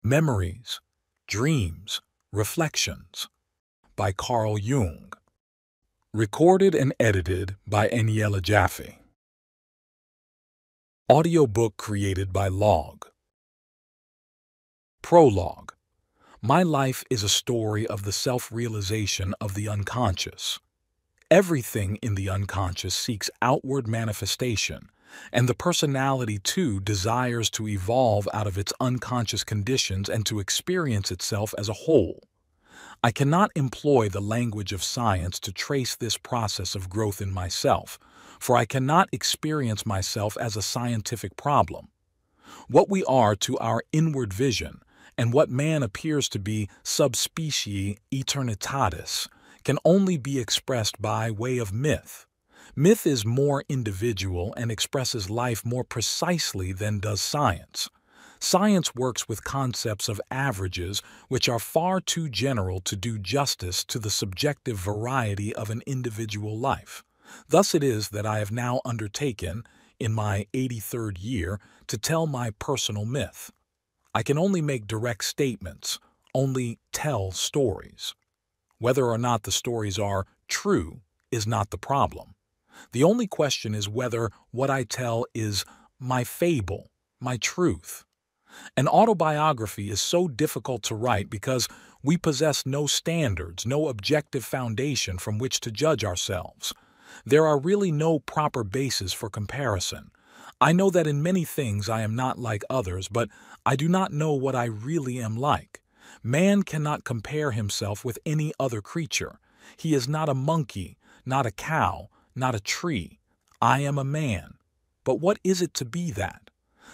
Memories, Dreams, Reflections by Carl Jung. Recorded and edited by Aniela Jaffe. Audiobook created by Log. Prologue. My life is a story of the self-realization of the unconscious. Everything in the unconscious seeks outward manifestation, and the personality, too, desires to evolve out of its unconscious conditions and to experience itself as a whole. I cannot employ the language of science to trace this process of growth in myself, for I cannot experience myself as a scientific problem. What we are to our inward vision, and what man appears to be subspecie aeternitatis, can only be expressed by way of myth. Myth is more individual and expresses life more precisely than does science. Science works with concepts of averages which are far too general to do justice to the subjective variety of an individual life. Thus it is that I have now undertaken, in my 83rd year, to tell my personal myth. I can only make direct statements, only tell stories. Whether or not the stories are true is not the problem. The only question is whether what I tell is my fable, my truth. An autobiography is so difficult to write because we possess no standards, no objective foundation from which to judge ourselves. There are really no proper bases for comparison. I know that in many things I am not like others, but I do not know what I really am like. Man cannot compare himself with any other creature. He is not a monkey, not a cow, not a tree. I am a man. But what is it to be that?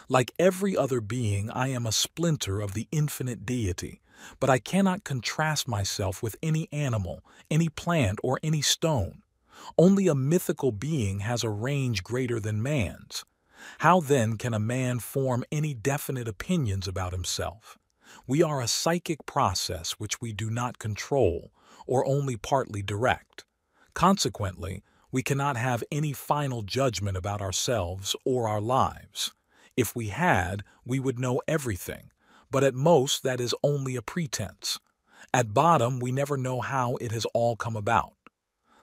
Like every other being, I am a splinter of the infinite deity, but I cannot contrast myself with any animal, any plant, or any stone. Only a mythical being has a range greater than man's. How then can a man form any definite opinions about himself? We are a psychic process which we do not control, or only partly direct. Consequently, we cannot have any final judgment about ourselves or our lives. If we had, we would know everything, but at most that is only a pretense. At bottom, we never know how it has all come about.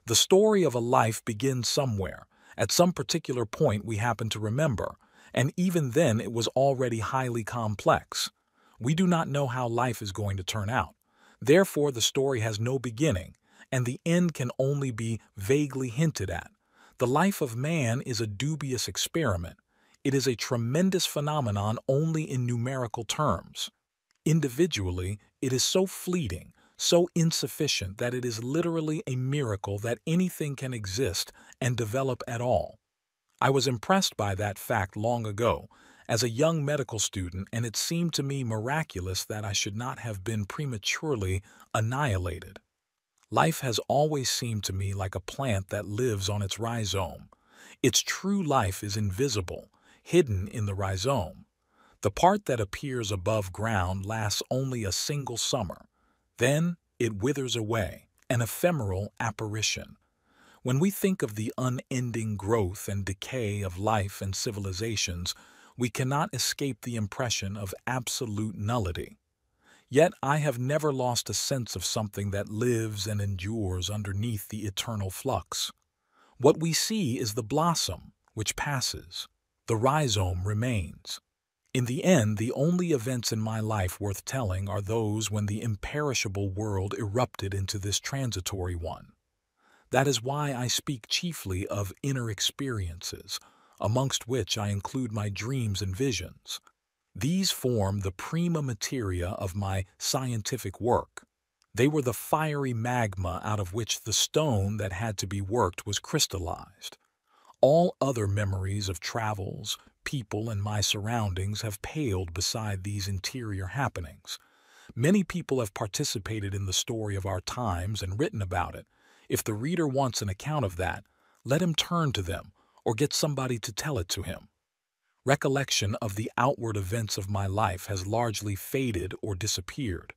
The story of a life begins somewhere. At some particular point we happen to remember, and even then it was already highly complex. We do not know how life is going to turn out. Therefore, the story has no beginning, and the end can only be vaguely hinted at. The life of man is a dubious experiment. It is a tremendous phenomenon only in numerical terms. Individually, it is so fleeting, so insufficient that it is literally a miracle that anything can exist and develop at all. I was impressed by that fact long ago, as a young medical student, and it seemed to me miraculous that I should not have been prematurely annihilated. Life has always seemed to me like a plant that lives on its rhizome. Its true life is invisible, hidden in the rhizome. The part that appears above ground lasts only a single summer. Then it withers away, an ephemeral apparition. When we think of the unending growth and decay of life and civilizations, we cannot escape the impression of absolute nullity. Yet I have never lost a sense of something that lives and endures underneath the eternal flux. What we see is the blossom, which passes. The rhizome remains. In the end, the only events in my life worth telling are those when the imperishable world erupted into this transitory one. That is why I speak chiefly of inner experiences, amongst which I include my dreams and visions. These form the prima materia of my scientific work. They were the fiery magma out of which the stone that had to be worked was crystallized. All other memories of travels, people, and my surroundings have paled beside these interior happenings. Many people have participated in the story of our times and written about it. If the reader wants an account of that, let him turn to them or get somebody to tell it to him. Recollection of the outward events of my life has largely faded or disappeared,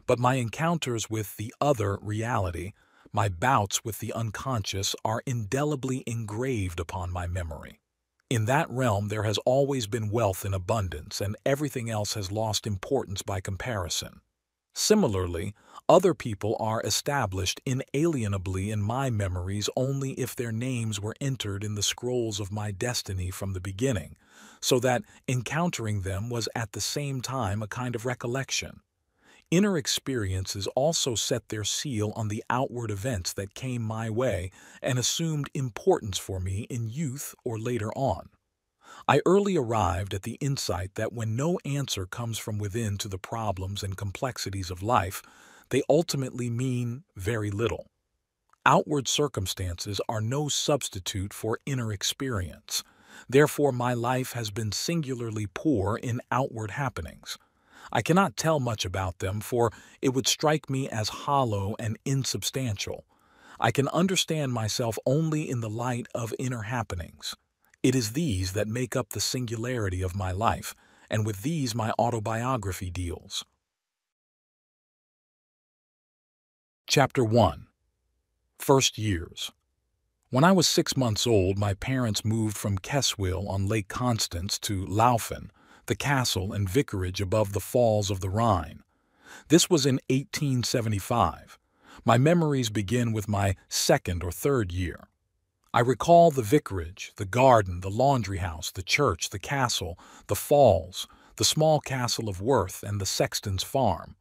but my encounters with the other reality, my bouts with the unconscious, are indelibly engraved upon my memory. In that realm there has always been wealth in abundance, and everything else has lost importance by comparison. Similarly, other people are established inalienably in my memories only if their names were entered in the scrolls of my destiny from the beginning, so that encountering them was at the same time a kind of recollection. Inner experiences also set their seal on the outward events that came my way and assumed importance for me in youth or later on. I early arrived at the insight that when no answer comes from within to the problems and complexities of life, they ultimately mean very little. Outward circumstances are no substitute for inner experience. Therefore, my life has been singularly poor in outward happenings. I cannot tell much about them, for it would strike me as hollow and insubstantial. I can understand myself only in the light of inner happenings. It is these that make up the singularity of my life, and with these my autobiography deals. Chapter 1. First Years. When I was 6 months old, my parents moved from Keswill on Lake Constance to Laufen, the castle and vicarage above the falls of the Rhine. This was in 1875. My memories begin with my second or third year. I recall the vicarage, the garden, the laundry house, the church, the castle, the falls, the small castle of Worth, and the sexton's farm.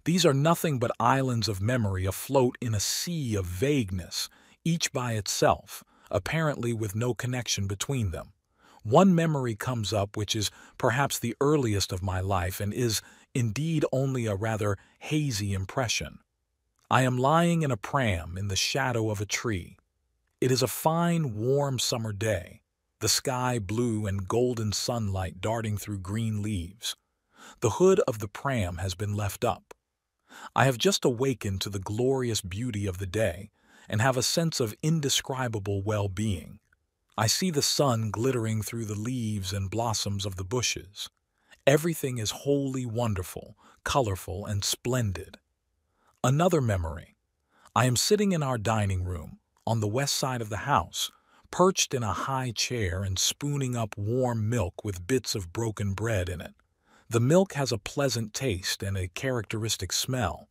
These are nothing but islands of memory afloat in a sea of vagueness, each by itself, apparently with no connection between them. One memory comes up which is perhaps the earliest of my life and is indeed only a rather hazy impression. I am lying in a pram in the shadow of a tree. It is a fine, warm summer day, the sky blue and golden sunlight darting through green leaves. The hood of the pram has been left up. I have just awakened to the glorious beauty of the day and have a sense of indescribable well-being. I see the sun glittering through the leaves and blossoms of the bushes. Everything is wholly wonderful, colorful, and splendid. Another memory. I am sitting in our dining room, on the west side of the house, perched in a high chair and spooning up warm milk with bits of broken bread in it. The milk has a pleasant taste and a characteristic smell.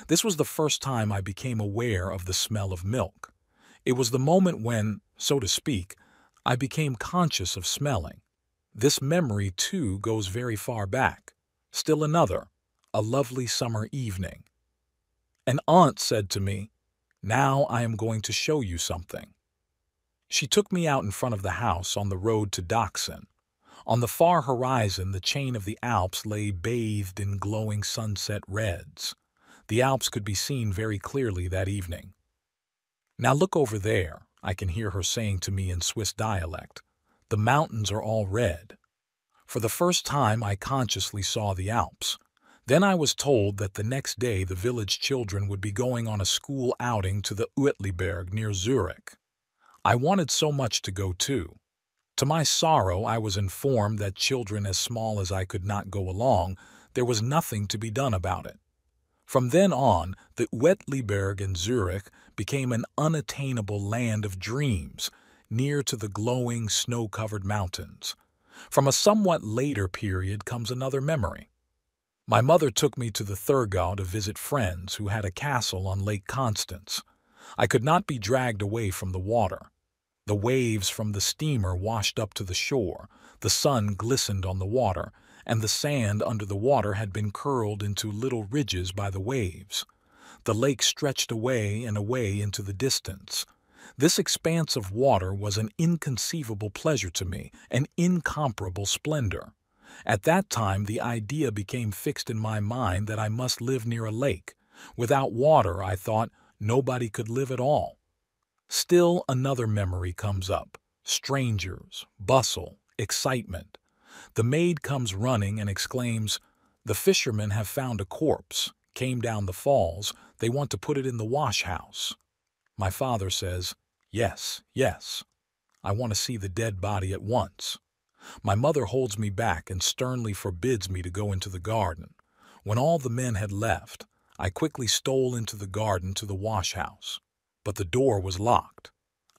This was the first time I became aware of the smell of milk. It was the moment when, so to speak, I became conscious of smelling. This memory, too, goes very far back. Still another, a lovely summer evening. An aunt said to me, "Now I am going to show you something." She took me out in front of the house on the road to Dachshund. On the far horizon, the chain of the Alps lay bathed in glowing sunset reds. The Alps could be seen very clearly that evening. "Now look over there," I can hear her saying to me in Swiss dialect. "The mountains are all red." For the first time I consciously saw the Alps. Then I was told that the next day the village children would be going on a school outing to the Uetliberg near Zurich. I wanted so much to go too. To my sorrow, I was informed that children as small as I could not go along. There was nothing to be done about it. From then on, the Uetliberg in Zurich became an unattainable land of dreams, near to the glowing, snow-covered mountains. From a somewhat later period comes another memory. My mother took me to the Thurgau to visit friends who had a castle on Lake Constance. I could not be dragged away from the water. The waves from the steamer washed up to the shore, the sun glistened on the water, and the sand under the water had been curled into little ridges by the waves. The lake stretched away and away into the distance. This expanse of water was an inconceivable pleasure to me, an incomparable splendor. At that time the idea became fixed in my mind that I must live near a lake. Without water, I thought, nobody could live at all. Still another memory comes up. Strangers, bustle, excitement. The maid comes running and exclaims, "The fishermen have found a corpse, came down the falls, they want to put it in the wash house." My father says, "Yes, yes. I want to see the dead body at once." My mother holds me back and sternly forbids me to go into the garden. When all the men had left, I quickly stole into the garden to the wash house. But the door was locked.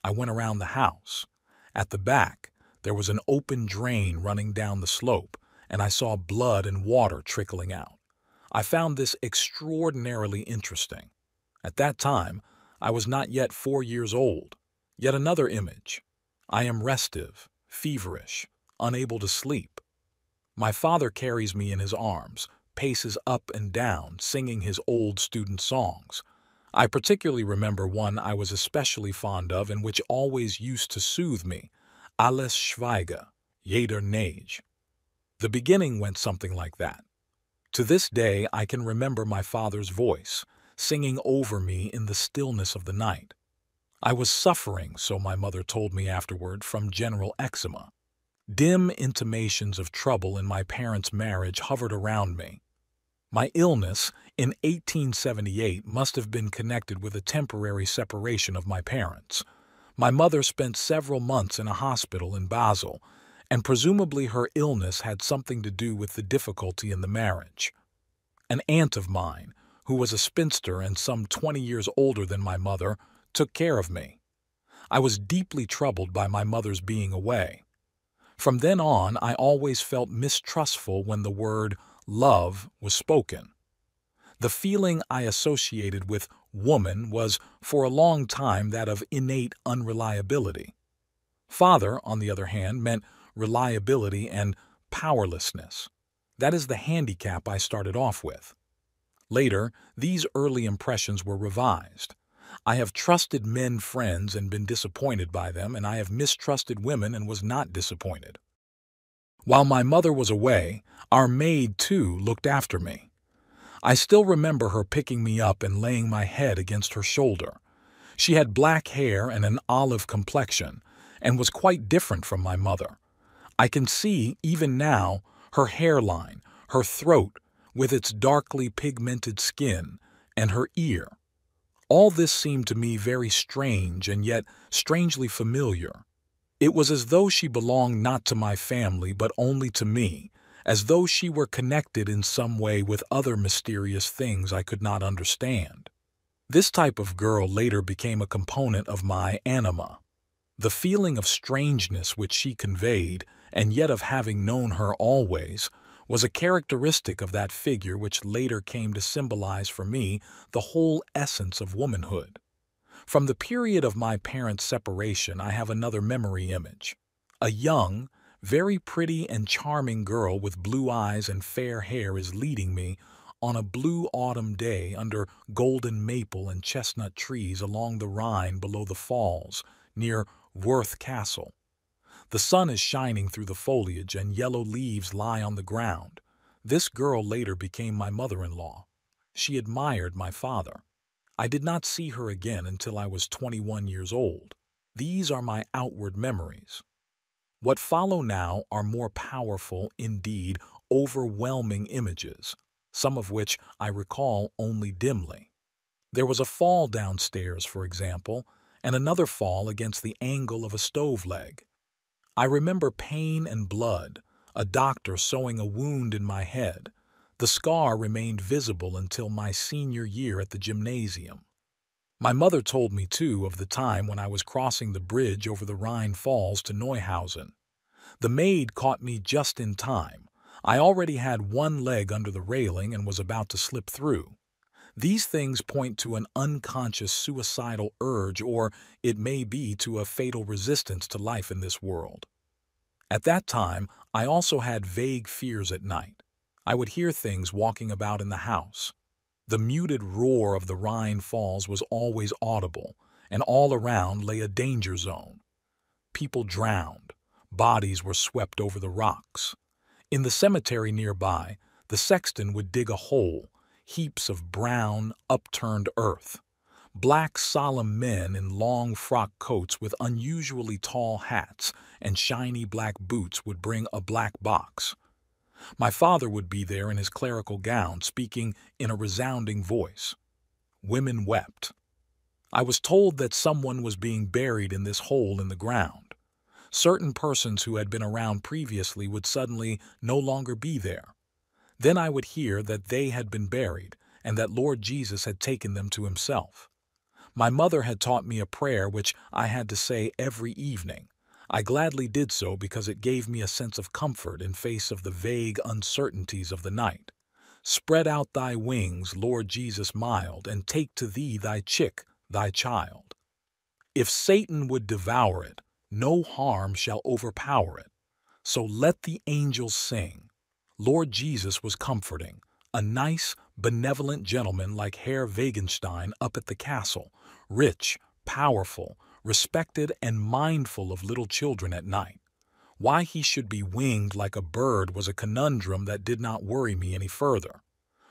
I went around the house. At the back, There was an open drain running down the slope, and I saw blood and water trickling out. I found this extraordinarily interesting. At that time, I was not yet 4 years old. Yet another image. I am restive, feverish, unable to sleep. My father carries me in his arms, paces up and down, singing his old student songs. I particularly remember one I was especially fond of and which always used to soothe me, Alles schweige, jeder neige. The beginning went something like that. To this day, I can remember my father's voice, singing over me in the stillness of the night. I was suffering, so my mother told me afterward, from general eczema. Dim intimations of trouble in my parents' marriage hovered around me. My illness in 1878 must have been connected with a temporary separation of my parents. My mother spent several months in a hospital in Basel, and presumably her illness had something to do with the difficulty in the marriage. An aunt of mine, who was a spinster and some 20 years older than my mother, took care of me. I was deeply troubled by my mother's being away. From then on, I always felt mistrustful when the word love was spoken. The feeling I associated with woman was for a long time that of innate unreliability. Father, on the other hand, meant reliability and powerlessness. That is the handicap I started off with. Later, these early impressions were revised. I have trusted men friends and been disappointed by them, and I have mistrusted women and was not disappointed. While my mother was away, our maid, too, looked after me. I still remember her picking me up and laying my head against her shoulder. She had black hair and an olive complexion, and was quite different from my mother. I can see, even now, her hairline, her throat, with its darkly pigmented skin, and her ear. All this seemed to me very strange and yet strangely familiar. It was as though she belonged not to my family but only to me, as though she were connected in some way with other mysterious things I could not understand. This type of girl later became a component of my anima. The feeling of strangeness which she conveyed, and yet of having known her always, was a characteristic of that figure which later came to symbolize for me the whole essence of womanhood. From the period of my parents' separation, I have another memory image. A young, very pretty and charming girl with blue eyes and fair hair is leading me on a blue autumn day under golden maple and chestnut trees along the Rhine below the falls, near Worth Castle. The sun is shining through the foliage and yellow leaves lie on the ground. This girl later became my mother-in-law. She admired my father. I did not see her again until I was 21 years old. These are my outward memories. What follow now are more powerful, indeed, overwhelming images, some of which I recall only dimly. There was a fall downstairs, for example, and another fall against the angle of a stove leg. I remember pain and blood, a doctor sewing a wound in my head. The scar remained visible until my senior year at the gymnasium. My mother told me, too, of the time when I was crossing the bridge over the Rhine Falls to Neuhausen. The maid caught me just in time. I already had one leg under the railing and was about to slip through. These things point to an unconscious suicidal urge, or it may be to a fatal resistance to life in this world. At that time, I also had vague fears at night. I would hear things walking about in the house. The muted roar of the Rhine Falls was always audible, and all around lay a danger zone. People drowned. Bodies were swept over the rocks. In the cemetery nearby, the sexton would dig a hole, heaps of brown, upturned earth. Black, solemn men in long frock coats with unusually tall hats and shiny black boots would bring a black box. My father would be there in his clerical gown, speaking in a resounding voice. Women wept. I was told that someone was being buried in this hole in the ground. Certain persons who had been around previously would suddenly no longer be there. Then I would hear that they had been buried and that Lord Jesus had taken them to himself. My mother had taught me a prayer which I had to say every evening. I gladly did so because it gave me a sense of comfort in face of the vague uncertainties of the night. Spread out thy wings, Lord Jesus mild, and take to thee thy chick, thy child. If Satan would devour it, no harm shall overpower it. So let the angels sing. Lord Jesus was comforting, a nice, benevolent gentleman like Herr Wagenstein up at the castle, rich, powerful, respected and mindful of little children at night. Why he should be winged like a bird was a conundrum that did not worry me any further.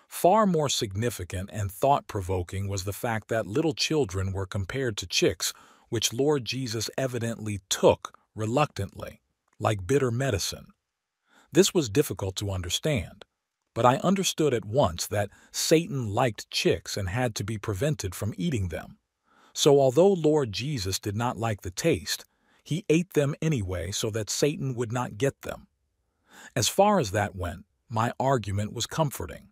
Far more significant and thought-provoking was the fact that little children were compared to chicks, which Lord Jesus evidently took reluctantly, like bitter medicine. This was difficult to understand, but I understood at once that Satan liked chicks and had to be prevented from eating them. So although Lord Jesus did not like the taste, he ate them anyway so that Satan would not get them. As far as that went, my argument was comforting.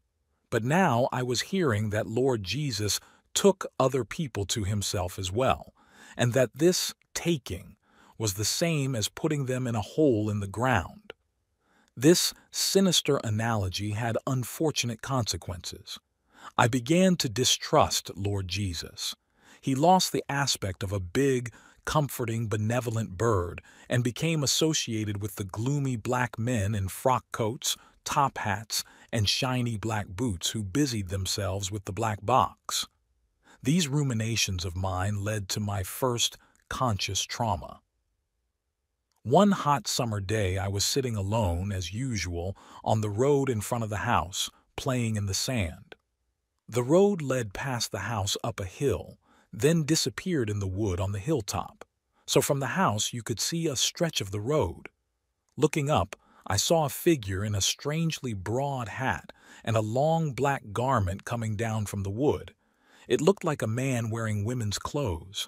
But now I was hearing that Lord Jesus took other people to himself as well, and that this taking was the same as putting them in a hole in the ground. This sinister analogy had unfortunate consequences. I began to distrust Lord Jesus. He lost the aspect of a big, comforting, benevolent bird and became associated with the gloomy black men in frock coats, top hats, and shiny black boots who busied themselves with the black box. These ruminations of mine led to my first conscious trauma. One hot summer day I was sitting alone, as usual, on the road in front of the house, playing in the sand. The road led past the house up a hill, then disappeared in the wood on the hilltop, so from the house you could see a stretch of the road. Looking up, I saw a figure in a strangely broad hat and a long black garment coming down from the wood. It looked like a man wearing women's clothes.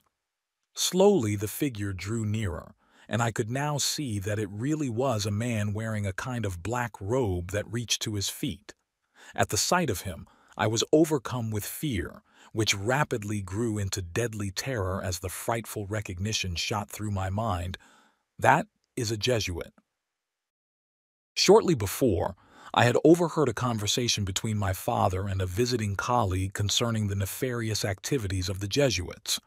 Slowly the figure drew nearer, and I could now see that it really was a man wearing a kind of black robe that reached to his feet. At the sight of him, I was overcome with fear, which rapidly grew into deadly terror as the frightful recognition shot through my mind. That is a Jesuit. Shortly before, I had overheard a conversation between my father and a visiting colleague concerning the nefarious activities of the Jesuits.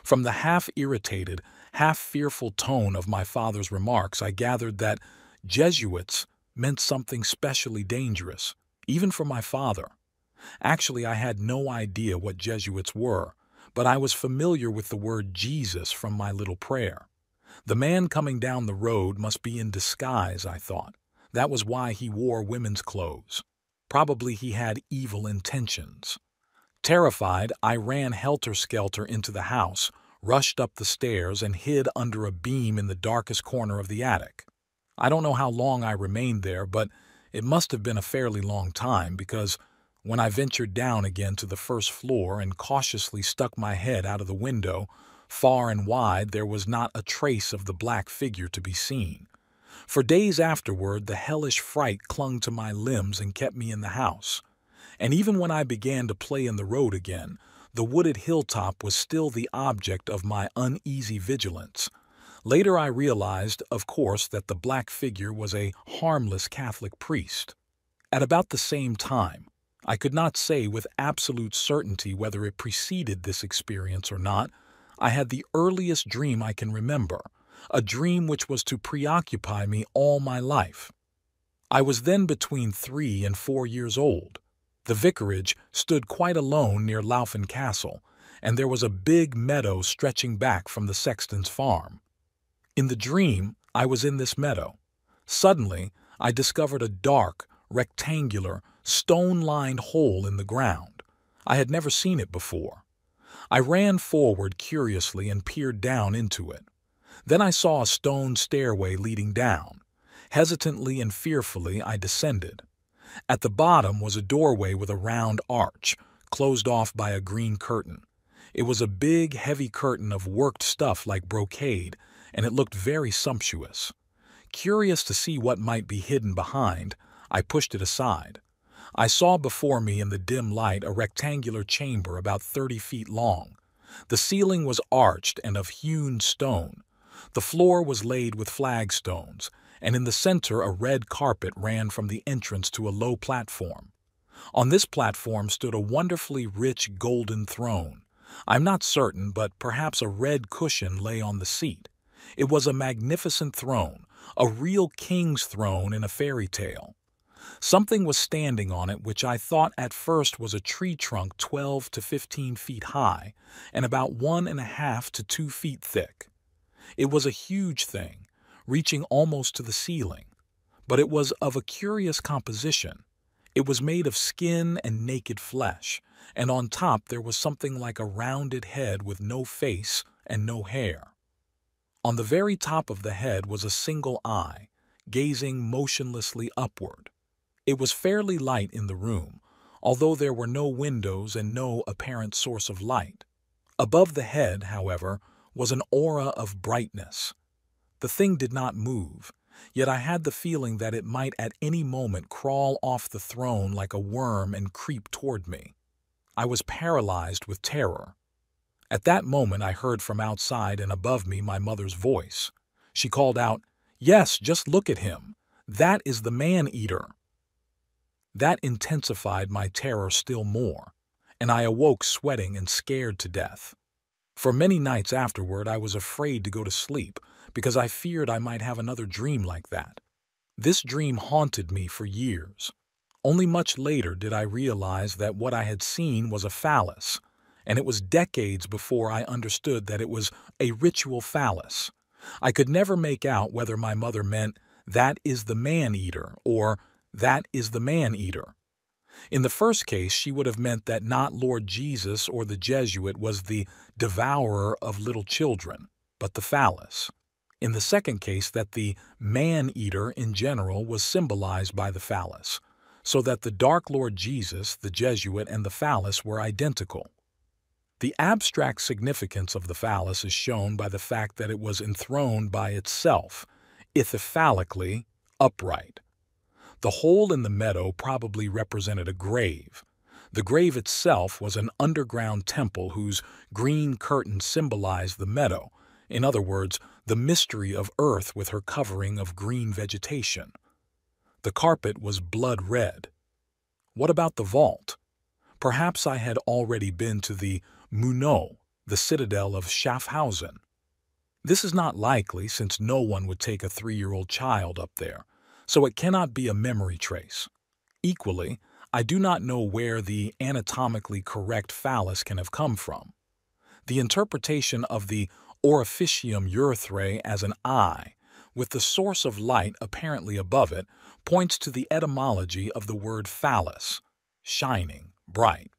From the half-irritated, half-fearful tone of my father's remarks, I gathered that Jesuits meant something specially dangerous, even for my father. Actually, I had no idea what Jesuits were, but I was familiar with the word Jesus from my little prayer. The man coming down the road must be in disguise, I thought. That was why he wore women's clothes. Probably he had evil intentions. Terrified, I ran helter-skelter into the house, rushed up the stairs, and hid under a beam in the darkest corner of the attic. I don't know how long I remained there, but it must have been a fairly long time, because when I ventured down again to the first floor and cautiously stuck my head out of the window, far and wide there was not a trace of the black figure to be seen. For days afterward, the hellish fright clung to my limbs and kept me in the house. And even when I began to play in the road again, the wooded hilltop was still the object of my uneasy vigilance. Later I realized, of course, that the black figure was a harmless Catholic priest. At about the same time, I could not say with absolute certainty whether it preceded this experience or not, I had the earliest dream I can remember, a dream which was to preoccupy me all my life. I was then between 3 and 4 years old. The vicarage stood quite alone near Laufen Castle, and there was a big meadow stretching back from the sexton's farm. In the dream, I was in this meadow. Suddenly, I discovered a dark, rectangular, stone-lined hole in the ground. I had never seen it before. I ran forward curiously and peered down into it. Then I saw a stone stairway leading down. Hesitantly and fearfully, I descended. At the bottom was a doorway with a round arch, closed off by a green curtain. It was a big, heavy curtain of worked stuff like brocade, and it looked very sumptuous. Curious to see what might be hidden behind, I pushed it aside. I saw before me in the dim light a rectangular chamber about 30 feet long. The ceiling was arched and of hewn stone. The floor was laid with flagstones, and in the center a red carpet ran from the entrance to a low platform. On this platform stood a wonderfully rich golden throne. I'm not certain, but perhaps a red cushion lay on the seat. It was a magnificent throne, a real king's throne in a fairy tale. Something was standing on it which I thought at first was a tree trunk 12 to 15 feet high and about 1.5 to 2 feet thick. It was a huge thing, reaching almost to the ceiling, but it was of a curious composition. It was made of skin and naked flesh, and on top there was something like a rounded head with no face and no hair. On the very top of the head was a single eye, gazing motionlessly upward. It was fairly light in the room, although there were no windows and no apparent source of light. Above the head, however, was an aura of brightness. The thing did not move, yet I had the feeling that it might at any moment crawl off the throne like a worm and creep toward me. I was paralyzed with terror. At that moment I heard from outside and above me my mother's voice. She called out, "Yes, just look at him. That is the man-eater." That intensified my terror still more, and I awoke sweating and scared to death. For many nights afterward I was afraid to go to sleep because I feared I might have another dream like that. This dream haunted me for years. Only much later did I realize that what I had seen was a phallus, and it was decades before I understood that it was a ritual phallus. I could never make out whether my mother meant, "That is the man-eater," or "That is the man-eater." In the first case, she would have meant that not Lord Jesus or the Jesuit was the devourer of little children, but the phallus. In the second case, that the man-eater in general was symbolized by the phallus, so that the Dark Lord Jesus, the Jesuit, and the phallus were identical. The abstract significance of the phallus is shown by the fact that it was enthroned by itself, ithephalically upright. The hole in the meadow probably represented a grave. The grave itself was an underground temple whose green curtain symbolized the meadow, in other words, the mystery of earth with her covering of green vegetation. The carpet was blood red. What about the vault? Perhaps I had already been to the Munau, the citadel of Schaffhausen. This is not likely, since no one would take a 3-year-old child up there, so it cannot be a memory trace. Equally, I do not know where the anatomically correct phallus can have come from. The interpretation of the orificium urethrae as an eye, with the source of light apparently above it, points to the etymology of the word phallus, shining, bright.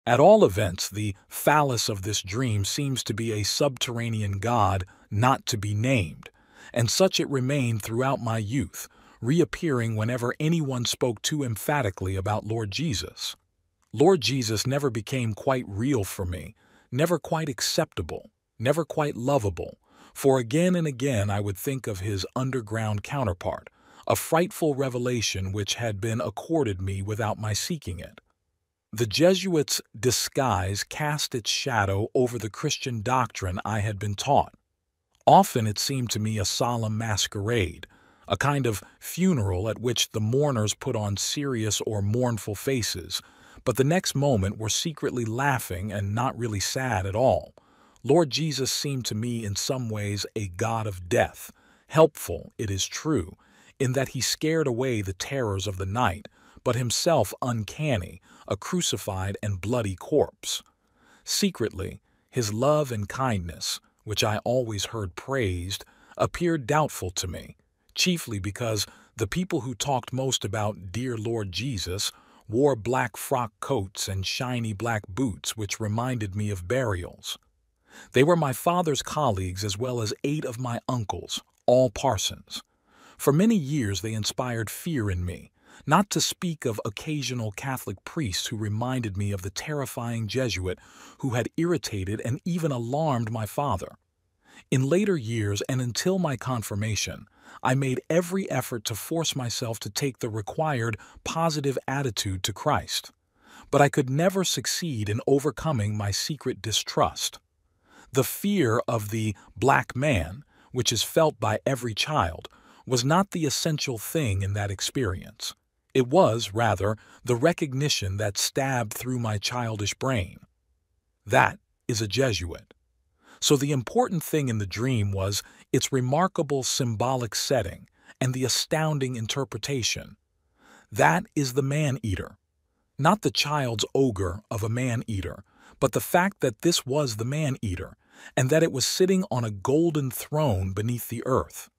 At all events, the phallus of this dream seems to be a subterranean god not to be named, and such it remained throughout my youth, reappearing whenever anyone spoke too emphatically about Lord Jesus. Lord Jesus never became quite real for me, never quite acceptable, never quite lovable, for again and again I would think of his underground counterpart, a frightful revelation which had been accorded me without my seeking it. The Jesuits' disguise cast its shadow over the Christian doctrine I had been taught. Often it seemed to me a solemn masquerade, a kind of funeral at which the mourners put on serious or mournful faces, but the next moment were secretly laughing and not really sad at all. Lord Jesus seemed to me in some ways a god of death, helpful, it is true, in that he scared away the terrors of the night, but himself uncanny, a crucified and bloody corpse. Secretly, his love and kindness, which I always heard praised, appeared doubtful to me, chiefly because the people who talked most about dear Lord Jesus wore black frock coats and shiny black boots which reminded me of burials. They were my father's colleagues as well as 8 of my uncles, all parsons. For many years they inspired fear in me, not to speak of occasional Catholic priests who reminded me of the terrifying Jesuit who had irritated and even alarmed my father. In later years and until my confirmation, I made every effort to force myself to take the required positive attitude to Christ, but I could never succeed in overcoming my secret distrust. The fear of the black man, which is felt by every child, was not the essential thing in that experience. It was, rather, the recognition that stabbed through my childish brain. That is a Jesuit. So the important thing in the dream was its remarkable symbolic setting and the astounding interpretation. That is the man-eater. Not the child's ogre of a man-eater, but the fact that this was the man-eater, and that it was sitting on a golden throne beneath the earth.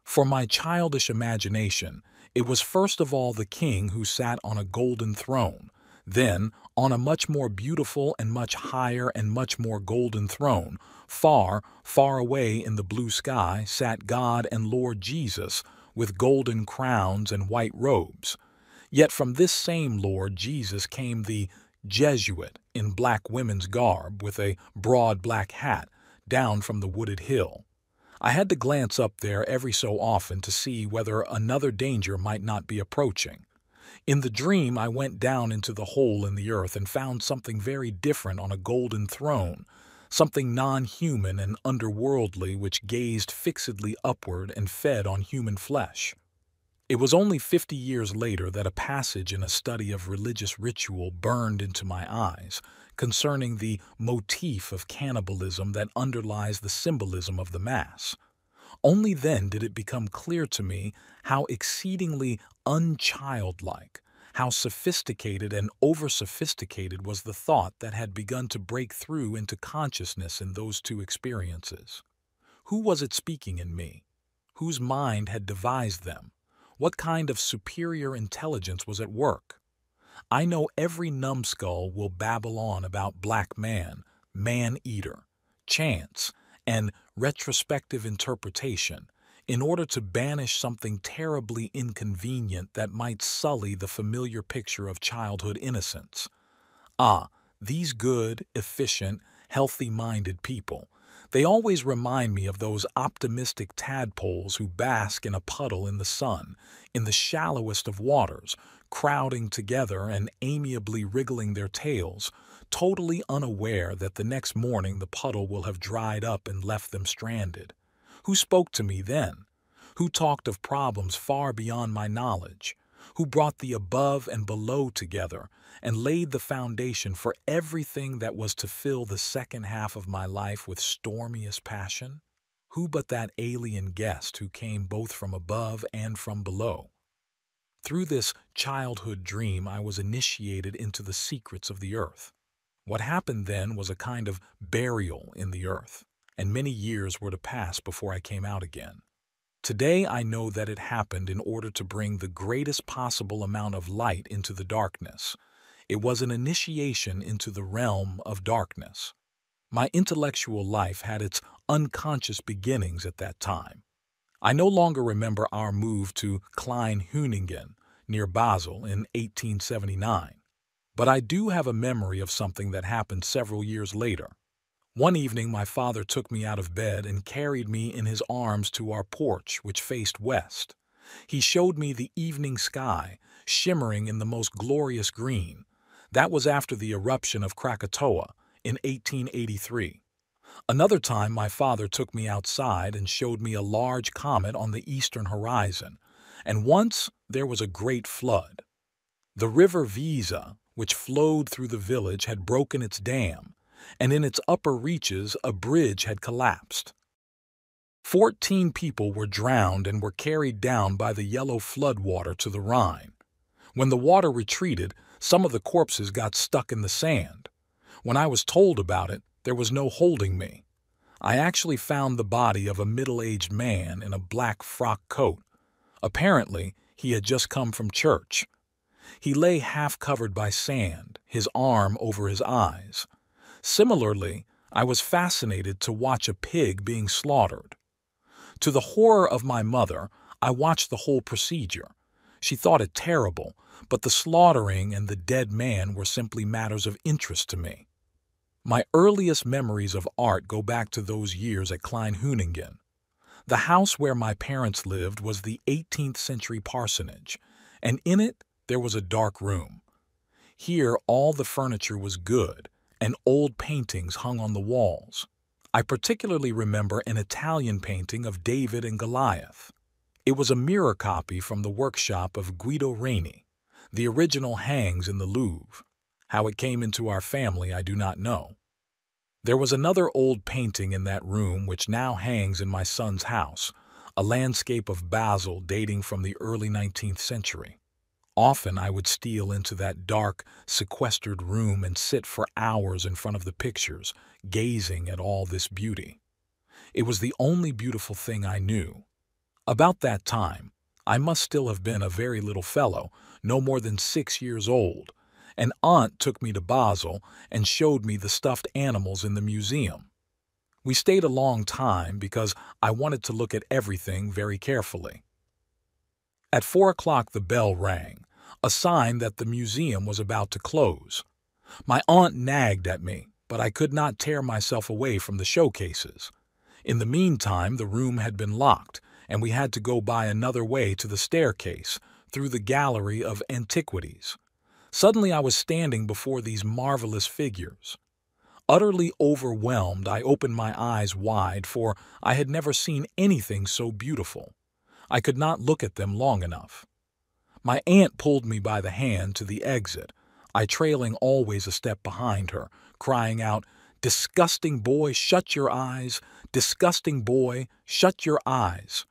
For my childish imagination, it was first of all the king who sat on a golden throne, then, on a much more beautiful and much higher and much more golden throne, far, far away in the blue sky, sat God and Lord Jesus with golden crowns and white robes. Yet from this same Lord Jesus came the Jesuit in black women's garb with a broad black hat down from the wooded hill. I had to glance up there every so often to see whether another danger might not be approaching. In the dream, I went down into the hole in the earth and found something very different on a golden throne, something non-human and underworldly which gazed fixedly upward and fed on human flesh. It was only 50 years later that a passage in a study of religious ritual burned into my eyes, concerning the motif of cannibalism that underlies the symbolism of the Mass. Only then did it become clear to me how exceedingly unchildlike, how sophisticated and over-sophisticated was the thought that had begun to break through into consciousness in those two experiences. Who was it speaking in me? Whose mind had devised them? What kind of superior intelligence was at work? I know every numbskull will babble on about black man, man-eater, chance, and retrospective interpretation in order to banish something terribly inconvenient that might sully the familiar picture of childhood innocence. Ah, these good, efficient, healthy-minded people, they always remind me of those optimistic tadpoles who bask in a puddle in the sun, in the shallowest of waters, crowding together and amiably wriggling their tails, totally unaware that the next morning the puddle will have dried up and left them stranded. Who spoke to me then? Who talked of problems far beyond my knowledge? Who brought the above and below together and laid the foundation for everything that was to fill the second half of my life with stormiest passion? Who but that alien guest who came both from above and from below? Through this childhood dream I was initiated into the secrets of the earth. What happened then was a kind of burial in the earth, and many years were to pass before I came out again. Today I know that it happened in order to bring the greatest possible amount of light into the darkness. It was an initiation into the realm of darkness. My intellectual life had its unconscious beginnings at that time. I no longer remember our move to Klein-Hüningen, near Basel, in 1879. But I do have a memory of something that happened several years later. One evening my father took me out of bed and carried me in his arms to our porch, which faced west. He showed me the evening sky, shimmering in the most glorious green. That was after the eruption of Krakatoa in 1883. Another time my father took me outside and showed me a large comet on the eastern horizon, and once there was a great flood. The river Visa, which flowed through the village, had broken its dam, and in its upper reaches a bridge had collapsed. 14 people were drowned and were carried down by the yellow flood water to the Rhine. When the water retreated, some of the corpses got stuck in the sand. When I was told about it, there was no holding me. I actually found the body of a middle-aged man in a black frock coat. Apparently, he had just come from church. He lay half covered by sand, his arm over his eyes. Similarly, I was fascinated to watch a pig being slaughtered. To the horror of my mother, I watched the whole procedure. She thought it terrible, but the slaughtering and the dead man were simply matters of interest to me. My earliest memories of art go back to those years at Klein-Hüningen. The house where my parents lived was the 18th century parsonage, and in it there was a dark room. Here all the furniture was good, and old paintings hung on the walls. I particularly remember an Italian painting of David and Goliath. It was a mirror copy from the workshop of Guido Reni. The original hangs in the Louvre. How it came into our family, I do not know. There was another old painting in that room which now hangs in my son's house, a landscape of Basel dating from the early 19th century. Often I would steal into that dark, sequestered room and sit for hours in front of the pictures, gazing at all this beauty. It was the only beautiful thing I knew. About that time, I must still have been a very little fellow, no more than 6 years old. An aunt took me to Basel and showed me the stuffed animals in the museum. We stayed a long time because I wanted to look at everything very carefully. At 4 o'clock the bell rang, a sign that the museum was about to close. My aunt nagged at me, but I could not tear myself away from the showcases. In the meantime, the room had been locked, and we had to go by another way to the staircase, through the gallery of antiquities. Suddenly I was standing before these marvelous figures. Utterly overwhelmed, I opened my eyes wide, for I had never seen anything so beautiful. I could not look at them long enough. My aunt pulled me by the hand to the exit, I trailing always a step behind her, crying out, "Disgusting boy, shut your eyes! Disgusting boy, shut your eyes!"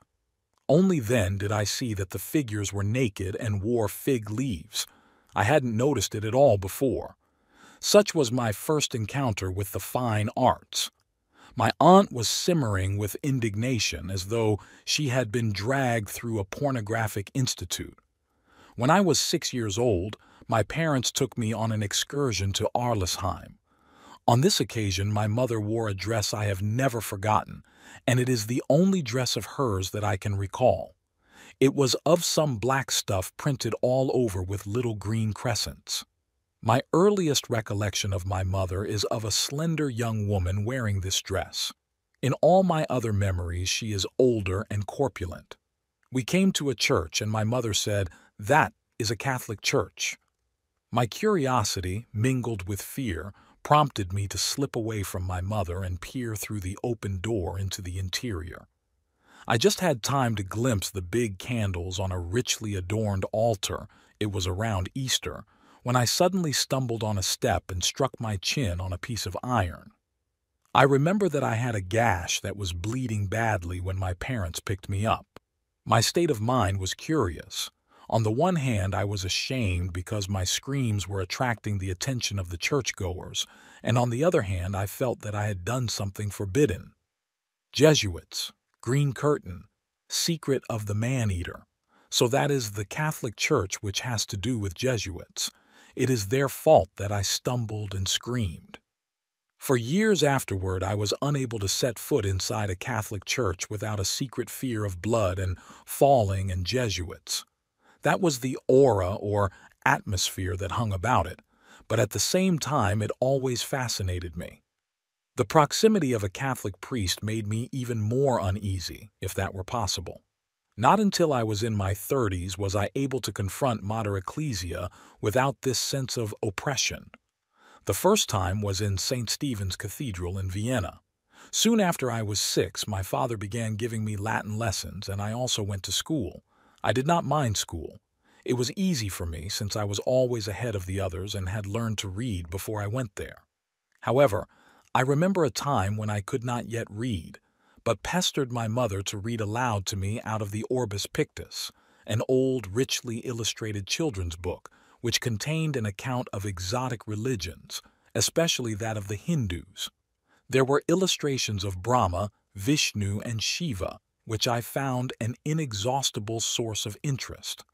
Only then did I see that the figures were naked and wore fig leaves. I hadn't noticed it at all before. Such was my first encounter with the fine arts. My aunt was simmering with indignation as though she had been dragged through a pornographic institute. When I was 6 years old, my parents took me on an excursion to Arlesheim. On this occasion, my mother wore a dress I have never forgotten, and it is the only dress of hers that I can recall. It was of some black stuff printed all over with little green crescents. My earliest recollection of my mother is of a slender young woman wearing this dress. In all my other memories, she is older and corpulent. We came to a church, and my mother said, "That is a Catholic church." My curiosity, mingled with fear, prompted me to slip away from my mother and peer through the open door into the interior. I just had time to glimpse the big candles on a richly adorned altar, it was around Easter, when I suddenly stumbled on a step and struck my chin on a piece of iron. I remember that I had a gash that was bleeding badly when my parents picked me up. My state of mind was curious. On the one hand, I was ashamed because my screams were attracting the attention of the churchgoers, and on the other hand, I felt that I had done something forbidden. Jesuits, green curtain, secret of the man-eater. So that is the Catholic Church which has to do with Jesuits. It is their fault that I stumbled and screamed. For years afterward, I was unable to set foot inside a Catholic church without a secret fear of blood and falling and Jesuits. That was the aura or atmosphere that hung about it, but at the same time it always fascinated me. The proximity of a Catholic priest made me even more uneasy, if that were possible. Not until I was in my 30s was I able to confront Mater Ecclesia without this sense of oppression. The first time was in St. Stephen's Cathedral in Vienna. Soon after I was 6, my father began giving me Latin lessons, and I also went to school. I did not mind school. It was easy for me since I was always ahead of the others and had learned to read before I went there. However, I remember a time when I could not yet read, but pestered my mother to read aloud to me out of the Orbis Pictus, an old, richly illustrated children's book, which contained an account of exotic religions, especially that of the Hindus. There were illustrations of Brahma, Vishnu, and Shiva, which I found an inexhaustible source of interest.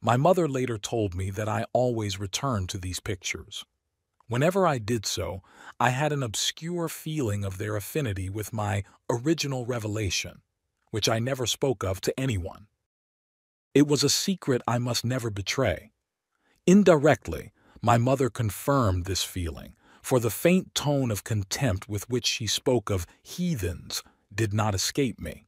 My mother later told me that I always returned to these pictures. Whenever I did so, I had an obscure feeling of their affinity with my original revelation, which I never spoke of to anyone. It was a secret I must never betray. Indirectly, my mother confirmed this feeling, for the faint tone of contempt with which she spoke of heathens did not escape me.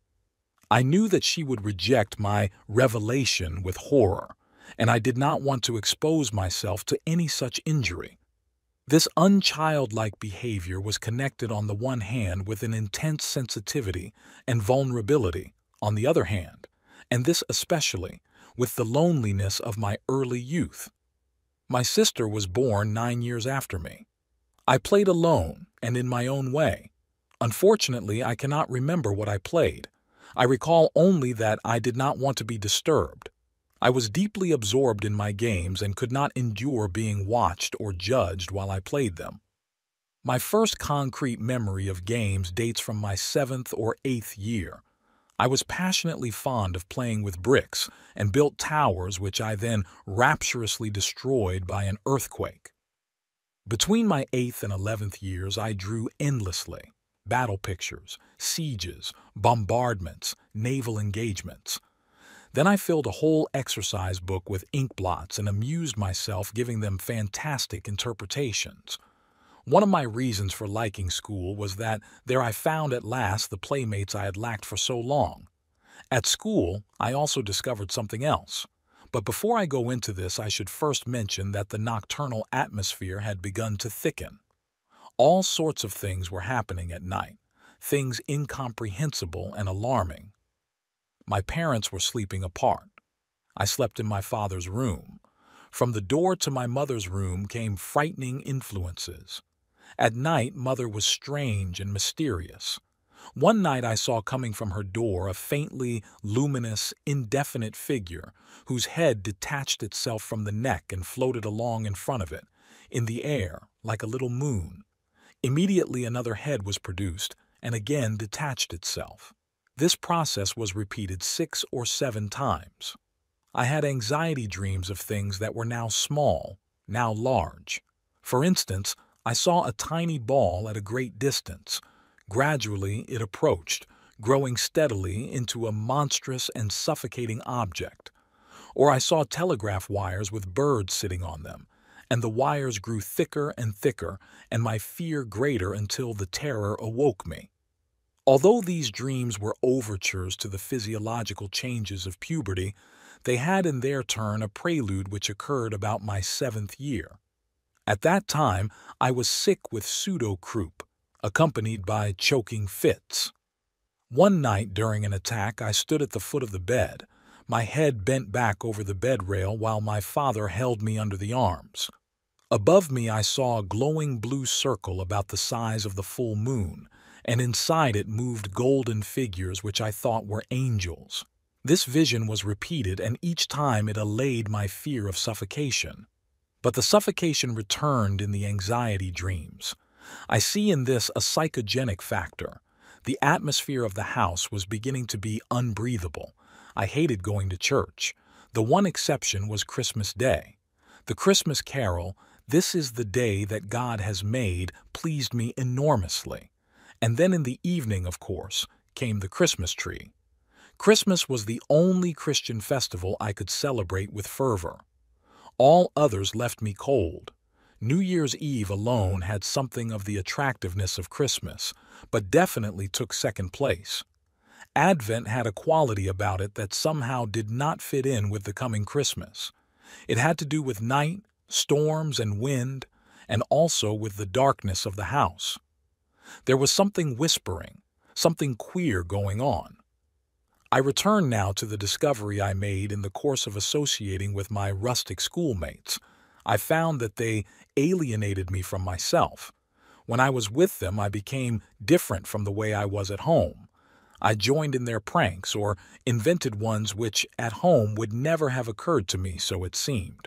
I knew that she would reject my revelation with horror, and I did not want to expose myself to any such injury. This unchildlike behavior was connected on the one hand with an intense sensitivity and vulnerability on the other hand, and this especially with the loneliness of my early youth. My sister was born 9 years after me. I played alone and in my own way. Unfortunately, I cannot remember what I played. I recall only that I did not want to be disturbed. I was deeply absorbed in my games and could not endure being watched or judged while I played them. My first concrete memory of games dates from my 7th or 8th year. I was passionately fond of playing with bricks and built towers which I then rapturously destroyed by an earthquake. Between my 8th and 11th years, I drew endlessly. Battle pictures, sieges, bombardments, naval engagements. Then I filled a whole exercise book with ink blots and amused myself giving them fantastic interpretations. One of my reasons for liking school was that there I found at last the playmates I had lacked for so long. At school, I also discovered something else. But before I go into this, I should first mention that the nocturnal atmosphere had begun to thicken. All sorts of things were happening at night, things incomprehensible and alarming. My parents were sleeping apart. I slept in my father's room. From the door to my mother's room came frightening influences. At night, Mother was strange and mysterious. One night I saw coming from her door a faintly luminous, indefinite figure whose head detached itself from the neck and floated along in front of it, in the air, like a little moon. Immediately another head was produced and again detached itself. This process was repeated 6 or 7 times. I had anxiety dreams of things that were now small, now large. For instance, I saw a tiny ball at a great distance. Gradually it approached, growing steadily into a monstrous and suffocating object. Or I saw telegraph wires with birds sitting on them, and the wires grew thicker and thicker, and my fear greater until the terror awoke me. Although these dreams were overtures to the physiological changes of puberty, they had in their turn a prelude which occurred about my 7th year. At that time, I was sick with pseudo-croup, accompanied by choking fits. One night during an attack, I stood at the foot of the bed, my head bent back over the bed rail while my father held me under the arms. Above me I saw a glowing blue circle about the size of the full moon, and inside it moved golden figures which I thought were angels. This vision was repeated, and each time it allayed my fear of suffocation. But the suffocation returned in the anxiety dreams. I see in this a psychogenic factor. The atmosphere of the house was beginning to be unbreathable. I hated going to church. The one exception was Christmas Day. The Christmas carol, "This is the day that God has made," pleased me enormously. And then in the evening, of course, came the Christmas tree. Christmas was the only Christian festival I could celebrate with fervor. All others left me cold. New Year's Eve alone had something of the attractiveness of Christmas, but definitely took second place. Advent had a quality about it that somehow did not fit in with the coming Christmas. It had to do with night, storms, and wind, and also with the darkness of the house. There was something whispering, something queer going on. I return now to the discovery I made in the course of associating with my rustic schoolmates. I found that they alienated me from myself. When I was with them, I became different from the way I was at home. I joined in their pranks or invented ones which at home would never have occurred to me, so it seemed.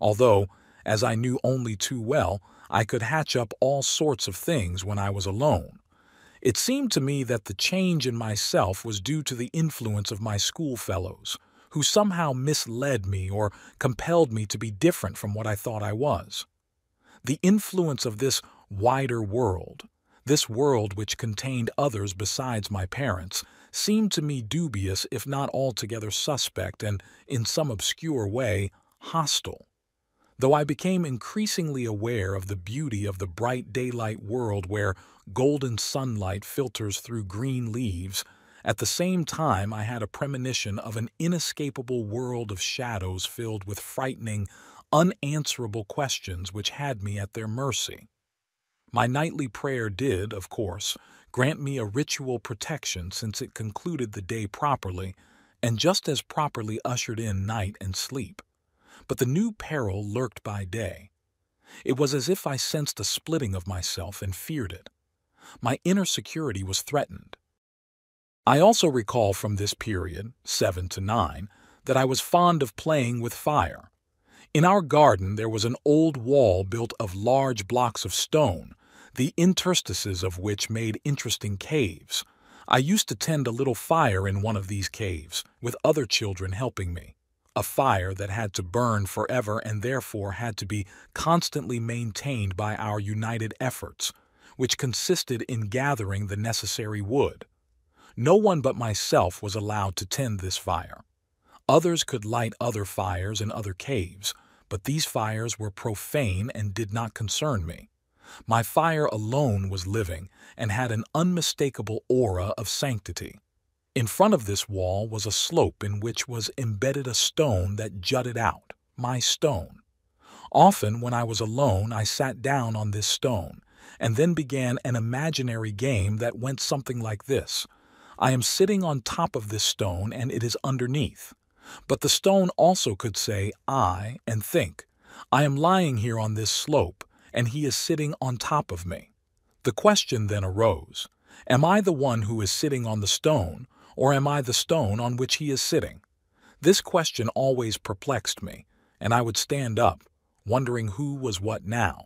Although, as I knew only too well, I could hatch up all sorts of things when I was alone. It seemed to me that the change in myself was due to the influence of my schoolfellows, who somehow misled me or compelled me to be different from what I thought I was. The influence of this wider world, this world which contained others besides my parents, seemed to me dubious if not altogether suspect and, in some obscure way, hostile. Though I became increasingly aware of the beauty of the bright daylight world where golden sunlight filters through green leaves, at the same time I had a premonition of an inescapable world of shadows filled with frightening, unanswerable questions which had me at their mercy. My nightly prayer did, of course, grant me a ritual protection since it concluded the day properly and just as properly ushered in night and sleep. But the new peril lurked by day. It was as if I sensed a splitting of myself and feared it. My inner security was threatened. I also recall from this period, 7 to 9, that I was fond of playing with fire. In our garden there was an old wall built of large blocks of stone, the interstices of which made interesting caves. I used to tend a little fire in one of these caves, with other children helping me. A fire that had to burn forever and therefore had to be constantly maintained by our united efforts, which consisted in gathering the necessary wood. No one but myself was allowed to tend this fire. Others could light other fires in other caves, but these fires were profane and did not concern me. My fire alone was living and had an unmistakable aura of sanctity. In front of this wall was a slope in which was embedded a stone that jutted out, my stone. Often when I was alone I sat down on this stone, and then began an imaginary game that went something like this. I am sitting on top of this stone and it is underneath. But the stone also could say I and think, I am lying here on this slope and he is sitting on top of me. The question then arose, am I the one who is sitting on the stone, or am I the stone on which he is sitting? This question always perplexed me, and I would stand up, wondering who was what now.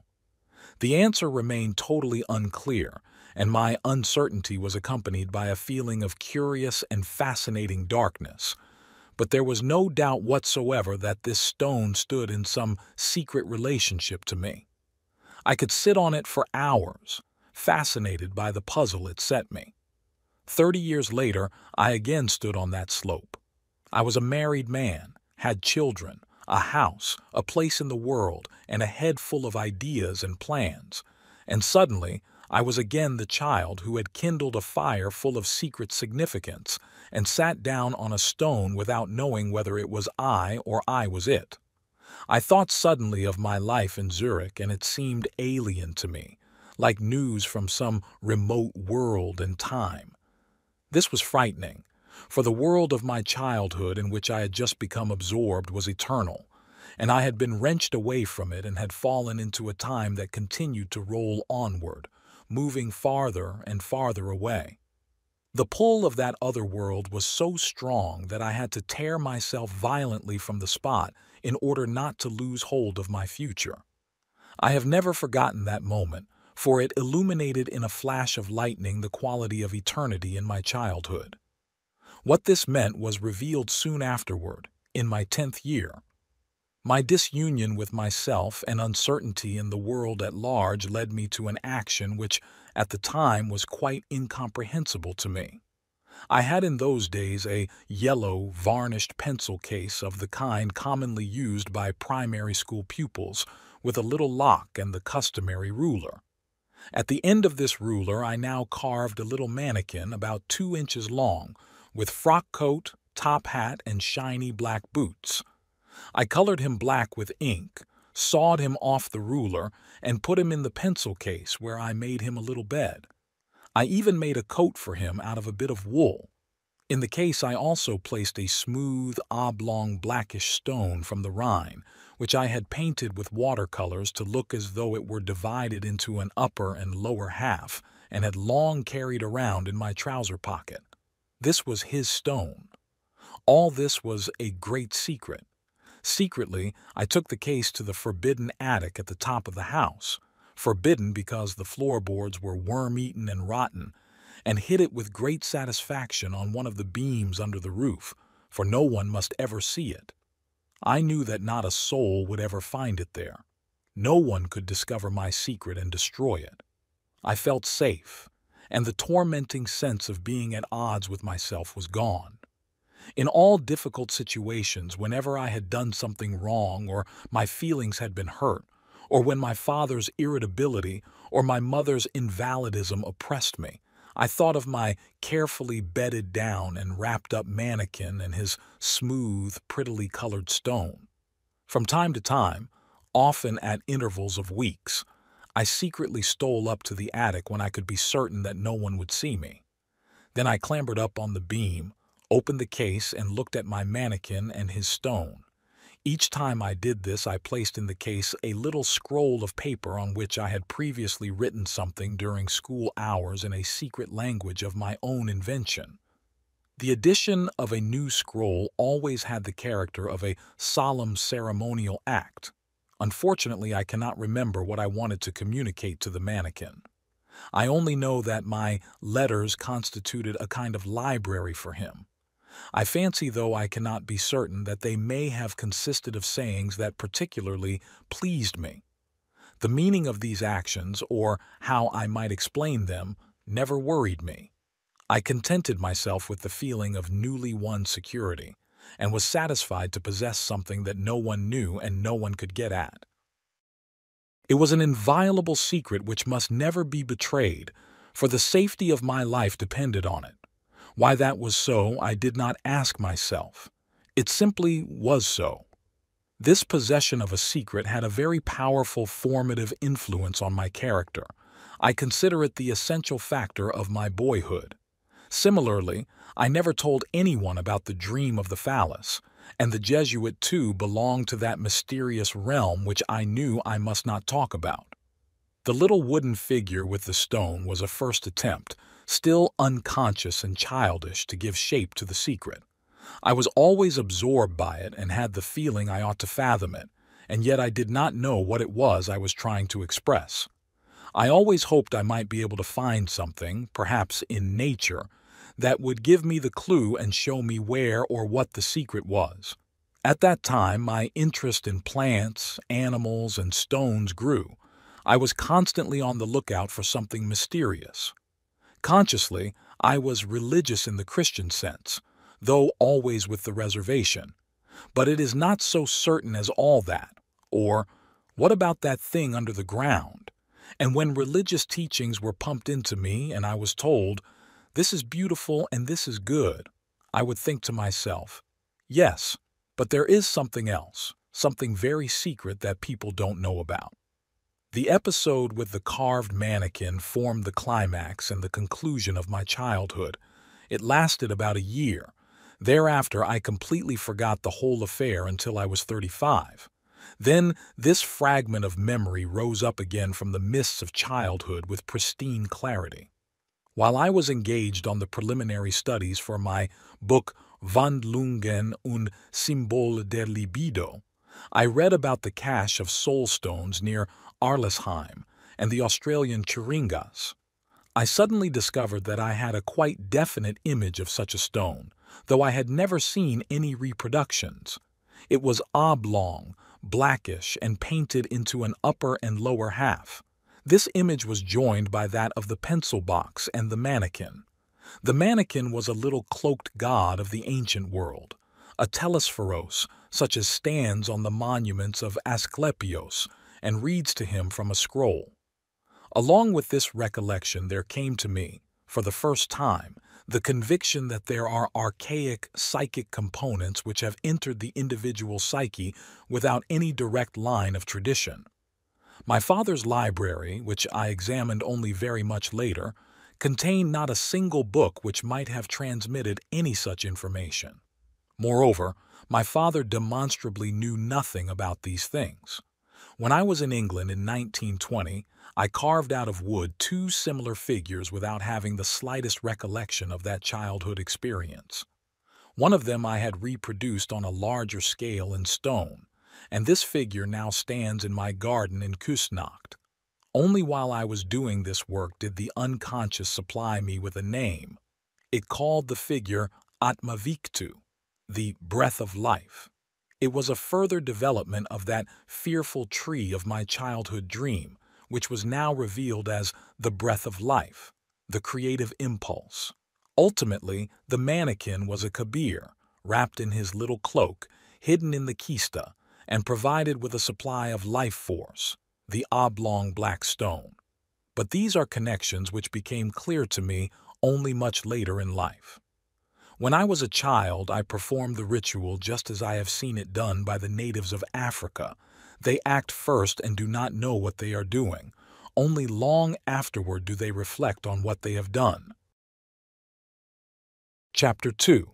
The answer remained totally unclear, and my uncertainty was accompanied by a feeling of curious and fascinating darkness. But there was no doubt whatsoever that this stone stood in some secret relationship to me. I could sit on it for hours, fascinated by the puzzle it set me. 30 years later, I again stood on that slope. I was a married man, had children, a house, a place in the world, and a head full of ideas and plans. And suddenly, I was again the child who had kindled a fire full of secret significance and sat down on a stone without knowing whether it was I or I was it. I thought suddenly of my life in Zurich, and it seemed alien to me, like news from some remote world and time. This was frightening, for the world of my childhood in which I had just become absorbed was eternal, and I had been wrenched away from it and had fallen into a time that continued to roll onward, moving farther and farther away. The pull of that other world was so strong that I had to tear myself violently from the spot in order not to lose hold of my future. I have never forgotten that moment, for it illuminated in a flash of lightning the quality of eternity in my childhood. What this meant was revealed soon afterward, in my 10th year. My disunion with myself and uncertainty in the world at large led me to an action which, at the time, was quite incomprehensible to me. I had in those days a yellow, varnished pencil case of the kind commonly used by primary school pupils, with a little lock and the customary ruler. At the end of this ruler I now carved a little mannequin about 2 inches long, with frock coat, top hat, and shiny black boots. I colored him black with ink, sawed him off the ruler, and put him in the pencil case where I made him a little bed. I even made a coat for him out of a bit of wool. In the case I also placed a smooth, oblong, blackish stone from the Rhine, which I had painted with watercolors to look as though it were divided into an upper and lower half, and had long carried around in my trouser pocket. This was his stone. All this was a great secret. Secretly, I took the case to the forbidden attic at the top of the house, forbidden because the floorboards were worm-eaten and rotten, and hid it with great satisfaction on one of the beams under the roof, for no one must ever see it. I knew that not a soul would ever find it there. No one could discover my secret and destroy it. I felt safe, and the tormenting sense of being at odds with myself was gone. In all difficult situations, whenever I had done something wrong, or my feelings had been hurt, or when my father's irritability or my mother's invalidism oppressed me, I thought of my carefully bedded down and wrapped up mannequin and his smooth, prettily colored stone. From time to time, often at intervals of weeks, I secretly stole up to the attic when I could be certain that no one would see me. Then I clambered up on the beam, opened the case, and looked at my mannequin and his stone. Each time I did this, I placed in the case a little scroll of paper on which I had previously written something during school hours in a secret language of my own invention. The addition of a new scroll always had the character of a solemn ceremonial act. Unfortunately, I cannot remember what I wanted to communicate to the mannequin. I only know that my letters constituted a kind of library for him. I fancy, though I cannot be certain, that they may have consisted of sayings that particularly pleased me. The meaning of these actions, or how I might explain them, never worried me. I contented myself with the feeling of newly won security, and was satisfied to possess something that no one knew and no one could get at. It was an inviolable secret which must never be betrayed, for the safety of my life depended on it. Why that was so, I did not ask myself. It simply was so. This possession of a secret had a very powerful formative influence on my character. I consider it the essential factor of my boyhood. Similarly, I never told anyone about the dream of the phallus, and the Jesuit too belonged to that mysterious realm which I knew I must not talk about. The little wooden figure with the stone was a first attempt, still unconscious and childish, to give shape to the secret. I was always absorbed by it and had the feeling I ought to fathom it, and yet I did not know what it was I was trying to express. I always hoped I might be able to find something, perhaps in nature, that would give me the clue and show me where or what the secret was. At that time, my interest in plants, animals, and stones grew. I was constantly on the lookout for something mysterious. Consciously, I was religious in the Christian sense, though always with the reservation. But it is not so certain as all that. Or, what about that thing under the ground? And when religious teachings were pumped into me and I was told, "This is beautiful and this is good," I would think to myself, yes, but there is something else, something very secret that people don't know about. The episode with the carved mannequin formed the climax and the conclusion of my childhood. It lasted about a year. Thereafter, I completely forgot the whole affair until I was 35. Then this fragment of memory rose up again from the mists of childhood with pristine clarity. While I was engaged on the preliminary studies for my book Wandlungen und Symbol der Libido, I read about the cache of soul stones near Arlesheim and the Australian Chiringas. I suddenly discovered that I had a quite definite image of such a stone, though I had never seen any reproductions. It was oblong, blackish, and painted into an upper and lower half. This image was joined by that of the pencil box and the mannequin. The mannequin was a little cloaked god of the ancient world, a telesphoros, such as stands on the monuments of Asclepios and reads to him from a scroll. Along with this recollection there came to me, for the first time, the conviction that there are archaic psychic components which have entered the individual psyche without any direct line of tradition. My father's library, which I examined only very much later, contained not a single book which might have transmitted any such information. Moreover, my father demonstrably knew nothing about these things. When I was in England in 1920, I carved out of wood two similar figures without having the slightest recollection of that childhood experience. One of them I had reproduced on a larger scale in stone, and this figure now stands in my garden in Küsnacht. Only while I was doing this work did the unconscious supply me with a name. It called the figure Atmaviktu, the breath of life. It was a further development of that fearful tree of my childhood dream, which was now revealed as the breath of life, the creative impulse. Ultimately, the mannequin was a Kabir, wrapped in his little cloak, hidden in the kista, and provided with a supply of life force, the oblong black stone. But these are connections which became clear to me only much later in life. When I was a child, I performed the ritual just as I have seen it done by the natives of Africa. They act first and do not know what they are doing. Only long afterward do they reflect on what they have done. Chapter 2.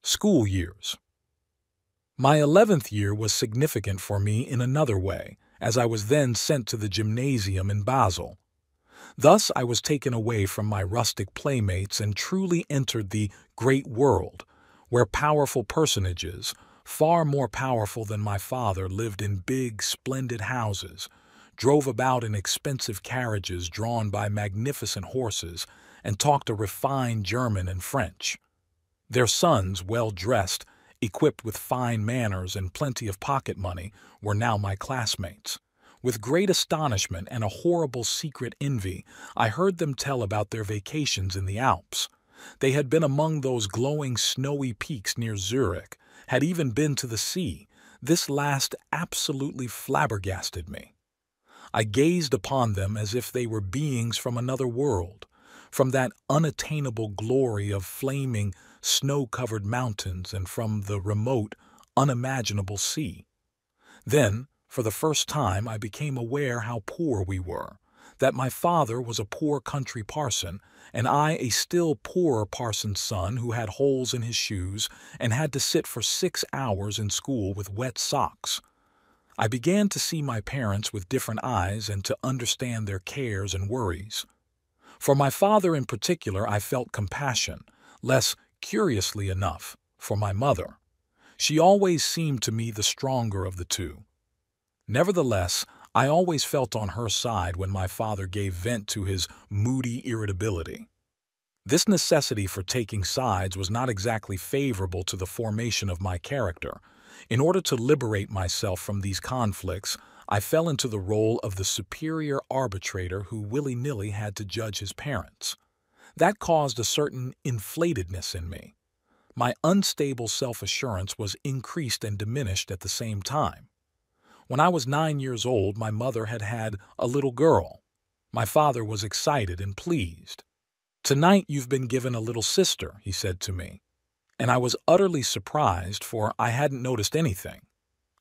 School Years. My 11th year was significant for me in another way, as I was then sent to the gymnasium in Basel. Thus I was taken away from my rustic playmates and truly entered the great world, where powerful personages, far more powerful than my father, lived in big, splendid houses, drove about in expensive carriages drawn by magnificent horses, and talked a refined German and French. Their sons, well-dressed, equipped with fine manners and plenty of pocket money, were now my classmates. With great astonishment and a horrible secret envy, I heard them tell about their vacations in the Alps. They had been among those glowing snowy peaks near Zurich, had even been to the sea. This last absolutely flabbergasted me. I gazed upon them as if they were beings from another world, from that unattainable glory of flaming, snow-covered mountains and from the remote, unimaginable sea. Then, for the first time, I became aware how poor we were, that my father was a poor country parson, and I a still poorer parson's son who had holes in his shoes and had to sit for 6 hours in school with wet socks. I began to see my parents with different eyes and to understand their cares and worries. For my father in particular I felt compassion, less, curiously enough, for my mother. She always seemed to me the stronger of the two. Nevertheless, I always felt on her side when my father gave vent to his moody irritability. This necessity for taking sides was not exactly favorable to the formation of my character. In order to liberate myself from these conflicts, I fell into the role of the superior arbitrator who willy-nilly had to judge his parents. That caused a certain inflatedness in me. My unstable self-assurance was increased and diminished at the same time. When I was 9 years old, my mother had had a little girl. My father was excited and pleased. "Tonight you've been given a little sister," he said to me. And I was utterly surprised, for I hadn't noticed anything.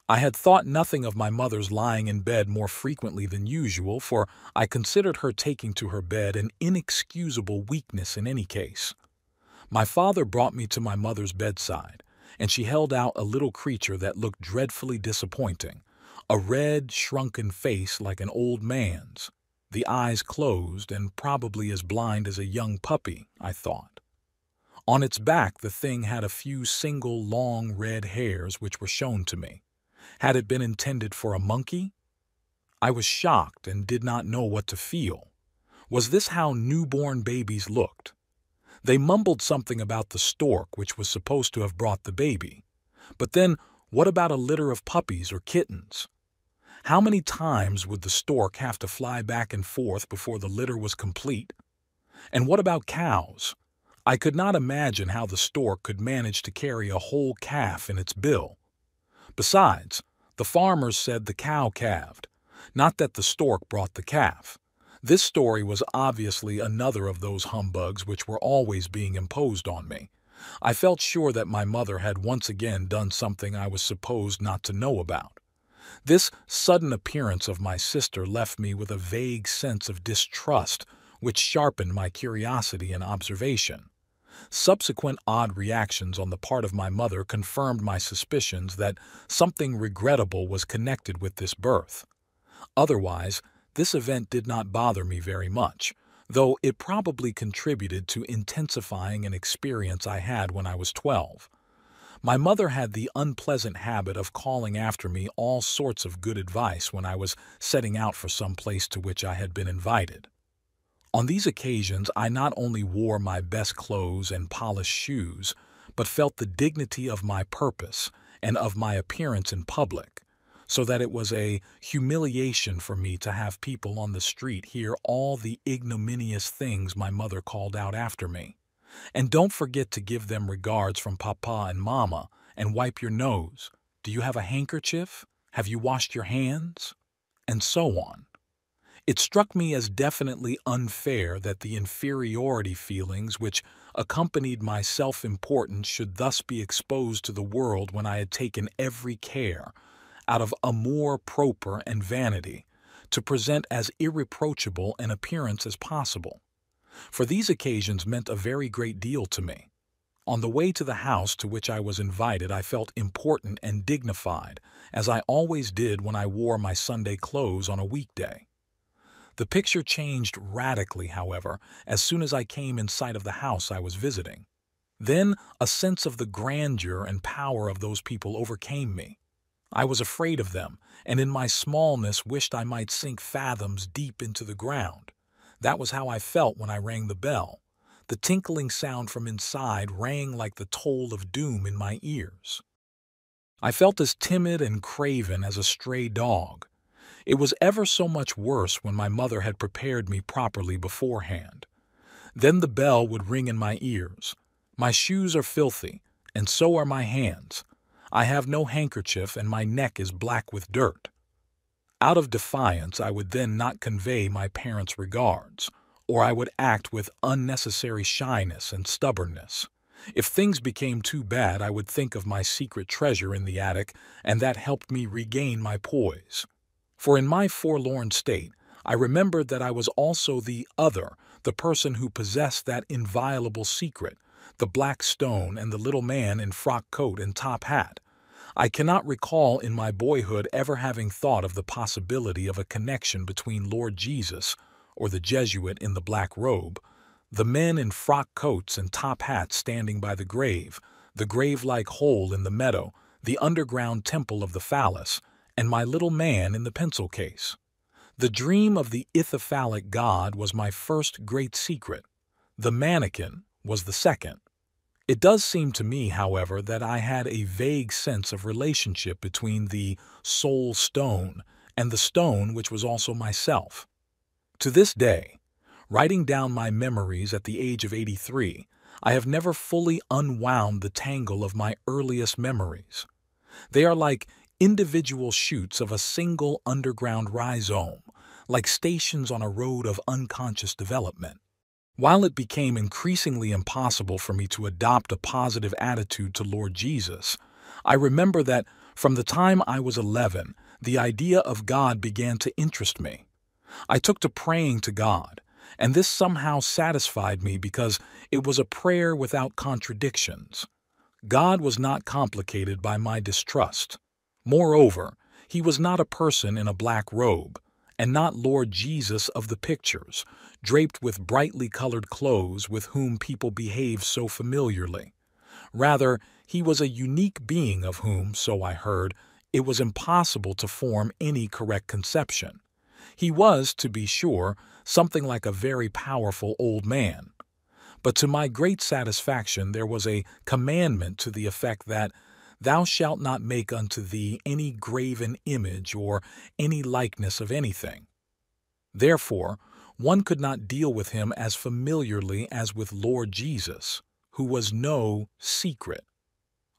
I had thought nothing of my mother's lying in bed more frequently than usual, for I considered her taking to her bed an inexcusable weakness in any case. My father brought me to my mother's bedside, and she held out a little creature that looked dreadfully disappointing, a red, shrunken face like an old man's, the eyes closed and probably as blind as a young puppy, I thought. On its back the thing had a few single long red hairs which were shown to me. Had it been intended for a monkey? I was shocked and did not know what to feel. Was this how newborn babies looked? They mumbled something about the stork which was supposed to have brought the baby. But then, what about a litter of puppies or kittens? How many times would the stork have to fly back and forth before the litter was complete? And what about cows? I could not imagine how the stork could manage to carry a whole calf in its bill. Besides, the farmers said the cow calved, not that the stork brought the calf. This story was obviously another of those humbugs which were always being imposed on me. I felt sure that my mother had once again done something I was supposed not to know about. This sudden appearance of my sister left me with a vague sense of distrust, which sharpened my curiosity and observation. Subsequent odd reactions on the part of my mother confirmed my suspicions that something regrettable was connected with this birth. Otherwise, this event did not bother me very much, though it probably contributed to intensifying an experience I had when I was 12. My mother had the unpleasant habit of calling after me all sorts of good advice when I was setting out for some place to which I had been invited. On these occasions, I not only wore my best clothes and polished shoes, but felt the dignity of my purpose and of my appearance in public, so that it was a humiliation for me to have people on the street hear all the ignominious things my mother called out after me. And don't forget to give them regards from Papa and Mama, and wipe your nose. Do you have a handkerchief? Have you washed your hands? And so on. It struck me as definitely unfair that the inferiority feelings which accompanied my self-importance should thus be exposed to the world when I had taken every care, out of amour propre and vanity, to present as irreproachable an appearance as possible. For these occasions meant a very great deal to me. On the way to the house to which I was invited, I felt important and dignified, as I always did when I wore my Sunday clothes on a weekday. The picture changed radically, however, as soon as I came in sight of the house I was visiting. Then a sense of the grandeur and power of those people overcame me. I was afraid of them, and in my smallness wished I might sink fathoms deep into the ground. That was how I felt when I rang the bell. The tinkling sound from inside rang like the toll of doom in my ears. I felt as timid and craven as a stray dog. It was ever so much worse when my mother had prepared me properly beforehand. Then the bell would ring in my ears. My shoes are filthy, and so are my hands. I have no handkerchief, and my neck is black with dirt. Out of defiance, I would then not convey my parents' regards, or I would act with unnecessary shyness and stubbornness. If things became too bad, I would think of my secret treasure in the attic, and that helped me regain my poise. For in my forlorn state, I remembered that I was also the other, the person who possessed that inviolable secret, the black stone and the little man in frock coat and top hat. I cannot recall in my boyhood ever having thought of the possibility of a connection between Lord Jesus, or the Jesuit in the black robe, the men in frock coats and top hats standing by the grave-like hole in the meadow, the underground temple of the phallus, and my little man in the pencil case. The dream of the ithyphallic god was my first great secret. The mannequin was the second. It does seem to me, however, that I had a vague sense of relationship between the soul stone and the stone which was also myself. To this day, writing down my memories at the age of 83, I have never fully unwound the tangle of my earliest memories. They are like individual shoots of a single underground rhizome, like stations on a road of unconscious development. While it became increasingly impossible for me to adopt a positive attitude to Lord Jesus, I remember that from the time I was 11, the idea of God began to interest me. I took to praying to God, and this somehow satisfied me because it was a prayer without contradictions. God was not complicated by my distrust. Moreover, he was not a person in a black robe, and not Lord Jesus of the pictures, draped with brightly colored clothes with whom people behave so familiarly. Rather, he was a unique being of whom, so I heard, it was impossible to form any correct conception. He was, to be sure, something like a very powerful old man. But to my great satisfaction there was a commandment to the effect that thou shalt not make unto thee any graven image or any likeness of anything. Therefore, one could not deal with him as familiarly as with Lord Jesus, who was no secret.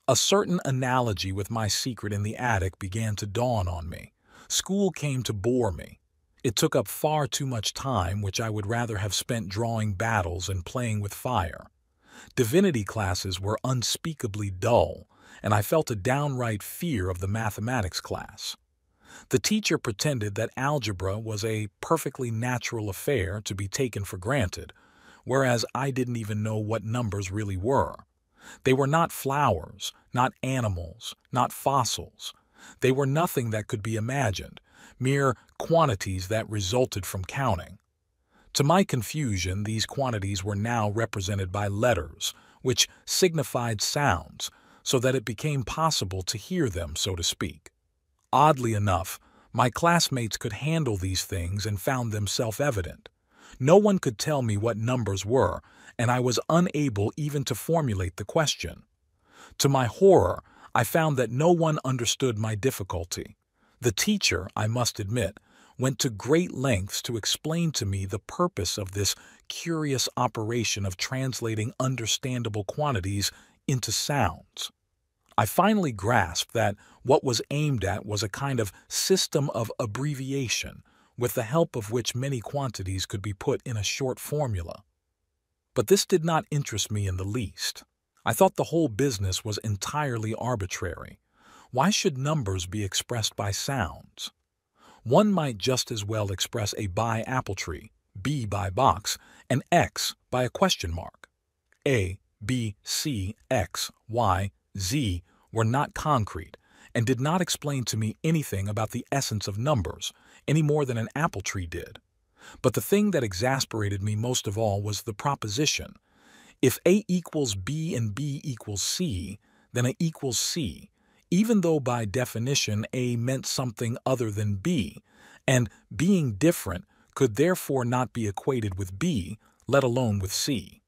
A certain analogy with my secret in the attic began to dawn on me. School came to bore me. It took up far too much time, which I would rather have spent drawing battles and playing with fire. Divinity classes were unspeakably dull, and I felt a downright fear of the mathematics class. The teacher pretended that algebra was a perfectly natural affair to be taken for granted, whereas I didn't even know what numbers really were. They were not flowers, not animals, not fossils. They were nothing that could be imagined, mere quantities that resulted from counting. To my confusion, these quantities were now represented by letters, which signified sounds, so that it became possible to hear them, so to speak. Oddly enough, my classmates could handle these things and found them self-evident. No one could tell me what numbers were, and I was unable even to formulate the question. To my horror, I found that no one understood my difficulty. The teacher, I must admit, went to great lengths to explain to me the purpose of this curious operation of translating understandable quantities into sounds. I finally grasped that what was aimed at was a kind of system of abbreviation, with the help of which many quantities could be put in a short formula. But this did not interest me in the least. I thought the whole business was entirely arbitrary. Why should numbers be expressed by sounds? One might just as well express A by apple tree, B by box, and X by a question mark. A, B, C, X, Y, Z were not concrete and did not explain to me anything about the essence of numbers, any more than an apple tree did. But the thing that exasperated me most of all was the proposition. If A equals B and B equals C, then A equals C, even though by definition A meant something other than B, and being different could therefore not be equated with B, let alone with C.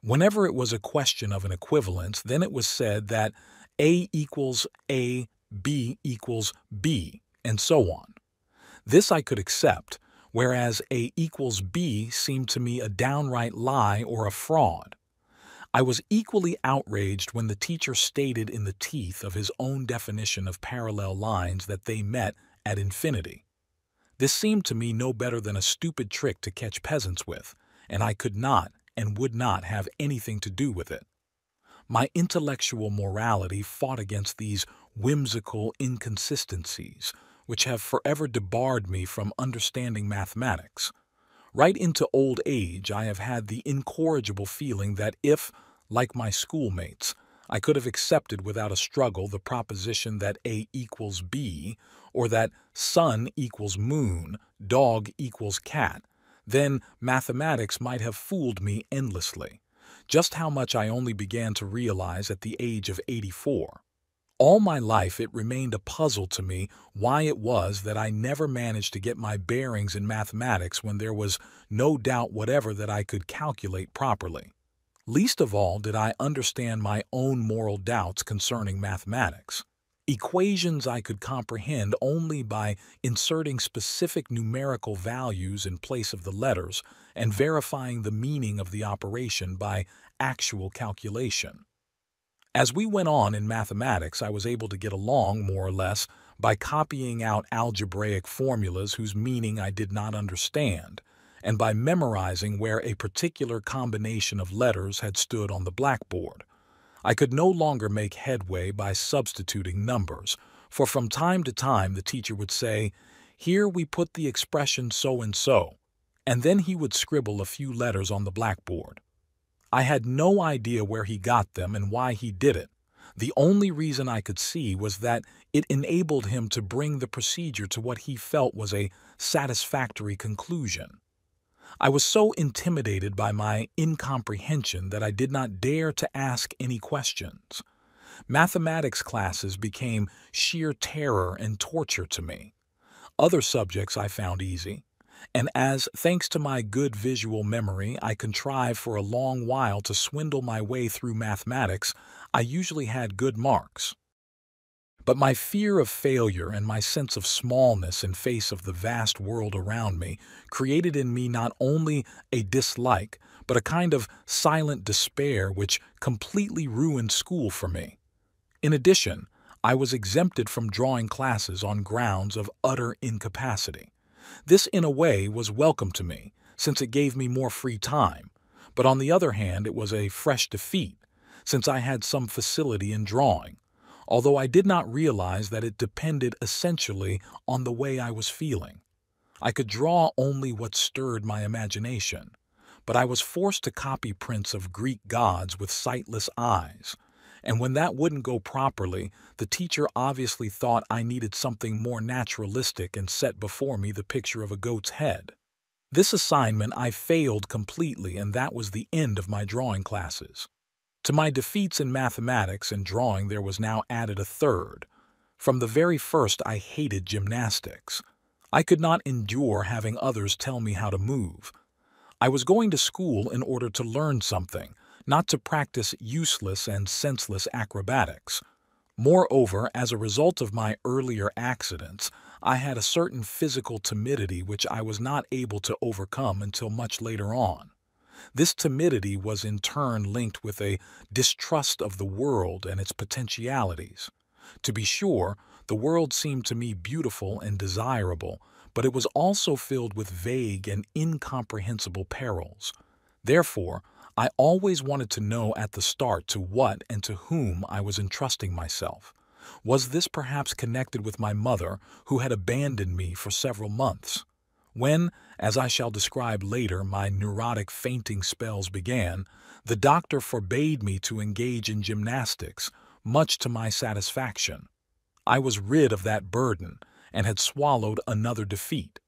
Whenever it was a question of an equivalence, then it was said that A equals A, B equals B, and so on. This I could accept, whereas A equals B seemed to me a downright lie or a fraud. I was equally outraged when the teacher stated in the teeth of his own definition of parallel lines that they met at infinity. This seemed to me no better than a stupid trick to catch peasants with, and I could not and would not have anything to do with it. My intellectual morality fought against these whimsical inconsistencies, which have forever debarred me from understanding mathematics. Right into old age, I have had the incorrigible feeling that if, like my schoolmates, I could have accepted without a struggle the proposition that A equals B, or that sun equals moon, dog equals cat, then mathematics might have fooled me endlessly, just how much I only began to realize at the age of 84. All my life it remained a puzzle to me why it was that I never managed to get my bearings in mathematics when there was no doubt whatever that I could calculate properly. Least of all did I understand my own moral doubts concerning mathematics. Equations I could comprehend only by inserting specific numerical values in place of the letters and verifying the meaning of the operation by actual calculation. As we went on in mathematics, I was able to get along, more or less, by copying out algebraic formulas whose meaning I did not understand, and by memorizing where a particular combination of letters had stood on the blackboard. I could no longer make headway by substituting numbers, for from time to time the teacher would say, "Here we put the expression so-and-so," and then he would scribble a few letters on the blackboard. I had no idea where he got them and why he did it. The only reason I could see was that it enabled him to bring the procedure to what he felt was a satisfactory conclusion. I was so intimidated by my incomprehension that I did not dare to ask any questions. Mathematics classes became sheer terror and torture to me. Other subjects I found easy, and as, thanks to my good visual memory, I contrived for a long while to swindle my way through mathematics, I usually had good marks. But my fear of failure and my sense of smallness in face of the vast world around me created in me not only a dislike, but a kind of silent despair which completely ruined school for me. In addition, I was exempted from drawing classes on grounds of utter incapacity. This, in a way, was welcome to me, since it gave me more free time, but on the other hand it was a fresh defeat, since I had some facility in drawing, although I did not realize that it depended essentially on the way I was feeling. I could draw only what stirred my imagination, but I was forced to copy prints of Greek gods with sightless eyes, and when that wouldn't go properly, the teacher obviously thought I needed something more naturalistic and set before me the picture of a goat's head. This assignment I failed completely, and that was the end of my drawing classes. To my defeats in mathematics and drawing there was now added a third. From the very first I hated gymnastics. I could not endure having others tell me how to move. I was going to school in order to learn something, not to practice useless and senseless acrobatics. Moreover, as a result of my earlier accidents, I had a certain physical timidity which I was not able to overcome until much later on. This timidity was in turn linked with a distrust of the world and its potentialities. To be sure, the world seemed to me beautiful and desirable, but it was also filled with vague and incomprehensible perils. Therefore, I always wanted to know at the start to what and to whom I was entrusting myself. Was this perhaps connected with my mother, who had abandoned me for several months? When, as I shall describe later, my neurotic fainting spells began, the doctor forbade me to engage in gymnastics, much to my satisfaction. I was rid of that burden and had swallowed another defeat.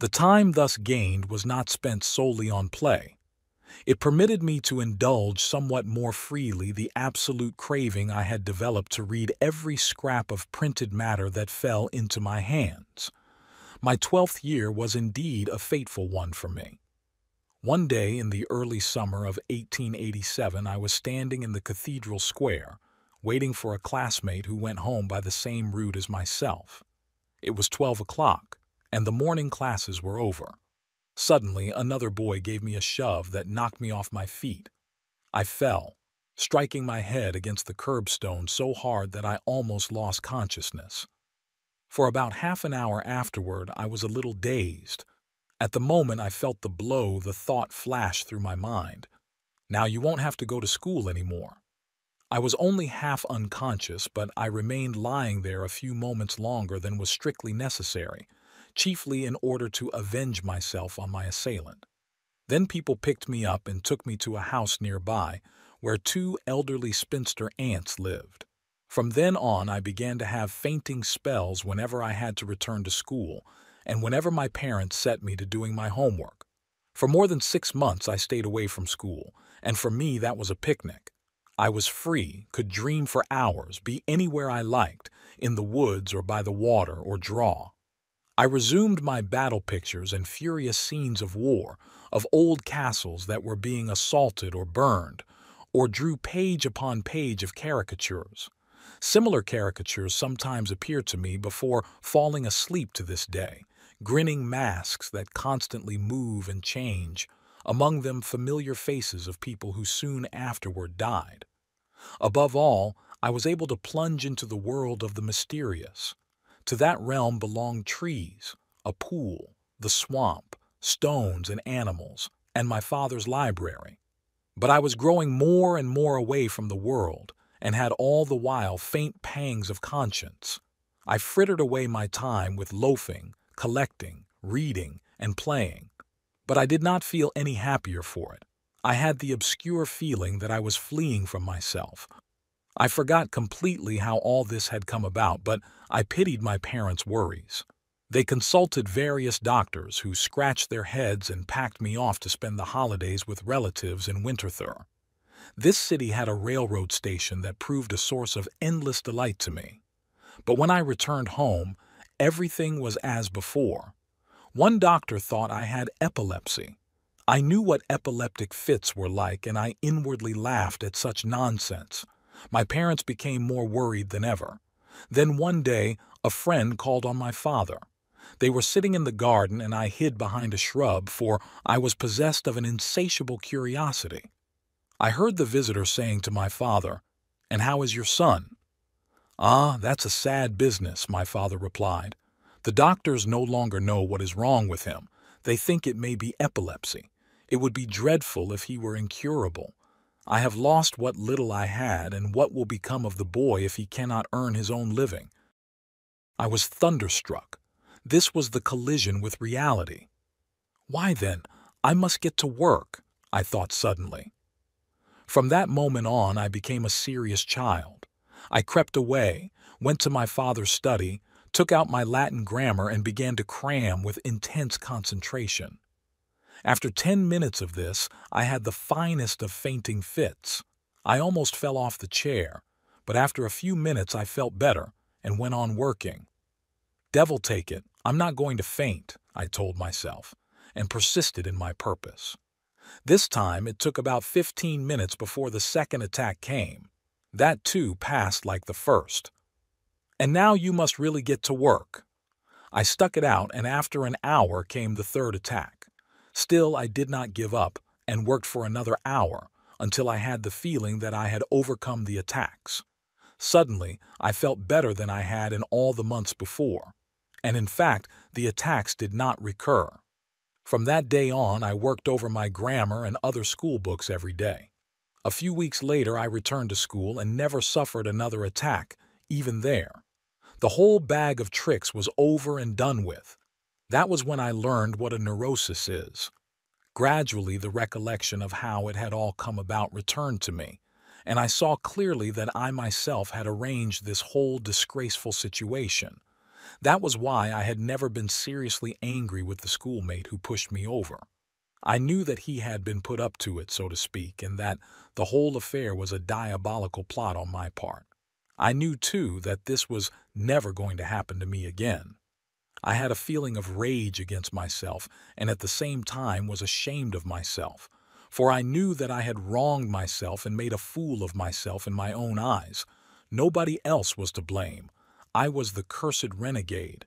The time thus gained was not spent solely on play. It permitted me to indulge somewhat more freely the absolute craving I had developed to read every scrap of printed matter that fell into my hands. My 12th year was indeed a fateful one for me. One day in the early summer of 1887, I was standing in the cathedral square, waiting for a classmate who went home by the same route as myself. It was 12 o'clock, and the morning classes were over. Suddenly, another boy gave me a shove that knocked me off my feet. I fell, striking my head against the curbstone so hard that I almost lost consciousness. For about half an hour afterward, I was a little dazed. At the moment I felt the blow, the thought flashed through my mind. Now you won't have to go to school anymore. I was only half unconscious, but I remained lying there a few moments longer than was strictly necessary, chiefly in order to avenge myself on my assailant. Then people picked me up and took me to a house nearby, where two elderly spinster aunts lived. From then on, I began to have fainting spells whenever I had to return to school, and whenever my parents set me to doing my homework. For more than 6 months I stayed away from school, and for me that was a picnic. I was free, could dream for hours, be anywhere I liked, in the woods or by the water, or draw. I resumed my battle pictures and furious scenes of war, of old castles that were being assaulted or burned, or drew page upon page of caricatures. Similar caricatures sometimes appear to me before falling asleep to this day, grinning masks that constantly move and change, among them familiar faces of people who soon afterward died. Above all, I was able to plunge into the world of the mysterious. To that realm belonged trees, a pool, the swamp, stones and animals, and my father's library. But I was growing more and more away from the world, and had all the while faint pangs of conscience. I frittered away my time with loafing, collecting, reading, and playing. But I did not feel any happier for it. I had the obscure feeling that I was fleeing from myself. I forgot completely how all this had come about, but I pitied my parents' worries. They consulted various doctors who scratched their heads and packed me off to spend the holidays with relatives in Winterthur. This city had a railroad station that proved a source of endless delight to me. But when I returned home, everything was as before. One doctor thought I had epilepsy. I knew what epileptic fits were like, and I inwardly laughed at such nonsense. My parents became more worried than ever. Then one day, a friend called on my father. They were sitting in the garden, and I hid behind a shrub, for I was possessed of an insatiable curiosity. I heard the visitor saying to my father, "And how is your son?" "Ah, that's a sad business," my father replied. "The doctors no longer know what is wrong with him. They think it may be epilepsy. It would be dreadful if he were incurable. I have lost what little I had, and what will become of the boy if he cannot earn his own living?" I was thunderstruck. This was the collision with reality. Why then, I must get to work, I thought suddenly. From that moment on, I became a serious child. I crept away, went to my father's study, took out my Latin grammar, and began to cram with intense concentration. After 10 minutes of this, I had the finest of fainting fits. I almost fell off the chair, but after a few minutes I felt better and went on working. Devil take it, I'm not going to faint, I told myself, and persisted in my purpose. This time it took about 15 minutes before the second attack came. That too passed like the first. "And now you must really get to work." I stuck it out, and after an hour came the third attack. Still, I did not give up and worked for another hour until I had the feeling that I had overcome the attacks. Suddenly, I felt better than I had in all the months before, and in fact, the attacks did not recur. From that day on, I worked over my grammar and other school books every day. A few weeks later, I returned to school and never suffered another attack, even there. The whole bag of tricks was over and done with. That was when I learned what a neurosis is. Gradually, the recollection of how it had all come about returned to me, and I saw clearly that I myself had arranged this whole disgraceful situation. That was why I had never been seriously angry with the schoolmate who pushed me over. I knew that he had been put up to it, so to speak, and that the whole affair was a diabolical plot on my part. I knew, too, that this was never going to happen to me again. I had a feeling of rage against myself, and at the same time was ashamed of myself, for I knew that I had wronged myself and made a fool of myself in my own eyes. Nobody else was to blame. I was the cursed renegade.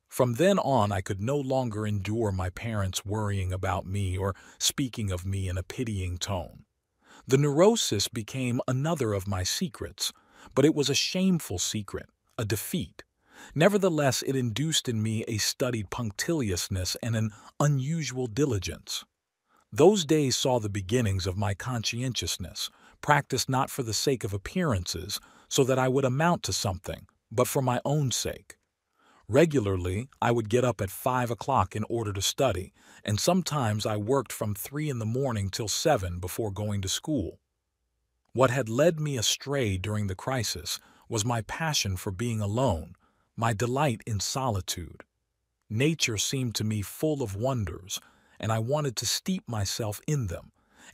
From then on, I could no longer endure my parents worrying about me or speaking of me in a pitying tone. The neurosis became another of my secrets, but it was a shameful secret, a defeat. Nevertheless, it induced in me a studied punctiliousness and an unusual diligence. Those days saw the beginnings of my conscientiousness, practiced not for the sake of appearances, so that I would amount to something, but for my own sake. Regularly, I would get up at 5 o'clock in order to study, and sometimes I worked from 3 in the morning till 7 before going to school. What had led me astray during the crisis was my passion for being alone, my delight in solitude. Nature seemed to me full of wonders, and I wanted to steep myself in them.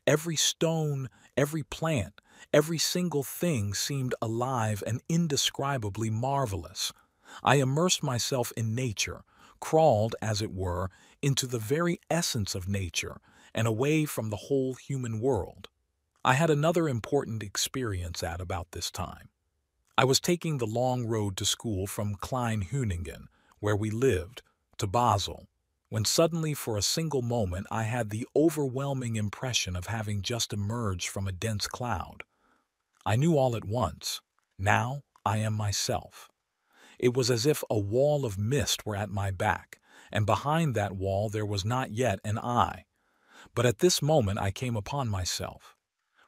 Every stone, every plant, every single thing seemed alive and indescribably marvelous. I immersed myself in nature, crawled, as it were, into the very essence of nature and away from the whole human world. I had another important experience at about this time. I was taking the long road to school from Klein-Hüningen, where we lived, to Basel, when suddenly for a single moment I had the overwhelming impression of having just emerged from a dense cloud. I knew all at once, now I am myself. It was as if a wall of mist were at my back, and behind that wall there was not yet an I. But at this moment I came upon myself.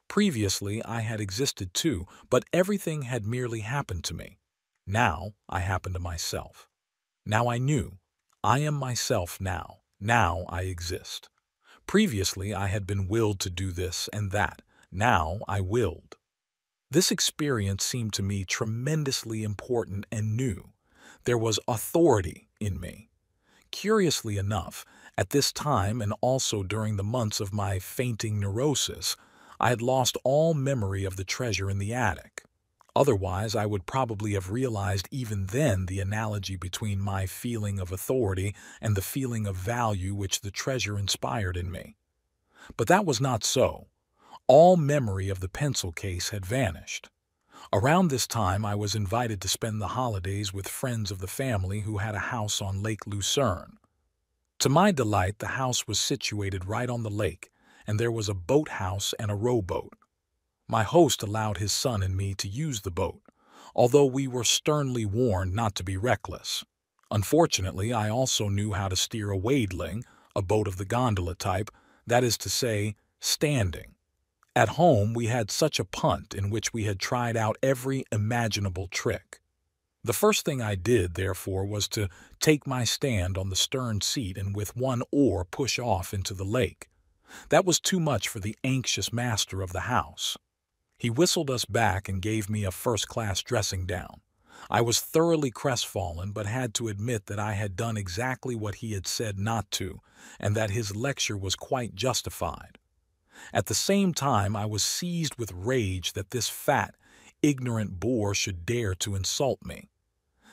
Previously I had existed too, but everything had merely happened to me. Now I happened to myself. Now I knew. I am myself now. Now I exist. Previously I had been willed to do this and that. Now I willed. This experience seemed to me tremendously important and new. There was authority in me. Curiously enough, at this time and also during the months of my fainting neurosis, I had lost all memory of the treasure in the attic. Otherwise, I would probably have realized even then the analogy between my feeling of authority and the feeling of value which the treasure inspired in me. But that was not so. All memory of the pencil case had vanished. Around this time, I was invited to spend the holidays with friends of the family who had a house on Lake Lucerne. To my delight, the house was situated right on the lake, and there was a boathouse and a rowboat. My host allowed his son and me to use the boat, although we were sternly warned not to be reckless. Unfortunately, I also knew how to steer a wadeling, a boat of the gondola type, that is to say, standing. At home, we had such a punt in which we had tried out every imaginable trick. The first thing I did, therefore, was to take my stand on the stern seat and with one oar push off into the lake. That was too much for the anxious master of the house. He whistled us back and gave me a first-class dressing down. I was thoroughly crestfallen, but had to admit that I had done exactly what he had said not to, and that his lecture was quite justified. At the same time, I was seized with rage that this fat, ignorant boor should dare to insult me.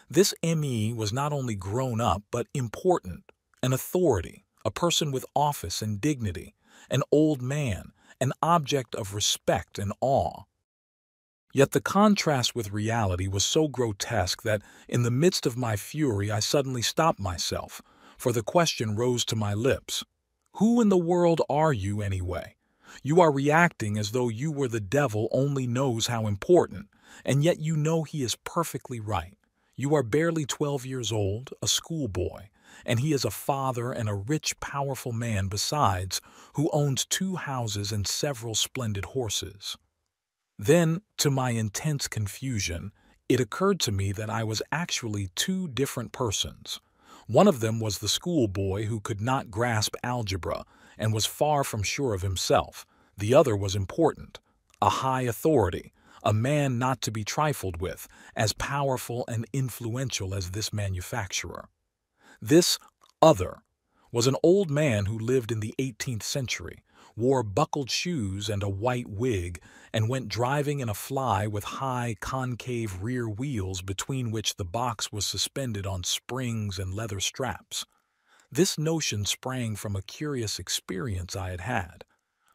This M.E. was not only grown up, but important, an authority, a person with office and dignity, an old man, an object of respect and awe. Yet the contrast with reality was so grotesque that, in the midst of my fury, I suddenly stopped myself, for the question rose to my lips. Who in the world are you, anyway? You are reacting as though you were the devil only knows how important, and yet you know he is perfectly right. You are barely 12 years old, a schoolboy, and he is a father and a rich, powerful man besides, who owns 2 houses and several splendid horses. Then, to my intense confusion, it occurred to me that I was actually 2 different persons. One of them was the schoolboy who could not grasp algebra and was far from sure of himself. The other was important, a high authority, a man not to be trifled with, as powerful and influential as this manufacturer. This other was an old man who lived in the 18th century, wore buckled shoes and a white wig, and went driving in a fly with high concave rear wheels between which the box was suspended on springs and leather straps. This notion sprang from a curious experience I had had.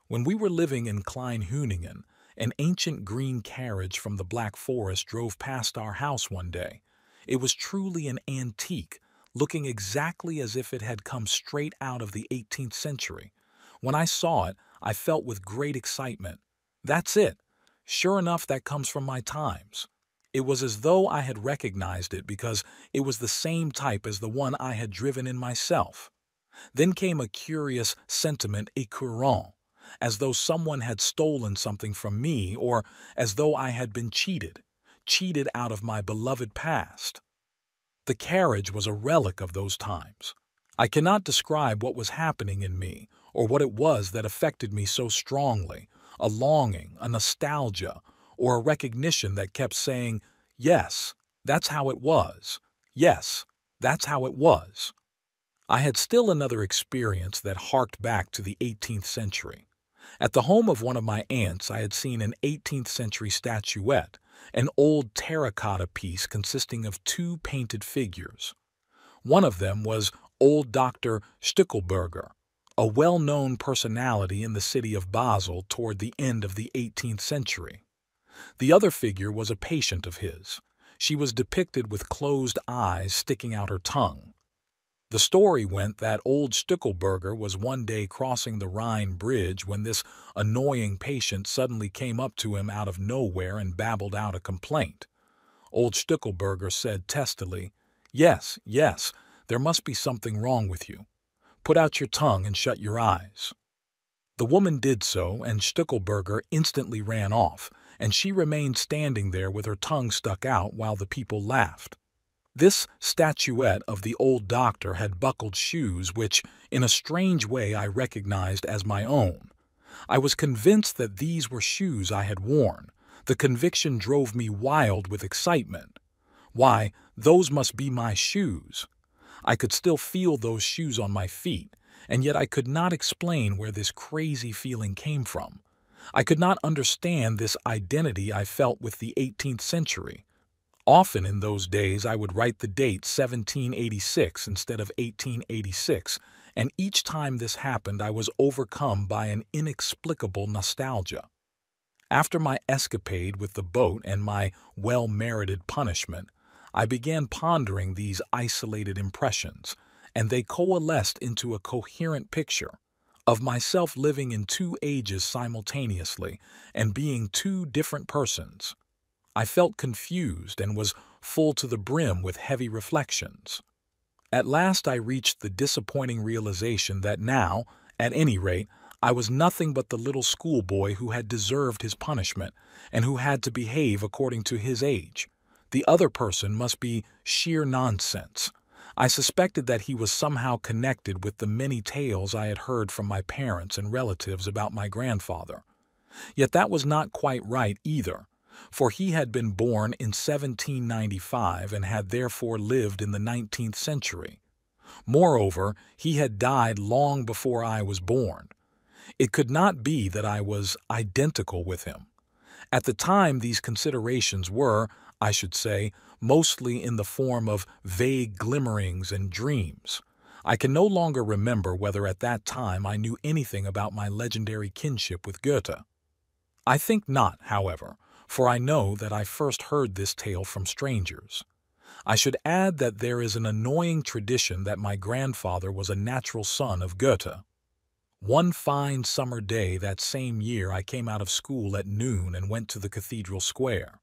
When we were living in Klein-Hüningen, an ancient green carriage from the Black Forest drove past our house one day. It was truly an antique, looking exactly as if it had come straight out of the 18th century. When I saw it, I felt with great excitement. That's it. Sure enough, that comes from my times. It was as though I had recognized it because it was the same type as the one I had driven in myself. Then came a curious sentiment écœurant, as though someone had stolen something from me, or as though I had been cheated out of my beloved past. The carriage was a relic of those times. I cannot describe what was happening in me, or what it was that affected me so strongly, a longing, a nostalgia, or a recognition that kept saying, yes, that's how it was. Yes, that's how it was. I had still another experience that harked back to the 18th century. At the home of one of my aunts, I had seen an 18th century statuette, an old terracotta piece consisting of 2 painted figures. One of them was old Dr. Stückelberger, a well-known personality in the city of Basel toward the end of the 18th century. The other figure was a patient of his. She was depicted with closed eyes sticking out her tongue. The story went that old Stückelberger was one day crossing the Rhine bridge when this annoying patient suddenly came up to him out of nowhere and babbled out a complaint. Old Stückelberger said testily, "Yes, yes, there must be something wrong with you. Put out your tongue and shut your eyes." The woman did so, and Stückelberger instantly ran off, and she remained standing there with her tongue stuck out while the people laughed. This statuette of the old doctor had buckled shoes which, in a strange way, I recognized as my own. I was convinced that these were shoes I had worn. The conviction drove me wild with excitement. Why, those must be my shoes. I could still feel those shoes on my feet, and yet I could not explain where this crazy feeling came from. I could not understand this identity I felt with the 18th century. Often in those days I would write the date 1786 instead of 1886, and each time this happened I was overcome by an inexplicable nostalgia. After my escapade with the boat and my well-merited punishment, I began pondering these isolated impressions, and they coalesced into a coherent picture of myself living in 2 ages simultaneously and being 2 different persons. I felt confused and was full to the brim with heavy reflections. At last I reached the disappointing realization that now, at any rate, I was nothing but the little schoolboy who had deserved his punishment and who had to behave according to his age. The other person must be sheer nonsense. I suspected that he was somehow connected with the many tales I had heard from my parents and relatives about my grandfather. Yet that was not quite right either, for he had been born in 1795 and had therefore lived in the 19th century. Moreover, he had died long before I was born. It could not be that I was identical with him. At the time, these considerations were, I should say, mostly in the form of vague glimmerings and dreams. I can no longer remember whether at that time I knew anything about my legendary kinship with Goethe. I think not, however, for I know that I first heard this tale from strangers. I should add that there is an annoying tradition that my grandfather was a natural son of Goethe. One fine summer day that same year I came out of school at noon and went to the cathedral square.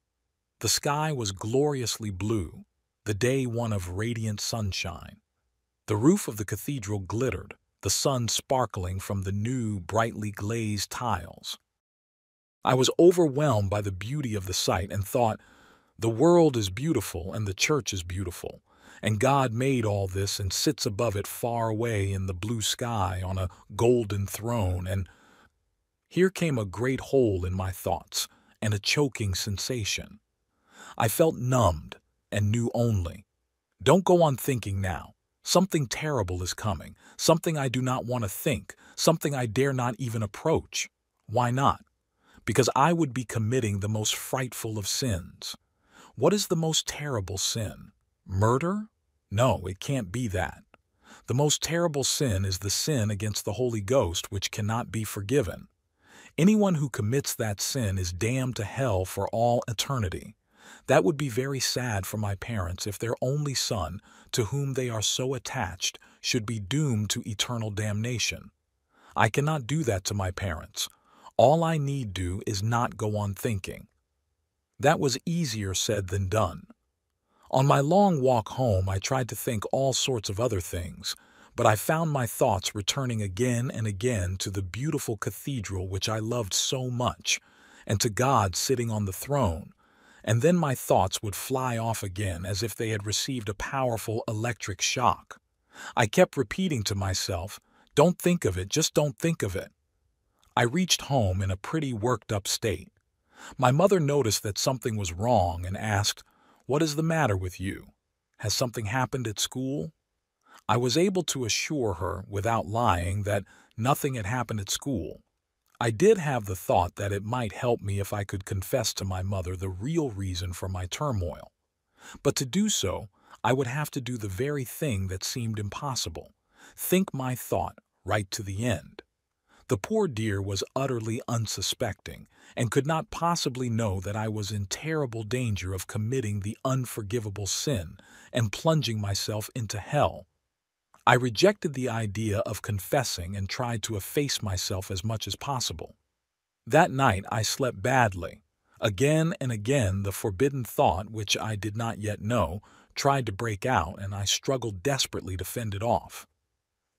The sky was gloriously blue, the day one of radiant sunshine. The roof of the cathedral glittered, the sun sparkling from the new, brightly glazed tiles. I was overwhelmed by the beauty of the sight and thought, the world is beautiful and the church is beautiful, and God made all this and sits above it far away in the blue sky on a golden throne, and here came a great hole in my thoughts and a choking sensation. I felt numbed and knew only, don't go on thinking now. Something terrible is coming, something I do not want to think, something I dare not even approach. Why not? Because I would be committing the most frightful of sins. What is the most terrible sin? Murder? No, it can't be that. The most terrible sin is the sin against the Holy Ghost, which cannot be forgiven. Anyone who commits that sin is damned to hell for all eternity. That would be very sad for my parents if their only son, to whom they are so attached, should be doomed to eternal damnation. I cannot do that to my parents. All I need do is not go on thinking. That was easier said than done. On my long walk home, I tried to think all sorts of other things, but I found my thoughts returning again and again to the beautiful cathedral which I loved so much, and to God sitting on the throne, and then my thoughts would fly off again as if they had received a powerful electric shock. I kept repeating to myself, don't think of it, just don't think of it. I reached home in a pretty worked-up state. My mother noticed that something was wrong and asked, "What is the matter with you? Has something happened at school?" I was able to assure her, without lying, that nothing had happened at school. I did have the thought that it might help me if I could confess to my mother the real reason for my turmoil. But to do so, I would have to do the very thing that seemed impossible, think my thought right to the end. The poor dear was utterly unsuspecting and could not possibly know that I was in terrible danger of committing the unforgivable sin and plunging myself into hell. I rejected the idea of confessing and tried to efface myself as much as possible. That night I slept badly. Again and again the forbidden thought, which I did not yet know, tried to break out, and I struggled desperately to fend it off.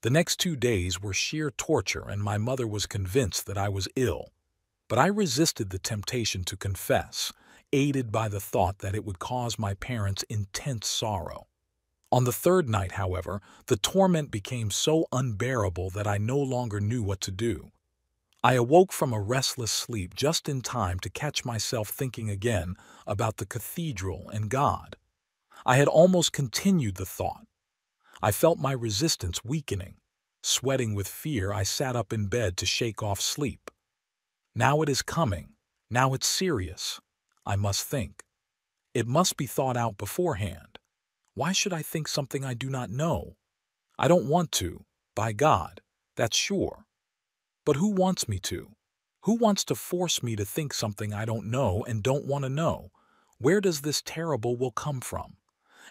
The next 2 days were sheer torture, and my mother was convinced that I was ill. But I resisted the temptation to confess, aided by the thought that it would cause my parents intense sorrow. On the third night, however, the torment became so unbearable that I no longer knew what to do. I awoke from a restless sleep just in time to catch myself thinking again about the cathedral and God. I had almost continued the thought. I felt my resistance weakening. Sweating with fear, I sat up in bed to shake off sleep. Now it is coming. Now it's serious. I must think. It must be thought out beforehand. Why should I think something I do not know? I don't want to, by God, that's sure. But who wants me to? Who wants to force me to think something I don't know and don't want to know? Where does this terrible will come from?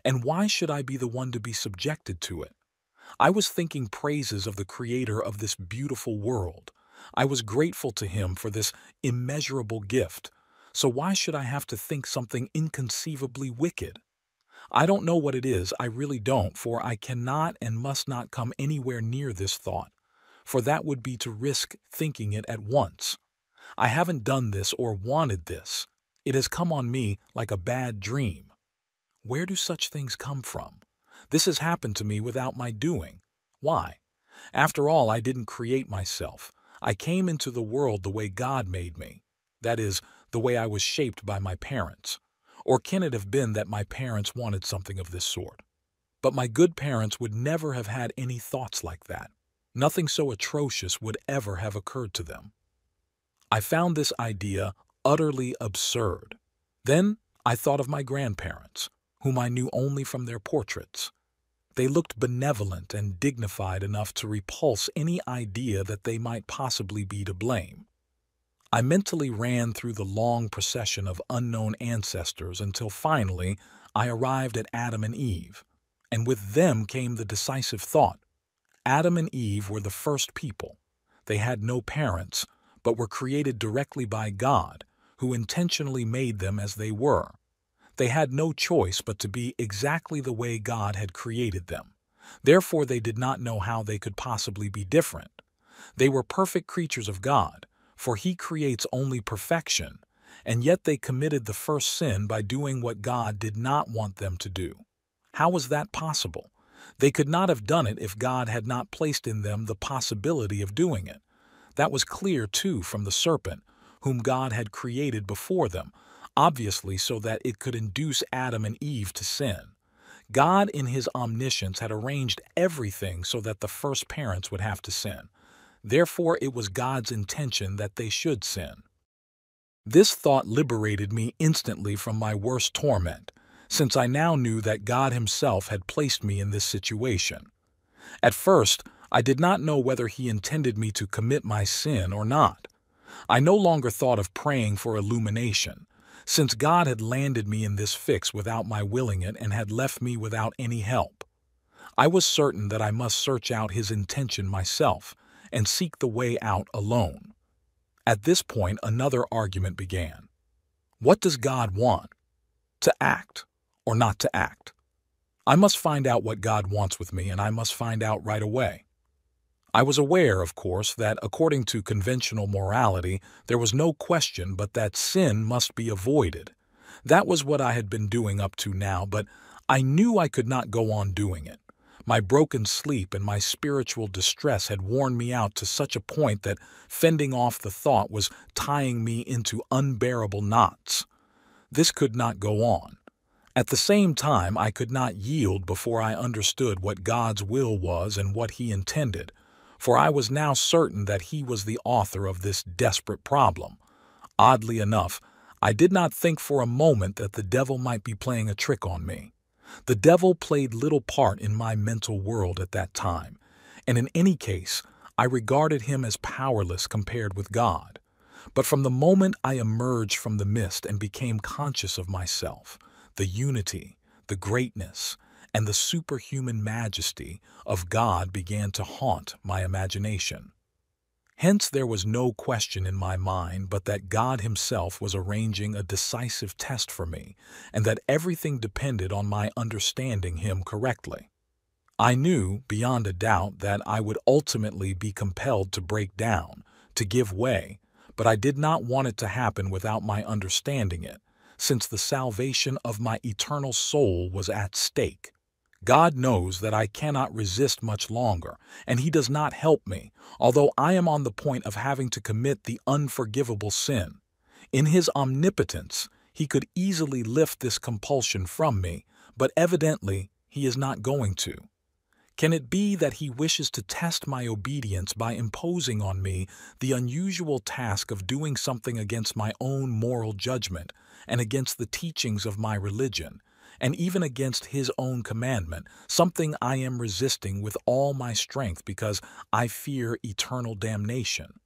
And why should I be the one to be subjected to it? I was thinking praises of the Creator of this beautiful world. I was grateful to Him for this immeasurable gift. So why should I have to think something inconceivably wicked? I don't know what it is, I really don't, for I cannot and must not come anywhere near this thought, for that would be to risk thinking it at once. I haven't done this or wanted this. It has come on me like a bad dream. Where do such things come from? This has happened to me without my doing. Why? After all, I didn't create myself. I came into the world the way God made me. That is, the way I was shaped by my parents. Or can it have been that my parents wanted something of this sort? But my good parents would never have had any thoughts like that. Nothing so atrocious would ever have occurred to them. I found this idea utterly absurd. Then I thought of my grandparents, whom I knew only from their portraits. They looked benevolent and dignified enough to repulse any idea that they might possibly be to blame. I mentally ran through the long procession of unknown ancestors until finally I arrived at Adam and Eve, and with them came the decisive thought. Adam and Eve were the first people. They had no parents, but were created directly by God, who intentionally made them as they were. They had no choice but to be exactly the way God had created them. Therefore, they did not know how they could possibly be different. They were perfect creatures of God, for He creates only perfection, and yet they committed the first sin by doing what God did not want them to do. How was that possible? They could not have done it if God had not placed in them the possibility of doing it. That was clear, too, from the serpent, whom God had created before them, obviously so that it could induce Adam and Eve to sin. God, in His omniscience, had arranged everything so that the first parents would have to sin. Therefore, it was God's intention that they should sin. This thought liberated me instantly from my worst torment, since I now knew that God Himself had placed me in this situation. At first, I did not know whether He intended me to commit my sin or not. I no longer thought of praying for illumination, since God had landed me in this fix without my willing it and had left me without any help. I was certain that I must search out His intention myself and seek the way out alone. At this point, another argument began. What does God want? To act or not to act? I must find out what God wants with me, and I must find out right away. I was aware, of course, that according to conventional morality, there was no question but that sin must be avoided. That was what I had been doing up to now, but I knew I could not go on doing it. My broken sleep and my spiritual distress had worn me out to such a point that fending off the thought was tying me into unbearable knots. This could not go on. At the same time, I could not yield before I understood what God's will was and what He intended, for I was now certain that He was the author of this desperate problem. Oddly enough, I did not think for a moment that the devil might be playing a trick on me. The devil played little part in my mental world at that time, and in any case, I regarded him as powerless compared with God. But from the moment I emerged from the mist and became conscious of myself, the unity, the greatness, and the superhuman majesty of God began to haunt my imagination. Hence there was no question in my mind but that God Himself was arranging a decisive test for me, and that everything depended on my understanding Him correctly. I knew, beyond a doubt, that I would ultimately be compelled to break down, to give way, but I did not want it to happen without my understanding it, since the salvation of my eternal soul was at stake. God knows that I cannot resist much longer, and He does not help me, although I am on the point of having to commit the unforgivable sin. In His omnipotence, He could easily lift this compulsion from me, but evidently He is not going to. Can it be that He wishes to test my obedience by imposing on me the unusual task of doing something against my own moral judgment and against the teachings of my religion, and even against His own commandment, something I am resisting with all my strength because I fear eternal damnation?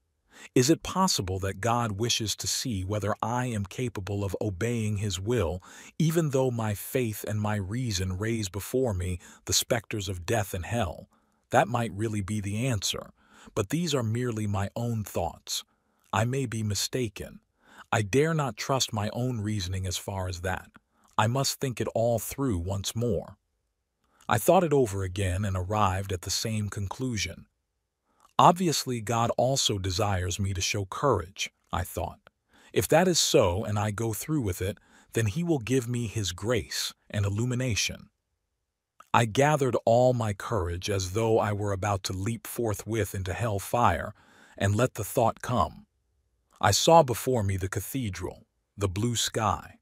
Is it possible that God wishes to see whether I am capable of obeying His will, even though my faith and my reason raise before me the specters of death and hell? That might really be the answer, but these are merely my own thoughts. I may be mistaken. I dare not trust my own reasoning as far as that. I must think it all through once more. I thought it over again and arrived at the same conclusion. Obviously, God also desires me to show courage, I thought. If that is so and I go through with it, then He will give me His grace and illumination. I gathered all my courage as though I were about to leap forthwith into hell fire, and let the thought come. I saw before me the cathedral, the blue sky.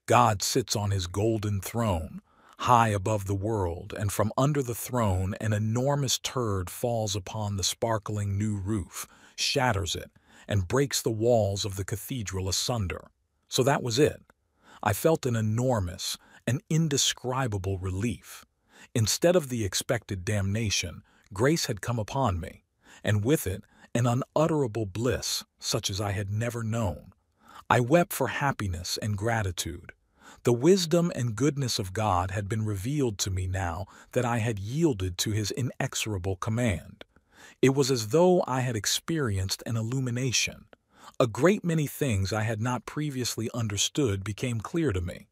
God sits on His golden throne, high above the world, and from under the throne an enormous turd falls upon the sparkling new roof, shatters it, and breaks the walls of the cathedral asunder. So that was it. I felt an enormous, an indescribable relief. Instead of the expected damnation, grace had come upon me, and with it an unutterable bliss such as I had never known. I wept for happiness and gratitude. The wisdom and goodness of God had been revealed to me now that I had yielded to His inexorable command. It was as though I had experienced an illumination. A great many things I had not previously understood became clear to me.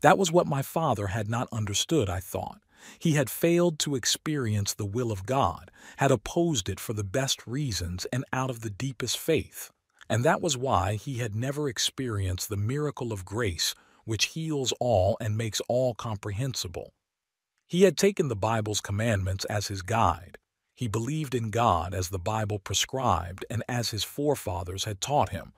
That was what my father had not understood, I thought, He had failed to experience the will of God, had opposed it for the best reasons and out of the deepest faith. And that was why he had never experienced the miracle of grace which heals all and makes all comprehensible. He had taken the Bible's commandments as his guide. He believed in God as the Bible prescribed and as his forefathers had taught him,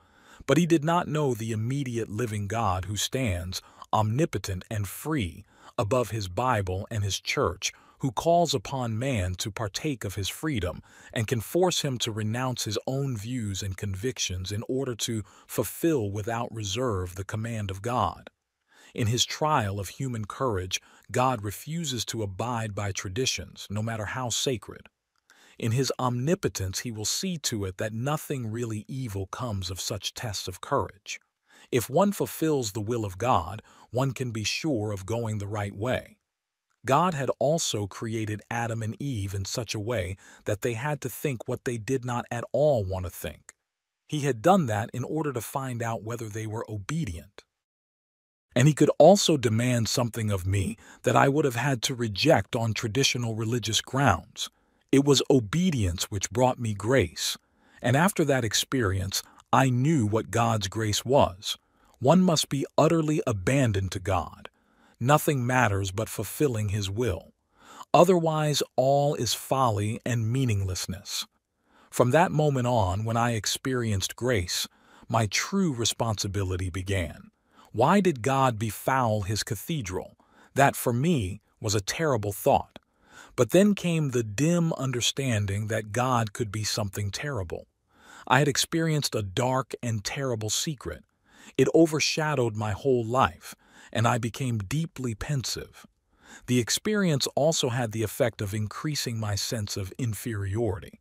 but he did not know the immediate living God who stands, omnipotent and free, above his Bible and his church, who calls upon man to partake of his freedom and can force him to renounce his own views and convictions in order to fulfill without reserve the command of God. In his trial of human courage, God refuses to abide by traditions, no matter how sacred. In his omnipotence, he will see to it that nothing really evil comes of such tests of courage. If one fulfills the will of God, one can be sure of going the right way. God had also created Adam and Eve in such a way that they had to think what they did not at all want to think. He had done that in order to find out whether they were obedient. And he could also demand something of me that I would have had to reject on traditional religious grounds. It was obedience which brought me grace. And after that experience, I knew what God's grace was. One must be utterly abandoned to God. Nothing matters but fulfilling his will. Otherwise, all is folly and meaninglessness. From that moment on, when I experienced grace, my true responsibility began. Why did God befoul his cathedral? That, for me, was a terrible thought. But then came the dim understanding that God could be something terrible. I had experienced a dark and terrible secret. It overshadowed my whole life, and I became deeply pensive. The experience also had the effect of increasing my sense of inferiority.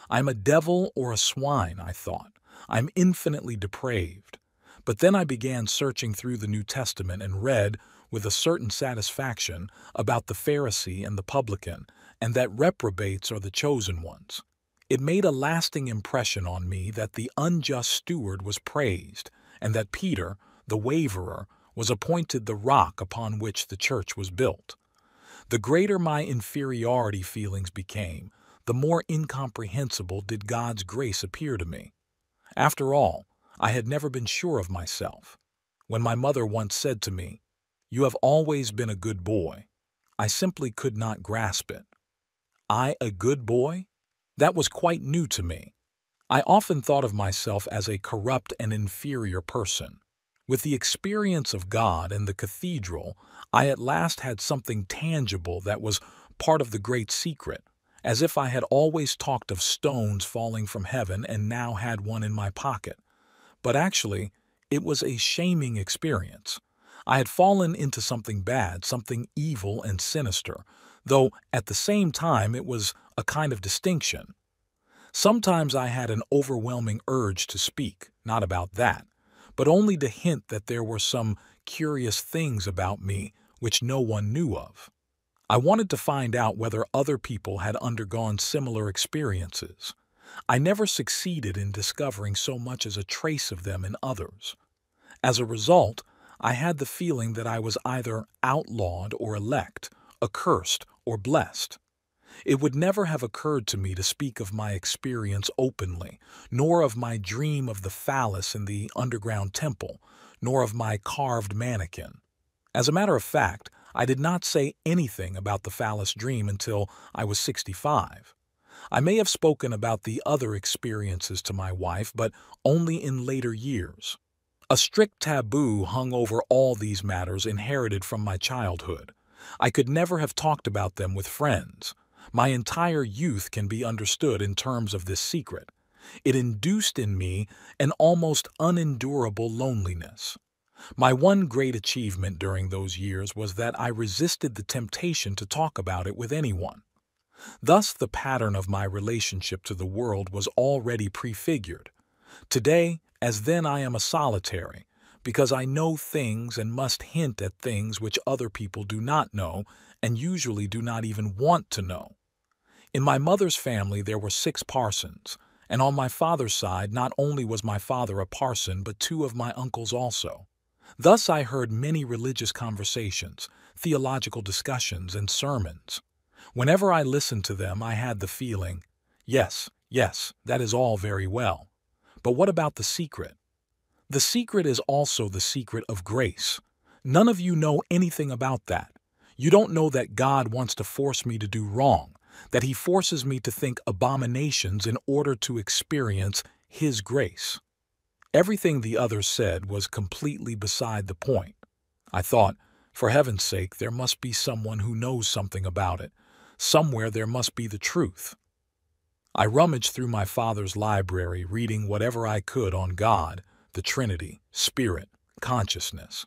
I'm a devil or a swine, I thought. I'm infinitely depraved. But then I began searching through the New Testament and read, with a certain satisfaction, about the Pharisee and the publican, and that reprobates are the chosen ones. It made a lasting impression on me that the unjust steward was praised, and that Peter, the waverer, was appointed the rock upon which the church was built. The greater my inferiority feelings became, the more incomprehensible did God's grace appear to me. After all, I had never been sure of myself. When my mother once said to me, "You have always been a good boy," I simply could not grasp it. I a good boy? That was quite new to me. I often thought of myself as a corrupt and inferior person. With the experience of God and the cathedral, I at last had something tangible that was part of the great secret, as if I had always talked of stones falling from heaven and now had one in my pocket. But actually, it was a shaming experience. I had fallen into something bad, something evil and sinister, though at the same time it was a kind of distinction. Sometimes I had an overwhelming urge to speak, not about that, but only to hint that there were some curious things about me which no one knew of. I wanted to find out whether other people had undergone similar experiences. I never succeeded in discovering so much as a trace of them in others. As a result, I had the feeling that I was either outlawed or elect, accursed or blessed. It would never have occurred to me to speak of my experience openly, nor of my dream of the phallus in the underground temple, nor of my carved mannequin. As a matter of fact, I did not say anything about the phallus dream until I was 65. I may have spoken about the other experiences to my wife, but only in later years. A strict taboo hung over all these matters inherited from my childhood. I could never have talked about them with friends. My entire youth can be understood in terms of this secret. It induced in me an almost unendurable loneliness. My one great achievement during those years was that I resisted the temptation to talk about it with anyone. Thus, the pattern of my relationship to the world was already prefigured. Today, as then, I am a solitary, because I know things and must hint at things which other people do not know and usually do not even want to know. In my mother's family there were 6 parsons, and on my father's side not only was my father a parson but 2 of my uncles also. Thus I heard many religious conversations, theological discussions, and sermons. Whenever I listened to them, I had the feeling, yes, yes, that is all very well. But what about the secret? The secret is also the secret of grace. None of you know anything about that. You don't know that God wants to force me to do wrong, that He forces me to think abominations in order to experience His grace. Everything the others said was completely beside the point. I thought, for heaven's sake, there must be someone who knows something about it. Somewhere there must be the truth. I rummaged through my father's library, reading whatever I could on God, the Trinity, Spirit, consciousness.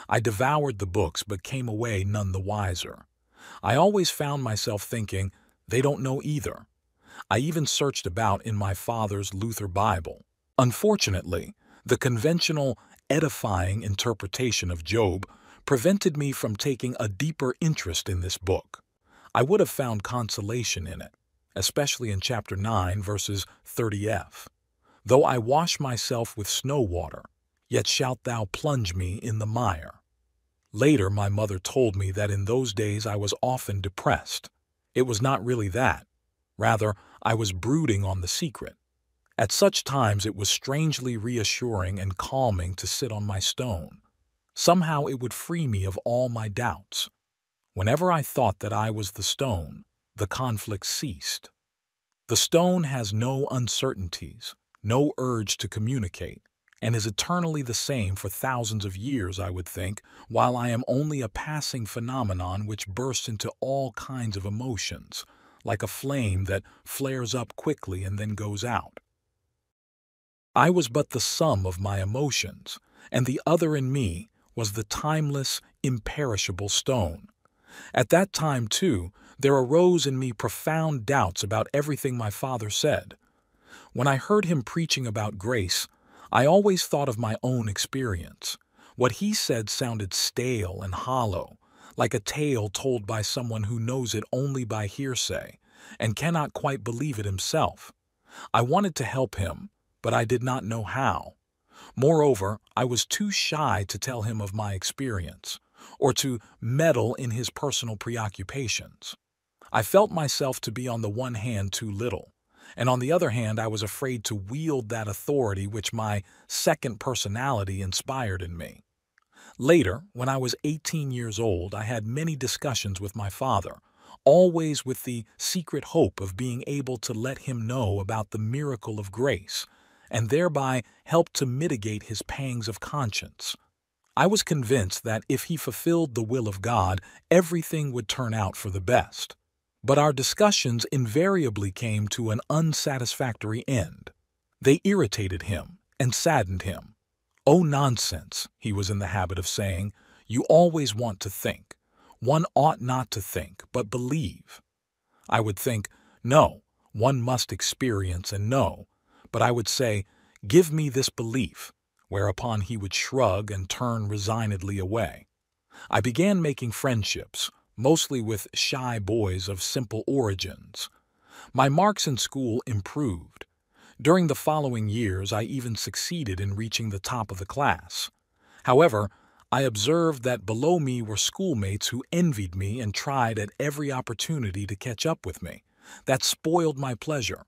I devoured the books but came away none the wiser. I always found myself thinking, they don't know either. I even searched about in my father's Luther Bible. Unfortunately, the conventional, edifying interpretation of Job prevented me from taking a deeper interest in this book. I would have found consolation in it, especially in chapter 9, verses 30f. Though I wash myself with snow water, yet shalt thou plunge me in the mire. Later, my mother told me that in those days I was often depressed. It was not really that. Rather, I was brooding on the secret. At such times it was strangely reassuring and calming to sit on my stone. Somehow it would free me of all my doubts. Whenever I thought that I was the stone, the conflict ceased. The stone has no uncertainties, no urge to communicate, and is eternally the same for thousands of years, I would think, while I am only a passing phenomenon which bursts into all kinds of emotions, like a flame that flares up quickly and then goes out. I was but the sum of my emotions, and the other in me was the timeless, imperishable stone. At that time, too, there arose in me profound doubts about everything my father said. When I heard him preaching about grace, I always thought of my own experience. What he said sounded stale and hollow, like a tale told by someone who knows it only by hearsay and cannot quite believe it himself. I wanted to help him, but I did not know how. Moreover, I was too shy to tell him of my experience, or to meddle in his personal preoccupations. I felt myself to be on the one hand too little, and on the other hand I was afraid to wield that authority which my second personality inspired in me. Later, when I was 18 years old, I had many discussions with my father, always with the secret hope of being able to let him know about the miracle of grace, and thereby help to mitigate his pangs of conscience. I was convinced that if he fulfilled the will of God, everything would turn out for the best. But our discussions invariably came to an unsatisfactory end. They irritated him and saddened him. "Oh, nonsense," he was in the habit of saying, "you always want to think. One ought not to think, but believe." I would think, "No, one must experience and know." But I would say, "Give me this belief," whereupon he would shrug and turn resignedly away. I began making friendships, mostly with shy boys of simple origins. My marks in school improved. During the following years, I even succeeded in reaching the top of the class. However, I observed that below me were schoolmates who envied me and tried at every opportunity to catch up with me. That spoiled my pleasure.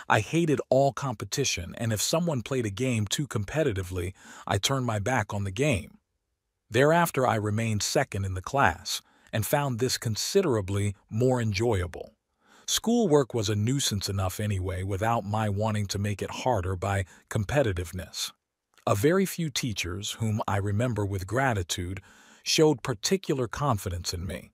I hated all competition, and if someone played a game too competitively, I turned my back on the game. Thereafter, I remained second in the class, and found this considerably more enjoyable. Schoolwork was a nuisance enough anyway, without my wanting to make it harder by competitiveness. A very few teachers, whom I remember with gratitude, showed particular confidence in me.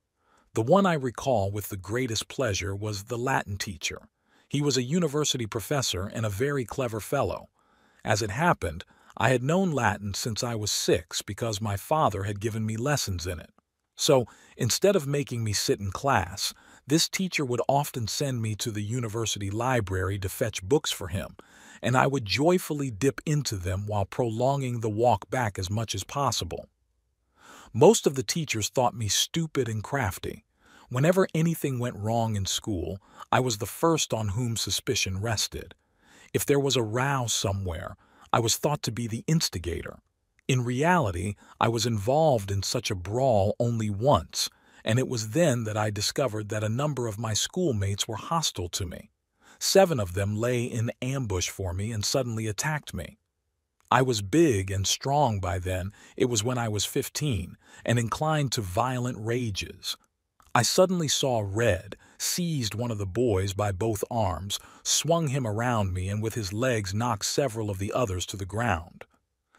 The one I recall with the greatest pleasure was the Latin teacher. He was a university professor and a very clever fellow. As it happened, I had known Latin since I was 6 because my father had given me lessons in it. So, instead of making me sit in class, this teacher would often send me to the university library to fetch books for him, and I would joyfully dip into them while prolonging the walk back as much as possible. Most of the teachers thought me stupid and crafty. Whenever anything went wrong in school, I was the first on whom suspicion rested. If there was a row somewhere, I was thought to be the instigator. In reality, I was involved in such a brawl only once, and it was then that I discovered that a number of my schoolmates were hostile to me. 7 of them lay in ambush for me and suddenly attacked me. I was big and strong by then. It was when I was 15, and inclined to violent rages. I suddenly saw red, seized one of the boys by both arms, swung him around me, and with his legs knocked several of the others to the ground.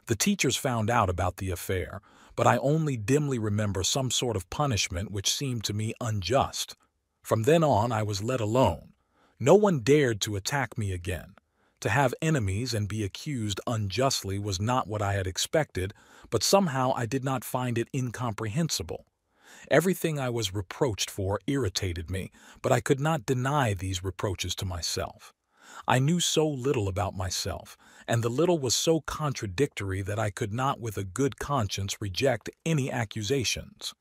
The teachers found out about the affair, but I only dimly remember some sort of punishment which seemed to me unjust. From then on, I was let alone. No one dared to attack me again. To have enemies and be accused unjustly was not what I had expected, but somehow I did not find it incomprehensible. Everything I was reproached for irritated me, but I could not deny these reproaches to myself. I knew so little about myself, and the little was so contradictory that I could not with a good conscience reject any accusations.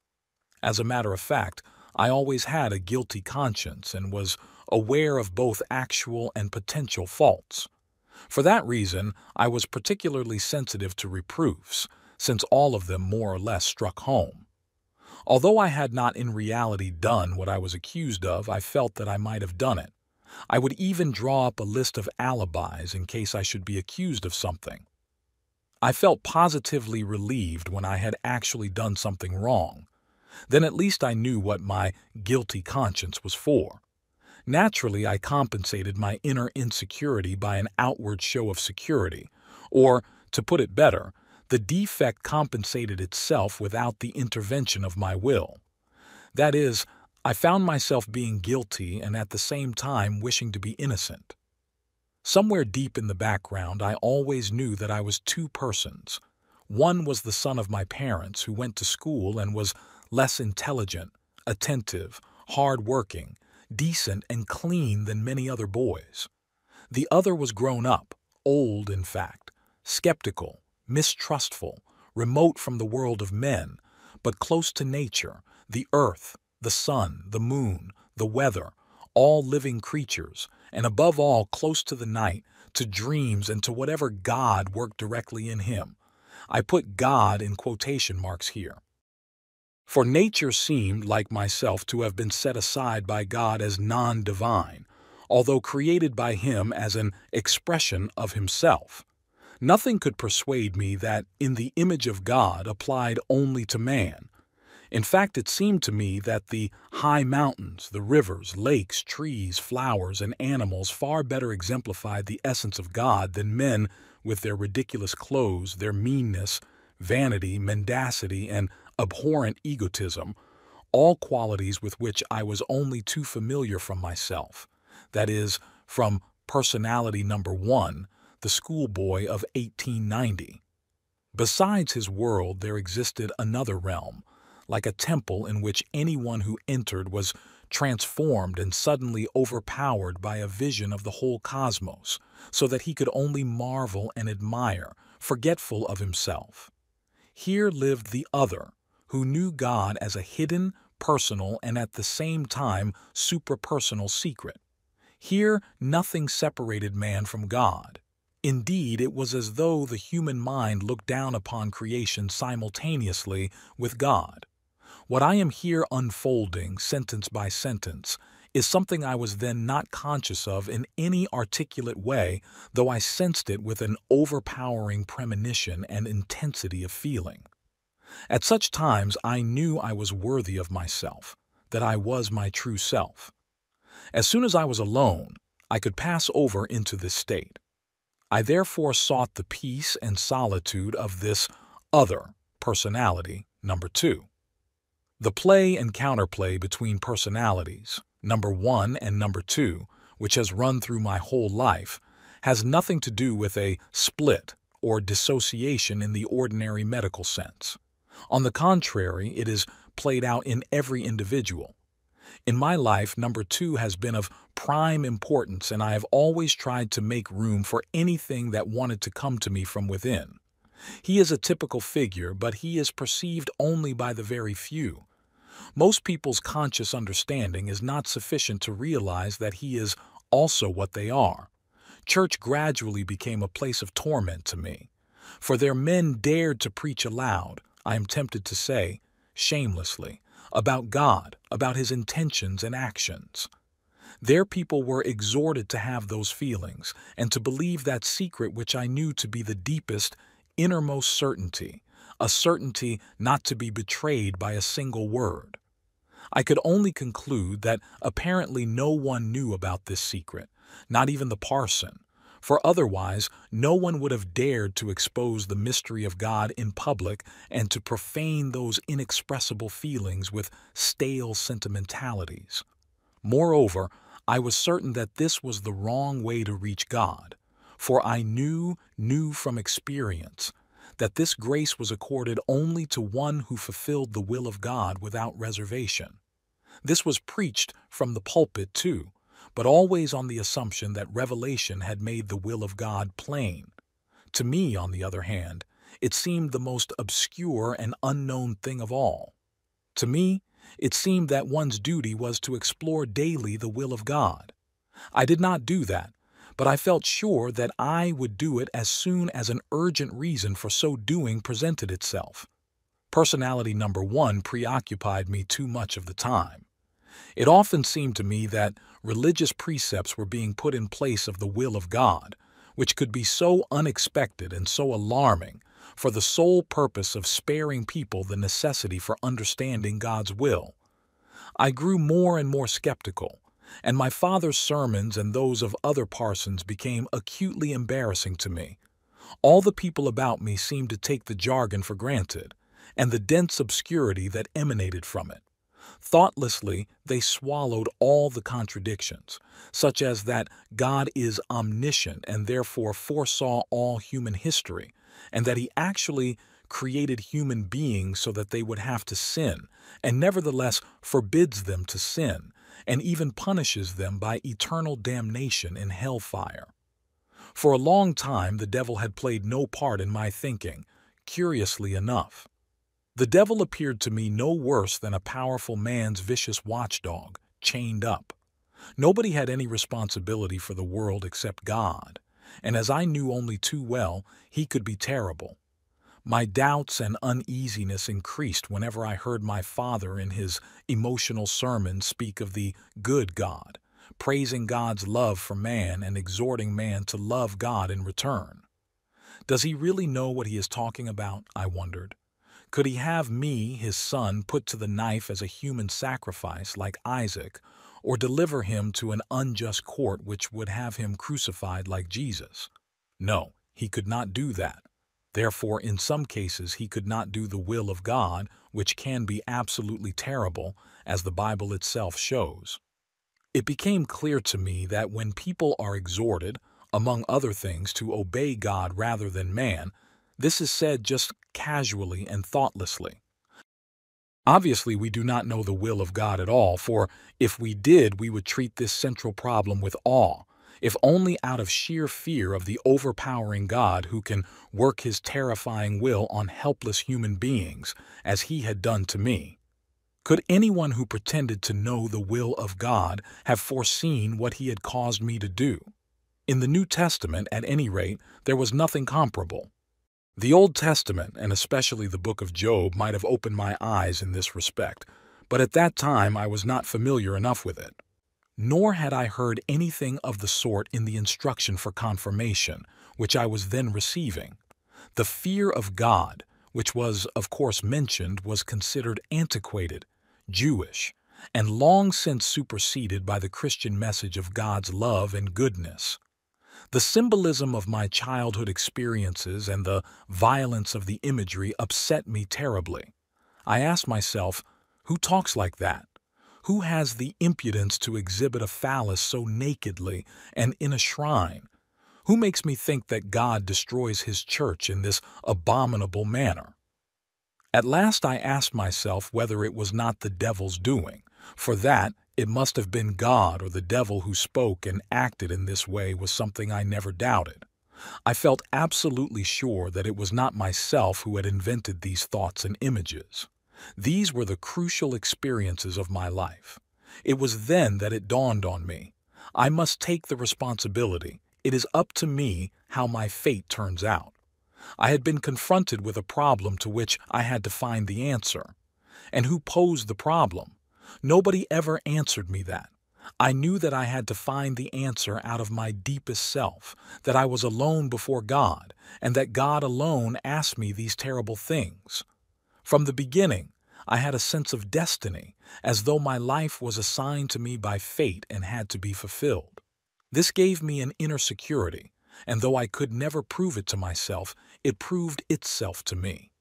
As a matter of fact, I always had a guilty conscience and was aware of both actual and potential faults. For that reason, I was particularly sensitive to reproofs, since all of them more or less struck home. Although I had not in reality done what I was accused of, I felt that I might have done it. I would even draw up a list of alibis in case I should be accused of something. I felt positively relieved when I had actually done something wrong. Then at least I knew what my guilty conscience was for. Naturally, I compensated my inner insecurity by an outward show of security, or, to put it better, the defect compensated itself without the intervention of my will. That is, I found myself being guilty and at the same time wishing to be innocent. Somewhere deep in the background, I always knew that I was 2 persons. One was the son of my parents who went to school and was less intelligent, attentive, hard-working, decent and clean than many other boys. The other was grown up, old in fact, skeptical, mistrustful, remote from the world of men, but close to nature, the earth, the sun, the moon, the weather, all living creatures, and above all close to the night, to dreams and to whatever God worked directly in him. I put God in quotation marks here. For nature seemed, like myself, to have been set aside by God as non-divine, although created by him as an expression of himself. Nothing could persuade me that in the image of God applied only to man. In fact, it seemed to me that the high mountains, the rivers, lakes, trees, flowers, and animals far better exemplified the essence of God than men with their ridiculous clothes, their meanness, vanity, mendacity, and abhorrent egotism, all qualities with which I was only too familiar from myself, that is, from personality number 1, the schoolboy of 1890. Besides his world there existed another realm, like a temple in which anyone who entered was transformed and suddenly overpowered by a vision of the whole cosmos, so that he could only marvel and admire, forgetful of himself. Here lived the other, who knew God as a hidden, personal, and at the same time suprapersonal secret. Here nothing separated man from God. Indeed, it was as though the human mind looked down upon creation simultaneously with God. What I am here unfolding, sentence by sentence, is something I was then not conscious of in any articulate way, though I sensed it with an overpowering premonition and intensity of feeling. At such times I knew I was worthy of myself, that I was my true self. As soon as I was alone, I could pass over into this state. I therefore sought the peace and solitude of this other personality, number 2. The play and counterplay between personalities, number 1 and number 2, which has run through my whole life, has nothing to do with a split or dissociation in the ordinary medical sense. On the contrary, it is played out in every individual. In my life, number 2 has been of prime importance, and I have always tried to make room for anything that wanted to come to me from within. He is a typical figure, but he is perceived only by the very few. Most people's conscious understanding is not sufficient to realize that he is also what they are. Church gradually became a place of torment to me. For their men dared to preach aloud, I am tempted to say, shamelessly, about God, about his intentions and actions. Their people were exhorted to have those feelings and to believe that secret which I knew to be the deepest, innermost certainty, a certainty not to be betrayed by a single word. I could only conclude that apparently no one knew about this secret, not even the parson, for otherwise no one would have dared to expose the mystery of God in public and to profane those inexpressible feelings with stale sentimentalities. Moreover, I was certain that this was the wrong way to reach God, for I knew from experience that this grace was accorded only to one who fulfilled the will of God without reservation. This was preached from the pulpit too, but always on the assumption that revelation had made the will of God plain. To me, on the other hand, it seemed the most obscure and unknown thing of all. To me, it seemed that one's duty was to explore daily the will of God. I did not do that, but I felt sure that I would do it as soon as an urgent reason for so doing presented itself. Personality number 1 preoccupied me too much of the time. It often seemed to me that religious precepts were being put in place of the will of God, which could be so unexpected and so alarming, for the sole purpose of sparing people the necessity for understanding God's will. I grew more and more skeptical, and my father's sermons and those of other parsons became acutely embarrassing to me. All the people about me seemed to take the jargon for granted, and the dense obscurity that emanated from it. Thoughtlessly, they swallowed all the contradictions, such as that God is omniscient and therefore foresaw all human history, and that he actually created human beings so that they would have to sin, and nevertheless forbids them to sin, and even punishes them by eternal damnation in hellfire. For a long time the devil had played no part in my thinking, curiously enough. The devil appeared to me no worse than a powerful man's vicious watchdog, chained up. Nobody had any responsibility for the world except God, and as I knew only too well, he could be terrible. My doubts and uneasiness increased whenever I heard my father in his emotional sermons speak of the good God, praising God's love for man and exhorting man to love God in return. Does he really know what he is talking about? I wondered. Could he have me, his son, put to the knife as a human sacrifice like Isaac, or deliver him to an unjust court which would have him crucified like Jesus? No, he could not do that. Therefore, in some cases, he could not do the will of God, which can be absolutely terrible, as the Bible itself shows. It became clear to me that when people are exhorted, among other things, to obey God rather than man, this is said just casually and thoughtlessly. Obviously, we do not know the will of God at all, for if we did, we would treat this central problem with awe, if only out of sheer fear of the overpowering God who can work his terrifying will on helpless human beings, as he had done to me. Could anyone who pretended to know the will of God have foreseen what he had caused me to do? In the New Testament, at any rate, there was nothing comparable. The Old Testament, and especially the book of Job, might have opened my eyes in this respect, but at that time I was not familiar enough with it. Nor had I heard anything of the sort in the instruction for confirmation, which I was then receiving. The fear of God, which was, of course, mentioned, was considered antiquated, Jewish, and long since superseded by the Christian message of God's love and goodness. The symbolism of my childhood experiences and the violence of the imagery upset me terribly. I asked myself, who talks like that? Who has the impudence to exhibit a phallus so nakedly and in a shrine? Who makes me think that God destroys his church in this abominable manner? At last I asked myself whether it was not the devil's doing, for that it must have been God or the devil who spoke and acted in this way was something I never doubted. I felt absolutely sure that it was not myself who had invented these thoughts and images. These were the crucial experiences of my life. It was then that it dawned on me. I must take the responsibility. It is up to me how my fate turns out. I had been confronted with a problem to which I had to find the answer. And who posed the problem? Nobody ever answered me that. I knew that I had to find the answer out of my deepest self, that I was alone before God, and that God alone asked me these terrible things. From the beginning, I had a sense of destiny, as though my life was assigned to me by fate and had to be fulfilled. This gave me an inner security, and though I could never prove it to myself, it proved itself to me.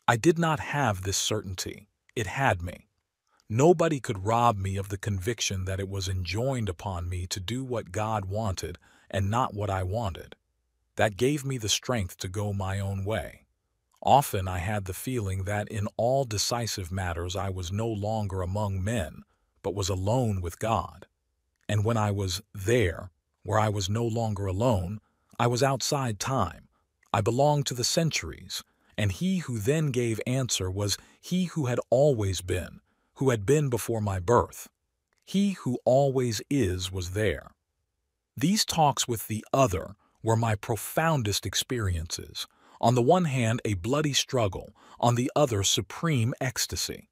I did not have this certainty. It had me. Nobody could rob me of the conviction that it was enjoined upon me to do what God wanted and not what I wanted. That gave me the strength to go my own way. Often I had the feeling that in all decisive matters I was no longer among men, but was alone with God. And when I was there, where I was no longer alone, I was outside time. I belonged to the centuries, and he who then gave answer was he who had always been, who had been before my birth. He who always is was there. These talks with the other were my profoundest experiences. On the one hand, a bloody struggle, on the other, supreme ecstasy.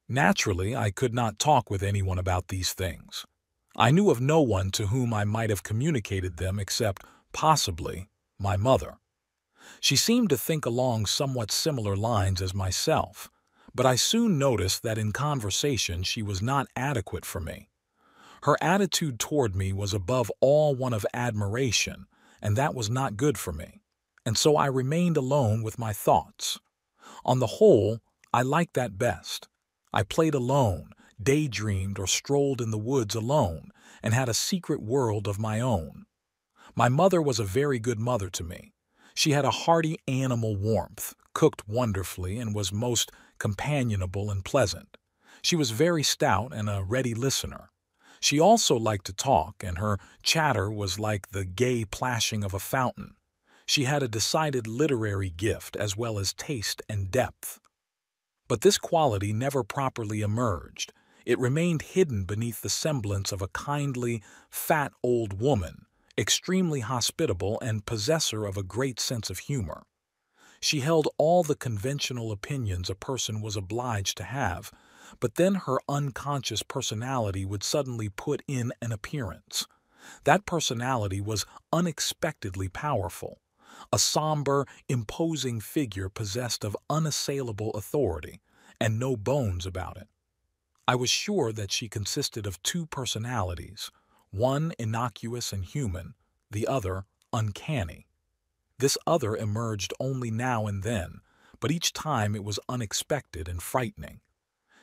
Naturally, I could not talk with anyone about these things. I knew of no one to whom I might have communicated them except, possibly, my mother. She seemed to think along somewhat similar lines as myself, but I soon noticed that in conversation she was not adequate for me. Her attitude toward me was above all one of admiration, and that was not good for me, and so I remained alone with my thoughts. On the whole, I liked that best. I played alone, daydreamed or strolled in the woods alone, and had a secret world of my own. My mother was a very good mother to me. She had a hearty animal warmth, cooked wonderfully, and was most companionable and pleasant. She was very stout and a ready listener. She also liked to talk, and her chatter was like the gay plashing of a fountain. She had a decided literary gift as well as taste and depth. But this quality never properly emerged. It remained hidden beneath the semblance of a kindly, fat old woman, extremely hospitable and possessor of a great sense of humor. She held all the conventional opinions a person was obliged to have, but then her unconscious personality would suddenly put in an appearance. That personality was unexpectedly powerful. A somber, imposing figure possessed of unassailable authority, and no bones about it. I was sure that she consisted of two personalities, one innocuous and human, the other uncanny. This other emerged only now and then, but each time it was unexpected and frightening.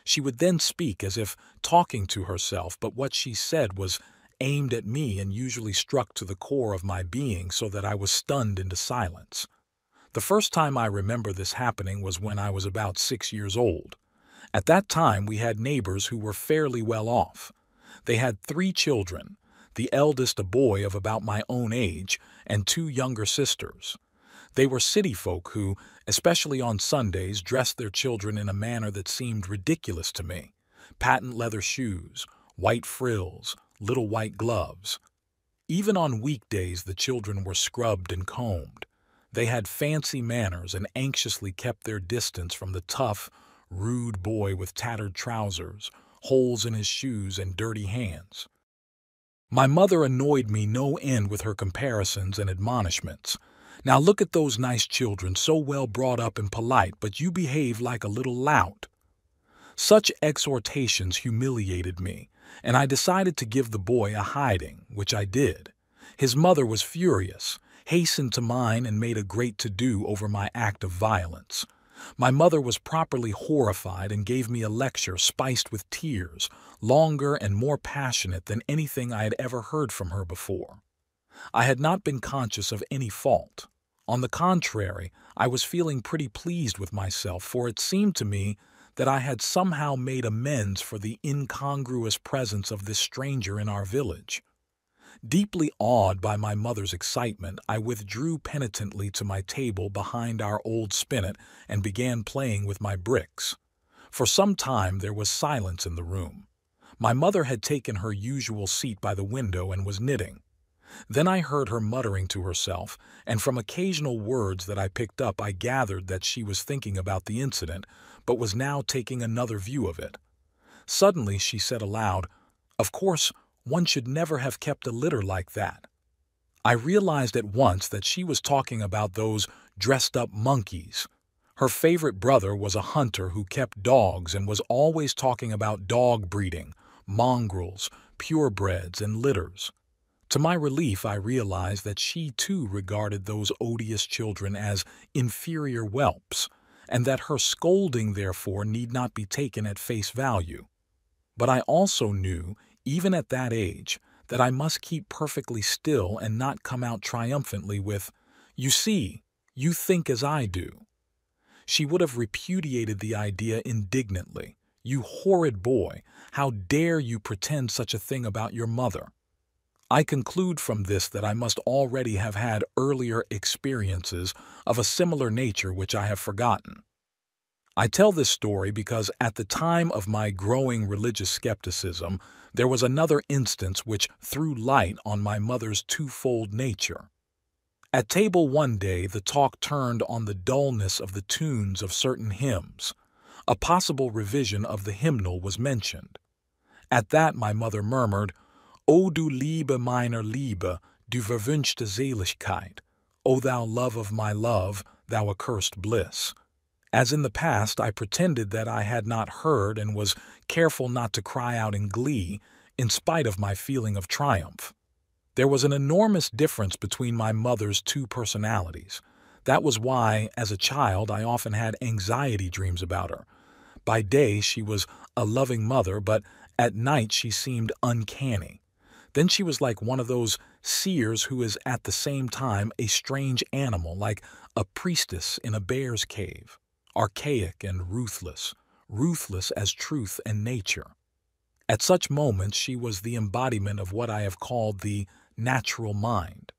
She would then speak as if talking to herself, but what she said was aimed at me and usually struck to the core of my being so that I was stunned into silence. The first time I remember this happening was when I was about 6 years old. At that time we had neighbors who were fairly well off. They had 3 children, the eldest a boy of about my own age, and 2 younger sisters. They were city folk who, especially on Sundays, dressed their children in a manner that seemed ridiculous to me. Patent leather shoes, white frills, little white gloves. Even on weekdays the children were scrubbed and combed. They had fancy manners and anxiously kept their distance from the tough, rude boy with tattered trousers, holes in his shoes, and dirty hands. My mother annoyed me no end with her comparisons and admonishments. Now look at those nice children, so well brought up and polite, but you behave like a little lout. Such exhortations humiliated me, and I decided to give the boy a hiding, which I did. His mother was furious, hastened to mine, and made a great to-do over my act of violence. My mother was properly horrified and gave me a lecture spiced with tears, longer and more passionate than anything I had ever heard from her before. I had not been conscious of any fault. On the contrary, I was feeling pretty pleased with myself, for it seemed to me that I had somehow made amends for the incongruous presence of this stranger in our village. Deeply awed by my mother's excitement, I withdrew penitently to my table behind our old spinet and began playing with my bricks. For some time there was silence in the room. My mother had taken her usual seat by the window and was knitting. Then I heard her muttering to herself, and from occasional words that I picked up I gathered that she was thinking about the incident, but was now taking another view of it. Suddenly she said aloud, "Of course, one should never have kept a litter like that." I realized at once that she was talking about those dressed-up monkeys. Her favorite brother was a hunter who kept dogs and was always talking about dog breeding, mongrels, purebreds, and litters. To my relief, I realized that she too regarded those odious children as inferior whelps, and that her scolding therefore need not be taken at face value. But I also knew, even at that age, that I must keep perfectly still and not come out triumphantly with, "You see, you think as I do." She would have repudiated the idea indignantly. "You horrid boy, how dare you pretend such a thing about your mother?" I conclude from this that I must already have had earlier experiences of a similar nature which I have forgotten. I tell this story because at the time of my growing religious skepticism, there was another instance which threw light on my mother's twofold nature. At table one day, the talk turned on the dullness of the tunes of certain hymns. A possible revision of the hymnal was mentioned. At that my mother murmured, "O du Liebe meiner Liebe, du verwünschte Seligkeit, O thou love of my love, thou accursed bliss." As in the past, I pretended that I had not heard and was careful not to cry out in glee, in spite of my feeling of triumph. There was an enormous difference between my mother's two personalities. That was why, as a child, I often had anxiety dreams about her. By day, she was a loving mother, but at night she seemed uncanny. Then she was like one of those seers who is at the same time a strange animal, like a priestess in a bear's cave. Archaic and ruthless, ruthless as truth and nature. At such moments she was the embodiment of what I have called the natural mind.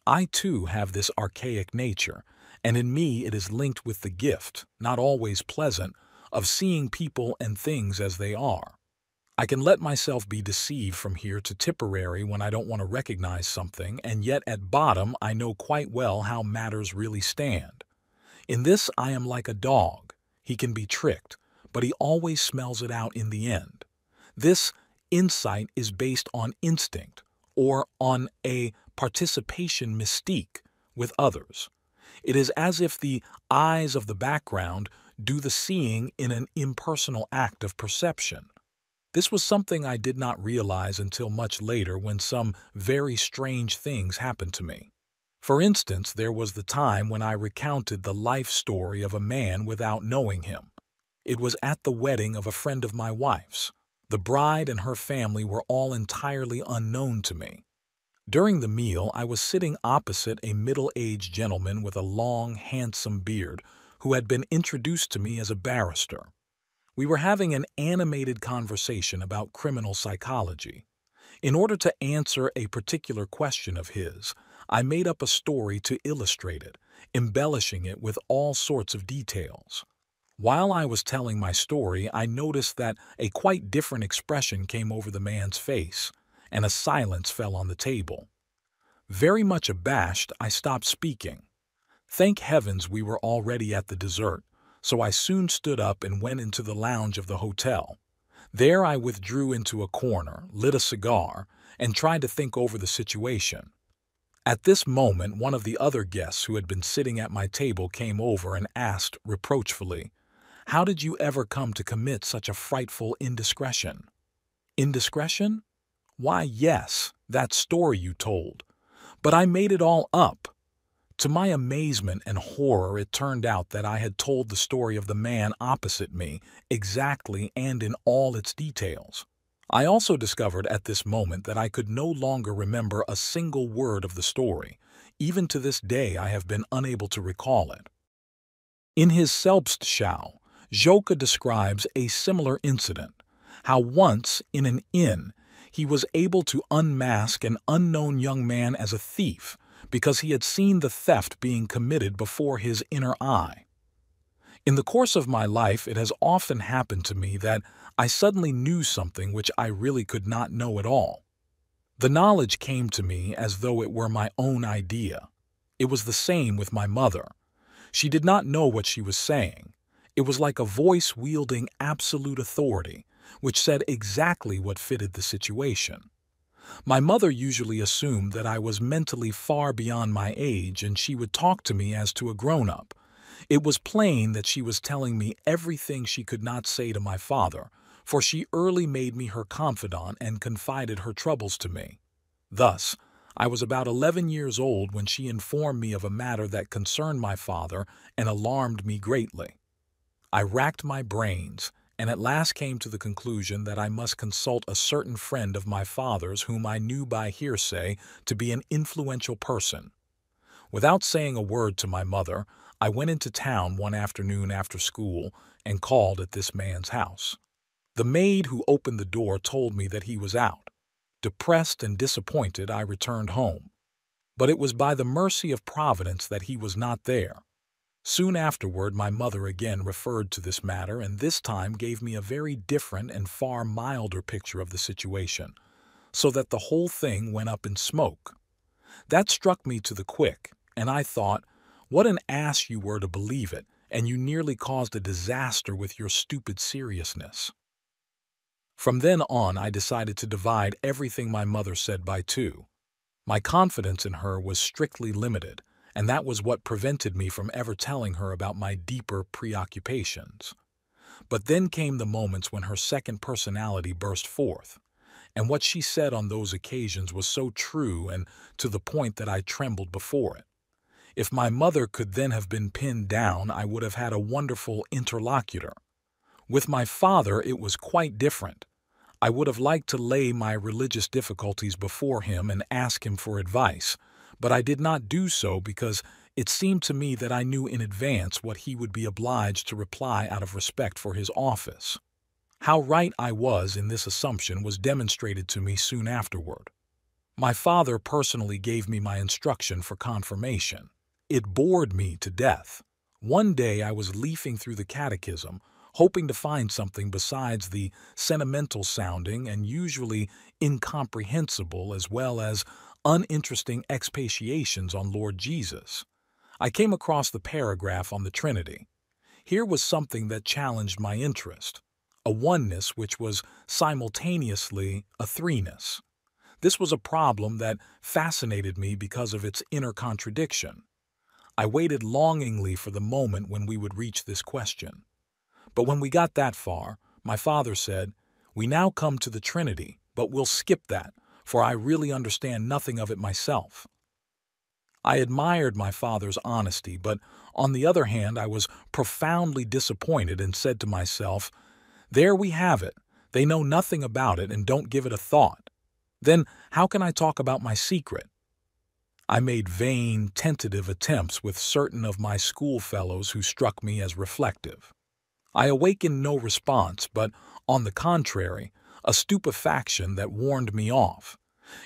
I too have this archaic nature, and in me it is linked with the gift, not always pleasant, of seeing people and things as they are. I can let myself be deceived from here to Tipperary when I don't want to recognize something, and yet at bottom I know quite well how matters really stand. In this I am like a dog. He can be tricked, but he always smells it out in the end. This insight is based on instinct, or on a participation mystique with others. It is as if the eyes of the background do the seeing in an impersonal act of perception. This was something I did not realize until much later when some very strange things happened to me. For instance, there was the time when I recounted the life story of a man without knowing him. It was at the wedding of a friend of my wife's. The bride and her family were all entirely unknown to me. During the meal, I was sitting opposite a middle-aged gentleman with a long, handsome beard who had been introduced to me as a barrister. We were having an animated conversation about criminal psychology. In order to answer a particular question of his, I made up a story to illustrate it, embellishing it with all sorts of details. While I was telling my story, I noticed that a quite different expression came over the man's face, and a silence fell on the table. Very much abashed, I stopped speaking. Thank heavens we were already at the dessert, so I soon stood up and went into the lounge of the hotel. There I withdrew into a corner, lit a cigar, and tried to think over the situation. At this moment, one of the other guests who had been sitting at my table came over and asked reproachfully, "How did you ever come to commit such a frightful indiscretion?" "Indiscretion? Why, yes, that story you told. But I made it all up." To my amazement and horror, it turned out that I had told the story of the man opposite me exactly and in all its details. I also discovered at this moment that I could no longer remember a single word of the story. Even to this day I have been unable to recall it. In his Selbstschau, Joke describes a similar incident, how once, in an inn, he was able to unmask an unknown young man as a thief because he had seen the theft being committed before his inner eye. In the course of my life, it has often happened to me that I suddenly knew something which I really could not know at all. The knowledge came to me as though it were my own idea. It was the same with my mother. She did not know what she was saying. It was like a voice wielding absolute authority, which said exactly what fitted the situation. My mother usually assumed that I was mentally far beyond my age and she would talk to me as to a grown-up. It was plain that she was telling me everything she could not say to my father, for she early made me her confidant and confided her troubles to me. Thus, I was about 11 years old when she informed me of a matter that concerned my father and alarmed me greatly. I racked my brains and at last came to the conclusion that I must consult a certain friend of my father's whom I knew by hearsay to be an influential person. Without saying a word to my mother, I went into town one afternoon after school and called at this man's house. The maid who opened the door told me that he was out. Depressed and disappointed, I returned home. But it was by the mercy of Providence that he was not there. Soon afterward, my mother again referred to this matter and this time gave me a very different and far milder picture of the situation, so that the whole thing went up in smoke. That struck me to the quick, and I thought, what an ass you were to believe it, and you nearly caused a disaster with your stupid seriousness. From then on, I decided to divide everything my mother said by two. My confidence in her was strictly limited, and that was what prevented me from ever telling her about my deeper preoccupations. But then came the moments when her second personality burst forth, and what she said on those occasions was so true and to the point that I trembled before it. If my mother could then have been pinned down, I would have had a wonderful interlocutor. With my father, it was quite different. I would have liked to lay my religious difficulties before him and ask him for advice, but I did not do so because it seemed to me that I knew in advance what he would be obliged to reply out of respect for his office. How right I was in this assumption was demonstrated to me soon afterward. My father personally gave me my instruction for confirmation. It bored me to death. One day I was leafing through the catechism, hoping to find something besides the sentimental-sounding and usually incomprehensible as well as uninteresting expatiations on Lord Jesus. I came across the paragraph on the Trinity. Here was something that challenged my interest, a oneness which was simultaneously a threeness. This was a problem that fascinated me because of its inner contradiction. I waited longingly for the moment when we would reach this question. But when we got that far, my father said, "We now come to the Trinity, but we'll skip that, for I really understand nothing of it myself." I admired my father's honesty, but on the other hand I was profoundly disappointed and said to myself, "There we have it. They know nothing about it and don't give it a thought. Then how can I talk about my secret?" I made vain, tentative attempts with certain of my schoolfellows who struck me as reflective. I awakened no response, but, on the contrary, a stupefaction that warned me off.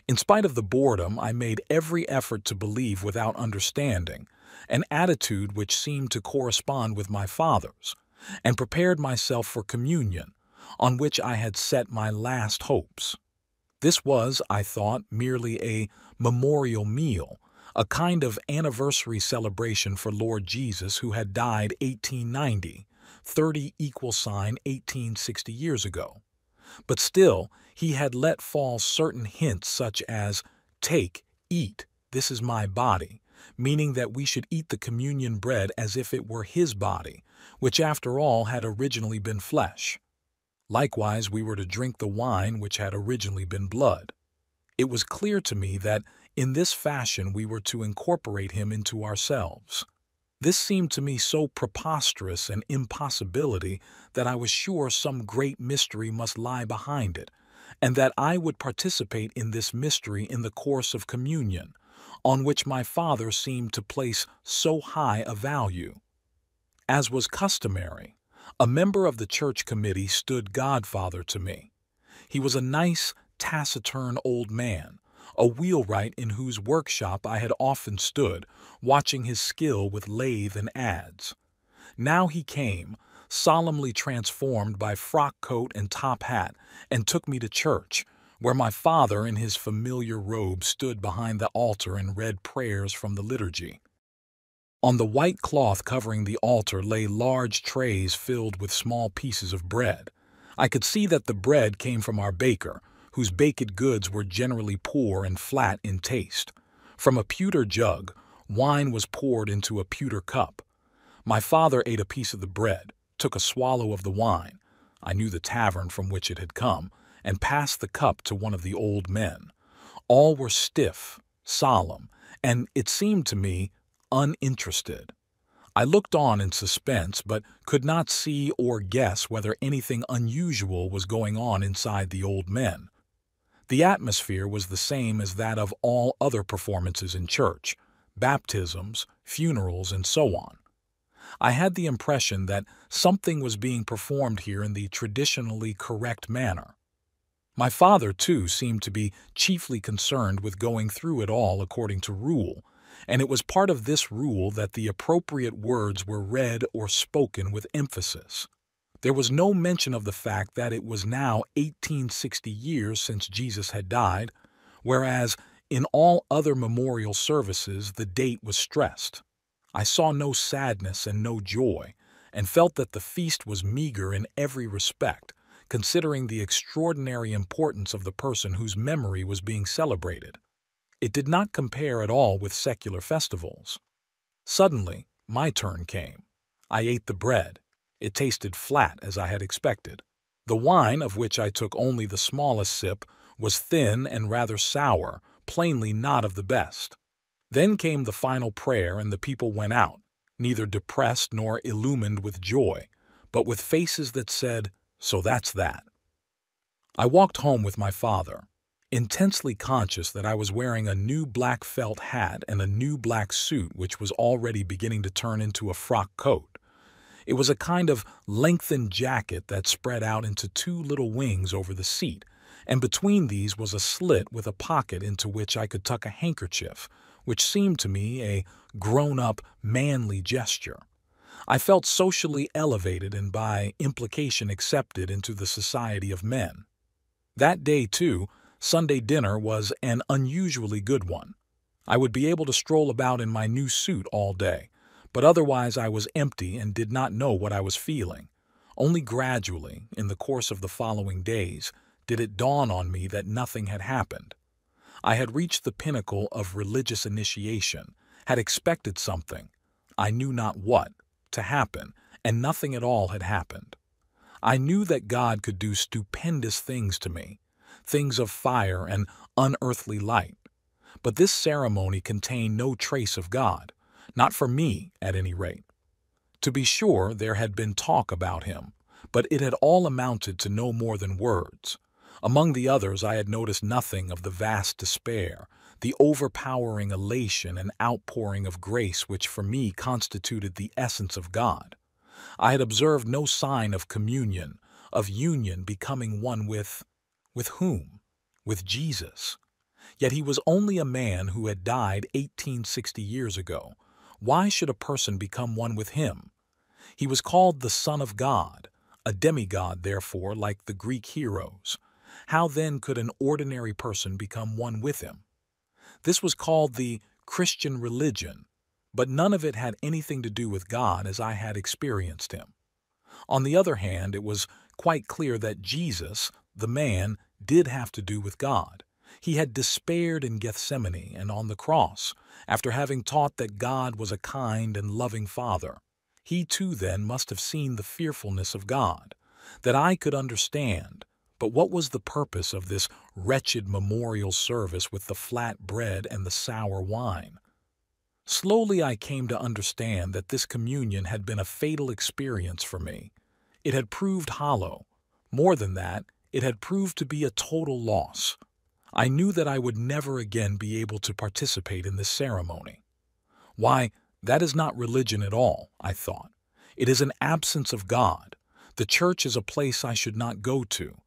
In spite of the boredom, I made every effort to believe without understanding, an attitude which seemed to correspond with my father's, and prepared myself for communion, on which I had set my last hopes. This was, I thought, merely a memorial meal, a kind of anniversary celebration for Lord Jesus who had died 1890, 1860 years ago. But still, he had let fall certain hints such as, "Take, eat, this is my body," meaning that we should eat the communion bread as if it were his body, which after all had originally been flesh. Likewise, we were to drink the wine which had originally been blood. It was clear to me that in this fashion we were to incorporate him into ourselves. This seemed to me so preposterous an impossibility that I was sure some great mystery must lie behind it, and that I would participate in this mystery in the course of communion, on which my father seemed to place so high a value. As was customary, a member of the church committee stood godfather to me. He was a nice, taciturn old man, a wheelwright in whose workshop I had often stood, watching his skill with lathe and adze. Now he came, solemnly transformed by frock coat and top hat, and took me to church, where my father in his familiar robe stood behind the altar and read prayers from the liturgy. On the white cloth covering the altar lay large trays filled with small pieces of bread. I could see that the bread came from our baker, whose baked goods were generally poor and flat in taste. From a pewter jug, wine was poured into a pewter cup. My father ate a piece of the bread, took a swallow of the wine, I knew the tavern from which it had come, and passed the cup to one of the old men. All were stiff, solemn, and, it seemed to me, uninterested. I looked on in suspense, but could not see or guess whether anything unusual was going on inside the old men. The atmosphere was the same as that of all other performances in church, baptisms, funerals, and so on. I had the impression that something was being performed here in the traditionally correct manner. My father, too, seemed to be chiefly concerned with going through it all according to rule, and it was part of this rule that the appropriate words were read or spoken with emphasis. There was no mention of the fact that it was now 1860 years since Jesus had died, whereas in all other memorial services the date was stressed. I saw no sadness and no joy, and felt that the feast was meager in every respect, considering the extraordinary importance of the person whose memory was being celebrated. It did not compare at all with secular festivals. Suddenly, my turn came. I ate the bread. It tasted flat as I had expected. The wine, of which I took only the smallest sip, was thin and rather sour, plainly not of the best. Then came the final prayer, and the people went out, neither depressed nor illumined with joy, but with faces that said, "So that's that." I walked home with my father, intensely conscious that I was wearing a new black felt hat and a new black suit which was already beginning to turn into a frock coat. It was a kind of lengthened jacket that spread out into two little wings over the seat, and between these was a slit with a pocket into which I could tuck a handkerchief, which seemed to me a grown-up, manly gesture. I felt socially elevated and by implication accepted into the society of men. That day, too, Sunday dinner was an unusually good one. I would be able to stroll about in my new suit all day, but otherwise I was empty and did not know what I was feeling. Only gradually, in the course of the following days, did it dawn on me that nothing had happened. I had reached the pinnacle of religious initiation, had expected something, I knew not what, to happen, and nothing at all had happened. I knew that God could do stupendous things to me, things of fire and unearthly light. But this ceremony contained no trace of God, not for me, at any rate. To be sure, there had been talk about him, but it had all amounted to no more than words. Among the others, I had noticed nothing of the vast despair, the overpowering elation and outpouring of grace which for me constituted the essence of God. I had observed no sign of communion, of union becoming one with whom? With Jesus. Yet he was only a man who had died 1860 years ago. Why should a person become one with him? He was called the Son of God, a demigod, therefore, like the Greek heroes. How then could an ordinary person become one with him? This was called the Christian religion, but none of it had anything to do with God as I had experienced him. On the other hand, it was quite clear that Jesus, the man, did have to do with God. He had despaired in Gethsemane and on the cross, after having taught that God was a kind and loving Father. He too then must have seen the fearfulness of God, that I could understand. But what was the purpose of this wretched memorial service with the flat bread and the sour wine? Slowly I came to understand that this communion had been a fatal experience for me. It had proved hollow. More than that, it had proved to be a total loss. I knew that I would never again be able to participate in this ceremony. Why, that is not religion at all, I thought. It is an absence of God. The church is a place I should not go to.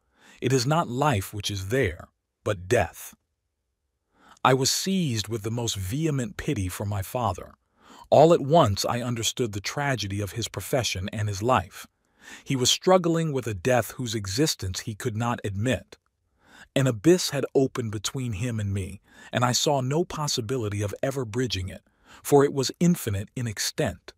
It is not life which is there, but death. I was seized with the most vehement pity for my father. All at once I understood the tragedy of his profession and his life. He was struggling with a death whose existence he could not admit. An abyss had opened between him and me, and I saw no possibility of ever bridging it, for it was infinite in extent.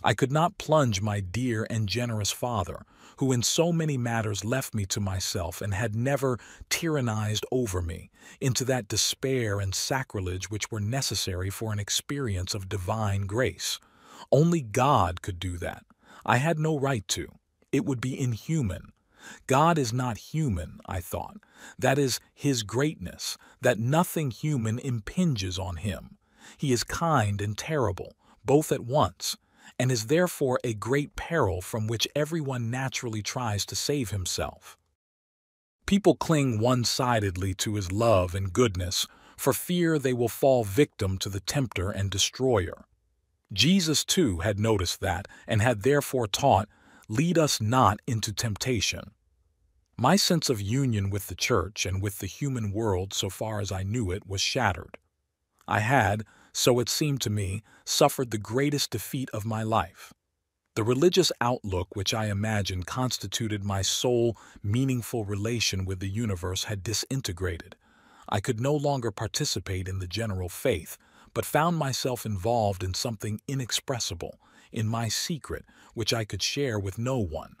I could not plunge my dear and generous father, who in so many matters left me to myself and had never tyrannized over me, into that despair and sacrilege which were necessary for an experience of divine grace. Only God could do that. I had no right to. It would be inhuman. God is not human, I thought. That is his greatness, that nothing human impinges on him. He is kind and terrible, both at once, and is therefore a great peril from which everyone naturally tries to save himself. People cling one-sidedly to his love and goodness for fear they will fall victim to the tempter and destroyer. Jesus, too, had noticed that and had therefore taught, "Lead us not into temptation." My sense of union with the church and with the human world so far as I knew it was shattered. I had, so it seemed to me, suffered the greatest defeat of my life. The religious outlook which I imagined constituted my sole meaningful relation with the universe had disintegrated. I could no longer participate in the general faith, but found myself involved in something inexpressible, in my secret, which I could share with no one.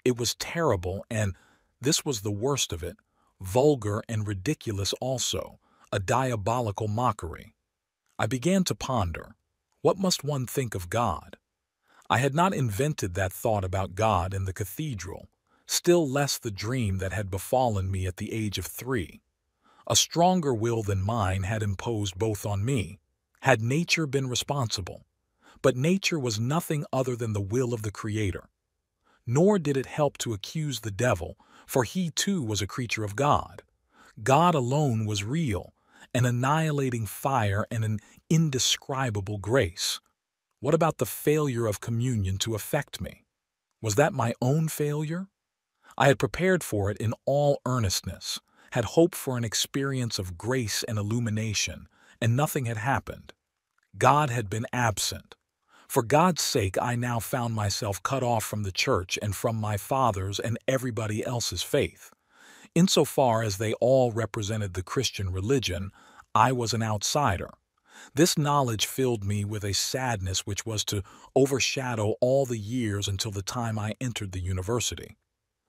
It was terrible and, this was the worst of it, vulgar and ridiculous also, a diabolical mockery. I began to ponder, what must one think of God? I had not invented that thought about God in the cathedral, still less the dream that had befallen me at the age of 3. A stronger will than mine had imposed both on me. Had nature been responsible? But nature was nothing other than the will of the Creator. Nor did it help to accuse the devil, for he too was a creature of God. God alone was real, an annihilating fire and an indescribable grace. What about the failure of communion to affect me? Was that my own failure? I had prepared for it in all earnestness, had hoped for an experience of grace and illumination, and nothing had happened. God had been absent. For God's sake, I now found myself cut off from the church and from my father's and everybody else's faith. Insofar as they all represented the Christian religion, I was an outsider. This knowledge filled me with a sadness which was to overshadow all the years until the time I entered the university.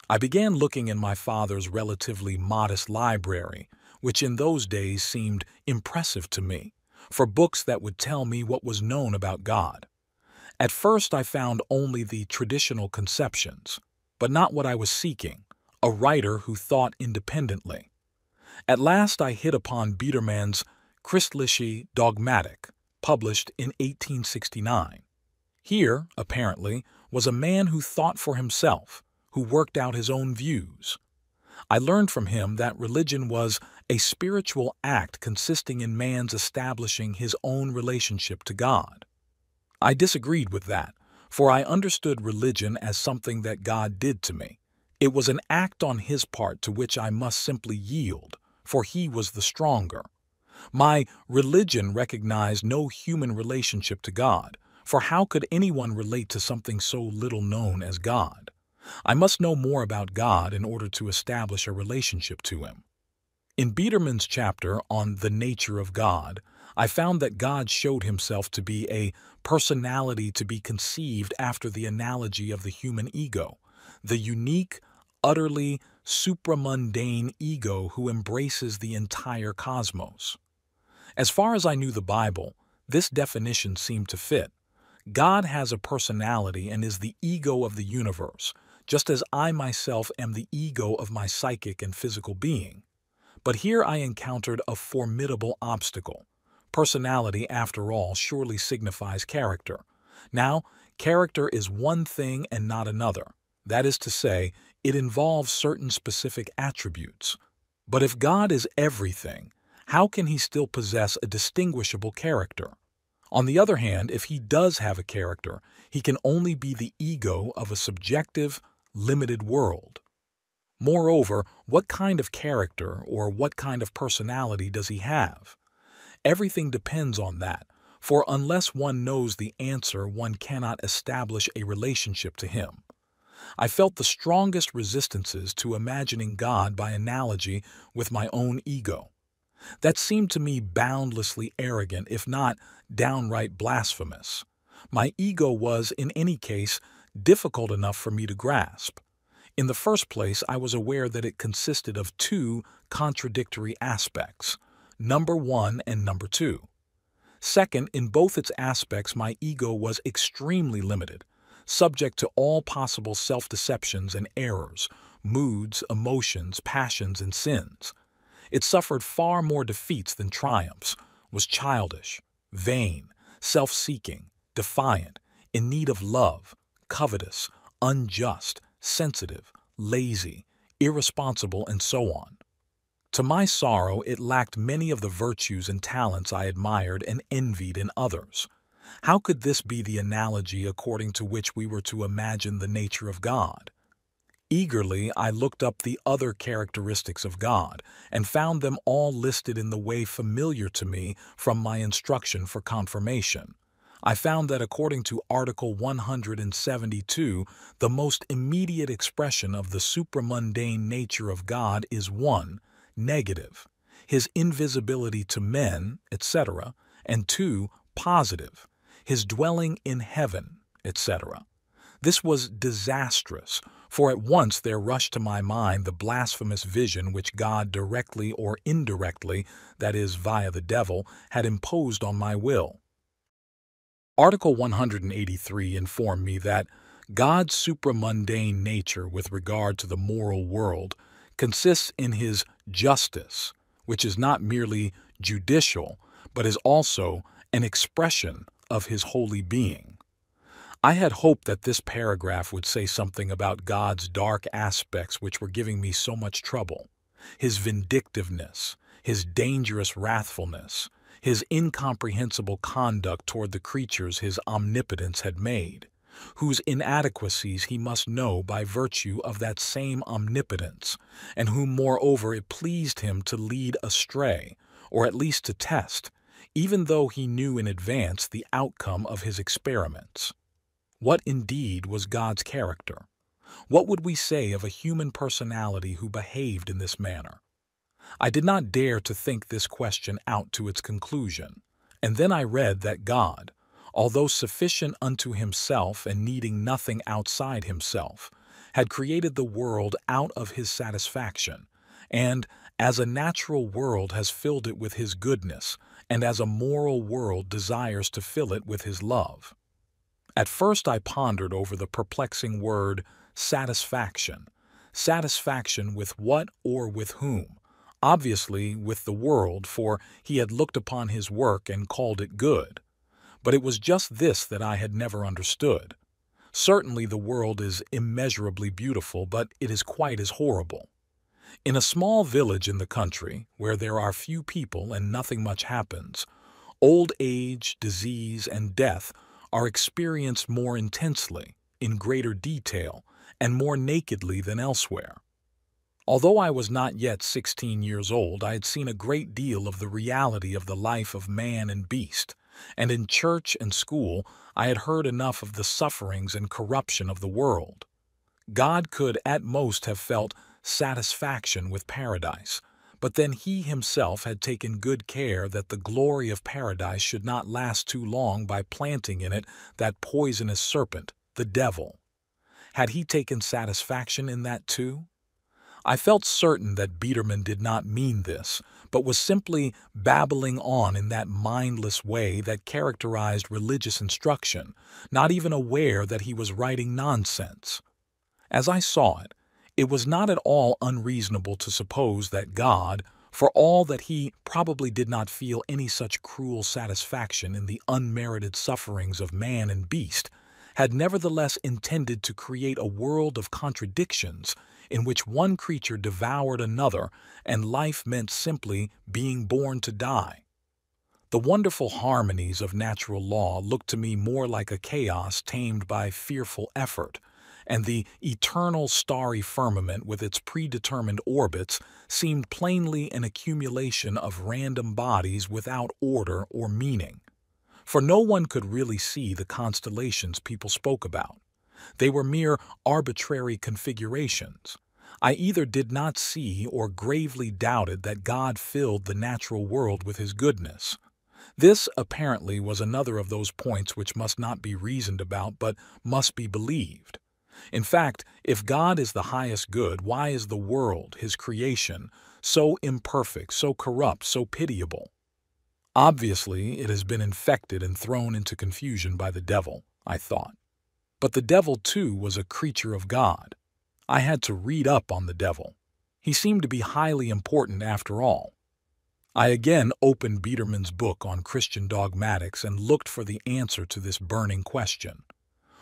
I began looking in my father's relatively modest library, which in those days seemed impressive to me, for books that would tell me what was known about God. At first I found only the traditional conceptions, but not what I was seeking, a writer who thought independently. At last I hit upon Biedermann's Christliche Dogmatik, published in 1869. Here, apparently, was a man who thought for himself, who worked out his own views. I learned from him that religion was a spiritual act consisting in man's establishing his own relationship to God. I disagreed with that, for I understood religion as something that God did to me. It was an act on his part to which I must simply yield, for he was the stronger. My religion recognized no human relationship to God, for how could anyone relate to something so little known as God? I must know more about God in order to establish a relationship to him. In Biedermann's chapter on the nature of God, I found that God showed himself to be a personality to be conceived after the analogy of the human ego, the unique, utterly supramundane ego who embraces the entire cosmos. As far as I knew the Bible, this definition seemed to fit. God has a personality and is the ego of the universe, just as I myself am the ego of my psychic and physical being. But here I encountered a formidable obstacle. Personality, after all, surely signifies character. Now, character is one thing and not another. That is to say, it involves certain specific attributes. But if God is everything, how can he still possess a distinguishable character? On the other hand, if he does have a character, he can only be the ego of a subjective, limited world. Moreover, what kind of character or what kind of personality does he have? Everything depends on that, for unless one knows the answer, one cannot establish a relationship to him. I felt the strongest resistances to imagining God by analogy with my own ego. That seemed to me boundlessly arrogant, if not downright blasphemous. My ego was, in any case, difficult enough for me to grasp. In the first place, I was aware that it consisted of two contradictory aspects, number one and number two. Second, in both its aspects, my ego was extremely limited, subject to all possible self-deceptions and errors, moods, emotions, passions, and sins. It suffered far more defeats than triumphs, was childish, vain, self-seeking, defiant, in need of love, covetous, unjust, sensitive, lazy, irresponsible, and so on. To my sorrow, it lacked many of the virtues and talents I admired and envied in others. How could this be the analogy according to which we were to imagine the nature of God? Eagerly, I looked up the other characteristics of God and found them all listed in the way familiar to me from my instruction for confirmation. I found that according to Article 172, the most immediate expression of the supramundane nature of God is 1. Negative, his invisibility to men, etc., and 2. Positive, his dwelling in heaven, etc. This was disastrous, for at once there rushed to my mind the blasphemous vision which God directly or indirectly, that is, via the devil, had imposed on my will. Article 183 informed me that God's supramundane nature with regard to the moral world consists in his justice, which is not merely judicial, but is also an expression of his holy being. I had hoped that this paragraph would say something about God's dark aspects which were giving me so much trouble, his vindictiveness, his dangerous wrathfulness, his incomprehensible conduct toward the creatures his omnipotence had made, whose inadequacies he must know by virtue of that same omnipotence, and whom moreover it pleased him to lead astray, or at least to test, even though he knew in advance the outcome of his experiments. What indeed was God's character? What would we say of a human personality who behaved in this manner? I did not dare to think this question out to its conclusion, and then I read that God, although sufficient unto himself and needing nothing outside himself, had created the world out of his satisfaction, and, as a natural world has filled it with his goodness, and as a moral world desires to fill it with his love. At first I pondered over the perplexing word satisfaction. Satisfaction with what or with whom? Obviously with the world, for he had looked upon his work and called it good. But it was just this that I had never understood. Certainly the world is immeasurably beautiful, but it is quite as horrible. In a small village in the country, where there are few people and nothing much happens, old age, disease, and death are experienced more intensely, in greater detail, and more nakedly than elsewhere. Although I was not yet 16 years old, I had seen a great deal of the reality of the life of man and beast, and in church and school I had heard enough of the sufferings and corruption of the world. God could at most have felt satisfaction with paradise, but then he himself had taken good care that the glory of paradise should not last too long by planting in it that poisonous serpent, the devil. Had he taken satisfaction in that too? I felt certain that Biederman did not mean this, but was simply babbling on in that mindless way that characterized religious instruction, not even aware that he was writing nonsense. As I saw it, it was not at all unreasonable to suppose that God, for all that he probably did not feel any such cruel satisfaction in the unmerited sufferings of man and beast, had nevertheless intended to create a world of contradictions in which one creature devoured another and life meant simply being born to die. The wonderful harmonies of natural law looked to me more like a chaos tamed by fearful effort, and the eternal starry firmament with its predetermined orbits seemed plainly an accumulation of random bodies without order or meaning. For no one could really see the constellations people spoke about. They were mere arbitrary configurations. I either did not see or gravely doubted that God filled the natural world with his goodness. This, apparently, was another of those points which must not be reasoned about but must be believed. In fact, if God is the highest good, why is the world, his creation, so imperfect, so corrupt, so pitiable? Obviously, it has been infected and thrown into confusion by the devil, I thought. But the devil, too, was a creature of God. I had to read up on the devil. He seemed to be highly important after all. I again opened Biederman's book on Christian dogmatics and looked for the answer to this burning question.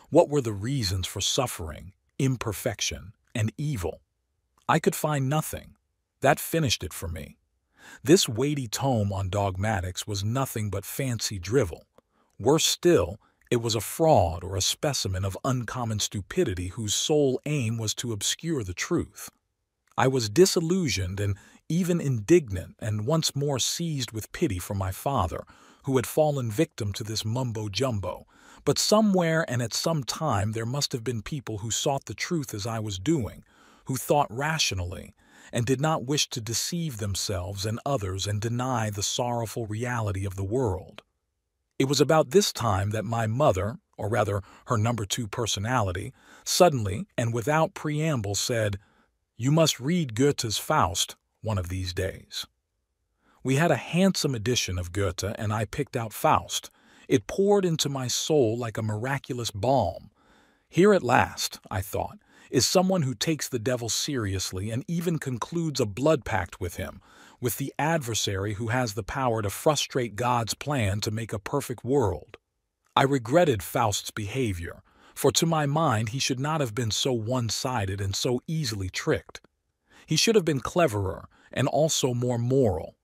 What were the reasons for suffering, imperfection, and evil? I could find nothing. That finished it for me. This weighty tome on dogmatics was nothing but fancy drivel. Worse still, it was a fraud or a specimen of uncommon stupidity whose sole aim was to obscure the truth. I was disillusioned and even indignant, and once more seized with pity for my father, who had fallen victim to this mumbo-jumbo. But somewhere and at some time there must have been people who sought the truth as I was doing, who thought rationally, and did not wish to deceive themselves and others and deny the sorrowful reality of the world. It was about this time that my mother, or rather her number 2 personality, suddenly and without preamble said, "You must read Goethe's Faust one of these days." We had a handsome edition of Goethe, and I picked out Faust. It poured into my soul like a miraculous balm. Here at last, I thought, is someone who takes the devil seriously and even concludes a blood pact with him, with the adversary who has the power to frustrate God's plan to make a perfect world. I regretted Faust's behavior, for to my mind he should not have been so one-sided and so easily tricked. He should have been cleverer and also more moral.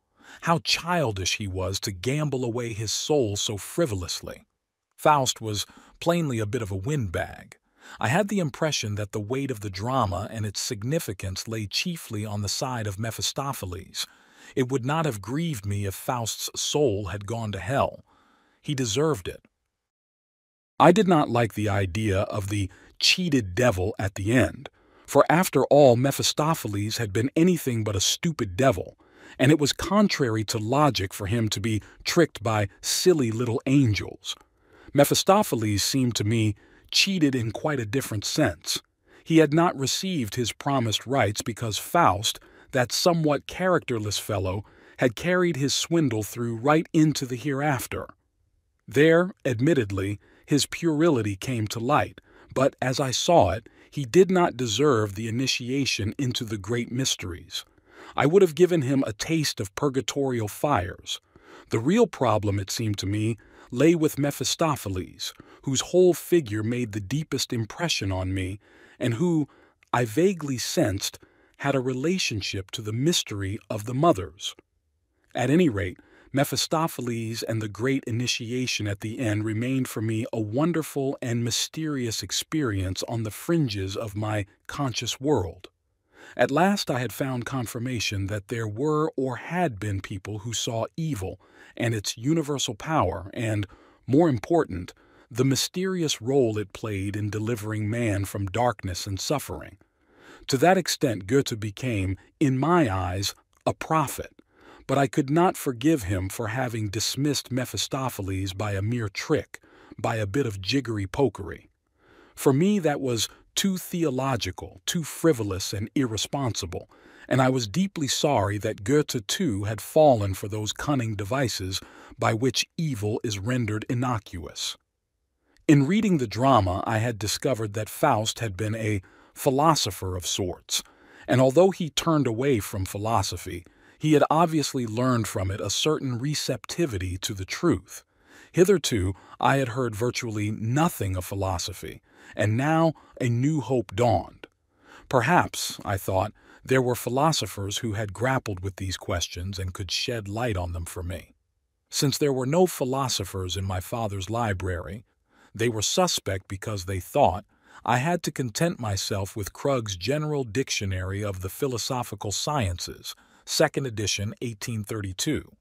How childish he was to gamble away his soul so frivolously. Faust was plainly a bit of a windbag. I had the impression that the weight of the drama and its significance lay chiefly on the side of Mephistopheles. It would not have grieved me if Faust's soul had gone to hell. He deserved it. I did not like the idea of the cheated devil at the end, for after all Mephistopheles had been anything but a stupid devil, and it was contrary to logic for him to be tricked by silly little angels. Mephistopheles seemed to me cheated in quite a different sense. He had not received his promised rights because Faust, that somewhat characterless fellow, had carried his swindle through right into the hereafter. There, admittedly, his puerility came to light, but as I saw it, he did not deserve the initiation into the great mysteries. I would have given him a taste of purgatorial fires. The real problem, it seemed to me, lay with Mephistopheles, whose whole figure made the deepest impression on me, and who, I vaguely sensed, had a relationship to the mystery of the mothers. At any rate, Mephistopheles and the great initiation at the end remained for me a wonderful and mysterious experience on the fringes of my conscious world. At last I had found confirmation that there were or had been people who saw evil and its universal power and, more important, the mysterious role it played in delivering man from darkness and suffering. To that extent Goethe became, in my eyes, a prophet, but I could not forgive him for having dismissed Mephistopheles by a mere trick, by a bit of jiggery pokery. For me that was too theological, too frivolous and irresponsible, and I was deeply sorry that Goethe too had fallen for those cunning devices by which evil is rendered innocuous. In reading the drama I had discovered that Faust had been a philosopher of sorts, and although he turned away from philosophy, he had obviously learned from it a certain receptivity to the truth. Hitherto I had heard virtually nothing of philosophy, and now a new hope dawned. Perhaps, I thought, there were philosophers who had grappled with these questions and could shed light on them for me. Since there were no philosophers in my father's library, they were suspect because they thought, I had to content myself with Krug's General Dictionary of the Philosophical Sciences, 2nd edition, 1832.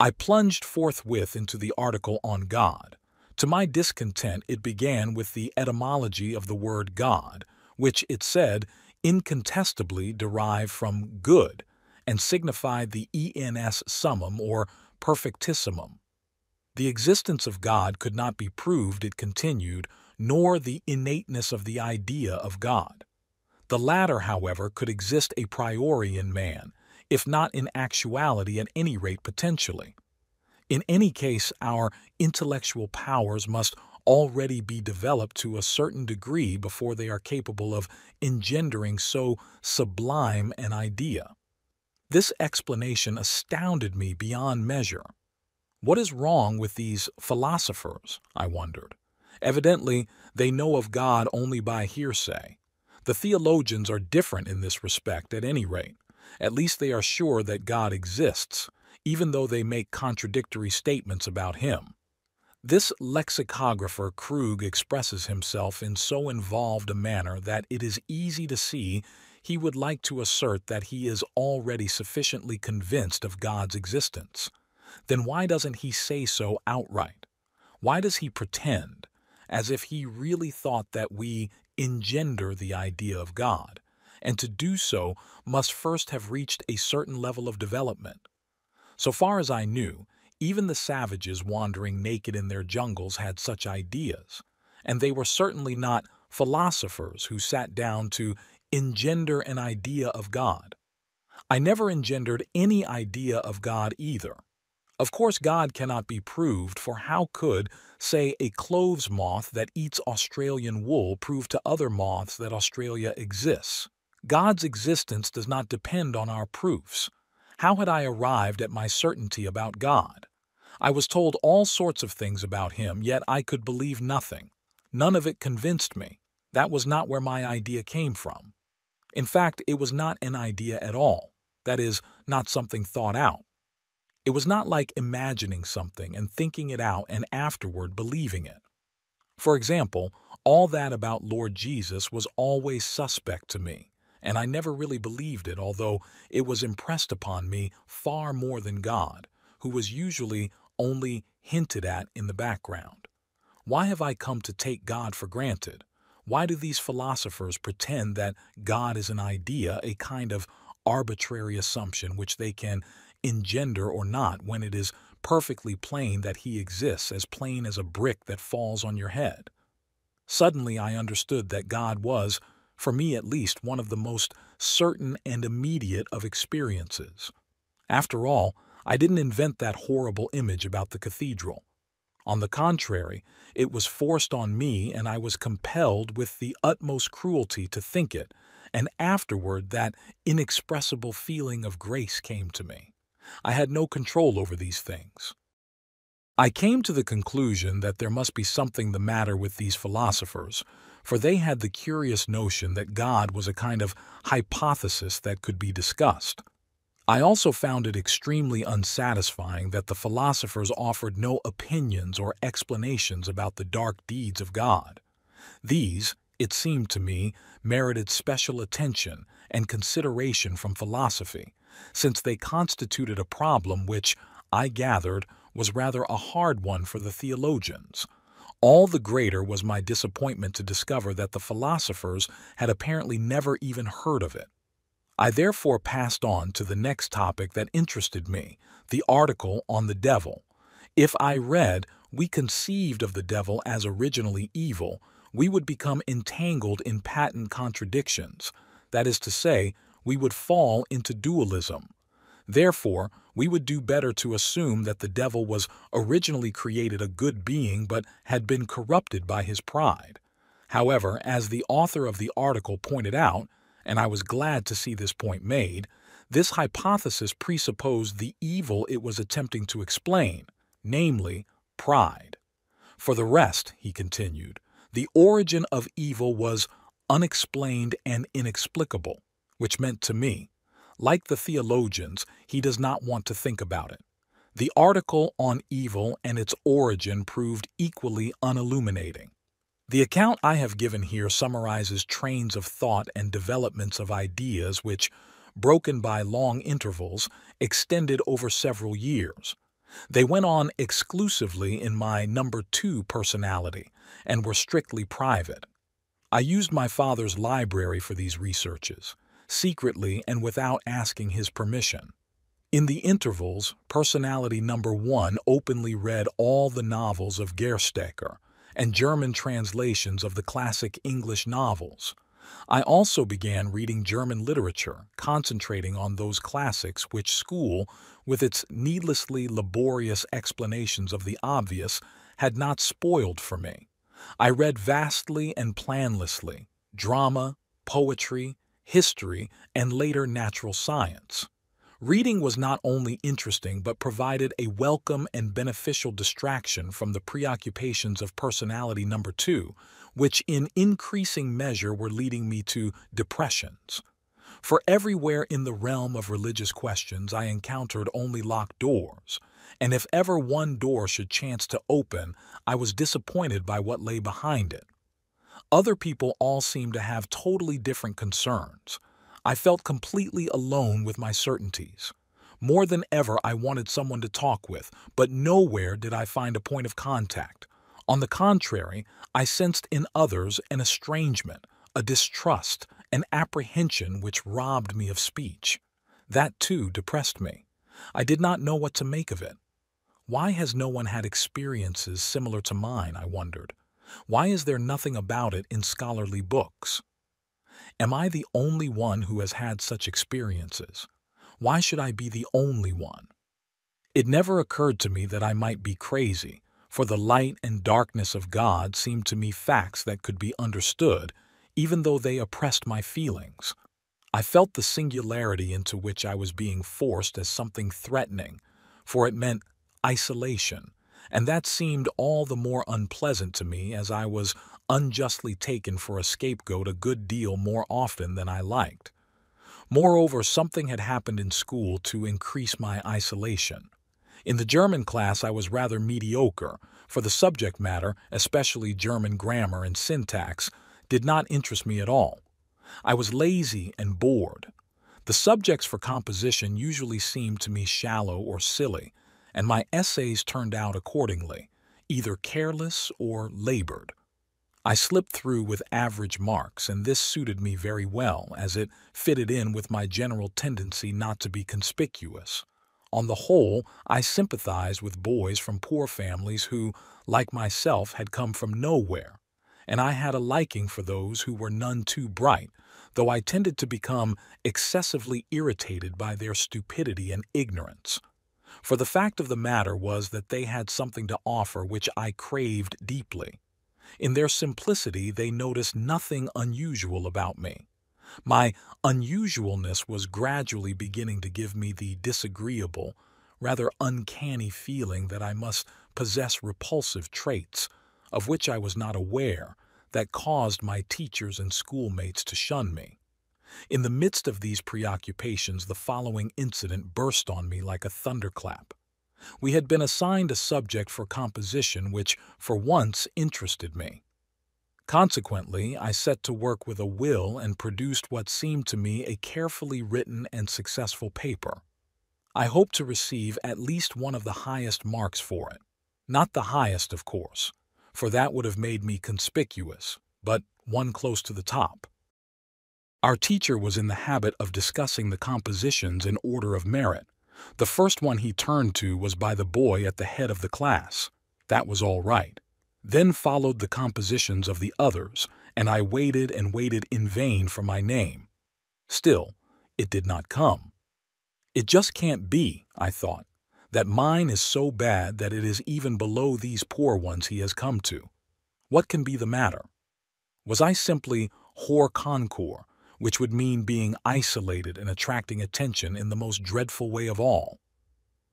I plunged forthwith into the article on God, To my discontent, it began with the etymology of the word God, which, it said, incontestably derived from good and signified the ens summum or perfectissimum. The existence of God could not be proved, it continued, nor the innateness of the idea of God. The latter, however, could exist a priori in man, if not in actuality, at any rate potentially. In any case, our intellectual powers must already be developed to a certain degree before they are capable of engendering so sublime an idea. This explanation astounded me beyond measure. What is wrong with these philosophers? I wondered. Evidently, they know of God only by hearsay. The theologians are different in this respect, at any rate. At least they are sure that God exists, even though they make contradictory statements about him. This lexicographer Krug expresses himself in so involved a manner that it is easy to see he would like to assert that he is already sufficiently convinced of God's existence. Then why doesn't he say so outright? Why does he pretend, as if he really thought that we engender the idea of God, and to do so must first have reached a certain level of development? So far as I knew, even the savages wandering naked in their jungles had such ideas, and they were certainly not philosophers who sat down to engender an idea of God. I never engendered any idea of God either. Of course, God cannot be proved, for how could, say, a clothes moth that eats Australian wool prove to other moths that Australia exists? God's existence does not depend on our proofs. How had I arrived at my certainty about God? I was told all sorts of things about him, yet I could believe nothing. None of it convinced me. That was not where my idea came from. In fact, it was not an idea at all. That is, not something thought out. It was not like imagining something and thinking it out and afterward believing it. For example, all that about Lord Jesus was always suspect to me, and I never really believed it, although it was impressed upon me far more than God, who was usually only hinted at in the background. Why have I come to take God for granted? Why do these philosophers pretend that God is an idea, a kind of arbitrary assumption which they can engender or not, when it is perfectly plain that he exists, as plain as a brick that falls on your head? Suddenly I understood that God was, for me at least, one of the most certain and immediate of experiences. After all, I didn't invent that horrible image about the cathedral. On the contrary, it was forced on me, and I was compelled with the utmost cruelty to think it, and afterward that inexpressible feeling of grace came to me. I had no control over these things. I came to the conclusion that there must be something the matter with these philosophers, for they had the curious notion that God was a kind of hypothesis that could be discussed. I also found it extremely unsatisfying that the philosophers offered no opinions or explanations about the dark deeds of God. These, it seemed to me, merited special attention and consideration from philosophy, since they constituted a problem which, I gathered, was rather a hard one for the theologians. All the greater was my disappointment to discover that the philosophers had apparently never even heard of it. I therefore passed on to the next topic that interested me, the article on the devil. If I read, "We conceived of the devil as originally evil," we would become entangled in patent contradictions. That is to say, we would fall into dualism. Therefore, we would do better to assume that the devil was originally created a good being but had been corrupted by his pride. However, as the author of the article pointed out, and I was glad to see this point made, this hypothesis presupposed the evil it was attempting to explain, namely, pride. For the rest, he continued, the origin of evil was unexplained and inexplicable, which meant to me, like the theologians, he does not want to think about it. The article on evil and its origin proved equally unilluminating. The account I have given here summarizes trains of thought and developments of ideas which, broken by long intervals, extended over several years. They went on exclusively in my number 2 personality and were strictly private. I used my father's library for these researches, secretly and without asking his permission. In the intervals, personality number 1 openly read all the novels of Gerstecker and German translations of the classic English novels. I also began reading German literature, concentrating on those classics which school, with its needlessly laborious explanations of the obvious, had not spoiled for me. I read vastly and planlessly, drama, poetry, history, and later natural science. Reading was not only interesting but provided a welcome and beneficial distraction from the preoccupations of personality number 2, which in increasing measure were leading me to depressions. For everywhere in the realm of religious questions I encountered only locked doors, and if ever one door should chance to open, I was disappointed by what lay behind it. Other people all seemed to have totally different concerns. I felt completely alone with my certainties. More than ever I wanted someone to talk with, but nowhere did I find a point of contact. On the contrary, I sensed in others an estrangement, a distrust, an apprehension which robbed me of speech. That, too, depressed me. I did not know what to make of it. Why has no one had experiences similar to mine, I wondered. Why is there nothing about it in scholarly books? Am I the only one who has had such experiences? Why should I be the only one? It never occurred to me that I might be crazy, for the light and darkness of God seemed to me facts that could be understood, even though they oppressed my feelings. I felt the singularity into which I was being forced as something threatening, for it meant isolation, and that seemed all the more unpleasant to me as I was unjustly taken for a scapegoat a good deal more often than I liked. Moreover, something had happened in school to increase my isolation. In the German class I was rather mediocre, for the subject matter, especially German grammar and syntax, did not interest me at all. I was lazy and bored. The subjects for composition usually seemed to me shallow or silly, and my essays turned out accordingly, either careless or labored. I slipped through with average marks, and this suited me very well, as it fitted in with my general tendency not to be conspicuous. On the whole, I sympathized with boys from poor families who, like myself, had come from nowhere, and I had a liking for those who were none too bright, though I tended to become excessively irritated by their stupidity and ignorance. For the fact of the matter was that they had something to offer which I craved deeply. In their simplicity they noticed nothing unusual about me. My unusualness was gradually beginning to give me the disagreeable, rather uncanny feeling that I must possess repulsive traits, of which I was not aware, that caused my teachers and schoolmates to shun me. In the midst of these preoccupations the following incident burst on me like a thunderclap. We had been assigned a subject for composition which, for once, interested me. Consequently, I set to work with a will and produced what seemed to me a carefully written and successful paper. I hoped to receive at least one of the highest marks for it. Not the highest, of course, for that would have made me conspicuous, but one close to the top. Our teacher was in the habit of discussing the compositions in order of merit. The first one he turned to was by the boy at the head of the class. That was all right. Then followed the compositions of the others, and I waited and waited in vain for my name. Still, it did not come. It just can't be, I thought, that mine is so bad that it is even below these poor ones he has come to. What can be the matter? Was I simply hors concours, which would mean being isolated and attracting attention in the most dreadful way of all?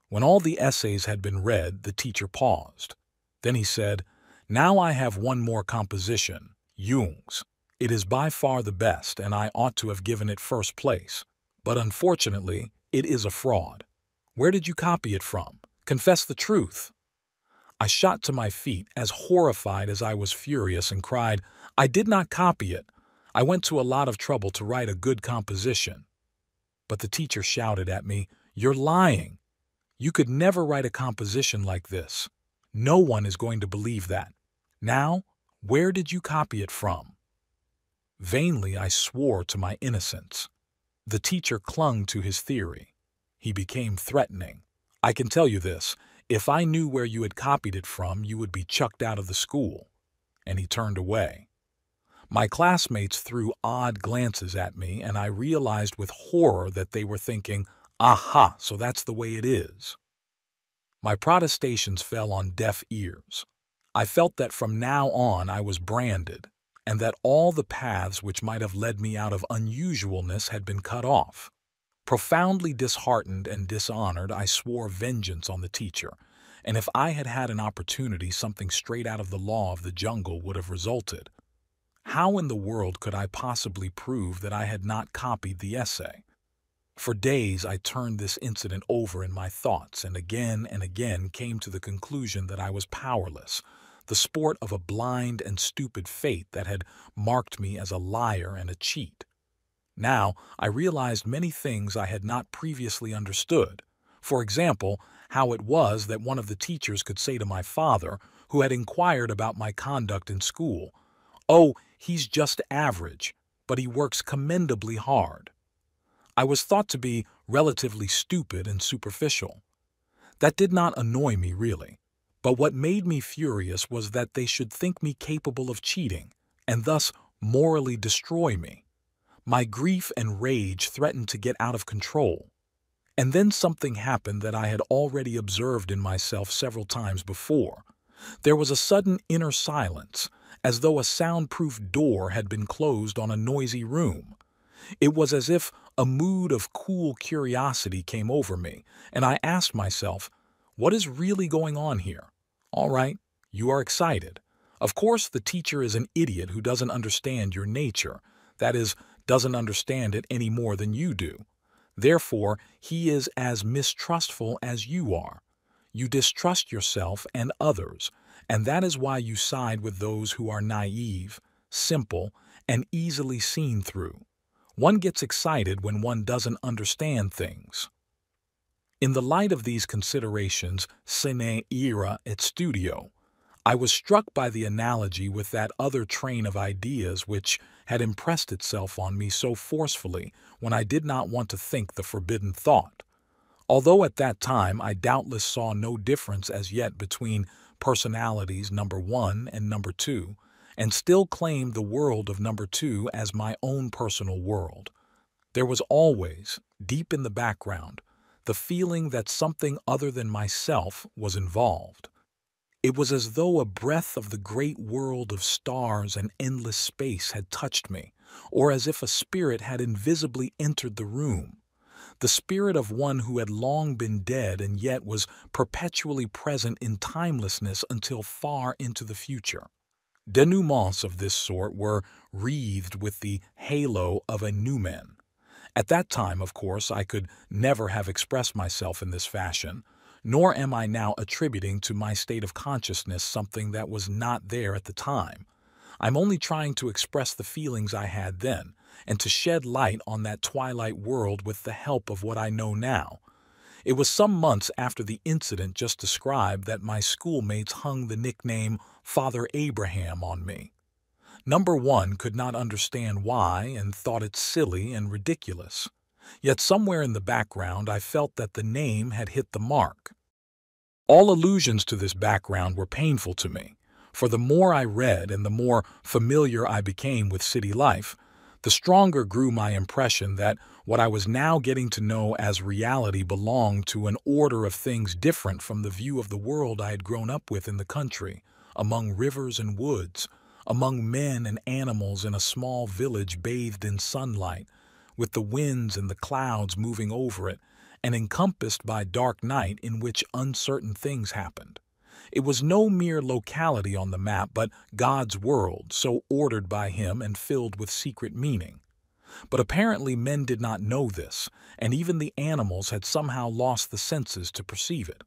When all the essays had been read, the teacher paused. Then he said, "Now I have one more composition, Jung's. It is by far the best, and I ought to have given it first place. But unfortunately, it is a fraud. Where did you copy it from? Confess the truth." I shot to my feet, as horrified as I was furious, and cried, "I did not copy it. I went to a lot of trouble to write a good composition." But the teacher shouted at me, "You're lying. You could never write a composition like this. No one is going to believe that. Now, where did you copy it from?" Vainly I swore to my innocence. The teacher clung to his theory. He became threatening. "I can tell you this, if I knew where you had copied it from, you would be chucked out of the school." And he turned away. My classmates threw odd glances at me, and I realized with horror that they were thinking, "Aha, so that's the way it is." My protestations fell on deaf ears. I felt that from now on I was branded, and that all the paths which might have led me out of unusualness had been cut off. Profoundly disheartened and dishonored, I swore vengeance on the teacher, and if I had had an opportunity, something straight out of the law of the jungle would have resulted. How in the world could I possibly prove that I had not copied the essay? For days I turned this incident over in my thoughts and again came to the conclusion that I was powerless, the sport of a blind and stupid fate that had marked me as a liar and a cheat. Now I realized many things I had not previously understood. For example, how it was that one of the teachers could say to my father, who had inquired about my conduct in school, "Oh, he's just average, but he works commendably hard." I was thought to be relatively stupid and superficial. That did not annoy me really, but what made me furious was that they should think me capable of cheating, and thus morally destroy me. My grief and rage threatened to get out of control. And then something happened that I had already observed in myself several times before. There was a sudden inner silence, as though a soundproof door had been closed on a noisy room. It was as if a mood of cool curiosity came over me, and I asked myself, what is really going on here? All right, you are excited. Of course, the teacher is an idiot who doesn't understand your nature, that is, doesn't understand it any more than you do. Therefore, he is as mistrustful as you are. You distrust yourself and others, and that is why you side with those who are naive, simple, and easily seen through. One gets excited when one doesn't understand things. In the light of these considerations, sine ira et studio, I was struck by the analogy with that other train of ideas which had impressed itself on me so forcefully when I did not want to think the forbidden thought. Although at that time I doubtless saw no difference as yet between personalities number 1 and number 2, and still claimed the world of number 2 as my own personal world, there was always, deep in the background, the feeling that something other than myself was involved. It was as though a breath of the great world of stars and endless space had touched me, or as if a spirit had invisibly entered the room. The spirit of one who had long been dead and yet was perpetually present in timelessness until far into the future. Denouements of this sort were wreathed with the halo of a numen. At that time, of course, I could never have expressed myself in this fashion, nor am I now attributing to my state of consciousness something that was not there at the time. I'm only trying to express the feelings I had then, and to shed light on that twilight world with the help of what I know now. It was some months after the incident just described that my schoolmates hung the nickname Father Abraham on me. Number 1 could not understand why and thought it silly and ridiculous. Yet somewhere in the background I felt that the name had hit the mark. All allusions to this background were painful to me, for the more I read and the more familiar I became with city life, the stronger grew my impression that what I was now getting to know as reality belonged to an order of things different from the view of the world I had grown up with in the country, among rivers and woods, among men and animals in a small village bathed in sunlight, with the winds and the clouds moving over it, and encompassed by dark night in which uncertain things happened. It was no mere locality on the map, but God's world, so ordered by him and filled with secret meaning. But apparently men did not know this, and even the animals had somehow lost the senses to perceive it.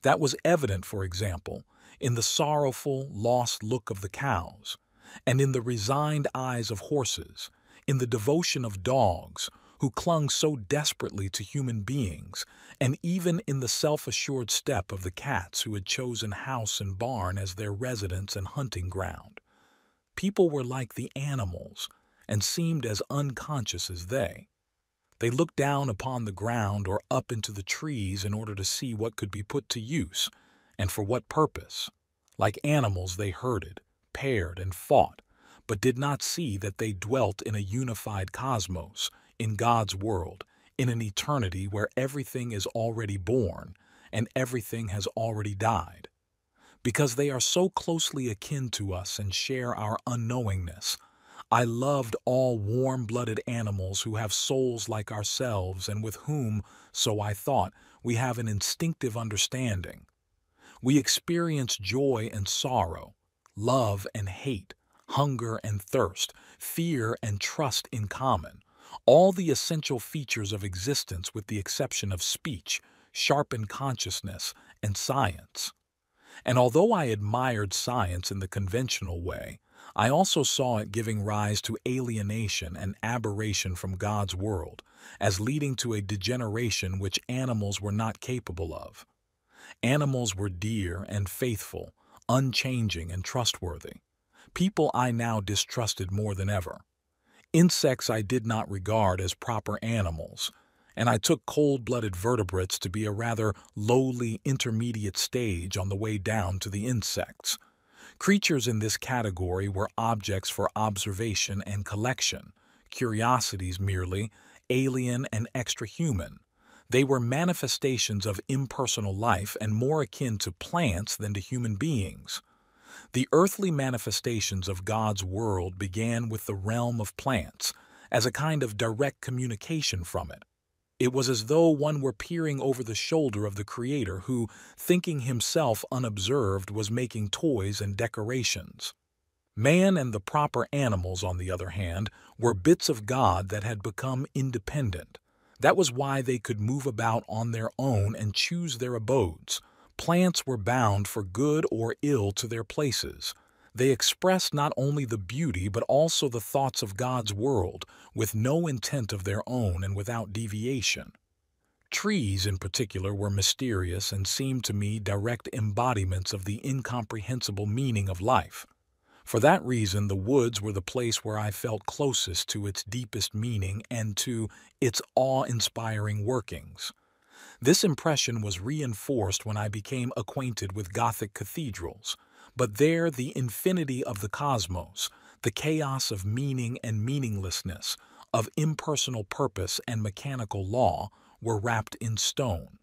That was evident, for example, in the sorrowful, lost look of the cows, and in the resigned eyes of horses, in the devotion of dogs, who clung so desperately to human beings, and even in the self-assured step of the cats who had chosen house and barn as their residence and hunting ground. People were like the animals, and seemed as unconscious as they. They looked down upon the ground or up into the trees in order to see what could be put to use, and for what purpose. Like animals they herded, paired, and fought, but did not see that they dwelt in a unified cosmos, in God's world, in an eternity where everything is already born, and everything has already died. Because they are so closely akin to us and share our unknowingness, I loved all warm-blooded animals who have souls like ourselves and with whom, so I thought, we have an instinctive understanding. We experience joy and sorrow, love and hate, hunger and thirst, fear and trust in common, all the essential features of existence with the exception of speech, sharpened consciousness, and science. And although I admired science in the conventional way, I also saw it giving rise to alienation and aberration from God's world, as leading to a degeneration which animals were not capable of. Animals were dear and faithful, unchanging and trustworthy. People I now distrusted more than ever. Insects I did not regard as proper animals, and I took cold-blooded vertebrates to be a rather lowly intermediate stage on the way down to the insects. Creatures in this category were objects for observation and collection, curiosities merely, alien and extra-human. They were manifestations of impersonal life and more akin to plants than to human beings. The earthly manifestations of God's world began with the realm of plants, as a kind of direct communication from it. It was as though one were peering over the shoulder of the Creator who, thinking himself unobserved, was making toys and decorations. Man and the proper animals, on the other hand, were bits of God that had become independent. That was why they could move about on their own and choose their abodes. Plants were bound for good or ill to their places. They expressed not only the beauty but also the thoughts of God's world, with no intent of their own and without deviation. Trees, in particular, were mysterious and seemed to me direct embodiments of the incomprehensible meaning of life. For that reason, the woods were the place where I felt closest to its deepest meaning and to its awe-inspiring workings. This impression was reinforced when I became acquainted with Gothic cathedrals, but there the infinity of the cosmos, the chaos of meaning and meaninglessness, of impersonal purpose and mechanical law, were wrapped in stone.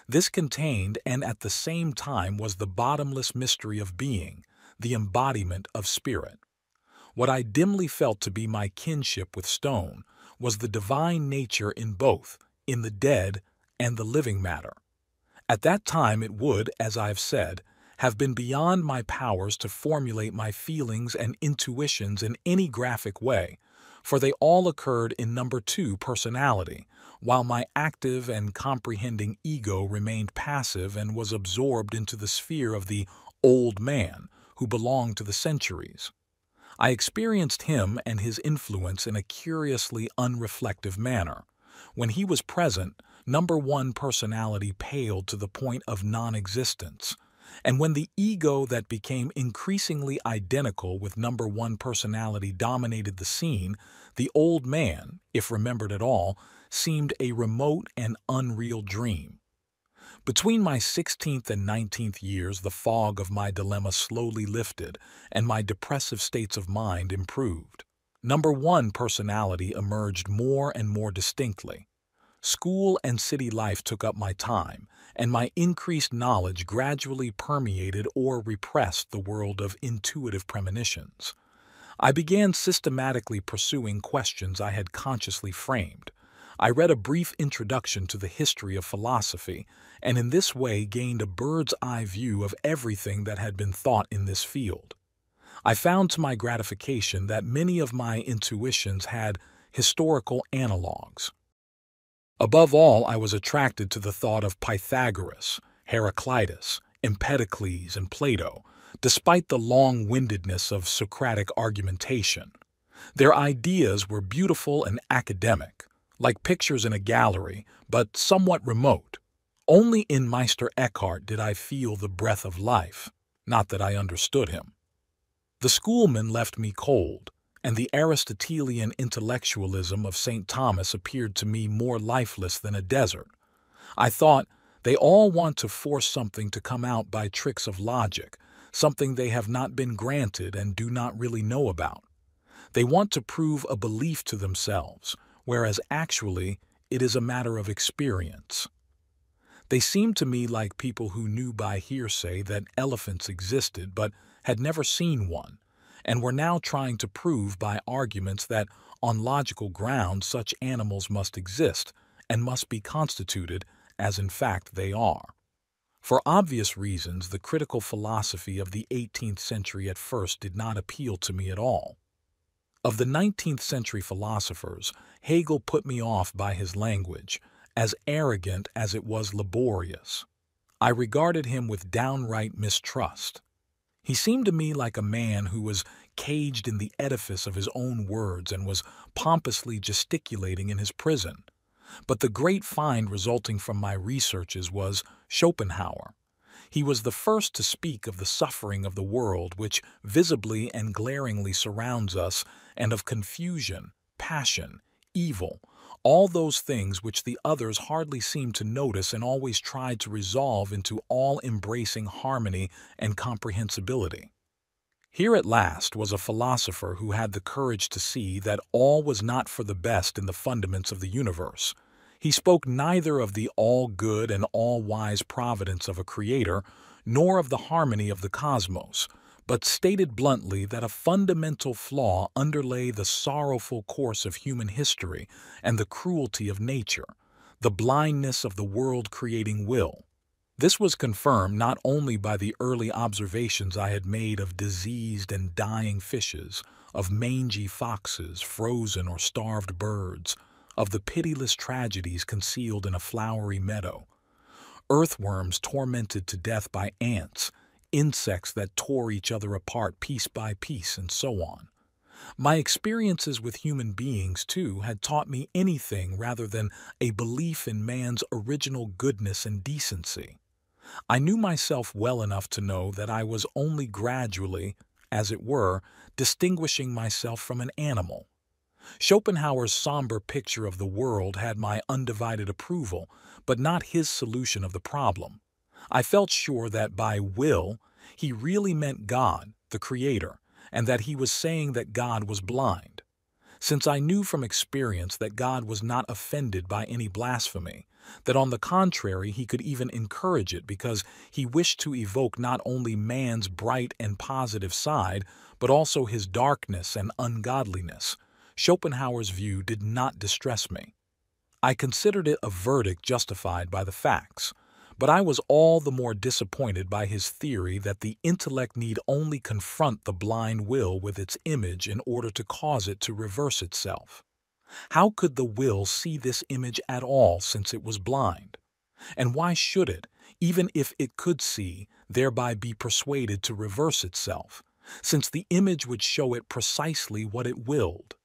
This contained and at the same time was the bottomless mystery of being, the embodiment of spirit. What I dimly felt to be my kinship with stone was the divine nature in both, in the dead and the living matter. At that time it would, as I have said, have been beyond my powers to formulate my feelings and intuitions in any graphic way, for they all occurred in number 2 personality, while my active and comprehending ego remained passive and was absorbed into the sphere of the old man who belonged to the centuries. I experienced him and his influence in a curiously unreflective manner. When he was present, number 1 personality paled to the point of non-existence. And when the ego that became increasingly identical with number 1 personality dominated the scene, the old man, if remembered at all, seemed a remote and unreal dream. Between my 16th and 19th years, the fog of my dilemma slowly lifted, and my depressive states of mind improved. Number 1 personality emerged more and more distinctly. School and city life took up my time, and my increased knowledge gradually permeated or repressed the world of intuitive premonitions. I began systematically pursuing questions I had consciously framed. I read a brief introduction to the history of philosophy, and in this way gained a bird's-eye view of everything that had been thought in this field. I found to my gratification that many of my intuitions had historical analogues. Above all, I was attracted to the thought of Pythagoras, Heraclitus, Empedocles, and Plato, despite the long-windedness of Socratic argumentation. Their ideas were beautiful and academic, like pictures in a gallery, but somewhat remote. Only in Meister Eckhart did I feel the breath of life, not that I understood him. The schoolmen left me cold, and the Aristotelian intellectualism of St. Thomas appeared to me more lifeless than a desert. I thought, they all want to force something to come out by tricks of logic, something they have not been granted and do not really know about. They want to prove a belief to themselves, whereas actually it is a matter of experience. They seemed to me like people who knew by hearsay that elephants existed but had never seen one, and were now trying to prove by arguments that on logical grounds such animals must exist and must be constituted as in fact they are. For obvious reasons, the critical philosophy of the 18th century at first did not appeal to me at all. Of the 19th century philosophers, Hegel put me off by his language, as arrogant as it was laborious. I regarded him with downright mistrust. He seemed to me like a man who was caged in the edifice of his own words and was pompously gesticulating in his prison. But the great find resulting from my researches was Schopenhauer. He was the first to speak of the suffering of the world which visibly and glaringly surrounds us, and of confusion, passion, evil, all those things which the others hardly seemed to notice and always tried to resolve into all-embracing harmony and comprehensibility. Here at last was a philosopher who had the courage to see that all was not for the best in the fundaments of the universe. He spoke neither of the all-good and all-wise providence of a creator, nor of the harmony of the cosmos, but stated bluntly that a fundamental flaw underlay the sorrowful course of human history and the cruelty of nature, the blindness of the world-creating will. This was confirmed not only by the early observations I had made of diseased and dying fishes, of mangy foxes, frozen or starved birds, of the pitiless tragedies concealed in a flowery meadow, earthworms tormented to death by ants, insects that tore each other apart piece by piece, and so on. My experiences with human beings, too, had taught me anything rather than a belief in man's original goodness and decency. I knew myself well enough to know that I was only gradually, as it were, distinguishing myself from an animal. Schopenhauer's somber picture of the world had my undivided approval, but not his solution of the problem. I felt sure that by will, he really meant God, the Creator, and that he was saying that God was blind. Since I knew from experience that God was not offended by any blasphemy, that on the contrary he could even encourage it because he wished to evoke not only man's bright and positive side, but also his darkness and ungodliness, Schopenhauer's view did not distress me. I considered it a verdict justified by the facts, but I was all the more disappointed by his theory that the intellect need only confront the blind will with its image in order to cause it to reverse itself. How could the will see this image at all since it was blind? And why should it, even if it could see, thereby be persuaded to reverse itself, since the image would show it precisely what it willed?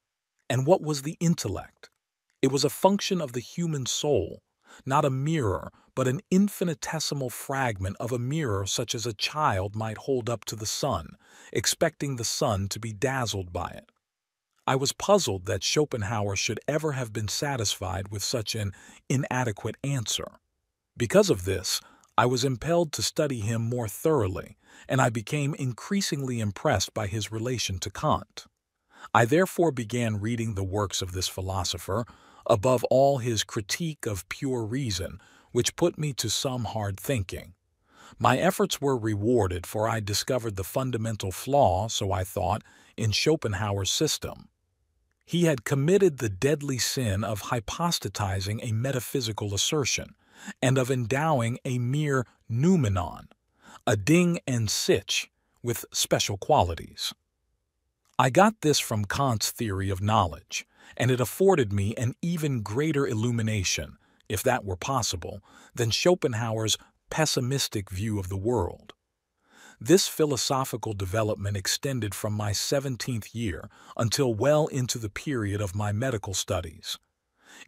And what was the intellect? It was a function of the human soul, not a mirror, but an infinitesimal fragment of a mirror such as a child might hold up to the sun, expecting the sun to be dazzled by it. I was puzzled that Schopenhauer should ever have been satisfied with such an inadequate answer. Because of this, I was impelled to study him more thoroughly, and I became increasingly impressed by his relation to Kant. I therefore began reading the works of this philosopher, above all his Critique of Pure Reason, which put me to some hard thinking. My efforts were rewarded, for I discovered the fundamental flaw, so I thought, in Schopenhauer's system. He had committed the deadly sin of hypostatizing a metaphysical assertion, and of endowing a mere noumenon, a ding and sich, with special qualities. I got this from Kant's theory of knowledge, and it afforded me an even greater illumination, if that were possible, than Schopenhauer's pessimistic view of the world. This philosophical development extended from my 17th year until well into the period of my medical studies.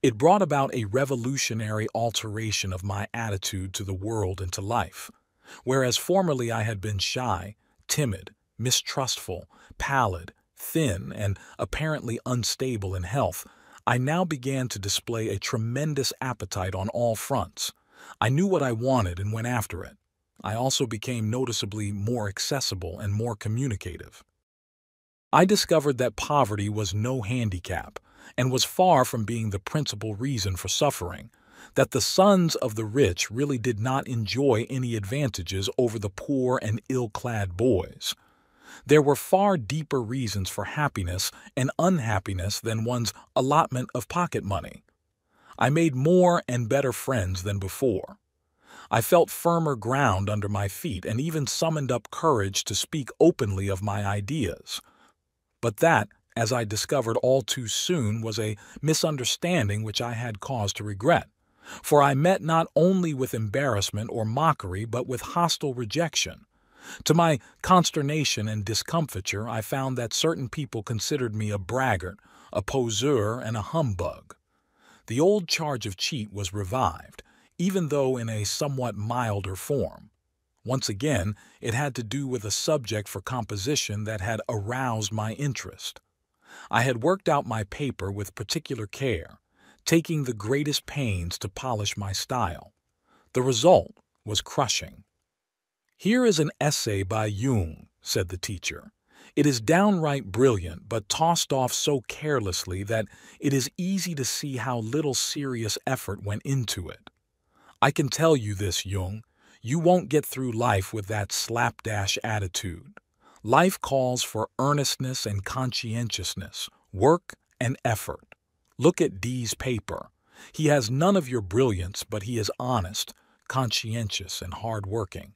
It brought about a revolutionary alteration of my attitude to the world and to life. Whereas formerly I had been shy, timid, mistrustful, pallid, thin, and apparently unstable in health, I now began to display a tremendous appetite on all fronts. I knew what I wanted and went after it. I also became noticeably more accessible and more communicative. I discovered that poverty was no handicap and was far from being the principal reason for suffering, that the sons of the rich really did not enjoy any advantages over the poor and ill-clad boys. There were far deeper reasons for happiness and unhappiness than one's allotment of pocket money. I made more and better friends than before. I felt firmer ground under my feet and even summoned up courage to speak openly of my ideas. But that, as I discovered all too soon, was a misunderstanding which I had cause to regret, for I met not only with embarrassment or mockery but with hostile rejection. To my consternation and discomfiture, I found that certain people considered me a braggart, a poseur, and a humbug. The old charge of cheat was revived, even though in a somewhat milder form. Once again, it had to do with a subject for composition that had aroused my interest. I had worked out my paper with particular care, taking the greatest pains to polish my style. The result was crushing. "Here is an essay by Jung," said the teacher. "It is downright brilliant, but tossed off so carelessly that it is easy to see how little serious effort went into it. I can tell you this, Jung, you won't get through life with that slapdash attitude. Life calls for earnestness and conscientiousness, work and effort. Look at D's paper. He has none of your brilliance, but he is honest, conscientious, and hard-working.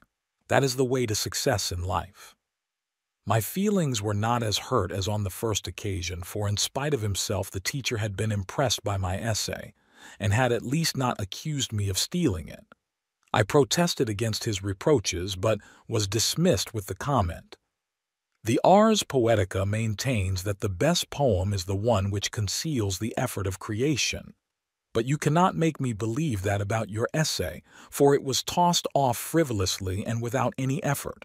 That is the way to success in life." My feelings were not as hurt as on the first occasion, for in spite of himself the teacher had been impressed by my essay, and had at least not accused me of stealing it. I protested against his reproaches, but was dismissed with the comment, "The Ars Poetica maintains that the best poem is the one which conceals the effort of creation. But you cannot make me believe that about your essay, for it was tossed off frivolously and without any effort."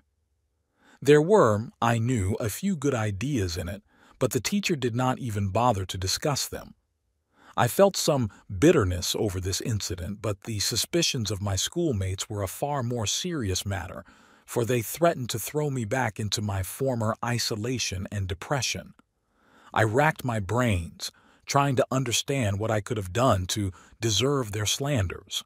There were, I knew, a few good ideas in it, but the teacher did not even bother to discuss them. I felt some bitterness over this incident, but the suspicions of my schoolmates were a far more serious matter, for they threatened to throw me back into my former isolation and depression. I racked my brains, trying to understand what I could have done to deserve their slanders.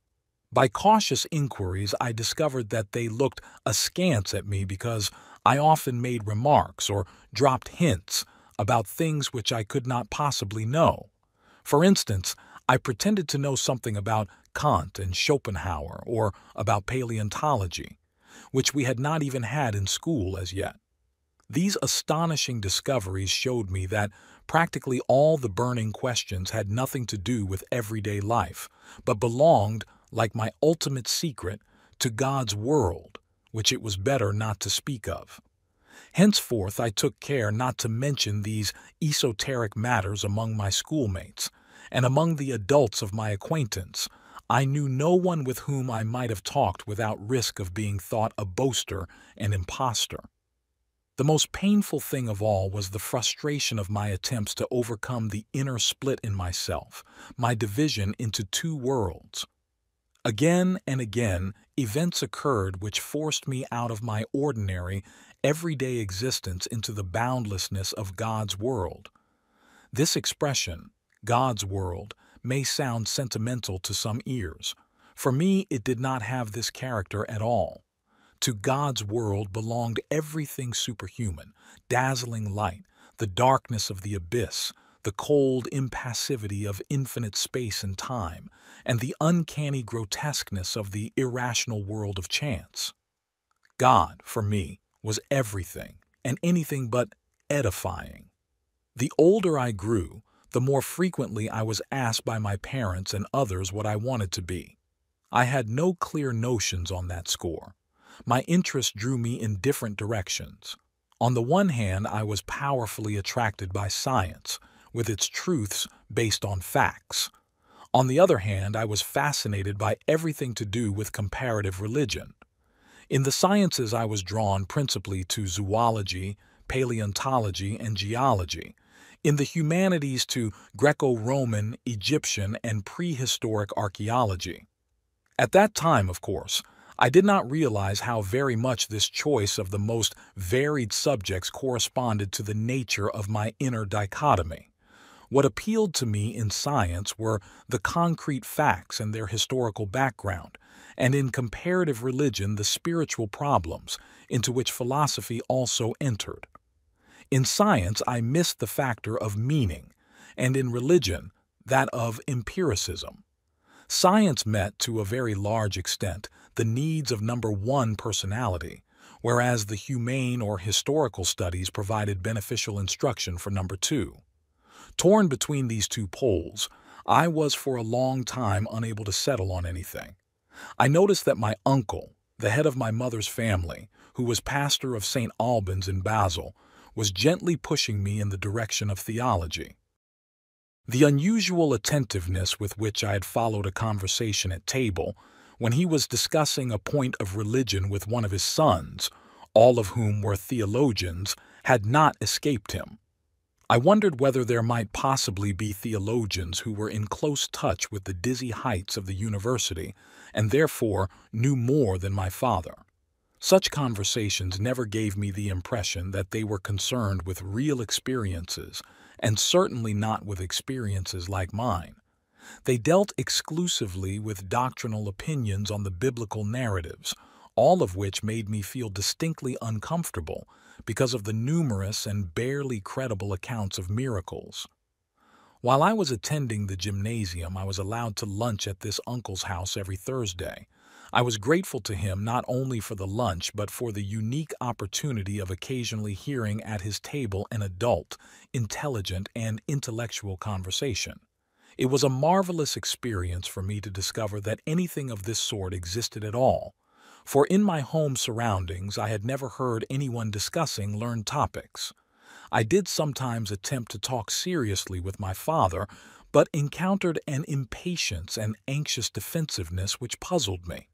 By cautious inquiries, I discovered that they looked askance at me because I often made remarks or dropped hints about things which I could not possibly know. For instance, I pretended to know something about Kant and Schopenhauer or about paleontology, which we had not even had in school as yet. These astonishing discoveries showed me that practically all the burning questions had nothing to do with everyday life, but belonged, like my ultimate secret, to God's world, which it was better not to speak of. Henceforth I took care not to mention these esoteric matters among my schoolmates, and among the adults of my acquaintance I knew no one with whom I might have talked without risk of being thought a boaster and impostor. The most painful thing of all was the frustration of my attempts to overcome the inner split in myself, my division into two worlds. Again and again, events occurred which forced me out of my ordinary, everyday existence into the boundlessness of God's world. This expression, God's world, may sound sentimental to some ears. For me, it did not have this character at all. To God's world belonged everything superhuman, dazzling light, the darkness of the abyss, the cold impassivity of infinite space and time, and the uncanny grotesqueness of the irrational world of chance. God, for me, was everything, and anything but edifying. The older I grew, the more frequently I was asked by my parents and others what I wanted to be. I had no clear notions on that score. My interests drew me in different directions. On the one hand, I was powerfully attracted by science, with its truths based on facts. On the other hand, I was fascinated by everything to do with comparative religion. In the sciences, I was drawn principally to zoology, paleontology, and geology. In the humanities, to Greco-Roman, Egyptian, and prehistoric archaeology. At that time, of course, I did not realize how very much this choice of the most varied subjects corresponded to the nature of my inner dichotomy. What appealed to me in science were the concrete facts and their historical background, and in comparative religion the spiritual problems, into which philosophy also entered. In science I missed the factor of meaning, and in religion that of empiricism. Science met, to a very large extent, the needs of number one personality, whereas the humane or historical studies provided beneficial instruction for number two. Torn between these two poles, I was for a long time unable to settle on anything. I noticed that my uncle, the head of my mother's family, who was pastor of St. Albans in Basel, was gently pushing me in the direction of theology. The unusual attentiveness with which I had followed a conversation at table, when he was discussing a point of religion with one of his sons, all of whom were theologians, had not escaped him. I wondered whether there might possibly be theologians who were in close touch with the dizzy heights of the university and therefore knew more than my father. Such conversations never gave me the impression that they were concerned with real experiences, and certainly not with experiences like mine. They dealt exclusively with doctrinal opinions on the biblical narratives, all of which made me feel distinctly uncomfortable because of the numerous and barely credible accounts of miracles. While I was attending the gymnasium, I was allowed to lunch at this uncle's house every Thursday. I was grateful to him not only for the lunch but for the unique opportunity of occasionally hearing at his table an adult, intelligent, and intellectual conversation. It was a marvelous experience for me to discover that anything of this sort existed at all, for in my home surroundings I had never heard anyone discussing learned topics. I did sometimes attempt to talk seriously with my father, but encountered an impatience and anxious defensiveness which puzzled me.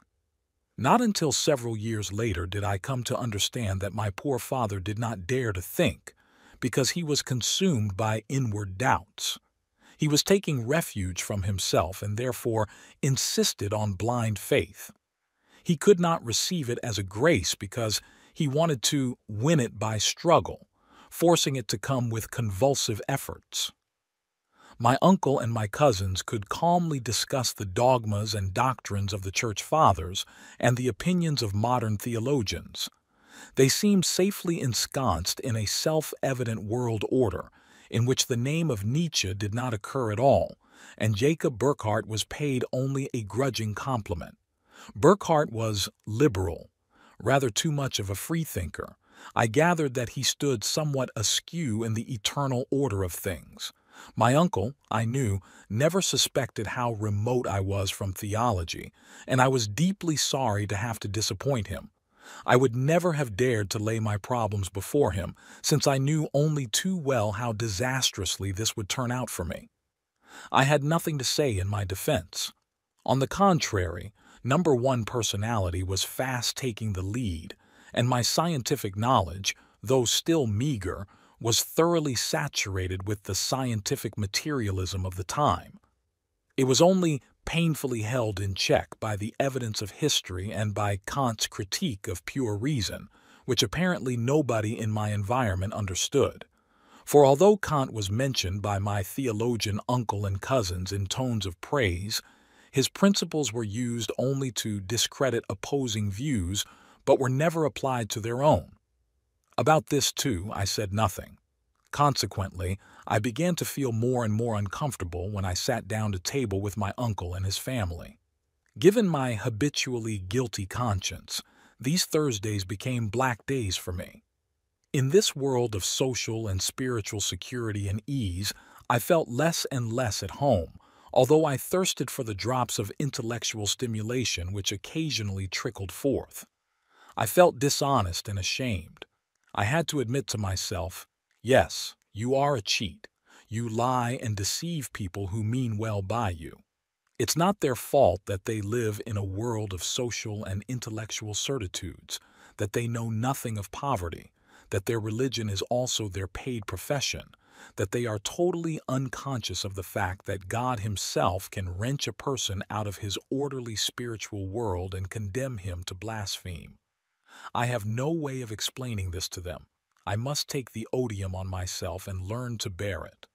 Not until several years later did I come to understand that my poor father did not dare to think, because he was consumed by inward doubts. He was taking refuge from himself and therefore insisted on blind faith. He could not receive it as a grace because he wanted to win it by struggle, forcing it to come with convulsive efforts. My uncle and my cousins could calmly discuss the dogmas and doctrines of the Church Fathers and the opinions of modern theologians. They seemed safely ensconced in a self-evident world order in which the name of Nietzsche did not occur at all, and Jacob Burckhardt was paid only a grudging compliment. Burckhardt was liberal, rather too much of a freethinker. I gathered that he stood somewhat askew in the eternal order of things. My uncle, I knew, never suspected how remote I was from theology, and I was deeply sorry to have to disappoint him. I would never have dared to lay my problems before him, since I knew only too well how disastrously this would turn out for me. I had nothing to say in my defense. On the contrary, number one personality was fast taking the lead, and my scientific knowledge, though still meager, was thoroughly saturated with the scientific materialism of the time. It was only painfully held in check by the evidence of history and by Kant's critique of pure reason, which apparently nobody in my environment understood. For although Kant was mentioned by my theologian uncle and cousins in tones of praise, his principles were used only to discredit opposing views, but were never applied to their own. About this, too, I said nothing. Consequently, I began to feel more and more uncomfortable when I sat down to table with my uncle and his family. Given my habitually guilty conscience, these Thursdays became black days for me. In this world of social and spiritual security and ease, I felt less and less at home, although I thirsted for the drops of intellectual stimulation which occasionally trickled forth. I felt dishonest and ashamed. I had to admit to myself, yes, you are a cheat. You lie and deceive people who mean well by you. It's not their fault that they live in a world of social and intellectual certitudes, that they know nothing of poverty, that their religion is also their paid profession, that they are totally unconscious of the fact that God Himself can wrench a person out of his orderly spiritual world and condemn him to blaspheme. I have no way of explaining this to them. I must take the odium on myself and learn to bear it.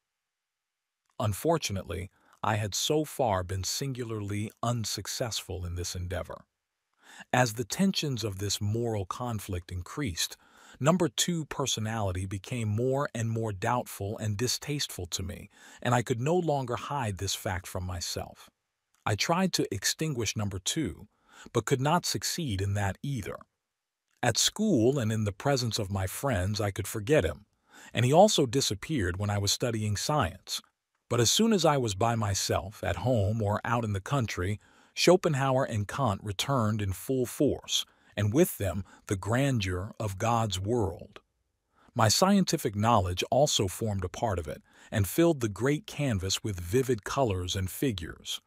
Unfortunately, I had so far been singularly unsuccessful in this endeavor. As the tensions of this moral conflict increased, number 2 personality became more and more doubtful and distasteful to me, and I could no longer hide this fact from myself. I tried to extinguish number 2, but could not succeed in that either. At school and in the presence of my friends, I could forget him, and he also disappeared when I was studying science. But as soon as I was by myself, at home or out in the country, Schopenhauer and Kant returned in full force, and with them the grandeur of God's world. My scientific knowledge also formed a part of it, and filled the great canvas with vivid colors and figures.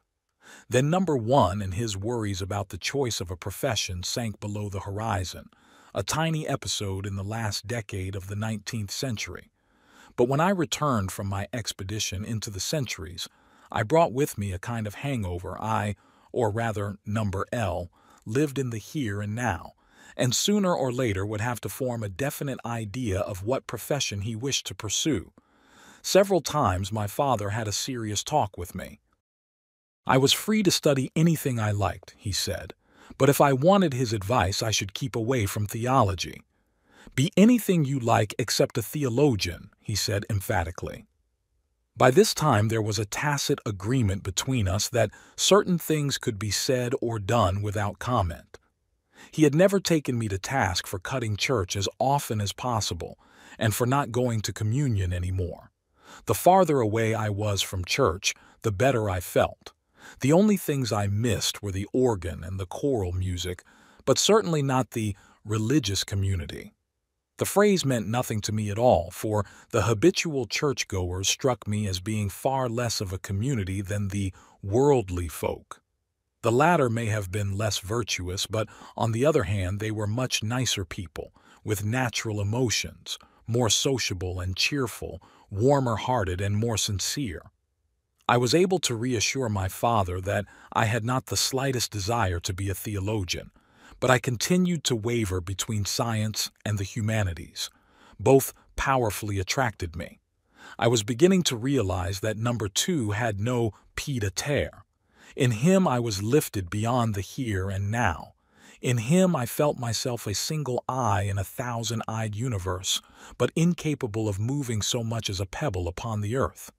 Then number 1 and his worries about the choice of a profession sank below the horizon, a tiny episode in the last decade of the 19th century. But when I returned from my expedition into the centuries, I brought with me a kind of hangover. Or rather, number L, lived in the here and now, and sooner or later would have to form a definite idea of what profession he wished to pursue. Several times my father had a serious talk with me. I was free to study anything I liked, he said, but if I wanted his advice, I should keep away from theology. Be anything you like except a theologian, he said emphatically. By this time there was a tacit agreement between us that certain things could be said or done without comment. He had never taken me to task for cutting church as often as possible and for not going to communion anymore. The farther away I was from church, the better I felt. The only things I missed were the organ and the choral music, but certainly not the religious community. The phrase meant nothing to me at all, for the habitual churchgoers struck me as being far less of a community than the worldly folk. The latter may have been less virtuous, but on the other hand they were much nicer people, with natural emotions, more sociable and cheerful, warmer-hearted and more sincere. I was able to reassure my father that I had not the slightest desire to be a theologian, but I continued to waver between science and the humanities. Both powerfully attracted me. I was beginning to realize that number 2 had no pied-à-terre. In him I was lifted beyond the here and now. In him I felt myself a single eye in a thousand-eyed universe, but incapable of moving so much as a pebble upon the earth.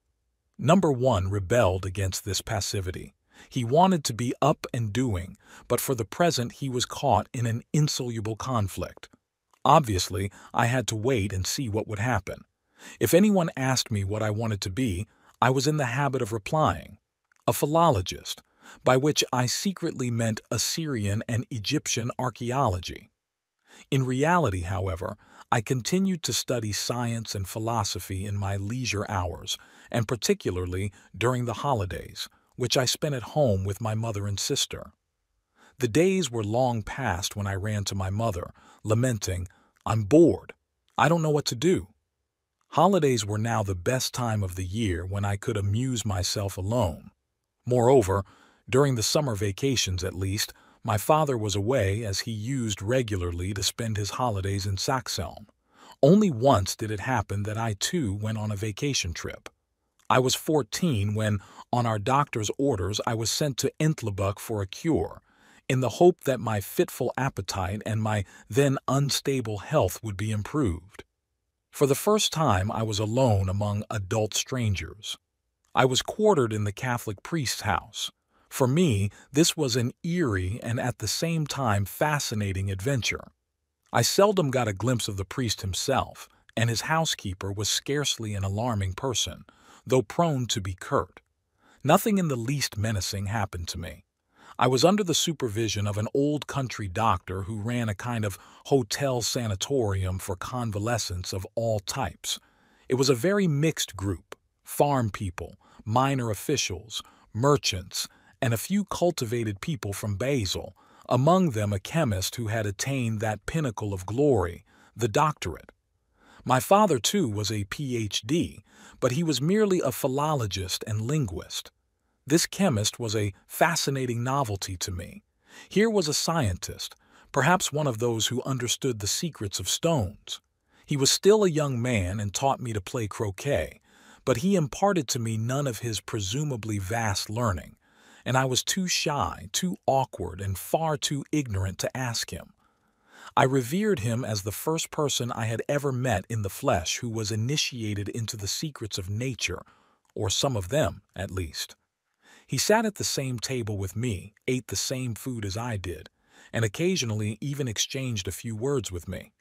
Number 1 rebelled against this passivity. He wanted to be up and doing, but for the present he was caught in an insoluble conflict. Obviously, I had to wait and see what would happen. If anyone asked me what I wanted to be, I was in the habit of replying, a philologist, by which I secretly meant Assyrian and Egyptian archaeology. In reality, however, I continued to study science and philosophy in my leisure hours, and particularly during the holidays, which I spent at home with my mother and sister. The days were long past when I ran to my mother, lamenting, "I'm bored. I don't know what to do." Holidays were now the best time of the year when I could amuse myself alone. Moreover, during the summer vacations at least, my father was away as he used regularly to spend his holidays in Saxelm. Only once did it happen that I too went on a vacation trip. I was 14 when, on our doctor's orders, I was sent to Entlebuck for a cure, in the hope that my fitful appetite and my then unstable health would be improved. For the first time I was alone among adult strangers. I was quartered in the Catholic priest's house. For me, this was an eerie and at the same time fascinating adventure. I seldom got a glimpse of the priest himself, and his housekeeper was scarcely an alarming person, though prone to be curt. Nothing in the least menacing happened to me. I was under the supervision of an old country doctor who ran a kind of hotel sanatorium for convalescents of all types. It was a very mixed group: farm people, minor officials, merchants, and a few cultivated people from Basel, among them a chemist who had attained that pinnacle of glory, the doctorate. My father, too, was a Ph.D., but he was merely a philologist and linguist. This chemist was a fascinating novelty to me. Here was a scientist, perhaps one of those who understood the secrets of stones. He was still a young man and taught me to play croquet, but he imparted to me none of his presumably vast learning, and I was too shy, too awkward, and far too ignorant to ask him. I revered him as the first person I had ever met in the flesh who was initiated into the secrets of nature, or some of them, at least. He sat at the same table with me, ate the same food as I did, and occasionally even exchanged a few words with me.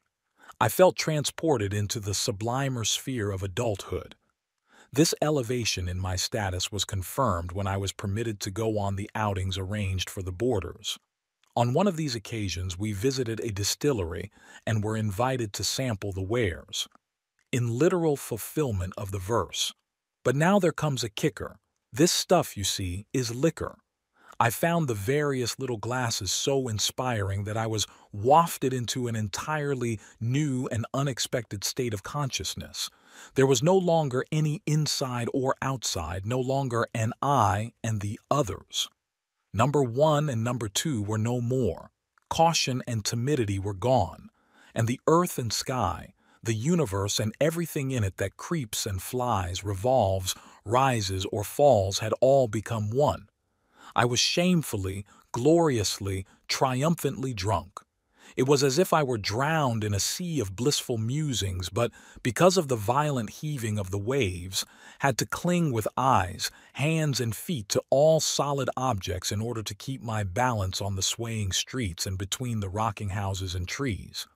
I felt transported into the sublimer sphere of adulthood. This elevation in my status was confirmed when I was permitted to go on the outings arranged for the boarders. On one of these occasions, we visited a distillery and were invited to sample the wares, in literal fulfillment of the verse. But now there comes a kicker. This stuff, you see, is liquor. I found the various little glasses so inspiring that I was wafted into an entirely new and unexpected state of consciousness. There was no longer any inside or outside, no longer an I and the others. Number 1 and number 2 were no more. Caution and timidity were gone, and the earth and sky, the universe and everything in it that creeps and flies, revolves, rises or falls had all become one. I was shamefully, gloriously, triumphantly drunk. It was as if I were drowned in a sea of blissful musings, but because of the violent heaving of the waves, had to cling with eyes, hands, and feet to all solid objects in order to keep my balance on the swaying streets and between the rocking houses and trees.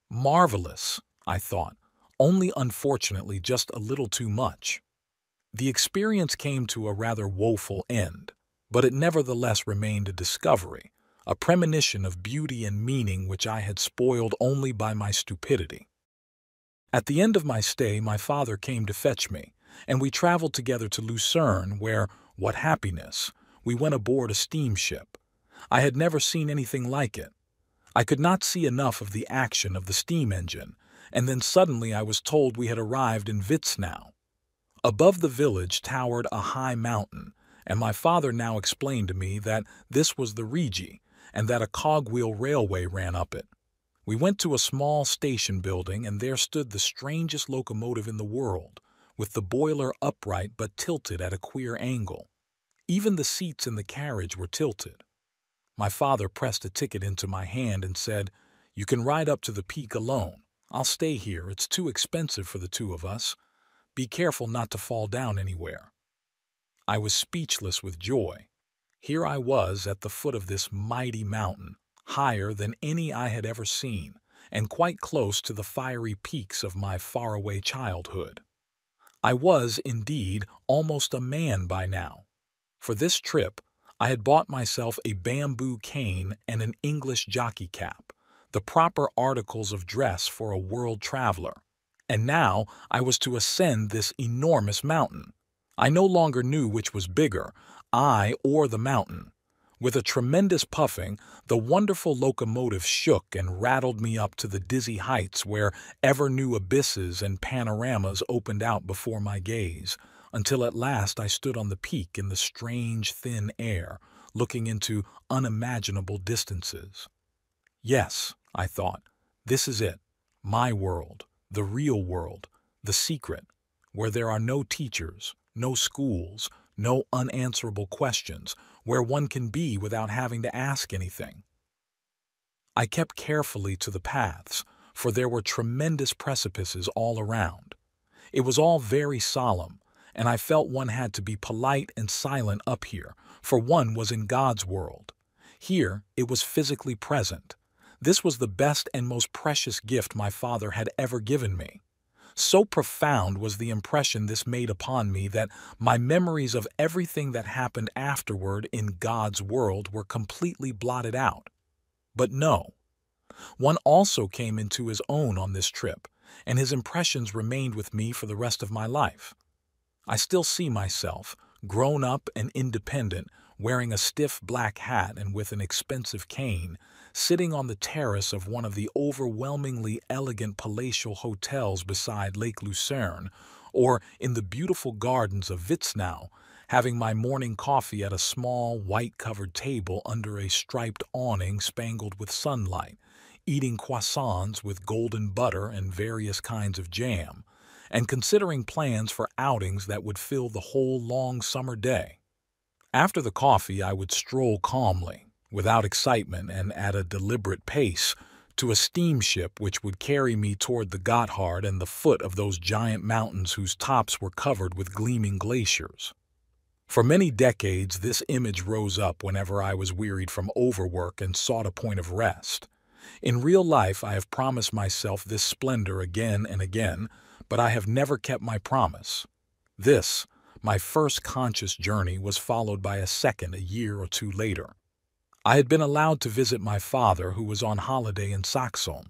Marvelous, I thought, only unfortunately just a little too much. The experience came to a rather woeful end, but it nevertheless remained a discovery, a premonition of beauty and meaning which I had spoiled only by my stupidity. At the end of my stay, my father came to fetch me, and we traveled together to Lucerne, where, what happiness, we went aboard a steamship. I had never seen anything like it. I could not see enough of the action of the steam engine, and then suddenly I was told we had arrived in Witznau. Above the village towered a high mountain, and my father now explained to me that this was the Rigi, and that a cogwheel railway ran up it. We went to a small station building, and there stood the strangest locomotive in the world, with the boiler upright but tilted at a queer angle. Even the seats in the carriage were tilted. My father pressed a ticket into my hand and said, "You can ride up to the peak alone. I'll stay here. It's too expensive for the two of us. Be careful not to fall down anywhere." I was speechless with joy. Here I was at the foot of this mighty mountain, higher than any I had ever seen, and quite close to the fiery peaks of my faraway childhood. I was, indeed, almost a man by now. For this trip, I had bought myself a bamboo cane and an English jockey cap, the proper articles of dress for a world traveler. And now I was to ascend this enormous mountain. I no longer knew which was bigger, I or the mountain. With a tremendous puffing, the wonderful locomotive shook and rattled me up to the dizzy heights where ever new abysses and panoramas opened out before my gaze, until at last I stood on the peak in the strange, thin air, looking into unimaginable distances. Yes, I thought, this is it, my world, the real world, the secret, where there are no teachers, no schools, no unanswerable questions, where one can be without having to ask anything. I kept carefully to the paths, for there were tremendous precipices all around. It was all very solemn, and I felt one had to be polite and silent up here, for one was in God's world. Here it was physically present. This was the best and most precious gift my father had ever given me. So profound was the impression this made upon me that my memories of everything that happened afterward in God's world were completely blotted out. But no. One also came into his own on this trip, and his impressions remained with me for the rest of my life. I still see myself, grown up and independent, wearing a stiff black hat and with an expensive cane, sitting on the terrace of one of the overwhelmingly elegant palatial hotels beside Lake Lucerne, or in the beautiful gardens of Witznau, having my morning coffee at a small, white-covered table under a striped awning spangled with sunlight, eating croissants with golden butter and various kinds of jam, and considering plans for outings that would fill the whole long summer day. After the coffee, I would stroll calmly, without excitement and at a deliberate pace, to a steamship which would carry me toward the Gotthard and the foot of those giant mountains whose tops were covered with gleaming glaciers. For many decades, this image rose up whenever I was wearied from overwork and sought a point of rest. In real life, I have promised myself this splendor again and again, but I have never kept my promise. This, my first conscious journey, was followed by a second a year or two later. I had been allowed to visit my father, who was on holiday in Saxon.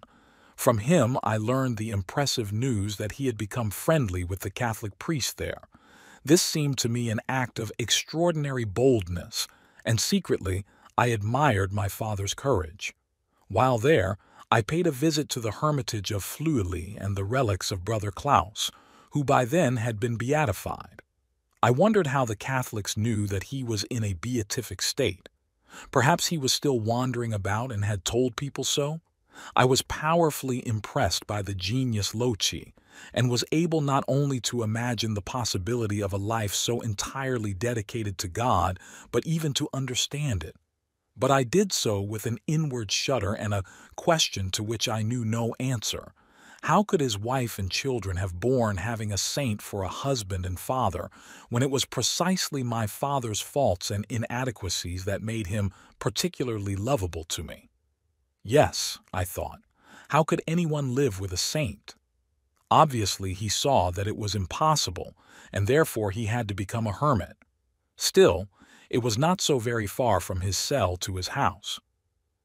From him, I learned the impressive news that he had become friendly with the Catholic priest there. This seemed to me an act of extraordinary boldness, and secretly, I admired my father's courage. While there, I paid a visit to the hermitage of Flüeli and the relics of Brother Klaus, who by then had been beatified. I wondered how the Catholics knew that he was in a beatific state. Perhaps he was still wandering about and had told people so? I was powerfully impressed by the genius loci, and was able not only to imagine the possibility of a life so entirely dedicated to God, but even to understand it. But I did so with an inward shudder and a question to which I knew no answer. How could his wife and children have borne having a saint for a husband and father, when it was precisely my father's faults and inadequacies that made him particularly lovable to me? Yes, I thought, how could anyone live with a saint? Obviously, he saw that it was impossible, and therefore he had to become a hermit. Still, it was not so very far from his cell to his house.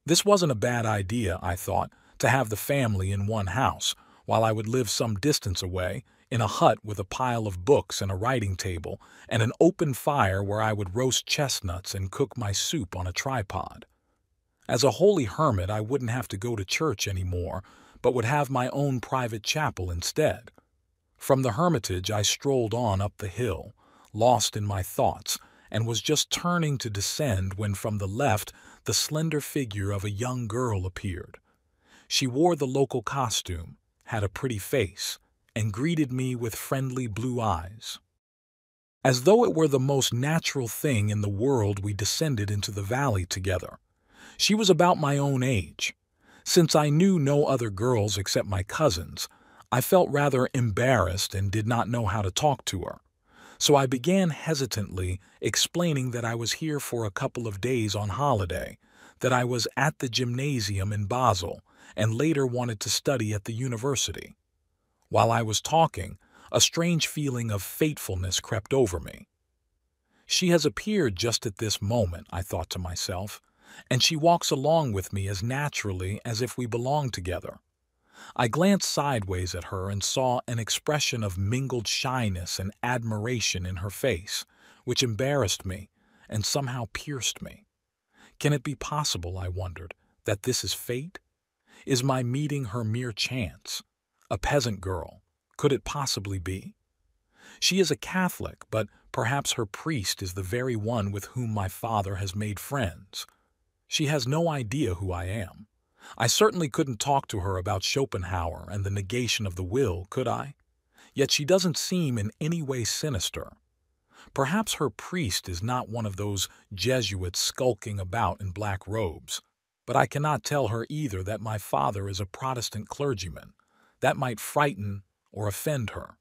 This wasn't a bad idea, I thought, to have the family in one house, while I would live some distance away, in a hut with a pile of books and a writing table, and an open fire where I would roast chestnuts and cook my soup on a tripod. As a holy hermit, I wouldn't have to go to church anymore, but would have my own private chapel instead. From the hermitage, I strolled on up the hill, lost in my thoughts, and was just turning to descend when from the left the slender figure of a young girl appeared. She wore the local costume, had a pretty face, and greeted me with friendly blue eyes. As though it were the most natural thing in the world, we descended into the valley together. She was about my own age. Since I knew no other girls except my cousins, I felt rather embarrassed and did not know how to talk to her. So I began hesitantly explaining that I was here for a couple of days on holiday, that I was at the gymnasium in Basel, and later wanted to study at the university. While I was talking, a strange feeling of fatefulness crept over me. She has appeared just at this moment, I thought to myself, and she walks along with me as naturally as if we belonged together. I glanced sideways at her and saw an expression of mingled shyness and admiration in her face, which embarrassed me and somehow pierced me. Can it be possible, I wondered, that this is fate? Is my meeting her mere chance? A peasant girl, could it possibly be? She is a Catholic, but perhaps her priest is the very one with whom my father has made friends. She has no idea who I am. I certainly couldn't talk to her about Schopenhauer and the negation of the will, could I? Yet she doesn't seem in any way sinister. Perhaps her priest is not one of those Jesuits skulking about in black robes, but I cannot tell her either that my father is a Protestant clergyman. That might frighten or offend her.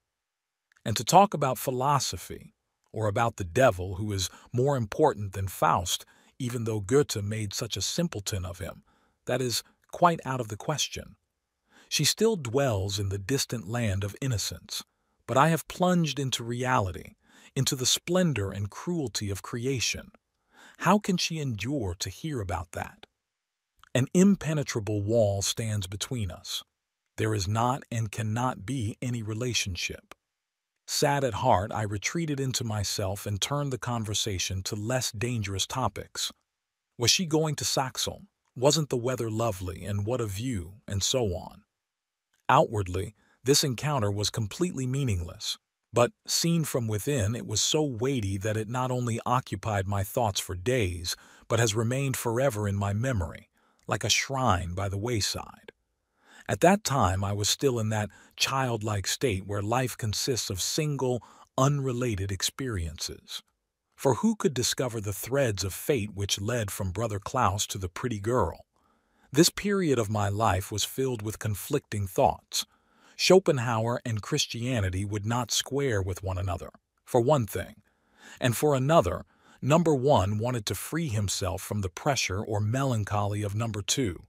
And to talk about philosophy, or about the devil, who is more important than Faust, even though Goethe made such a simpleton of him, that is quite out of the question. She still dwells in the distant land of innocence, but I have plunged into reality, into the splendor and cruelty of creation. How can she endure to hear about that? An impenetrable wall stands between us. There is not and cannot be any relationship. Sad at heart, I retreated into myself and turned the conversation to less dangerous topics. Was she going to Saxholm? Wasn't the weather lovely, and what a view, and so on. Outwardly, this encounter was completely meaningless, but seen from within, it was so weighty that it not only occupied my thoughts for days, but has remained forever in my memory, like a shrine by the wayside. At that time, I was still in that childlike state where life consists of single, unrelated experiences. For who could discover the threads of fate which led from Brother Klaus to the pretty girl? This period of my life was filled with conflicting thoughts. Schopenhauer and Christianity would not square with one another, for one thing. And for another, number one wanted to free himself from the pressure or melancholy of number two.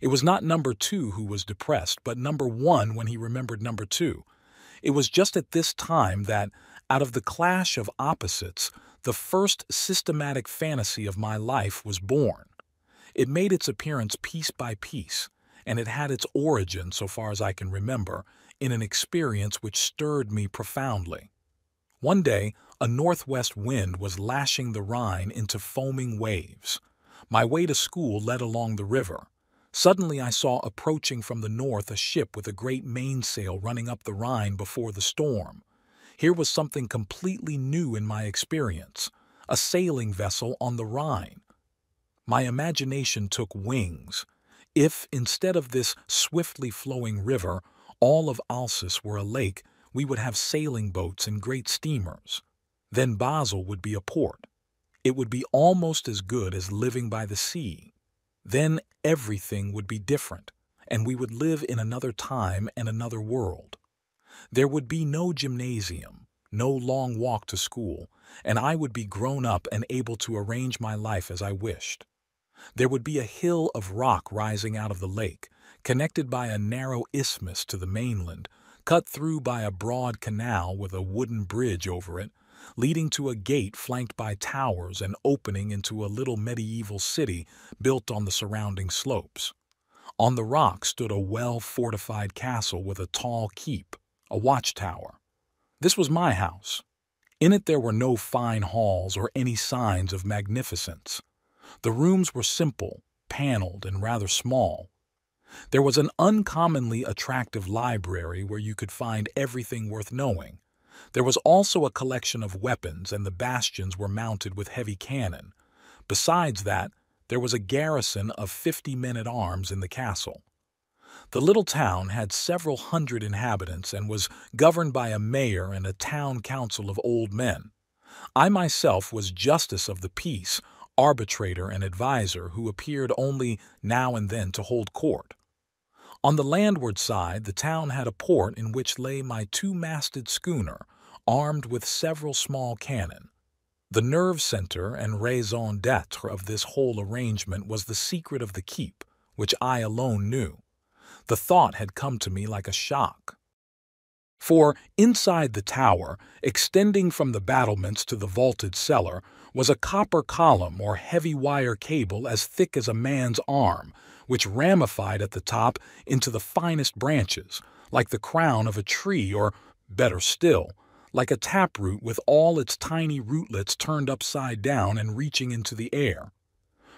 It was not number two who was depressed, but number one when he remembered number two. It was just at this time that, out of the clash of opposites, the first systematic fantasy of my life was born. It made its appearance piece by piece, and it had its origin, so far as I can remember, in an experience which stirred me profoundly. One day, a northwest wind was lashing the Rhine into foaming waves. My way to school led along the river. Suddenly I saw approaching from the north a ship with a great mainsail running up the Rhine before the storm. Here was something completely new in my experience, a sailing vessel on the Rhine. My imagination took wings. If, instead of this swiftly flowing river, all of Alsace were a lake, we would have sailing boats and great steamers. Then Basel would be a port. It would be almost as good as living by the sea. Then everything would be different, and we would live in another time and another world. There would be no gymnasium, no long walk to school, and I would be grown up and able to arrange my life as I wished. There would be a hill of rock rising out of the lake, connected by a narrow isthmus to the mainland, cut through by a broad canal with a wooden bridge over it, leading to a gate flanked by towers and opening into a little medieval city built on the surrounding slopes. On the rock stood a well-fortified castle with a tall keep, a watchtower. This was my house. In it there were no fine halls or any signs of magnificence. The rooms were simple, paneled, and rather small. There was an uncommonly attractive library where you could find everything worth knowing. There was also a collection of weapons, and the bastions were mounted with heavy cannon. Besides that, there was a garrison of 50 men-at-arms in the castle. The little town had several hundred inhabitants and was governed by a mayor and a town council of old men. I myself was justice of the peace, arbitrator and adviser who appeared only now and then to hold court. On the landward side, the town had a port in which lay my two-masted schooner, armed with several small cannon. The nerve center and raison d'etre of this whole arrangement was the secret of the keep, which I alone knew. The thought had come to me like a shock. For inside the tower, extending from the battlements to the vaulted cellar, was a copper column or heavy wire cable as thick as a man's arm, which ramified at the top into the finest branches, like the crown of a tree, or, better still, like a taproot with all its tiny rootlets turned upside down and reaching into the air.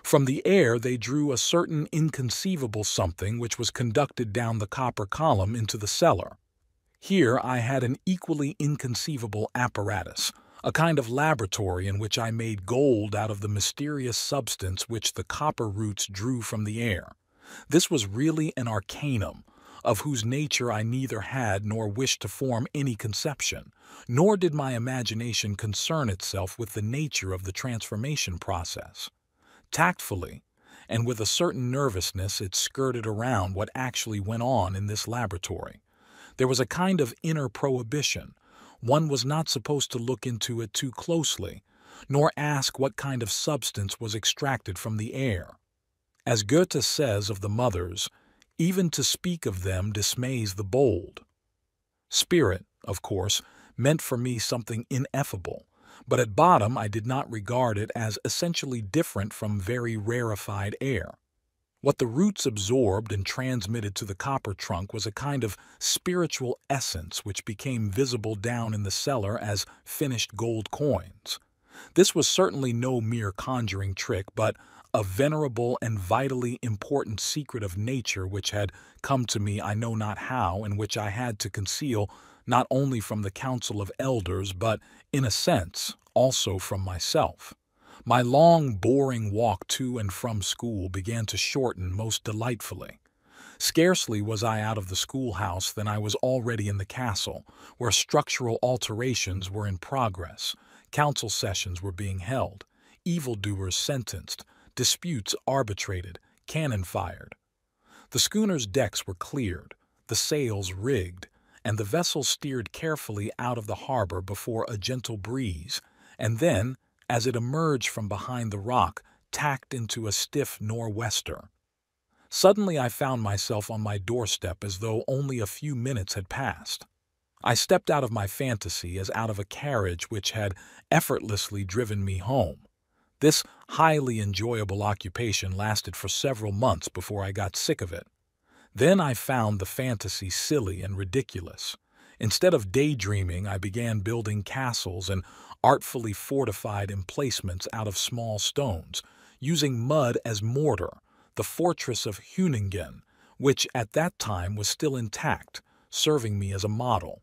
From the air they drew a certain inconceivable something which was conducted down the copper column into the cellar. Here I had an equally inconceivable apparatus, a kind of laboratory in which I made gold out of the mysterious substance which the copper roots drew from the air. This was really an arcanum, of whose nature I neither had nor wished to form any conception, nor did my imagination concern itself with the nature of the transformation process. Tactfully, and with a certain nervousness, it skirted around what actually went on in this laboratory. There was a kind of inner prohibition. One was not supposed to look into it too closely, nor ask what kind of substance was extracted from the air. As Goethe says of the mothers, even to speak of them dismays the bold. Spirit, of course, meant for me something ineffable, but at bottom I did not regard it as essentially different from very rarefied air. What the roots absorbed and transmitted to the copper trunk was a kind of spiritual essence which became visible down in the cellar as finished gold coins. This was certainly no mere conjuring trick, but a venerable and vitally important secret of nature which had come to me I know not how, and which I had to conceal not only from the council of elders, but, in a sense, also from myself. My long, boring walk to and from school began to shorten most delightfully. Scarcely was I out of the schoolhouse than I was already in the castle, where structural alterations were in progress, council sessions were being held, evildoers sentenced, disputes arbitrated, cannon fired. The schooner's decks were cleared, the sails rigged, and the vessel steered carefully out of the harbor before a gentle breeze, and then, as it emerged from behind the rock, tacked into a stiff nor'wester. Suddenly I found myself on my doorstep as though only a few minutes had passed. I stepped out of my fantasy as out of a carriage which had effortlessly driven me home. This highly enjoyable occupation lasted for several months before I got sick of it. Then I found the fantasy silly and ridiculous. Instead of daydreaming, I began building castles and artfully fortified emplacements out of small stones, using mud as mortar, the fortress of Huningen, which at that time was still intact, serving me as a model.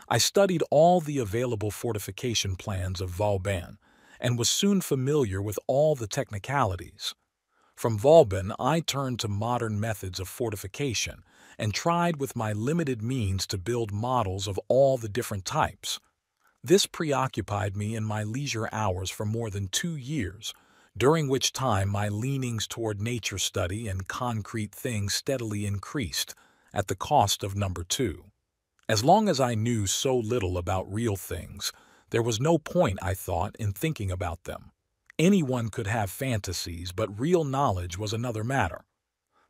I studied all the available fortification plans of Vauban, and was soon familiar with all the technicalities. From Vauban, I turned to modern methods of fortification, and tried with my limited means to build models of all the different types. This preoccupied me in my leisure hours for more than 2 years, during which time my leanings toward nature study and concrete things steadily increased, at the cost of number 2. As long as I knew so little about real things, there was no point, I thought, in thinking about them. Anyone could have fantasies, but real knowledge was another matter.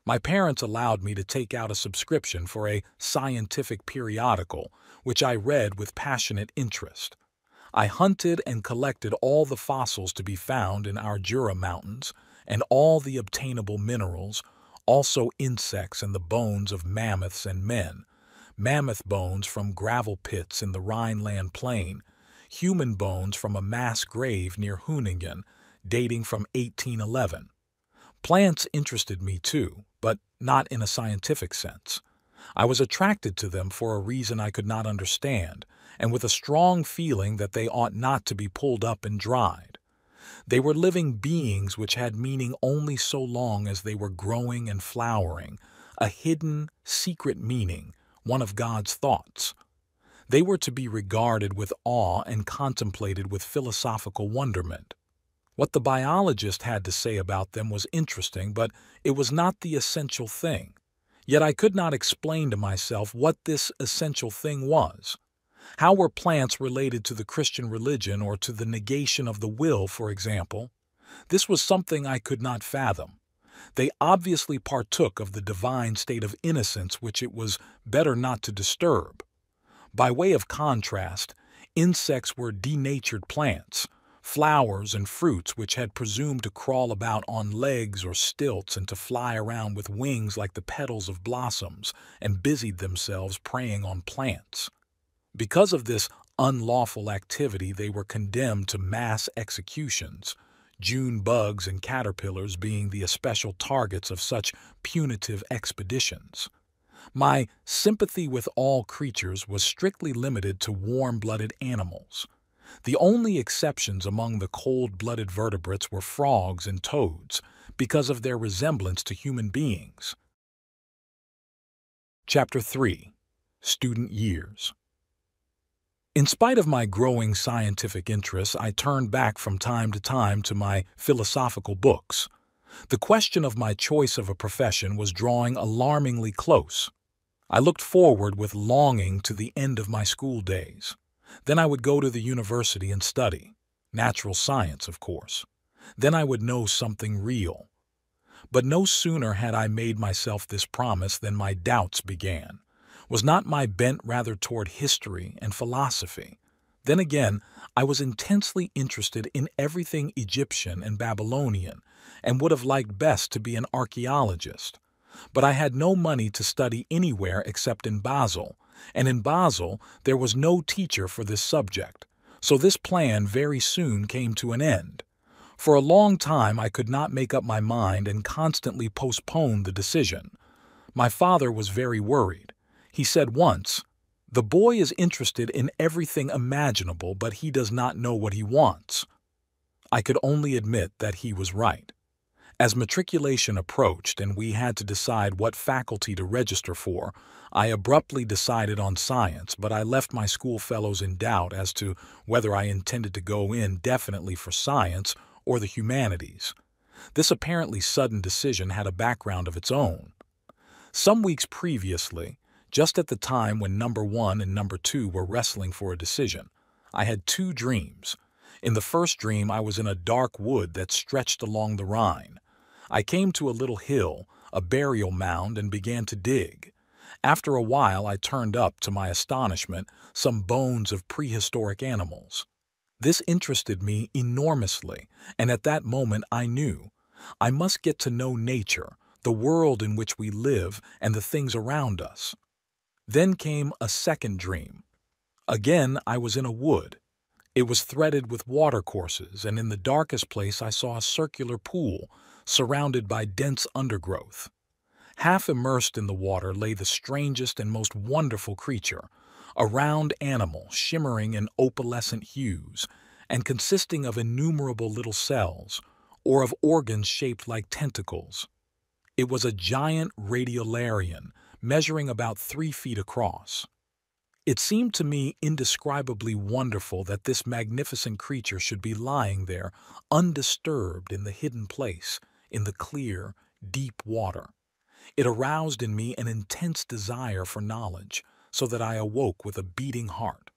My parents allowed me to take out a subscription for a scientific periodical, which I read with passionate interest. I hunted and collected all the fossils to be found in our Jura Mountains, and all the obtainable minerals, also insects and the bones of mammoths and men, mammoth bones from gravel pits in the Rhineland plain, human bones from a mass grave near Huningen, dating from 1811. Plants interested me too, but not in a scientific sense. I was attracted to them for a reason I could not understand, and with a strong feeling that they ought not to be pulled up and dried. They were living beings which had meaning only so long as they were growing and flowering, a hidden, secret meaning, one of God's thoughts. They were to be regarded with awe and contemplated with philosophical wonderment. What the biologist had to say about them was interesting, but it was not the essential thing. Yet I could not explain to myself what this essential thing was. How were plants related to the Christian religion or to the negation of the will, for example? This was something I could not fathom. They obviously partook of the divine state of innocence which it was better not to disturb. By way of contrast, insects were denatured plants, flowers and fruits which had presumed to crawl about on legs or stilts and to fly around with wings like the petals of blossoms, and busied themselves preying on plants. Because of this unlawful activity, they were condemned to mass executions, June bugs and caterpillars being the especial targets of such punitive expeditions. My sympathy with all creatures was strictly limited to warm-blooded animals. The only exceptions among the cold-blooded vertebrates were frogs and toads, because of their resemblance to human beings. Chapter 3. Student Years. In spite of my growing scientific interests, I turned back from time to time to my philosophical books. The question of my choice of a profession was drawing alarmingly close. I looked forward with longing to the end of my school days. Then I would go to the university and study. Natural science, of course. Then I would know something real. But no sooner had I made myself this promise than my doubts began. Was not my bent rather toward history and philosophy? Then again, I was intensely interested in everything Egyptian and Babylonian and would have liked best to be an archaeologist. But I had no money to study anywhere except in Basel, and in Basel there was no teacher for this subject, so this plan very soon came to an end. For a long time I could not make up my mind and constantly postponed the decision. My father was very worried. He said once, "The boy is interested in everything imaginable, but he does not know what he wants." I could only admit that he was right. As matriculation approached and we had to decide what faculty to register for, I abruptly decided on science, but I left my school fellows in doubt as to whether I intended to go in definitely for science or the humanities. This apparently sudden decision had a background of its own. Some weeks previously, just at the time when number 1 and number 2 were wrestling for a decision, I had two dreams. In the first dream, I was in a dark wood that stretched along the Rhine. I came to a little hill, a burial mound, and began to dig. After a while, I turned up, to my astonishment, some bones of prehistoric animals. This interested me enormously, and at that moment I knew I must get to know nature, the world in which we live, and the things around us. Then came a second dream. Again, I was in a wood. It was threaded with watercourses, and in the darkest place I saw a circular pool, surrounded by dense undergrowth. Half immersed in the water lay the strangest and most wonderful creature, a round animal shimmering in opalescent hues, and consisting of innumerable little cells, or of organs shaped like tentacles. It was a giant radiolarian, measuring about 3 feet across. It seemed to me indescribably wonderful that this magnificent creature should be lying there, undisturbed in the hidden place, in the clear, deep water. It aroused in me an intense desire for knowledge, so that I awoke with a beating heart.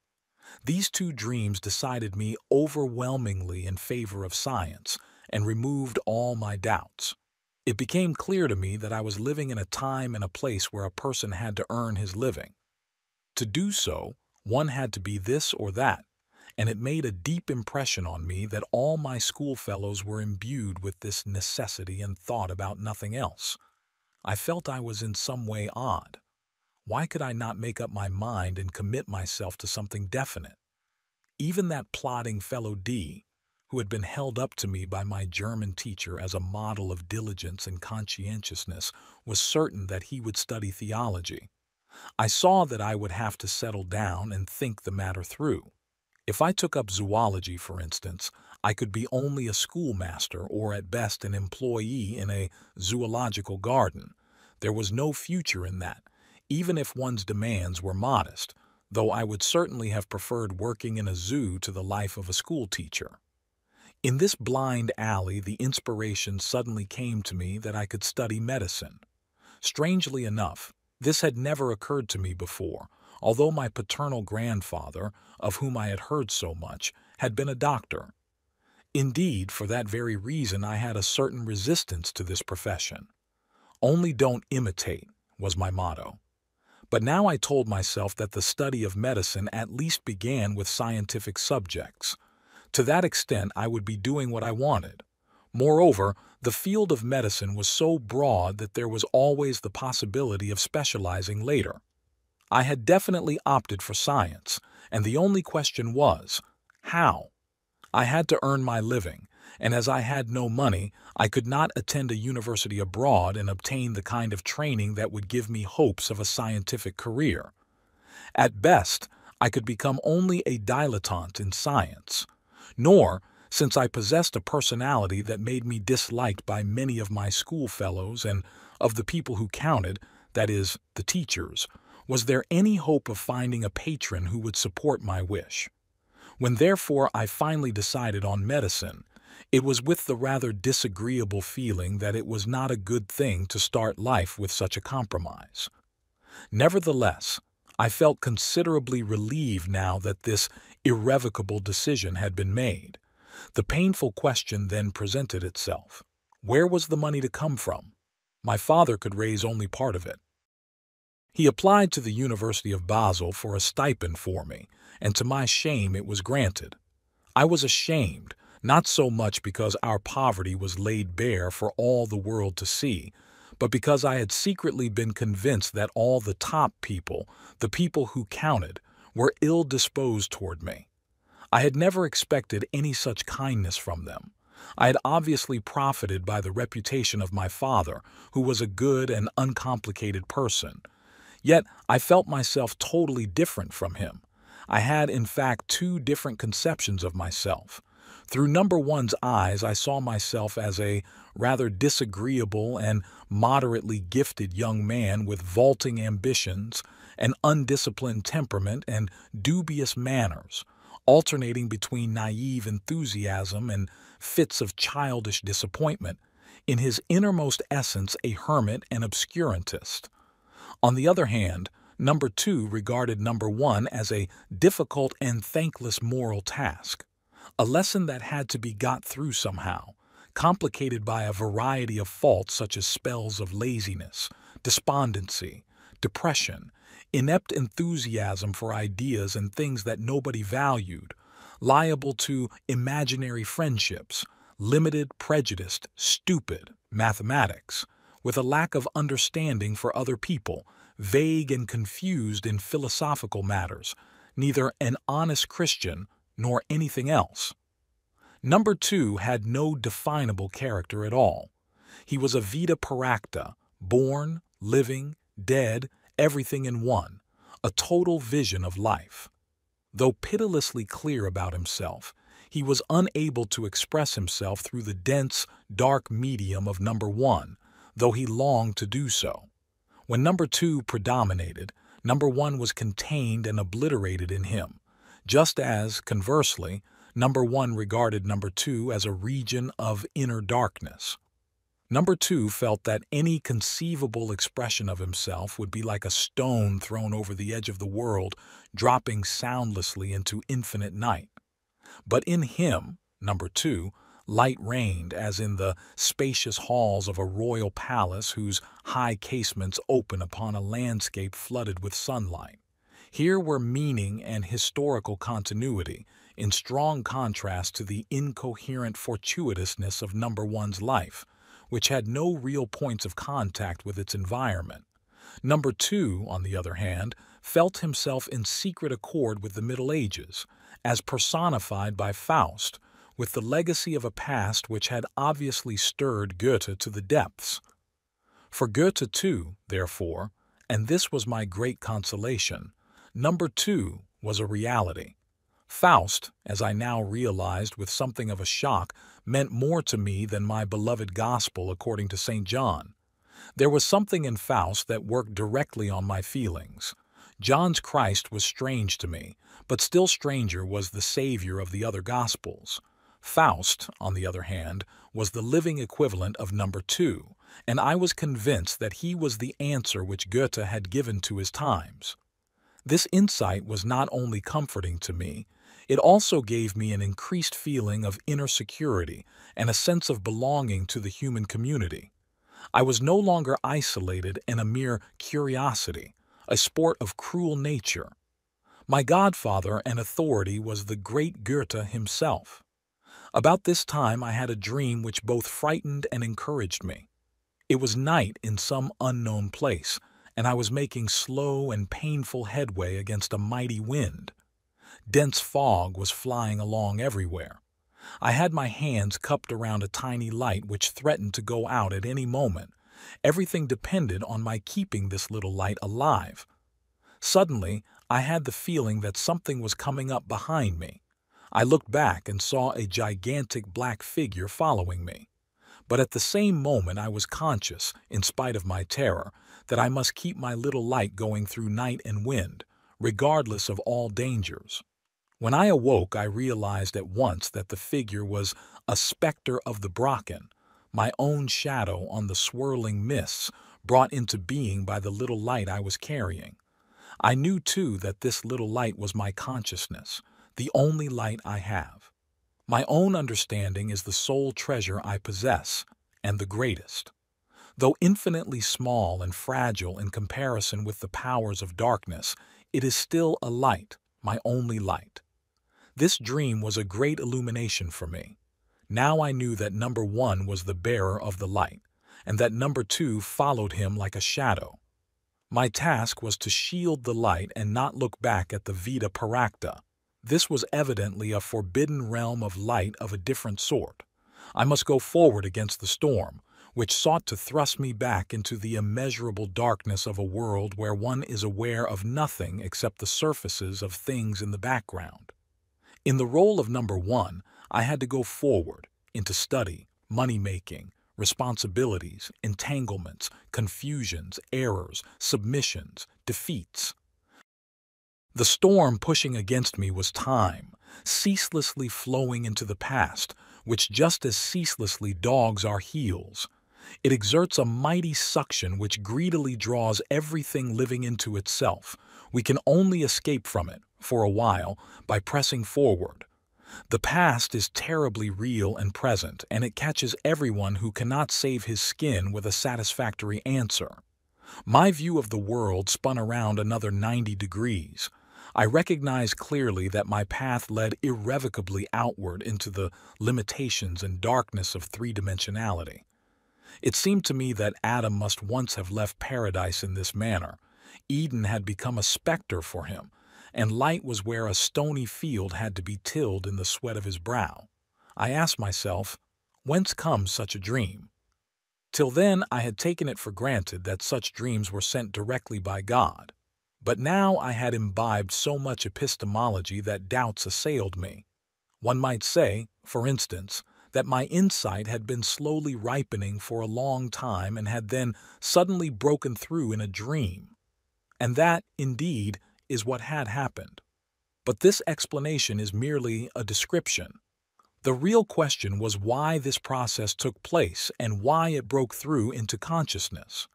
These two dreams decided me overwhelmingly in favor of science and removed all my doubts. It became clear to me that I was living in a time and a place where a person had to earn his living. To do so, one had to be this or that, and it made a deep impression on me that all my schoolfellows were imbued with this necessity and thought about nothing else. I felt I was in some way odd. Why could I not make up my mind and commit myself to something definite? Even that plodding fellow D, who had been held up to me by my German teacher as a model of diligence and conscientiousness, was certain that he would study theology. I saw that I would have to settle down and think the matter through. If I took up zoology, for instance, I could be only a schoolmaster or at best an employee in a zoological garden. There was no future in that, even if one's demands were modest, though I would certainly have preferred working in a zoo to the life of a schoolteacher. In this blind alley, the inspiration suddenly came to me that I could study medicine. Strangely enough, this had never occurred to me before, although my paternal grandfather, of whom I had heard so much, had been a doctor. Indeed, for that very reason I had a certain resistance to this profession. "Only don't imitate," was my motto. But now I told myself that the study of medicine at least began with scientific subjects. To that extent I would be doing what I wanted. Moreover, the field of medicine was so broad that there was always the possibility of specializing later. I had definitely opted for science, and the only question was, how? I had to earn my living, and as I had no money, I could not attend a university abroad and obtain the kind of training that would give me hopes of a scientific career. At best, I could become only a dilettante in science. Nor, since I possessed a personality that made me disliked by many of my schoolfellows and of the people who counted, that is, the teachers, was there any hope of finding a patron who would support my wish. When therefore I finally decided on medicine, it was with the rather disagreeable feeling that it was not a good thing to start life with such a compromise. Nevertheless, I felt considerably relieved now that this irrevocable decision had been made. The painful question then presented itself. Where was the money to come from? My father could raise only part of it. He applied to the University of Basel for a stipend for me, and to my shame it was granted. I was ashamed, not so much because our poverty was laid bare for all the world to see, but because I had secretly been convinced that all the top people, the people who counted, were ill-disposed toward me. I had never expected any such kindness from them. I had obviously profited by the reputation of my father, who was a good and uncomplicated person. Yet I felt myself totally different from him. I had, in fact, two different conceptions of myself. Through number one's eyes, I saw myself as a rather disagreeable and moderately gifted young man with vaulting ambitions, an undisciplined temperament, and dubious manners, alternating between naive enthusiasm and fits of childish disappointment, in his innermost essence a hermit and obscurantist. On the other hand, number two regarded number one as a difficult and thankless moral task, a lesson that had to be got through somehow, complicated by a variety of faults such as spells of laziness, despondency, depression, inept enthusiasm for ideas and things that nobody valued, liable to imaginary friendships, limited, prejudiced, stupid mathematics, with a lack of understanding for other people, vague and confused in philosophical matters, neither an honest Christian nor anything else. Number two had no definable character at all. He was a vita paracta, born, living, dead, everything in one, a total vision of life. Though pitilessly clear about himself, he was unable to express himself through the dense, dark medium of number one, though he longed to do so. When number two predominated, number one was contained and obliterated in him, just as, conversely, number one regarded number two as a region of inner darkness. Number two felt that any conceivable expression of himself would be like a stone thrown over the edge of the world, dropping soundlessly into infinite night. But in him, number two, light reigned as in the spacious halls of a royal palace whose high casements open upon a landscape flooded with sunlight. Here were meaning and historical continuity, in strong contrast to the incoherent fortuitousness of number one's life, which had no real points of contact with its environment. Number two, on the other hand, felt himself in secret accord with the Middle Ages, as personified by Faust, with the legacy of a past which had obviously stirred Goethe to the depths. For Goethe too, therefore, and this was my great consolation, number two was a reality. Faust, as I now realized with something of a shock, meant more to me than my beloved Gospel according to St. John. There was something in Faust that worked directly on my feelings. John's Christ was strange to me, but still stranger was the Savior of the other Gospels. Faust, on the other hand, was the living equivalent of number two, and I was convinced that he was the answer which Goethe had given to his times. This insight was not only comforting to me, it also gave me an increased feeling of inner security and a sense of belonging to the human community. I was no longer isolated and a mere curiosity, a sport of cruel nature. My godfather and authority was the great Goethe himself. About this time I had a dream which both frightened and encouraged me. It was night in some unknown place, and I was making slow and painful headway against a mighty wind. Dense fog was flying along everywhere. I had my hands cupped around a tiny light which threatened to go out at any moment. Everything depended on my keeping this little light alive. Suddenly, I had the feeling that something was coming up behind me. I looked back and saw a gigantic black figure following me. But at the same moment I was conscious, in spite of my terror, that I must keep my little light going through night and wind, regardless of all dangers. When I awoke, I realized at once that the figure was a specter of the Brocken, my own shadow on the swirling mists brought into being by the little light I was carrying. I knew, too, that this little light was my consciousness, the only light I have. My own understanding is the sole treasure I possess, and the greatest. Though infinitely small and fragile in comparison with the powers of darkness, it is still a light, my only light. This dream was a great illumination for me. Now I knew that number 1 was the bearer of the light, and that number 2 followed him like a shadow. My task was to shield the light and not look back at the Vita Paracta. This was evidently a forbidden realm of light of a different sort. I must go forward against the storm, which sought to thrust me back into the immeasurable darkness of a world where one is aware of nothing except the surfaces of things in the background. In the role of number 1, I had to go forward into study, money-making, responsibilities, entanglements, confusions, errors, submissions, defeats. The storm pushing against me was time, ceaselessly flowing into the past, which just as ceaselessly dogs our heels. It exerts a mighty suction which greedily draws everything living into itself. We can only escape from it, for a while, by pressing forward. The past is terribly real and present, and it catches everyone who cannot save his skin with a satisfactory answer. My view of the world spun around another 90 degrees. I recognized clearly that my path led irrevocably outward into the limitations and darkness of three-dimensionality. It seemed to me that Adam must once have left paradise in this manner. Eden had become a specter for him, and light was where a stony field had to be tilled in the sweat of his brow. I asked myself, whence comes such a dream? Till then I had taken it for granted that such dreams were sent directly by God. But now I had imbibed so much epistemology that doubts assailed me. One might say, for instance, that my insight had been slowly ripening for a long time and had then suddenly broken through in a dream. And that, indeed, is what had happened. But this explanation is merely a description. The real question was why this process took place and why it broke through into consciousness.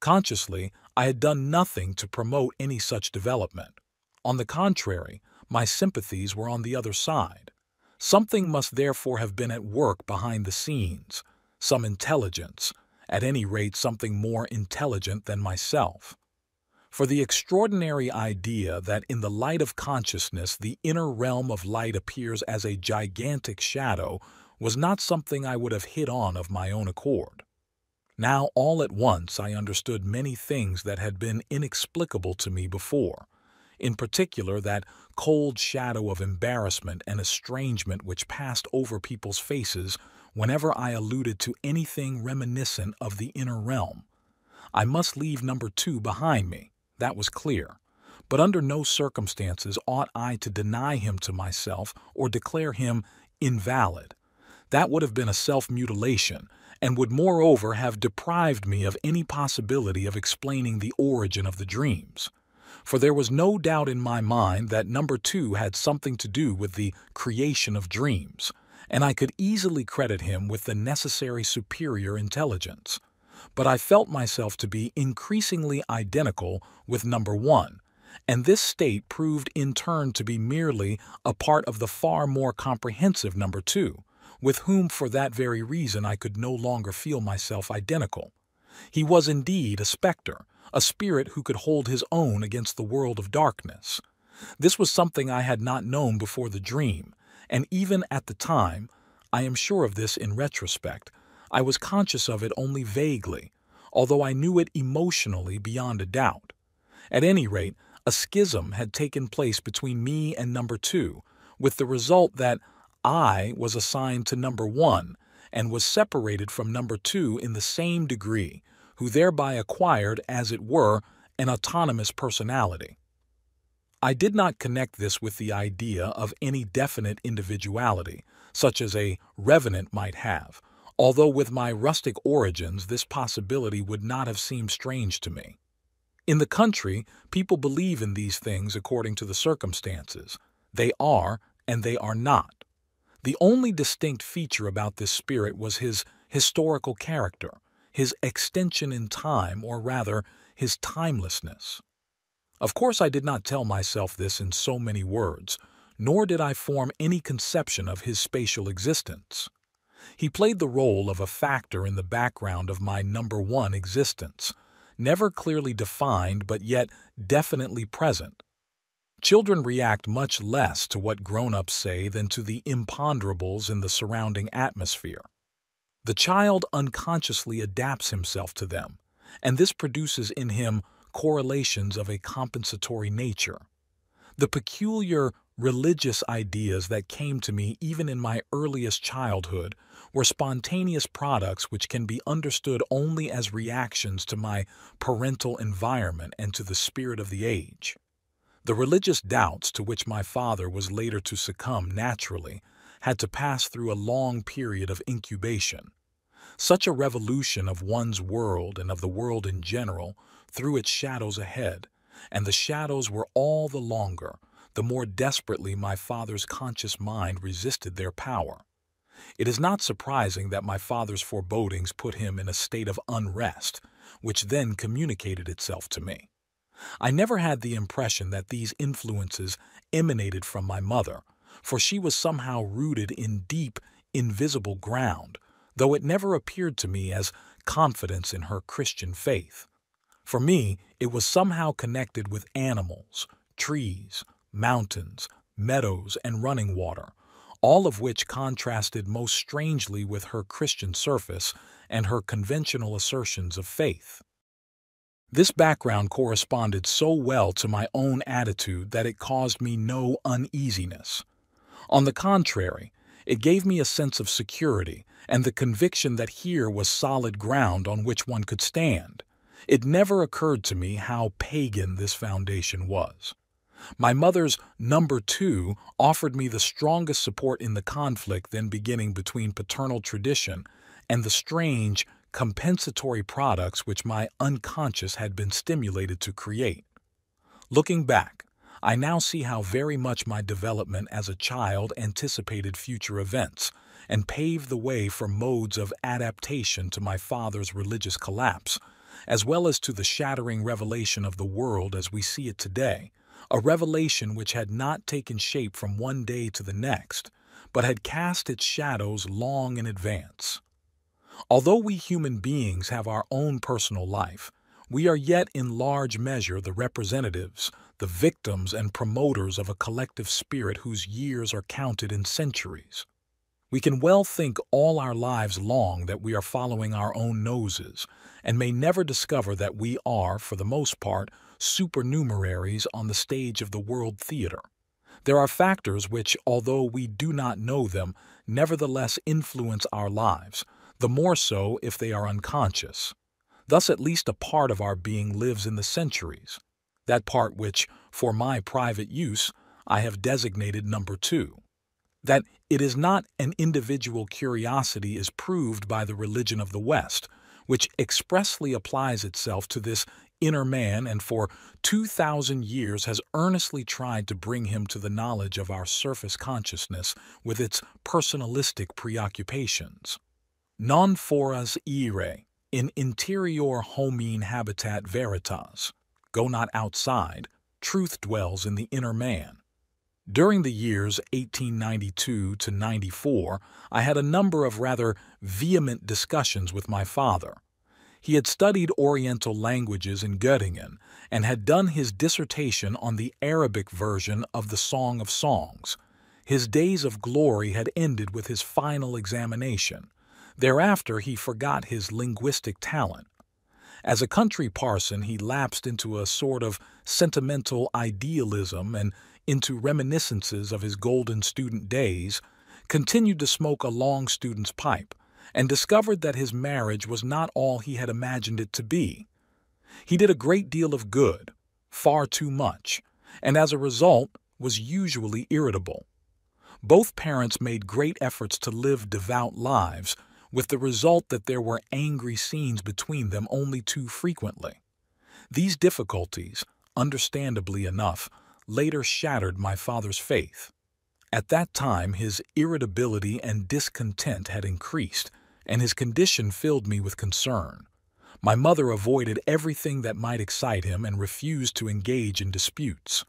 Consciously, I had done nothing to promote any such development. On the contrary, my sympathies were on the other side. Something must therefore have been at work behind the scenes, some intelligence, at any rate something more intelligent than myself. For the extraordinary idea that in the light of consciousness the inner realm of light appears as a gigantic shadow was not something I would have hit on of my own accord. Now all at once I understood many things that had been inexplicable to me before, in particular that cold shadow of embarrassment and estrangement which passed over people's faces whenever I alluded to anything reminiscent of the inner realm. I must leave number 2 behind me. That was clear, but under no circumstances ought I to deny him to myself or declare him invalid. That would have been a self-mutilation, and would moreover have deprived me of any possibility of explaining the origin of the dreams. For there was no doubt in my mind that number 2 had something to do with the creation of dreams, and I could easily credit him with the necessary superior intelligence. But I felt myself to be increasingly identical with number 1, and this state proved in turn to be merely a part of the far more comprehensive number 2, with whom for that very reason I could no longer feel myself identical. He was indeed a specter, a spirit who could hold his own against the world of darkness. This was something I had not known before the dream, and even at the time, I am sure of this in retrospect, I was conscious of it only vaguely, although I knew it emotionally beyond a doubt. At any rate, a schism had taken place between me and number 2, with the result that I was assigned to number 1 and was separated from number 2 in the same degree, who thereby acquired, as it were, an autonomous personality. I did not connect this with the idea of any definite individuality, such as a revenant might have, although with my rustic origins this possibility would not have seemed strange to me. In the country, people believe in these things according to the circumstances. They are, and they are not. The only distinct feature about this spirit was his historical character, his extension in time, or rather, his timelessness. Of course, I did not tell myself this in so many words, nor did I form any conception of his spatial existence. He played the role of a factor in the background of my number one existence, never clearly defined but yet definitely present. Children react much less to what grown-ups say than to the imponderables in the surrounding atmosphere. The child unconsciously adapts himself to them, and this produces in him correlations of a compensatory nature. The peculiar religious ideas that came to me even in my earliest childhood were spontaneous products which can be understood only as reactions to my parental environment and to the spirit of the age. The religious doubts to which my father was later to succumb naturally had to pass through a long period of incubation. Such a revolution of one's world and of the world in general threw its shadows ahead, and the shadows were all the longer, the more desperately my father's conscious mind resisted their power. It is not surprising that my father's forebodings put him in a state of unrest, which then communicated itself to me. I never had the impression that these influences emanated from my mother, for she was somehow rooted in deep, invisible ground, though it never appeared to me as confidence in her Christian faith. For me, it was somehow connected with animals, trees, mountains, meadows, and running water, all of which contrasted most strangely with her Christian surface and her conventional assertions of faith. This background corresponded so well to my own attitude that it caused me no uneasiness. On the contrary, it gave me a sense of security and the conviction that here was solid ground on which one could stand. It never occurred to me how pagan this foundation was. My mother's number two offered me the strongest support in the conflict then beginning between paternal tradition and the strange, compensatory products which my unconscious had been stimulated to create. Looking back, I now see how very much my development as a child anticipated future events and paved the way for modes of adaptation to my father's religious collapse, as well as to the shattering revelation of the world as we see it today, a revelation which had not taken shape from one day to the next, but had cast its shadows long in advance. Although we human beings have our own personal life, we are yet in large measure the representatives, the victims and promoters of a collective spirit whose years are counted in centuries. We can well think all our lives long that we are following our own noses, and may never discover that we are, for the most part, supernumeraries on the stage of the world theater. There are factors which, although we do not know them, nevertheless influence our lives, the more so if they are unconscious. Thus at least a part of our being lives in the centuries, that part which, for my private use, I have designated number two. That it is not an individual curiosity is proved by the religion of the West, which expressly applies itself to this inner man and for 2,000 years has earnestly tried to bring him to the knowledge of our surface consciousness with its personalistic preoccupations. Non foras ire, in interior homine habitat veritas. Go not outside, truth dwells in the inner man. During the years 1892 to 94, I had a number of rather vehement discussions with my father. He had studied Oriental languages in Göttingen and had done his dissertation on the Arabic version of the Song of Songs. His days of glory had ended with his final examination. Thereafter he forgot his linguistic talent. As a country parson, he lapsed into a sort of sentimental idealism and into reminiscences of his golden student days, continued to smoke a long student's pipe, and discovered that his marriage was not all he had imagined it to be. He did a great deal of good, far too much, and as a result was usually irritable. Both parents made great efforts to live devout lives, with the result that there were angry scenes between them only too frequently. These difficulties, understandably enough, later shattered my father's faith. At that time his irritability and discontent had increased, and his condition filled me with concern. My mother avoided everything that might excite him and refused to engage in disputes.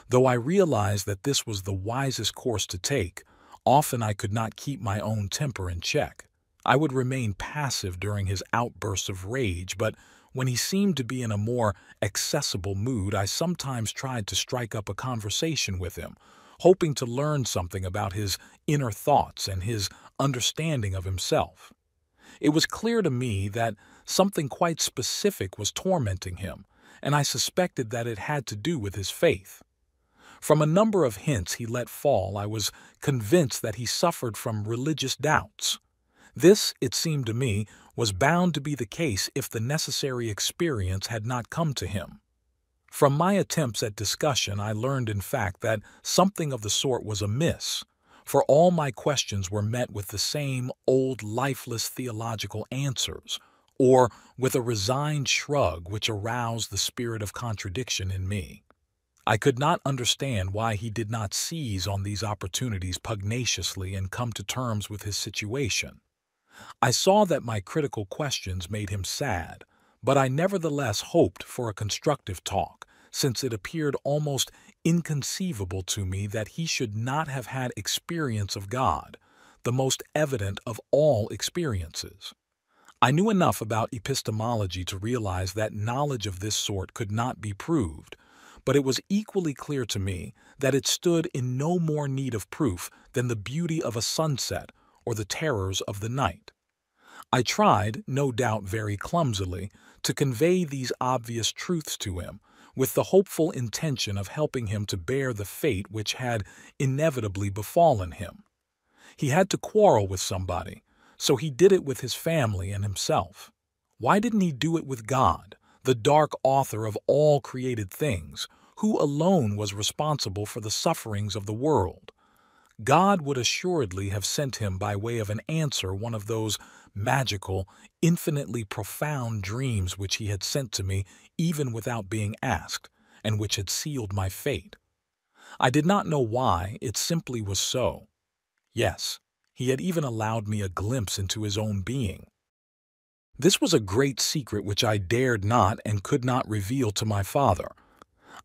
Though I realized that this was the wisest course to take, Often I could not keep my own temper in check. I would remain passive during his outbursts of rage, but when he seemed to be in a more accessible mood, I sometimes tried to strike up a conversation with him, hoping to learn something about his inner thoughts and his understanding of himself. It was clear to me that something quite specific was tormenting him, and I suspected that it had to do with his faith. From a number of hints he let fall, I was convinced that he suffered from religious doubts. This, it seemed to me, was bound to be the case if the necessary experience had not come to him. From my attempts at discussion, I learned in fact that something of the sort was amiss, for all my questions were met with the same old lifeless theological answers, or with a resigned shrug which aroused the spirit of contradiction in me. I could not understand why he did not seize on these opportunities pugnaciously and come to terms with his situation. I saw that my critical questions made him sad, but I nevertheless hoped for a constructive talk, since it appeared almost inconceivable to me that he should not have had experience of God, the most evident of all experiences. I knew enough about epistemology to realize that knowledge of this sort could not be proved, but it was equally clear to me that it stood in no more need of proof than the beauty of a sunset or the terrors of the night. I tried, no doubt very clumsily, to convey these obvious truths to him, with the hopeful intention of helping him to bear the fate which had inevitably befallen him. He had to quarrel with somebody, so he did it with his family and himself. Why didn't he do it with God, the dark author of all created things, who alone was responsible for the sufferings of the world? God would assuredly have sent him by way of an answer one of those magical, infinitely profound dreams which he had sent to me even without being asked, and which had sealed my fate. I did not know why, it simply was so. Yes, he had even allowed me a glimpse into his own being. This was a great secret which I dared not and could not reveal to my father.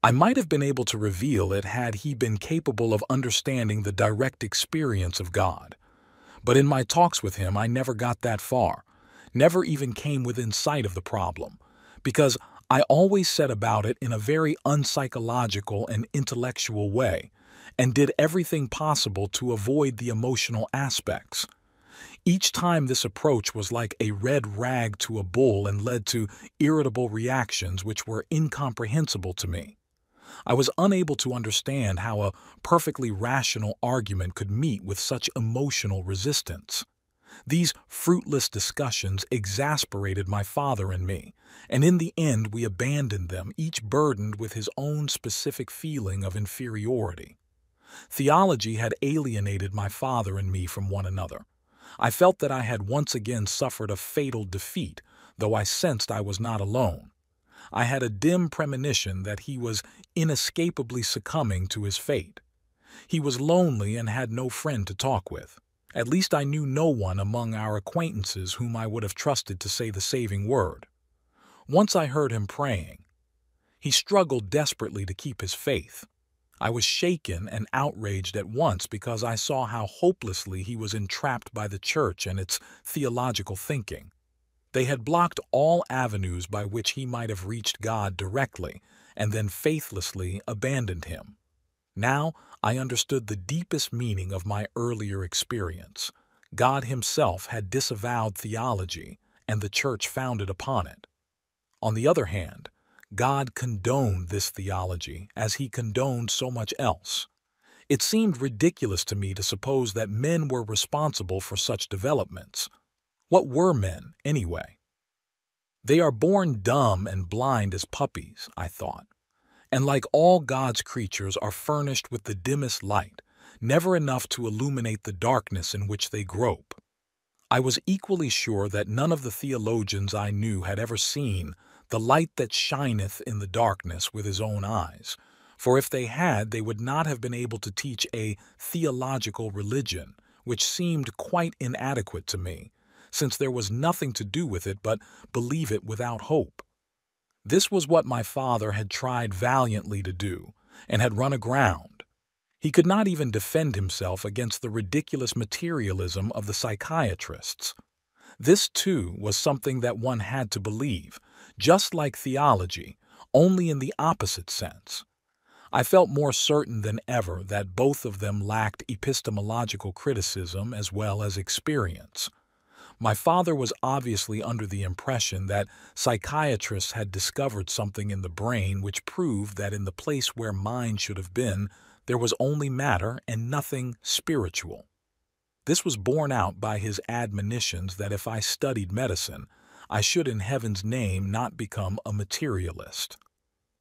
I might have been able to reveal it had he been capable of understanding the direct experience of God. But in my talks with him I never got that far, never even came within sight of the problem, because I always set about it in a very unpsychological and intellectual way, and did everything possible to avoid the emotional aspects. Each time this approach was like a red rag to a bull and led to irritable reactions which were incomprehensible to me. I was unable to understand how a perfectly rational argument could meet with such emotional resistance. These fruitless discussions exasperated my father and me, and in the end we abandoned them, each burdened with his own specific feeling of inferiority. Theology had alienated my father and me from one another. I felt that I had once again suffered a fatal defeat, though I sensed I was not alone. I had a dim premonition that he was inescapably succumbing to his fate. He was lonely and had no friend to talk with. At least I knew no one among our acquaintances whom I would have trusted to say the saving word. Once I heard him praying. He struggled desperately to keep his faith. I was shaken and outraged at once because I saw how hopelessly he was entrapped by the church and its theological thinking. They had blocked all avenues by which he might have reached God directly, and then faithlessly abandoned him. Now I understood the deepest meaning of my earlier experience. God himself had disavowed theology, and the church founded upon it. On the other hand, God condoned this theology as he condoned so much else. It seemed ridiculous to me to suppose that men were responsible for such developments. What were men, anyway? They are born dumb and blind as puppies, I thought, and like all God's creatures are furnished with the dimmest light, never enough to illuminate the darkness in which they grope. I was equally sure that none of the theologians I knew had ever seen the light that shineth in the darkness with his own eyes, for if they had, they would not have been able to teach a theological religion, which seemed quite inadequate to me, since there was nothing to do with it but believe it without hope. This was what my father had tried valiantly to do, and had run aground. He could not even defend himself against the ridiculous materialism of the psychiatrists. This, too, was something that one had to believe, just like theology, only in the opposite sense. I felt more certain than ever that both of them lacked epistemological criticism as well as experience. My father was obviously under the impression that psychiatrists had discovered something in the brain which proved that in the place where mind should have been, there was only matter and nothing spiritual. This was borne out by his admonitions that if I studied medicine, I should in heaven's name not become a materialist.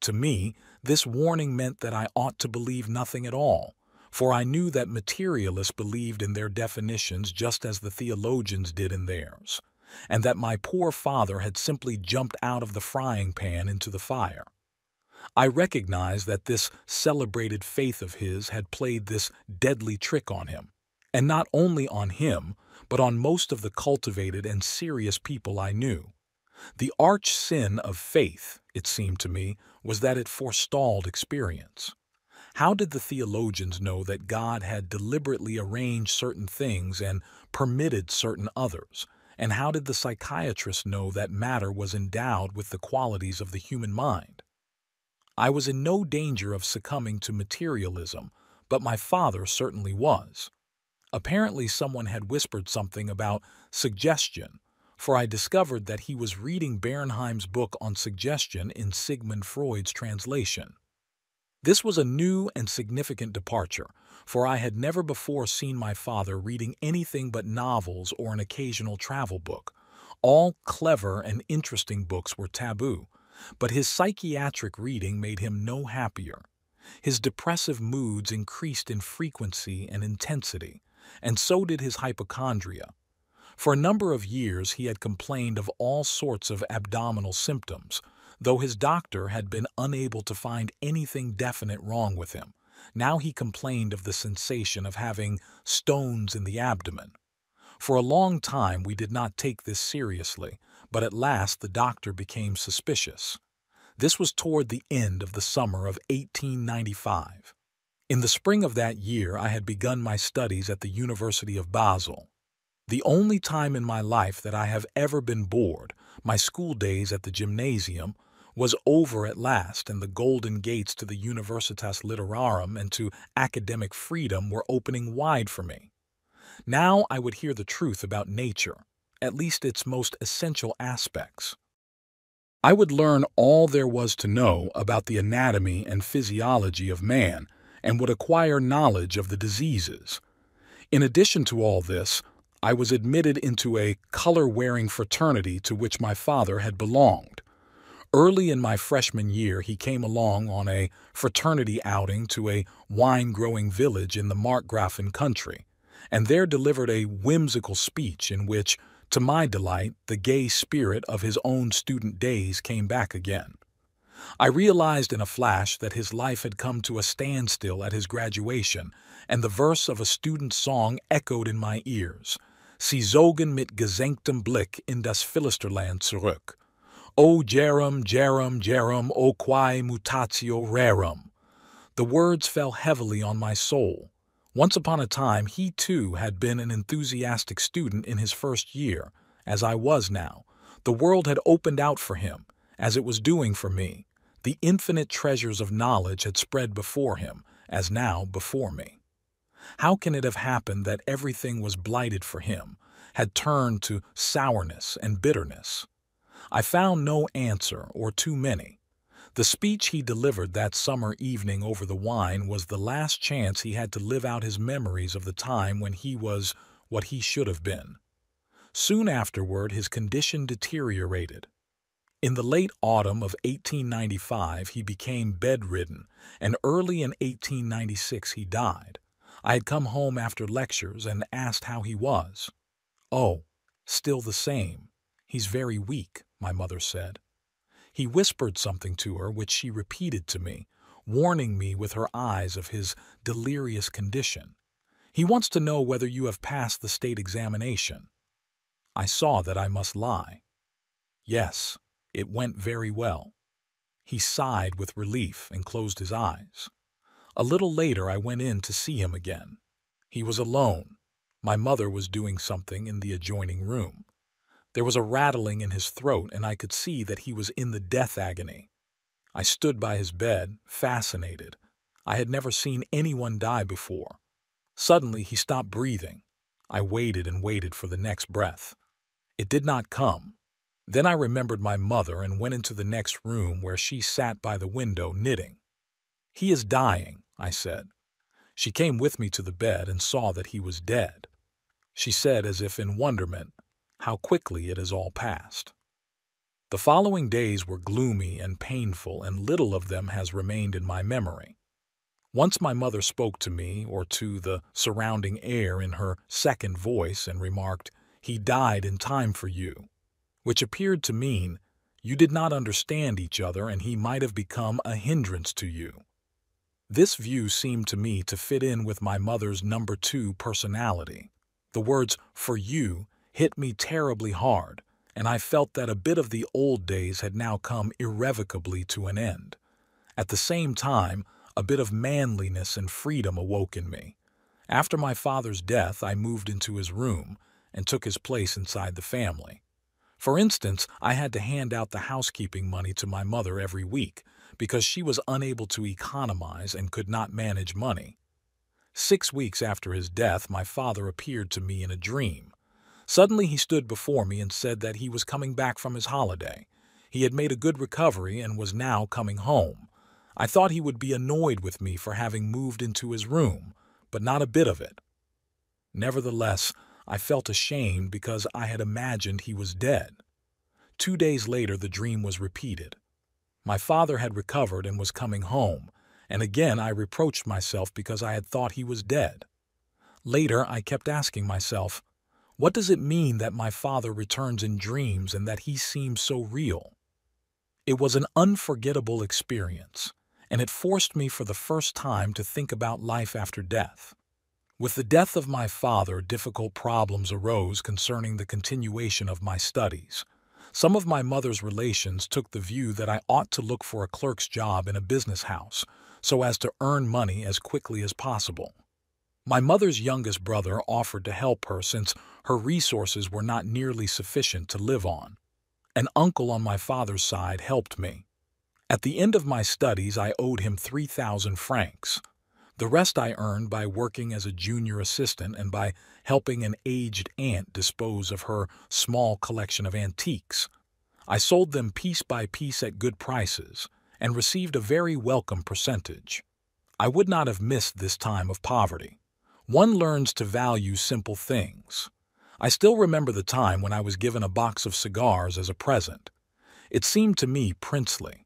To me, this warning meant that I ought to believe nothing at all, for I knew that materialists believed in their definitions just as the theologians did in theirs, and that my poor father had simply jumped out of the frying pan into the fire. I recognized that this celebrated faith of his had played this deadly trick on him, and not only on him, but on most of the cultivated and serious people I knew. The arch sin of faith, it seemed to me, was that it forestalled experience. How did the theologians know that God had deliberately arranged certain things and permitted certain others? And how did the psychiatrists know that matter was endowed with the qualities of the human mind? I was in no danger of succumbing to materialism, but my father certainly was. Apparently someone had whispered something about suggestion, for I discovered that he was reading Bernheim's book on suggestion in Sigmund Freud's translation. This was a new and significant departure, for I had never before seen my father reading anything but novels or an occasional travel book. All clever and interesting books were taboo, but his psychiatric reading made him no happier. His depressive moods increased in frequency and intensity, and so did his hypochondria. For a number of years he had complained of all sorts of abdominal symptoms, though his doctor had been unable to find anything definite wrong with him. Now he complained of the sensation of having stones in the abdomen. For a long time we did not take this seriously, but at last the doctor became suspicious. This was toward the end of the summer of 1895. In the spring of that year I had begun my studies at the University of Basel. The only time in my life that I have ever been bored, my school days at the gymnasium, was over at last, and the golden gates to the Universitas Literarum and to academic freedom were opening wide for me. Now I would hear the truth about nature, at least its most essential aspects. I would learn all there was to know about the anatomy and physiology of man, and would acquire knowledge of the diseases. In addition to all this, I was admitted into a color-wearing fraternity to which my father had belonged. Early in my freshman year, he came along on a fraternity outing to a wine-growing village in the Markgrafen country, and there delivered a whimsical speech in which, to my delight, the gay spirit of his own student days came back again. I realized in a flash that his life had come to a standstill at his graduation, and the verse of a student's song echoed in my ears. Sie zogen mit gesenktem Blick in das Philisterland zurück. O Jerum, Jerum, Jerum, o quae mutatio rerum. The words fell heavily on my soul. Once upon a time he too had been an enthusiastic student in his first year, as I was now. The world had opened out for him, as it was doing for me. The infinite treasures of knowledge had spread before him, as now before me. How can it have happened that everything was blighted for him, had turned to sourness and bitterness? I found no answer, or too many. The speech he delivered that summer evening over the wine was the last chance he had to live out his memories of the time when he was what he should have been. Soon afterward his condition deteriorated. In the late autumn of 1895 he became bedridden, and early in 1896 he died. I had come home after lectures and asked how he was. "Oh, still the same. He's very weak," my mother said. He whispered something to her which she repeated to me, warning me with her eyes of his delirious condition. "He wants to know whether you have passed the state examination." I saw that I must lie. "Yes, it went very well." He sighed with relief and closed his eyes. A little later I went in to see him again. He was alone. My mother was doing something in the adjoining room. There was a rattling in his throat, and I could see that he was in the death agony. I stood by his bed, fascinated. I had never seen anyone die before. Suddenly he stopped breathing. I waited and waited for the next breath. It did not come. Then I remembered my mother and went into the next room where she sat by the window knitting. "He is dying," I said. She came with me to the bed and saw that he was dead. She said, as if in wonderment, "How quickly it has all passed." The following days were gloomy and painful, and little of them has remained in my memory. Once my mother spoke to me or to the surrounding air in her second voice and remarked, "He died in time for you," which appeared to mean you did not understand each other and he might have become a hindrance to you. This view seemed to me to fit in with my mother's number 2 personality. The words "for you" hit me terribly hard, and I felt that a bit of the old days had now come irrevocably to an end. At the same time, a bit of manliness and freedom awoke in me. After my father's death, I moved into his room and took his place inside the family. For instance, I had to hand out the housekeeping money to my mother every week because she was unable to economize and could not manage money. 6 weeks after his death, my father appeared to me in a dream. Suddenly he stood before me and said that he was coming back from his holiday. He had made a good recovery and was now coming home. I thought he would be annoyed with me for having moved into his room, but not a bit of it. Nevertheless, I felt ashamed because I had imagined he was dead. 2 days later, the dream was repeated. My father had recovered and was coming home, and again I reproached myself because I had thought he was dead. Later, I kept asking myself, what does it mean that my father returns in dreams and that he seems so real? It was an unforgettable experience, and it forced me for the first time to think about life after death. With the death of my father, difficult problems arose concerning the continuation of my studies. Some of my mother's relations took the view that I ought to look for a clerk's job in a business house so as to earn money as quickly as possible. My mother's youngest brother offered to help her since her resources were not nearly sufficient to live on. An uncle on my father's side helped me. At the end of my studies, I owed him 3,000 francs. The rest I earned by working as a junior assistant and by helping an aged aunt dispose of her small collection of antiques. I sold them piece by piece at good prices and received a very welcome percentage. I would not have missed this time of poverty. One learns to value simple things. I still remember the time when I was given a box of cigars as a present. It seemed to me princely.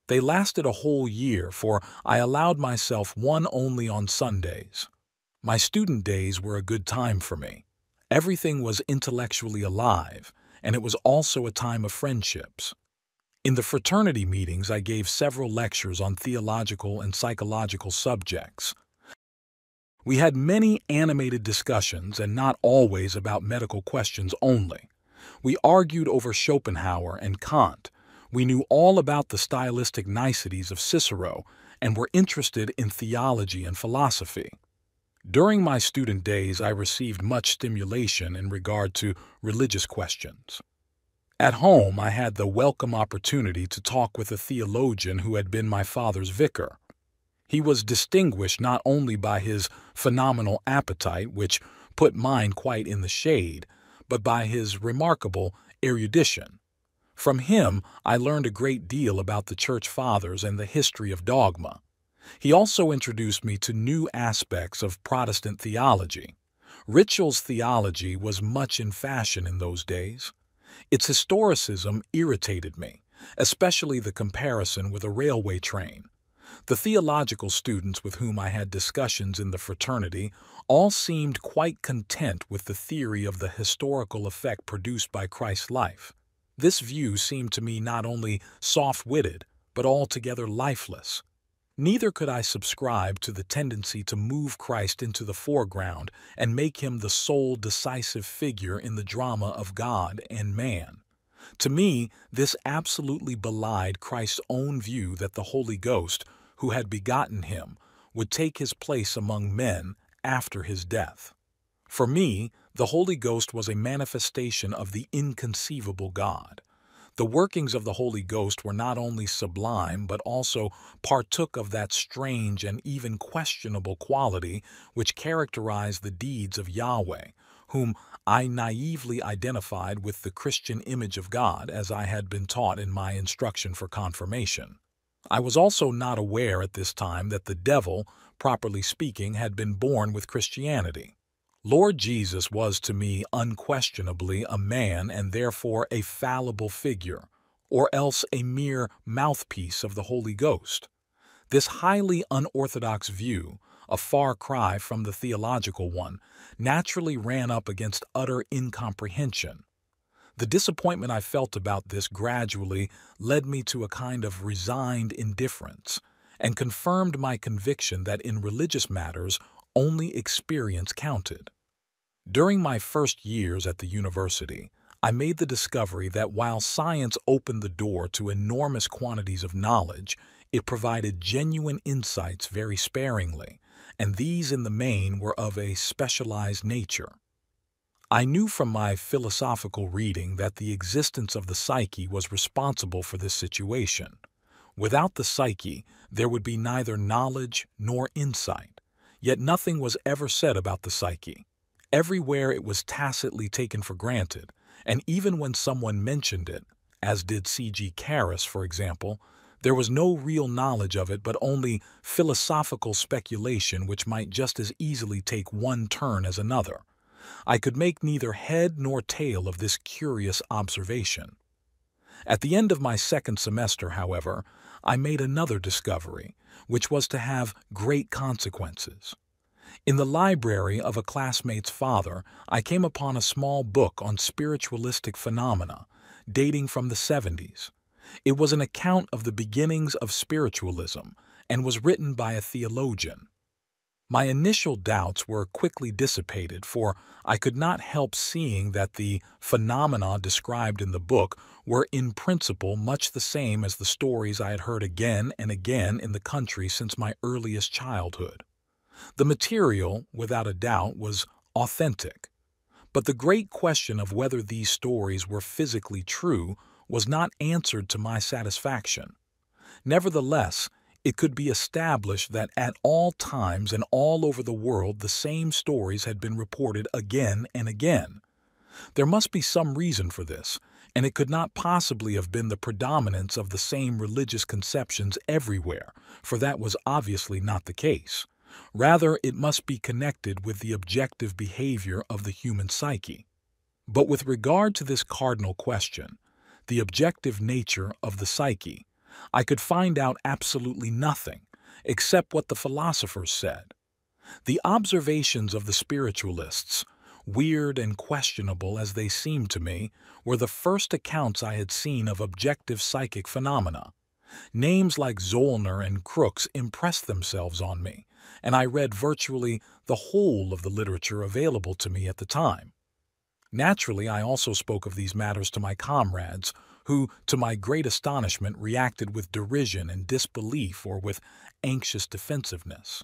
They lasted a whole year, for I allowed myself one only on Sundays. My student days were a good time for me. Everything was intellectually alive, and it was also a time of friendships. In the fraternity meetings, I gave several lectures on theological and psychological subjects. We had many animated discussions, and not always about medical questions only. We argued over Schopenhauer and Kant. We knew all about the stylistic niceties of Cicero and were interested in theology and philosophy. During my student days, I received much stimulation in regard to religious questions. At home, I had the welcome opportunity to talk with a theologian who had been my father's vicar. He was distinguished not only by his phenomenal appetite, which put mine quite in the shade, but by his remarkable erudition. From him, I learned a great deal about the Church Fathers and the history of dogma. He also introduced me to new aspects of Protestant theology. Ritschl's theology was much in fashion in those days. Its historicism irritated me, especially the comparison with a railway train. The theological students with whom I had discussions in the fraternity all seemed quite content with the theory of the historical effect produced by Christ's life. This view seemed to me not only soft-witted, but altogether lifeless. Neither could I subscribe to the tendency to move Christ into the foreground and make him the sole decisive figure in the drama of God and man. To me, this absolutely belied Christ's own view that the Holy Ghost, who had begotten him, would take his place among men after his death. For me, the Holy Ghost was a manifestation of the inconceivable God. The workings of the Holy Ghost were not only sublime, but also partook of that strange and even questionable quality which characterized the deeds of Yahweh, whom I naively identified with the Christian image of God as I had been taught in my instruction for confirmation. I was also not aware at this time that the devil, properly speaking, had been born with Christianity. Lord Jesus was to me unquestionably a man and therefore a fallible figure, or else a mere mouthpiece of the Holy Ghost. This highly unorthodox view, a far cry from the theological one, naturally ran up against utter incomprehension. The disappointment I felt about this gradually led me to a kind of resigned indifference, and confirmed my conviction that in religious matters only experience counted. During my first years at the university, I made the discovery that while science opened the door to enormous quantities of knowledge, it provided genuine insights very sparingly, and these in the main were of a specialized nature. I knew from my philosophical reading that the existence of the psyche was responsible for this situation. Without the psyche, there would be neither knowledge nor insight, yet nothing was ever said about the psyche. Everywhere it was tacitly taken for granted, and even when someone mentioned it, as did C.G. Carus, for example, there was no real knowledge of it but only philosophical speculation which might just as easily take one turn as another. I could make neither head nor tail of this curious observation. At the end of my second semester, however, I made another discovery, which was to have great consequences. In the library of a classmate's father, I came upon a small book on spiritualistic phenomena, dating from the 70s. It was an account of the beginnings of spiritualism and was written by a theologian. My initial doubts were quickly dissipated, for I could not help seeing that the phenomena described in the book were in principle much the same as the stories I had heard again and again in the country since my earliest childhood. The material, without a doubt, was authentic, but the great question of whether these stories were physically true was not answered to my satisfaction. Nevertheless, it could be established that at all times and all over the world the same stories had been reported again and again. There must be some reason for this, and it could not possibly have been the predominance of the same religious conceptions everywhere, for that was obviously not the case. Rather, it must be connected with the objective behavior of the human psyche. But with regard to this cardinal question, the objective nature of the psyche, I could find out absolutely nothing, except what the philosophers said. The observations of the spiritualists, weird and questionable as they seemed to me, were the first accounts I had seen of objective psychic phenomena. Names like Zollner and Crookes impressed themselves on me, and I read virtually the whole of the literature available to me at the time. Naturally, I also spoke of these matters to my comrades, who, to my great astonishment, reacted with derision and disbelief or with anxious defensiveness.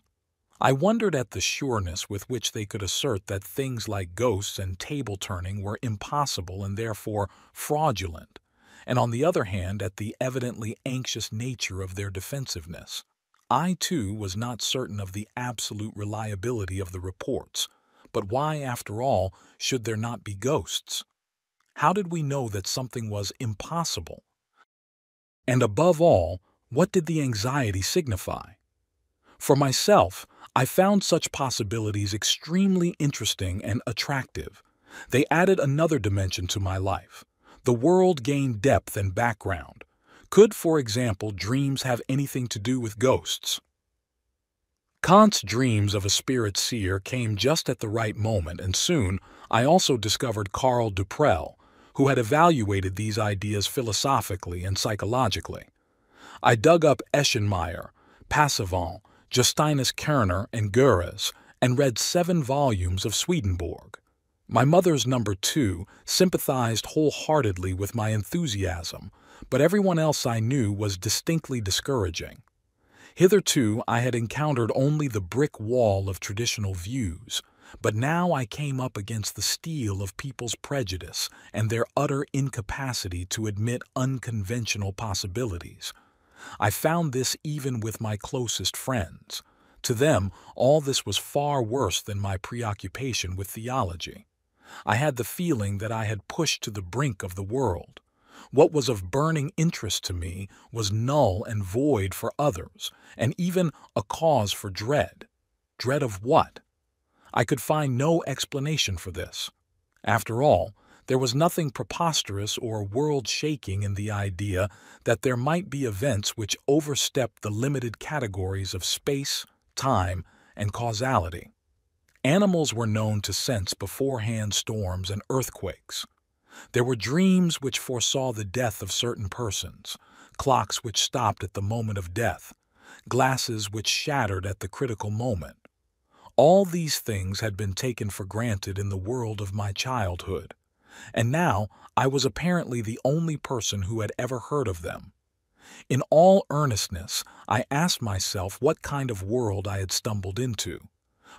I wondered at the sureness with which they could assert that things like ghosts and table-turning were impossible and therefore fraudulent, and on the other hand at the evidently anxious nature of their defensiveness. I, too, was not certain of the absolute reliability of the reports, but why, after all, should there not be ghosts? How did we know that something was impossible? And above all, what did the anxiety signify? For myself, I found such possibilities extremely interesting and attractive. They added another dimension to my life. The world gained depth and background. Could, for example, dreams have anything to do with ghosts? Kant's dreams of a spirit seer came just at the right moment, and soon I also discovered Karl Duprel, who had evaluated these ideas philosophically and psychologically. I dug up Eschenmayer, Passavant, Justinus Kerner, and Goerres, and read 7 volumes of Swedenborg. My mother's number 2 sympathized wholeheartedly with my enthusiasm, but everyone else I knew was distinctly discouraging. Hitherto, I had encountered only the brick wall of traditional views, but now I came up against the steel of people's prejudice and their utter incapacity to admit unconventional possibilities. I found this even with my closest friends. To them, all this was far worse than my preoccupation with theology. I had the feeling that I had pushed to the brink of the world. What was of burning interest to me was null and void for others, and even a cause for dread. Dread of what? I could find no explanation for this. After all, there was nothing preposterous or world-shaking in the idea that there might be events which overstepped the limited categories of space, time, and causality. Animals were known to sense beforehand storms and earthquakes. There were dreams which foresaw the death of certain persons, clocks which stopped at the moment of death, glasses which shattered at the critical moment. All these things had been taken for granted in the world of my childhood, and now I was apparently the only person who had ever heard of them. In all earnestness, I asked myself what kind of world I had stumbled into.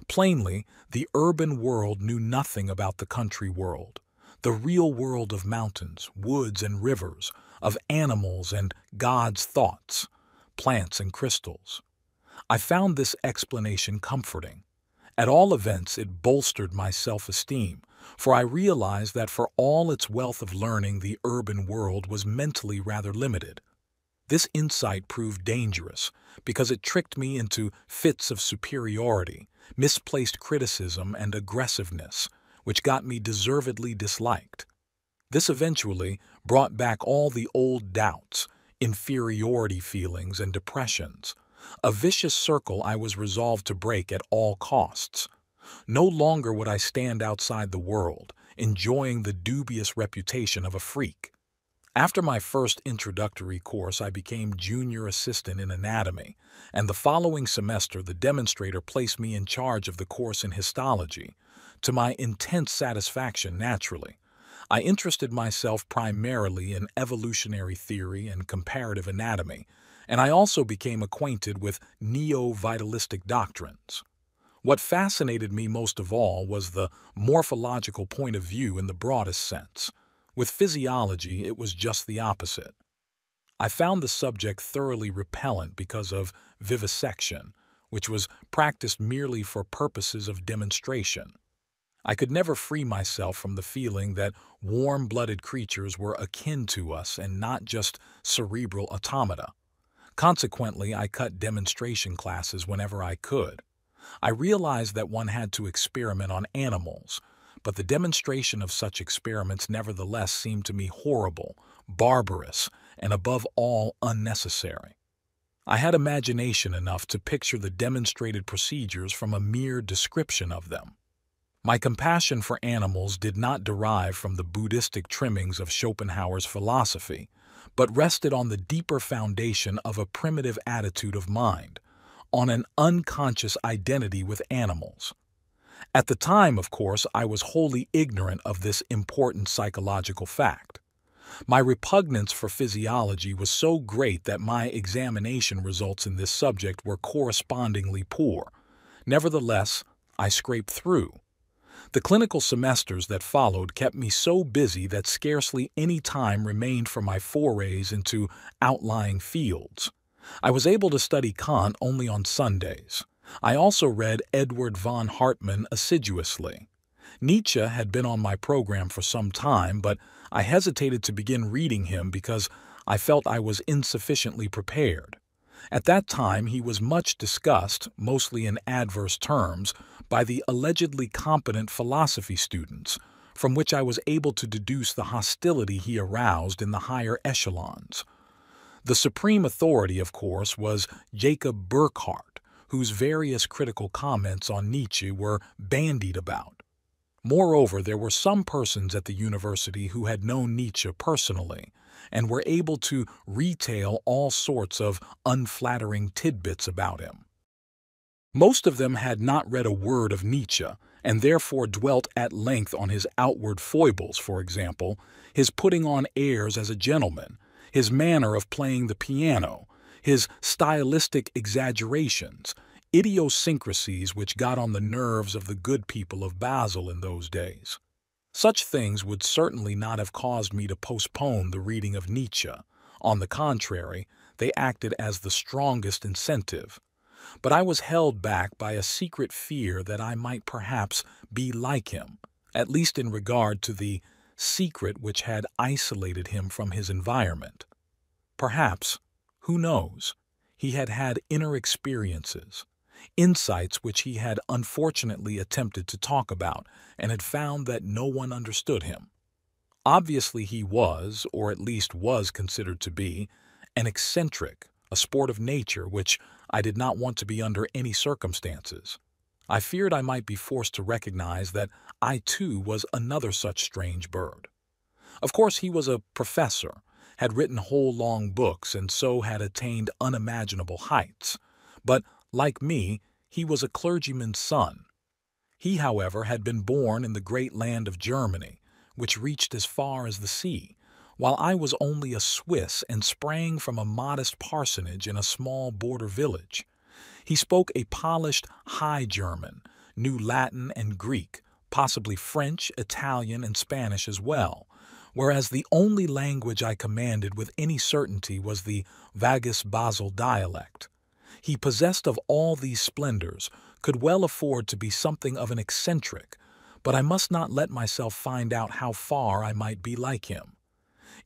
Plainly, the urban world knew nothing about the country world, the real world of mountains, woods, and rivers, of animals and God's thoughts, plants and crystals. I found this explanation comforting. At all events, it bolstered my self-esteem, for I realized that for all its wealth of learning, the urban world was mentally rather limited. This insight proved dangerous because it tricked me into fits of superiority, misplaced criticism, and aggressiveness, which got me deservedly disliked. This eventually brought back all the old doubts, inferiority feelings, and depressions, a vicious circle I was resolved to break at all costs. No longer would I stand outside the world, enjoying the dubious reputation of a freak. After my first introductory course, I became junior assistant in anatomy, and the following semester the demonstrator placed me in charge of the course in histology. To my intense satisfaction, naturally, I interested myself primarily in evolutionary theory and comparative anatomy, and I also became acquainted with neo-vitalistic doctrines. What fascinated me most of all was the morphological point of view in the broadest sense. With physiology, it was just the opposite. I found the subject thoroughly repellent because of vivisection, which was practiced merely for purposes of demonstration. I could never free myself from the feeling that warm-blooded creatures were akin to us and not just cerebral automata. Consequently, I cut demonstration classes whenever I could. I realized that one had to experiment on animals, but the demonstration of such experiments nevertheless seemed to me horrible, barbarous, and above all unnecessary. I had imagination enough to picture the demonstrated procedures from a mere description of them. My compassion for animals did not derive from the Buddhistic trimmings of Schopenhauer's philosophy, but rested on the deeper foundation of a primitive attitude of mind, on an unconscious identity with animals. At the time, of course, I was wholly ignorant of this important psychological fact. My repugnance for physiology was so great that my examination results in this subject were correspondingly poor. Nevertheless, I scraped through. The clinical semesters that followed kept me so busy that scarcely any time remained for my forays into outlying fields. I was able to study Kant only on Sundays. I also read Edward von Hartmann assiduously. Nietzsche had been on my program for some time, but I hesitated to begin reading him because I felt I was insufficiently prepared. At that time, he was much discussed, mostly in adverse terms, by the allegedly competent philosophy students, from which I was able to deduce the hostility he aroused in the higher echelons. The supreme authority, of course, was Jacob Burckhardt, whose various critical comments on Nietzsche were bandied about. Moreover, there were some persons at the university who had known Nietzsche personally and were able to retail all sorts of unflattering tidbits about him. Most of them had not read a word of Nietzsche and therefore dwelt at length on his outward foibles, for example, his putting on airs as a gentleman, his manner of playing the piano, his stylistic exaggerations, idiosyncrasies which got on the nerves of the good people of Basel in those days. Such things would certainly not have caused me to postpone the reading of Nietzsche. On the contrary, they acted as the strongest incentive. But I was held back by a secret fear that I might perhaps be like him, at least in regard to the secret which had isolated him from his environment. Perhaps, who knows, he had had inner experiences, insights which he had unfortunately attempted to talk about and had found that no one understood him. Obviously he was, or at least was considered to be, an eccentric, a sport of nature which I did not want to be under any circumstances. I feared I might be forced to recognize that I too was another such strange bird. Of course he was a professor, had written whole long books and so had attained unimaginable heights, but, like me, he was a clergyman's son. He, however, had been born in the great land of Germany, which reached as far as the sea, while I was only a Swiss and sprang from a modest parsonage in a small border village. He spoke a polished High German, knew Latin and Greek, possibly French, Italian, and Spanish as well, whereas the only language I commanded with any certainty was the vagus Basel dialect. He possessed of all these splendors, could well afford to be something of an eccentric, but I must not let myself find out how far I might be like him.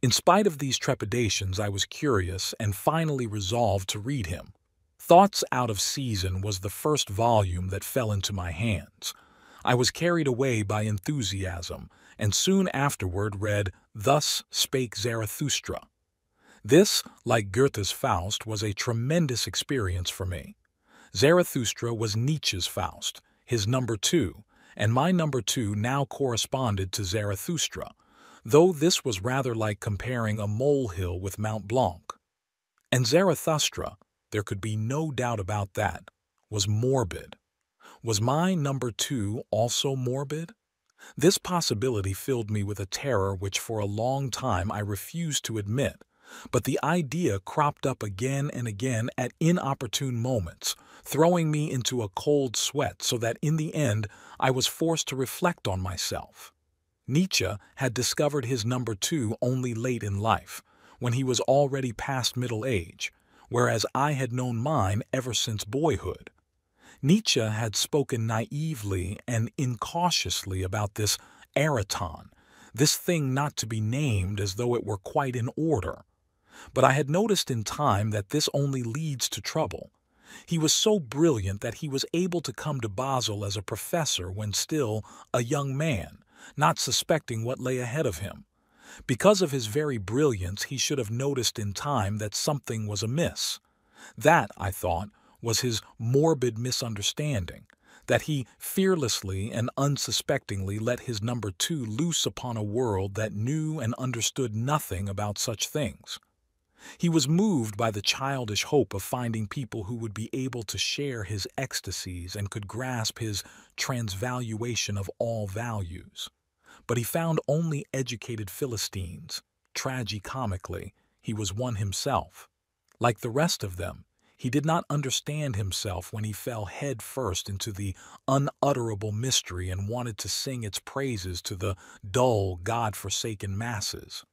In spite of these trepidations, I was curious and finally resolved to read him. Thoughts Out of Season was the first volume that fell into my hands. I was carried away by enthusiasm, and soon afterward read Thus Spake Zarathustra. This, like Goethe's Faust, was a tremendous experience for me. Zarathustra was Nietzsche's Faust, his number two, and my number two now corresponded to Zarathustra, though this was rather like comparing a molehill with Mount Blanc. And Zarathustra, there could be no doubt about that, was morbid. Was my number two also morbid? This possibility filled me with a terror which for a long time I refused to admit, but the idea cropped up again and again at inopportune moments, throwing me into a cold sweat so that in the end I was forced to reflect on myself. Nietzsche had discovered his number two only late in life, when he was already past middle age, whereas I had known mine ever since boyhood. Nietzsche had spoken naively and incautiously about this Araton, this thing not to be named as though it were quite in order. But I had noticed in time that this only leads to trouble. He was so brilliant that he was able to come to Basel as a professor when still a young man, not suspecting what lay ahead of him. Because of his very brilliance, he should have noticed in time that something was amiss. That, I thought, was his morbid misunderstanding, that he fearlessly and unsuspectingly let his number two loose upon a world that knew and understood nothing about such things. He was moved by the childish hope of finding people who would be able to share his ecstasies and could grasp his transvaluation of all values. But he found only educated Philistines. Tragicomically, he was one himself. Like the rest of them, he did not understand himself when he fell head first into the unutterable mystery and wanted to sing its praises to the dull, God-forsaken masses.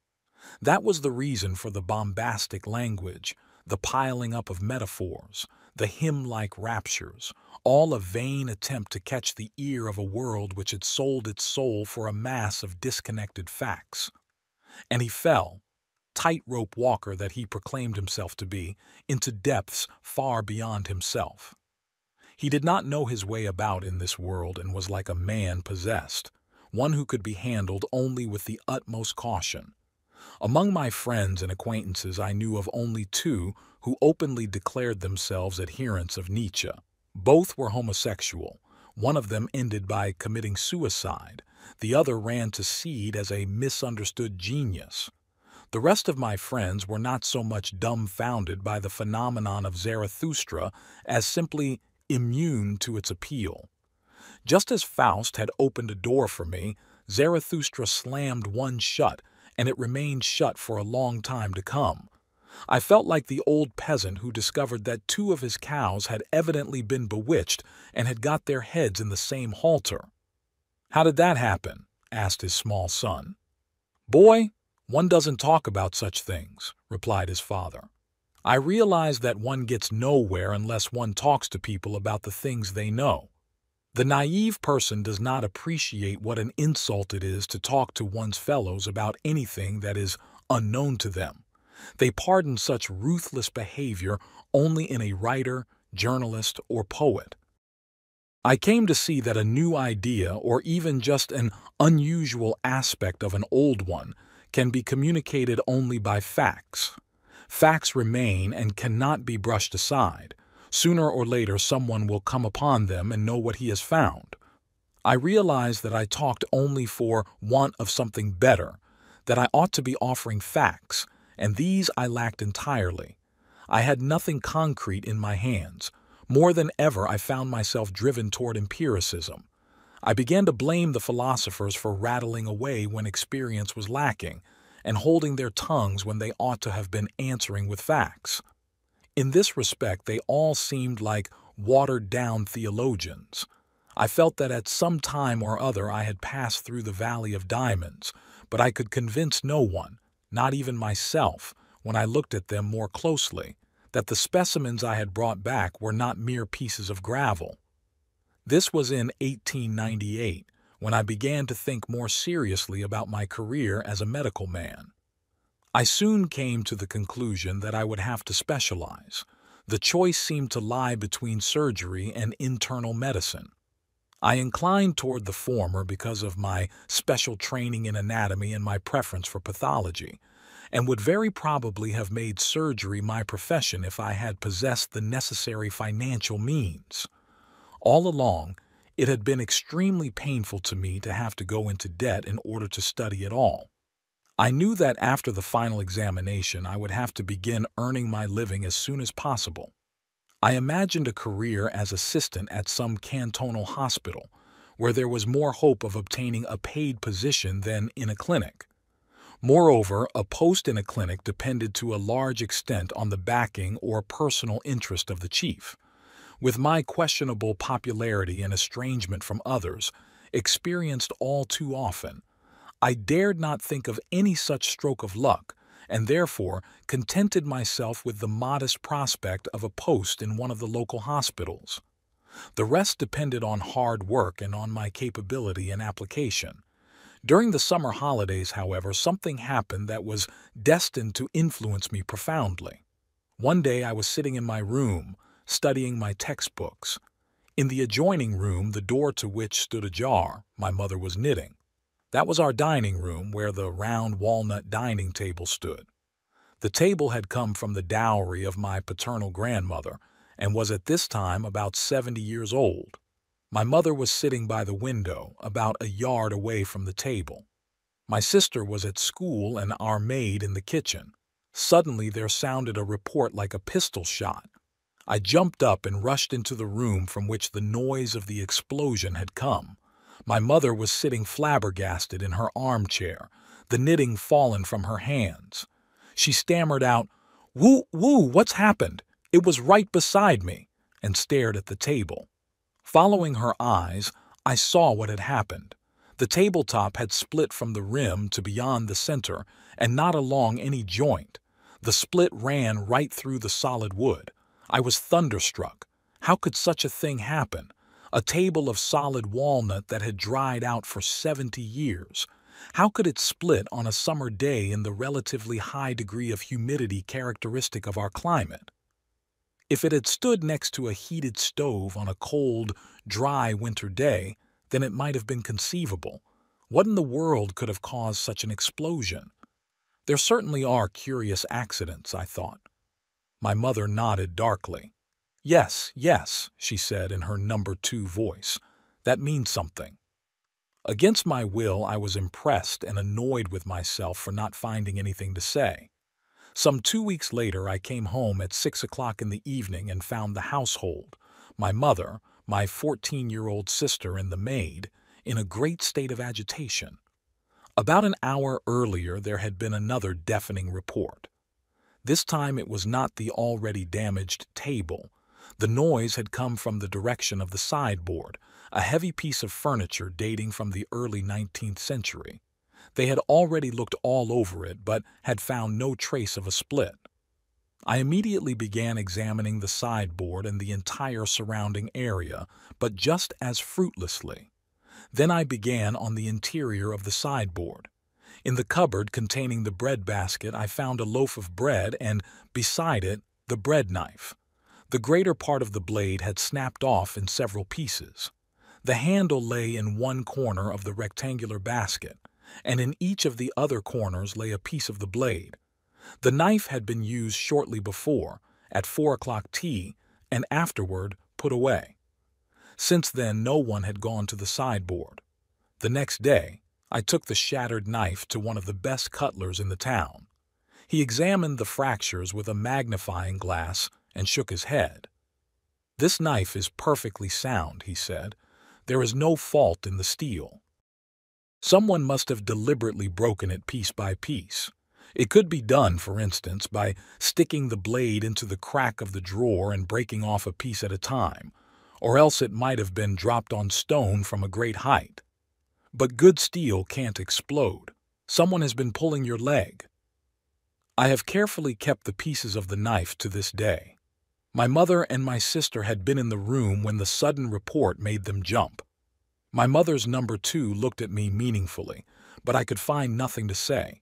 That was the reason for the bombastic language, the piling up of metaphors, the hymn-like raptures, all a vain attempt to catch the ear of a world which had sold its soul for a mass of disconnected facts. And he fell, tightrope walker that he proclaimed himself to be, into depths far beyond himself. He did not know his way about in this world and was like a man possessed, one who could be handled only with the utmost caution. Among my friends and acquaintances I knew of only two who openly declared themselves adherents of Nietzsche. Both were homosexual. One of them ended by committing suicide. The other ran to seed as a misunderstood genius. The rest of my friends were not so much dumbfounded by the phenomenon of Zarathustra as simply immune to its appeal. Just as Faust had opened a door for me, Zarathustra slammed one shut, and it remained shut for a long time to come. I felt like the old peasant who discovered that two of his cows had evidently been bewitched and had got their heads in the same halter. "How did that happen?" asked his small son. "Boy, one doesn't talk about such things," replied his father. "I realize that one gets nowhere unless one talks to people about the things they know. The naive person does not appreciate what an insult it is to talk to one's fellows about anything that is unknown to them. They pardon such ruthless behavior only in a writer, journalist, or poet. I came to see that a new idea, or even just an unusual aspect of an old one, can be communicated only by facts. Facts remain and cannot be brushed aside. Sooner or later someone will come upon them and know what he has found. I realized that I talked only for want of something better, that I ought to be offering facts, and these I lacked entirely. I had nothing concrete in my hands. More than ever, I found myself driven toward empiricism. I began to blame the philosophers for rattling away when experience was lacking, and holding their tongues when they ought to have been answering with facts. In this respect, they all seemed like watered-down theologians. I felt that at some time or other I had passed through the Valley of Diamonds, but I could convince no one, not even myself, when I looked at them more closely, that the specimens I had brought back were not mere pieces of gravel. This was in 1898, when I began to think more seriously about my career as a medical man. I soon came to the conclusion that I would have to specialize. The choice seemed to lie between surgery and internal medicine. I inclined toward the former because of my special training in anatomy and my preference for pathology, and would very probably have made surgery my profession if I had possessed the necessary financial means. All along, it had been extremely painful to me to have to go into debt in order to study at all. I knew that after the final examination I would have to begin earning my living as soon as possible. I imagined a career as assistant at some cantonal hospital, where there was more hope of obtaining a paid position than in a clinic. Moreover, a post in a clinic depended to a large extent on the backing or personal interest of the chief. With my questionable popularity and estrangement from others, experienced all too often, I dared not think of any such stroke of luck, and therefore contented myself with the modest prospect of a post in one of the local hospitals. The rest depended on hard work and on my capability and application. During the summer holidays, however, something happened that was destined to influence me profoundly. One day I was sitting in my room, studying my textbooks. In the adjoining room, the door to which stood ajar, my mother was knitting. That was our dining room, where the round walnut dining table stood. The table had come from the dowry of my paternal grandmother, and was at this time about 70 years old. My mother was sitting by the window, about a yard away from the table. My sister was at school and our maid in the kitchen. Suddenly there sounded a report like a pistol shot. I jumped up and rushed into the room from which the noise of the explosion had come. My mother was sitting flabbergasted in her armchair, the knitting fallen from her hands. She stammered out, "Woo, woo, what's happened? It was right beside me," and stared at the table. Following her eyes, I saw what had happened. The tabletop had split from the rim to beyond the center, and not along any joint. The split ran right through the solid wood. I was thunderstruck. How could such a thing happen? A table of solid walnut that had dried out for 70 years. How could it split on a summer day in the relatively high degree of humidity characteristic of our climate? If it had stood next to a heated stove on a cold, dry winter day, then it might have been conceivable. What in the world could have caused such an explosion? There certainly are curious accidents, I thought. My mother nodded darkly. "Yes, yes," she said in her number 2 voice. "That means something." Against my will, I was impressed and annoyed with myself for not finding anything to say. Some 2 weeks later, I came home at 6 o'clock in the evening and found the household, my mother, my 14-year-old sister, and the maid, in a great state of agitation. About an hour earlier, there had been another deafening report. This time it was not the already damaged table. The noise had come from the direction of the sideboard, a heavy piece of furniture dating from the early 19th century. They had already looked all over it, but had found no trace of a split. I immediately began examining the sideboard and the entire surrounding area, but just as fruitlessly. Then I began on the interior of the sideboard. In the cupboard containing the bread basket, I found a loaf of bread and, beside it, the bread knife. The greater part of the blade had snapped off in several pieces. The handle lay in one corner of the rectangular basket, and in each of the other corners lay a piece of the blade. The knife had been used shortly before, at 4 o'clock tea, and afterward put away. Since then, no one had gone to the sideboard. The next day, I took the shattered knife to one of the best cutlers in the town. He examined the fractures with a magnifying glass and shook his head. "This knife is perfectly sound," he said. "There is no fault in the steel. Someone must have deliberately broken it piece by piece. It could be done, for instance, by sticking the blade into the crack of the drawer and breaking off a piece at a time, or else it might have been dropped on stone from a great height. But good steel can't explode. Someone has been pulling your leg." I have carefully kept the pieces of the knife to this day. My mother and my sister had been in the room when the sudden report made them jump. My mother's number 2 looked at me meaningfully, but I could find nothing to say.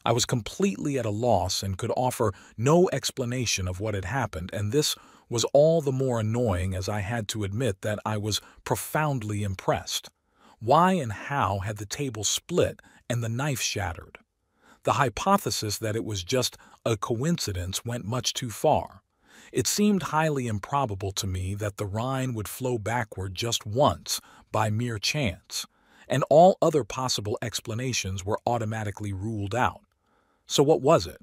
I was completely at a loss and could offer no explanation of what had happened, and this was all the more annoying as I had to admit that I was profoundly impressed. Why and how had the table split and the knife shattered? The hypothesis that it was just a coincidence went much too far. It seemed highly improbable to me that the Rhine would flow backward just once by mere chance, and all other possible explanations were automatically ruled out. So what was it?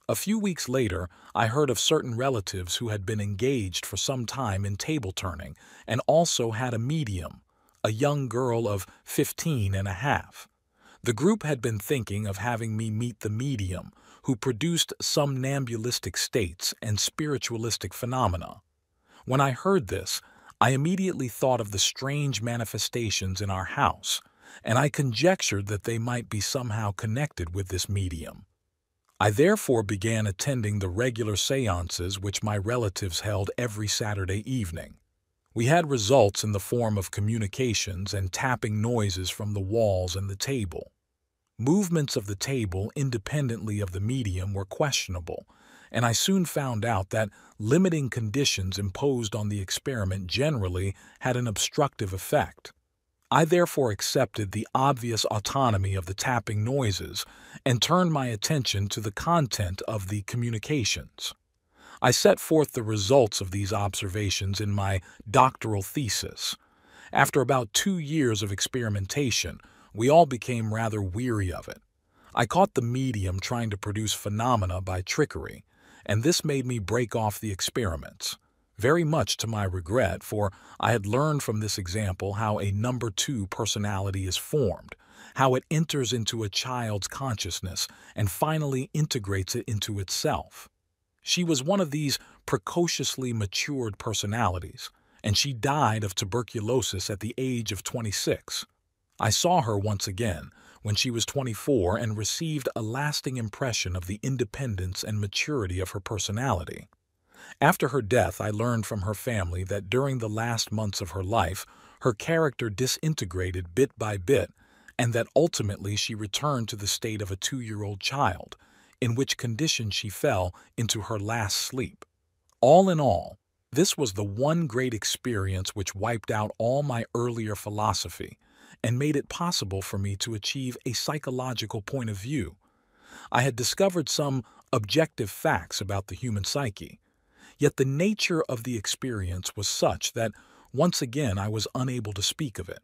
A few weeks later, I heard of certain relatives who had been engaged for some time in table turning and also had a medium, a young girl of 15 and a half. The group had been thinking of having me meet the medium, who produced somnambulistic states and spiritualistic phenomena. When I heard this, I immediately thought of the strange manifestations in our house, and I conjectured that they might be somehow connected with this medium. I therefore began attending the regular seances which my relatives held every Saturday evening. We had results in the form of communications and tapping noises from the walls and the table. Movements of the table independently of the medium were questionable, and I soon found out that limiting conditions imposed on the experiment generally had an obstructive effect. I therefore accepted the obvious autonomy of the tapping noises and turned my attention to the content of the communications. I set forth the results of these observations in my doctoral thesis. After about 2 years of experimentation, we all became rather weary of it. I caught the medium trying to produce phenomena by trickery, and this made me break off the experiments. Very much to my regret, for I had learned from this example how a number 2 personality is formed, how it enters into a child's consciousness and finally integrates it into itself. She was one of these precociously matured personalities, and she died of tuberculosis at the age of 26. I saw her once again when she was 24 and received a lasting impression of the independence and maturity of her personality. After her death, I learned from her family that during the last months of her life, her character disintegrated bit by bit, and that ultimately she returned to the state of a 2-year-old child, in which condition she fell into her last sleep. All in all, this was the one great experience which wiped out all my earlier philosophy and made it possible for me to achieve a psychological point of view. I had discovered some objective facts about the human psyche, yet the nature of the experience was such that once again I was unable to speak of it.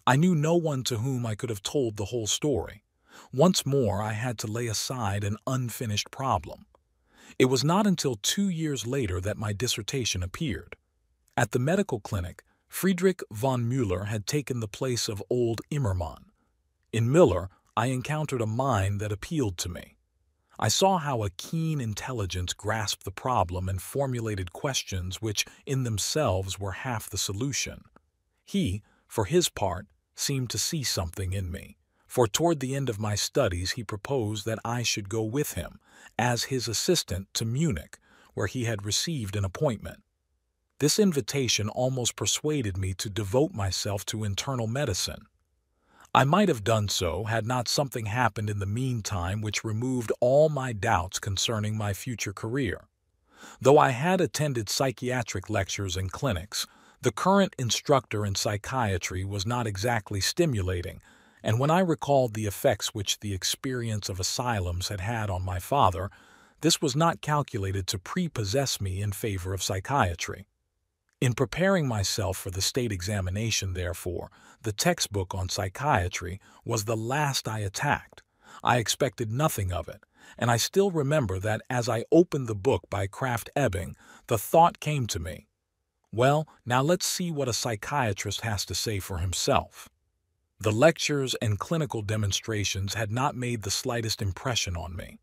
I knew no one to whom I could have told the whole story. Once more I had to lay aside an unfinished problem. It was not until 2 years later that my dissertation appeared. At the medical clinic, Friedrich von Müller had taken the place of old Immermann. In Müller, I encountered a mind that appealed to me. I saw how a keen intelligence grasped the problem and formulated questions which, in themselves, were half the solution. He, for his part, seemed to see something in me, for toward the end of my studies he proposed that I should go with him, as his assistant, to Munich, where he had received an appointment. This invitation almost persuaded me to devote myself to internal medicine. I might have done so had not something happened in the meantime which removed all my doubts concerning my future career. Though I had attended psychiatric lectures and clinics, the current instructor in psychiatry was not exactly stimulating, and when I recalled the effects which the experience of asylums had had on my father, this was not calculated to prepossess me in favor of psychiatry. In preparing myself for the state examination, therefore, the textbook on psychiatry was the last I attacked. I expected nothing of it, and I still remember that as I opened the book by Krafft-Ebing, the thought came to me, well, now let's see what a psychiatrist has to say for himself. The lectures and clinical demonstrations had not made the slightest impression on me.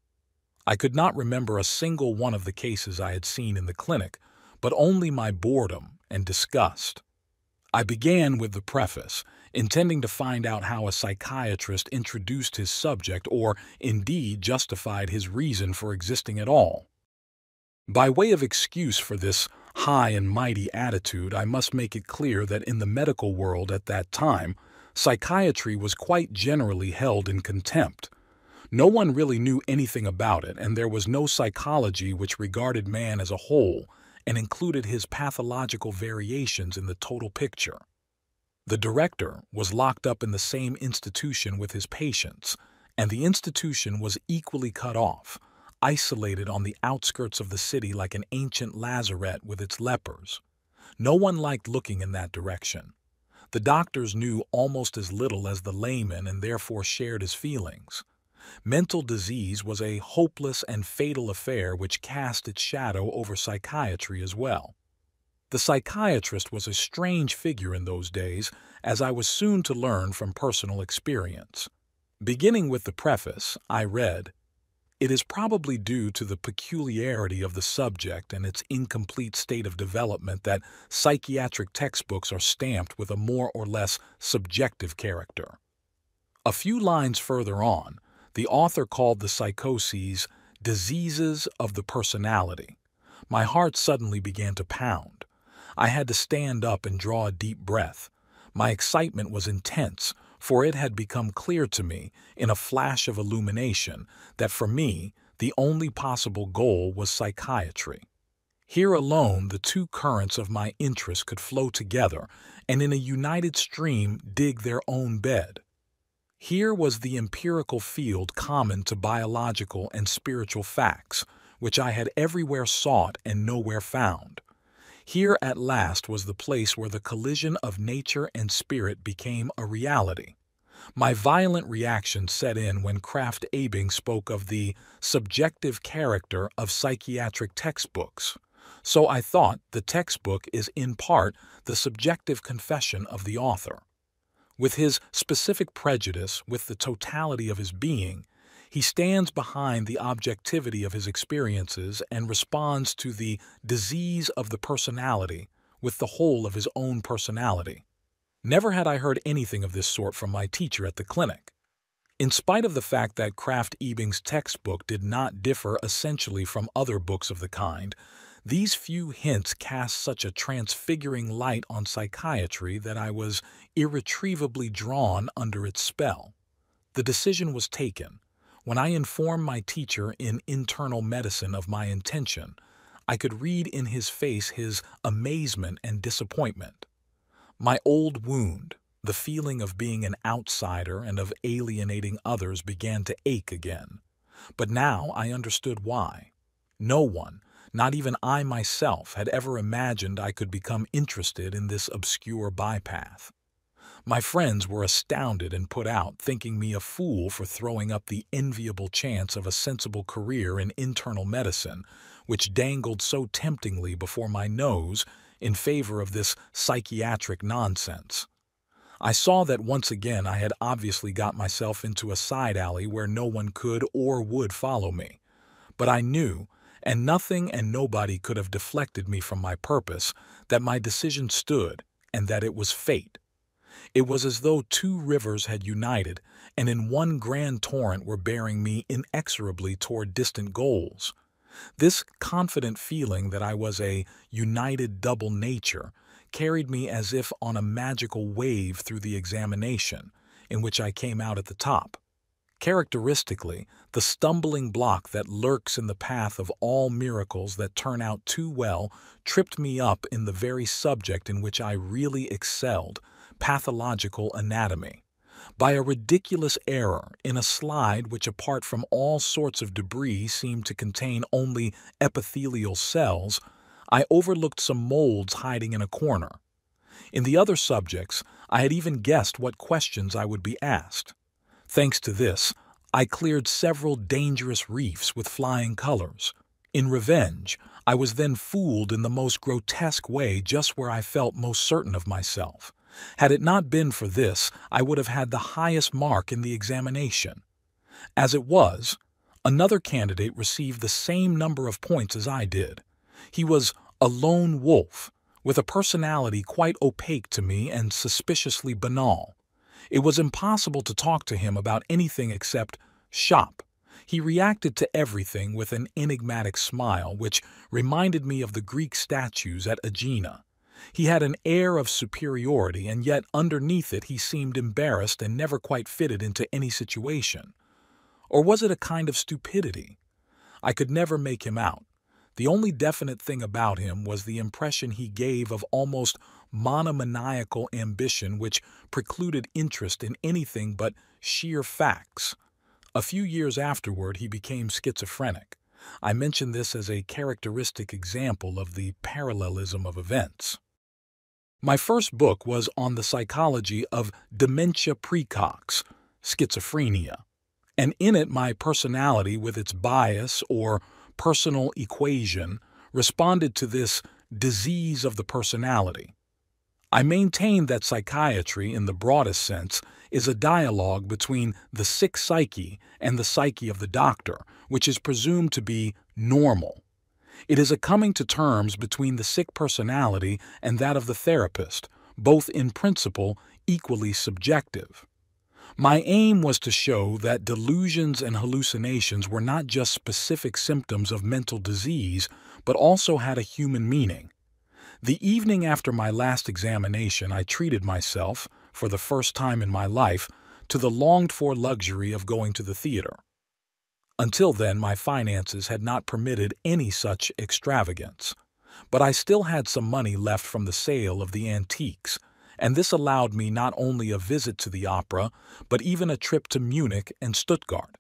I could not remember a single one of the cases I had seen in the clinic, but only my boredom and disgust. I began with the preface, intending to find out how a psychiatrist introduced his subject or, indeed, justified his reason for existing at all. By way of excuse for this high and mighty attitude, I must make it clear that in the medical world at that time, psychiatry was quite generally held in contempt. No one really knew anything about it, and there was no psychology which regarded man as a whole and included his pathological variations in the total picture. The director was locked up in the same institution with his patients, and the institution was equally cut off, isolated on the outskirts of the city like an ancient lazaret with its lepers. No one liked looking in that direction. The doctors knew almost as little as the laymen and therefore shared his feelings. Mental disease was a hopeless and fatal affair which cast its shadow over psychiatry as well. The psychiatrist was a strange figure in those days, as I was soon to learn from personal experience. Beginning with the preface, I read, "It is probably due to the peculiarity of the subject and its incomplete state of development that psychiatric textbooks are stamped with a more or less subjective character." A few lines further on, the author called the psychoses diseases of the personality. My heart suddenly began to pound. I had to stand up and draw a deep breath. My excitement was intense, for it had become clear to me, in a flash of illumination, that for me, the only possible goal was psychiatry. Here alone the two currents of my interest could flow together and in a united stream dig their own bed. Here was the empirical field common to biological and spiritual facts, which I had everywhere sought and nowhere found. Here at last was the place where the collision of nature and spirit became a reality. My violent reaction set in when Krafft-Ebing spoke of the subjective character of psychiatric textbooks. So I thought the textbook is in part the subjective confession of the author. With his specific prejudice, with the totality of his being, he stands behind the objectivity of his experiences and responds to the disease of the personality with the whole of his own personality. Never had I heard anything of this sort from my teacher at the clinic. In spite of the fact that Krafft-Ebing's textbook did not differ essentially from other books of the kind, these few hints cast such a transfiguring light on psychiatry that I was irretrievably drawn under its spell. The decision was taken. When I informed my teacher in internal medicine of my intention, I could read in his face his amazement and disappointment. My old wound, the feeling of being an outsider and of alienating others, began to ache again. But now I understood why. No one, not even I myself, had ever imagined I could become interested in this obscure bypath. My friends were astounded and put out, thinking me a fool for throwing up the enviable chance of a sensible career in internal medicine, which dangled so temptingly before my nose, in favor of this psychiatric nonsense. I saw that once again I had obviously got myself into a side alley where no one could or would follow me, But I knew, and nothing and nobody could have deflected me from my purpose, that my decision stood, and that it was fate. It was as though two rivers had united, and in one grand torrent were bearing me inexorably toward distant goals. This confident feeling that I was a united double nature carried me as if on a magical wave through the examination, in which I came out at the top. Characteristically, the stumbling block that lurks in the path of all miracles that turn out too well tripped me up in the very subject in which I really excelled, pathological anatomy. By a ridiculous error in a slide which, apart from all sorts of debris, seemed to contain only epithelial cells, I overlooked some molds hiding in a corner. In the other subjects, I had even guessed what questions I would be asked. Thanks to this, I cleared several dangerous reefs with flying colors. In revenge, I was then fooled in the most grotesque way just where I felt most certain of myself. Had it not been for this, I would have had the highest mark in the examination. As it was, another candidate received the same number of points as I did. He was a lone wolf, with a personality quite opaque to me and suspiciously banal. It was impossible to talk to him about anything except shop. He reacted to everything with an enigmatic smile, which reminded me of the Greek statues at Aegina. He had an air of superiority, and yet underneath it he seemed embarrassed and never quite fitted into any situation. Or was it a kind of stupidity? I could never make him out. The only definite thing about him was the impression he gave of almost monomaniacal ambition which precluded interest in anything but sheer facts. A few years afterward he became schizophrenic. I mention this as a characteristic example of the parallelism of events. My first book was on the psychology of dementia praecox, schizophrenia, and in it my personality with its bias or personal equation responded to this disease of the personality. I maintain that psychiatry, in the broadest sense, is a dialogue between the sick psyche and the psyche of the doctor, which is presumed to be normal. It is a coming to terms between the sick personality and that of the therapist, both in principle equally subjective. My aim was to show that delusions and hallucinations were not just specific symptoms of mental disease, but also had a human meaning. The evening after my last examination, I treated myself, for the first time in my life, to the longed-for luxury of going to the theater. Until then, my finances had not permitted any such extravagance, but I still had some money left from the sale of the antiques, and this allowed me not only a visit to the opera, but even a trip to Munich and Stuttgart.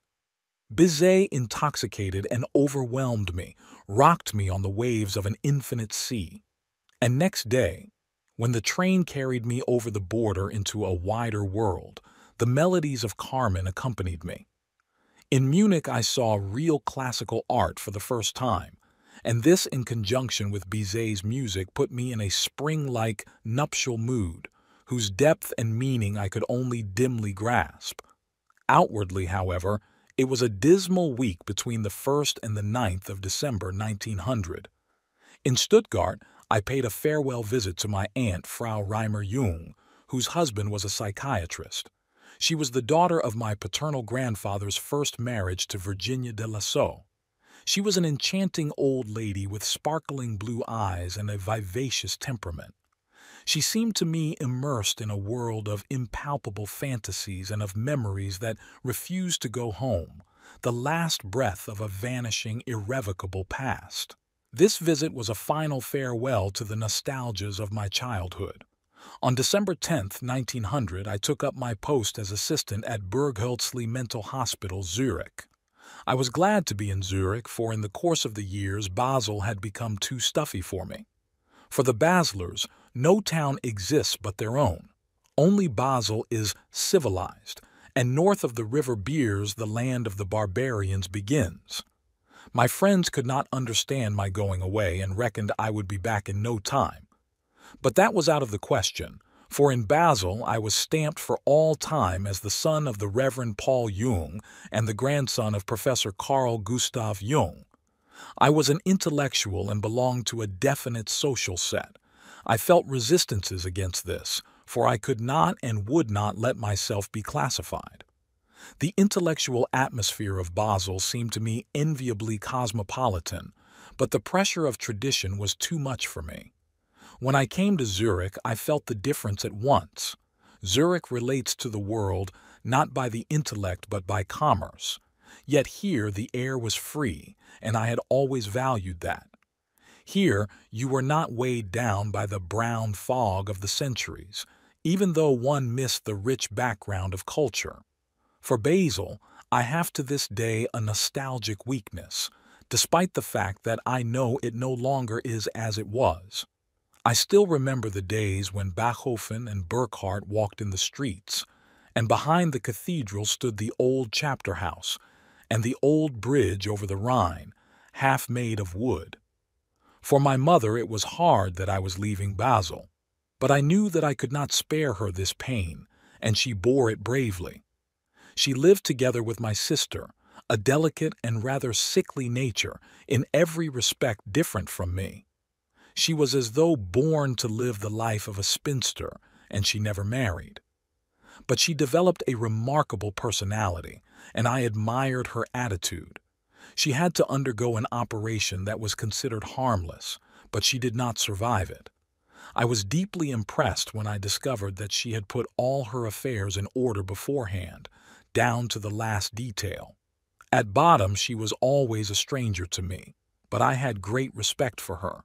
Bizet intoxicated and overwhelmed me, rocked me on the waves of an infinite sea. And next day, when the train carried me over the border into a wider world, the melodies of Carmen accompanied me. In Munich I saw real classical art for the first time, and this in conjunction with Bizet's music put me in a spring-like nuptial mood, whose depth and meaning I could only dimly grasp. Outwardly, however, it was a dismal week between the 1st and the 9th of December 1900. In Stuttgart, I paid a farewell visit to my aunt, Frau Reimer Jung, whose husband was a psychiatrist. She was the daughter of my paternal grandfather's first marriage to Virginia de Lasso. She was an enchanting old lady with sparkling blue eyes and a vivacious temperament. She seemed to me immersed in a world of impalpable fantasies and of memories that refused to go home, the last breath of a vanishing, irrevocable past. This visit was a final farewell to the nostalgias of my childhood. On December 10, 1900, I took up my post as assistant at Burghölzli Mental Hospital, Zurich. I was glad to be in Zurich, for in the course of the years Basel had become too stuffy for me. For the Baslers, no town exists but their own. Only Basel is civilized, and north of the river Birs the land of the barbarians begins. My friends could not understand my going away and reckoned I would be back in no time. But that was out of the question, For in Basel I was stamped for all time as the son of the Reverend Paul Jung and the grandson of Professor Carl Gustav Jung. I was an intellectual and belonged to a definite social set. I felt resistances against this, for I could not and would not let myself be classified. The intellectual atmosphere of Basel seemed to me enviably cosmopolitan, but the pressure of tradition was too much for me. When I came to Zurich, I felt the difference at once. Zurich relates to the world not by the intellect but by commerce. Yet here the air was free, and I had always valued that. Here you were not weighed down by the brown fog of the centuries, even though one missed the rich background of culture. For Basel, I have to this day a nostalgic weakness, despite the fact that I know it no longer is as it was. I still remember the days when Bachofen and Burckhardt walked in the streets, and behind the cathedral stood the old chapter house and the old bridge over the Rhine, half made of wood. For my mother it was hard that I was leaving Basel, but I knew that I could not spare her this pain, and she bore it bravely. She lived together with my sister, a delicate and rather sickly nature, in every respect different from me. She was as though born to live the life of a spinster, and she never married. But she developed a remarkable personality, and I admired her attitude. She had to undergo an operation that was considered harmless, but she did not survive it. I was deeply impressed when I discovered that she had put all her affairs in order beforehand, down to the last detail. At bottom, she was always a stranger to me, but I had great respect for her.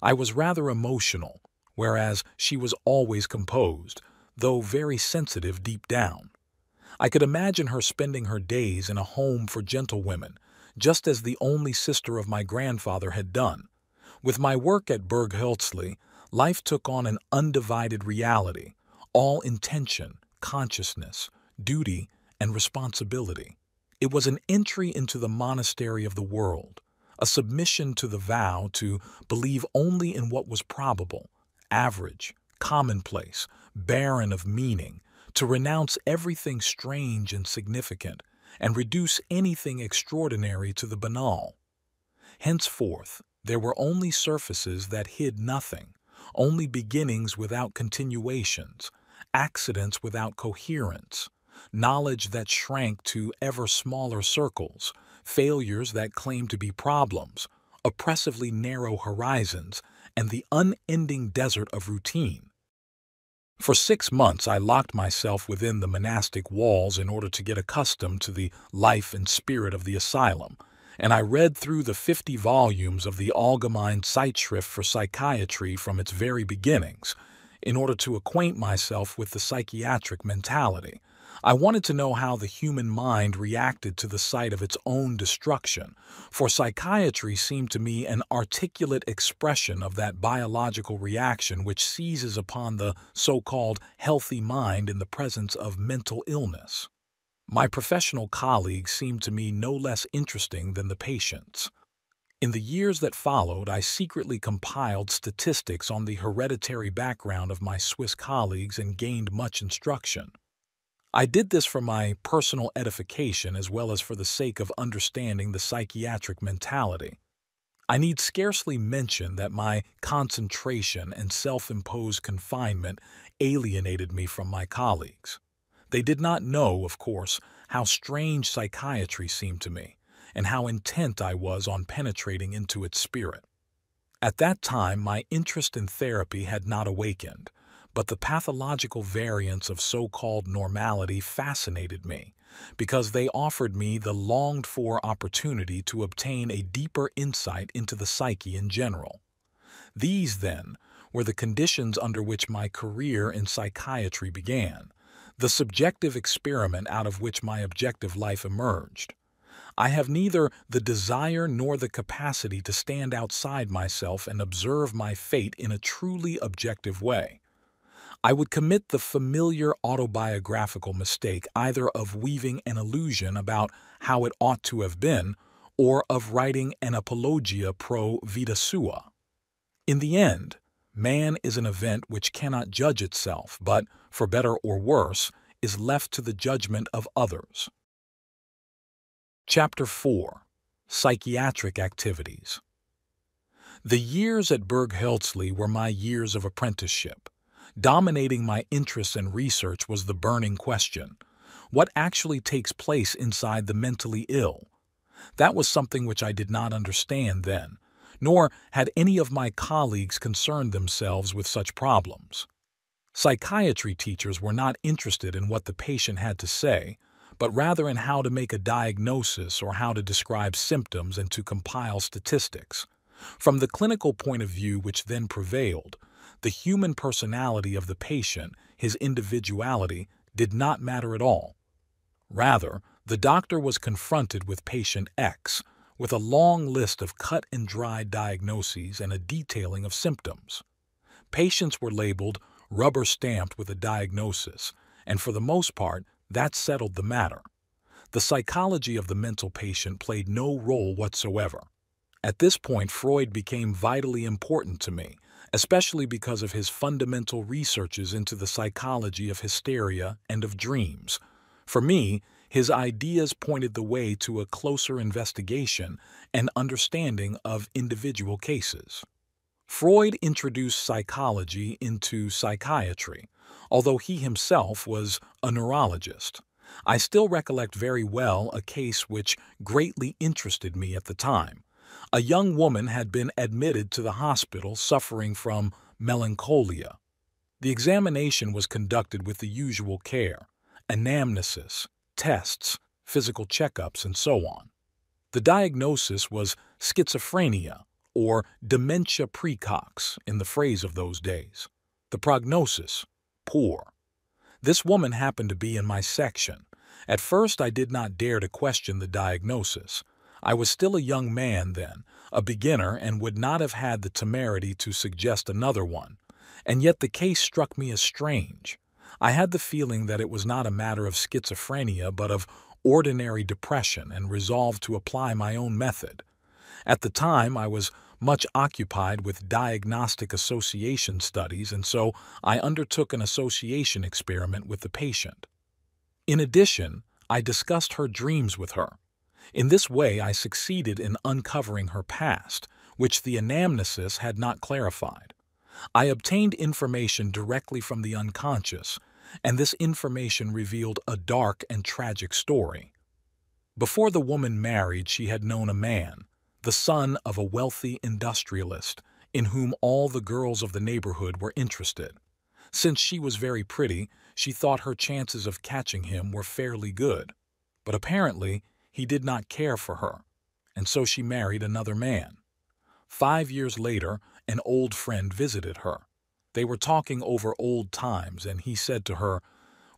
I was rather emotional, whereas she was always composed, though very sensitive deep down. I could imagine her spending her days in a home for gentlewomen, just as the only sister of my grandfather had done. With my work at Berghölzli, life took on an undivided reality, all intention, consciousness, duty, and responsibility. It was an entry into the monastery of the world, a submission to the vow to believe only in what was probable, average, commonplace, barren of meaning, to renounce everything strange and significant, and reduce anything extraordinary to the banal. Henceforth, there were only surfaces that hid nothing, only beginnings without continuations, accidents without coherence, knowledge that shrank to ever smaller circles, failures that claimed to be problems, oppressively narrow horizons, and the unending desert of routine. For 6 months I locked myself within the monastic walls in order to get accustomed to the life and spirit of the asylum, and I read through the 50 volumes of the Allgemeine Zeitschrift for Psychiatry from its very beginnings, in order to acquaint myself with the psychiatric mentality. I wanted to know how the human mind reacted to the sight of its own destruction, for psychiatry seemed to me an articulate expression of that biological reaction which seizes upon the so-called healthy mind in the presence of mental illness. My professional colleagues seemed to me no less interesting than the patients. In the years that followed, I secretly compiled statistics on the hereditary background of my Swiss colleagues and gained much instruction. I did this for my personal edification as well as for the sake of understanding the psychiatric mentality. I need scarcely mention that my concentration and self-imposed confinement alienated me from my colleagues. They did not know, of course, how strange psychiatry seemed to me, and how intent I was on penetrating into its spirit. At that time, my interest in therapy had not awakened, but the pathological variants of so-called normality fascinated me, because they offered me the longed-for opportunity to obtain a deeper insight into the psyche in general. These, then, were the conditions under which my career in psychiatry began, the subjective experiment out of which my objective life emerged. I have neither the desire nor the capacity to stand outside myself and observe my fate in a truly objective way. I would commit the familiar autobiographical mistake either of weaving an illusion about how it ought to have been, or of writing an apologia pro vita sua. In the end, man is an event which cannot judge itself, but, for better or worse, is left to the judgment of others. Chapter 4. Psychiatric Activities. The years at Berg Helsley were my years of apprenticeship. Dominating my interests and research was the burning question: what actually takes place inside the mentally ill? That was something which I did not understand then, nor had any of my colleagues concerned themselves with such problems. Psychiatry teachers were not interested in what the patient had to say, but rather in how to make a diagnosis or how to describe symptoms and to compile statistics. From the clinical point of view which then prevailed, the human personality of the patient, his individuality, did not matter at all. Rather, the doctor was confronted with patient X, with a long list of cut-and-dried diagnoses and a detailing of symptoms. Patients were labeled, rubber-stamped with a diagnosis, and for the most part, that settled the matter. The psychology of the mental patient played no role whatsoever. At this point, Freud became vitally important to me, especially because of his fundamental researches into the psychology of hysteria and of dreams. For me, his ideas pointed the way to a closer investigation and understanding of individual cases. Freud introduced psychology into psychiatry, although he himself was a neurologist. I still recollect very well a case which greatly interested me at the time. A young woman had been admitted to the hospital suffering from melancholia. The examination was conducted with the usual care: anamnesis, tests, physical checkups, and so on. The diagnosis was schizophrenia, or dementia praecox in the phrase of those days. The prognosis: poor. This woman happened to be in my section. At first I did not dare to question the diagnosis. I was still a young man then, a beginner, and would not have had the temerity to suggest another one. And yet the case struck me as strange. I had the feeling that it was not a matter of schizophrenia but of ordinary depression, and resolved to apply my own method. At the time I was much occupied with diagnostic association studies, and so I undertook an association experiment with the patient. In addition, I discussed her dreams with her. In this way I succeeded in uncovering her past, which the anamnesis had not clarified. I obtained information directly from the unconscious, and this information revealed a dark and tragic story. Before the woman married, she had known a man, the son of a wealthy industrialist, in whom all the girls of the neighborhood were interested. Since she was very pretty, she thought her chances of catching him were fairly good. But apparently, he did not care for her, and so she married another man. 5 years later, an old friend visited her. They were talking over old times, and he said to her,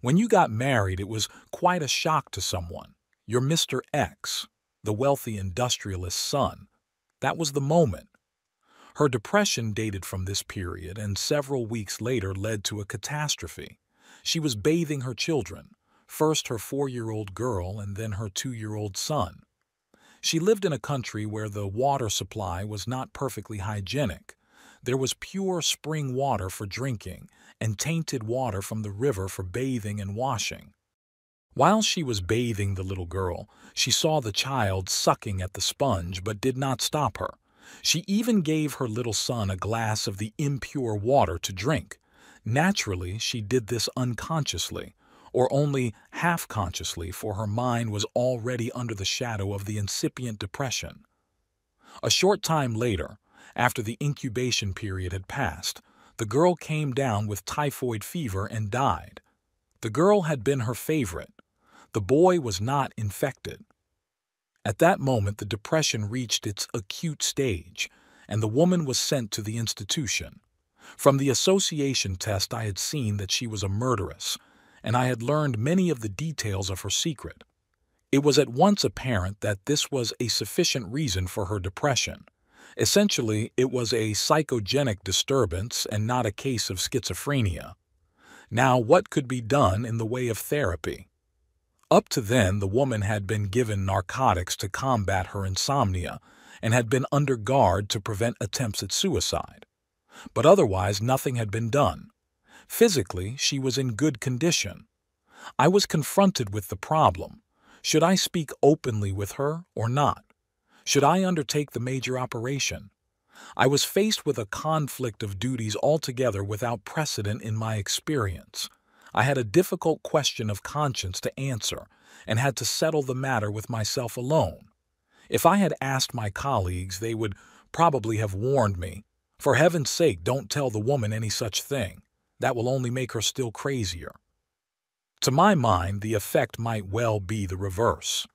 "When you got married, it was quite a shock to someone. You're Mr. X, the wealthy industrialist's son. That was the moment." Her depression dated from this period, and several weeks later led to a catastrophe. She was bathing her children, first her 4-year-old girl and then her 2-year-old son. She lived in a country where the water supply was not perfectly hygienic. There was pure spring water for drinking and tainted water from the river for bathing and washing. While she was bathing the little girl, she saw the child sucking at the sponge but did not stop her. She even gave her little son a glass of the impure water to drink. Naturally, she did this unconsciously, or only half-consciously, for her mind was already under the shadow of the incipient depression. A short time later, after the incubation period had passed, the girl came down with typhoid fever and died. The girl had been her favorite. The boy was not infected. At that moment, the depression reached its acute stage, and the woman was sent to the institution. From the association test, I had seen that she was a murderess, and I had learned many of the details of her secret. It was at once apparent that this was a sufficient reason for her depression. Essentially, it was a psychogenic disturbance and not a case of schizophrenia. Now, what could be done in the way of therapy? Up to then, the woman had been given narcotics to combat her insomnia and had been under guard to prevent attempts at suicide. But otherwise, nothing had been done. Physically, she was in good condition. I was confronted with the problem. Should I speak openly with her or not? Should I undertake the major operation? I was faced with a conflict of duties altogether without precedent in my experience. I had a difficult question of conscience to answer and had to settle the matter with myself alone. If I had asked my colleagues, they would probably have warned me, "For heaven's sake, don't tell the woman any such thing. That will only make her still crazier." To my mind, the effect might well be the reverse.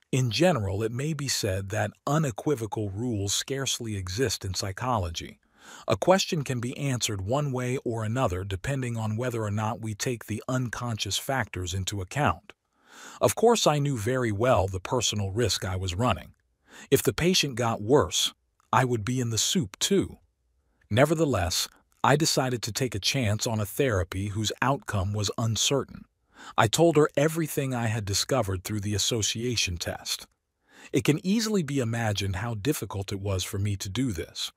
In general, it may be said that unequivocal rules scarcely exist in psychology. A question can be answered one way or another depending on whether or not we take the unconscious factors into account. Of course, I knew very well the personal risk I was running. If the patient got worse, I would be in the soup too. Nevertheless, I decided to take a chance on a therapy whose outcome was uncertain. I told her everything I had discovered through the association test. It can easily be imagined how difficult it was for me to do this.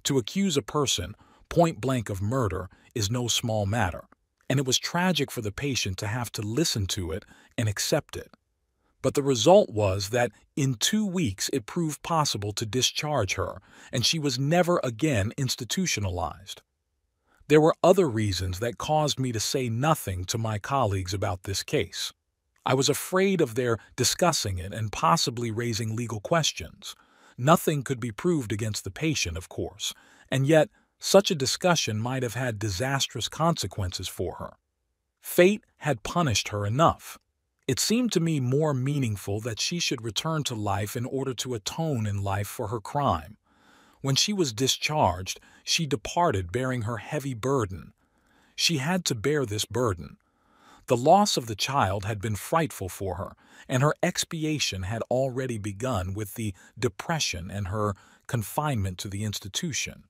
To accuse a person point blank of murder is no small matter, and it was tragic for the patient to have to listen to it and accept it. But the result was that in 2 weeks it proved possible to discharge her, and she was never again institutionalized. There were other reasons that caused me to say nothing to my colleagues about this case. I was afraid of their discussing it and possibly raising legal questions. Nothing could be proved against the patient, of course, and yet such a discussion might have had disastrous consequences for her. Fate had punished her enough. It seemed to me more meaningful that she should return to life in order to atone in life for her crime. When she was discharged, she departed bearing her heavy burden. She had to bear this burden. The loss of the child had been frightful for her, and her expiation had already begun with the depression and her confinement to the institution.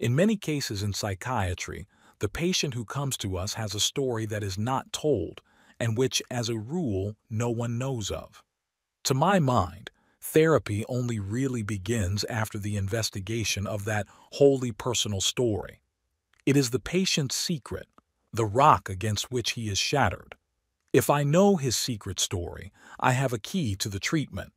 In many cases in psychiatry, the patient who comes to us has a story that is not told, and which, as a rule, no one knows of. To my mind, therapy only really begins after the investigation of that wholly personal story. It is the patient's secret, the rock against which he is shattered. If I know his secret story, I have a key to the treatment.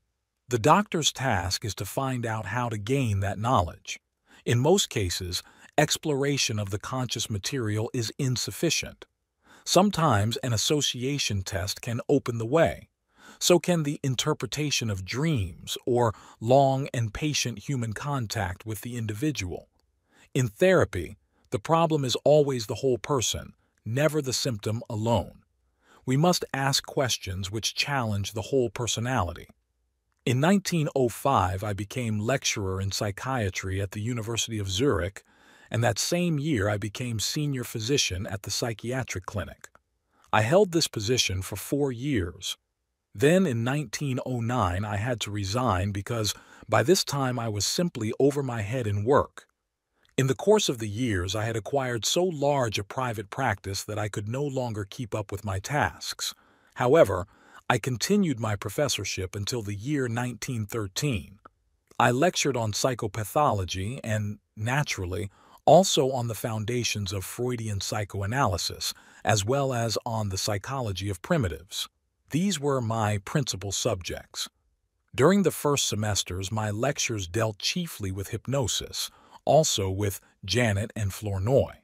The doctor's task is to find out how to gain that knowledge. In most cases, exploration of the conscious material is insufficient. Sometimes an association test can open the way. So can the interpretation of dreams or long and patient human contact with the individual. In therapy, the problem is always the whole person, never the symptom alone. We must ask questions which challenge the whole personality. In 1905, I became lecturer in psychiatry at the University of Zurich, and that same year I became senior physician at the Psychiatric clinic. I held this position for 4 years. Then in 1909 I had to resign because by this time I was simply over my head in work. In the course of the years I had acquired so large a private practice that I could no longer keep up with my tasks. However, I continued my professorship until the year 1913. I lectured on psychopathology and, naturally, also on the foundations of Freudian psychoanalysis, as well as on the psychology of primitives. These were my principal subjects. During the first semesters, my lectures dealt chiefly with hypnosis, also with Janet and Flournoy.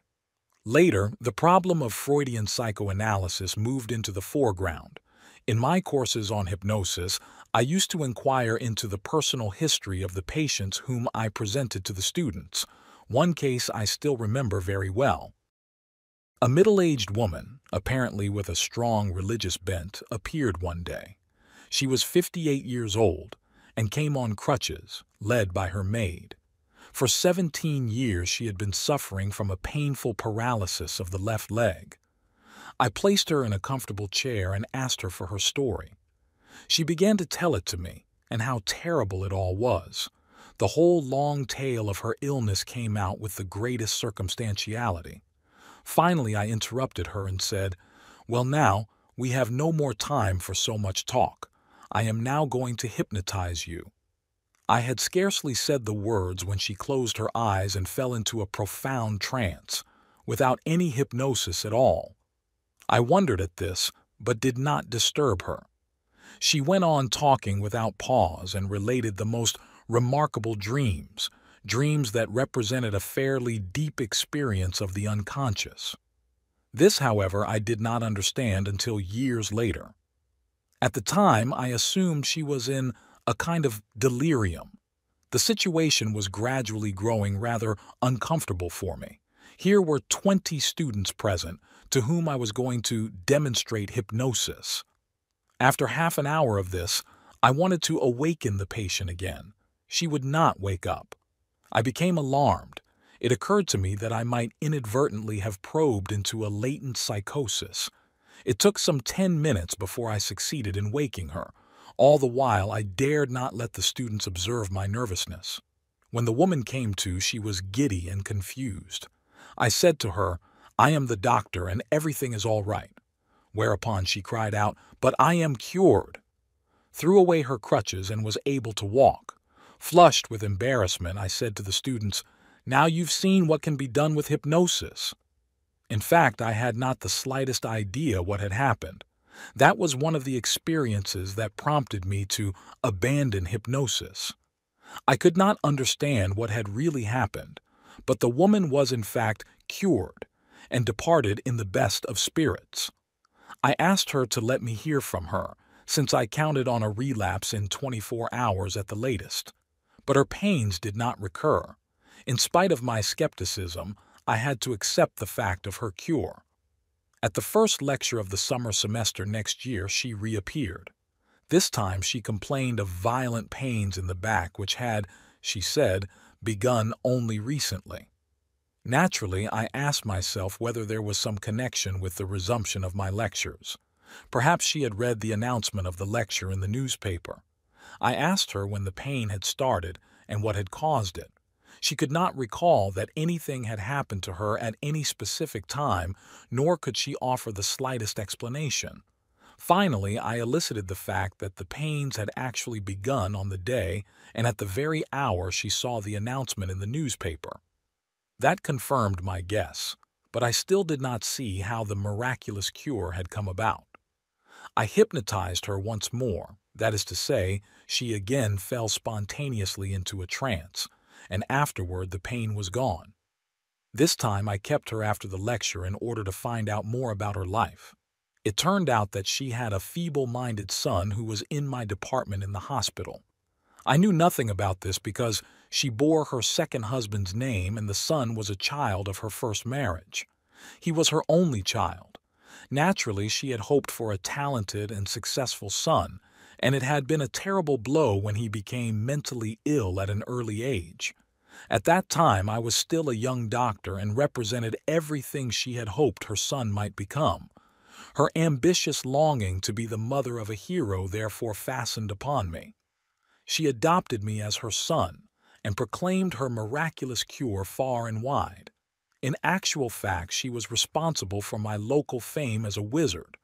Later, the problem of Freudian psychoanalysis moved into the foreground. In my courses on hypnosis, I used to inquire into the personal history of the patients whom I presented to the students. One case I still remember very well. A middle-aged woman, apparently with a strong religious bent, appeared one day. She was 58 years old and came on crutches, led by her maid. For 17 years she had been suffering from a painful paralysis of the left leg. I placed her in a comfortable chair and asked her for her story. She began to tell it to me, and how terrible it all was. The whole long tale of her illness came out with the greatest circumstantiality. Finally, I interrupted her and said, "Well, now, we have no more time for so much talk. I am now going to hypnotize you." I had scarcely said the words when she closed her eyes and fell into a profound trance, without any hypnosis at all. I wondered at this, but did not disturb her. She went on talking without pause and related the most remarkable dreams, dreams that represented a fairly deep experience of the unconscious. This, however, I did not understand until years later. At the time, I assumed she was in a kind of delirium. The situation was gradually growing rather uncomfortable for me. Here were 20 students present to whom I was going to demonstrate hypnosis. After half an hour of this, I wanted to awaken the patient again. She would not wake up. I became alarmed. It occurred to me that I might inadvertently have probed into a latent psychosis. It took some 10 minutes before I succeeded in waking her. All the while, I dared not let the students observe my nervousness. When the woman came to, she was giddy and confused. I said to her, "I am the doctor and everything is all right." Whereupon she cried out, "But I am cured," threw away her crutches and was able to walk. Flushed with embarrassment, I said to the students, "Now you've seen what can be done with hypnosis." In fact, I had not the slightest idea what had happened. That was one of the experiences that prompted me to abandon hypnosis. I could not understand what had really happened, but the woman was in fact cured and departed in the best of spirits. I asked her to let me hear from her, since I counted on a relapse in 24 hours at the latest. But her pains did not recur. In spite of my skepticism, I had to accept the fact of her cure. At the first lecture of the summer semester next year, she reappeared. This time she complained of violent pains in the back which had, she said, begun only recently. Naturally, I asked myself whether there was some connection with the resumption of my lectures. Perhaps she had read the announcement of the lecture in the newspaper. I asked her when the pain had started and what had caused it. She could not recall that anything had happened to her at any specific time, nor could she offer the slightest explanation. Finally, I elicited the fact that the pains had actually begun on the day and at the very hour she saw the announcement in the newspaper. That confirmed my guess, but I still did not see how the miraculous cure had come about. I hypnotized her once more, that is to say, she again fell spontaneously into a trance, and afterward the pain was gone. This time I kept her after the lecture in order to find out more about her life. It turned out that she had a feeble-minded son who was in my department in the hospital. I knew nothing about this because she bore her second husband's name and the son was a child of her first marriage. He was her only child. Naturally, she had hoped for a talented and successful son, and it had been a terrible blow when he became mentally ill at an early age. At that time, I was still a young doctor and represented everything she had hoped her son might become. Her ambitious longing to be the mother of a hero therefore fastened upon me. She adopted me as her son and proclaimed her miraculous cure far and wide. In actual fact, she was responsible for my local fame as a wizard,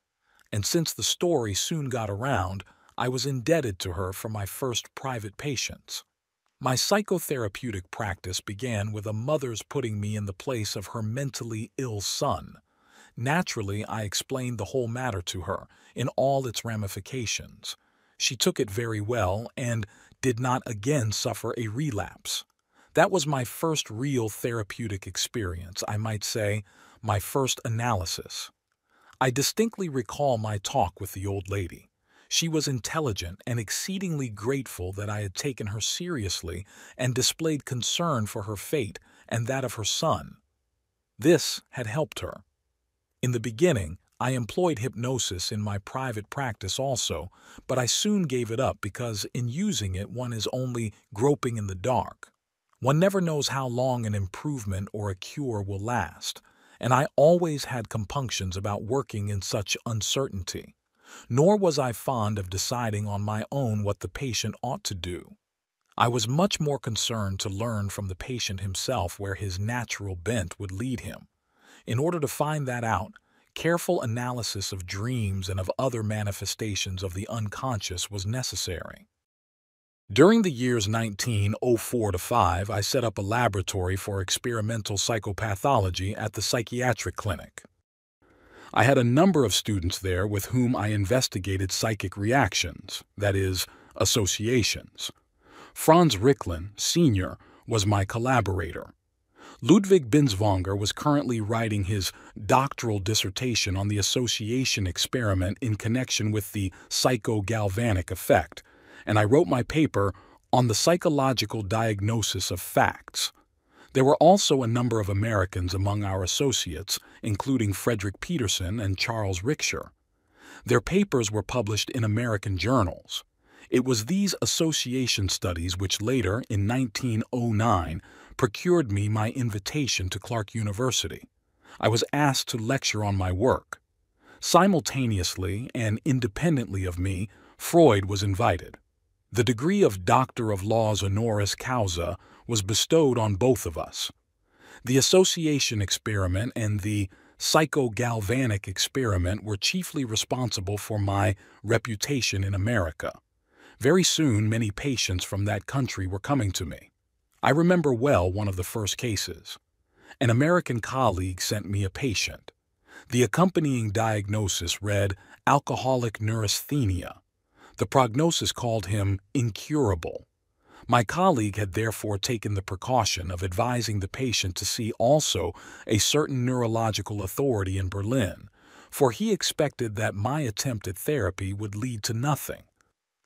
and since the story soon got around, I was indebted to her for my first private patients. My psychotherapeutic practice began with a mother's putting me in the place of her mentally ill son. Naturally, I explained the whole matter to her, in all its ramifications. She took it very well and did not again suffer a relapse. That was my first real therapeutic experience, I might say, my first analysis. I distinctly recall my talk with the old lady. She was intelligent and exceedingly grateful that I had taken her seriously and displayed concern for her fate and that of her son. This had helped her. In the beginning, I employed hypnosis in my private practice also, but I soon gave it up because in using it one is only groping in the dark. One never knows how long an improvement or a cure will last, and I always had compunctions about working in such uncertainty. Nor was I fond of deciding on my own what the patient ought to do. I was much more concerned to learn from the patient himself where his natural bent would lead him. In order to find that out, careful analysis of dreams and of other manifestations of the unconscious was necessary. During the years 1904 to 5, I set up a laboratory for experimental psychopathology at the Psychiatric clinic. I had a number of students there with whom I investigated psychic reactions, that is, associations. Franz Ricklin, Sr., was my collaborator. Ludwig Binswanger was currently writing his doctoral dissertation on the association experiment in connection with the psychogalvanic effect, and I wrote my paper on the psychological diagnosis of facts. There were also a number of Americans among our associates, including Frederick Peterson and Charles Richter. Their papers were published in American journals. It was these association studies which later, in 1909, procured me my invitation to Clark University. I was asked to lecture on my work. Simultaneously and independently of me, Freud was invited. The degree of Doctor of Laws Honoris Causa was bestowed on both of us. The association experiment and the psychogalvanic experiment were chiefly responsible for my reputation in America. Very soon, many patients from that country were coming to me. I remember well one of the first cases. An American colleague sent me a patient. The accompanying diagnosis read alcoholic neurasthenia. The prognosis called him incurable. My colleague had therefore taken the precaution of advising the patient to see also a certain neurological authority in Berlin, for he expected that my attempt at therapy would lead to nothing.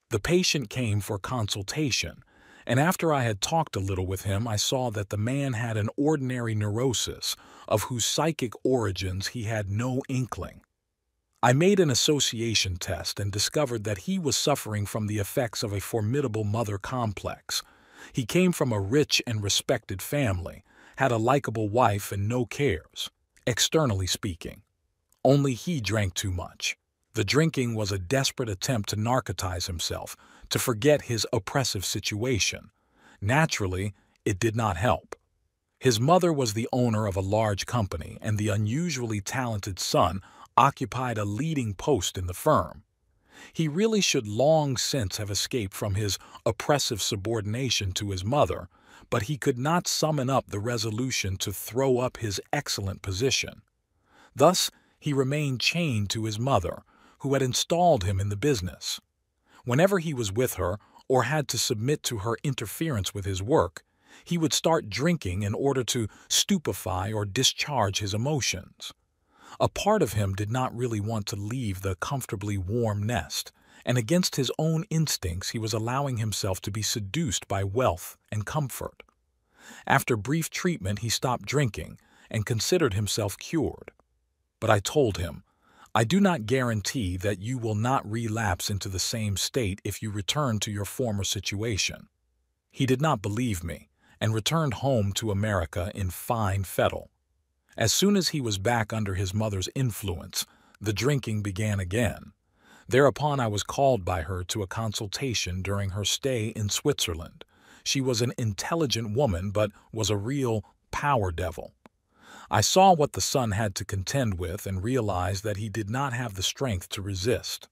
The patient came for consultation, and after I had talked a little with him, I saw that the man had an ordinary neurosis, of whose psychic origins he had no inkling. I made an association test and discovered that he was suffering from the effects of a formidable mother complex. He came from a rich and respected family, had a likable wife and no cares, externally speaking. Only he drank too much. The drinking was a desperate attempt to narcotize himself, to forget his oppressive situation. Naturally, it did not help. His mother was the owner of a large company, and the unusually talented son occupied a leading post in the firm. He really should long since have escaped from his oppressive subordination to his mother, but he could not summon up the resolution to throw up his excellent position. Thus, he remained chained to his mother, who had installed him in the business. Whenever he was with her or had to submit to her interference with his work, he would start drinking in order to stupefy or discharge his emotions. A part of him did not really want to leave the comfortably warm nest, and against his own instincts he was allowing himself to be seduced by wealth and comfort. After brief treatment he stopped drinking and considered himself cured. But I told him, I do not guarantee that you will not relapse into the same state if you return to your former situation. He did not believe me, and returned home to America in fine fettle. As soon as he was back under his mother's influence, the drinking began again. Thereupon I was called by her to a consultation during her stay in Switzerland. She was an intelligent woman, but was a real power devil. I saw what the son had to contend with and realized that he did not have the strength to resist.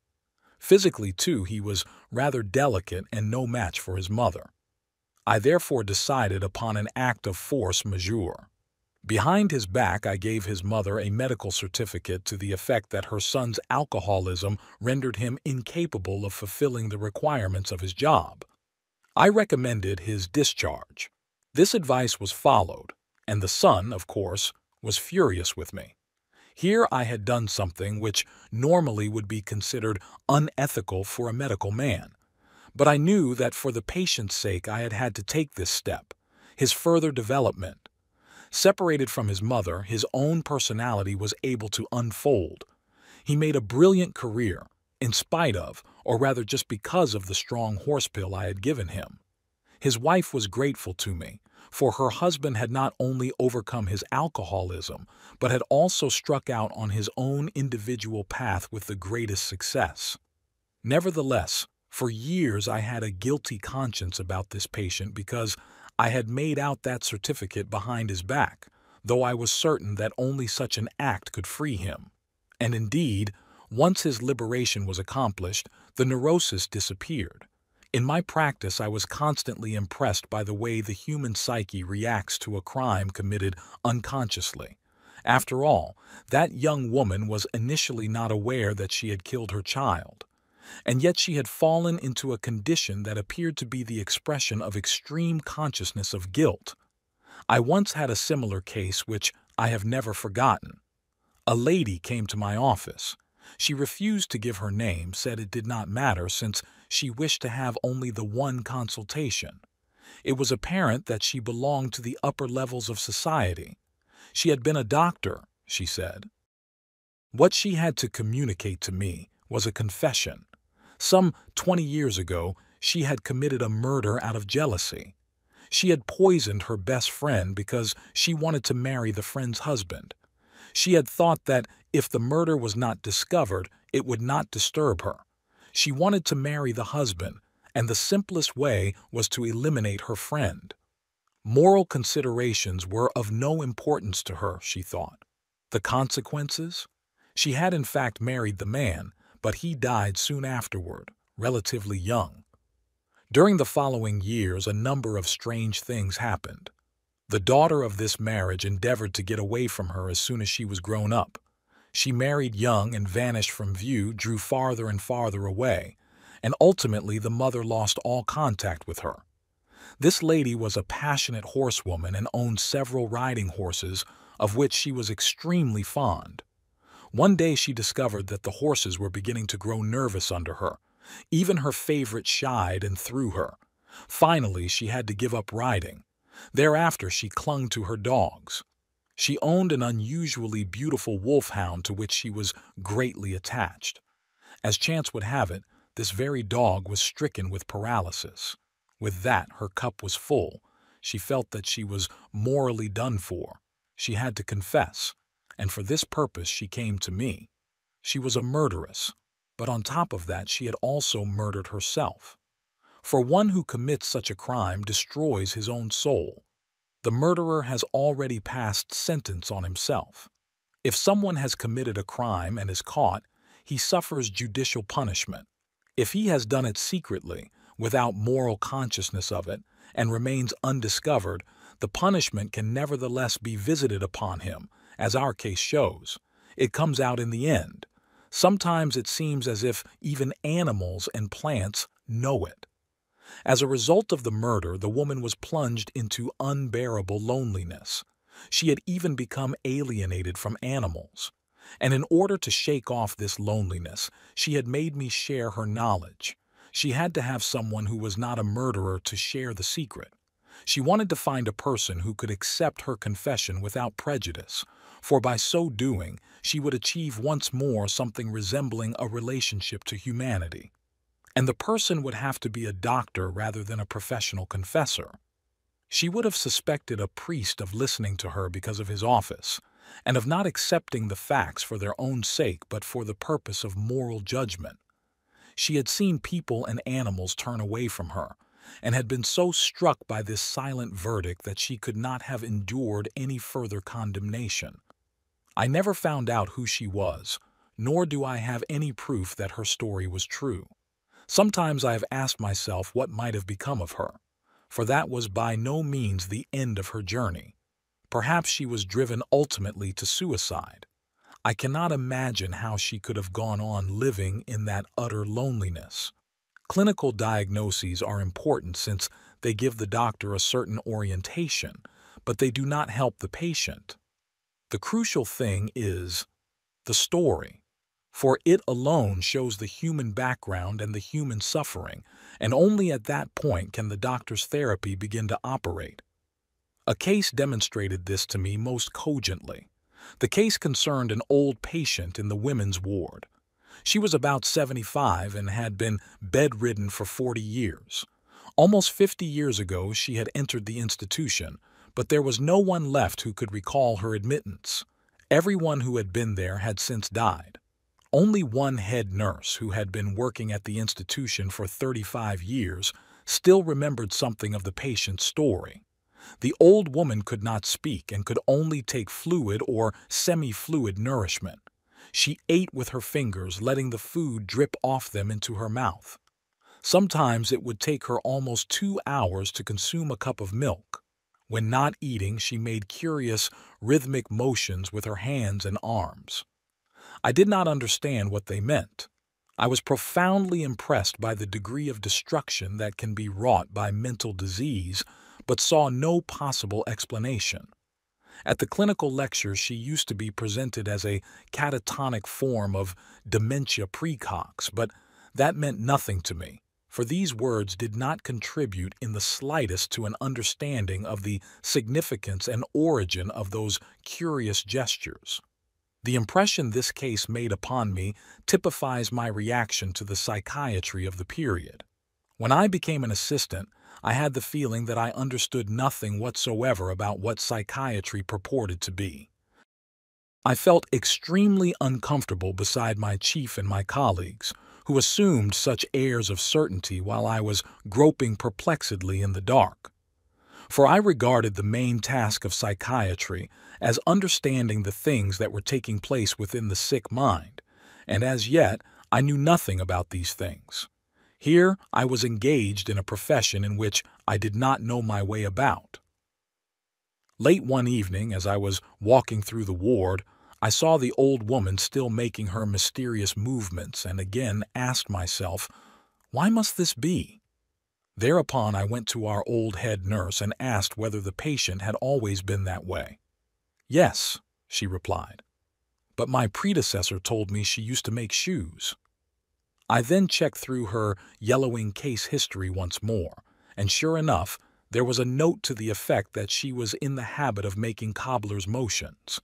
Physically, too, he was rather delicate and no match for his mother. I therefore decided upon an act of force majeure. Behind his back, I gave his mother a medical certificate to the effect that her son's alcoholism rendered him incapable of fulfilling the requirements of his job. I recommended his discharge. This advice was followed, and the son, of course, was furious with me. Here I had done something which normally would be considered unethical for a medical man. But I knew that for the patient's sake I had had to take this step, his further development. Separated from his mother, his own personality was able to unfold. He made a brilliant career, in spite of, or rather just because of the strong horse pill I had given him. His wife was grateful to me, for her husband had not only overcome his alcoholism, but had also struck out on his own individual path with the greatest success. Nevertheless, for years I had a guilty conscience about this patient because I had made out that certificate behind his back, though I was certain that only such an act could free him. And indeed, once his liberation was accomplished, the neurosis disappeared. In my practice, I was constantly impressed by the way the human psyche reacts to a crime committed unconsciously. After all, that young woman was initially not aware that she had killed her child, and yet she had fallen into a condition that appeared to be the expression of extreme consciousness of guilt. I once had a similar case which I have never forgotten. A lady came to my office. She refused to give her name, said it did not matter since she wished to have only the one consultation. It was apparent that she belonged to the upper levels of society. She had been a doctor, she said. What she had to communicate to me was a confession. Some 20 years ago, she had committed a murder out of jealousy. She had poisoned her best friend because she wanted to marry the friend's husband. She had thought that if the murder was not discovered, it would not disturb her. She wanted to marry the husband, and the simplest way was to eliminate her friend. Moral considerations were of no importance to her, she thought. The consequences? She had in fact married the man, but he died soon afterward, relatively young. During the following years, a number of strange things happened. The daughter of this marriage endeavored to get away from her as soon as she was grown up. She married young and vanished from view, drew farther and farther away, and ultimately the mother lost all contact with her. This lady was a passionate horsewoman and owned several riding horses, of which she was extremely fond. One day she discovered that the horses were beginning to grow nervous under her. Even her favorite shied and threw her. Finally, she had to give up riding. Thereafter, she clung to her dogs. She owned an unusually beautiful wolfhound to which she was greatly attached. As chance would have it, this very dog was stricken with paralysis. With that, her cup was full. She felt that she was morally done for. She had to confess, and for this purpose she came to me. She was a murderess, but on top of that she had also murdered herself. For one who commits such a crime destroys his own soul. The murderer has already passed sentence on himself. If someone has committed a crime and is caught, he suffers judicial punishment. If he has done it secretly, without moral consciousness of it, and remains undiscovered, the punishment can nevertheless be visited upon him, as our case shows. It comes out in the end. Sometimes it seems as if even animals and plants know it. As a result of the murder, the woman was plunged into unbearable loneliness. She had even become alienated from animals. And in order to shake off this loneliness, she had made me share her knowledge. She had to have someone who was not a murderer to share the secret. She wanted to find a person who could accept her confession without prejudice, for by so doing, she would achieve once more something resembling a relationship to humanity. And the person would have to be a doctor rather than a professional confessor. She would have suspected a priest of listening to her because of his office, and of not accepting the facts for their own sake but for the purpose of moral judgment. She had seen people and animals turn away from her, and had been so struck by this silent verdict that she could not have endured any further condemnation. I never found out who she was, nor do I have any proof that her story was true. Sometimes I have asked myself what might have become of her, for that was by no means the end of her journey. Perhaps she was driven ultimately to suicide. I cannot imagine how she could have gone on living in that utter loneliness. Clinical diagnoses are important since they give the doctor a certain orientation, but they do not help the patient. The crucial thing is the story, for it alone shows the human background and the human suffering, and only at that point can the doctor's therapy begin to operate. A case demonstrated this to me most cogently. The case concerned an old patient in the women's ward. She was about 75 and had been bedridden for 40 years. Almost 50 years ago she had entered the institution, but there was no one left who could recall her admittance. Everyone who had been there had since died. Only one head nurse, who had been working at the institution for 35 years, still remembered something of the patient's story. The old woman could not speak and could only take fluid or semi-fluid nourishment. She ate with her fingers, letting the food drip off them into her mouth. Sometimes it would take her almost 2 hours to consume a cup of milk. When not eating, she made curious, rhythmic motions with her hands and arms. I did not understand what they meant. I was profoundly impressed by the degree of destruction that can be wrought by mental disease, but saw no possible explanation. At the clinical lectures, she used to be presented as a catatonic form of dementia praecox, but that meant nothing to me, for these words did not contribute in the slightest to an understanding of the significance and origin of those curious gestures. The impression this case made upon me typifies my reaction to the psychiatry of the period. When I became an assistant, I had the feeling that I understood nothing whatsoever about what psychiatry purported to be. I felt extremely uncomfortable beside my chief and my colleagues, who assumed such airs of certainty while I was groping perplexedly in the dark. For I regarded the main task of psychiatry as understanding the things that were taking place within the sick mind, and as yet I knew nothing about these things. Here I was engaged in a profession in which I did not know my way about. Late one evening, as I was walking through the ward, I saw the old woman still making her mysterious movements and again asked myself, why must this be? Thereupon I went to our old head nurse and asked whether the patient had always been that way. Yes, she replied, but my predecessor told me she used to make shoes. I then checked through her yellowing case history once more, and sure enough, there was a note to the effect that she was in the habit of making cobbler's motions.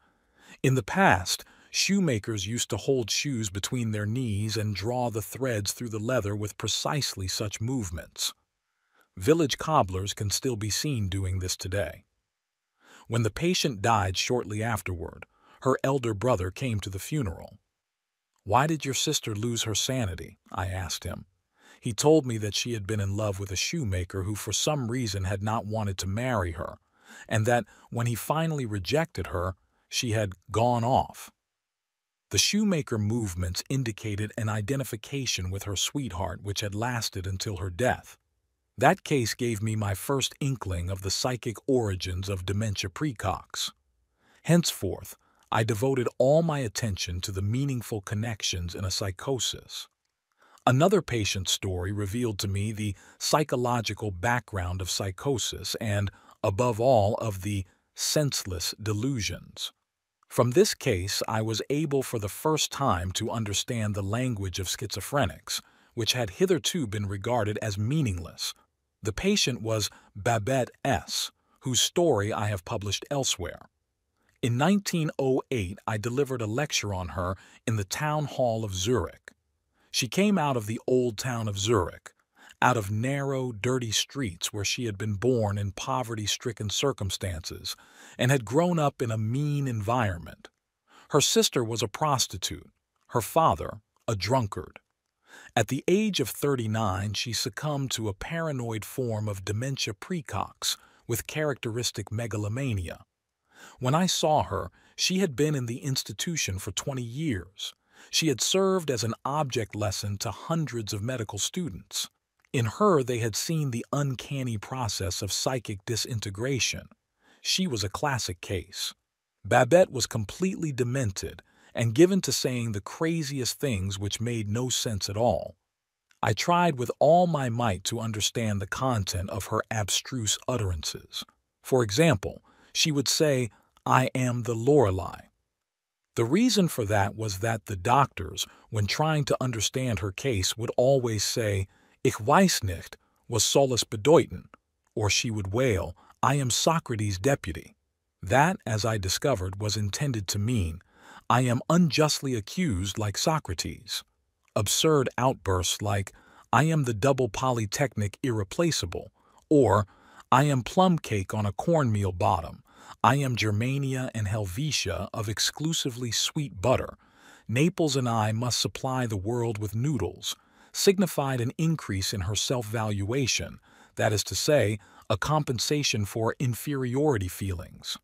In the past, shoemakers used to hold shoes between their knees and draw the threads through the leather with precisely such movements. Village cobblers can still be seen doing this today. When the patient died shortly afterward, her elder brother came to the funeral. Why did your sister lose her sanity? I asked him. He told me that she had been in love with a shoemaker who for some reason had not wanted to marry her, and that when he finally rejected her, she had gone off. The shoemaker movements indicated an identification with her sweetheart which had lasted until her death. That case gave me my first inkling of the psychic origins of dementia praecox. Henceforth, I devoted all my attention to the meaningful connections in a psychosis. Another patient's story revealed to me the psychological background of psychosis and, above all, of the senseless delusions. From this case, I was able for the first time to understand the language of schizophrenics, which had hitherto been regarded as meaningless. The patient was Babette S., whose story I have published elsewhere. In 1908, I delivered a lecture on her in the town hall of Zurich. She came out of the old town of Zurich, out of narrow, dirty streets where she had been born in poverty-stricken circumstances and had grown up in a mean environment. Her sister was a prostitute, her father a drunkard. At the age of 39, she succumbed to a paranoid form of dementia praecox with characteristic megalomania. When I saw her, she had been in the institution for 20 years. She had served as an object lesson to hundreds of medical students. In her, they had seen the uncanny process of psychic disintegration. She was a classic case. Babette was completely demented and given to saying the craziest things which made no sense at all. I tried with all my might to understand the content of her abstruse utterances. For example, she would say, "I am the Lorelei." The reason for that was that the doctors, when trying to understand her case, would always say, "Ich weiß nicht, was soll es bedeuten?" Or she would wail, "I am Socrates' deputy." That, as I discovered, was intended to mean, "I am unjustly accused like Socrates." Absurd outbursts like, "I am the double polytechnic irreplaceable," or "I am plum cake on a cornmeal bottom," "I am Germania and Helvetia of exclusively sweet butter," "Naples and I must supply the world with noodles," signified an increase in her self-valuation, that is to say, a compensation for inferiority feelings.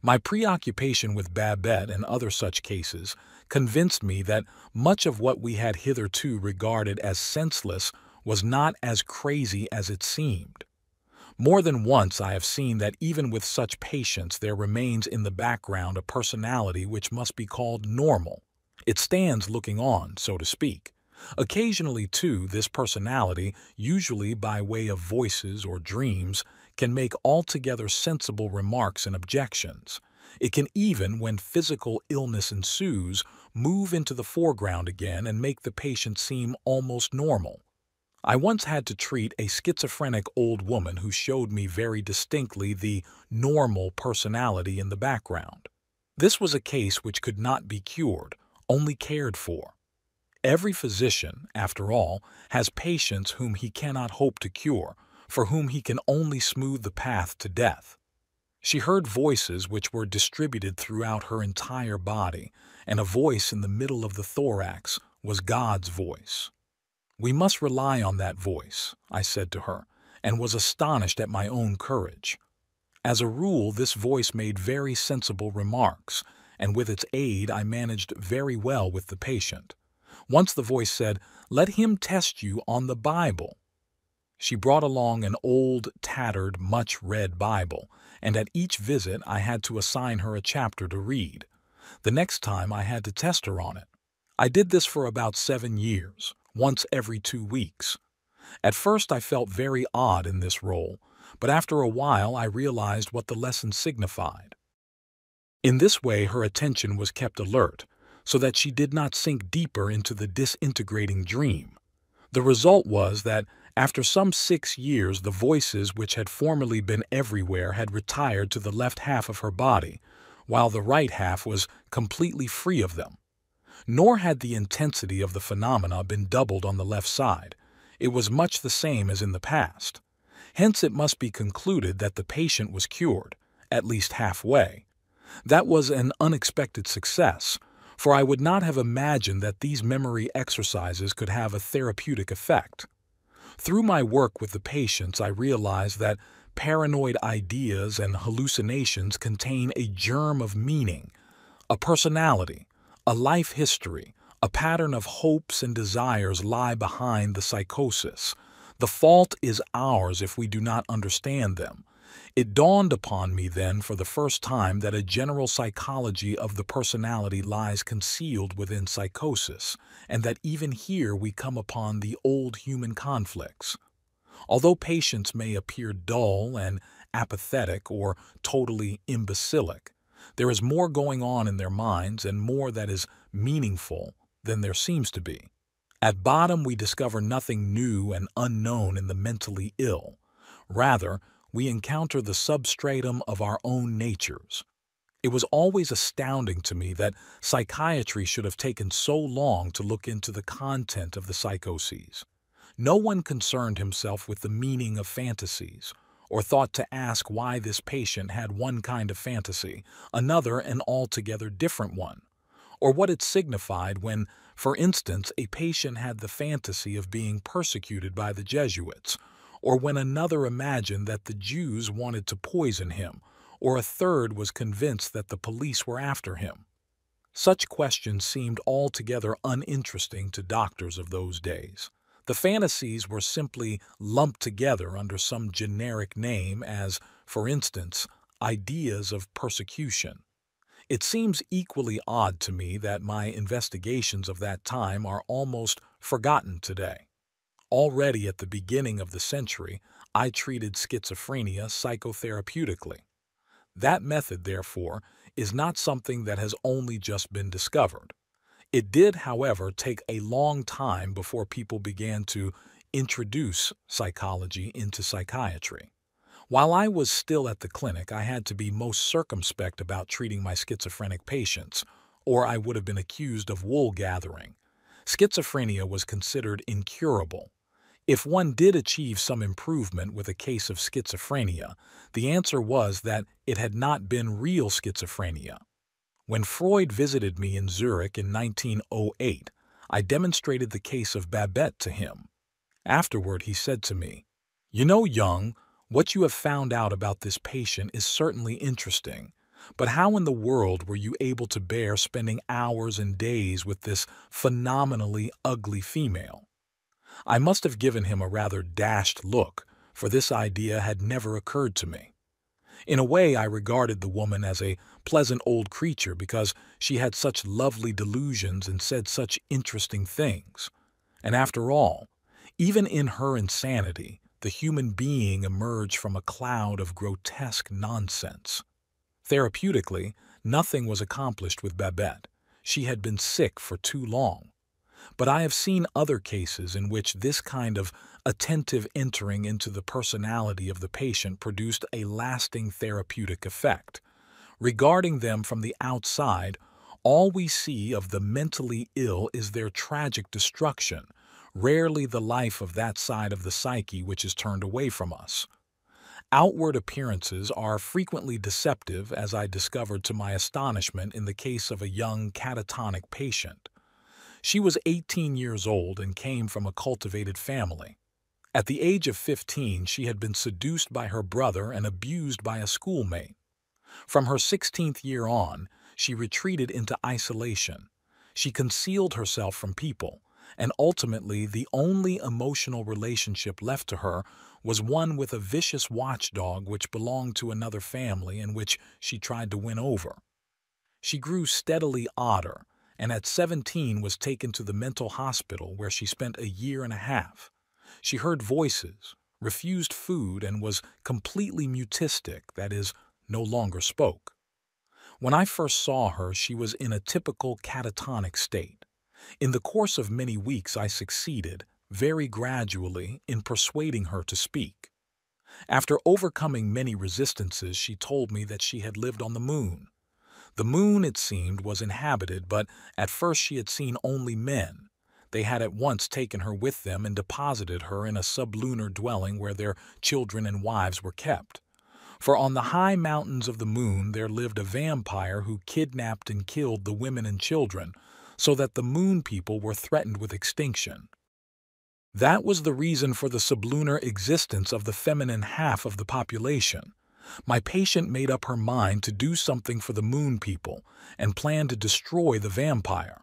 My preoccupation with Babette and other such cases convinced me that much of what we had hitherto regarded as senseless was not as crazy as it seemed. More than once I have seen that even with such patients there remains in the background a personality which must be called normal. It stands looking on, so to speak. Occasionally, too, this personality, usually by way of voices or dreams, can make altogether sensible remarks and objections. It can even, when physical illness ensues, move into the foreground again and make the patient seem almost normal. I once had to treat a schizophrenic old woman who showed me very distinctly the normal personality in the background. This was a case which could not be cured, only cared for. Every physician, after all, has patients whom he cannot hope to cure, for whom he can only smooth the path to death. She heard voices which were distributed throughout her entire body, and a voice in the middle of the thorax was God's voice. "We must rely on that voice," I said to her, and was astonished at my own courage. As a rule, this voice made very sensible remarks, and with its aid I managed very well with the patient. Once the voice said, "Let him test you on the Bible." She brought along an old, tattered, much-read Bible, and at each visit I had to assign her a chapter to read. The next time I had to test her on it. I did this for about 7 years, once every 2 weeks. At first I felt very odd in this role, but after a while I realized what the lesson signified. In this way her attention was kept alert, so that she did not sink deeper into the disintegrating dream. The result was that after some 6 years the voices which had formerly been everywhere had retired to the left half of her body, while the right half was completely free of them. Nor had the intensity of the phenomena been doubled on the left side. It was much the same as in the past. Hence it must be concluded that the patient was cured, at least halfway. That was an unexpected success, for I would not have imagined that these memory exercises could have a therapeutic effect. Through my work with the patients, I realized that paranoid ideas and hallucinations contain a germ of meaning, a personality, a life history, a pattern of hopes and desires lie behind the psychosis. The fault is ours if we do not understand them. It dawned upon me then for the first time that a general psychology of the personality lies concealed within psychosis, and that even here we come upon the old human conflicts. Although patients may appear dull and apathetic or totally imbecilic, there is more going on in their minds and more that is meaningful than there seems to be. At bottom, we discover nothing new and unknown in the mentally ill. Rather, we encounter the substratum of our own natures. It was always astounding to me that psychiatry should have taken so long to look into the content of the psychoses. No one concerned himself with the meaning of fantasies, or thought to ask why this patient had one kind of fantasy, another an altogether different one, or what it signified when, for instance, a patient had the fantasy of being persecuted by the Jesuits, or when another imagined that the Jews wanted to poison him, or a third was convinced that the police were after him. Such questions seemed altogether uninteresting to doctors of those days. The fantasies were simply lumped together under some generic name as, for instance, ideas of persecution. It seems equally odd to me that my investigations of that time are almost forgotten today. Already at the beginning of the century, I treated schizophrenia psychotherapeutically. That method, therefore, is not something that has only just been discovered. It did, however, take a long time before people began to introduce psychology into psychiatry. While I was still at the clinic, I had to be most circumspect about treating my schizophrenic patients, or I would have been accused of wool gathering. Schizophrenia was considered incurable. If one did achieve some improvement with a case of schizophrenia, the answer was that it had not been real schizophrenia. When Freud visited me in Zurich in 1908, I demonstrated the case of Babette to him. Afterward, he said to me, "You know, Jung, what you have found out about this patient is certainly interesting, but how in the world were you able to bear spending hours and days with this phenomenally ugly female?" I must have given him a rather dashed look, for this idea had never occurred to me. In a way, I regarded the woman as a pleasant old creature because she had such lovely delusions and said such interesting things. And after all, even in her insanity, the human being emerged from a cloud of grotesque nonsense. Therapeutically, nothing was accomplished with Babette. She had been sick for too long. But I have seen other cases in which this kind of attentive entering into the personality of the patient produced a lasting therapeutic effect. Regarding them from the outside, all we see of the mentally ill is their tragic destruction, rarely the life of that side of the psyche which is turned away from us. Outward appearances are frequently deceptive, as I discovered to my astonishment in the case of a young catatonic patient. She was 18 years old and came from a cultivated family. At the age of 15, she had been seduced by her brother and abused by a schoolmate. From her 16th year on, she retreated into isolation. She concealed herself from people, and ultimately the only emotional relationship left to her was one with a vicious watchdog which belonged to another family and which she tried to win over. She grew steadily odder, and at 17 was taken to the mental hospital where she spent a year and a half. She heard voices, refused food, and was completely mutistic, that is, no longer spoke. When I first saw her, she was in a typical catatonic state. In the course of many weeks, I succeeded, very gradually, in persuading her to speak. After overcoming many resistances, she told me that she had lived on the moon. The moon, it seemed, was inhabited, but at first she had seen only men. They had at once taken her with them and deposited her in a sublunar dwelling where their children and wives were kept. For on the high mountains of the moon there lived a vampire who kidnapped and killed the women and children, so that the moon people were threatened with extinction. That was the reason for the sublunar existence of the feminine half of the population. My patient made up her mind to do something for the moon people and planned to destroy the vampire.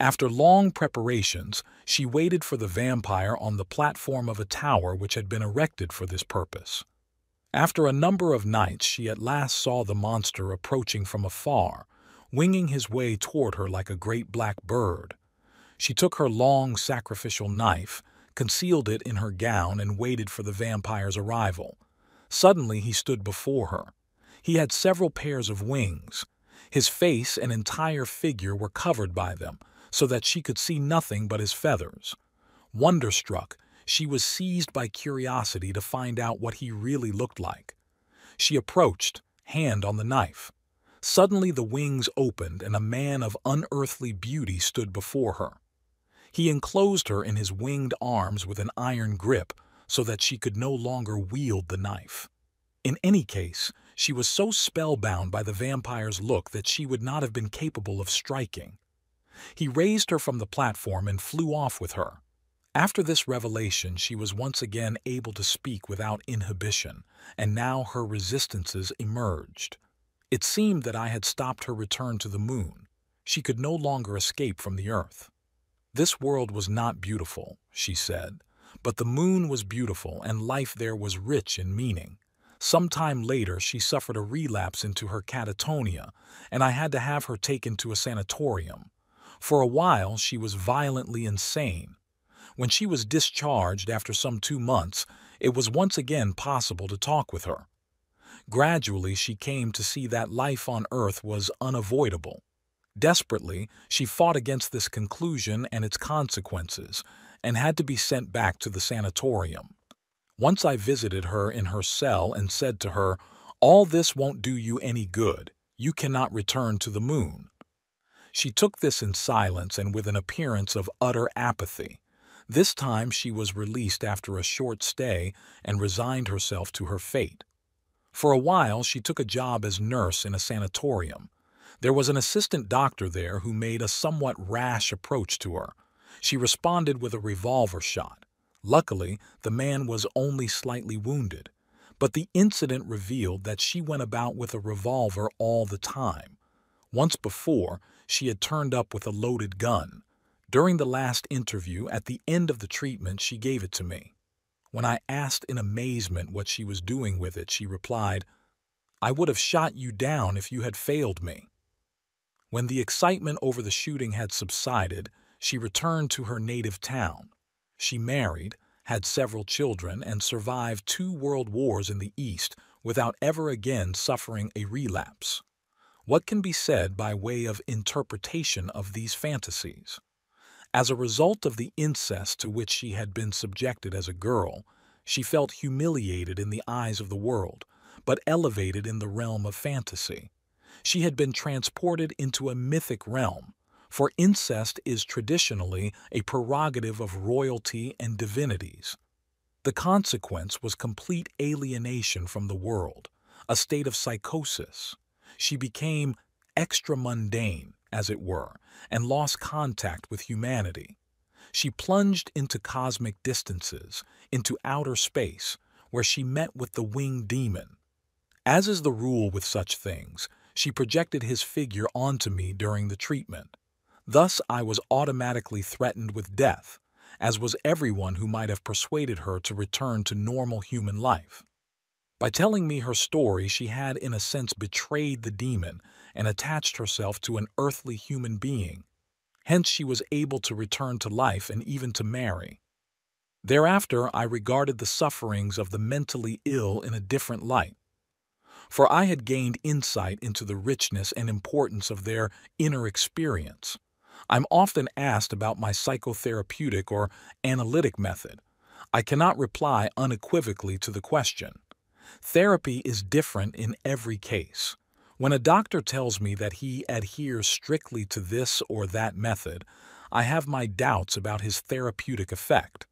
After long preparations, she waited for the vampire on the platform of a tower which had been erected for this purpose. After a number of nights, she at last saw the monster approaching from afar, winging his way toward her like a great black bird. She took her long sacrificial knife, concealed it in her gown, and waited for the vampire's arrival. Suddenly he stood before her. He had several pairs of wings. His face and entire figure were covered by them, so that she could see nothing but his feathers. Wonderstruck, she was seized by curiosity to find out what he really looked like. She approached, hand on the knife. Suddenly the wings opened and a man of unearthly beauty stood before her. He enclosed her in his winged arms with an iron grip so that she could no longer wield the knife. In any case, she was so spellbound by the vampire's look that she would not have been capable of striking. He raised her from the platform and flew off with her. After this revelation, she was once again able to speak without inhibition, and now her resistances emerged. It seemed that I had stopped her return to the moon. She could no longer escape from the earth. This world was not beautiful, she said, but the moon was beautiful and life there was rich in meaning. Some time later, she suffered a relapse into her catatonia, and I had to have her taken to a sanatorium. For a while, she was violently insane. When she was discharged after some 2 months, it was once again possible to talk with her. Gradually, she came to see that life on earth was unavoidable. Desperately, she fought against this conclusion and its consequences, and had to be sent back to the sanatorium. Once I visited her in her cell and said to her, "All this won't do you any good. You cannot return to the moon." She took this in silence and with an appearance of utter apathy. This time she was released after a short stay and resigned herself to her fate. For a while she took a job as nurse in a sanatorium. There was an assistant doctor there who made a somewhat rash approach to her. She responded with a revolver shot. Luckily, the man was only slightly wounded, but the incident revealed that she went about with a revolver all the time. Once before, she had turned up with a loaded gun. During the last interview, at the end of the treatment, she gave it to me. When I asked in amazement what she was doing with it, she replied, "I would have shot you down if you had failed me." When the excitement over the shooting had subsided, she returned to her native town. She married, had several children, and survived 2 world wars in the East without ever again suffering a relapse. What can be said by way of interpretation of these fantasies? As a result of the incest to which she had been subjected as a girl, she felt humiliated in the eyes of the world, but elevated in the realm of fantasy. She had been transported into a mythic realm, for incest is traditionally a prerogative of royalty and divinities. The consequence was complete alienation from the world, a state of psychosis. She became extra-mundane, as it were, and lost contact with humanity. She plunged into cosmic distances, into outer space, where she met with the winged demon. As is the rule with such things, she projected his figure onto me during the treatment. Thus I was automatically threatened with death, as was everyone who might have persuaded her to return to normal human life. By telling me her story, she had in a sense betrayed the demon and attached herself to an earthly human being. Hence she was able to return to life and even to marry. Thereafter I regarded the sufferings of the mentally ill in a different light, for I had gained insight into the richness and importance of their inner experience. I'm often asked about my psychotherapeutic or analytic method. I cannot reply unequivocally to the question. Therapy is different in every case. When a doctor tells me that he adheres strictly to this or that method, I have my doubts about his therapeutic effect.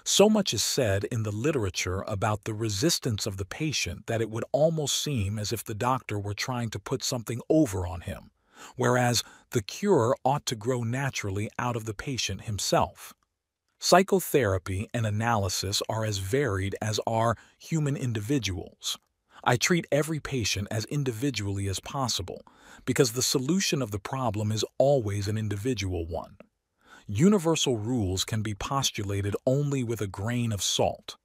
So much is said in the literature about the resistance of the patient that it would almost seem as if the doctor were trying to put something over on him, whereas the cure ought to grow naturally out of the patient himself. Psychotherapy and analysis are as varied as are human individuals. I treat every patient as individually as possible because the solution of the problem is always an individual one. Universal rules can be postulated only with a grain of salt.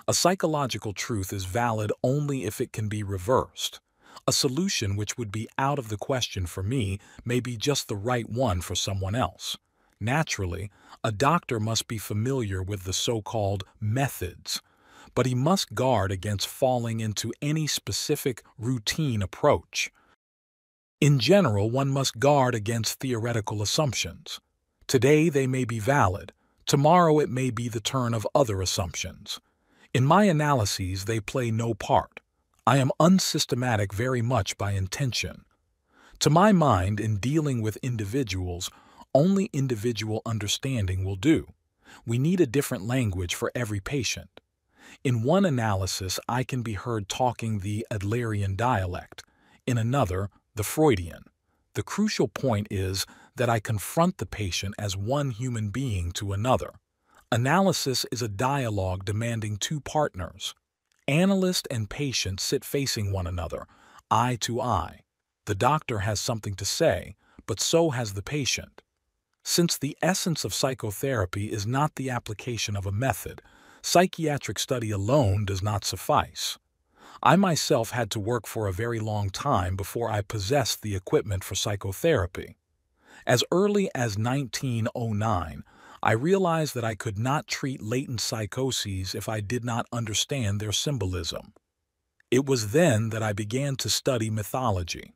A psychological truth is valid only if it can be reversed. A solution which would be out of the question for me may be just the right one for someone else. Naturally, a doctor must be familiar with the so-called methods, but he must guard against falling into any specific routine approach. In general, one must guard against theoretical assumptions. Today they may be valid, tomorrow it may be the turn of other assumptions. In my analyses they play no part. I am unsystematic very much by intention. To my mind, in dealing with individuals, only individual understanding will do. We need a different language for every patient. In one analysis I can be heard talking the Adlerian dialect, in another the Freudian. The crucial point is that I confront the patient as one human being to another. Analysis is a dialogue demanding 2 partners. Analyst and patient sit facing one another, eye to eye. The doctor has something to say, but so has the patient. Since the essence of psychotherapy is not the application of a method, psychiatric study alone does not suffice. I myself had to work for a very long time before I possessed the equipment for psychotherapy. As early as 1909, I realized that I could not treat latent psychoses if I did not understand their symbolism. It was then that I began to study mythology.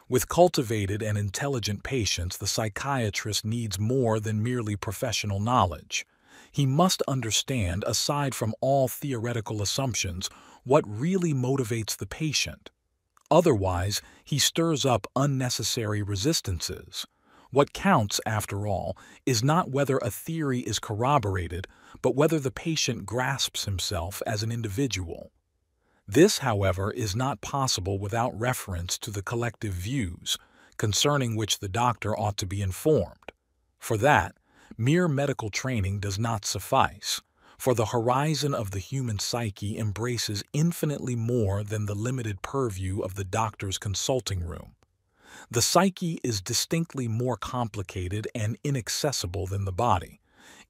With cultivated and intelligent patients, the psychiatrist needs more than merely professional knowledge. He must understand, aside from all theoretical assumptions, what really motivates the patient. Otherwise, he stirs up unnecessary resistances. What counts, after all, is not whether a theory is corroborated, but whether the patient grasps himself as an individual. This, however, is not possible without reference to the collective views, concerning which the doctor ought to be informed. For that, mere medical training does not suffice, for the horizon of the human psyche embraces infinitely more than the limited purview of the doctor's consulting room. The psyche is distinctly more complicated and inaccessible than the body.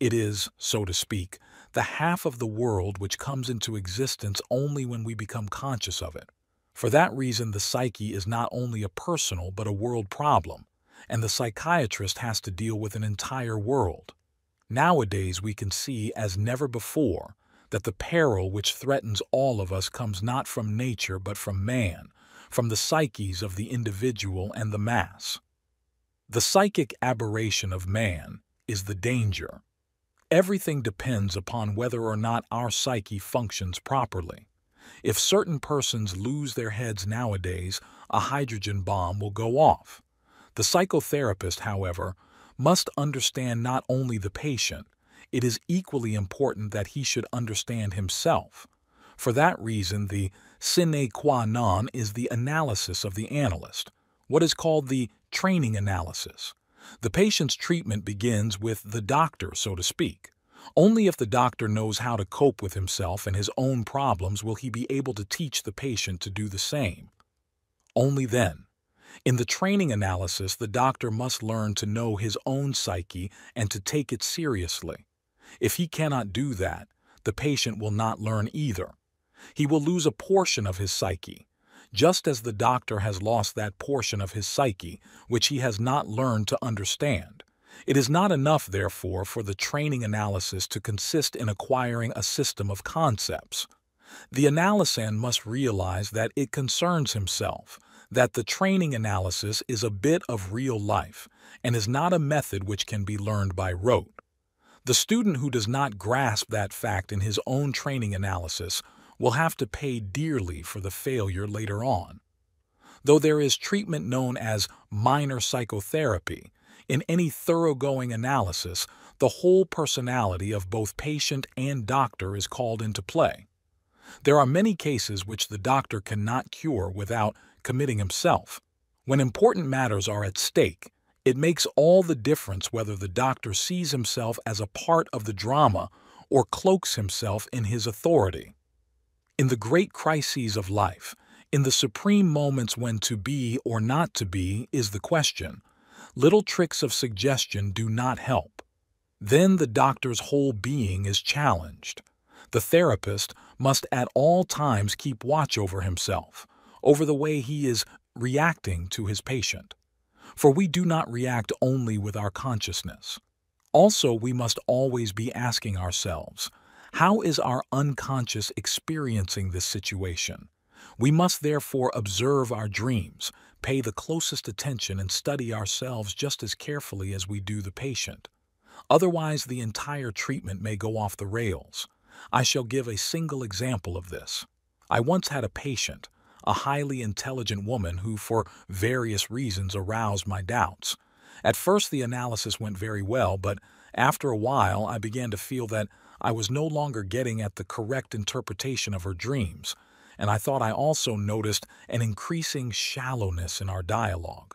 It is, so to speak, the half of the world which comes into existence only when we become conscious of it. For that reason, the psyche is not only a personal but a world problem, and the psychiatrist has to deal with an entire world. Nowadays, we can see, as never before, that the peril which threatens all of us comes not from nature but from man, from the psyches of the individual and the mass. The psychic aberration of man is the danger. Everything depends upon whether or not our psyche functions properly. If certain persons lose their heads nowadays, a hydrogen bomb will go off. The psychotherapist, however, must understand not only the patient, it is equally important that he should understand himself. For that reason, the sine qua non is the analysis of the analyst, what is called the training analysis. The patient's treatment begins with the doctor, so to speak. Only if the doctor knows how to cope with himself and his own problems will he be able to teach the patient to do the same. Only then. In the training analysis, the doctor must learn to know his own psyche and to take it seriously. If he cannot do that, the patient will not learn either. He will lose a portion of his psyche, just as the doctor has lost that portion of his psyche which he has not learned to understand. It is not enough, therefore, for the training analysis to consist in acquiring a system of concepts. The analysand must realize that it concerns himself, that the training analysis is a bit of real life and is not a method which can be learned by rote. The student who does not grasp that fact in his own training analysis will have to pay dearly for the failure later on. Though there is treatment known as minor psychotherapy, in any thoroughgoing analysis, the whole personality of both patient and doctor is called into play. There are many cases which the doctor cannot cure without committing himself. When important matters are at stake, it makes all the difference whether the doctor sees himself as a part of the drama or cloaks himself in his authority. In the great crises of life, in the supreme moments when to be or not to be is the question, little tricks of suggestion do not help. Then the doctor's whole being is challenged. The therapist must at all times keep watch over himself, over the way he is reacting to his patient. For we do not react only with our consciousness. Also, we must always be asking ourselves, how is our unconscious experiencing this situation? We must therefore observe our dreams, pay the closest attention, and study ourselves just as carefully as we do the patient. Otherwise, the entire treatment may go off the rails. I shall give a single example of this. I once had a patient, a highly intelligent woman who, for various reasons, aroused my doubts. At first, the analysis went very well, but after a while, I began to feel that I was no longer getting at the correct interpretation of her dreams, and I thought I also noticed an increasing shallowness in our dialogue.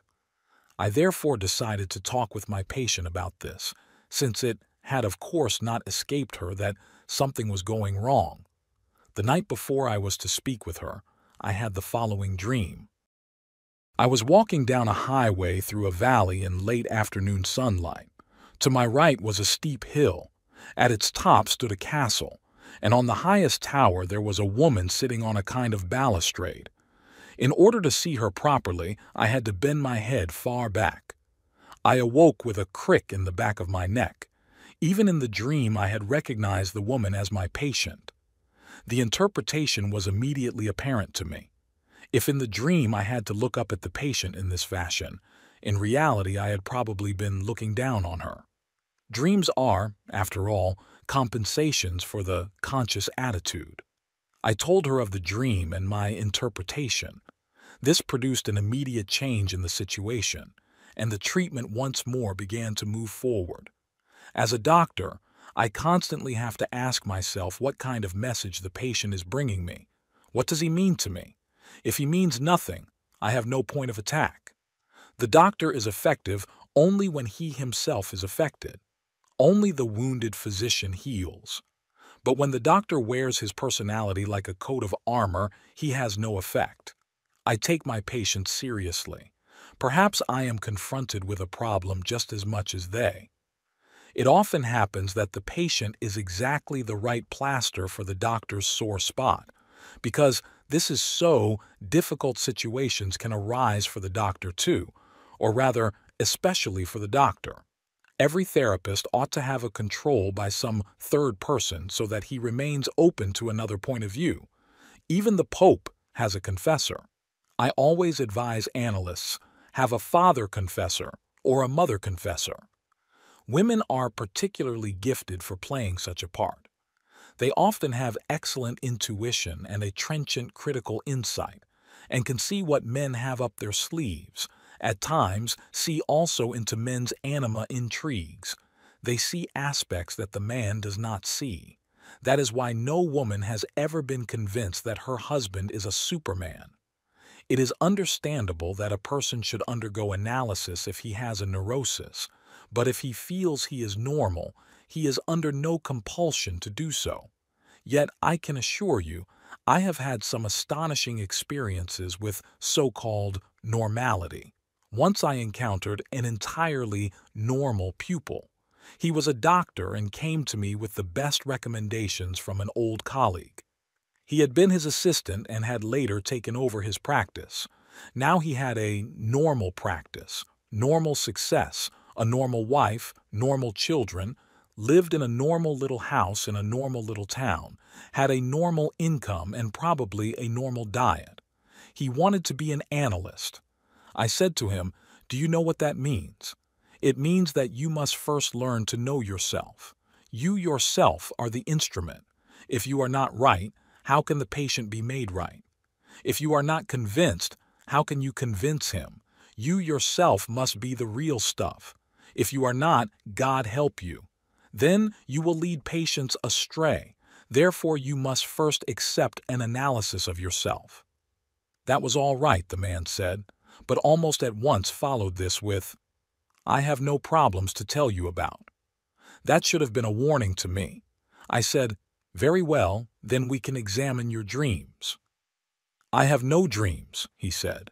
I therefore decided to talk with my patient about this, since it had of course not escaped her that something was going wrong. The night before I was to speak with her, I had the following dream. I was walking down a highway through a valley in late afternoon sunlight. To my right was a steep hill. At its top stood a castle, and on the highest tower there was a woman sitting on a kind of balustrade. In order to see her properly, I had to bend my head far back. I awoke with a crick in the back of my neck. Even in the dream, I had recognized the woman as my patient. The interpretation was immediately apparent to me. If in the dream I had to look up at the patient in this fashion, in reality I had probably been looking down on her. Dreams are, after all, compensations for the conscious attitude. I told her of the dream and my interpretation. This produced an immediate change in the situation, and the treatment once more began to move forward. As a doctor, I constantly have to ask myself what kind of message the patient is bringing me. What does he mean to me? If he means nothing, I have no point of attack. The doctor is effective only when he himself is affected. Only the wounded physician heals. But when the doctor wears his personality like a coat of armor, he has no effect. I take my patients seriously. Perhaps I am confronted with a problem just as much as they. It often happens that the patient is exactly the right plaster for the doctor's sore spot. Because this is so, difficult situations can arise for the doctor too, or rather, especially for the doctor. Every therapist ought to have a control by some third person so that he remains open to another point of view. Even the Pope has a confessor. I always advise analysts, have a father confessor or a mother confessor. Women are particularly gifted for playing such a part. They often have excellent intuition and a trenchant critical insight, and can see what men have up their sleeves. At times, see also into men's anima intrigues. They see aspects that the man does not see. That is why no woman has ever been convinced that her husband is a superman. It is understandable that a person should undergo analysis if he has a neurosis, but if he feels he is normal, he is under no compulsion to do so. Yet I can assure you, I have had some astonishing experiences with so-called normality. Once I encountered an entirely normal pupil. He was a doctor and came to me with the best recommendations from an old colleague. He had been his assistant and had later taken over his practice. Now he had a normal practice, normal success, a normal wife, normal children, lived in a normal little house in a normal little town, had a normal income and probably a normal diet. He wanted to be an analyst. I said to him, "Do you know what that means? It means that you must first learn to know yourself. You yourself are the instrument. If you are not right, how can the patient be made right? If you are not convinced, how can you convince him? You yourself must be the real stuff. If you are not, God help you. Then you will lead patients astray. Therefore, you must first accept an analysis of yourself." That was all right, the man said, but almost at once followed this with, "I have no problems to tell you about." That should have been a warning to me. I said, "Very well, then we can examine your dreams." "I have no dreams," he said.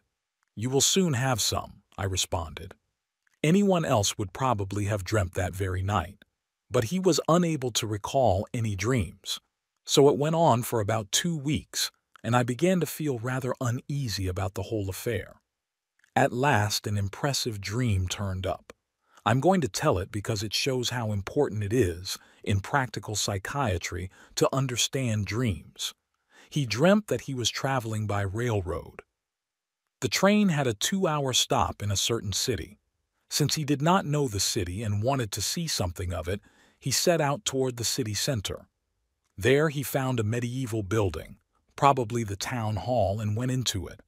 "You will soon have some," I responded. Anyone else would probably have dreamt that very night, but he was unable to recall any dreams. So it went on for about 2 weeks, and I began to feel rather uneasy about the whole affair. At last, an impressive dream turned up. I'm going to tell it because it shows how important it is, in practical psychiatry, to understand dreams. He dreamt that he was traveling by railroad. The train had a 2-hour stop in a certain city. Since he did not know the city and wanted to see something of it, he set out toward the city center. There he found a medieval building, probably the town hall, and went into it.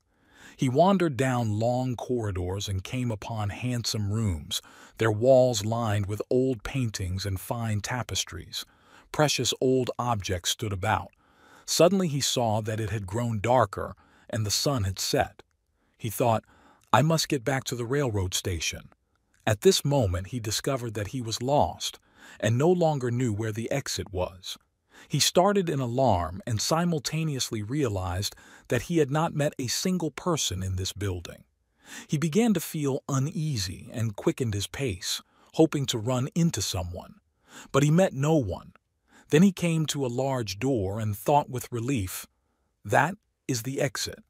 He wandered down long corridors and came upon handsome rooms, their walls lined with old paintings and fine tapestries. Precious old objects stood about. Suddenly he saw that it had grown darker and the sun had set. He thought, "I must get back to the railroad station." At this moment he discovered that he was lost and no longer knew where the exit was. He started in alarm and simultaneously realized that he had not met a single person in this building. He began to feel uneasy and quickened his pace, hoping to run into someone. But he met no one. Then he came to a large door and thought with relief, "That is the exit."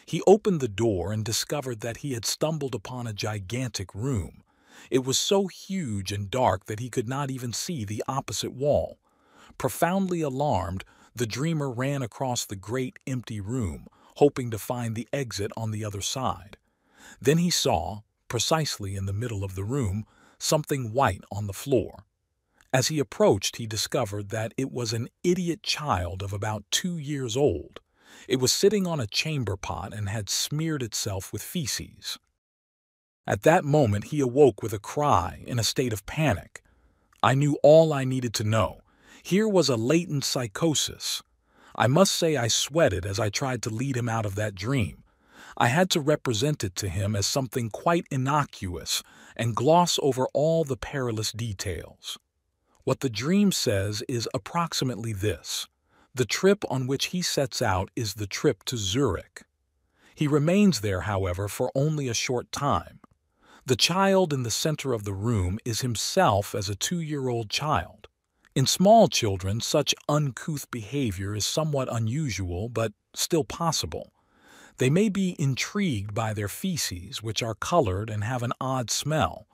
He opened the door and discovered that he had stumbled upon a gigantic room. It was so huge and dark that he could not even see the opposite wall. Profoundly alarmed, the dreamer ran across the great empty room, hoping to find the exit on the other side. Then he saw, precisely in the middle of the room, something white on the floor. As he approached, he discovered that it was an idiot child of about 2 years old. It was sitting on a chamber pot and had smeared itself with feces. At that moment he awoke with a cry, in a state of panic. I knew all I needed to know. Here was a latent psychosis. I must say I sweated as I tried to lead him out of that dream. I had to represent it to him as something quite innocuous and gloss over all the perilous details. What the dream says is approximately this. The trip on which he sets out is the trip to Zurich. He remains there, however, for only a short time. The child in the center of the room is himself as a 2-year-old child. In small children, such uncouth behavior is somewhat unusual, but still possible. They may be intrigued by their feces, which are colored and have an odd smell.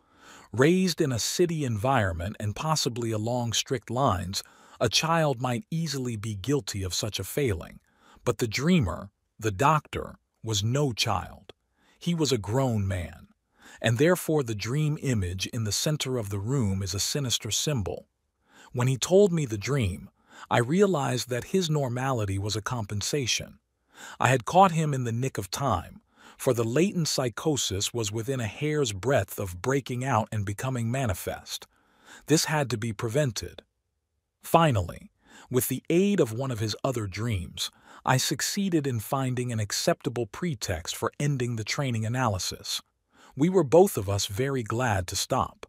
Raised in a city environment and possibly along strict lines, a child might easily be guilty of such a failing. But the dreamer, the doctor, was no child. He was a grown man, and therefore the dream image in the center of the room is a sinister symbol. When he told me the dream, I realized that his normality was a compensation. I had caught him in the nick of time, for the latent psychosis was within a hair's breadth of breaking out and becoming manifest. This had to be prevented. Finally, with the aid of one of his other dreams, I succeeded in finding an acceptable pretext for ending the training analysis. We were both of us very glad to stop.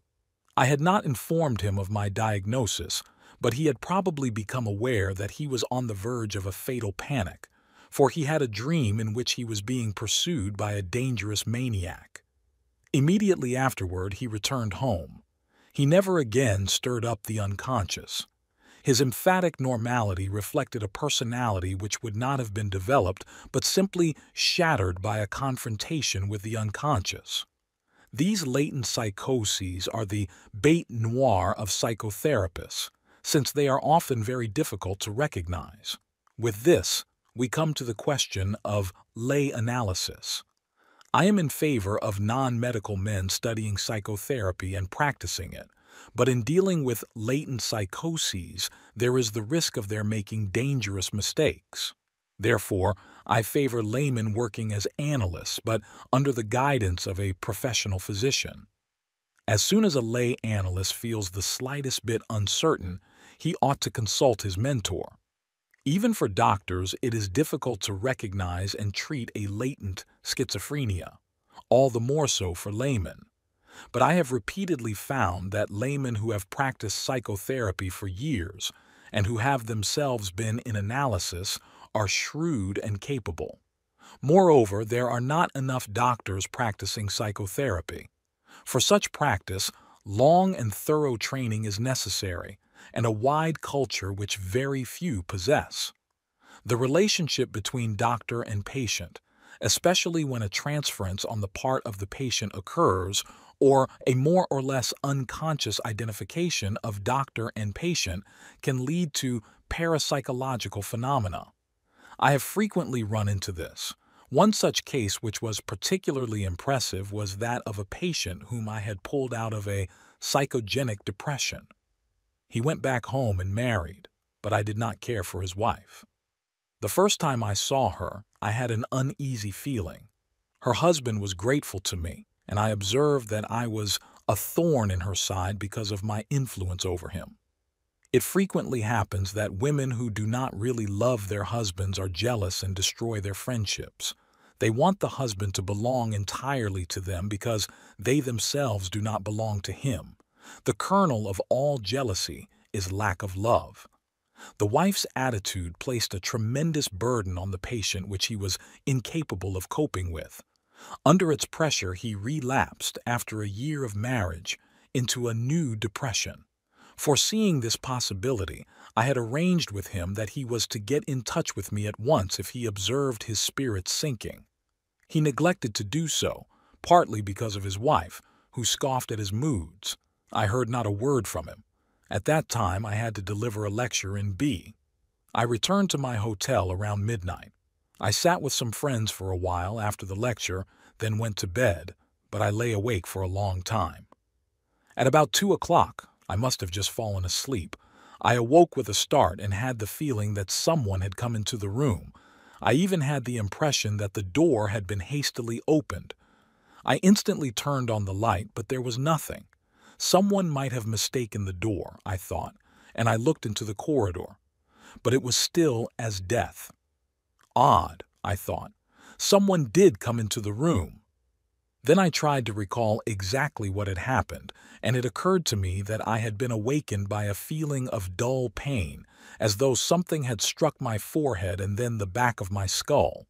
I had not informed him of my diagnosis, but he had probably become aware that he was on the verge of a fatal panic, for he had a dream in which he was being pursued by a dangerous maniac. Immediately afterward, he returned home. He never again stirred up the unconscious. His emphatic normality reflected a personality which would not have been developed, but simply shattered by a confrontation with the unconscious. These latent psychoses are the bête noire of psychotherapists, since they are often very difficult to recognize. With this, we come to the question of lay analysis. I am in favor of non-medical men studying psychotherapy and practicing it, but in dealing with latent psychoses, there is the risk of their making dangerous mistakes. Therefore, I favor laymen working as analysts, but under the guidance of a professional physician. As soon as a lay analyst feels the slightest bit uncertain, he ought to consult his mentor. Even for doctors, it is difficult to recognize and treat a latent schizophrenia, all the more so for laymen. But I have repeatedly found that laymen who have practiced psychotherapy for years and who have themselves been in analysis are shrewd and capable. Moreover, there are not enough doctors practicing psychotherapy. For such practice, long and thorough training is necessary, and a wide culture which very few possess. The relationship between doctor and patient, especially when a transference on the part of the patient occurs, or a more or less unconscious identification of doctor and patient, can lead to parapsychological phenomena. I have frequently run into this. One such case which was particularly impressive was that of a patient whom I had pulled out of a psychogenic depression. He went back home and married, but I did not care for his wife. The first time I saw her, I had an uneasy feeling. Her husband was grateful to me, and I observed that I was a thorn in her side because of my influence over him. It frequently happens that women who do not really love their husbands are jealous and destroy their friendships. They want the husband to belong entirely to them because they themselves do not belong to him. The kernel of all jealousy is lack of love. The wife's attitude placed a tremendous burden on the patient which he was incapable of coping with. Under its pressure, he relapsed, after a year of marriage, into a new depression. Foreseeing this possibility, I had arranged with him that he was to get in touch with me at once if he observed his spirits sinking. He neglected to do so, partly because of his wife, who scoffed at his moods. I heard not a word from him. At that time, I had to deliver a lecture in B. I returned to my hotel around midnight. I sat with some friends for a while after the lecture, then went to bed, but I lay awake for a long time. At about 2 o'clock, I must have just fallen asleep. I awoke with a start and had the feeling that someone had come into the room. I even had the impression that the door had been hastily opened. I instantly turned on the light, but there was nothing. Someone might have mistaken the door, I thought, and I looked into the corridor. But it was still as death. Odd, I thought. Someone did come into the room. Then I tried to recall exactly what had happened, and it occurred to me that I had been awakened by a feeling of dull pain, as though something had struck my forehead and then the back of my skull.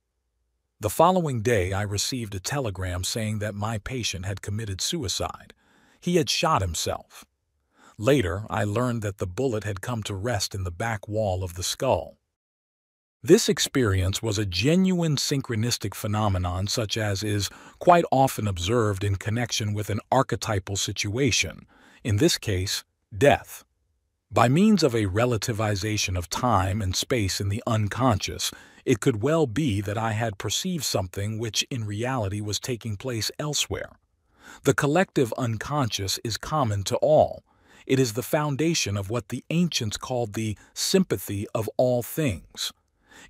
The following day, I received a telegram saying that my patient had committed suicide. He had shot himself. Later, I learned that the bullet had come to rest in the back wall of the skull. This experience was a genuine synchronistic phenomenon such as is quite often observed in connection with an archetypal situation, in this case, death. By means of a relativization of time and space in the unconscious, it could well be that I had perceived something which in reality was taking place elsewhere. The collective unconscious is common to all. It is the foundation of what the ancients called the sympathy of all things.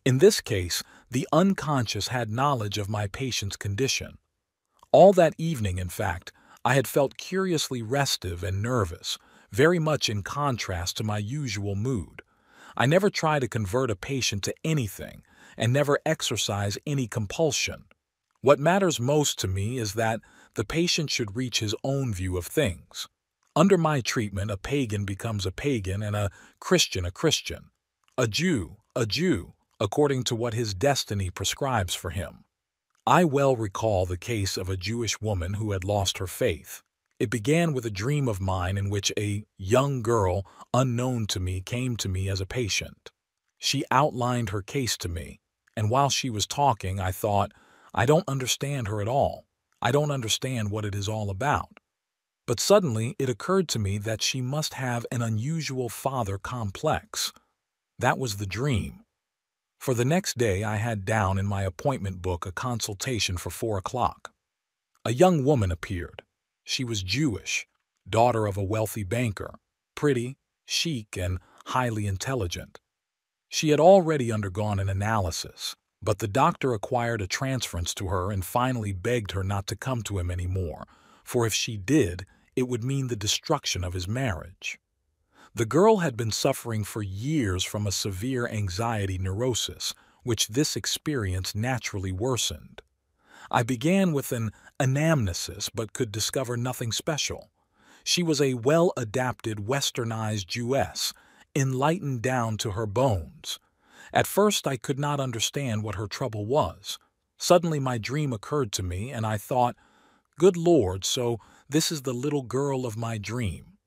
In this case, the unconscious had knowledge of my patient's condition. All that evening, in fact, I had felt curiously restive and nervous, very much in contrast to my usual mood. I never try to convert a patient to anything and never exercise any compulsion. What matters most to me is that the patient should reach his own view of things. Under my treatment, a pagan becomes a pagan and a Christian, a Jew, according to what his destiny prescribes for him. I well recall the case of a Jewish woman who had lost her faith. It began with a dream of mine in which a young girl, unknown to me, came to me as a patient. She outlined her case to me, and while she was talking, I thought, I don't understand her at all. I don't understand what it is all about. But suddenly it occurred to me that she must have an unusual father complex. That was the dream. For the next day, I had down in my appointment book a consultation for 4 o'clock. A young woman appeared. She was Jewish, daughter of a wealthy banker, pretty, chic, and highly intelligent. She had already undergone an analysis, but the doctor acquired a transference to her and finally begged her not to come to him anymore, for if she did, it would mean the destruction of his marriage. The girl had been suffering for years from a severe anxiety neurosis, which this experience naturally worsened. I began with an anamnesis but could discover nothing special. She was a well-adapted, westernized Jewess, enlightened down to her bones. At first I could not understand what her trouble was. Suddenly my dream occurred to me, and I thought, good Lord, so this is the little girl of my dream.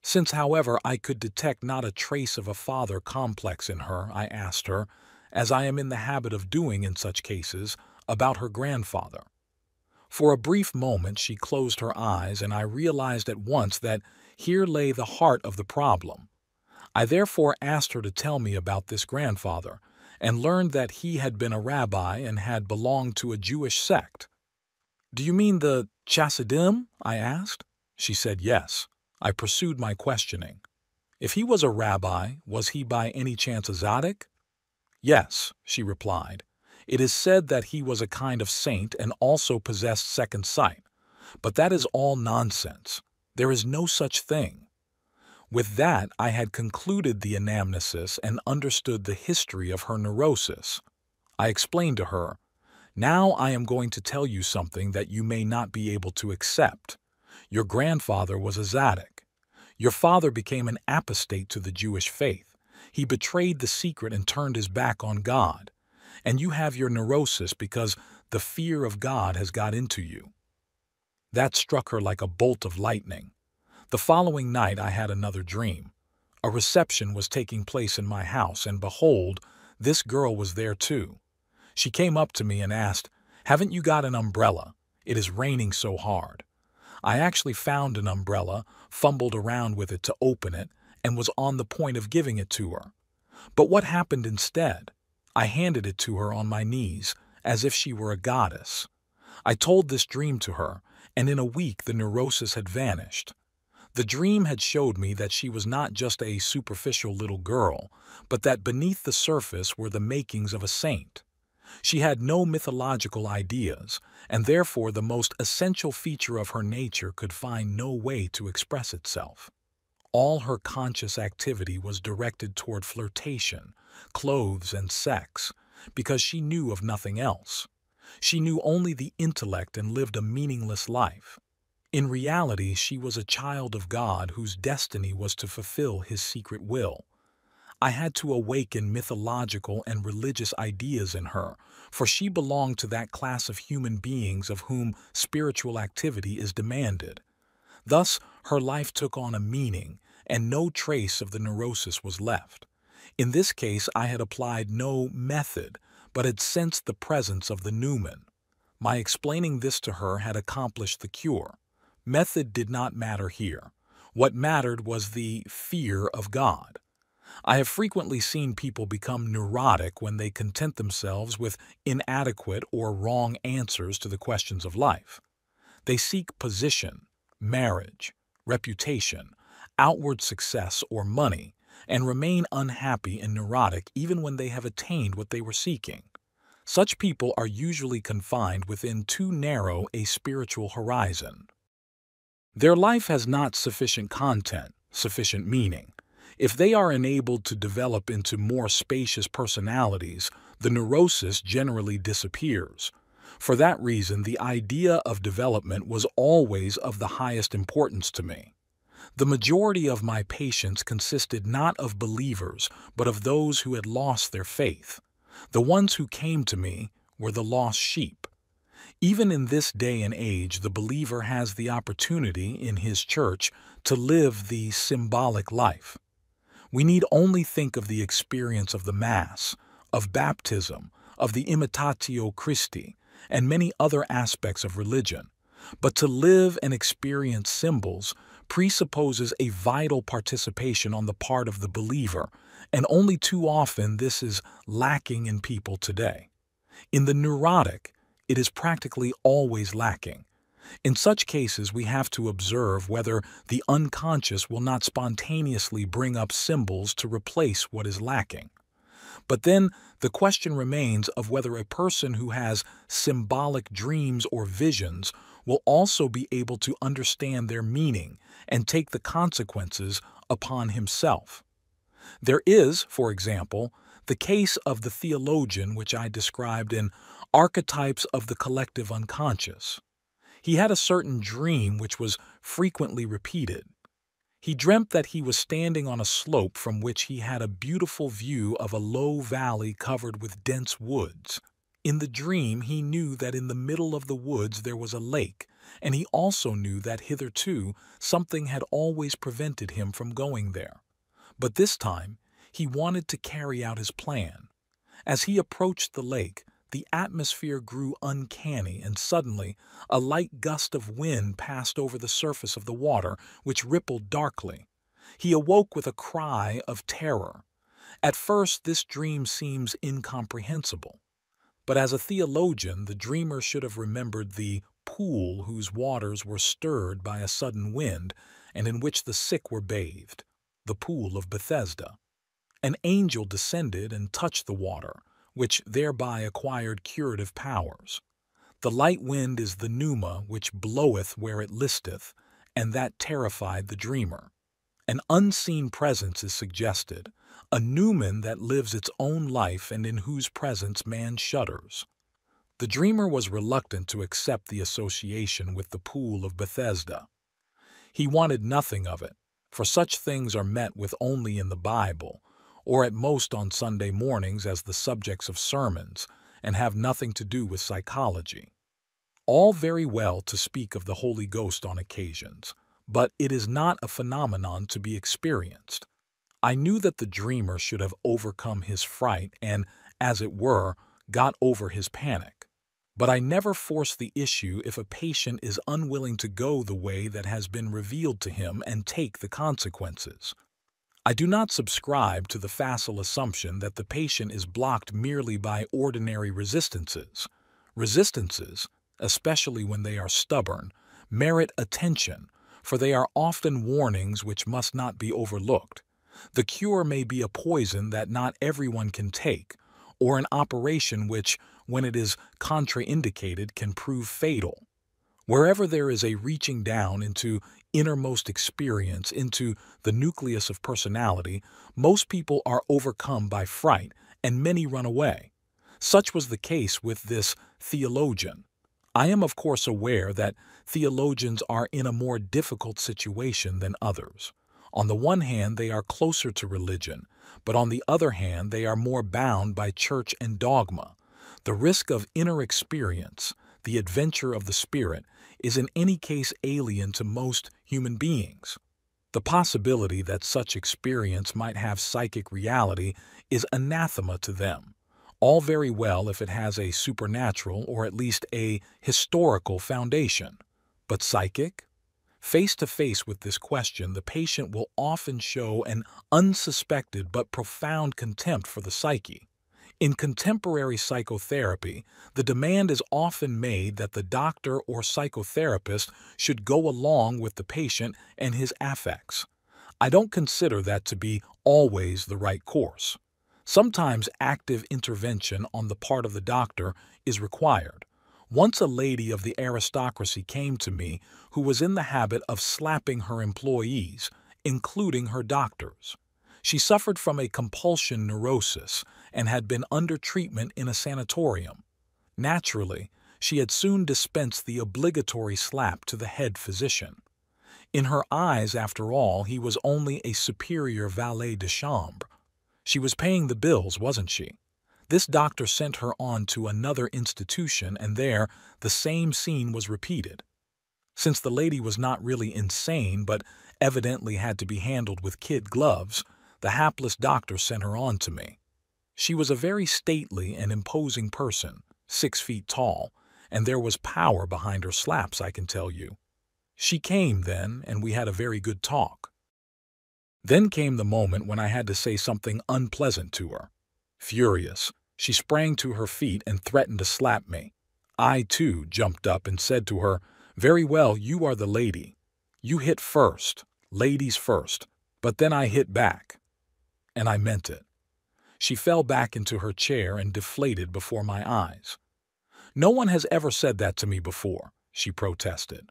Since, however, I could detect not a trace of a father complex in her, I asked her, as I am in the habit of doing in such cases, about her grandfather. For a brief moment she closed her eyes, and I realized at once that here lay the heart of the problem. I therefore asked her to tell me about this grandfather, and learned that he had been a rabbi and had belonged to a Jewish sect. "Do you mean the Chassidim?" I asked. She said yes. I pursued my questioning. If he was a rabbi, was he by any chance a tzaddik? Yes, she replied. It is said that he was a kind of saint and also possessed second sight. But that is all nonsense. There is no such thing. With that, I had concluded the anamnesis and understood the history of her neurosis. I explained to her, "Now I am going to tell you something that you may not be able to accept. Your grandfather was a tzaddik. Your father became an apostate to the Jewish faith. He betrayed the secret and turned his back on God. And you have your neurosis because the fear of God has got into you." That struck her like a bolt of lightning. The following night I had another dream. A reception was taking place in my house, and behold, this girl was there too. She came up to me and asked, "Haven't you got an umbrella? It is raining so hard." I actually found an umbrella, fumbled around with it to open it, and was on the point of giving it to her. But what happened instead? I handed it to her on my knees, as if she were a goddess. I told this dream to her, and in a week the neurosis had vanished. The dream had showed me that she was not just a superficial little girl, but that beneath the surface were the makings of a saint. She had no mythological ideas, and therefore the most essential feature of her nature could find no way to express itself. All her conscious activity was directed toward flirtation, clothes, and sex, because she knew of nothing else. She knew only the intellect and lived a meaningless life. In reality, she was a child of God whose destiny was to fulfill His secret will. I had to awaken mythological and religious ideas in her, for she belonged to that class of human beings of whom spiritual activity is demanded. Thus, her life took on a meaning, and no trace of the neurosis was left. In this case, I had applied no method, but had sensed the presence of the numen. My explaining this to her had accomplished the cure. Method did not matter here. What mattered was the fear of God. I have frequently seen people become neurotic when they content themselves with inadequate or wrong answers to the questions of life. They seek position, marriage, reputation, outward success, or money, and remain unhappy and neurotic even when they have attained what they were seeking. Such people are usually confined within too narrow a spiritual horizon. Their life has not sufficient content, sufficient meaning. If they are enabled to develop into more spacious personalities, the neurosis generally disappears. For that reason, the idea of development was always of the highest importance to me. The majority of my patients consisted not of believers, but of those who had lost their faith. The ones who came to me were the lost sheep. Even in this day and age, the believer has the opportunity in his church to live the symbolic life. We need only think of the experience of the Mass, of baptism, of the Imitatio Christi, and many other aspects of religion. But to live and experience symbols presupposes a vital participation on the part of the believer, and only too often this is lacking in people today. In the neurotic, it is practically always lacking. In such cases, we have to observe whether the unconscious will not spontaneously bring up symbols to replace what is lacking. But then the question remains of whether a person who has symbolic dreams or visions will also be able to understand their meaning and take the consequences upon himself. There is, for example, the case of the theologian which I described in Archetypes of the Collective Unconscious. He had a certain dream which was frequently repeated. He dreamt that he was standing on a slope from which he had a beautiful view of a low valley covered with dense woods. In the dream, he knew that in the middle of the woods there was a lake, and he also knew that hitherto something had always prevented him from going there. But this time, he wanted to carry out his plan. As he approached the lake, the atmosphere grew uncanny, and suddenly a light gust of wind passed over the surface of the water, which rippled darkly. He awoke with a cry of terror. At first, this dream seems incomprehensible. But as a theologian, the dreamer should have remembered the pool whose waters were stirred by a sudden wind, and in which the sick were bathed, the pool of Bethesda. An angel descended and touched the water, which thereby acquired curative powers. The light wind is the pneuma which bloweth where it listeth, and that terrified the dreamer. An unseen presence is suggested, a numen that lives its own life and in whose presence man shudders. The dreamer was reluctant to accept the association with the pool of Bethesda. He wanted nothing of it, for such things are met with only in the Bible, or at most on Sunday mornings as the subjects of sermons, and have nothing to do with psychology. All very well to speak of the Holy Ghost on occasions, but it is not a phenomenon to be experienced. I knew that the dreamer should have overcome his fright and, as it were, got over his panic. But I never force the issue if a patient is unwilling to go the way that has been revealed to him and take the consequences. I do not subscribe to the facile assumption that the patient is blocked merely by ordinary resistances. Resistances, especially when they are stubborn, merit attention, for they are often warnings which must not be overlooked. The cure may be a poison that not everyone can take, or an operation which, when it is contraindicated, can prove fatal. Wherever there is a reaching down into innermost experience, into the nucleus of personality, most people are overcome by fright, and many run away. Such was the case with this theologian. I am of course aware that theologians are in a more difficult situation than others. On the one hand, they are closer to religion, but on the other hand, they are more bound by church and dogma. The risk of inner experience, the adventure of the spirit, is in any case alien to most human beings. The possibility that such experience might have psychic reality is anathema to them. All very well if it has a supernatural or at least a historical foundation. But psychic? Face to face with this question, the patient will often show an unsuspected but profound contempt for the psyche. In contemporary psychotherapy, the demand is often made that the doctor or psychotherapist should go along with the patient and his affects. I don't consider that to be always the right course. Sometimes active intervention on the part of the doctor is required. Once a lady of the aristocracy came to me who was in the habit of slapping her employees, including her doctors. She suffered from a compulsion neurosis and had been under treatment in a sanatorium. Naturally, she had soon dispensed the obligatory slap to the head physician. In her eyes, after all, he was only a superior valet de chambre. She was paying the bills, wasn't she? This doctor sent her on to another institution, and there the same scene was repeated. Since the lady was not really insane, but evidently had to be handled with kid gloves, the hapless doctor sent her on to me. She was a very stately and imposing person, 6 feet tall, and there was power behind her slaps, I can tell you. She came then, and we had a very good talk. Then came the moment when I had to say something unpleasant to her. Furious, she sprang to her feet and threatened to slap me. I, too, jumped up and said to her, "Very well, you are the lady. You hit first, ladies first." But then I hit back. And I meant it. She fell back into her chair and deflated before my eyes. "No one has ever said that to me before," she protested.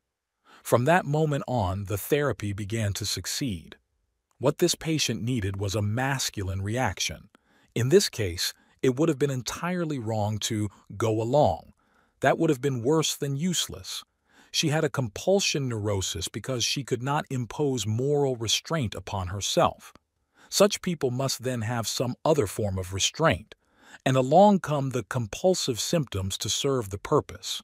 From that moment on, the therapy began to succeed. What this patient needed was a masculine reaction. In this case, it would have been entirely wrong to go along. That would have been worse than useless. She had a compulsion neurosis because she could not impose moral restraint upon herself. Such people must then have some other form of restraint, and along come the compulsive symptoms to serve the purpose.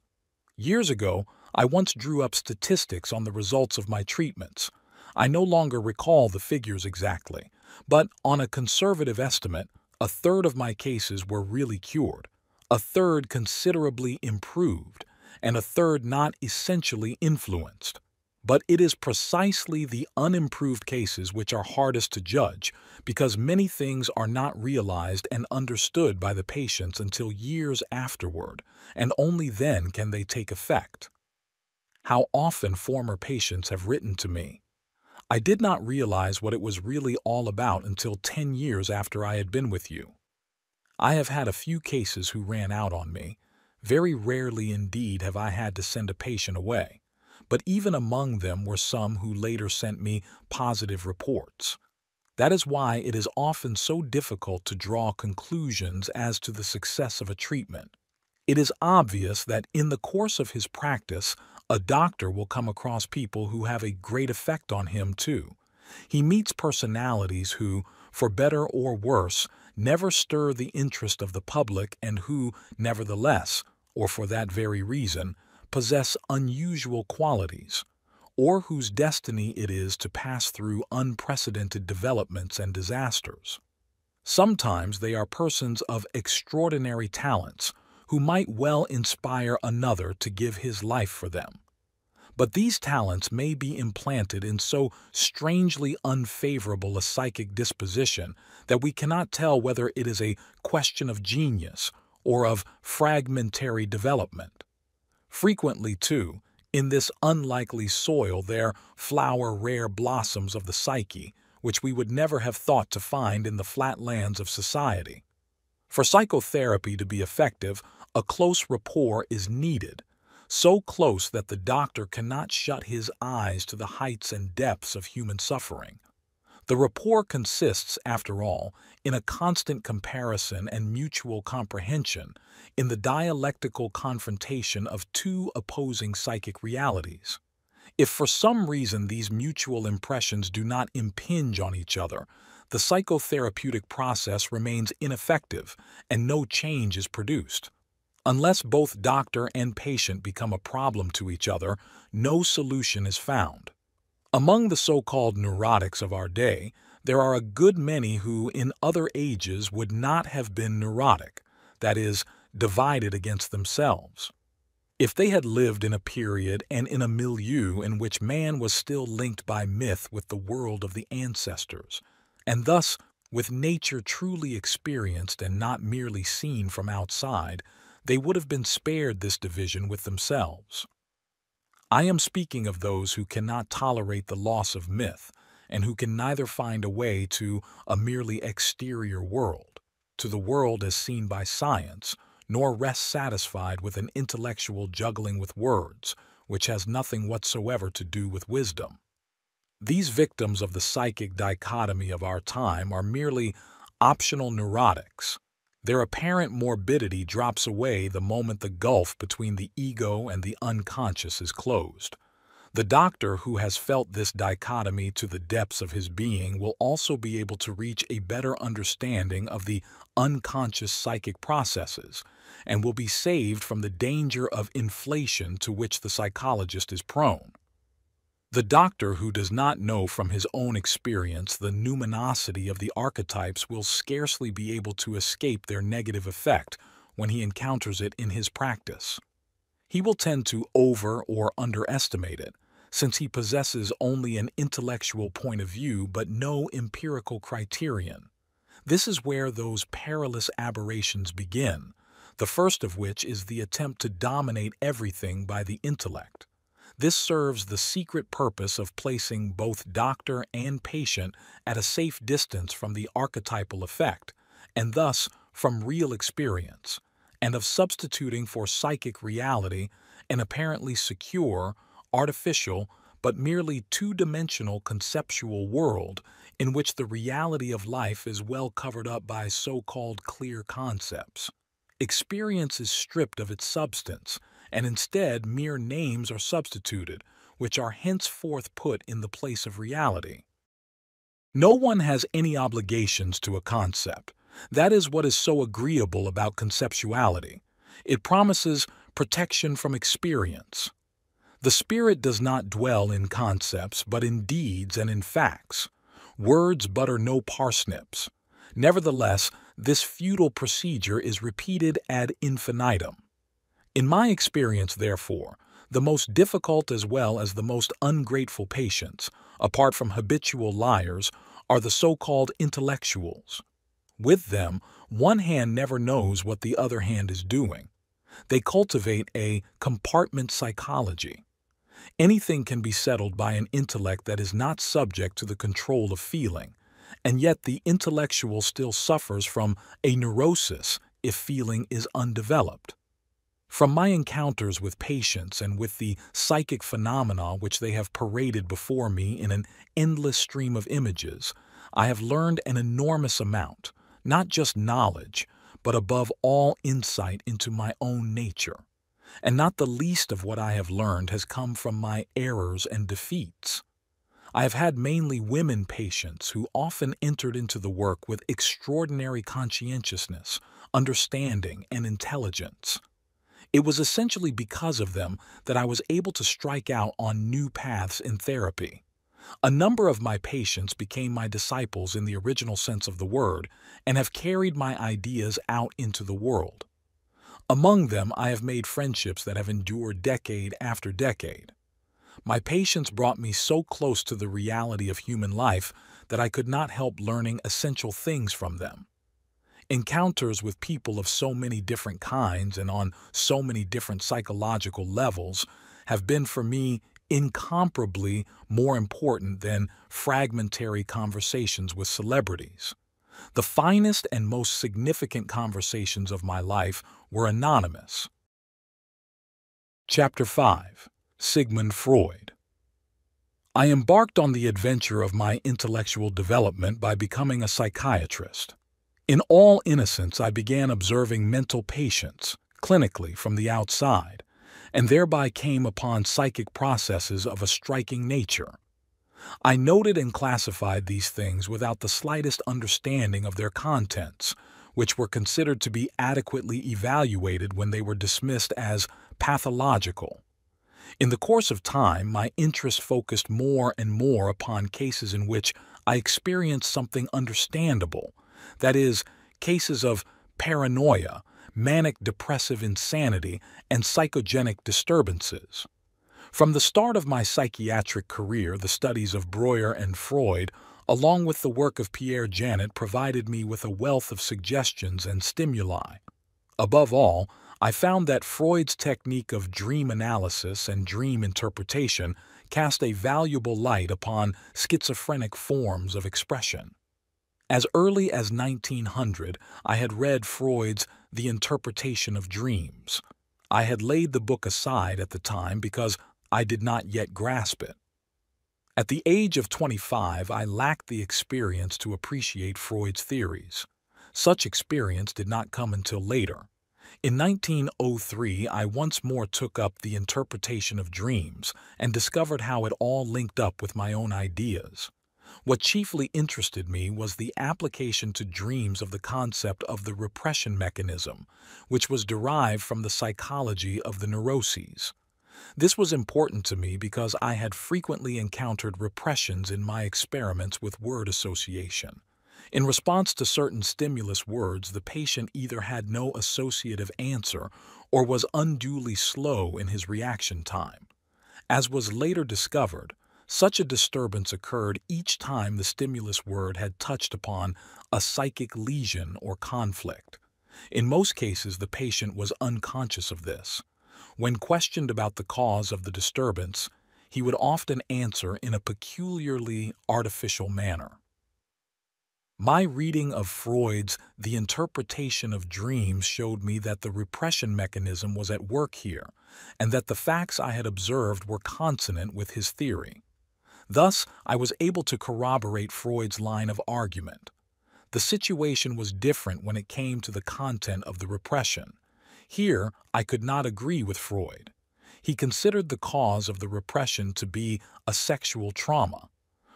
Years ago, I once drew up statistics on the results of my treatments. I no longer recall the figures exactly, but on a conservative estimate, a third of my cases were really cured, a third considerably improved, and a third not essentially influenced. But it is precisely the unimproved cases which are hardest to judge, because many things are not realized and understood by the patients until years afterward, and only then can they take effect. How often former patients have written to me. I did not realize what it was really all about until 10 years after I had been with you. I have had a few cases who ran out on me. Very rarely indeed have I had to send a patient away. But even among them were some who later sent me positive reports. That is why it is often so difficult to draw conclusions as to the success of a treatment. It is obvious that in the course of his practice, a doctor will come across people who have a great effect on him too. He meets personalities who, for better or worse, never stir the interest of the public and who, nevertheless, or for that very reason, possess unusual qualities, or whose destiny it is to pass through unprecedented developments and disasters. Sometimes they are persons of extraordinary talents who might well inspire another to give his life for them. But these talents may be implanted in so strangely unfavorable a psychic disposition that we cannot tell whether it is a question of genius or of fragmentary development. Frequently, too, in this unlikely soil there flower rare blossoms of the psyche, which we would never have thought to find in the flat lands of society. For psychotherapy to be effective, a close rapport is needed, so close that the doctor cannot shut his eyes to the heights and depths of human suffering. The rapport consists, after all, in a constant comparison and mutual comprehension, in the dialectical confrontation of two opposing psychic realities. If for some reason these mutual impressions do not impinge on each other, the psychotherapeutic process remains ineffective and no change is produced. Unless both doctor and patient become a problem to each other, no solution is found. Among the so-called neurotics of our day, there are a good many who in other ages would not have been neurotic, that is, divided against themselves. If they had lived in a period and in a milieu in which man was still linked by myth with the world of the ancestors, and thus with nature truly experienced and not merely seen from outside, they would have been spared this division with themselves. I am speaking of those who cannot tolerate the loss of myth, and who can neither find a way to a merely exterior world, to the world as seen by science, nor rest satisfied with an intellectual juggling with words, which has nothing whatsoever to do with wisdom. These victims of the psychic dichotomy of our time are merely optional neurotics. Their apparent morbidity drops away the moment the gulf between the ego and the unconscious is closed. The doctor who has felt this dichotomy to the depths of his being will also be able to reach a better understanding of the unconscious psychic processes, and will be saved from the danger of inflation to which the psychologist is prone. The doctor who does not know from his own experience the numinosity of the archetypes will scarcely be able to escape their negative effect when he encounters it in his practice. He will tend to over or underestimate it, since he possesses only an intellectual point of view but no empirical criterion. This is where those perilous aberrations begin, the first of which is the attempt to dominate everything by the intellect. This serves the secret purpose of placing both doctor and patient at a safe distance from the archetypal effect, and thus from real experience, and of substituting for psychic reality an apparently secure, artificial, but merely two-dimensional conceptual world in which the reality of life is well covered up by so-called clear concepts. Experience is stripped of its substance, and instead mere names are substituted, which are henceforth put in the place of reality. No one has any obligations to a concept. That is what is so agreeable about conceptuality. It promises protection from experience. The spirit does not dwell in concepts, but in deeds and in facts. Words butter no parsnips. Nevertheless, this futile procedure is repeated ad infinitum. In my experience, therefore, the most difficult as well as the most ungrateful patients, apart from habitual liars, are the so-called intellectuals. With them, one hand never knows what the other hand is doing. They cultivate a compartment psychology. Anything can be settled by an intellect that is not subject to the control of feeling, and yet the intellectual still suffers from a neurosis if feeling is undeveloped. From my encounters with patients and with the psychic phenomena which they have paraded before me in an endless stream of images, I have learned an enormous amount, not just knowledge, but above all insight into my own nature. And not the least of what I have learned has come from my errors and defeats. I have had mainly women patients who often entered into the work with extraordinary conscientiousness, understanding, and intelligence. It was essentially because of them that I was able to strike out on new paths in therapy. A number of my patients became my disciples in the original sense of the word and have carried my ideas out into the world. Among them, I have made friendships that have endured decade after decade. My patients brought me so close to the reality of human life that I could not help learning essential things from them. Encounters with people of so many different kinds and on so many different psychological levels have been for me incomparably more important than fragmentary conversations with celebrities. The finest and most significant conversations of my life were anonymous. Chapter 5. Sigmund Freud. I embarked on the adventure of my intellectual development by becoming a psychiatrist. In all innocence, I began observing mental patients, clinically from the outside, and thereby came upon psychic processes of a striking nature. I noted and classified these things without the slightest understanding of their contents, which were considered to be adequately evaluated when they were dismissed as pathological. In the course of time, my interest focused more and more upon cases in which I experienced something understandable, that is, cases of paranoia, manic depressive insanity, and psychogenic disturbances. From the start of my psychiatric career, the studies of Breuer and Freud, along with the work of Pierre Janet, provided me with a wealth of suggestions and stimuli. Above all, I found that Freud's technique of dream analysis and dream interpretation cast a valuable light upon schizophrenic forms of expression. As early as 1900, I had read Freud's The Interpretation of Dreams. I had laid the book aside at the time because I did not yet grasp it. At the age of 25, I lacked the experience to appreciate Freud's theories. Such experience did not come until later. In 1903, I once more took up The Interpretation of Dreams and discovered how it all linked up with my own ideas. What chiefly interested me was the application to dreams of the concept of the repression mechanism, which was derived from the psychology of the neuroses. This was important to me because I had frequently encountered repressions in my experiments with word association. In response to certain stimulus words, the patient either had no associative answer or was unduly slow in his reaction time. As was later discovered, such a disturbance occurred each time the stimulus word had touched upon a psychic lesion or conflict. In most cases, the patient was unconscious of this. When questioned about the cause of the disturbance, he would often answer in a peculiarly artificial manner. My reading of Freud's The Interpretation of Dreams showed me that the repression mechanism was at work here, and that the facts I had observed were consonant with his theory. Thus, I was able to corroborate Freud's line of argument. The situation was different when it came to the content of the repression. Here, I could not agree with Freud. He considered the cause of the repression to be a sexual trauma.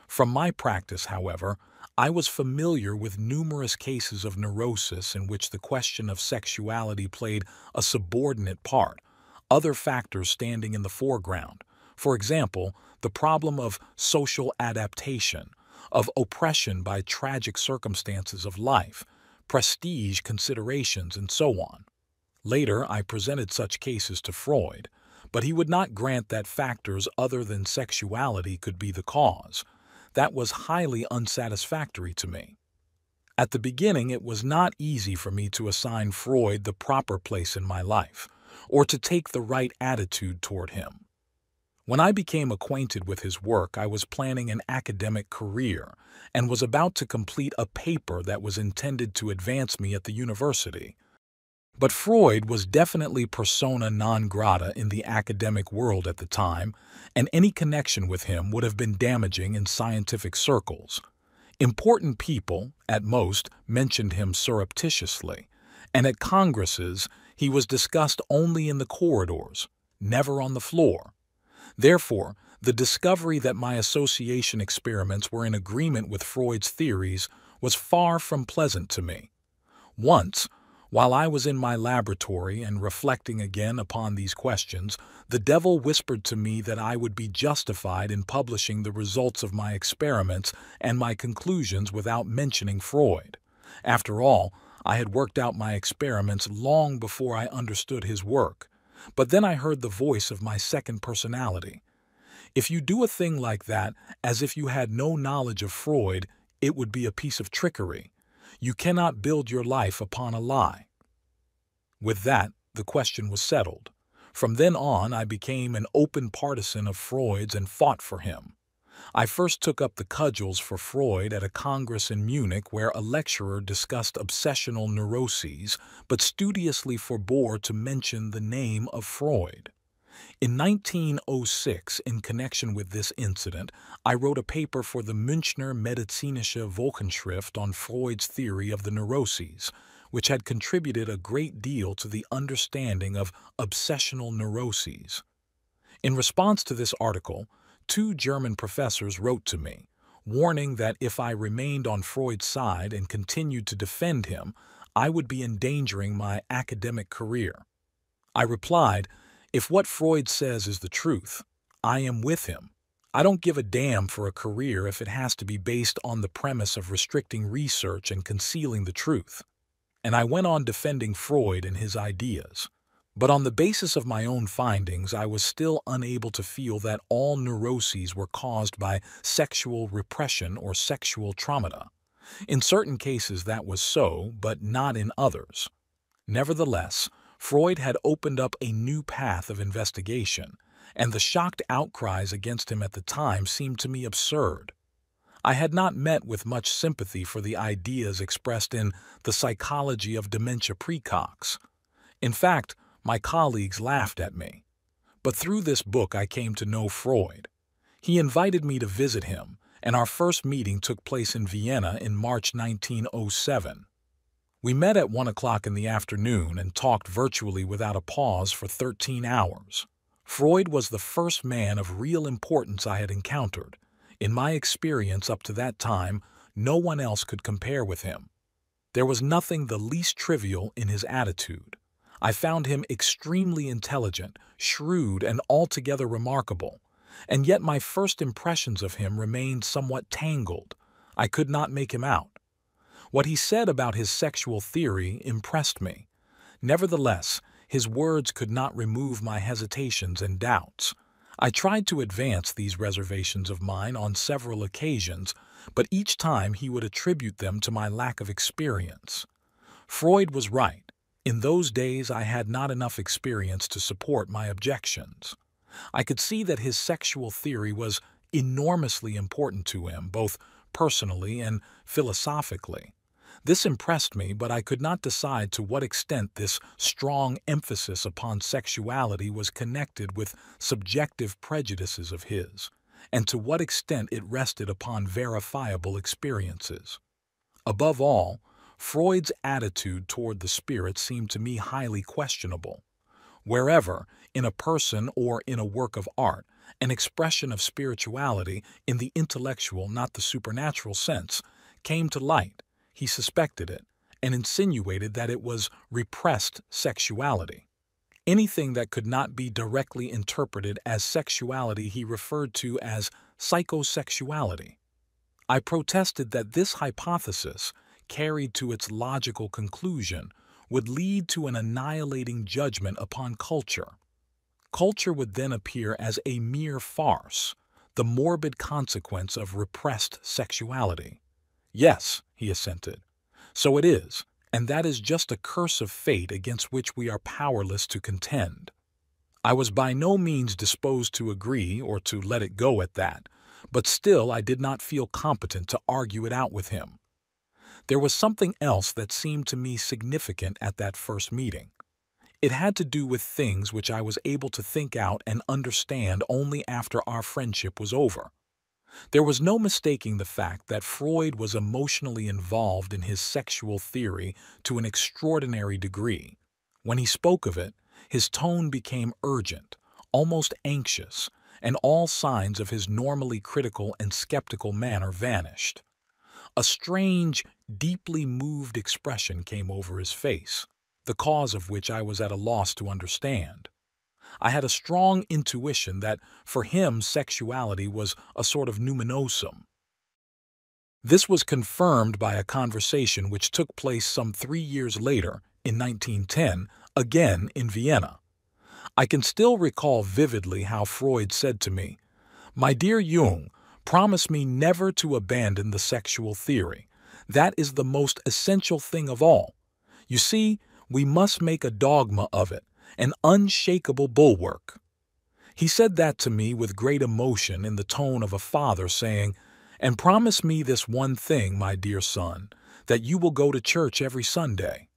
From my practice, however, I was familiar with numerous cases of neurosis in which the question of sexuality played a subordinate part, other factors standing in the foreground. For example, the problem of social adaptation, of oppression by tragic circumstances of life, prestige considerations, and so on. Later, I presented such cases to Freud, but he would not grant that factors other than sexuality could be the cause. That was highly unsatisfactory to me. At the beginning, it was not easy for me to assign Freud the proper place in my life, or to take the right attitude toward him. When I became acquainted with his work, I was planning an academic career and was about to complete a paper that was intended to advance me at the university. But Freud was definitely persona non grata in the academic world at the time, and any connection with him would have been damaging in scientific circles. Important people, at most, mentioned him surreptitiously, and at congresses he was discussed only in the corridors, never on the floor. Therefore, the discovery that my association experiments were in agreement with Freud's theories was far from pleasant to me. Once, while I was in my laboratory and reflecting again upon these questions, the devil whispered to me that I would be justified in publishing the results of my experiments and my conclusions without mentioning Freud. After all, I had worked out my experiments long before I understood his work. But then I heard the voice of my second personality. If you do a thing like that, as if you had no knowledge of Freud, it would be a piece of trickery. You cannot build your life upon a lie. With that, the question was settled. From then on, I became an open partisan of Freud's and fought for him. I first took up the cudgels for Freud at a congress in Munich where a lecturer discussed obsessional neuroses, but studiously forbore to mention the name of Freud. In 1906, in connection with this incident, I wrote a paper for the Münchner Medizinische Wochenschrift on Freud's theory of the neuroses, which had contributed a great deal to the understanding of obsessional neuroses. In response to this article, 2 German professors wrote to me, warning that if I remained on Freud's side and continued to defend him, I would be endangering my academic career. I replied, "If what Freud says is the truth, I am with him. I don't give a damn for a career if it has to be based on the premise of restricting research and concealing the truth." And I went on defending Freud and his ideas. But on the basis of my own findings, I was still unable to feel that all neuroses were caused by sexual repression or sexual traumata. In certain cases that was so, but not in others. Nevertheless, Freud had opened up a new path of investigation, and the shocked outcries against him at the time seemed to me absurd. I had not met with much sympathy for the ideas expressed in The Psychology of Dementia Precox. In fact, my colleagues laughed at me. But through this book I came to know Freud. He invited me to visit him, and our first meeting took place in Vienna in March 1907. We met at 1 o'clock in the afternoon and talked virtually without a pause for 13 hours. Freud was the first man of real importance I had encountered. In my experience up to that time, no one else could compare with him. There was nothing the least trivial in his attitude. I found him extremely intelligent, shrewd, and altogether remarkable. And yet my first impressions of him remained somewhat tangled. I could not make him out. What he said about his sexual theory impressed me. Nevertheless, his words could not remove my hesitations and doubts. I tried to advance these reservations of mine on several occasions, but each time he would attribute them to my lack of experience. Freud was right. In those days I had not enough experience to support my objections. I could see that his sexual theory was enormously important to him, both personally and philosophically. This impressed me, but I could not decide to what extent this strong emphasis upon sexuality was connected with subjective prejudices of his, and to what extent it rested upon verifiable experiences. Above all, Freud's attitude toward the spirit seemed to me highly questionable. Wherever, in a person or in a work of art, an expression of spirituality, in the intellectual, not the supernatural sense, came to light, he suspected it, and insinuated that it was repressed sexuality. Anything that could not be directly interpreted as sexuality he referred to as psychosexuality. I protested that this hypothesis, carried to its logical conclusion, would lead to an annihilating judgment upon culture. Culture would then appear as a mere farce, the morbid consequence of repressed sexuality. Yes, he assented. So it is, and that is just a curse of fate against which we are powerless to contend. I was by no means disposed to agree or to let it go at that, but still I did not feel competent to argue it out with him. There was something else that seemed to me significant at that first meeting. It had to do with things which I was able to think out and understand only after our friendship was over. There was no mistaking the fact that Freud was emotionally involved in his sexual theory to an extraordinary degree. When he spoke of it, his tone became urgent, almost anxious, and all signs of his normally critical and skeptical manner vanished. A strange, deeply moved expression came over his face, the cause of which I was at a loss to understand. I had a strong intuition that for him sexuality was a sort of numinosum. This was confirmed by a conversation which took place some 3 years later, in 1910, again in Vienna. I can still recall vividly how Freud said to me, "My dear Jung, promise me never to abandon the sexual theory. That is the most essential thing of all. You see, we must make a dogma of it, an unshakable bulwark." He said that to me with great emotion in the tone of a father saying, "And promise me this one thing, my dear son, that you will go to church every Sunday."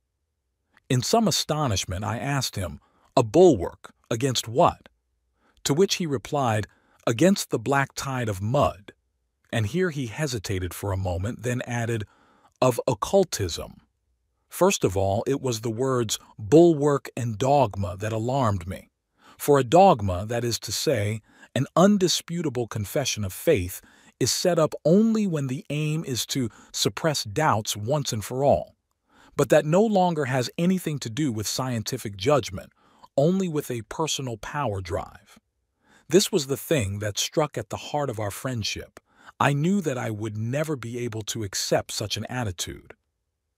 In some astonishment I asked him, "A bulwark, against what?" To which he replied, "Against the black tide of mud." And here he hesitated for a moment, then added, "Of occultism." First of all, it was the words bulwark and dogma that alarmed me. For a dogma, that is to say, an undisputable confession of faith, is set up only when the aim is to suppress doubts once and for all. But that no longer has anything to do with scientific judgment, only with a personal power drive. This was the thing that struck at the heart of our friendship. I knew that I would never be able to accept such an attitude.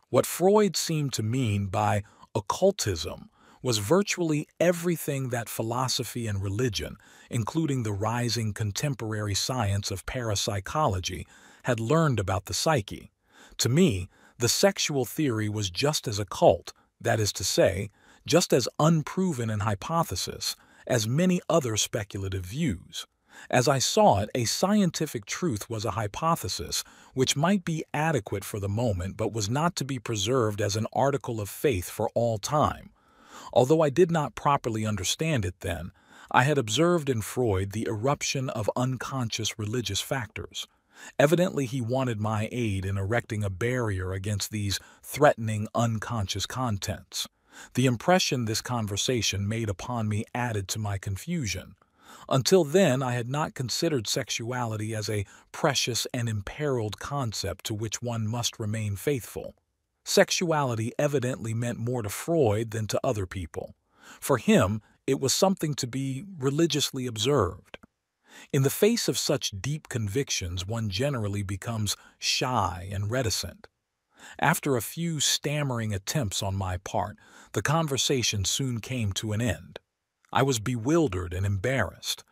What Freud seemed to mean by occultism was virtually everything that philosophy and religion, including the rising contemporary science of parapsychology, had learned about the psyche. To me, the sexual theory was just as occult, that is to say, just as unproven an hypothesis, as many other speculative views. As I saw it, a scientific truth was a hypothesis which might be adequate for the moment but was not to be preserved as an article of faith for all time. Although I did not properly understand it then, I had observed in Freud the eruption of unconscious religious factors. Evidently, he wanted my aid in erecting a barrier against these threatening unconscious contents. The impression this conversation made upon me added to my confusion. Until then, I had not considered sexuality as a precious and imperiled concept to which one must remain faithful. Sexuality evidently meant more to Freud than to other people. For him, it was something to be religiously observed. In the face of such deep convictions, one generally becomes shy and reticent. After a few stammering attempts on my part, the conversation soon came to an end. I was bewildered and embarrassed.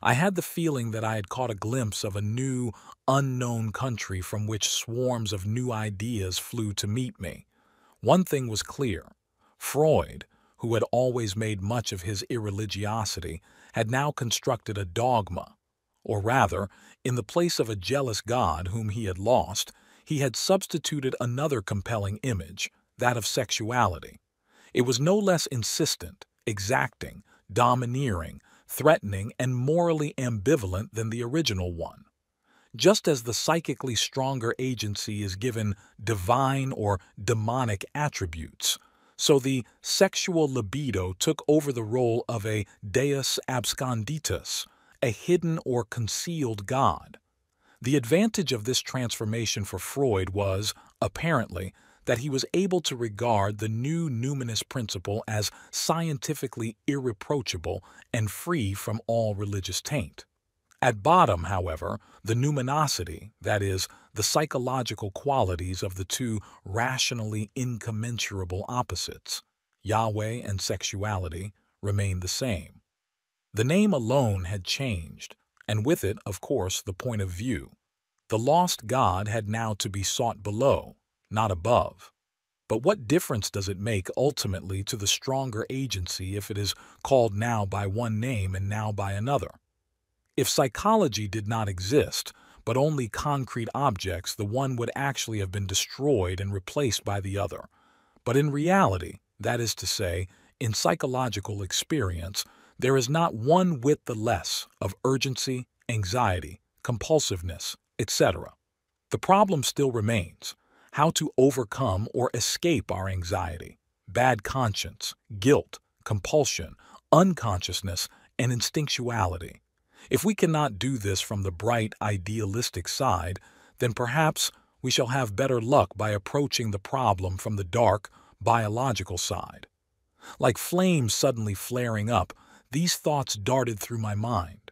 I had the feeling that I had caught a glimpse of a new, unknown country from which swarms of new ideas flew to meet me. One thing was clear. Freud, who had always made much of his irreligiosity, had now constructed a dogma. Or rather, in the place of a jealous God whom he had lost, he had substituted another compelling image, that of sexuality. It was no less insistent, exacting, domineering, threatening, and morally ambivalent than the original one. Just as the psychically stronger agency is given divine or demonic attributes, so the sexual libido took over the role of a deus absconditus, a hidden or concealed god. The advantage of this transformation for Freud was, apparently, that he was able to regard the new numinous principle as scientifically irreproachable and free from all religious taint. At bottom, however, the numinosity, that is, the psychological qualities of the two rationally incommensurable opposites, Yahweh and sexuality, remained the same. The name alone had changed, and with it, of course, the point of view. The lost God had now to be sought below, not above. But what difference does it make ultimately to the stronger agency if it is called now by one name and now by another? If psychology did not exist, but only concrete objects, the one would actually have been destroyed and replaced by the other. But in reality, that is to say, in psychological experience, there is not one whit the less of urgency, anxiety, compulsiveness, etc. The problem still remains: how to overcome or escape our anxiety, bad conscience, guilt, compulsion, unconsciousness, and instinctuality. If we cannot do this from the bright, idealistic side, then perhaps we shall have better luck by approaching the problem from the dark, biological side. Like flames suddenly flaring up, these thoughts darted through my mind.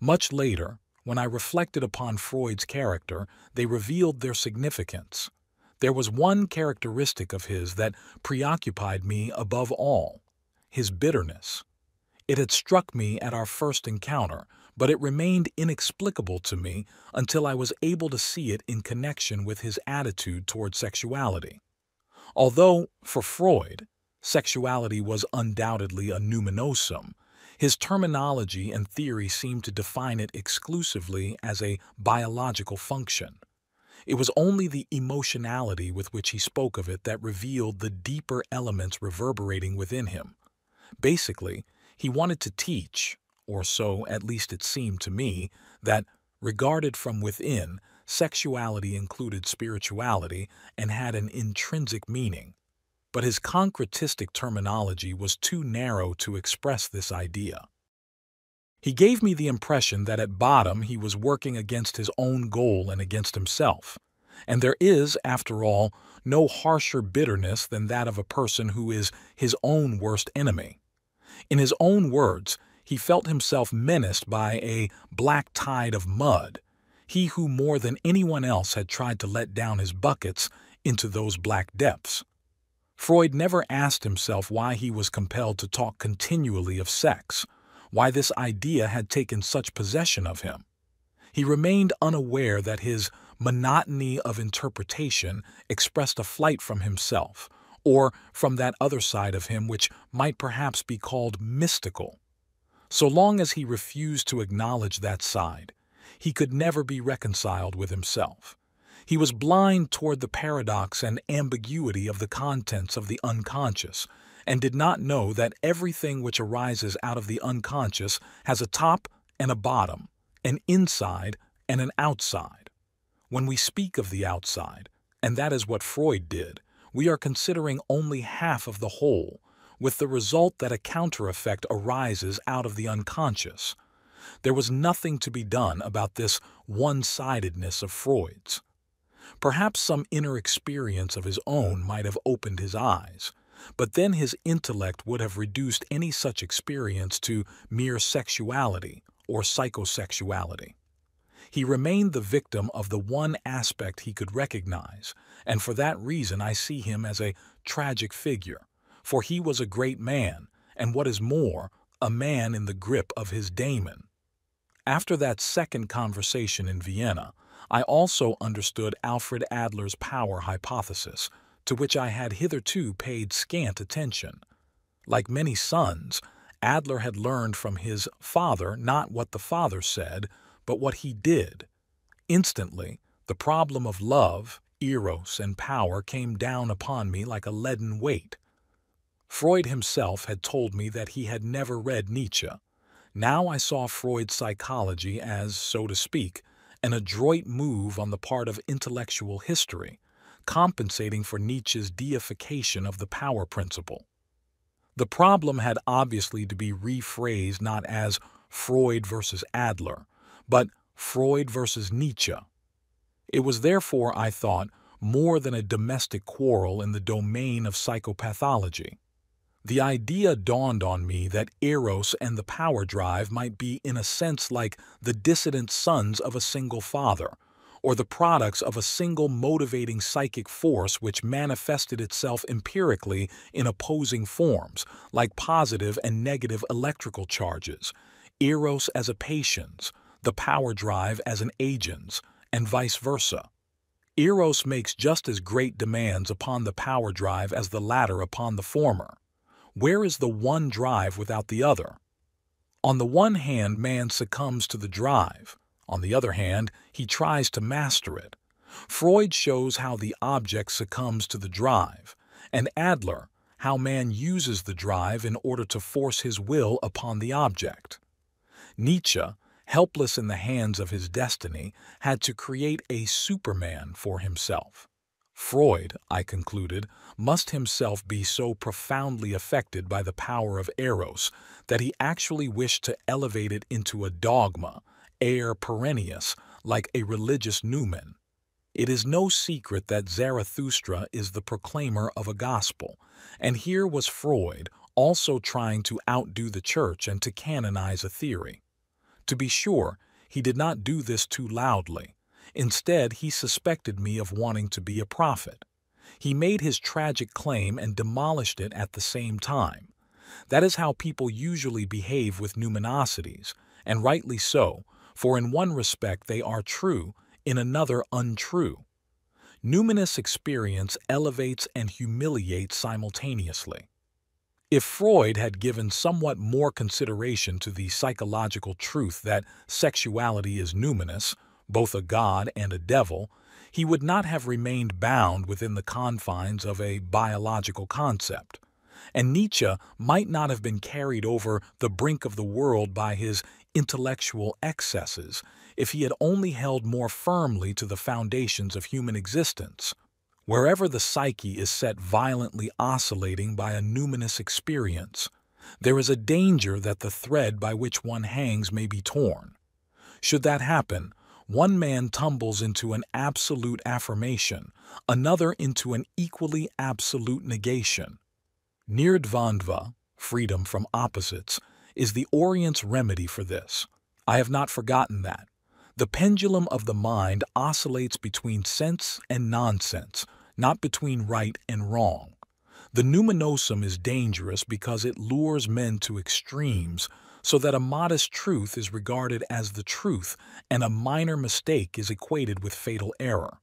Much later, when I reflected upon Freud's character, they revealed their significance. There was one characteristic of his that preoccupied me above all: his bitterness. It had struck me at our first encounter, but it remained inexplicable to me until I was able to see it in connection with his attitude toward sexuality. Although, for Freud, sexuality was undoubtedly a numinosum, his terminology and theory seemed to define it exclusively as a biological function. It was only the emotionality with which he spoke of it that revealed the deeper elements reverberating within him. Basically, he wanted to teach, or so at least it seemed to me, that, regarded from within, sexuality included spirituality and had an intrinsic meaning. but his concretistic terminology was too narrow to express this idea. He gave me the impression that at bottom he was working against his own goal and against himself. And there is, after all, no harsher bitterness than that of a person who is his own worst enemy. In his own words, he felt himself menaced by a black tide of mud, he who more than anyone else had tried to let down his buckets into those black depths. Freud never asked himself why he was compelled to talk continually of sex, why this idea had taken such possession of him. He remained unaware that his monotony of interpretation expressed a flight from himself, or from that other side of him which might perhaps be called mystical. So long as he refused to acknowledge that side, he could never be reconciled with himself. He was blind toward the paradox and ambiguity of the contents of the unconscious, and did not know that everything which arises out of the unconscious has a top and a bottom, an inside and an outside. When we speak of the outside, and that is what Freud did, we are considering only half of the whole, with the result that a counter-effect arises out of the unconscious. There was nothing to be done about this one-sidedness of Freud's. Perhaps some inner experience of his own might have opened his eyes, but then his intellect would have reduced any such experience to mere sexuality or psychosexuality. He remained the victim of the one aspect he could recognize, and for that reason I see him as a tragic figure, for he was a great man, and what is more, a man in the grip of his daemon. After that second conversation in Vienna, I also understood Alfred Adler's power hypothesis, to which I had hitherto paid scant attention. Like many sons, Adler had learned from his father not what the father said, but what he did. Instantly, the problem of love, eros, and power came down upon me like a leaden weight. Freud himself had told me that he had never read Nietzsche. Now I saw Freud's psychology as, so to speak, an adroit move on the part of intellectual history, compensating for Nietzsche's deification of the power principle. The problem had obviously to be rephrased not as Freud versus Adler, but Freud versus Nietzsche. It was therefore, I thought, more than a domestic quarrel in the domain of psychopathology. The idea dawned on me that eros and the power drive might be in a sense like the dissident sons of a single father, or the products of a single motivating psychic force which manifested itself empirically in opposing forms, like positive and negative electrical charges, eros as a patiens, the power drive as an agens, and vice versa. Eros makes just as great demands upon the power drive as the latter upon the former. Where is the one drive without the other? On the one hand, man succumbs to the drive. On the other hand, he tries to master it. Freud shows how the object succumbs to the drive, and Adler, how man uses the drive in order to force his will upon the object. Nietzsche, helpless in the hands of his destiny, had to create a Superman for himself. Freud, I concluded, must himself be so profoundly affected by the power of eros that he actually wished to elevate it into a dogma, aer perennius, like a religious numen. It is no secret that Zarathustra is the proclaimer of a gospel, and here was Freud also trying to outdo the church and to canonize a theory. To be sure, he did not do this too loudly. Instead, he suspected me of wanting to be a prophet. He made his tragic claim and demolished it at the same time. That is how people usually behave with numinosities, and rightly so, for in one respect they are true, in another untrue. Numinous experience elevates and humiliates simultaneously. If Freud had given somewhat more consideration to the psychological truth that sexuality is numinous, both a god and a devil, he would not have remained bound within the confines of a biological concept, and Nietzsche might not have been carried over the brink of the world by his intellectual excesses if he had only held more firmly to the foundations of human existence. Wherever the psyche is set violently oscillating by a numinous experience, there is a danger that the thread by which one hangs may be torn. Should that happen, one man tumbles into an absolute affirmation, another into an equally absolute negation. Nirdvandva, freedom from opposites, is the Orient's remedy for this. I have not forgotten that. The pendulum of the mind oscillates between sense and nonsense, not between right and wrong. The numinosum is dangerous because it lures men to extremes, so that a modest truth is regarded as the truth and a minor mistake is equated with fatal error.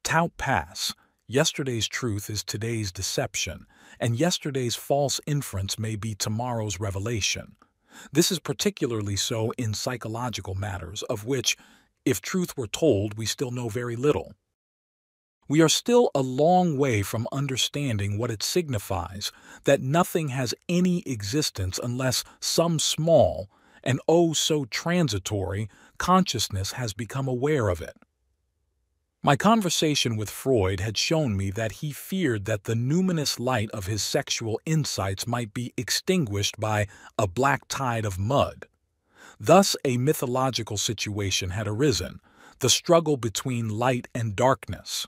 Tout passe. Yesterday's truth is today's deception, and yesterday's false inference may be tomorrow's revelation. This is particularly so in psychological matters, of which, if truth were told, we still know very little. We are still a long way from understanding what it signifies that nothing has any existence unless some small, and oh so transitory, consciousness has become aware of it. My conversation with Freud had shown me that he feared that the numinous light of his sexual insights might be extinguished by a black tide of mud. Thus a mythological situation had arisen, the struggle between light and darkness.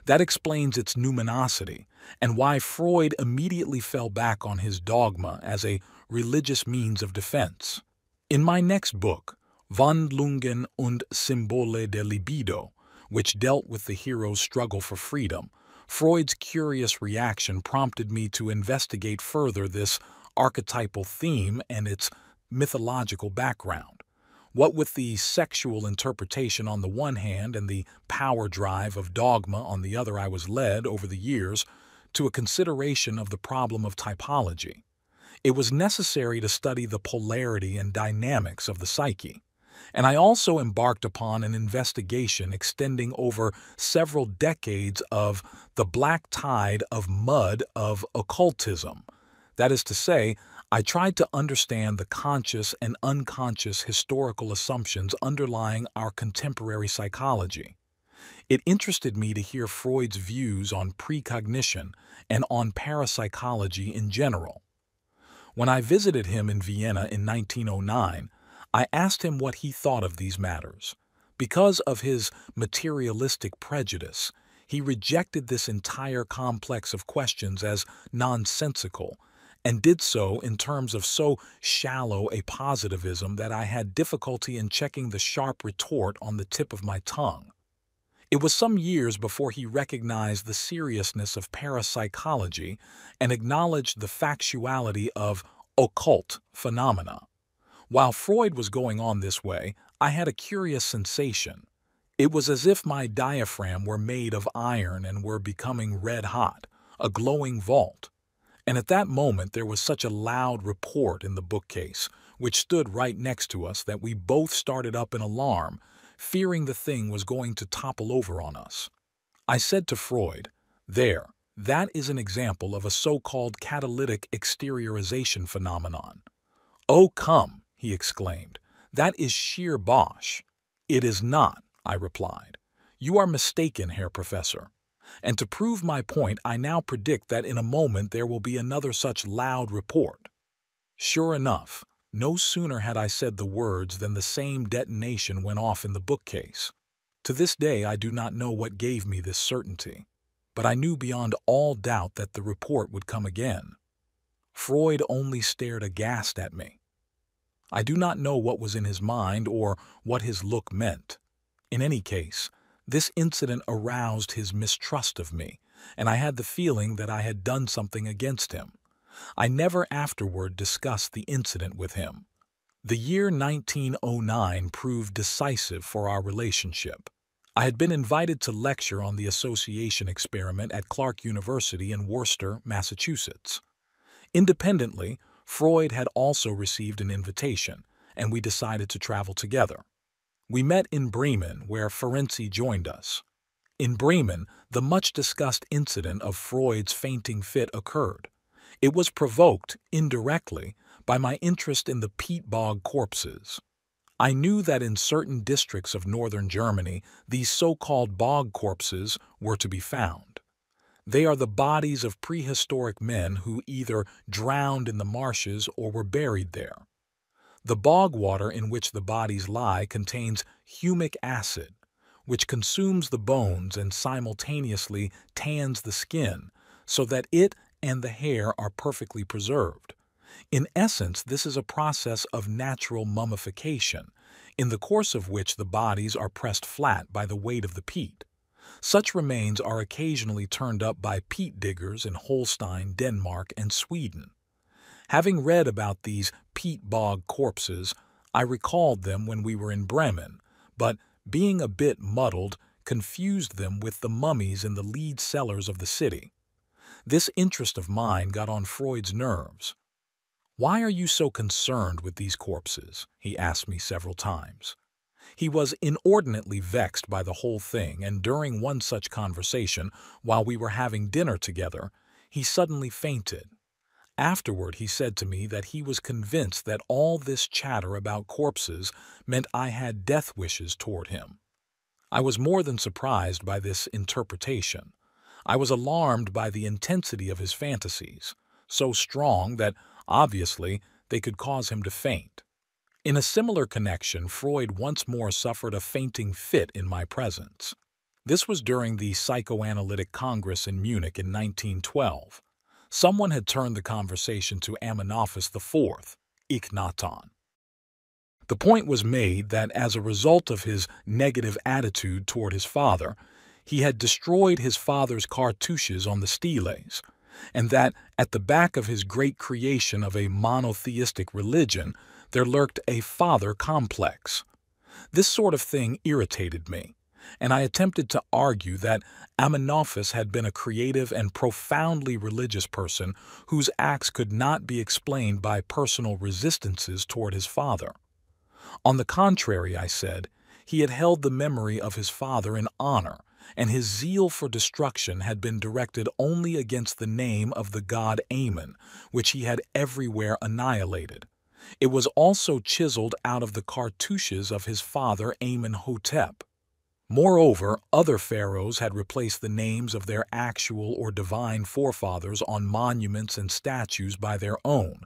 That explains its numinosity, and why Freud immediately fell back on his dogma as a religious means of defense. In my next book, Wandlungen und Symbole der Libido, which dealt with the hero's struggle for freedom, Freud's curious reaction prompted me to investigate further this archetypal theme and its mythological background. What with the sexual interpretation on the one hand and the power drive of dogma on the other, I was led, over the years, to a consideration of the problem of typology. It was necessary to study the polarity and dynamics of the psyche, and I also embarked upon an investigation extending over several decades of the black tide of mud of occultism. That is to say, I tried to understand the conscious and unconscious historical assumptions underlying our contemporary psychology. It interested me to hear Freud's views on precognition and on parapsychology in general. When I visited him in Vienna in 1909, I asked him what he thought of these matters. Because of his materialistic prejudice, he rejected this entire complex of questions as nonsensical, and did so in terms of so shallow a positivism that I had difficulty in checking the sharp retort on the tip of my tongue. It was some years before he recognized the seriousness of parapsychology and acknowledged the factuality of occult phenomena. While Freud was going on this way, I had a curious sensation. It was as if my diaphragm were made of iron and were becoming red hot, a glowing vault. And at that moment there was such a loud report in the bookcase, which stood right next to us, that we both started up in alarm, fearing the thing was going to topple over on us. I said to Freud, "There, that is an example of a so-called catalytic exteriorization phenomenon." "Oh, come," he exclaimed, "that is sheer bosh." "It is not," I replied. "You are mistaken, Herr Professor. And to prove my point, I now predict that in a moment there will be another such loud report." Sure enough, no sooner had I said the words than the same detonation went off in the bookcase. To this day I do not know what gave me this certainty, but I knew beyond all doubt that the report would come again. Freud only stared aghast at me. I do not know what was in his mind or what his look meant. In any case, this incident aroused his mistrust of me, and I had the feeling that I had done something against him. I never afterward discussed the incident with him. The year 1909 proved decisive for our relationship. I had been invited to lecture on the association experiment at Clark University in Worcester, Massachusetts. Independently, Freud had also received an invitation, and we decided to travel together. We met in Bremen, where Ferenczi joined us. In Bremen, the much-discussed incident of Freud's fainting fit occurred. It was provoked, indirectly, by my interest in the peat bog corpses. I knew that in certain districts of northern Germany, these so-called bog corpses were to be found. They are the bodies of prehistoric men who either drowned in the marshes or were buried there. The bog water in which the bodies lie contains humic acid, which consumes the bones and simultaneously tans the skin so that it and the hair are perfectly preserved. In essence, this is a process of natural mummification, in the course of which the bodies are pressed flat by the weight of the peat. Such remains are occasionally turned up by peat diggers in Holstein, Denmark, and Sweden. Having read about these peat bog corpses, I recalled them when we were in Bremen, but, being a bit muddled, confused them with the mummies in the lead cellars of the city. This interest of mine got on Freud's nerves. "Why are you so concerned with these corpses?" he asked me several times. He was inordinately vexed by the whole thing, and during one such conversation, while we were having dinner together, he suddenly fainted. Afterward he said to me that he was convinced that all this chatter about corpses meant I had death wishes toward him. I was more than surprised by this interpretation. I was alarmed by the intensity of his fantasies, so strong that, obviously, they could cause him to faint. In a similar connection, Freud once more suffered a fainting fit in my presence. This was during the Psychoanalytic Congress in Munich in 1912. Someone had turned the conversation to Amenophis IV, Ichnaton. The point was made that as a result of his negative attitude toward his father, he had destroyed his father's cartouches on the steles, and that at the back of his great creation of a monotheistic religion there lurked a father complex. This sort of thing irritated me, and I attempted to argue that Amenophis had been a creative and profoundly religious person whose acts could not be explained by personal resistances toward his father. On the contrary, I said, he had held the memory of his father in honor, and his zeal for destruction had been directed only against the name of the god Ammon, which he had everywhere annihilated. It was also chiseled out of the cartouches of his father Amenhotep. Moreover, other pharaohs had replaced the names of their actual or divine forefathers on monuments and statues by their own,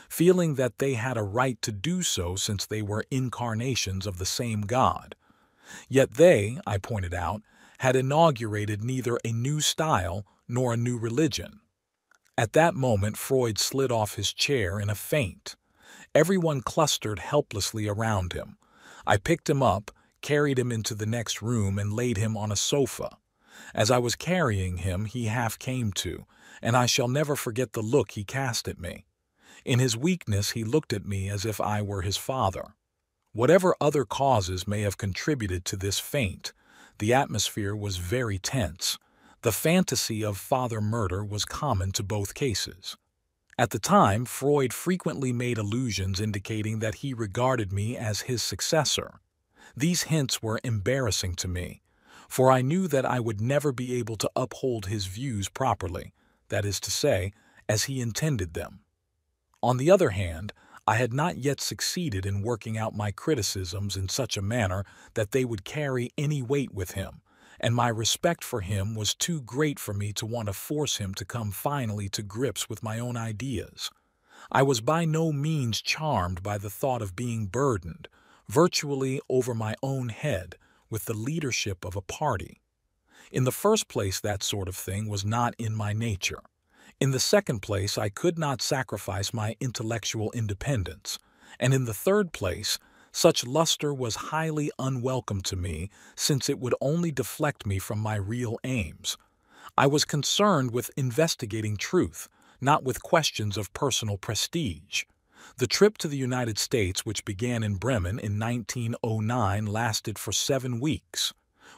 feeling that they had a right to do so since they were incarnations of the same god. Yet they, I pointed out, had inaugurated neither a new style nor a new religion. At that moment Freud slid off his chair in a faint. Everyone clustered helplessly around him. I picked him up, carried him into the next room, and laid him on a sofa. As I was carrying him, he half came to, and I shall never forget the look he cast at me. In his weakness he looked at me as if I were his father. Whatever other causes may have contributed to this faint, the atmosphere was very tense. The fantasy of father murder was common to both cases. At the time, Freud frequently made allusions indicating that he regarded me as his successor. These hints were embarrassing to me, for I knew that I would never be able to uphold his views properly, that is to say, as he intended them. On the other hand, I had not yet succeeded in working out my criticisms in such a manner that they would carry any weight with him, and my respect for him was too great for me to want to force him to come finally to grips with my own ideas. I was by no means charmed by the thought of being burdened, virtually over my own head, with the leadership of a party. In the first place, that sort of thing was not in my nature. In the second place, I could not sacrifice my intellectual independence, and in the third place, such luster was highly unwelcome to me, since it would only deflect me from my real aims. I was concerned with investigating truth, not with questions of personal prestige. The trip to the United States, which began in Bremen in 1909, lasted for 7 weeks.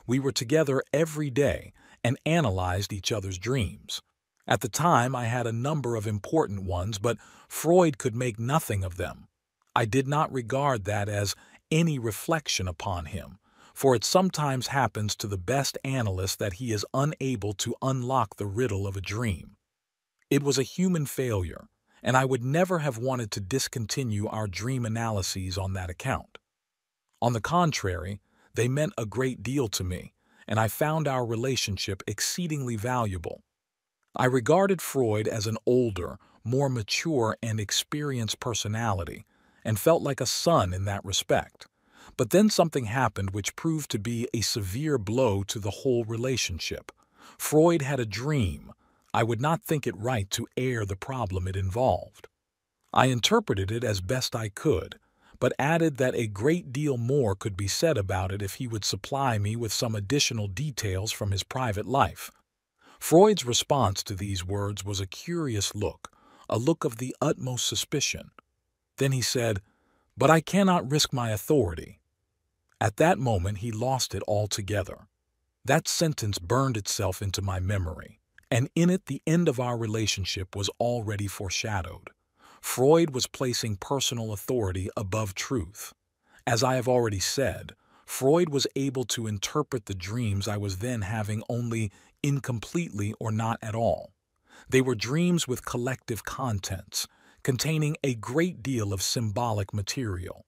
We were together every day and analyzed each other's dreams. At the time, I had a number of important ones, but Freud could make nothing of them. I did not regard that as any reflection upon him, for it sometimes happens to the best analyst that he is unable to unlock the riddle of a dream. It was a human failure, and I would never have wanted to discontinue our dream analyses on that account. On the contrary, they meant a great deal to me, and I found our relationship exceedingly valuable. I regarded Freud as an older, more mature and experienced personality, and felt like a son in that respect. But then something happened which proved to be a severe blow to the whole relationship. Freud had a dream. I would not think it right to air the problem it involved. I interpreted it as best I could, but added that a great deal more could be said about it if he would supply me with some additional details from his private life. Freud's response to these words was a curious look, a look of the utmost suspicion. Then he said, "But I cannot risk my authority." At that moment he lost it altogether. That sentence burned itself into my memory, and in it the end of our relationship was already foreshadowed. Freud was placing personal authority above truth. As I have already said, Freud was able to interpret the dreams I was then having only incompletely or not at all. They were dreams with collective contents, containing a great deal of symbolic material.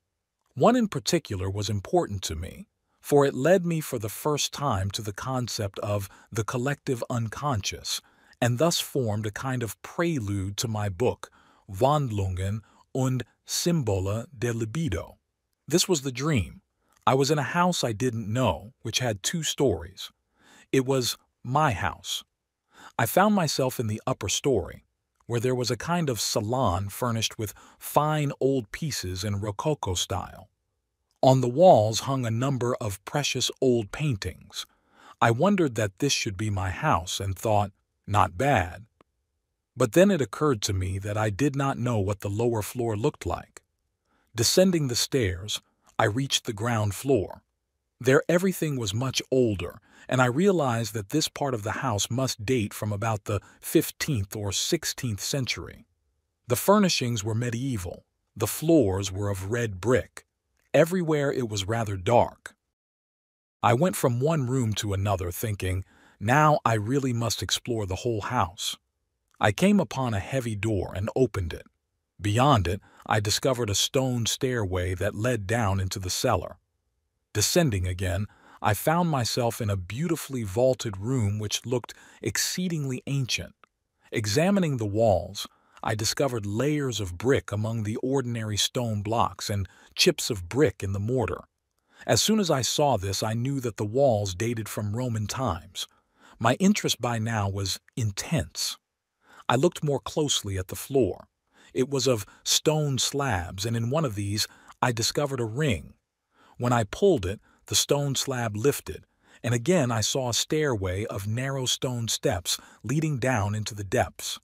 One in particular was important to me, for it led me for the first time to the concept of the collective unconscious, and thus formed a kind of prelude to my book, Wandlungen und Symbole der Libido. This was the dream. I was in a house I didn't know, which had 2 stories. It was my house. I found myself in the upper story, where there was a kind of salon furnished with fine old pieces in Rococo style. On the walls hung a number of precious old paintings. I wondered that this should be my house and thought, not bad. But then it occurred to me that I did not know what the lower floor looked like. Descending the stairs, I reached the ground floor. There everything was much older, and I realized that this part of the house must date from about the 15th or 16th century. The furnishings were medieval. The floors were of red brick. Everywhere it was rather dark. I went from one room to another thinking, now I really must explore the whole house. I came upon a heavy door and opened it. Beyond it, I discovered a stone stairway that led down into the cellar. Descending again, I found myself in a beautifully vaulted room which looked exceedingly ancient. Examining the walls, I discovered layers of brick among the ordinary stone blocks and chips of brick in the mortar. As soon as I saw this, I knew that the walls dated from Roman times. My interest by now was intense. I looked more closely at the floor. It was of stone slabs, and in one of these I discovered a ring. When I pulled it, the stone slab lifted, and again I saw a stairway of narrow stone steps leading down into the depths.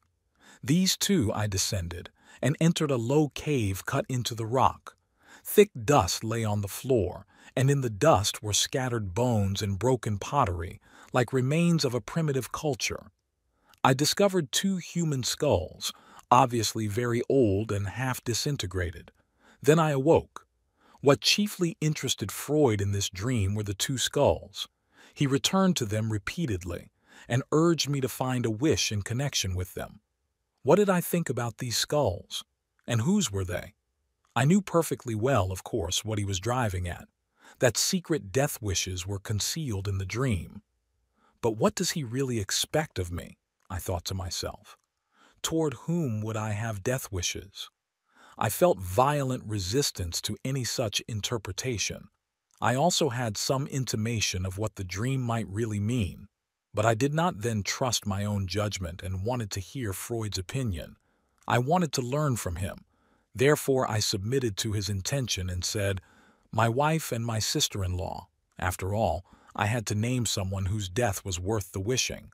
These too I descended, and entered a low cave cut into the rock. Thick dust lay on the floor, and in the dust were scattered bones and broken pottery, like remains of a primitive culture. I discovered 2 human skulls, obviously very old and half disintegrated. Then I awoke. What chiefly interested Freud in this dream were the 2 skulls. He returned to them repeatedly, and urged me to find a wish in connection with them. What did I think about these skulls? And whose were they? I knew perfectly well, of course, what he was driving at, that secret death wishes were concealed in the dream. But what does he really expect of me? I thought to myself. Toward whom would I have death wishes? I felt violent resistance to any such interpretation. I also had some intimation of what the dream might really mean, but I did not then trust my own judgment and wanted to hear Freud's opinion. I wanted to learn from him. Therefore I submitted to his intention and said, "My wife and my sister-in-law." After all, I had to name someone whose death was worth the wishing.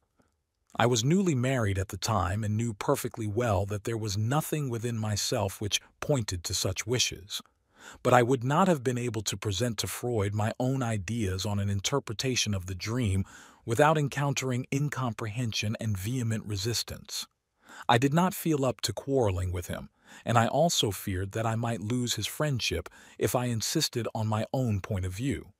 I was newly married at the time and knew perfectly well that there was nothing within myself which pointed to such wishes. But I would not have been able to present to Freud my own ideas on an interpretation of the dream without encountering incomprehension and vehement resistance. I did not feel up to quarreling with him, and I also feared that I might lose his friendship if I insisted on my own point of view.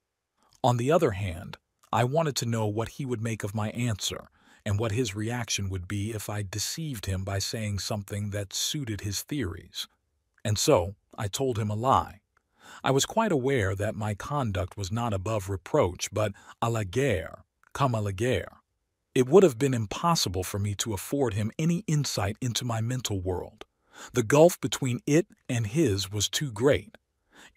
On the other hand, I wanted to know what he would make of my answer, and what his reaction would be if I deceived him by saying something that suited his theories. And so I told him a lie. I was quite aware that my conduct was not above reproach, but à la guerre, comme à la guerre. It would have been impossible for me to afford him any insight into my mental world. The gulf between it and his was too great.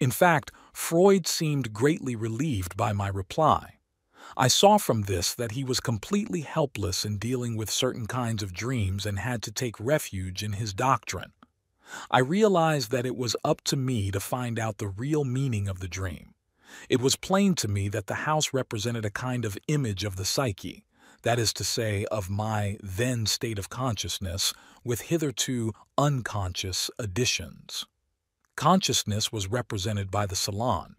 In fact, Freud seemed greatly relieved by my reply. I saw from this that he was completely helpless in dealing with certain kinds of dreams and had to take refuge in his doctrine. I realized that it was up to me to find out the real meaning of the dream. It was plain to me that the house represented a kind of image of the psyche, that is to say, of my then state of consciousness, with hitherto unconscious additions. Consciousness was represented by the salon.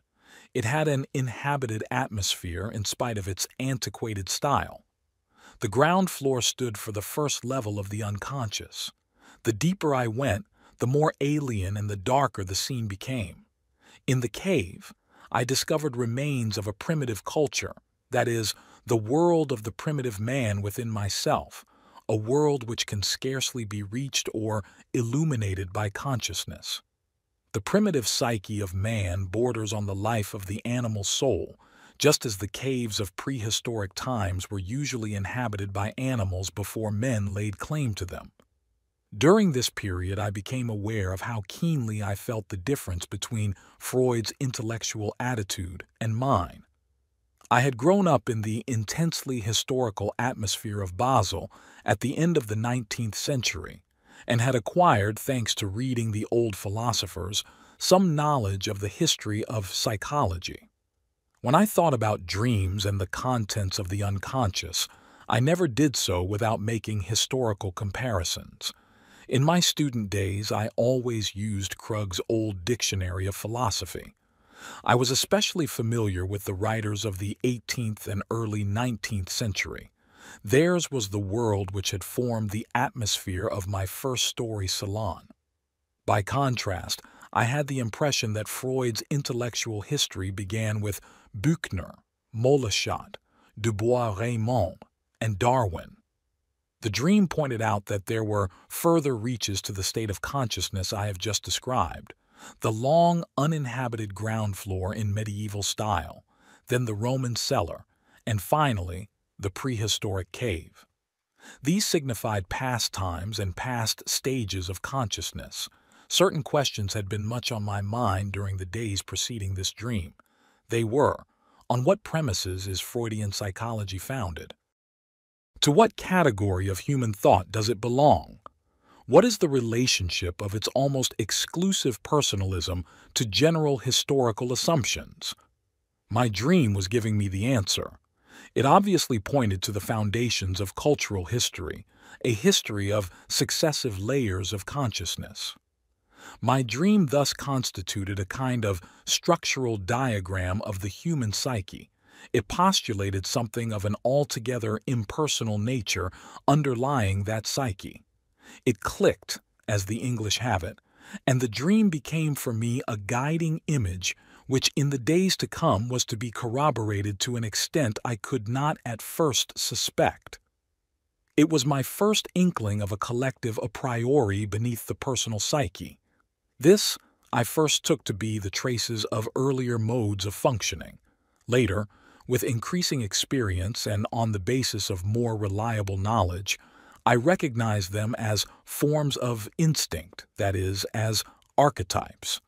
It had an inhabited atmosphere in spite of its antiquated style. The ground floor stood for the first level of the unconscious. The deeper I went, the more alien and the darker the scene became. In the cave, I discovered remains of a primitive culture, that is, the world of the primitive man within myself, a world which can scarcely be reached or illuminated by consciousness. The primitive psyche of man borders on the life of the animal soul, just as the caves of prehistoric times were usually inhabited by animals before men laid claim to them. During this period, I became aware of how keenly I felt the difference between Freud's intellectual attitude and mine. I had grown up in the intensely historical atmosphere of Basel at the end of the 19th century, and had acquired, thanks to reading the old philosophers, some knowledge of the history of psychology. When I thought about dreams and the contents of the unconscious, I never did so without making historical comparisons. In my student days, I always used Krug's old dictionary of philosophy. I was especially familiar with the writers of the 18th and early 19th century. Theirs was the world which had formed the atmosphere of my first-story salon. By contrast, I had the impression that Freud's intellectual history began with Büchner, Moleschott, Dubois-Reymond, and Darwin. The dream pointed out that there were further reaches to the state of consciousness I have just described: the long, uninhabited ground floor in medieval style, then the Roman cellar, and finally, the prehistoric cave. These signified past times and past stages of consciousness. Certain questions had been much on my mind during the days preceding this dream. They were: on what premises is Freudian psychology founded? To what category of human thought does it belong? What is the relationship of its almost exclusive personalism to general historical assumptions? My dream was giving me the answer. It obviously pointed to the foundations of cultural history, a history of successive layers of consciousness. My dream thus constituted a kind of structural diagram of the human psyche. It postulated something of an altogether impersonal nature underlying that psyche. It clicked, as the English have it, and the dream became for me a guiding image which in the days to come was to be corroborated to an extent I could not at first suspect. It was my first inkling of a collective a priori beneath the personal psyche. This I first took to be the traces of earlier modes of functioning. Later, with increasing experience and on the basis of more reliable knowledge, I recognized them as forms of instinct, that is, as archetypes.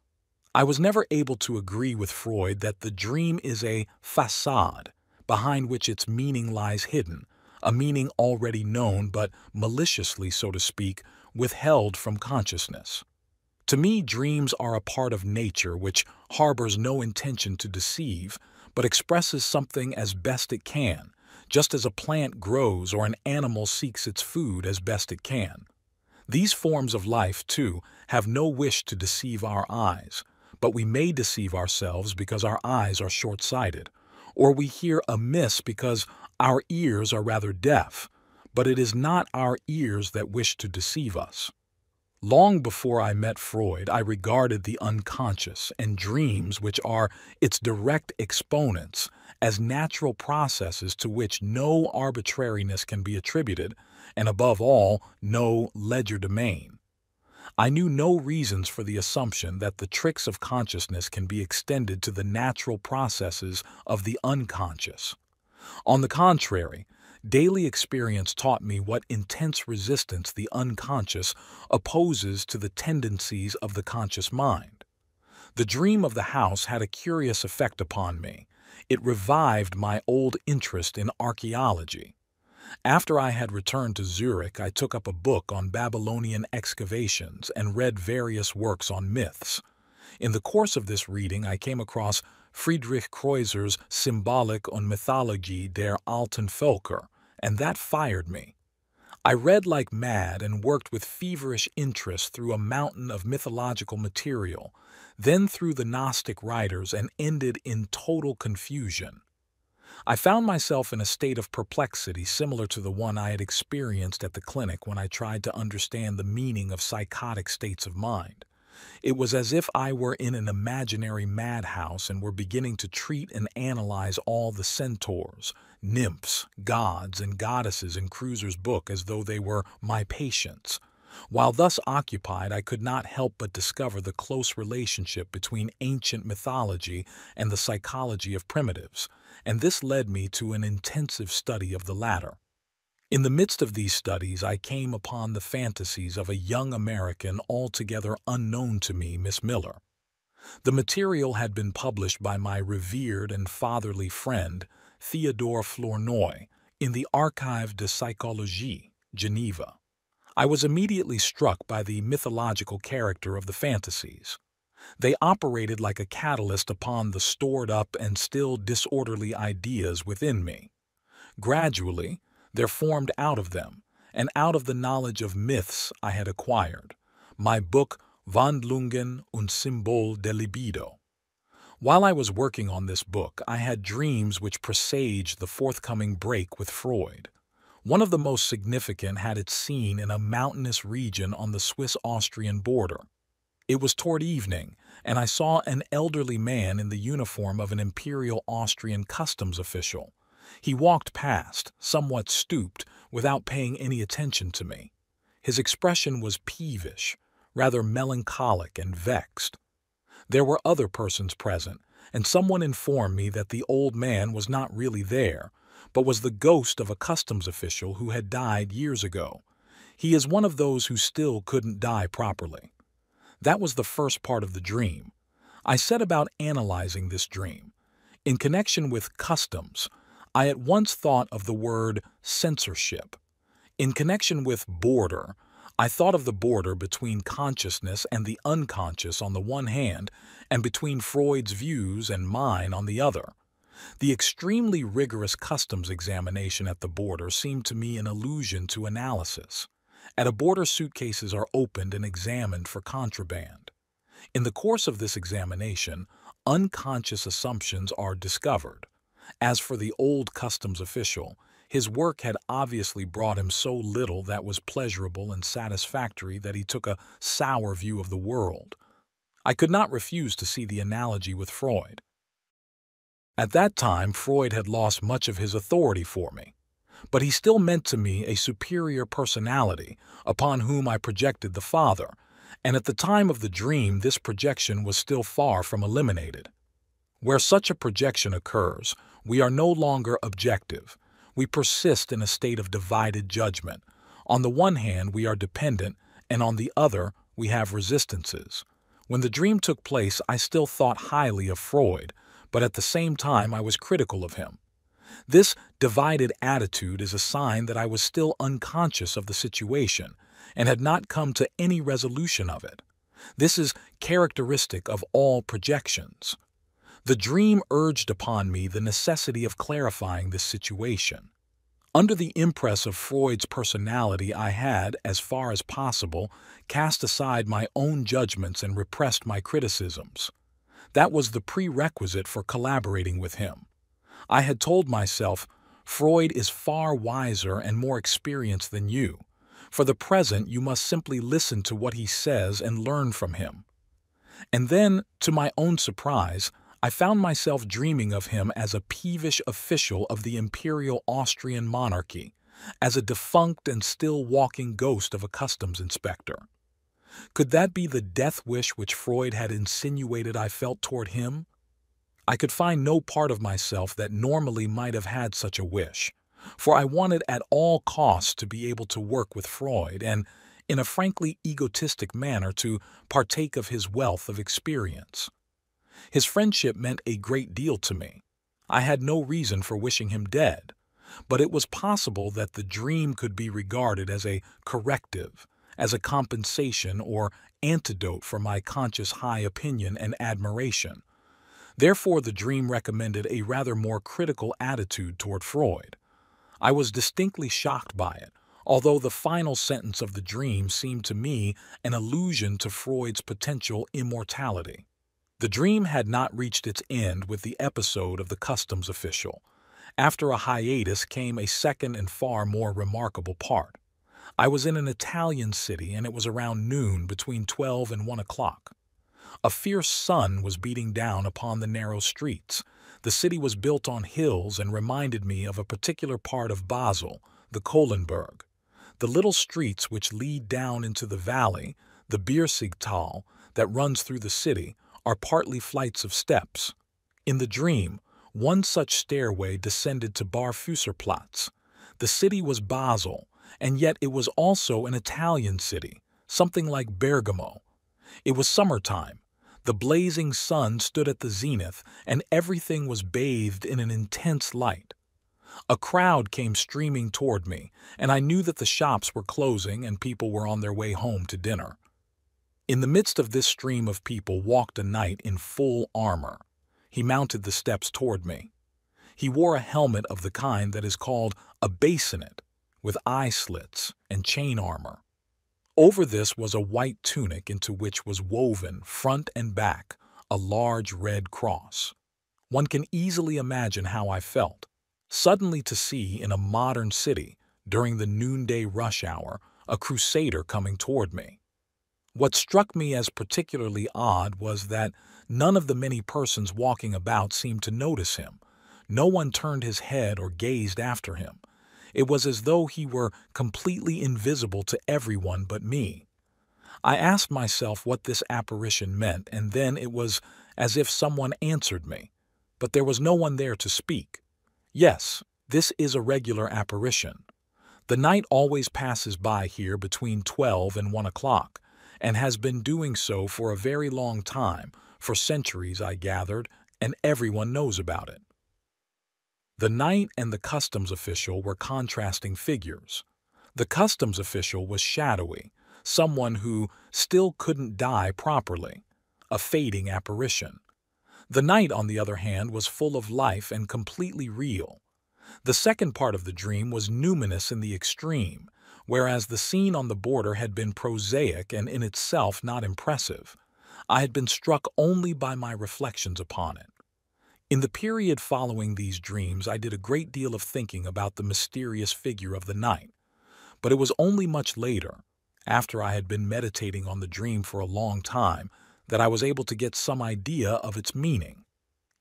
I was never able to agree with Freud that the dream is a facade, behind which its meaning lies hidden, a meaning already known but maliciously, so to speak, withheld from consciousness. To me, dreams are a part of nature which harbors no intention to deceive, but expresses something as best it can, just as a plant grows or an animal seeks its food as best it can. These forms of life, too, have no wish to deceive our eyes, but we may deceive ourselves because our eyes are short-sighted, or we hear amiss because our ears are rather deaf, but it is not our ears that wish to deceive us. Long before I met Freud, I regarded the unconscious and dreams, which are its direct exponents, as natural processes to which no arbitrariness can be attributed, and above all, no legerdemain. I knew no reasons for the assumption that the tricks of consciousness can be extended to the natural processes of the unconscious. On the contrary, Daily experience taught me what intense resistance the unconscious opposes to the tendencies of the conscious mind. The dream of the house had a curious effect upon me. It revived my old interest in archaeology. After I had returned to Zurich, I took up a book on Babylonian excavations and read various works on myths. In the course of this reading, I came across Friedrich Kreuzer's Symbolik und Mythologie der alten Völker, and that fired me. I read like mad and worked with feverish interest through a mountain of mythological material, then through the Gnostic writers, and ended in total confusion. I found myself in a state of perplexity similar to the one I had experienced at the clinic when I tried to understand the meaning of psychotic states of mind. It was as if I were in an imaginary madhouse and were beginning to treat and analyze all the centaurs, nymphs, gods, and goddesses in Kreuzer's book as though they were my patients. While thus occupied, I could not help but discover the close relationship between ancient mythology and the psychology of primitives, and this led me to an intensive study of the latter. In the midst of these studies, I came upon the fantasies of a young American altogether unknown to me, Miss Miller. The material had been published by my revered and fatherly friend, Theodore Flournoy, in the Archive de Psychologie, Geneva. I was immediately struck by the mythological character of the fantasies. They operated like a catalyst upon the stored-up and still disorderly ideas within me. Gradually, there formed out of them, and out of the knowledge of myths I had acquired, my book Wandlungen und Symbol der Libido. While I was working on this book, I had dreams which presaged the forthcoming break with Freud. One of the most significant had its scene in a mountainous region on the Swiss-Austrian border. It was toward evening, and I saw an elderly man in the uniform of an imperial Austrian customs official. He walked past, somewhat stooped, without paying any attention to me. His expression was peevish, rather melancholic and vexed. There were other persons present, and someone informed me that the old man was not really there, but was the ghost of a customs official who had died years ago. He is one of those who still couldn't die properly. That was the first part of the dream. I set about analyzing this dream. In connection with customs, I at once thought of the word censorship. In connection with border, I thought of the border between consciousness and the unconscious on the one hand, and between Freud's views and mine on the other. The extremely rigorous customs examination at the border seemed to me an allusion to analysis. At a border, suitcases are opened and examined for contraband. In the course of this examination, unconscious assumptions are discovered. As for the old customs official, his work had obviously brought him so little that was pleasurable and satisfactory that he took a sour view of the world. I could not refuse to see the analogy with Freud. At that time, Freud had lost much of his authority for me, but he still meant to me a superior personality upon whom I projected the father, and at the time of the dream this projection was still far from eliminated. Where such a projection occurs, we are no longer objective. We persist in a state of divided judgment. On the one hand, we are dependent, and on the other, we have resistances. When the dream took place, I still thought highly of Freud, but at the same time I was critical of him. This divided attitude is a sign that I was still unconscious of the situation and had not come to any resolution of it. This is characteristic of all projections. The dream urged upon me the necessity of clarifying this situation. Under the impress of Freud's personality, I had, as far as possible, cast aside my own judgments and repressed my criticisms. That was the prerequisite for collaborating with him. I had told myself, Freud is far wiser and more experienced than you. For the present, you must simply listen to what he says and learn from him. And then, to my own surprise, I found myself dreaming of him as a peevish official of the imperial Austrian monarchy, as a defunct and still walking ghost of a customs inspector. Could that be the death wish which Freud had insinuated I felt toward him? I could find no part of myself that normally might have had such a wish. for I wanted at all costs to be able to work with Freud and, in a frankly egotistic manner, to partake of his wealth of experience. His friendship meant a great deal to me. I had no reason for wishing him dead, but it was possible that the dream could be regarded as a corrective, as a compensation or antidote for my conscious high opinion and admiration. Therefore, the dream recommended a rather more critical attitude toward Freud. I was distinctly shocked by it, although the final sentence of the dream seemed to me an allusion to Freud's potential immortality. The dream had not reached its end with the episode of the customs official. After a hiatus came a second and far more remarkable part. I was in an Italian city, and it was around noon, between 12 and 1 o'clock. A fierce sun was beating down upon the narrow streets. The city was built on hills and reminded me of a particular part of Basel, the Kohlenberg. The little streets which lead down into the valley, the Biersigtal, that runs through the city, are partly flights of steps. In the dream, one such stairway descended to Barfüßerplatz. The city was Basel, and yet it was also an Italian city, something like Bergamo. It was summertime. The blazing sun stood at the zenith, and everything was bathed in an intense light. A crowd came streaming toward me, and I knew that the shops were closing and people were on their way home to dinner. In the midst of this stream of people walked a knight in full armor. He mounted the steps toward me. He wore a helmet of the kind that is called a bassinet, with eye slits and chain armor. Over this was a white tunic into which was woven, front and back, a large red cross. One can easily imagine how I felt, suddenly to see in a modern city, during the noonday rush hour, a crusader coming toward me. What struck me as particularly odd was that none of the many persons walking about seemed to notice him. No one turned his head or gazed after him. It was as though he were completely invisible to everyone but me. I asked myself what this apparition meant, and then it was as if someone answered me. But there was no one there to speak. Yes, this is a regular apparition. The knight always passes by here between 12 and 1 o'clock, and has been doing so for a very long time, for centuries, I gathered, and everyone knows about it. The knight and the customs official were contrasting figures. The customs official was shadowy, someone who still couldn't die properly, a fading apparition. The knight, on the other hand, was full of life and completely real. The second part of the dream was numinous in the extreme, whereas the scene on the border had been prosaic and in itself not impressive. I had been struck only by my reflections upon it. In the period following these dreams, I did a great deal of thinking about the mysterious figure of the knight, but it was only much later, after I had been meditating on the dream for a long time, that I was able to get some idea of its meaning.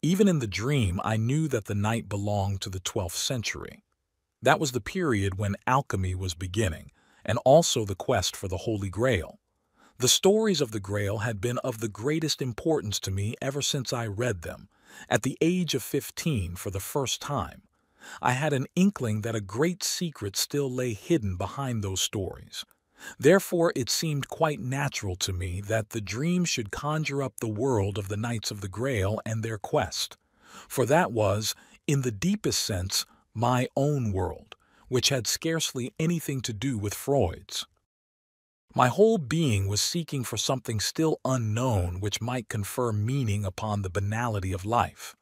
Even in the dream, I knew that the knight belonged to the 12th century. That was the period when alchemy was beginning, and also the quest for the Holy Grail. The stories of the Grail had been of the greatest importance to me ever since I read them, at the age of 15 for the first time. I had an inkling that a great secret still lay hidden behind those stories. Therefore, it seemed quite natural to me that the dream should conjure up the world of the Knights of the Grail and their quest, for that was, in the deepest sense, my own world, which had scarcely anything to do with Freud's. My whole being was seeking for something still unknown which might confer meaning upon the banality of life.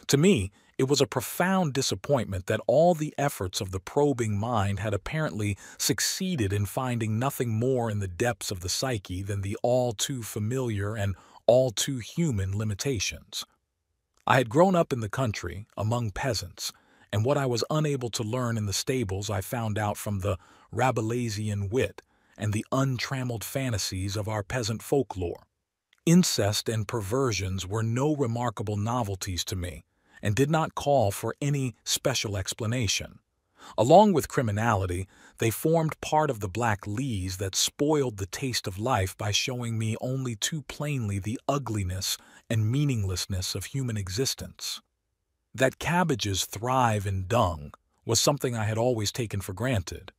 To me, it was a profound disappointment that all the efforts of the probing mind had apparently succeeded in finding nothing more in the depths of the psyche than the all too familiar and all too human limitations. I had grown up in the country, among peasants, and what I was unable to learn in the stables I found out from the Rabelaisian wit and the untrammeled fantasies of our peasant folklore. Incest and perversions were no remarkable novelties to me, and did not call for any special explanation. Along with criminality, they formed part of the black lees that spoiled the taste of life by showing me only too plainly the ugliness and meaninglessness of human existence. That cabbages thrive in dung, was something I had always taken for granted.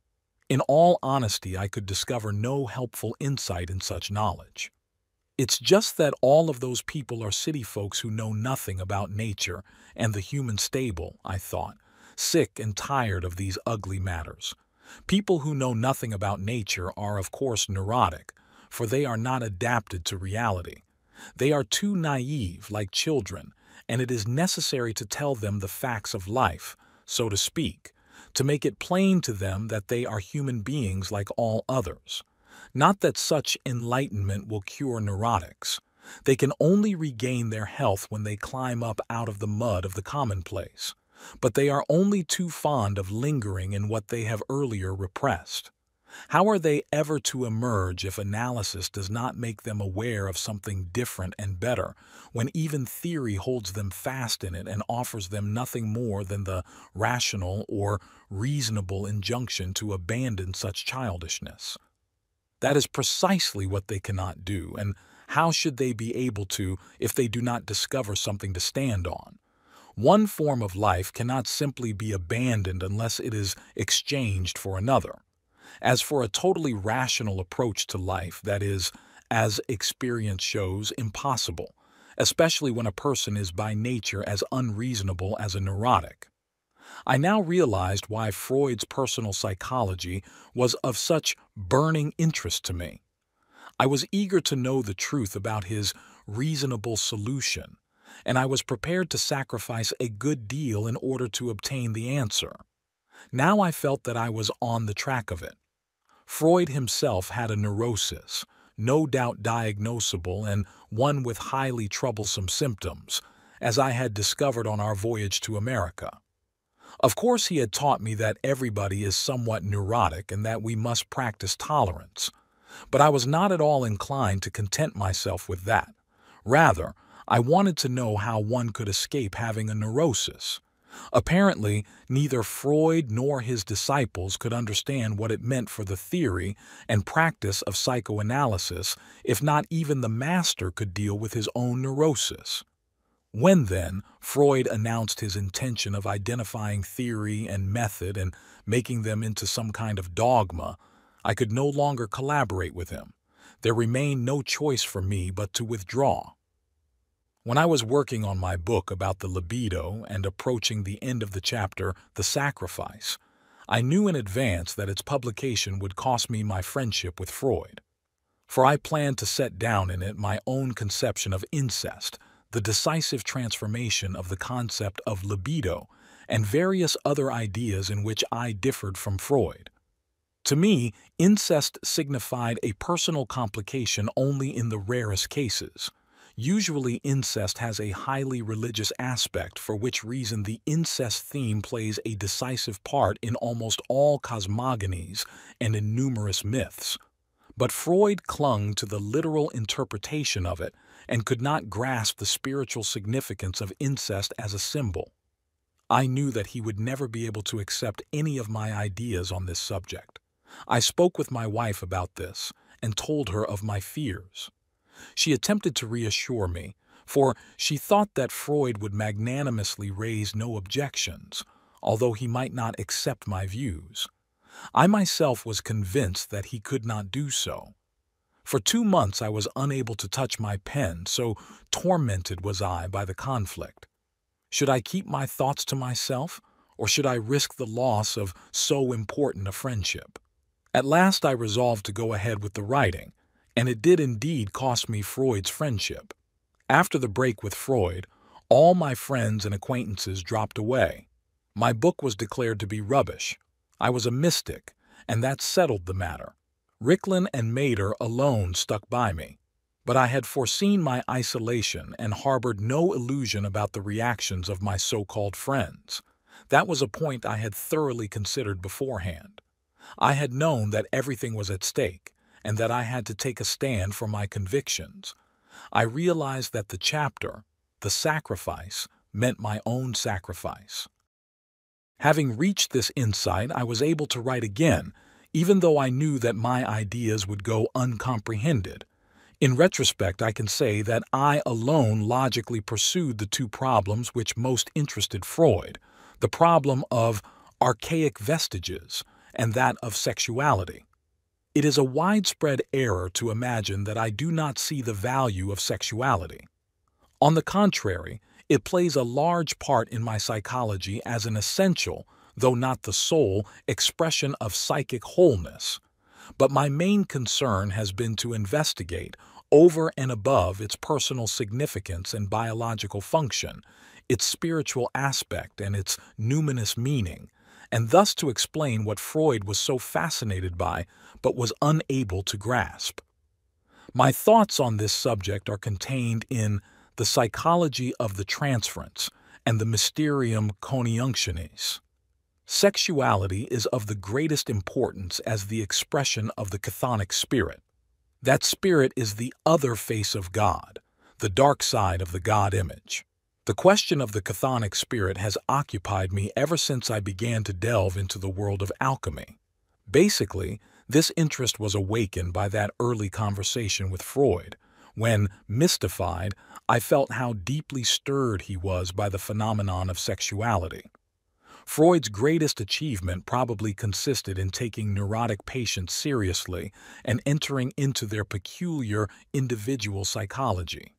In all honesty, I could discover no helpful insight in such knowledge. It's just that all of those people are city folks who know nothing about nature and the human stable, I thought, sick and tired of these ugly matters. People who know nothing about nature are, of course, neurotic, for they are not adapted to reality. They are too naive, like children, and it is necessary to tell them the facts of life, so to speak, to make it plain to them that they are human beings like all others. Not that such enlightenment will cure neurotics. They can only regain their health when they climb up out of the mud of the commonplace. But they are only too fond of lingering in what they have earlier repressed. How are they ever to emerge if analysis does not make them aware of something different and better, when even theory holds them fast in it and offers them nothing more than the rational or reasonable injunction to abandon such childishness? That is precisely what they cannot do, and how should they be able to if they do not discover something to stand on? One form of life cannot simply be abandoned unless it is exchanged for another. As for a totally rational approach to life, that is, as experience shows, impossible, especially when a person is by nature as unreasonable as a neurotic. I now realized why Freud's personal psychology was of such burning interest to me. I was eager to know the truth about his reasonable solution, and I was prepared to sacrifice a good deal in order to obtain the answer. Now I felt that I was on the track of it. Freud himself had a neurosis, no doubt diagnosable and one with highly troublesome symptoms, as I had discovered on our voyage to America. Of course, he had taught me that everybody is somewhat neurotic and that we must practice tolerance. But I was not at all inclined to content myself with that. Rather, I wanted to know how one could escape having a neurosis. Apparently, neither Freud nor his disciples could understand what it meant for the theory and practice of psychoanalysis if not even the master could deal with his own neurosis. When, then, Freud announced his intention of identifying theory and method and making them into some kind of dogma, I could no longer collaborate with him. There remained no choice for me but to withdraw. When I was working on my book about the libido and approaching the end of the chapter, The Sacrifice, I knew in advance that its publication would cost me my friendship with Freud. For I planned to set down in it my own conception of incest, the decisive transformation of the concept of libido, and various other ideas in which I differed from Freud. To me, incest signified a personal complication only in the rarest cases. Usually, incest has a highly religious aspect, for which reason the incest theme plays a decisive part in almost all cosmogonies and in numerous myths. But Freud clung to the literal interpretation of it and could not grasp the spiritual significance of incest as a symbol. I knew that he would never be able to accept any of my ideas on this subject. I spoke with my wife about this and told her of my fears. She attempted to reassure me, for she thought that Freud would magnanimously raise no objections, although he might not accept my views. I myself was convinced that he could not do so. For 2 months I was unable to touch my pen, so tormented was I by the conflict. Should I keep my thoughts to myself, or should I risk the loss of so important a friendship? At last I resolved to go ahead with the writing, and it did indeed cost me Freud's friendship. After the break with Freud, all my friends and acquaintances dropped away. My book was declared to be rubbish. I was a mystic, and that settled the matter. Ricklin and Mater alone stuck by me, but I had foreseen my isolation and harbored no illusion about the reactions of my so-called friends. That was a point I had thoroughly considered beforehand. I had known that everything was at stake, and that I had to take a stand for my convictions. I realized that the chapter, The Sacrifice, meant my own sacrifice. Having reached this insight, I was able to write again, even though I knew that my ideas would go uncomprehended. In retrospect, I can say that I alone logically pursued the 2 problems which most interested Freud, the problem of archaic vestiges, and that of sexuality. It is a widespread error to imagine that I do not see the value of sexuality. On the contrary, it plays a large part in my psychology as an essential, though not the sole, expression of psychic wholeness. But my main concern has been to investigate, over and above its personal significance and biological function, its spiritual aspect and its numinous meaning, and thus to explain what Freud was so fascinated by but was unable to grasp. My thoughts on this subject are contained in The Psychology of the Transference and the Mysterium Coniunctionis. Sexuality is of the greatest importance as the expression of the chthonic spirit. That spirit is the other face of God, the dark side of the God image. The question of the chthonic spirit has occupied me ever since I began to delve into the world of alchemy. Basically, this interest was awakened by that early conversation with Freud, when, mystified, I felt how deeply stirred he was by the phenomenon of sexuality. Freud's greatest achievement probably consisted in taking neurotic patients seriously and entering into their peculiar individual psychology.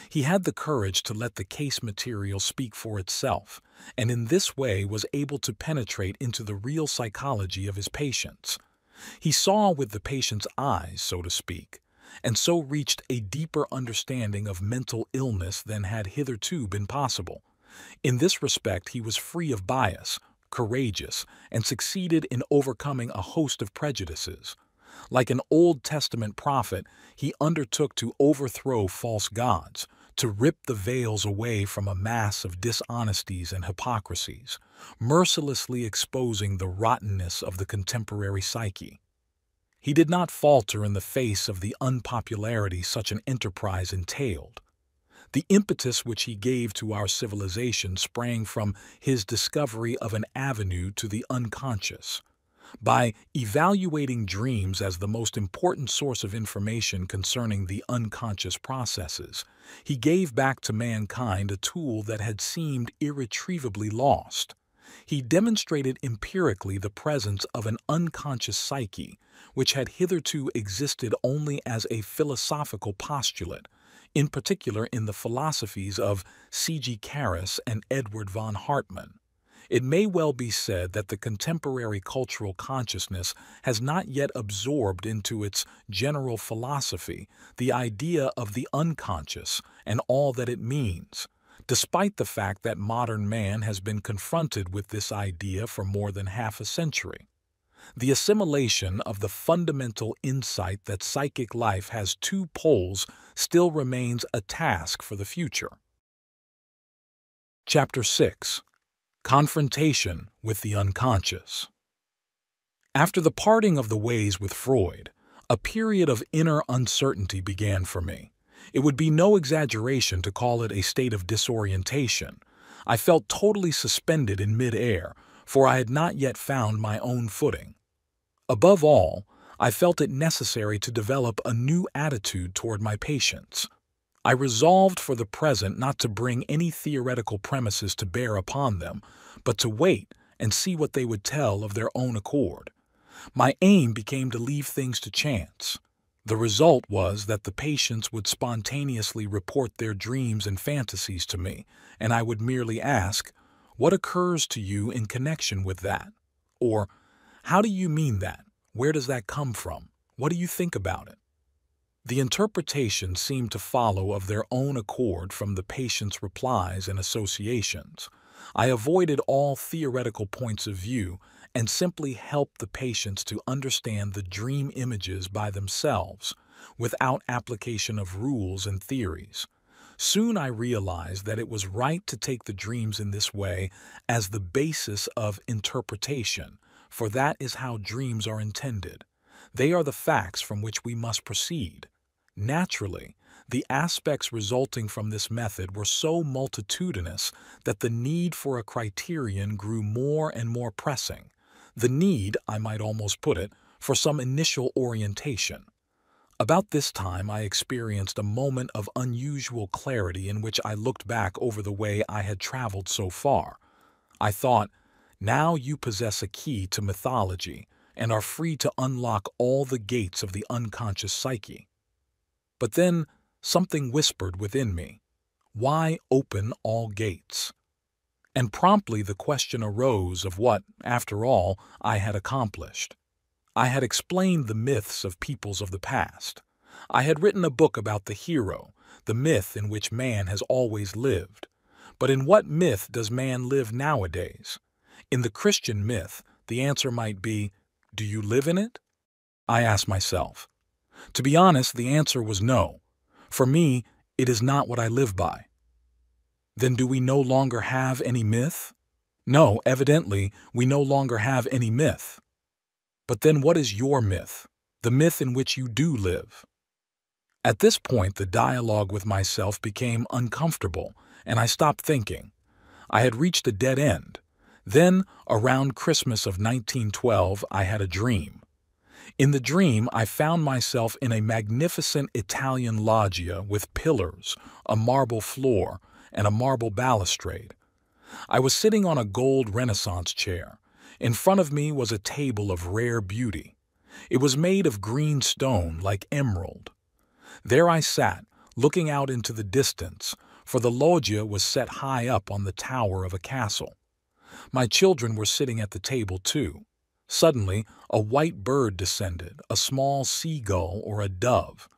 He had the courage to let the case material speak for itself, and in this way was able to penetrate into the real psychology of his patients. He saw with the patient's eyes, so to speak, and so reached a deeper understanding of mental illness than had hitherto been possible. In this respect, he was free of bias, courageous, and succeeded in overcoming a host of prejudices. Like an Old Testament prophet, he undertook to overthrow false gods, to rip the veils away from a mass of dishonesties and hypocrisies, mercilessly exposing the rottenness of the contemporary psyche. He did not falter in the face of the unpopularity such an enterprise entailed. The impetus which he gave to our civilization sprang from his discovery of an avenue to the unconscious. By evaluating dreams as the most important source of information concerning the unconscious processes, he gave back to mankind a tool that had seemed irretrievably lost. He demonstrated empirically the presence of an unconscious psyche, which had hitherto existed only as a philosophical postulate, in particular in the philosophies of C.G. Carus and Edward von Hartmann. It may well be said that the contemporary cultural consciousness has not yet absorbed into its general philosophy the idea of the unconscious and all that it means, despite the fact that modern man has been confronted with this idea for more than half a century. The assimilation of the fundamental insight that psychic life has two poles still remains a task for the future. Chapter 6. Confrontation with the Unconscious. After the parting of the ways with Freud, a period of inner uncertainty began for me. It would be no exaggeration to call it a state of disorientation. I felt totally suspended in mid-air, for I had not yet found my own footing. Above all, I felt it necessary to develop a new attitude toward my patients. I resolved for the present not to bring any theoretical premises to bear upon them, but to wait and see what they would tell of their own accord. My aim became to leave things to chance. The result was that the patients would spontaneously report their dreams and fantasies to me, and I would merely ask, "What occurs to you in connection with that?" Or, "How do you mean that? Where does that come from? What do you think about it?" The interpretation seemed to follow of their own accord from the patient's replies and associations. I avoided all theoretical points of view and simply helped the patients to understand the dream images by themselves, without application of rules and theories. Soon I realized that it was right to take the dreams in this way as the basis of interpretation, for that is how dreams are intended. They are the facts from which we must proceed. Naturally, the aspects resulting from this method were so multitudinous that the need for a criterion grew more and more pressing. The need, I might almost put it, for some initial orientation. About this time I experienced a moment of unusual clarity in which I looked back over the way I had traveled so far. I thought, Now you possess a key to mythology and are free to unlock all the gates of the unconscious psyche. But then something whispered within me, why open all gates? And promptly the question arose of what, after all, I had accomplished. I had explained the myths of peoples of the past. I had written a book about the hero, the myth in which man has always lived. But in what myth does man live nowadays? In the Christian myth, the answer might be, do you live in it? I asked myself. To be honest, the answer was no. For me, it is not what I live by. Then do we no longer have any myth? No, evidently, we no longer have any myth. But then what is your myth? The myth in which you do live? At this point, the dialogue with myself became uncomfortable, and I stopped thinking. I had reached a dead end. Then, around Christmas of 1912, I had a dream. In the dream, I found myself in a magnificent Italian loggia with pillars, a marble floor, and a marble balustrade. I was sitting on a gold Renaissance chair. In front of me was a table of rare beauty. It was made of green stone like emerald. There I sat, looking out into the distance, for the loggia was set high up on the tower of a castle. My children were sitting at the table too. Suddenly, a white bird descended, a small seagull or a dove.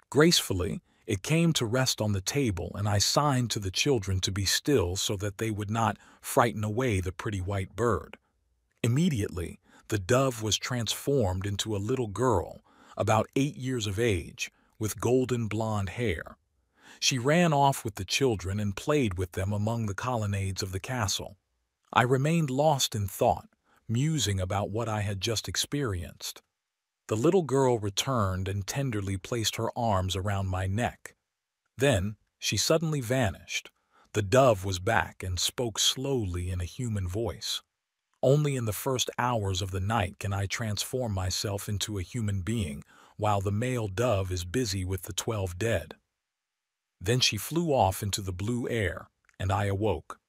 Gracefully, it came to rest on the table, and I signed to the children to be still so that they would not frighten away the pretty white bird. Immediately, the dove was transformed into a little girl, about 8 years of age, with golden blonde hair. She ran off with the children and played with them among the colonnades of the castle. I remained lost in thought, musing about what I had just experienced. The little girl returned and tenderly placed her arms around my neck. Then she suddenly vanished. The dove was back and spoke slowly in a human voice. Only in the first hours of the night can I transform myself into a human being, while the male dove is busy with the 12 dead. Then she flew off into the blue air, and I awoke.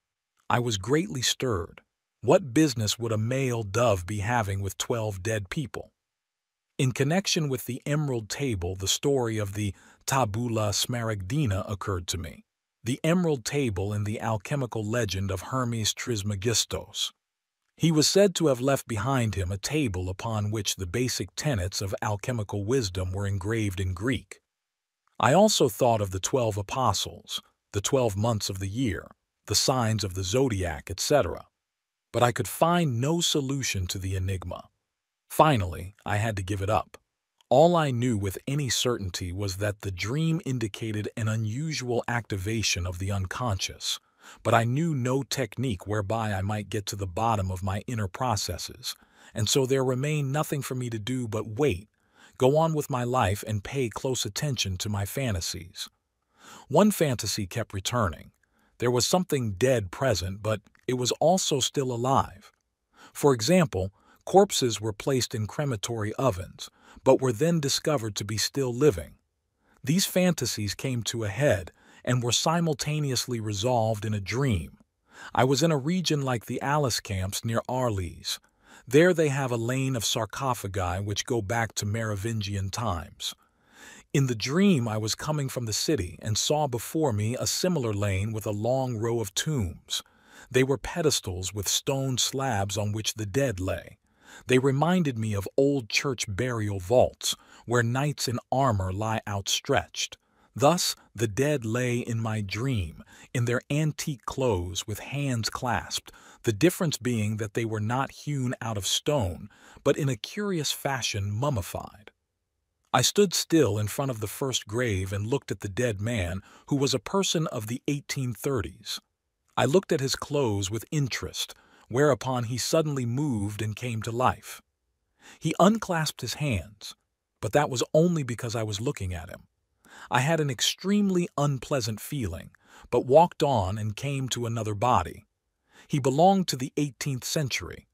I was greatly stirred. What business would a male dove be having with 12 dead people? In connection with the emerald table, the story of the tabula smaragdina occurred to me. The emerald table in the alchemical legend of Hermes Trismegistos. He was said to have left behind him a table upon which the basic tenets of alchemical wisdom were engraved in Greek. I also thought of the 12 apostles, the 12 months of the year, the signs of the zodiac, etc. But I could find no solution to the enigma. Finally, I had to give it up. All I knew with any certainty was that the dream indicated an unusual activation of the unconscious, but I knew no technique whereby I might get to the bottom of my inner processes, and so there remained nothing for me to do but wait, go on with my life, and pay close attention to my fantasies. One fantasy kept returning. There was something dead present, but it was also still alive. For example, corpses were placed in crematory ovens, but were then discovered to be still living. These fantasies came to a head and were simultaneously resolved in a dream. I was in a region like the Alice camps near Arles. There they have a lane of sarcophagi which go back to Merovingian times. In the dream, I was coming from the city and saw before me a similar lane with a long row of tombs. They were pedestals with stone slabs on which the dead lay. They reminded me of old church burial vaults, where knights in armor lie outstretched. Thus, the dead lay in my dream, in their antique clothes with hands clasped, the difference being that they were not hewn out of stone, but in a curious fashion mummified. I stood still in front of the first grave and looked at the dead man, who was a person of the 1830s. I looked at his clothes with interest, whereupon he suddenly moved and came to life. He unclasped his hands, but that was only because I was looking at him. I had an extremely unpleasant feeling, but walked on and came to another body. He belonged to the 18th century.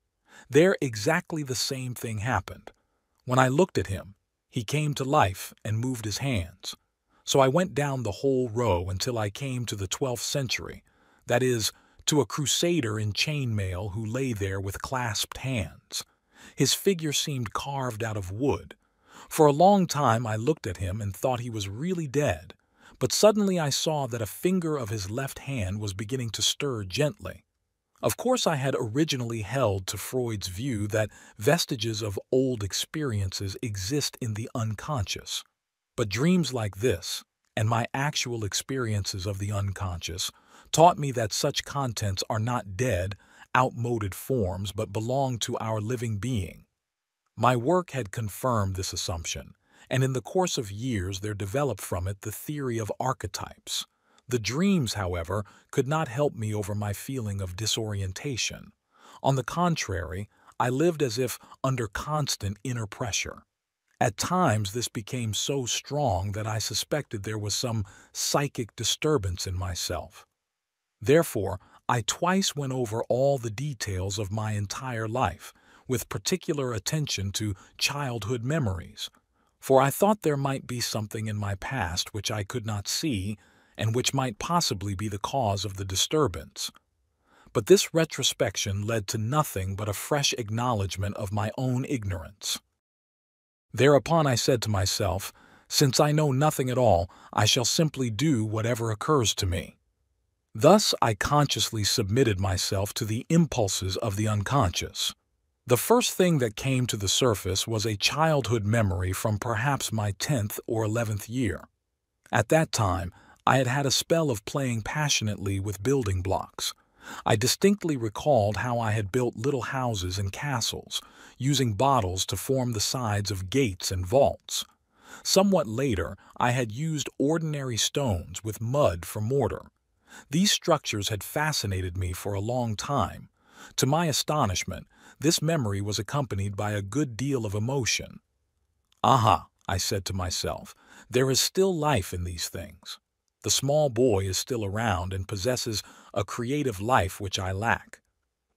There exactly the same thing happened. When I looked at him, he came to life and moved his hands. So I went down the whole row until I came to the 12th century, that is, to a crusader in chainmail who lay there with clasped hands. His figure seemed carved out of wood. For a long time I looked at him and thought he was really dead, but suddenly I saw that a finger of his left hand was beginning to stir gently. Of course, I had originally held to Freud's view that vestiges of old experiences exist in the unconscious. But dreams like this, and my actual experiences of the unconscious, taught me that such contents are not dead, outmoded forms but belong to our living being. My work had confirmed this assumption, and in the course of years there developed from it the theory of archetypes. The dreams, however, could not help me over my feeling of disorientation. On the contrary, I lived as if under constant inner pressure. At times this became so strong that I suspected there was some psychic disturbance in myself. Therefore, I twice went over all the details of my entire life, with particular attention to childhood memories, for I thought there might be something in my past which I could not see and which might possibly be the cause of the disturbance. But this retrospection led to nothing but a fresh acknowledgement of my own ignorance. Thereupon I said to myself, since I know nothing at all, I shall simply do whatever occurs to me. Thus I consciously submitted myself to the impulses of the unconscious. The first thing that came to the surface was a childhood memory from perhaps my 10th or 11th year. At that time, I had had a spell of playing passionately with building blocks. I distinctly recalled how I had built little houses and castles, using bottles to form the sides of gates and vaults. Somewhat later, I had used ordinary stones with mud for mortar. These structures had fascinated me for a long time. To my astonishment, this memory was accompanied by a good deal of emotion. Aha, I said to myself, there is still life in these things. The small boy is still around and possesses a creative life which I lack.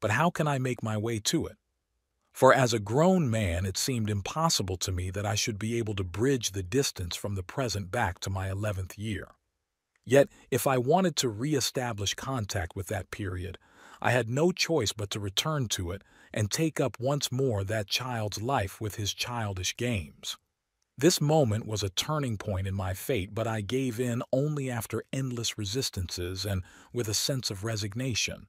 But how can I make my way to it? For as a grown man, it seemed impossible to me that I should be able to bridge the distance from the present back to my 11th year. Yet, if I wanted to re-establish contact with that period, I had no choice but to return to it and take up once more that child's life with his childish games. This moment was a turning point in my fate, but I gave in only after endless resistances and with a sense of resignation.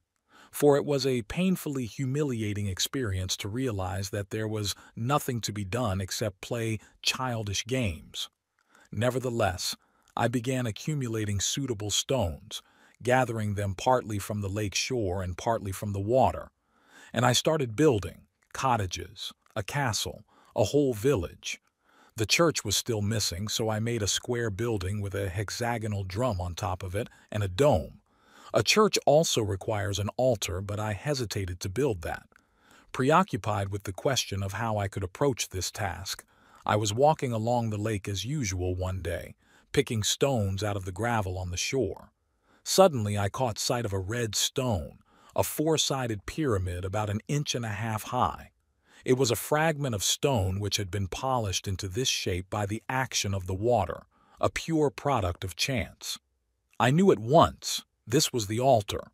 For it was a painfully humiliating experience to realize that there was nothing to be done except play childish games. Nevertheless, I began accumulating suitable stones, gathering them partly from the lake shore and partly from the water, and I started building cottages, a castle, a whole village. The church was still missing, so I made a square building with a hexagonal drum on top of it and a dome. A church also requires an altar, but I hesitated to build that. Preoccupied with the question of how I could approach this task, I was walking along the lake as usual one day, picking stones out of the gravel on the shore. Suddenly I caught sight of a red stone, a four-sided pyramid about 1.5 inches high. It was a fragment of stone which had been polished into this shape by the action of the water, a pure product of chance. I knew at once this was the altar.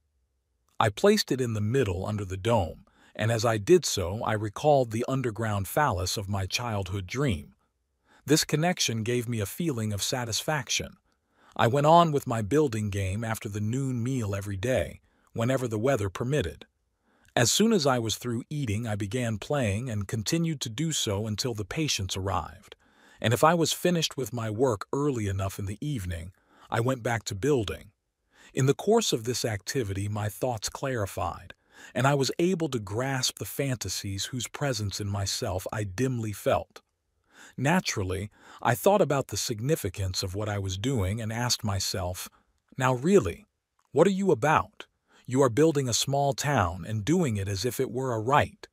I placed it in the middle under the dome, and as I did so, I recalled the underground phallus of my childhood dream. This connection gave me a feeling of satisfaction. I went on with my building game after the noon meal every day, whenever the weather permitted. As soon as I was through eating, I began playing and continued to do so until the patients arrived. And if I was finished with my work early enough in the evening, I went back to building. In the course of this activity, my thoughts clarified, and I was able to grasp the fantasies whose presence in myself I dimly felt. Naturally, I thought about the significance of what I was doing and asked myself, now really, what are you about? You are building a small town and doing it as if it were a right.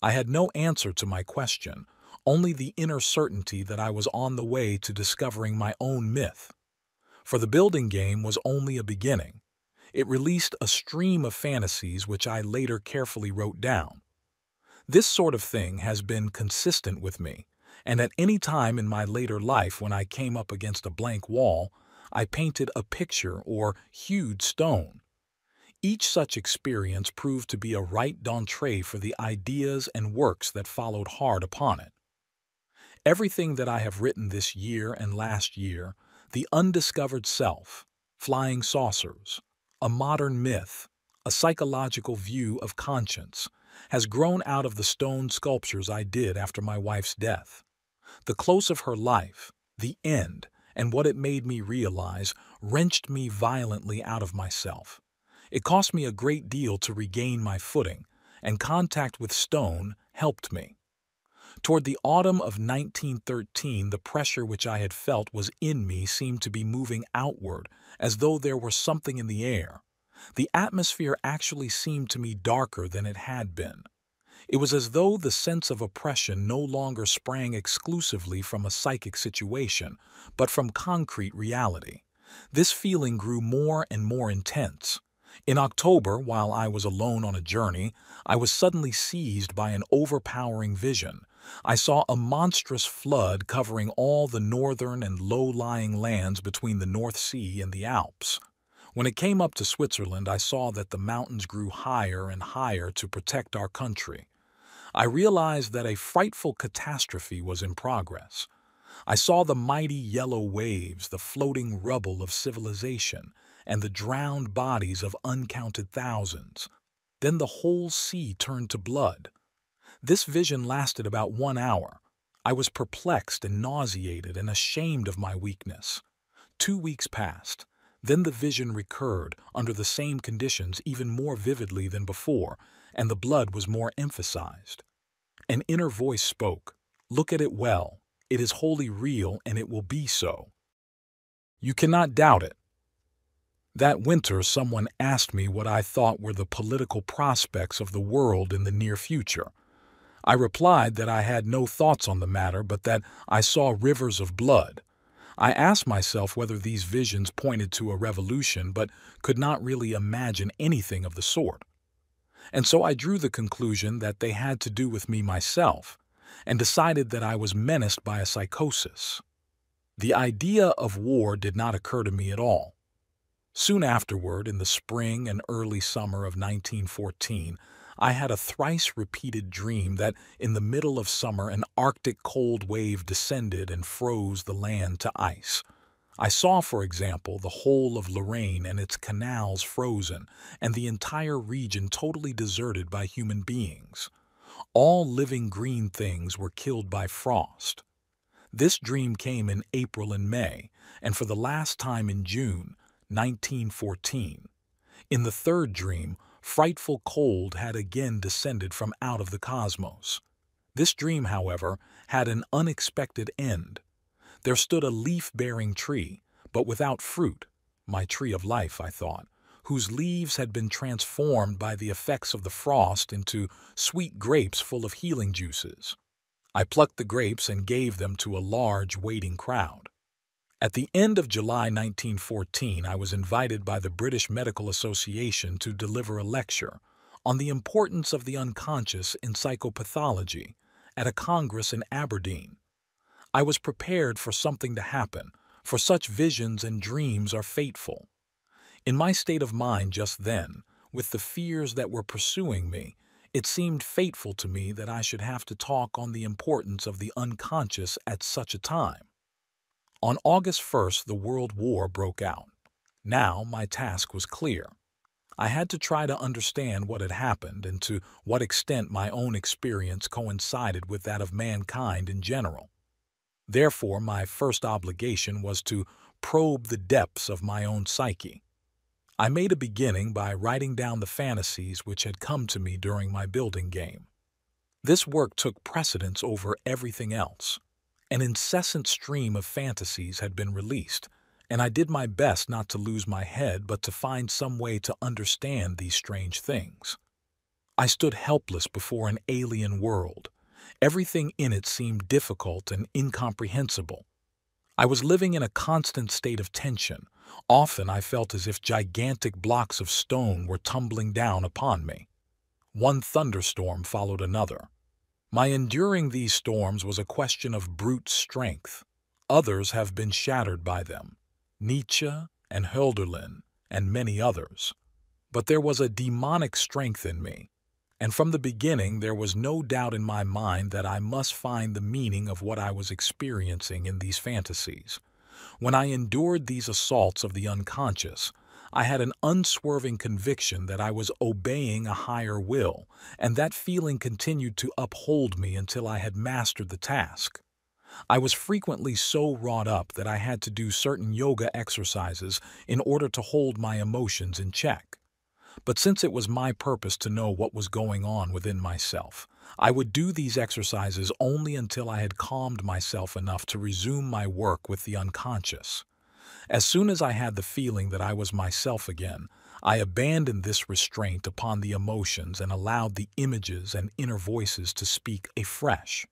I had no answer to my question, only the inner certainty that I was on the way to discovering my own myth. For the building game was only a beginning. It released a stream of fantasies which I later carefully wrote down. This sort of thing has been consistent with me, and at any time in my later life when I came up against a blank wall, I painted a picture or hewed stone. Each such experience proved to be a right d'entrée for the ideas and works that followed hard upon it. Everything that I have written this year and last year, the undiscovered self, flying saucers, a modern myth, a psychological view of conscience, has grown out of the stone sculptures I did after my wife's death. The close of her life, the end, and what it made me realize wrenched me violently out of myself. It cost me a great deal to regain my footing, and contact with stone helped me. Toward the autumn of 1913, the pressure which I had felt was in me seemed to be moving outward, as though there were something in the air. The atmosphere actually seemed to me darker than it had been. It was as though the sense of oppression no longer sprang exclusively from a psychic situation, but from concrete reality. This feeling grew more and more intense. In October, while I was alone on a journey, I was suddenly seized by an overpowering vision. I saw a monstrous flood covering all the northern and low-lying lands between the North Sea and the Alps. When it came up to Switzerland, I saw that the mountains grew higher and higher to protect our country. I realized that a frightful catastrophe was in progress. I saw the mighty yellow waves, the floating rubble of civilization, and the drowned bodies of uncounted thousands. Then the whole sea turned to blood. This vision lasted about 1 hour. I was perplexed and nauseated and ashamed of my weakness. 2 weeks passed. Then the vision recurred, under the same conditions, even more vividly than before, and the blood was more emphasized. An inner voice spoke, "Look at it well. It is wholly real, and it will be so. You cannot doubt it." That winter, someone asked me what I thought were the political prospects of the world in the near future. I replied that I had no thoughts on the matter, but that I saw rivers of blood. I asked myself whether these visions pointed to a revolution, but could not really imagine anything of the sort. And so I drew the conclusion that they had to do with me myself, and decided that I was menaced by a psychosis. The idea of war did not occur to me at all. Soon afterward, in the spring and early summer of 1914, I had a thrice-repeated dream that in the middle of summer an Arctic cold wave descended and froze the land to ice. I saw, for example, the whole of Lorraine and its canals frozen, and the entire region totally deserted by human beings. All living green things were killed by frost. This dream came in April and May, and for the last time in June 1914. In the third dream, frightful cold had again descended from out of the cosmos. This dream, however, had an unexpected end. There stood a leaf-bearing tree, but without fruit, my tree of life, I thought, whose leaves had been transformed by the effects of the frost into sweet grapes full of healing juices. I plucked the grapes and gave them to a large waiting crowd. At the end of July 1914, I was invited by the British Medical Association to deliver a lecture on the importance of the unconscious in psychopathology at a congress in Aberdeen. I was prepared for something to happen, for such visions and dreams are fateful. In my state of mind just then, with the fears that were pursuing me, it seemed fateful to me that I should have to talk on the importance of the unconscious at such a time. On August 1st, the World War broke out. Now my task was clear. I had to try to understand what had happened and to what extent my own experience coincided with that of mankind in general. Therefore, my first obligation was to probe the depths of my own psyche. I made a beginning by writing down the fantasies which had come to me during my building game. This work took precedence over everything else. An incessant stream of fantasies had been released, and I did my best not to lose my head but to find some way to understand these strange things. I stood helpless before an alien world. Everything in it seemed difficult and incomprehensible. I was living in a constant state of tension. Often I felt as if gigantic blocks of stone were tumbling down upon me. One thunderstorm followed another. My enduring these storms was a question of brute strength. Others have been shattered by them, Nietzsche and Hölderlin and many others. but there was a demonic strength in me. And from the beginning, there was no doubt in my mind that I must find the meaning of what I was experiencing in these fantasies. When I endured these assaults of the unconscious, I had an unswerving conviction that I was obeying a higher will, and that feeling continued to uphold me until I had mastered the task. I was frequently so wrought up that I had to do certain yoga exercises in order to hold my emotions in check. But since it was my purpose to know what was going on within myself, I would do these exercises only until I had calmed myself enough to resume my work with the unconscious. As soon as I had the feeling that I was myself again, I abandoned this restraint upon the emotions and allowed the images and inner voices to speak afresh.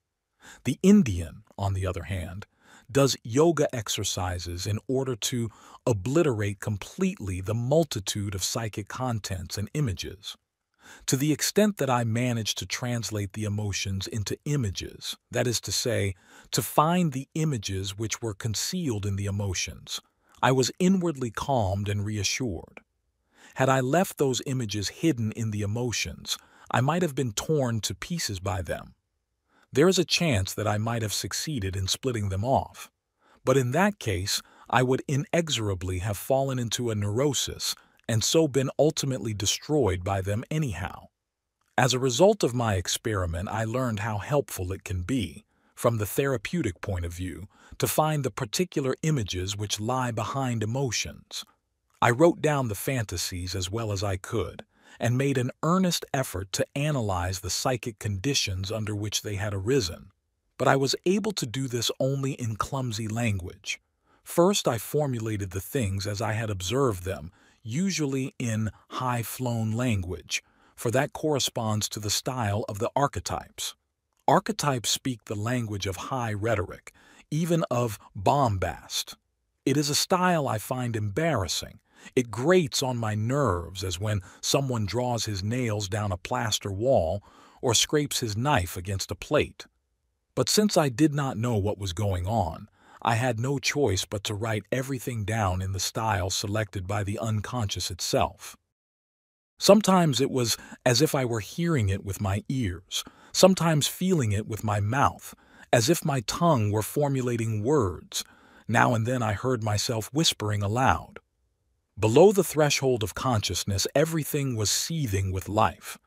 The Indian, on the other hand, does yoga exercises in order to obliterate completely the multitude of psychic contents and images. To the extent that I managed to translate the emotions into images, that is to say, to find the images which were concealed in the emotions, I was inwardly calmed and reassured. Had I left those images hidden in the emotions, I might have been torn to pieces by them. There is a chance that I might have succeeded in splitting them off, but in that case, I would inexorably have fallen into a neurosis and so been ultimately destroyed by them anyhow. As a result of my experiment, I learned how helpful it can be, from the therapeutic point of view, to find the particular images which lie behind emotions. I wrote down the fantasies as well as I could, and made an earnest effort to analyze the psychic conditions under which they had arisen. But I was able to do this only in clumsy language. First, I formulated the things as I had observed them, usually in high-flown language, for that corresponds to the style of the archetypes. Archetypes speak the language of high rhetoric, even of bombast. It is a style I find embarrassing. It grates on my nerves, as when someone draws his nails down a plaster wall or scrapes his knife against a plate. But since I did not know what was going on, I had no choice but to write everything down in the style selected by the unconscious itself. Sometimes it was as if I were hearing it with my ears, sometimes feeling it with my mouth, as if my tongue were formulating words. Now and then I heard myself whispering aloud. Below the threshold of consciousness, everything was seething with life.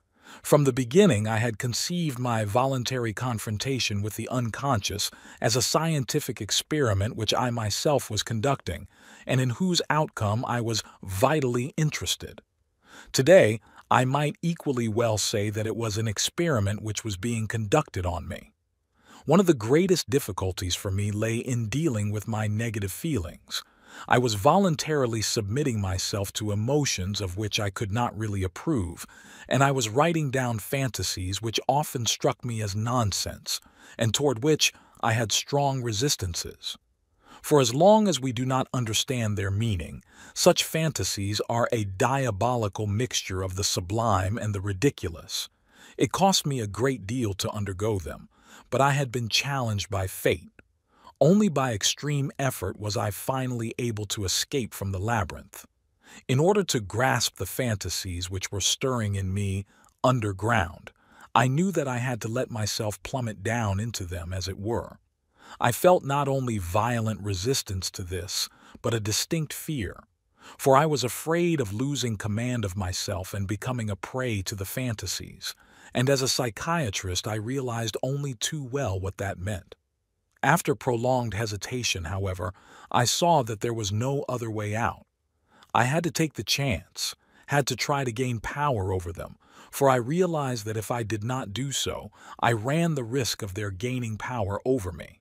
From the beginning, I had conceived my voluntary confrontation with the unconscious as a scientific experiment which I myself was conducting, and in whose outcome I was vitally interested. Today, I might equally well say that it was an experiment which was being conducted on me. One of the greatest difficulties for me lay in dealing with my negative feelings. I was voluntarily submitting myself to emotions of which I could not really approve, and I was writing down fantasies which often struck me as nonsense, and toward which I had strong resistances. For as long as we do not understand their meaning, such fantasies are a diabolical mixture of the sublime and the ridiculous. It cost me a great deal to undergo them, but I had been challenged by fate. Only by extreme effort was I finally able to escape from the labyrinth. In order to grasp the fantasies which were stirring in me underground, I knew that I had to let myself plummet down into them, as it were. I felt not only violent resistance to this, but a distinct fear, for I was afraid of losing command of myself and becoming a prey to the fantasies, and as a psychiatrist I realized only too well what that meant. After prolonged hesitation, however, I saw that there was no other way out. I had to take the chance, had to try to gain power over them, for I realized that if I did not do so, I ran the risk of their gaining power over me.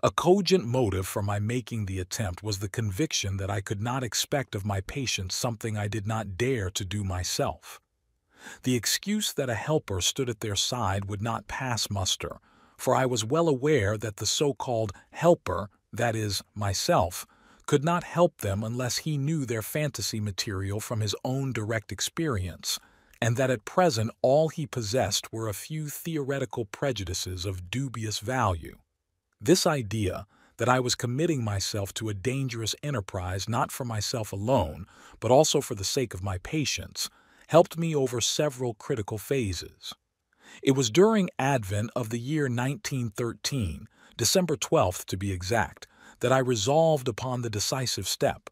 A cogent motive for my making the attempt was the conviction that I could not expect of my patients something I did not dare to do myself. The excuse that a helper stood at their side would not pass muster, for I was well aware that the so-called helper, that is, myself, could not help them unless he knew their fantasy material from his own direct experience, and that at present all he possessed were a few theoretical prejudices of dubious value. This idea, that I was committing myself to a dangerous enterprise not for myself alone, but also for the sake of my patients, helped me over several critical phases. It was during Advent of the year 1913, December 12th to be exact, that I resolved upon the decisive step.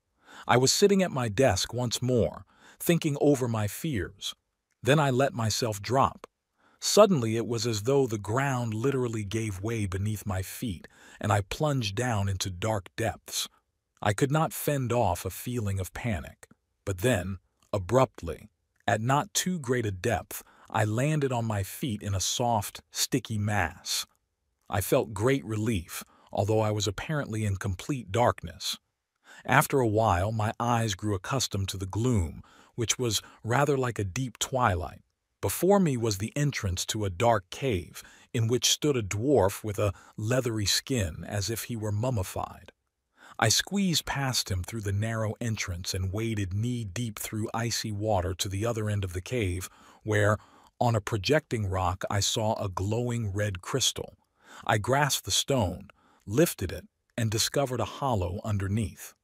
I was sitting at my desk once more, thinking over my fears. Then I let myself drop. Suddenly it was as though the ground literally gave way beneath my feet, and I plunged down into dark depths. I could not fend off a feeling of panic. But then, abruptly, at not too great a depth, I landed on my feet in a soft, sticky mass. I felt great relief, although I was apparently in complete darkness. After a while, my eyes grew accustomed to the gloom, which was rather like a deep twilight. Before me was the entrance to a dark cave, in which stood a dwarf with a leathery skin, as if he were mummified. I squeezed past him through the narrow entrance and waded knee-deep through icy water to the other end of the cave, where, on a projecting rock, I saw a glowing red crystal. I grasped the stone, lifted it, and discovered a hollow underneath.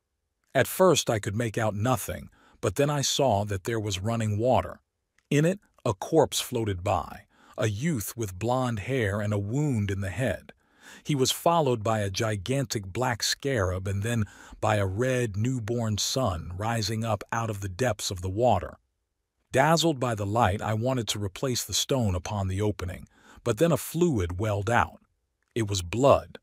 At first I could make out nothing, but then I saw that there was running water. In it, a corpse floated by, a youth with blonde hair and a wound in the head. He was followed by a gigantic black scarab and then by a red newborn sun rising up out of the depths of the water. Dazzled by the light, I wanted to replace the stone upon the opening, but then a fluid welled out. It was blood.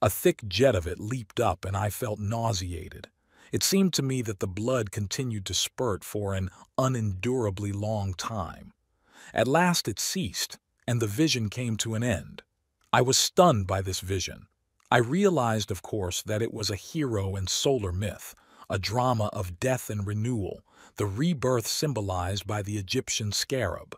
A thick jet of it leaped up and I felt nauseated. It seemed to me that the blood continued to spurt for an unendurably long time. At last it ceased, and the vision came to an end. I was stunned by this vision. I realized, of course, that it was a hero and solar myth, a drama of death and renewal, the rebirth symbolized by the Egyptian scarab.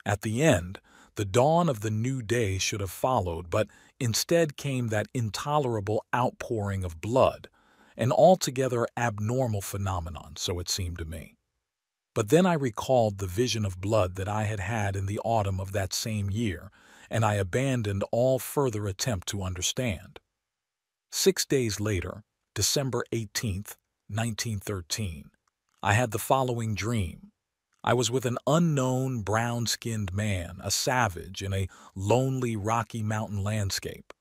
At the end, the dawn of the new day should have followed, but instead came that intolerable outpouring of blood, an altogether abnormal phenomenon, so it seemed to me. But then I recalled the vision of blood that I had had in the autumn of that same year, and I abandoned all further attempt to understand. 6 days later, December 18th, 1913, I had the following dream. I was with an unknown brown-skinned man, a savage, in a lonely Rocky Mountain landscape.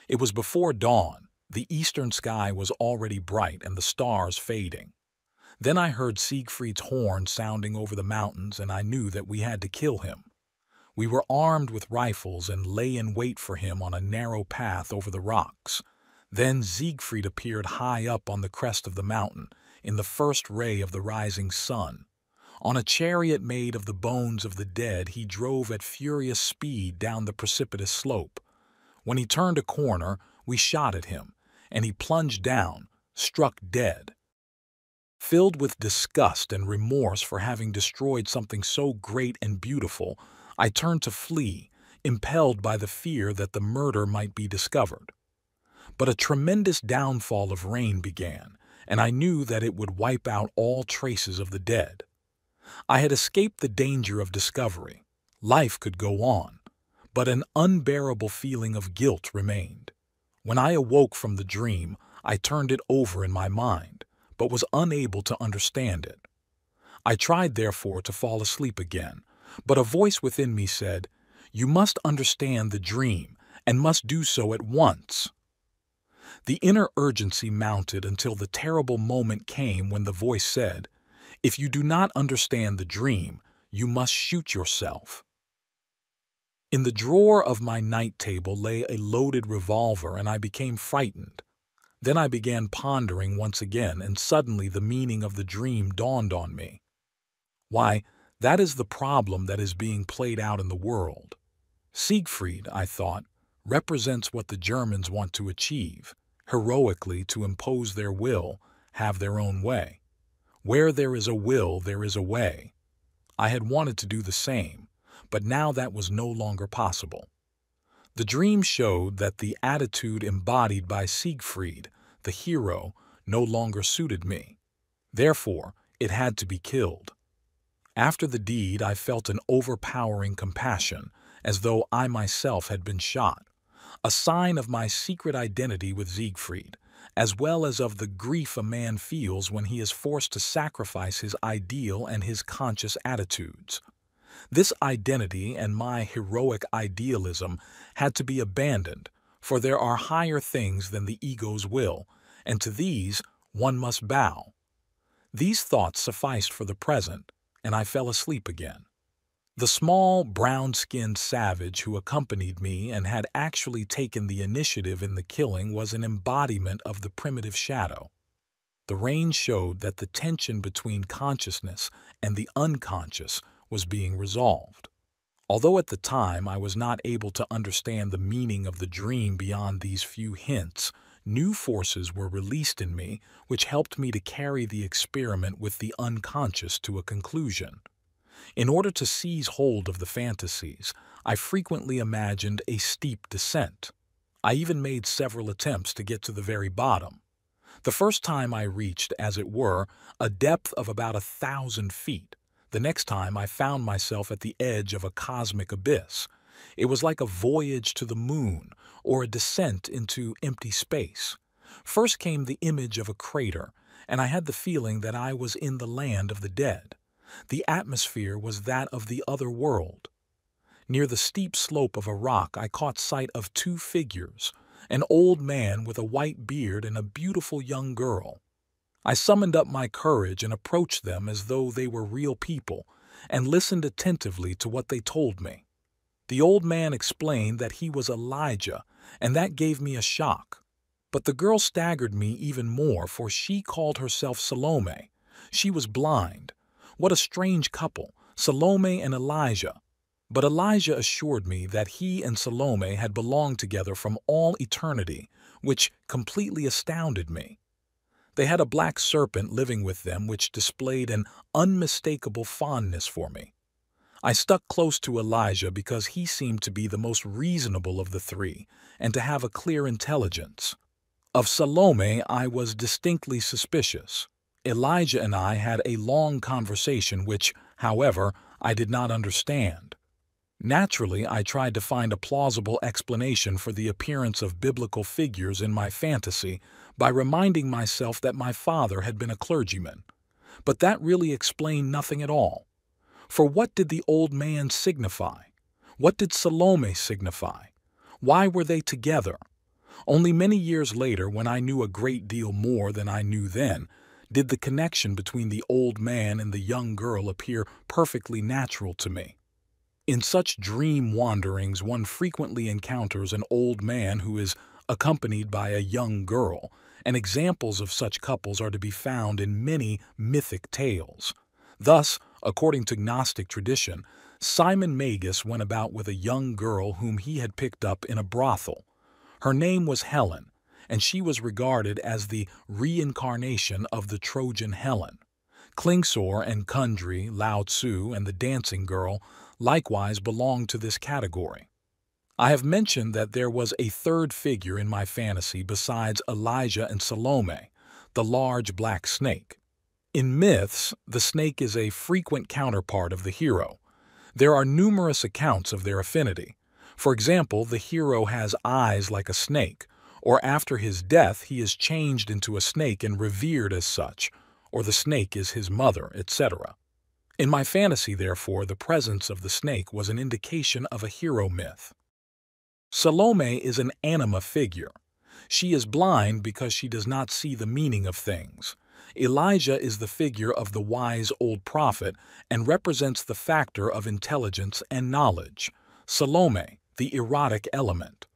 It was before dawn. The eastern sky was already bright and the stars fading. Then I heard Siegfried's horn sounding over the mountains, and I knew that we had to kill him. We were armed with rifles and lay in wait for him on a narrow path over the rocks. Then Siegfried appeared high up on the crest of the mountain, in the first ray of the rising sun. On a chariot made of the bones of the dead, he drove at furious speed down the precipitous slope. When he turned a corner, we shot at him, and he plunged down, struck dead. Filled with disgust and remorse for having destroyed something so great and beautiful, I turned to flee, impelled by the fear that the murder might be discovered. But a tremendous downfall of rain began, and I knew that it would wipe out all traces of the dead. I had escaped the danger of discovery. Life could go on, but an unbearable feeling of guilt remained. When I awoke from the dream, I turned it over in my mind, but was unable to understand it. I tried, therefore, to fall asleep again, but a voice within me said, "You must understand the dream, and must do so at once." The inner urgency mounted until the terrible moment came when the voice said, "If you do not understand the dream, you must shoot yourself." In the drawer of my night table lay a loaded revolver, and I became frightened. Then I began pondering once again, and suddenly the meaning of the dream dawned on me. Why, that is the problem that is being played out in the world. Siegfried, I thought, represents what the Germans want to achieve, heroically to impose their will, have their own way. Where there is a will, there is a way. I had wanted to do the same, but now that was no longer possible. The dream showed that the attitude embodied by Siegfried, the hero, no longer suited me. Therefore, it had to be killed. After the deed, I felt an overpowering compassion, as though I myself had been shot, a sign of my secret identity with Siegfried, as well as of the grief a man feels when he is forced to sacrifice his ideal and his conscious attitudes. This identity and my heroic idealism had to be abandoned, for there are higher things than the ego's will, and to these one must bow. These thoughts sufficed for the present, and I fell asleep again. The small, brown-skinned savage who accompanied me and had actually taken the initiative in the killing was an embodiment of the primitive shadow. The rain showed that the tension between consciousness and the unconscious was being resolved. Although at the time I was not able to understand the meaning of the dream beyond these few hints, new forces were released in me which helped me to carry the experiment with the unconscious to a conclusion. In order to seize hold of the fantasies, I frequently imagined a steep descent. I even made several attempts to get to the very bottom. The first time I reached, as it were, a depth of about 1,000 feet. The next time I found myself at the edge of a cosmic abyss. It was like a voyage to the moon or a descent into empty space. First came the image of a crater, and I had the feeling that I was in the land of the dead. The atmosphere was that of the other world. Near the steep slope of a rock I caught sight of two figures, an old man with a white beard and a beautiful young girl. I summoned up my courage and approached them as though they were real people, and listened attentively to what they told me. The old man explained that he was Elijah, and that gave me a shock. But the girl staggered me even more, for she called herself Salome. She was blind. What a strange couple, Salome and Elijah. But Elijah assured me that he and Salome had belonged together from all eternity, which completely astounded me. They had a black serpent living with them which displayed an unmistakable fondness for me. I stuck close to Elijah because he seemed to be the most reasonable of the three and to have a clear intelligence. Of Salome I was distinctly suspicious. Elijah and I had a long conversation which, however, I did not understand. Naturally, I tried to find a plausible explanation for the appearance of biblical figures in my fantasy by reminding myself that my father had been a clergyman. But that really explained nothing at all. For what did the old man signify? What did Salome signify? Why were they together? Only many years later, when I knew a great deal more than I knew then, did the connection between the old man and the young girl appear perfectly natural to me. In such dream wanderings, one frequently encounters an old man who is accompanied by a young girl, and examples of such couples are to be found in many mythic tales. Thus, according to Gnostic tradition, Simon Magus went about with a young girl whom he had picked up in a brothel. Her name was Helen, and she was regarded as the reincarnation of the Trojan Helen. Klingsor and Kundry, Lao Tzu, and the dancing girl likewise belonged to this category. I have mentioned that there was a third figure in my fantasy besides Elijah and Salome, the large black snake. In myths, the snake is a frequent counterpart of the hero. There are numerous accounts of their affinity. For example, the hero has eyes like a snake, or after his death he is changed into a snake and revered as such, or the snake is his mother, etc. In my fantasy, therefore, the presence of the snake was an indication of a hero myth. Salome is an anima figure. She is blind because she does not see the meaning of things. Elijah is the figure of the wise old prophet and represents the factor of intelligence and knowledge. Salome, the erotic element.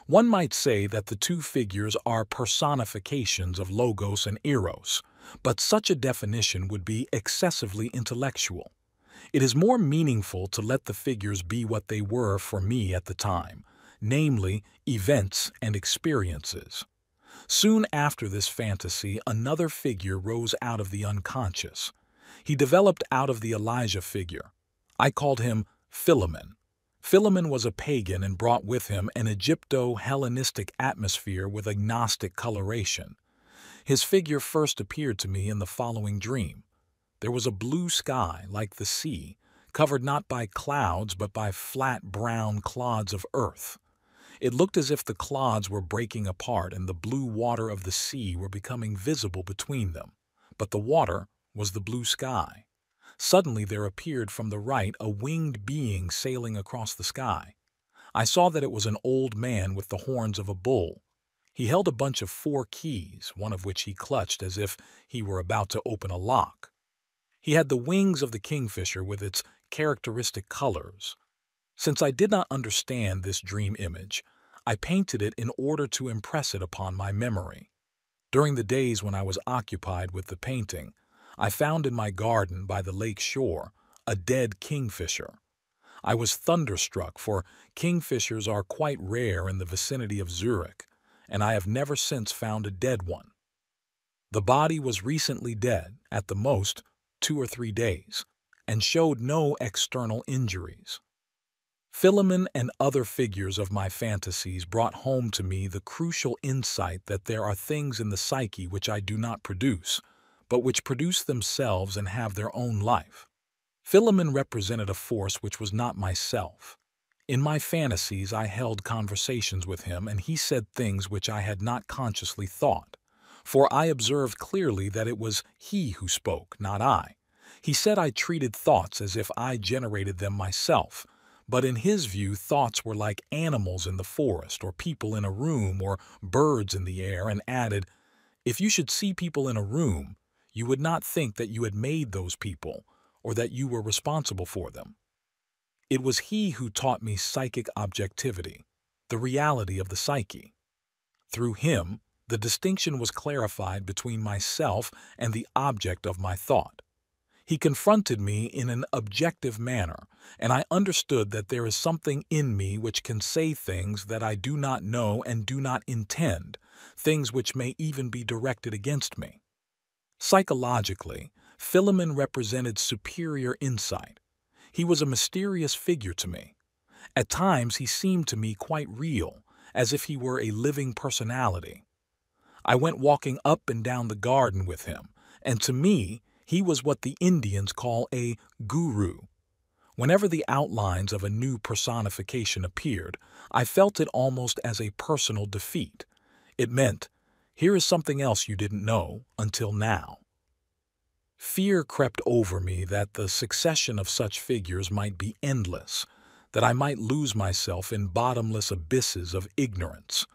One might say that the two figures are personifications of Logos and Eros, but such a definition would be excessively intellectual. It is more meaningful to let the figures be what they were for me at the time, namely, events and experiences. Soon after this fantasy, another figure rose out of the unconscious. He developed out of the Elijah figure. I called him Philemon. Philemon was a pagan and brought with him an Egypto-Hellenistic atmosphere with a Gnostic coloration. His figure first appeared to me in the following dream. There was a blue sky like the sea, covered not by clouds but by flat brown clods of earth. It looked as if the clods were breaking apart and the blue water of the sea were becoming visible between them. But the water was the blue sky. Suddenly there appeared from the right a winged being sailing across the sky. I saw that it was an old man with the horns of a bull. He held a bunch of 4 keys, one of which he clutched as if he were about to open a lock. He had the wings of the kingfisher with its characteristic colors. Since I did not understand this dream image, I painted it in order to impress it upon my memory. During the days when I was occupied with the painting, I found in my garden by the lake shore a dead kingfisher. I was thunderstruck, for kingfishers are quite rare in the vicinity of Zurich, and I have never since found a dead one. The body was recently dead, at the most 2 or 3 days, and showed no external injuries. Philemon and other figures of my fantasies brought home to me the crucial insight that there are things in the psyche which I do not produce, but which produce themselves and have their own life. Philemon represented a force which was not myself. In my fantasies I held conversations with him, and he said things which I had not consciously thought, for I observed clearly that it was he who spoke, not I. He said I treated thoughts as if I generated them myself, but in his view thoughts were like animals in the forest, or people in a room, or birds in the air, and added, if you should see people in a room, you would not think that you had made those people, or that you were responsible for them. It was he who taught me psychic objectivity, the reality of the psyche. Through him, the distinction was clarified between myself and the object of my thought. He confronted me in an objective manner, and I understood that there is something in me which can say things that I do not know and do not intend, things which may even be directed against me. Psychologically, Philemon represented superior insight. He was a mysterious figure to me. At times he seemed to me quite real, as if he were a living personality. I went walking up and down the garden with him, and to me, he was what the Indians call a guru. Whenever the outlines of a new personification appeared, I felt it almost as a personal defeat. It meant, here is something else you didn't know until now. Fear crept over me that the succession of such figures might be endless, that I might lose myself in bottomless abysses of ignorance.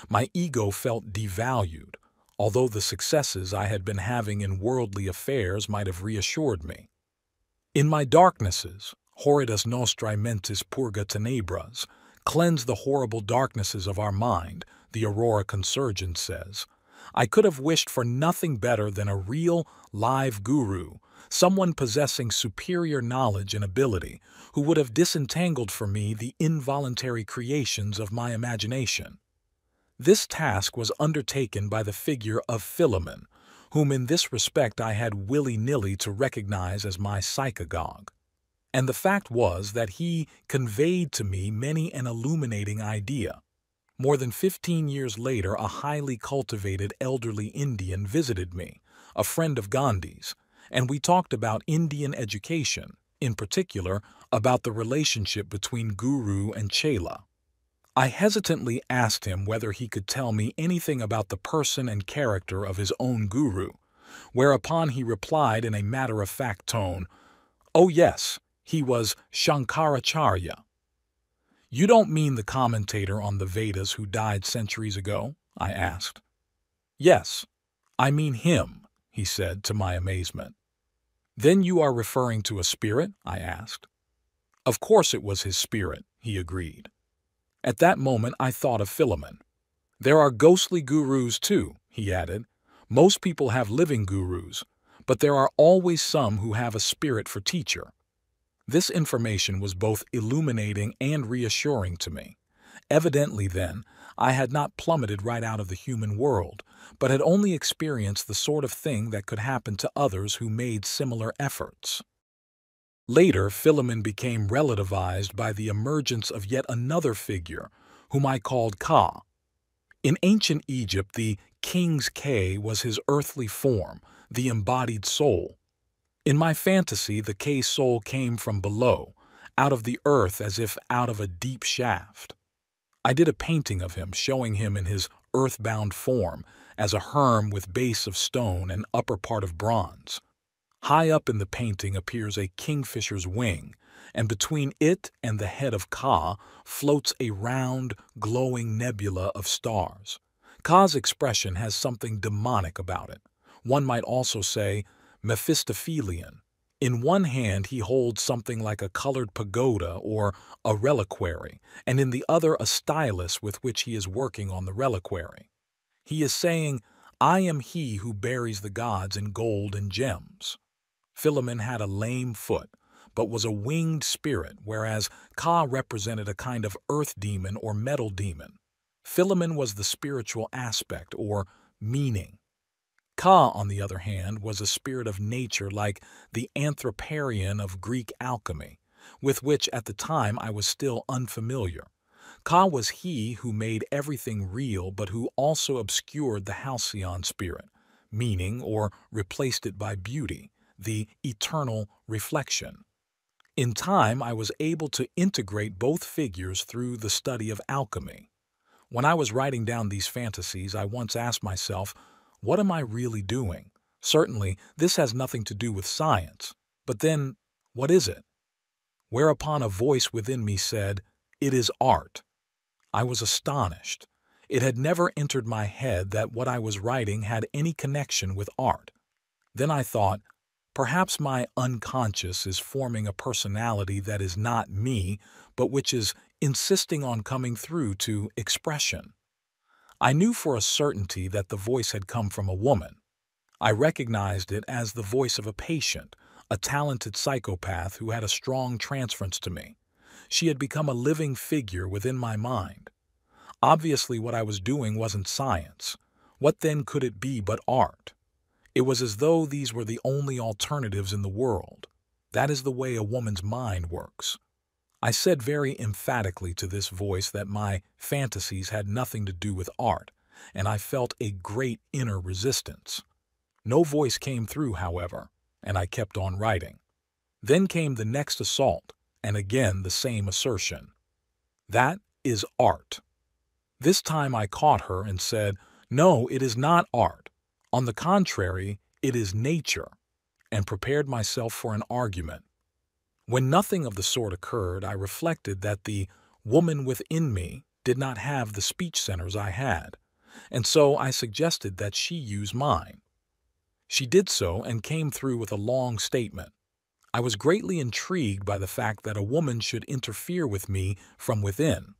My ego felt devalued, although the successes I had been having in worldly affairs might have reassured me. In my darknesses, horridus nostrae mentis purga tenebras, cleanse the horrible darknesses of our mind, the Aurora Consurgent says, I could have wished for nothing better than a real, live guru, someone possessing superior knowledge and ability, who would have disentangled for me the involuntary creations of my imagination. This task was undertaken by the figure of Philemon, whom in this respect I had willy-nilly to recognize as my psychagogue. And the fact was that he conveyed to me many an illuminating idea. More than 15 years later, a highly cultivated elderly Indian visited me, a friend of Gandhi's, and we talked about Indian education, in particular about the relationship between guru and chela. I hesitantly asked him whether he could tell me anything about the person and character of his own guru, whereupon he replied in a matter-of-fact tone, "Oh yes, he was Shankaracharya." "You don't mean the commentator on the Vedas who died centuries ago?" I asked. "Yes, I mean him," he said, to my amazement. "Then you are referring to a spirit?" I asked. "Of course it was his spirit," he agreed. At that moment I thought of Philemon. "There are ghostly gurus too," he added. "Most people have living gurus, but there are always some who have a spirit for teacher." This information was both illuminating and reassuring to me. Evidently, then, I had not plummeted right out of the human world, but had only experienced the sort of thing that could happen to others who made similar efforts. Later, Philemon became relativized by the emergence of yet another figure, whom I called Ka. In ancient Egypt, the king's K was his earthly form, the embodied soul. In my fantasy, the K soul came from below, out of the earth as if out of a deep shaft. I did a painting of him, showing him in his earthbound form as a herm with base of stone and upper part of bronze. High up in the painting appears a kingfisher's wing, and between it and the head of Ka floats a round, glowing nebula of stars. Ka's expression has something demonic about it. One might also say Mephistophelian. In one hand he holds something like a colored pagoda or a reliquary, and in the other a stylus with which he is working on the reliquary. He is saying, "I am he who buries the gods in gold and gems." Philemon had a lame foot, but was a winged spirit, whereas Ka represented a kind of earth demon or metal demon. Philemon was the spiritual aspect or meaning. Ka, on the other hand, was a spirit of nature like the anthroparian of Greek alchemy, with which at the time I was still unfamiliar. Ka was he who made everything real but who also obscured the halcyon spirit, meaning, or replaced it by beauty, the eternal reflection. In time, I was able to integrate both figures through the study of alchemy. When I was writing down these fantasies, I once asked myself, what am I really doing? Certainly, this has nothing to do with science. But then, what is it? Whereupon a voice within me said, "It is art." I was astonished. It had never entered my head that what I was writing had any connection with art. Then I thought, perhaps my unconscious is forming a personality that is not me, but which is insisting on coming through to expression. I knew for a certainty that the voice had come from a woman. I recognized it as the voice of a patient, a talented psychopath who had a strong transference to me. She had become a living figure within my mind. Obviously, what I was doing wasn't science. What then could it be but art? It was as though these were the only alternatives in the world. That is the way a woman's mind works. I said very emphatically to this voice that my fantasies had nothing to do with art, and I felt a great inner resistance. No voice came through, however, and I kept on writing. Then came the next assault, and again the same assertion. That is art. This time I caught her and said, "No, it is not art. On the contrary, it is nature," and prepared myself for an argument. When nothing of the sort occurred, I reflected that the woman within me did not have the speech centers I had, and so I suggested that she use mine. She did so and came through with a long statement. I was greatly intrigued by the fact that a woman should interfere with me from within.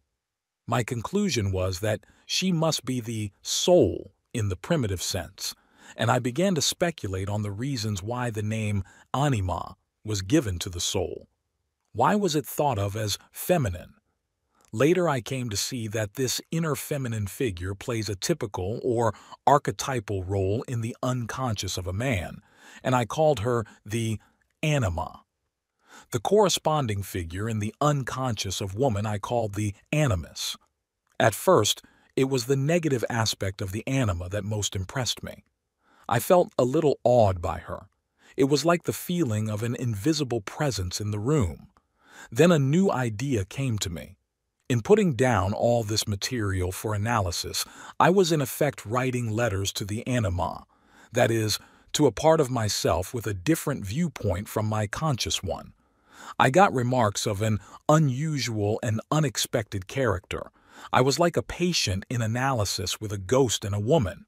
My conclusion was that she must be the soul in the primitive sense, and I began to speculate on the reasons why the name anima was given to the soul. Why was it thought of as feminine? Later I came to see that this inner feminine figure plays a typical or archetypal role in the unconscious of a man, and I called her the anima. The corresponding figure in the unconscious of woman I called the animus. At first, it was the negative aspect of the anima that most impressed me. I felt a little awed by her. It was like the feeling of an invisible presence in the room. Then a new idea came to me. In putting down all this material for analysis, I was in effect writing letters to the anima, that is, to a part of myself with a different viewpoint from my conscious one. I got remarks of an unusual and unexpected character. I was like a patient in analysis with a ghost and a woman.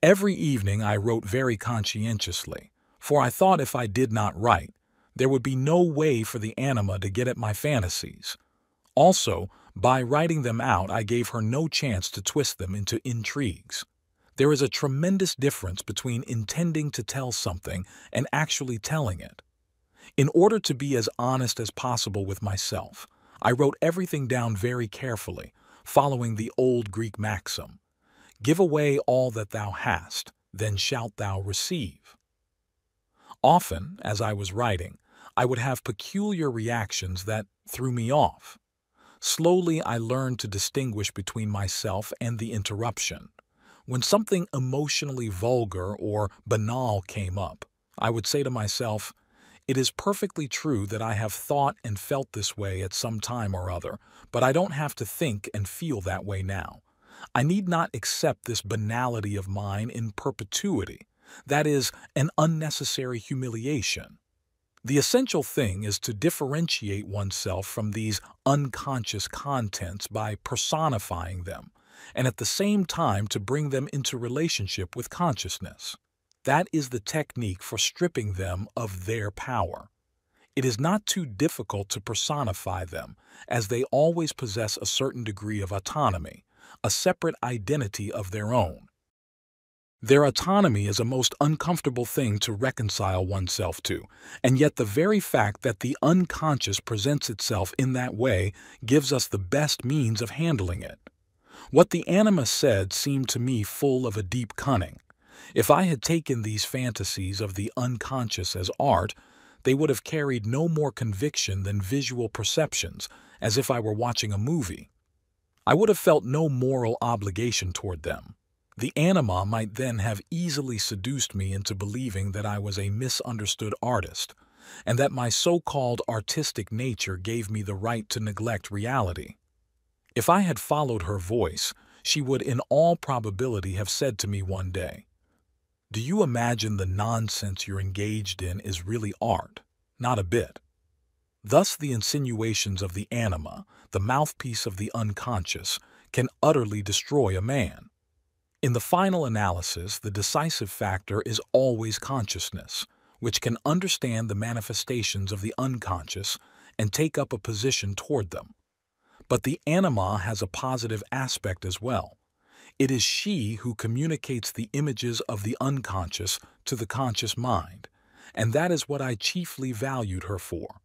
Every evening I wrote very conscientiously, for I thought if I did not write, there would be no way for the anima to get at my fantasies. Also, by writing them out, I gave her no chance to twist them into intrigues. There is a tremendous difference between intending to tell something and actually telling it. In order to be as honest as possible with myself, I wrote everything down very carefully, following the old Greek maxim, "Give away all that thou hast, then shalt thou receive." Often, as I was writing, I would have peculiar reactions that threw me off. Slowly I learned to distinguish between myself and the interruption. When something emotionally vulgar or banal came up, I would say to myself, It is perfectly true that I have thought and felt this way at some time or other, but I don't have to think and feel that way now. I need not accept this banality of mine in perpetuity. That is an unnecessary humiliation. The essential thing is to differentiate oneself from these unconscious contents by personifying them, and at the same time to bring them into relationship with consciousness. That is the technique for stripping them of their power. It is not too difficult to personify them, as they always possess a certain degree of autonomy, a separate identity of their own. Their autonomy is a most uncomfortable thing to reconcile oneself to, and yet the very fact that the unconscious presents itself in that way gives us the best means of handling it. What the anima said seemed to me full of a deep cunning. If I had taken these fantasies of the unconscious as art, they would have carried no more conviction than visual perceptions, as if I were watching a movie. I would have felt no moral obligation toward them. The anima might then have easily seduced me into believing that I was a misunderstood artist, and that my so-called artistic nature gave me the right to neglect reality. If I had followed her voice, she would in all probability have said to me one day, "Do you imagine the nonsense you're engaged in is really art? Not a bit." Thus the insinuations of the anima, the mouthpiece of the unconscious, can utterly destroy a man. In the final analysis, the decisive factor is always consciousness, which can understand the manifestations of the unconscious and take up a position toward them. But the anima has a positive aspect as well. It is she who communicates the images of the unconscious to the conscious mind, and that is what I chiefly valued her for.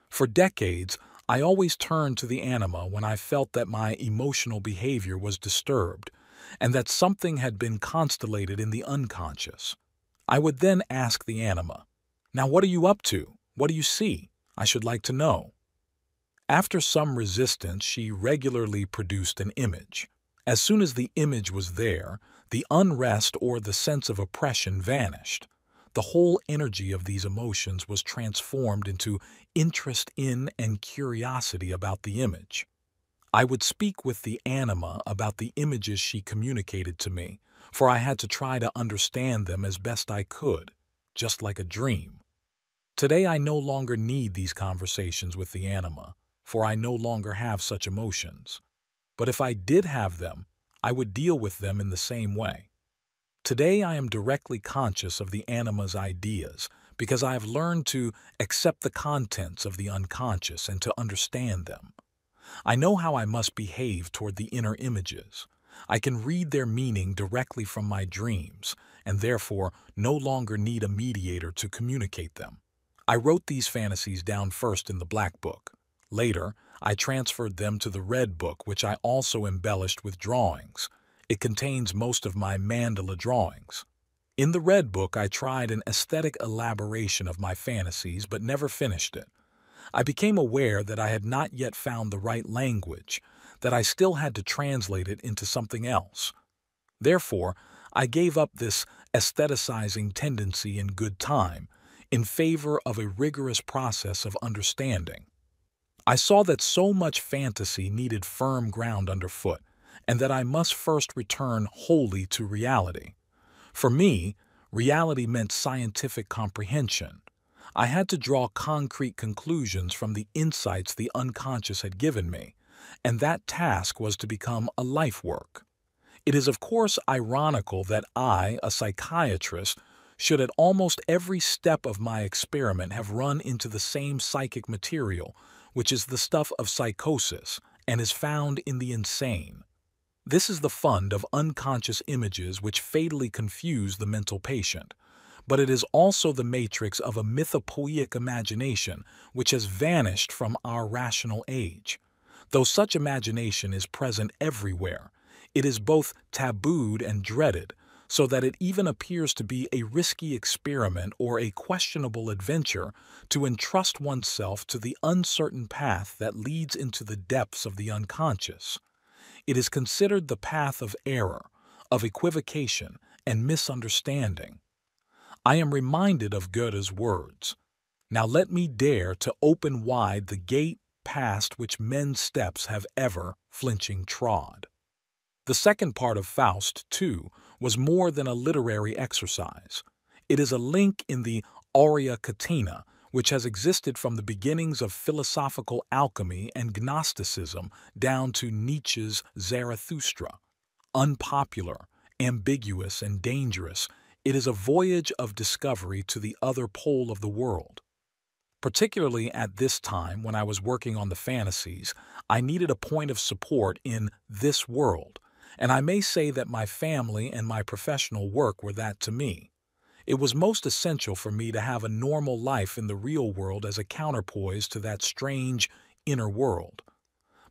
For decades, I always turned to the anima when I felt that my emotional behavior was disturbed, and that something had been constellated in the unconscious. I would then ask the anima, "Now what are you up to? What do you see? I should like to know." After some resistance, she regularly produced an image. As soon as the image was there, the unrest or the sense of oppression vanished. The whole energy of these emotions was transformed into interest in and curiosity about the image. I would speak with the anima about the images she communicated to me, for I had to try to understand them as best I could, just like a dream. Today I no longer need these conversations with the anima, for I no longer have such emotions. But if I did have them, I would deal with them in the same way. Today I am directly conscious of the anima's ideas because I have learned to accept the contents of the unconscious and to understand them. I know how I must behave toward the inner images. I can read their meaning directly from my dreams, and therefore no longer need a mediator to communicate them. I wrote these fantasies down first in the black book. Later, I transferred them to the red book, which I also embellished with drawings. It contains most of my mandala drawings. In the red book, I tried an aesthetic elaboration of my fantasies, but never finished it. I became aware that I had not yet found the right language, that I still had to translate it into something else. Therefore, I gave up this aestheticizing tendency in good time, in favor of a rigorous process of understanding. I saw that so much fantasy needed firm ground underfoot, and that I must first return wholly to reality. For me, reality meant scientific comprehension. I had to draw concrete conclusions from the insights the unconscious had given me, and that task was to become a life work. It is of course ironical that I, a psychiatrist, should at almost every step of my experiment have run into the same psychic material, which is the stuff of psychosis and is found in the insane. This is the fund of unconscious images which fatally confuse the mental patient. But it is also the matrix of a mythopoeic imagination which has vanished from our rational age. Though such imagination is present everywhere, it is both tabooed and dreaded, so that it even appears to be a risky experiment or a questionable adventure to entrust oneself to the uncertain path that leads into the depths of the unconscious. It is considered the path of error, of equivocation, and misunderstanding. I am reminded of Goethe's words, Now let me dare to open wide the gate past which men's steps have ever flinching trod. The second part of Faust, too, was more than a literary exercise. It is a link in the aurea catena, which has existed from the beginnings of philosophical alchemy and Gnosticism down to Nietzsche's Zarathustra. Unpopular, ambiguous, and dangerous, it is a voyage of discovery to the other pole of the world. Particularly at this time when I was working on the fantasies, I needed a point of support in this world, and I may say that my family and my professional work were that to me. It was most essential for me to have a normal life in the real world as a counterpoise to that strange inner world.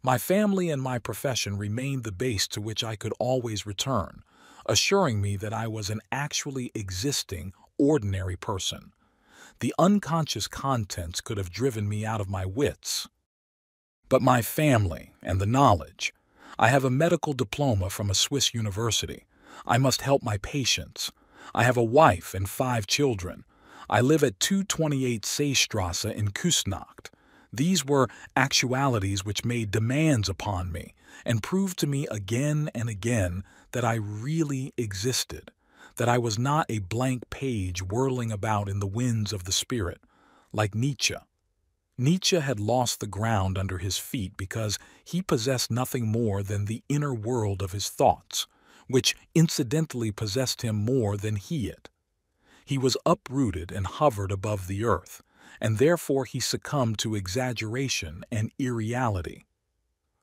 My family and my profession remained the base to which I could always return, assuring me that I was an actually existing, ordinary person. The unconscious contents could have driven me out of my wits. But my family and the knowledge. I have a medical diploma from a Swiss university. I must help my patients. I have a wife and 5 children. I live at 228 Seestrasse in Küsnacht. These were actualities which made demands upon me and proved to me again and again that I really existed, that I was not a blank page whirling about in the winds of the spirit, like Nietzsche. Nietzsche had lost the ground under his feet because he possessed nothing more than the inner world of his thoughts, which incidentally possessed him more than he it. He was uprooted and hovered above the earth, and therefore he succumbed to exaggeration and irreality.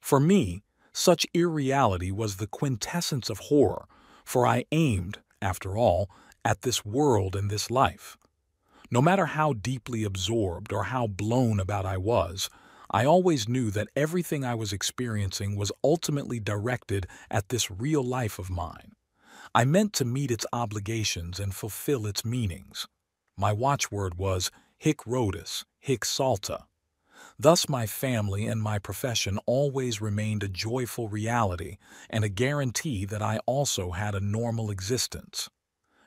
For me, such irreality was the quintessence of horror, for I aimed, after all, at this world and this life. No matter how deeply absorbed or how blown about I was, I always knew that everything I was experiencing was ultimately directed at this real life of mine. I meant to meet its obligations and fulfill its meanings. My watchword was hic Rhodus, hic Salta. Thus my family and my profession always remained a joyful reality and a guarantee that I also had a normal existence.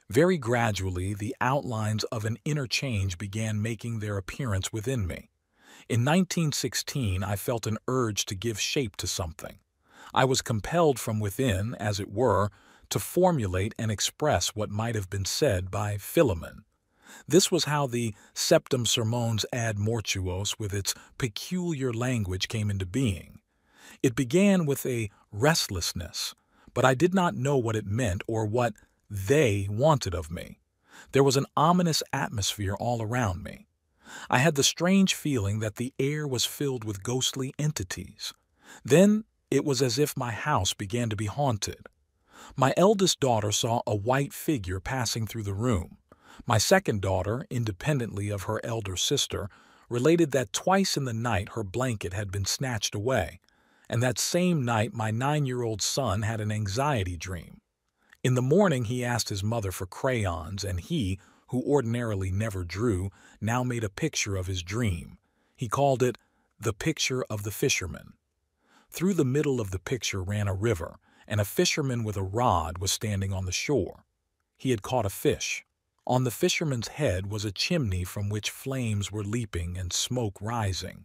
Very gradually, the outlines of an inner change began making their appearance within me. In 1916, I felt an urge to give shape to something. I was compelled from within, as it were, to formulate and express what might have been said by Philemon. This was how the Septem Sermons ad Mortuos with its peculiar language came into being. It began with a restlessness, but I did not know what it meant or what they wanted of me. There was an ominous atmosphere all around me. I had the strange feeling that the air was filled with ghostly entities. Then it was as if my house began to be haunted. My eldest daughter saw a white figure passing through the room. My second daughter, independently of her elder sister, related that twice in the night her blanket had been snatched away, and that same night my 9-year-old son had an anxiety dream. In the morning he asked his mother for crayons, and he, who ordinarily never drew, now made a picture of his dream. He called it the picture of the fisherman. Through the middle of the picture ran a river, and a fisherman with a rod was standing on the shore. He had caught a fish. On the fisherman's head was a chimney from which flames were leaping and smoke rising.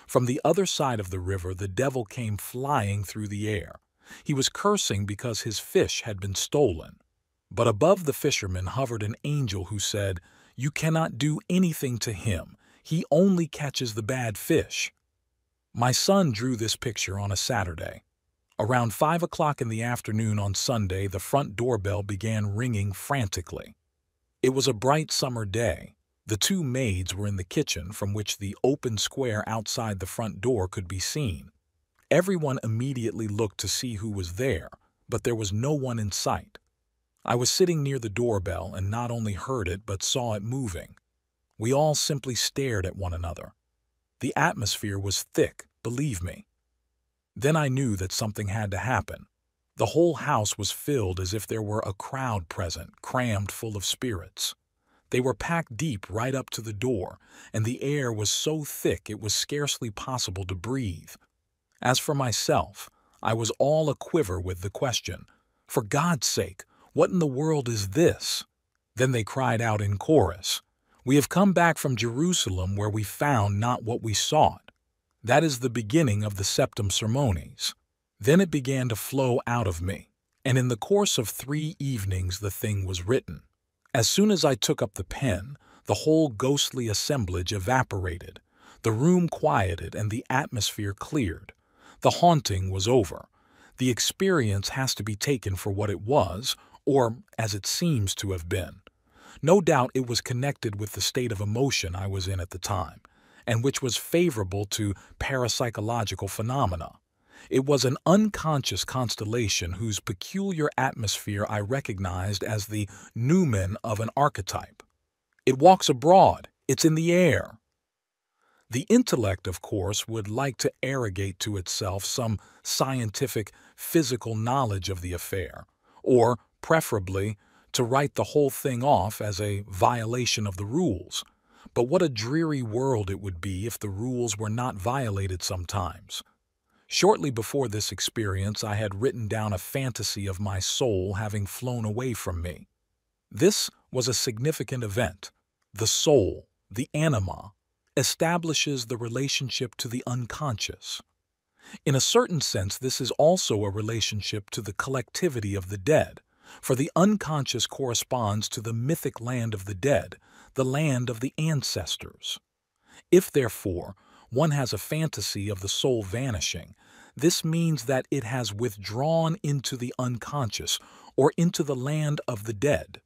From the other side of the river the devil came flying through the air. He was cursing because his fish had been stolen. But above the fisherman hovered an angel who said, "You cannot do anything to him. He only catches the bad fish." My son drew this picture on a Saturday. Around 5 o'clock in the afternoon on Sunday, the front doorbell began ringing frantically. It was a bright summer day. The 2 maids were in the kitchen, from which the open square outside the front door could be seen. Everyone immediately looked to see who was there, but there was no one in sight. I was sitting near the doorbell and not only heard it but saw it moving. We all simply stared at one another. The atmosphere was thick, believe me. Then I knew that something had to happen. The whole house was filled as if there were a crowd present, crammed full of spirits. They were packed deep right up to the door, and the air was so thick it was scarcely possible to breathe. As for myself, I was all a-quiver with the question, "For God's sake, what in the world is this?" Then they cried out in chorus, We have come back from Jerusalem where we found not what we sought. That is the beginning of the Septem Sermones. Then it began to flow out of me, and in the course of 3 evenings the thing was written. As soon as I took up the pen, the whole ghostly assemblage evaporated, the room quieted, and the atmosphere cleared. The haunting was over. The experience has to be taken for what it was, or as it seems to have been. No doubt it was connected with the state of emotion I was in at the time, and which was favorable to parapsychological phenomena. It was an unconscious constellation whose peculiar atmosphere I recognized as the numen of an archetype. It walks abroad, it's in the air. The intellect, of course, would like to arrogate to itself some scientific, physical knowledge of the affair, or, preferably, to write the whole thing off as a violation of the rules. But what a dreary world it would be if the rules were not violated sometimes. Shortly before this experience, I had written down a fantasy of my soul having flown away from me. This was a significant event. The soul, the anima, establishes the relationship to the unconscious. In a certain sense, this is also a relationship to the collectivity of the dead, for the unconscious corresponds to the mythic land of the dead, the land of the ancestors. If, therefore, one has a fantasy of the soul vanishing, this means that it has withdrawn into the unconscious or into the land of the dead.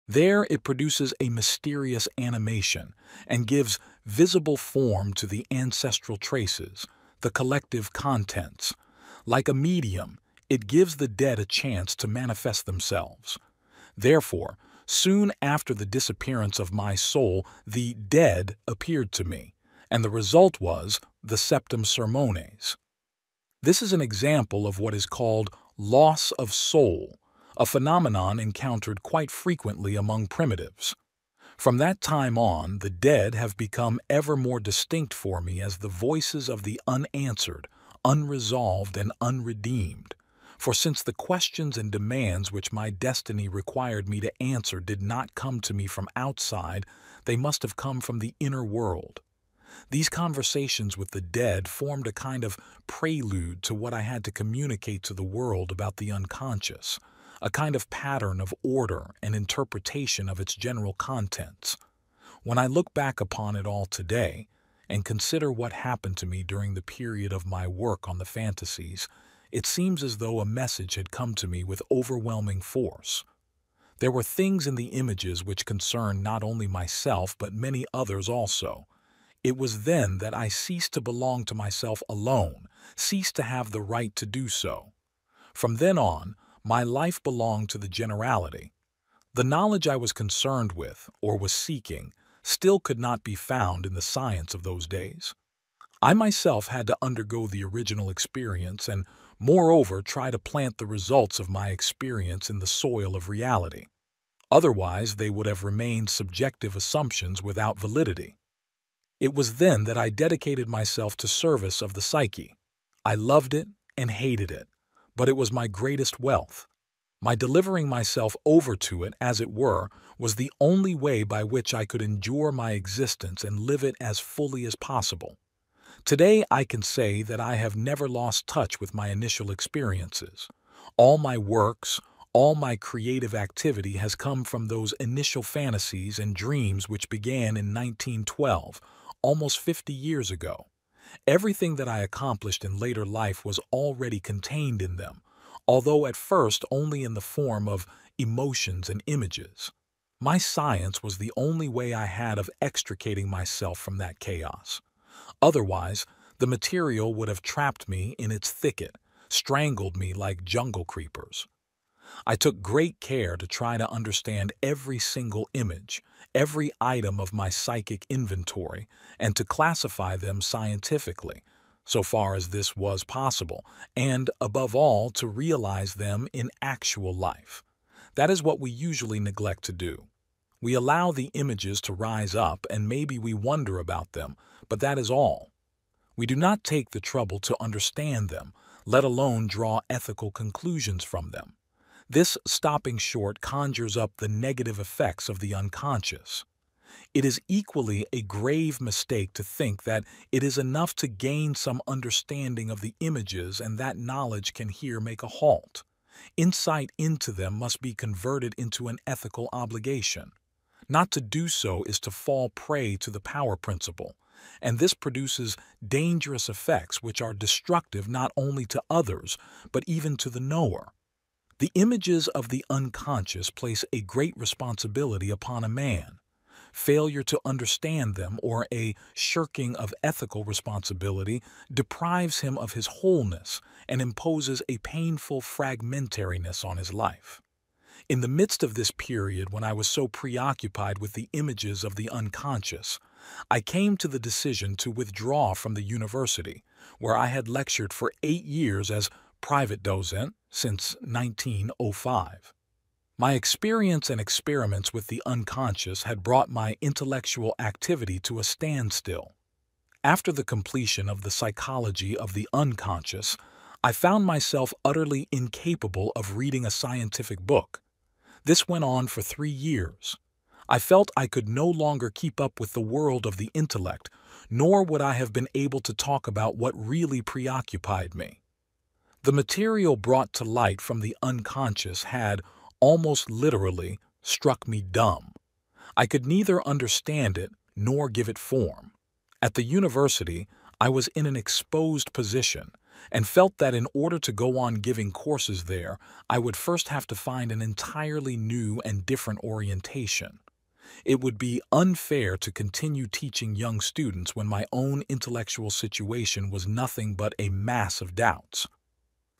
There it produces a mysterious animation and gives visible form to the ancestral traces, the collective contents. Like a medium, it gives the dead a chance to manifest themselves. Therefore, soon after the disappearance of my soul, the dead appeared to me, and the result was the Septem Sermones. This is an example of what is called loss of soul, a phenomenon encountered quite frequently among primitives. From that time on, the dead have become ever more distinct for me as the voices of the unanswered, unresolved, and unredeemed. For since the questions and demands which my destiny required me to answer did not come to me from outside, they must have come from the inner world. These conversations with the dead formed a kind of prelude to what I had to communicate to the world about the unconscious, a kind of pattern of order and interpretation of its general contents. When I look back upon it all today and consider what happened to me during the period of my work on the fantasies, it seems as though a message had come to me with overwhelming force. There were things in the images which concerned not only myself but many others also. It was then that I ceased to belong to myself alone, ceased to have the right to do so. From then on, my life belonged to the generality. The knowledge I was concerned with, or was seeking, still could not be found in the science of those days. I myself had to undergo the original experience and, moreover, try to plant the results of my experience in the soil of reality. Otherwise, they would have remained subjective assumptions without validity. It was then that I dedicated myself to service of the psyche. I loved it and hated it, but it was my greatest wealth. My delivering myself over to it, as it were, was the only way by which I could endure my existence and live it as fully as possible. Today I can say that I have never lost touch with my initial experiences. All my works, all my creative activity has come from those initial fantasies and dreams which began in 1912, almost 50 years ago. Everything that I accomplished in later life was already contained in them, although at first only in the form of emotions and images. My science was the only way I had of extricating myself from that chaos. Otherwise, the material would have trapped me in its thicket, strangled me like jungle creepers. I took great care to try to understand every single image, every item of my psychic inventory, and to classify them scientifically, so far as this was possible, and, above all, to realize them in actual life. That is what we usually neglect to do. We allow the images to rise up, and maybe we wonder about them, but that is all. We do not take the trouble to understand them, let alone draw ethical conclusions from them. This stopping short conjures up the negative effects of the unconscious. It is equally a grave mistake to think that it is enough to gain some understanding of the images and that knowledge can here make a halt. Insight into them must be converted into an ethical obligation. Not to do so is to fall prey to the power principle, and this produces dangerous effects which are destructive not only to others, but even to the knower. The images of the unconscious place a great responsibility upon a man. Failure to understand them or a shirking of ethical responsibility deprives him of his wholeness and imposes a painful fragmentariness on his life. In the midst of this period when I was so preoccupied with the images of the unconscious, I came to the decision to withdraw from the university, where I had lectured for 8 years as private docent since 1905. My experience and experiments with the unconscious had brought my intellectual activity to a standstill. After the completion of the psychology of the unconscious, I found myself utterly incapable of reading a scientific book. This went on for 3 years. I felt I could no longer keep up with the world of the intellect, nor would I have been able to talk about what really preoccupied me. The material brought to light from the unconscious had, almost literally, struck me dumb. I could neither understand it nor give it form. At the university, I was in an exposed position and felt that in order to go on giving courses there, I would first have to find an entirely new and different orientation. It would be unfair to continue teaching young students when my own intellectual situation was nothing but a mass of doubts.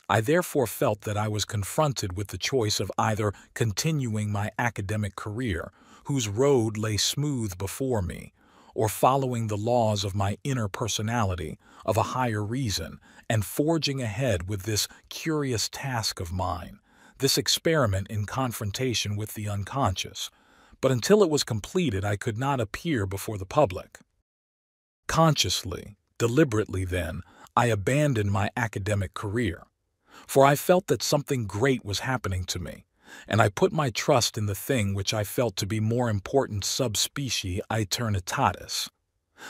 I therefore felt that I was confronted with the choice of either continuing my academic career, whose road lay smooth before me, or following the laws of my inner personality, of a higher reason, and forging ahead with this curious task of mine, this experiment in confrontation with the unconscious. But until it was completed, I could not appear before the public. Consciously, deliberately then, I abandoned my academic career, for I felt that something great was happening to me, and I put my trust in the thing which I felt to be more important sub specie aeternitatis.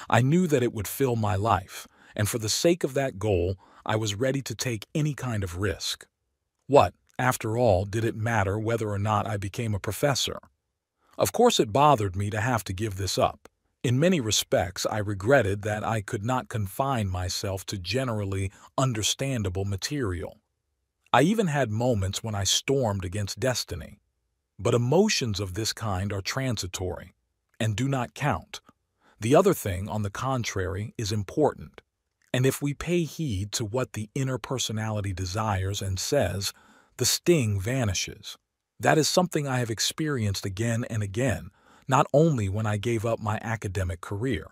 I knew that it would fill my life, and for the sake of that goal, I was ready to take any kind of risk. What, after all, did it matter whether or not I became a professor? Of course it bothered me to have to give this up. In many respects, I regretted that I could not confine myself to generally understandable material. I even had moments when I stormed against destiny. But emotions of this kind are transitory and do not count. The other thing, on the contrary, is important. And if we pay heed to what the inner personality desires and says, the sting vanishes. That is something I have experienced again and again, not only when I gave up my academic career.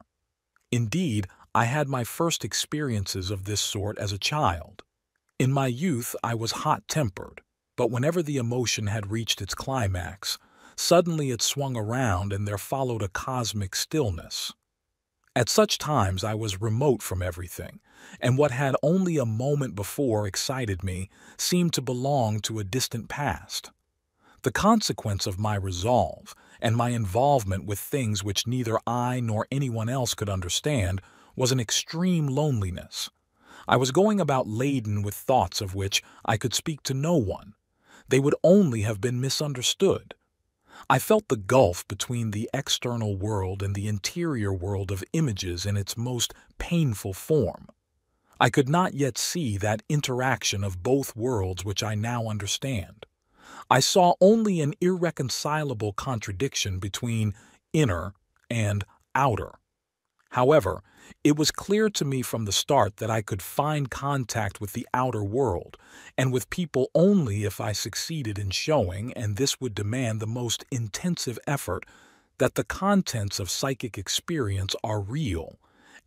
Indeed, I had my first experiences of this sort as a child. In my youth, I was hot-tempered, but whenever the emotion had reached its climax, suddenly it swung around and there followed a cosmic stillness. At such times I was remote from everything, and what had only a moment before excited me seemed to belong to a distant past. The consequence of my resolve and my involvement with things which neither I nor anyone else could understand was an extreme loneliness. I was going about laden with thoughts of which I could speak to no one. They would only have been misunderstood. I felt the gulf between the external world and the interior world of images in its most painful form. I could not yet see that interaction of both worlds which I now understand. I saw only an irreconcilable contradiction between inner and outer. However, it was clear to me from the start that I could find contact with the outer world, and with people only if I succeeded in showing, and this would demand the most intensive effort, that the contents of psychic experience are real,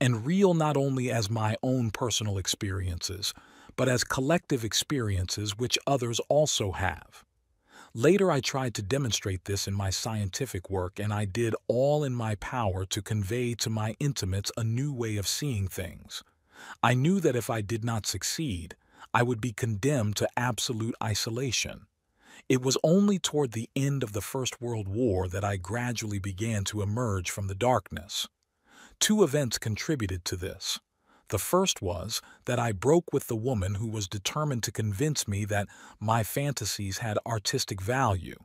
and real not only as my own personal experiences, but as collective experiences which others also have. Later I tried to demonstrate this in my scientific work, and I did all in my power to convey to my intimates a new way of seeing things. I knew that if I did not succeed, I would be condemned to absolute isolation. It was only toward the end of the First World War that I gradually began to emerge from the darkness. Two events contributed to this. The first was that I broke with the woman who was determined to convince me that my fantasies had artistic value.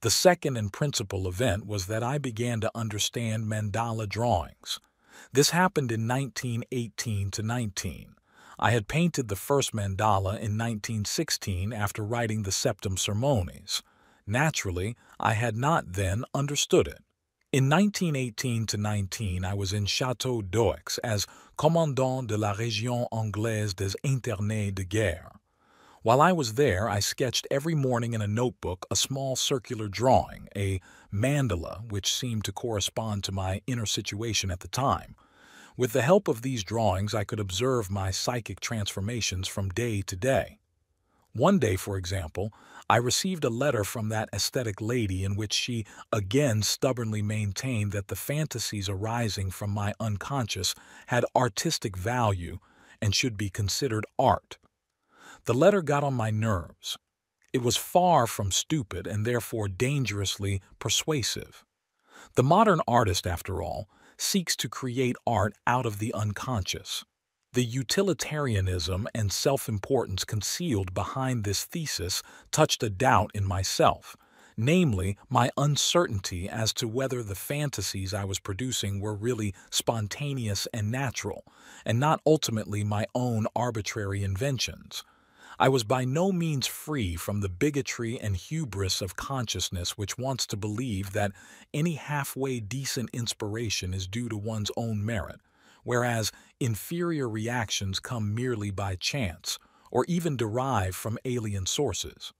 The second and principal event was that I began to understand mandala drawings. This happened in 1918 to 19. I had painted the first mandala in 1916 after writing the Septem Sermones. Naturally, I had not then understood it. In 1918 to 19, I was in Château d'Aux as commandant de la Région Anglaise des Internés de Guerre. While I was there, I sketched every morning in a notebook a small circular drawing, a mandala, which seemed to correspond to my inner situation at the time. With the help of these drawings, I could observe my psychic transformations from day to day. One day, for example, I received a letter from that aesthetic lady in which she again stubbornly maintained that the fantasies arising from my unconscious had artistic value and should be considered art. The letter got on my nerves. It was far from stupid and therefore dangerously persuasive. The modern artist, after all, seeks to create art out of the unconscious. The utilitarianism and self-importance concealed behind this thesis touched a doubt in myself, namely my uncertainty as to whether the fantasies I was producing were really spontaneous and natural, and not ultimately my own arbitrary inventions. I was by no means free from the bigotry and hubris of consciousness which wants to believe that any halfway decent inspiration is due to one's own merit, whereas inferior reactions come merely by chance, or even derive from alien sources.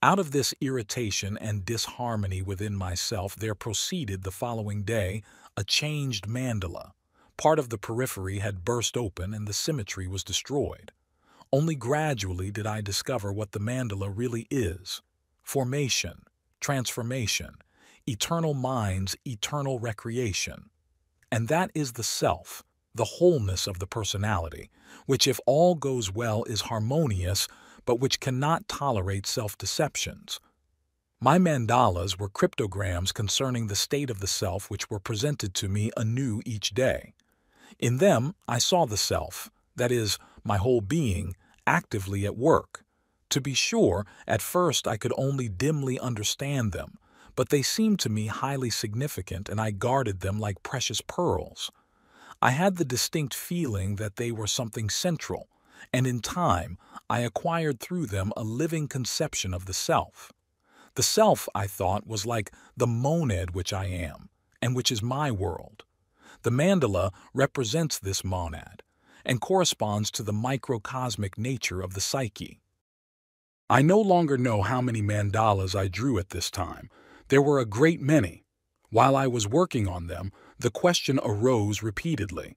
Out of this irritation and disharmony within myself there proceeded the following day a changed mandala. Part of the periphery had burst open and the symmetry was destroyed. Only gradually did I discover what the mandala really is: formation, transformation, eternal mind's eternal recreation. And that is the self, the wholeness of the personality, which if all goes well is harmonious, but which cannot tolerate self-deceptions. My mandalas were cryptograms concerning the state of the self which were presented to me anew each day. In them I saw the self, that is, my whole being, actively at work. To be sure, at first I could only dimly understand them, but they seemed to me highly significant and I guarded them like precious pearls. I had the distinct feeling that they were something central, and in time I acquired through them a living conception of the self. The self, I thought, was like the monad which I am, and which is my world. The mandala represents this monad, and corresponds to the microcosmic nature of the psyche. I no longer know how many mandalas I drew at this time. There were a great many. While I was working on them, the question arose repeatedly: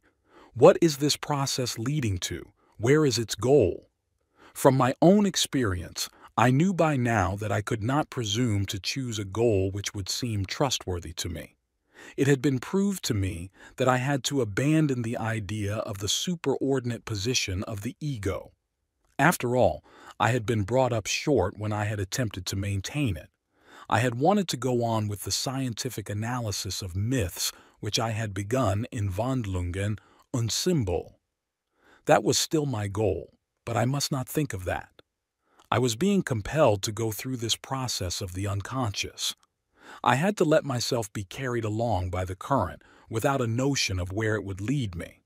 what is this process leading to? Where is its goal? From my own experience, I knew by now that I could not presume to choose a goal which would seem trustworthy to me. It had been proved to me that I had to abandon the idea of the superordinate position of the ego. After all, I had been brought up short when I had attempted to maintain it. I had wanted to go on with the scientific analysis of myths which I had begun in Wandlungen und Symbol. That was still my goal, but I must not think of that. I was being compelled to go through this process of the unconscious. I had to let myself be carried along by the current without a notion of where it would lead me.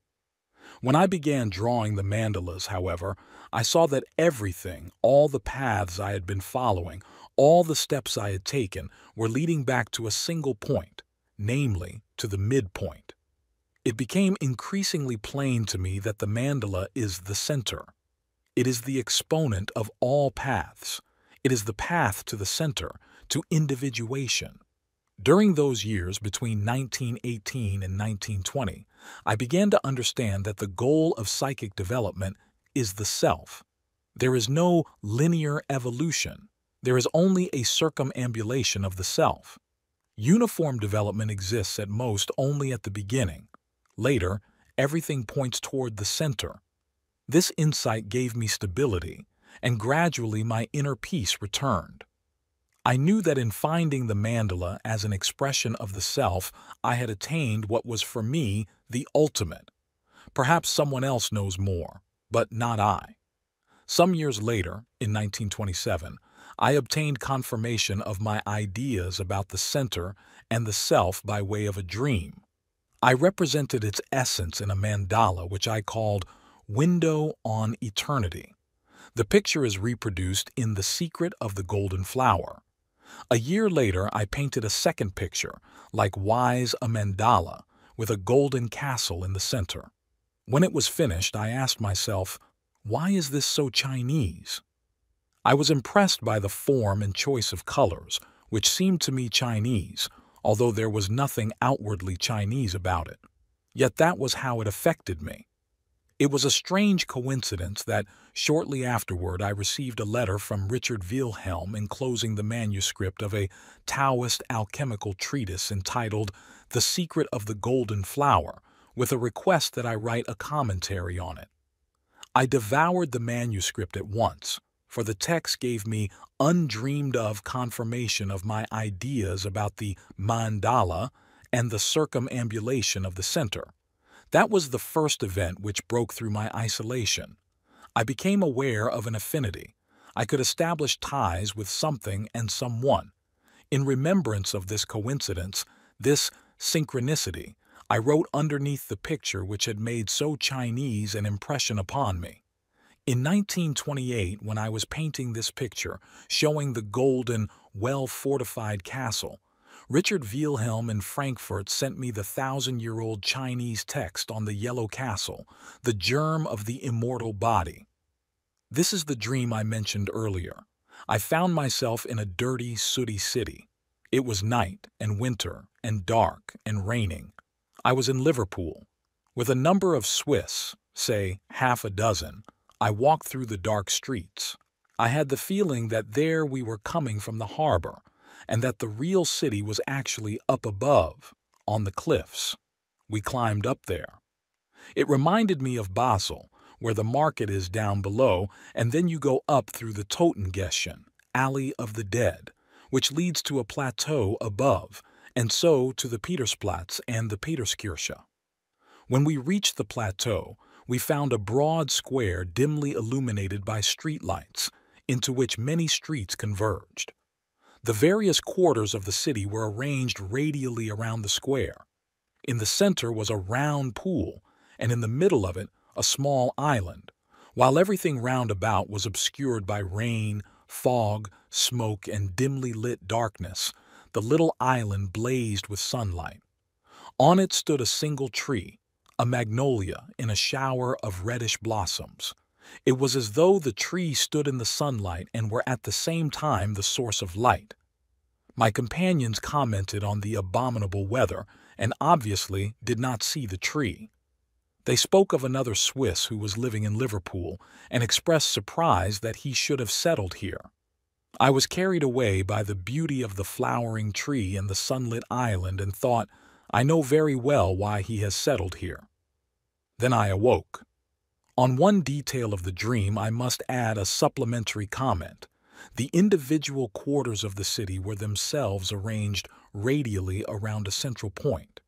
When I began drawing the mandalas, however, I saw that everything, all the paths I had been following, all the steps I had taken, were leading back to a single point, namely, to the midpoint. It became increasingly plain to me that the mandala is the center. It is the exponent of all paths. It is the path to the center, to individuation. During those years between 1918 and 1920, I began to understand that the goal of psychic development is the self. There is no linear evolution. There is only a circumambulation of the self. Uniform development exists at most only at the beginning. Later, everything points toward the center. This insight gave me stability, and gradually my inner peace returned. I knew that in finding the mandala as an expression of the self, I had attained what was for me the ultimate. Perhaps someone else knows more, but not I. Some years later, in 1927, I obtained confirmation of my ideas about the center and the self by way of a dream. I represented its essence in a mandala which I called Window on Eternity. The picture is reproduced in The Secret of the Golden Flower. A year later, I painted a second picture, likewise a mandala, with a golden castle in the center. When it was finished, I asked myself, why is this so Chinese? I was impressed by the form and choice of colors, which seemed to me Chinese, although there was nothing outwardly Chinese about it. Yet that was how it affected me. It was a strange coincidence that shortly afterward I received a letter from Richard Wilhelm enclosing the manuscript of a Taoist alchemical treatise entitled The Secret of the Golden Flower, with a request that I write a commentary on it. I devoured the manuscript at once, for the text gave me undreamed-of confirmation of my ideas about the mandala and the circumambulation of the center. That was the first event which broke through my isolation. I became aware of an affinity. I could establish ties with something and someone. In remembrance of this coincidence, this synchronicity, I wrote underneath the picture which had made so Chinese an impression upon me. In 1928, when I was painting this picture, showing the golden, well-fortified castle, Richard Wilhelm in Frankfurt sent me the 1,000-year-old Chinese text on the yellow castle, the germ of the immortal body. This is the dream I mentioned earlier. I found myself in a dirty, sooty city. It was night and winter and dark and raining. I was in Liverpool. With a number of Swiss, say half a dozen, I walked through the dark streets. I had the feeling that there we were coming from the harbor, and that the real city was actually up above, on the cliffs. We climbed up there. It reminded me of Basel, where the market is down below, and then you go up through the Totengassen, Alley of the Dead, which leads to a plateau above, and so to the Petersplatz and the Peterskirche. When we reached the plateau, we found a broad square dimly illuminated by streetlights, into which many streets converged. The various quarters of the city were arranged radially around the square. In the center was a round pool, and in the middle of it a small island, while everything round about was obscured by rain, fog, smoke, and dimly lit darkness. The little island blazed with sunlight. On it stood a single tree, a magnolia in a shower of reddish blossoms. It was as though the tree stood in the sunlight and were at the same time the source of light. My companions commented on the abominable weather and obviously did not see the tree. They spoke of another Swiss who was living in Liverpool and expressed surprise that he should have settled here. I was carried away by the beauty of the flowering tree and the sunlit island and thought, I know very well why he has settled here. Then I awoke. On one detail of the dream I must add a supplementary comment. The individual quarters of the city were themselves arranged radially around a central point.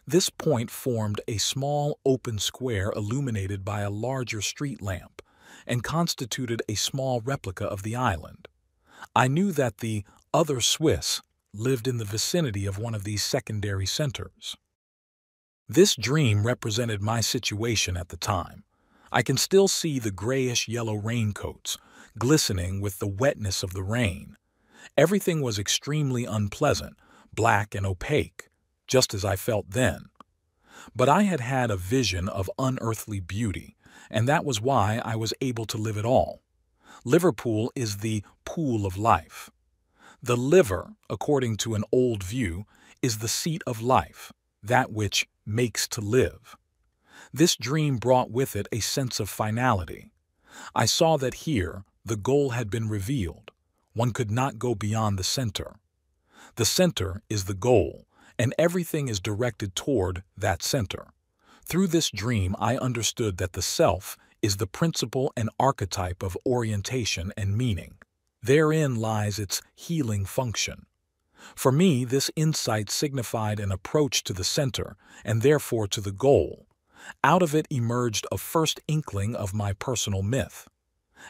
This point formed a small open square illuminated by a larger street lamp and constituted a small replica of the island. I knew that the other Swiss lived in the vicinity of one of these secondary centers. This dream represented my situation at the time. I can still see the grayish-yellow raincoats, glistening with the wetness of the rain. Everything was extremely unpleasant, black and opaque, just as I felt then. But I had had a vision of unearthly beauty, and that was why I was able to live at all. Liverpool is the pool of life. The liver, according to an old view, is the seat of life, that which makes to live. This dream brought with it a sense of finality. I saw that here the goal had been revealed. One could not go beyond the center. The center is the goal, and everything is directed toward that center. Through this dream, I understood that the self is the principle and archetype of orientation and meaning. Therein lies its healing function. For me, this insight signified an approach to the center, and therefore to the goal. Out of it emerged a first inkling of my personal myth.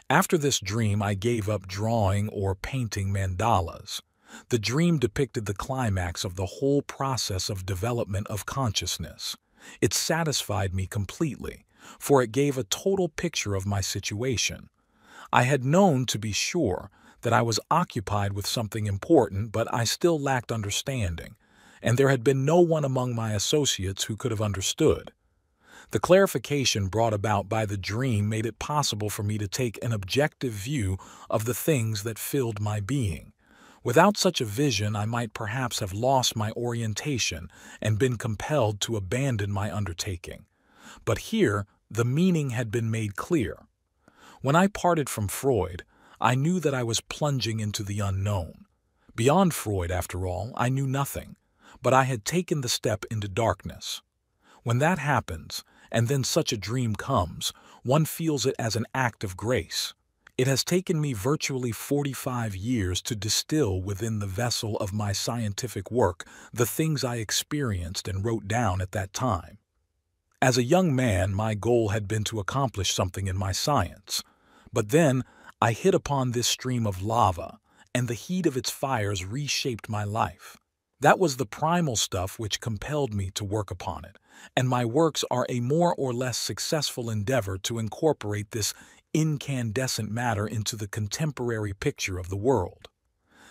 After this dream, I gave up drawing or painting mandalas. The dream depicted the climax of the whole process of development of consciousness. It satisfied me completely, for it gave a total picture of my situation. I had known, to be sure, that I was occupied with something important, but I still lacked understanding, and there had been no one among my associates who could have understood. The clarification brought about by the dream made it possible for me to take an objective view of the things that filled my being. Without such a vision, I might perhaps have lost my orientation and been compelled to abandon my undertaking. But here, the meaning had been made clear. When I parted from Freud, I knew that I was plunging into the unknown. Beyond Freud, after all, I knew nothing, but I had taken the step into darkness. When that happens, and then such a dream comes, one feels it as an act of grace. It has taken me virtually 45 years to distill within the vessel of my scientific work the things I experienced and wrote down at that time. As a young man, my goal had been to accomplish something in my science. But then I hit upon this stream of lava, and the heat of its fires reshaped my life. That was the primal stuff which compelled me to work upon it, and my works are a more or less successful endeavor to incorporate this incandescent matter into the contemporary picture of the world.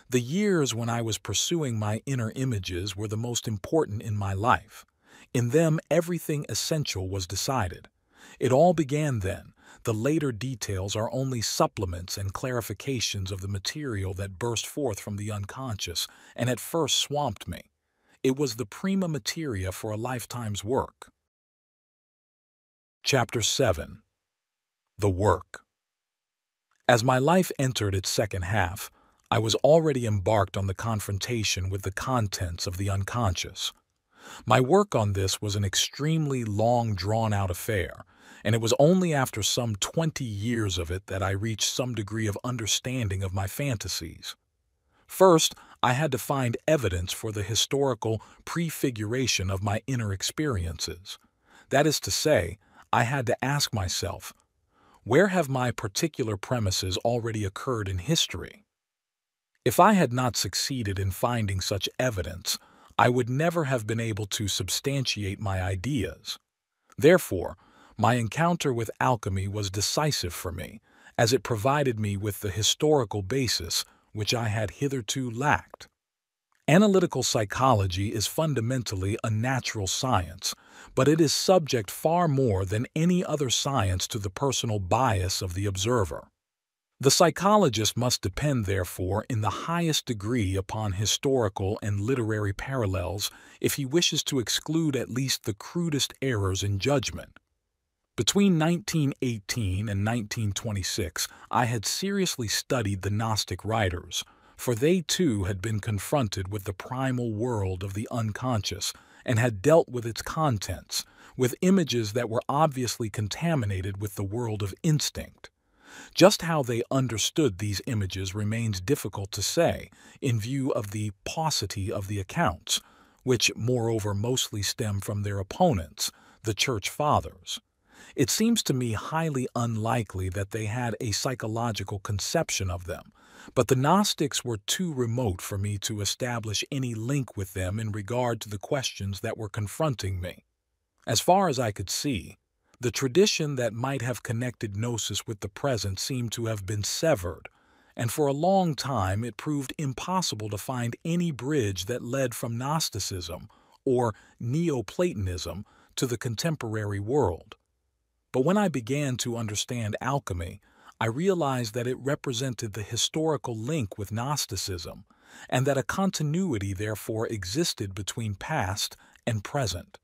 The years when I was pursuing my inner images were the most important in my life. In them, everything essential was decided. It all began then. The later details are only supplements and clarifications of the material that burst forth from the unconscious and at first swamped me. It was the prima materia for a lifetime's work. Chapter 7. The Work. As my life entered its second half, I was already embarked on the confrontation with the contents of the unconscious. My work on this was an extremely long, drawn-out affair, and it was only after some 20 years of it that I reached some degree of understanding of my fantasies. First, I had to find evidence for the historical prefiguration of my inner experiences. That is to say, I had to ask myself, where have my particular premises already occurred in history? If I had not succeeded in finding such evidence, I would never have been able to substantiate my ideas. Therefore, my encounter with alchemy was decisive for me, as it provided me with the historical basis which I had hitherto lacked. Analytical psychology is fundamentally a natural science, but it is subject far more than any other science to the personal bias of the observer. The psychologist must depend, therefore, in the highest degree upon historical and literary parallels if he wishes to exclude at least the crudest errors in judgment. Between 1918 and 1926, I had seriously studied the Gnostic writers, for they too had been confronted with the primal world of the unconscious and had dealt with its contents, with images that were obviously contaminated with the world of instinct. Just how they understood these images remains difficult to say, in view of the paucity of the accounts, which moreover mostly stem from their opponents, the Church Fathers. It seems to me highly unlikely that they had a psychological conception of them, but the Gnostics were too remote for me to establish any link with them in regard to the questions that were confronting me. As far as I could see, the tradition that might have connected Gnosis with the present seemed to have been severed, and for a long time it proved impossible to find any bridge that led from Gnosticism or Neoplatonism to the contemporary world. But when I began to understand alchemy, I realized that it represented the historical link with Gnosticism, and that a continuity therefore existed between past and present.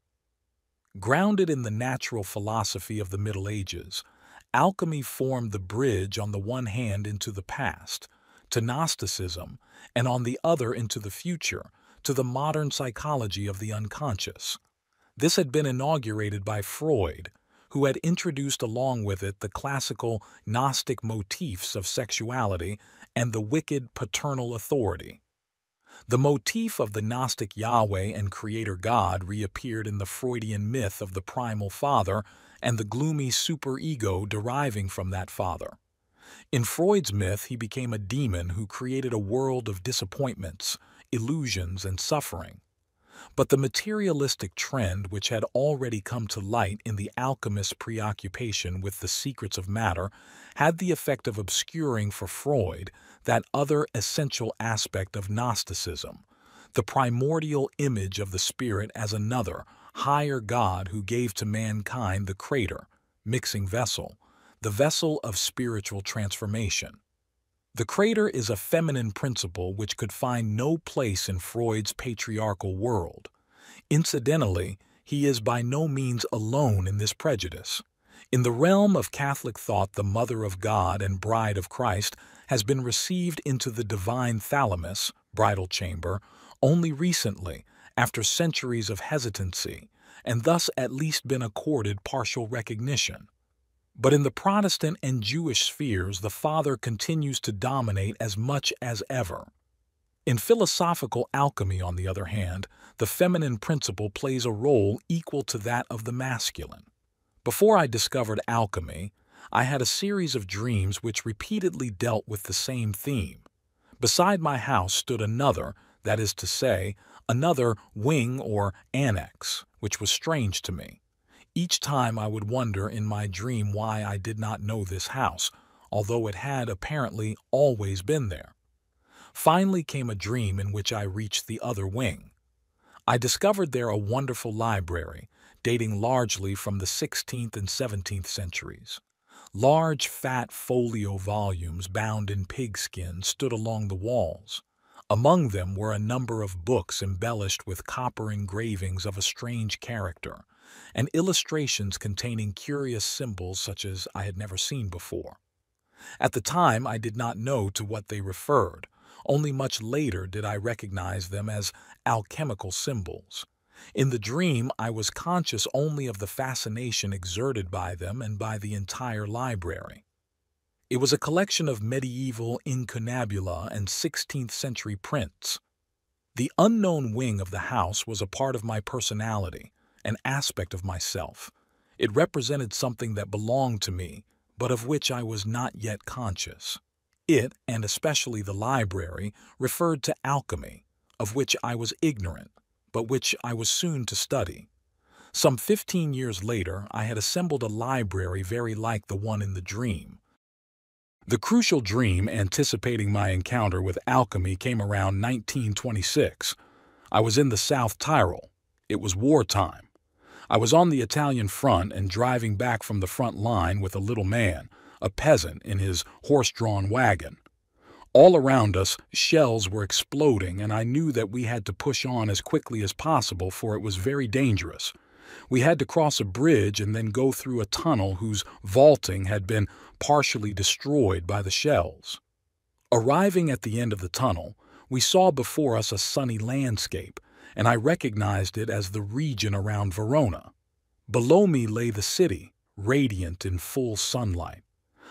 Grounded in the natural philosophy of the Middle Ages, alchemy formed the bridge on the one hand into the past, to Gnosticism, and on the other into the future, to the modern psychology of the unconscious. This had been inaugurated by Freud, who had introduced along with it the classical Gnostic motifs of sexuality and the wicked paternal authority. The motif of the Gnostic Yahweh and Creator God reappeared in the Freudian myth of the primal father and the gloomy superego deriving from that father. In Freud's myth, he became a demon who created a world of disappointments, illusions, and suffering. But the materialistic trend which had already come to light in the alchemist's preoccupation with the secrets of matter had the effect of obscuring for Freud that other essential aspect of Gnosticism, the primordial image of the spirit as another, higher God who gave to mankind the crater, mixing vessel, the vessel of spiritual transformation. The crater is a feminine principle which could find no place in Freud's patriarchal world. Incidentally, he is by no means alone in this prejudice. In the realm of Catholic thought, the Mother of God and Bride of Christ has been received into the divine thalamus, bridal chamber, only recently, after centuries of hesitancy, and thus at least been accorded partial recognition. But in the Protestant and Jewish spheres, the Father continues to dominate as much as ever. In philosophical alchemy, on the other hand, the feminine principle plays a role equal to that of the masculine. Before I discovered alchemy, I had a series of dreams which repeatedly dealt with the same theme. Beside my house stood another, that is to say, another wing or annex, which was strange to me. Each time I would wonder in my dream why I did not know this house, although it had apparently always been there. Finally came a dream in which I reached the other wing. I discovered there a wonderful library, dating largely from the 16th and 17th centuries. Large, fat folio volumes bound in pigskin stood along the walls. Among them were a number of books embellished with copper engravings of a strange character, and illustrations containing curious symbols such as I had never seen before. At the time, I did not know to what they referred. Only much later did I recognize them as alchemical symbols. In the dream, I was conscious only of the fascination exerted by them and by the entire library. It was a collection of medieval incunabula and 16th century prints. The unknown wing of the house was a part of my personality, an aspect of myself. It represented something that belonged to me, but of which I was not yet conscious. It, and especially the library, referred to alchemy, of which I was ignorant, but which I was soon to study. Some 15 years later, I had assembled a library very like the one in the dream. The crucial dream anticipating my encounter with alchemy came around 1926. I was in the South Tyrol. It was wartime. I was on the Italian front and driving back from the front line with a little man, a peasant, in his horse-drawn wagon. All around us, shells were exploding, and I knew that we had to push on as quickly as possible, for it was very dangerous. We had to cross a bridge and then go through a tunnel whose vaulting had been partially destroyed by the shells. Arriving at the end of the tunnel, we saw before us a sunny landscape, and I recognized it as the region around Verona. Below me lay the city, radiant in full sunlight.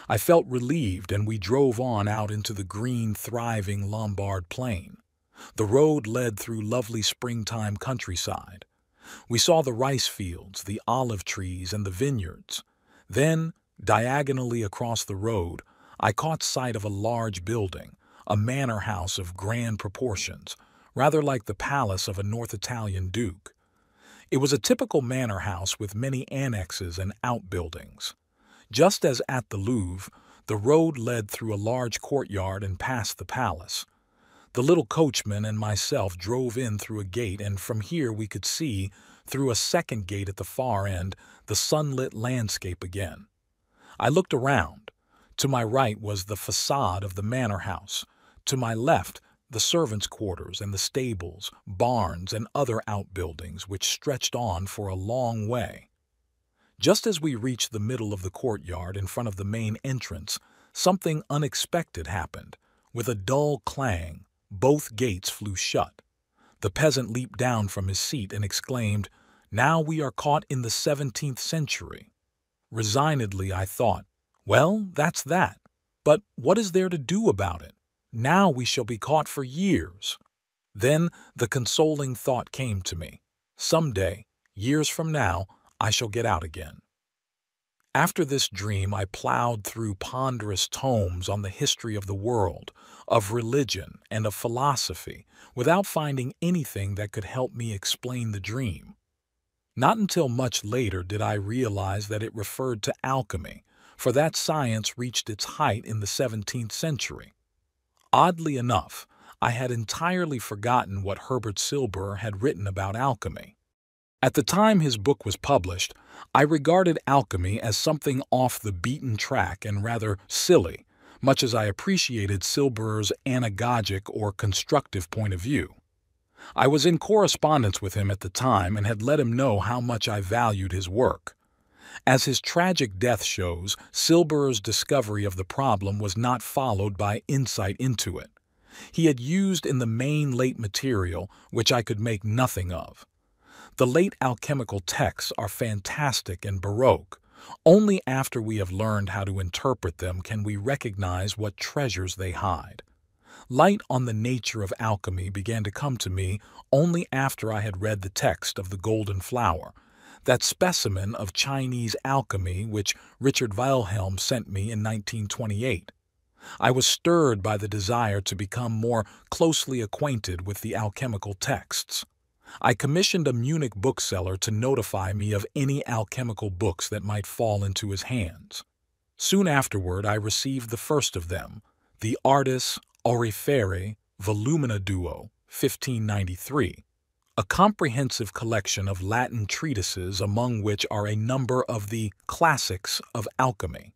I felt relieved, and we drove on out into the green, thriving Lombard plain. The road led through lovely springtime countryside. We saw the rice fields, the olive trees, and the vineyards. Then, diagonally across the road, I caught sight of a large building, a manor house of grand proportions, rather like the palace of a North Italian duke. It was a typical manor house with many annexes and outbuildings. Just as at the Louvre, the road led through a large courtyard and past the palace. The little coachman and myself drove in through a gate, and from here we could see, through a second gate at the far end, the sunlit landscape again. I looked around. To my right was the facade of the manor house. To my left, the servants' quarters and the stables, barns, and other outbuildings which stretched on for a long way. Just as we reached the middle of the courtyard in front of the main entrance, something unexpected happened. With a dull clang, both gates flew shut. The peasant leaped down from his seat and exclaimed, "Now we are caught in the 17th century." Resignedly, I thought, well, that's that. But what is there to do about it? Now we shall be caught for years. Then the consoling thought came to me. Someday, years from now, I shall get out again. After this dream, I plowed through ponderous tomes on the history of the world, of religion, and of philosophy, without finding anything that could help me explain the dream. Not until much later did I realize that it referred to alchemy, for that science reached its height in the 17th century. Oddly enough, I had entirely forgotten what Herbert Silber had written about alchemy. At the time his book was published, I regarded alchemy as something off the beaten track and rather silly, much as I appreciated Silber's anagogic or constructive point of view. I was in correspondence with him at the time and had let him know how much I valued his work. As his tragic death shows, Silber's discovery of the problem was not followed by insight into it. He had used in the main late material, which I could make nothing of. The late alchemical texts are fantastic and baroque. Only after we have learned how to interpret them can we recognize what treasures they hide. Light on the nature of alchemy began to come to me only after I had read the text of the Golden Flower, that specimen of Chinese alchemy which Richard Wilhelm sent me in 1928. I was stirred by the desire to become more closely acquainted with the alchemical texts. I commissioned a Munich bookseller to notify me of any alchemical books that might fall into his hands. Soon afterward I received the first of them, the Artis Auriferae Volumina Duo, 1593, a comprehensive collection of Latin treatises among which are a number of the classics of alchemy.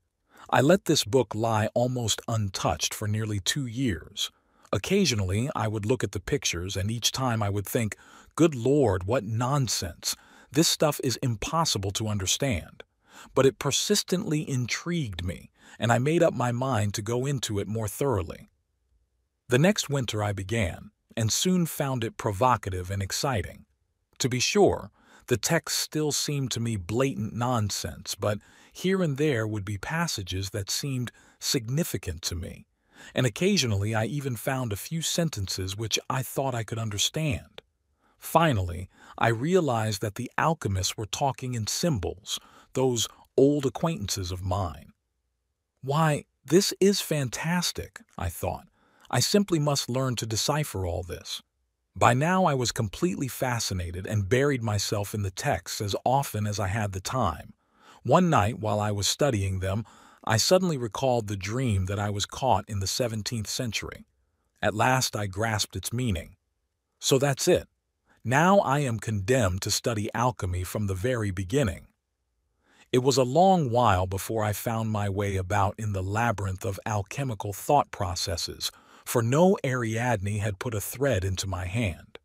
I let this book lie almost untouched for nearly 2 years. Occasionally I would look at the pictures, and each time I would think, "Good Lord, what nonsense! This stuff is impossible to understand." But it persistently intrigued me, and I made up my mind to go into it more thoroughly. The next winter I began, and soon found it provocative and exciting. To be sure, the text still seemed to me blatant nonsense, but here and there would be passages that seemed significant to me, and occasionally I even found a few sentences which I thought I could understand. Finally, I realized that the alchemists were talking in symbols, those old acquaintances of mine. Why, this is fantastic, I thought. I simply must learn to decipher all this. By now I was completely fascinated and buried myself in the texts as often as I had the time. One night, while I was studying them, I suddenly recalled the dream that I was caught in the 17th century. At last I grasped its meaning. So that's it. Now I am condemned to study alchemy from the very beginning. It was a long while before I found my way about in the labyrinth of alchemical thought processes, for no Ariadne had put a thread into my hand.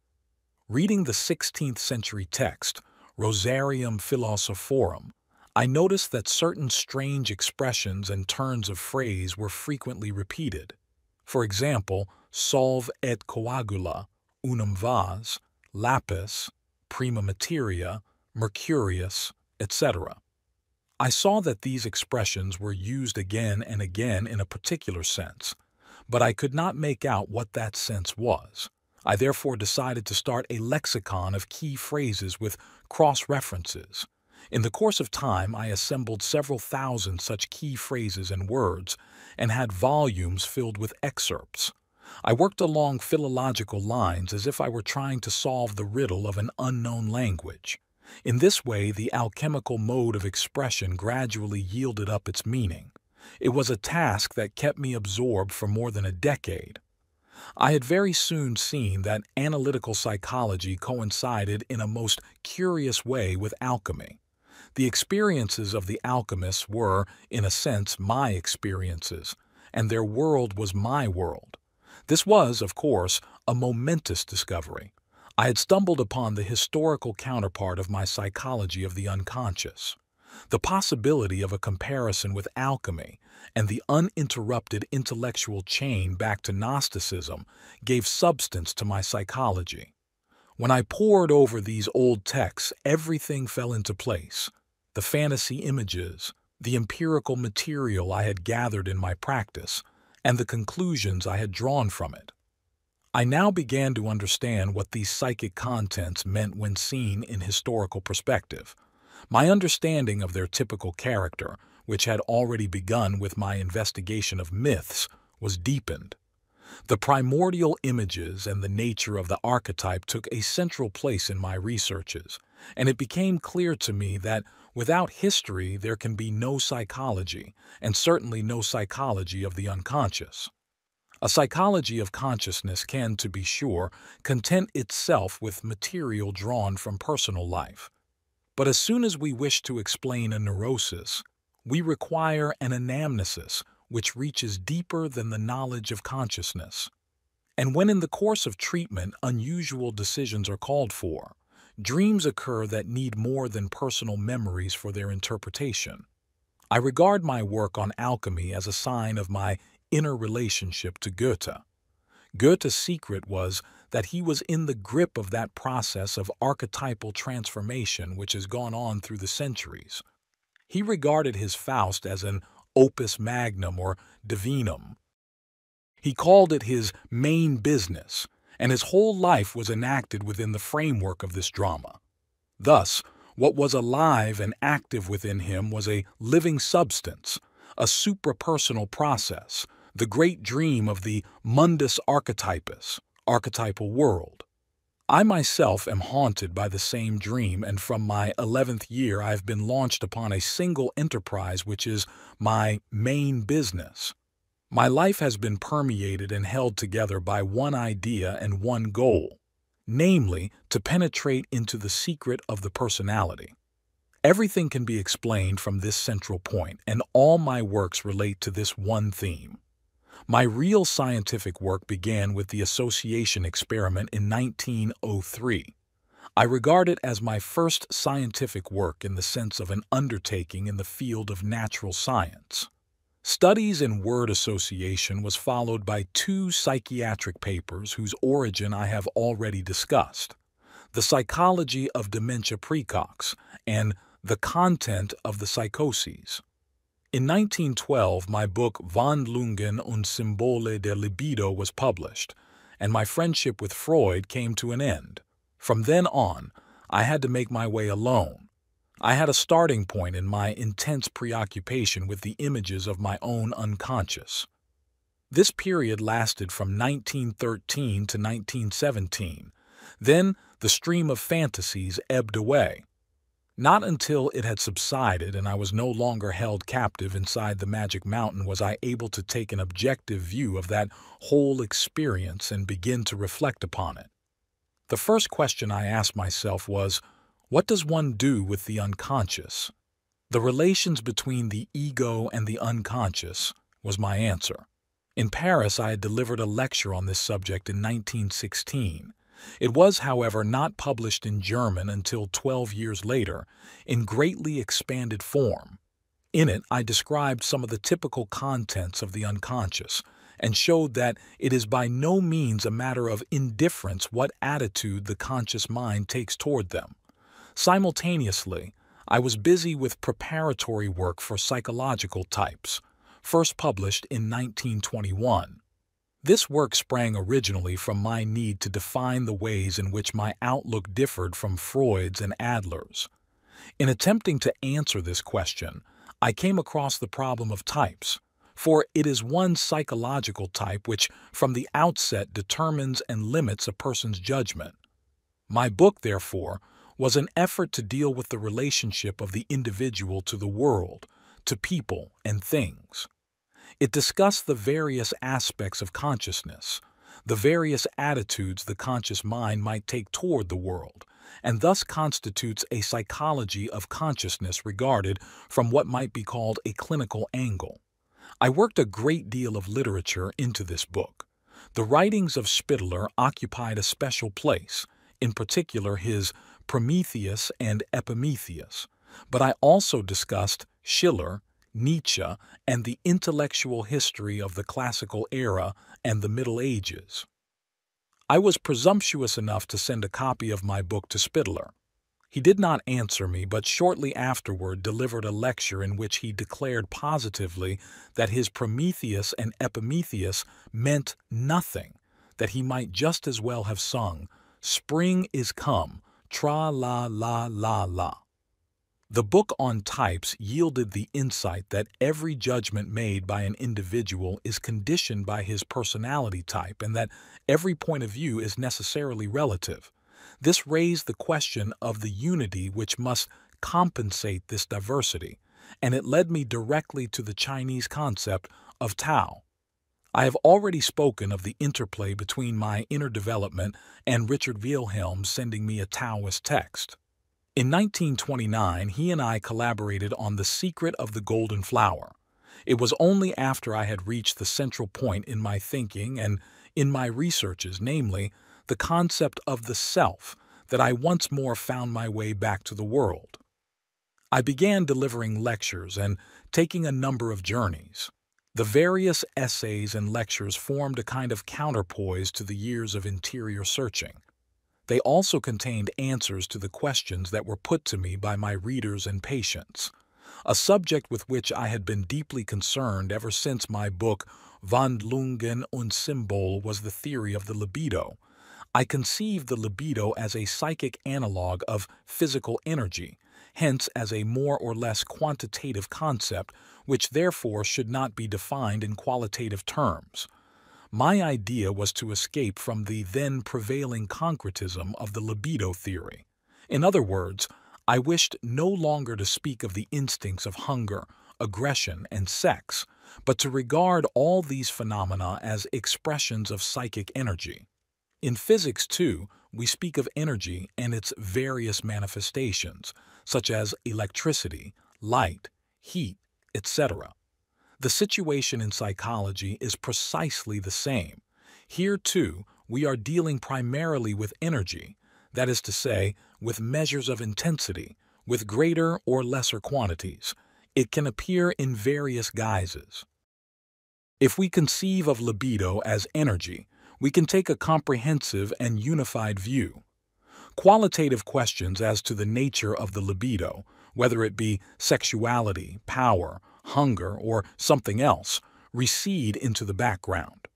Reading the 16th century text, Rosarium Philosophorum, I noticed that certain strange expressions and turns of phrase were frequently repeated. For example, solve et coagula, unum vas, lapis, prima materia, mercurius, etc. I saw that these expressions were used again and again in a particular sense, but I could not make out what that sense was. I therefore decided to start a lexicon of key phrases with cross-references. In the course of time, I assembled several thousand such key phrases and words, and had volumes filled with excerpts. I worked along philological lines as if I were trying to solve the riddle of an unknown language. In this way, the alchemical mode of expression gradually yielded up its meaning. It was a task that kept me absorbed for more than a decade. I had very soon seen that analytical psychology coincided in a most curious way with alchemy. The experiences of the alchemists were, in a sense, my experiences, and their world was my world. This was, of course, a momentous discovery. I had stumbled upon the historical counterpart of my psychology of the unconscious. The possibility of a comparison with alchemy and the uninterrupted intellectual chain back to Gnosticism gave substance to my psychology. When I pored over these old texts, everything fell into place. The fantasy images, the empirical material I had gathered in my practice, and the conclusions I had drawn from it. I now began to understand what these psychic contents meant when seen in historical perspective. My understanding of their typical character, which had already begun with my investigation of myths, was deepened. The primordial images and the nature of the archetype took a central place in my researches, and it became clear to me that without history there can be no psychology, and certainly no psychology of the unconscious. A psychology of consciousness can, to be sure, content itself with material drawn from personal life. But as soon as we wish to explain a neurosis, we require an anamnesis which reaches deeper than the knowledge of consciousness. And when in the course of treatment unusual decisions are called for, dreams occur that need more than personal memories for their interpretation. I regard my work on alchemy as a sign of my inner relationship to Goethe. Goethe's secret was that he was in the grip of that process of archetypal transformation which has gone on through the centuries. He regarded his Faust as an opus magnum or divinum. He called it his main business, and his whole life was enacted within the framework of this drama. Thus, what was alive and active within him was a living substance, a suprapersonal process, the great dream of the mundus archetypus, archetypal world. I myself am haunted by the same dream, and from my 11th year I have been launched upon a single enterprise which is my main business. My life has been permeated and held together by one idea and one goal, namely, to penetrate into the secret of the personality. Everything can be explained from this central point, and all my works relate to this one theme. My real scientific work began with the association experiment in 1903. I regard it as my first scientific work in the sense of an undertaking in the field of natural science. Studies in word association was followed by 2 psychiatric papers whose origin I have already discussed: The Psychology of Dementia Praecox and The Content of the Psychoses. In 1912, my book Wandlungen und Symbole der Libido was published, and my friendship with Freud came to an end. From then on, I had to make my way alone. I had a starting point in my intense preoccupation with the images of my own unconscious. This period lasted from 1913 to 1917. Then the stream of fantasies ebbed away. Not until it had subsided and I was no longer held captive inside the magic mountain was I able to take an objective view of that whole experience and begin to reflect upon it. The first question I asked myself was, what does one do with the unconscious? The relations between the ego and the unconscious was my answer. In Paris, I had delivered a lecture on this subject in 1916. It was, however, not published in German until 12 years later, in greatly expanded form. In it, I described some of the typical contents of the unconscious and showed that it is by no means a matter of indifference what attitude the conscious mind takes toward them. Simultaneously, I was busy with preparatory work for psychological types, first published in 1921. This work sprang originally from my need to define the ways in which my outlook differed from Freud's and Adler's. In attempting to answer this question, I came across the problem of types, for it is one psychological type which, from the outset, determines and limits a person's judgment. My book, therefore, was an effort to deal with the relationship of the individual to the world, to people and things. It discussed the various aspects of consciousness, the various attitudes the conscious mind might take toward the world, and thus constitutes a psychology of consciousness regarded from what might be called a clinical angle. I worked a great deal of literature into this book. The writings of Spitaler occupied a special place, in particular his Prometheus and Epimetheus, but I also discussed Schiller, Nietzsche, and the intellectual history of the classical era and the Middle Ages. I was presumptuous enough to send a copy of my book to Spitaler. He did not answer me, but shortly afterward delivered a lecture in which he declared positively that his Prometheus and Epimetheus meant nothing, that he might just as well have sung, "Spring is come, tra-la-la-la-la." The book on types yielded the insight that every judgment made by an individual is conditioned by his personality type and that every point of view is necessarily relative. This raised the question of the unity which must compensate this diversity, and it led me directly to the Chinese concept of Tao. I have already spoken of the interplay between my inner development and Richard Wilhelm sending me a Taoist text. In 1929, he and I collaborated on The Secret of the Golden Flower. It was only after I had reached the central point in my thinking and in my researches, namely, the concept of the self, that I once more found my way back to the world. I began delivering lectures and taking a number of journeys. The various essays and lectures formed a kind of counterpoise to the years of interior searching. They also contained answers to the questions that were put to me by my readers and patients, a subject with which I had been deeply concerned ever since my book Wandlungen und Symbol was the theory of the libido. I conceived the libido as a psychic analog of physical energy, hence as a more or less quantitative concept which therefore should not be defined in qualitative terms. My idea was to escape from the then prevailing concretism of the libido theory. In other words, I wished no longer to speak of the instincts of hunger, aggression, and sex, but to regard all these phenomena as expressions of psychic energy. In physics, too, we speak of energy and its various manifestations, such as electricity, light, heat, etc. The situation in psychology is precisely the same. Here, too, we are dealing primarily with energy, that is to say, with measures of intensity, with greater or lesser quantities. It can appear in various guises. If we conceive of libido as energy, we can take a comprehensive and unified view. Qualitative questions as to the nature of the libido, whether it be sexuality, power, hunger, or something else, recede into the background.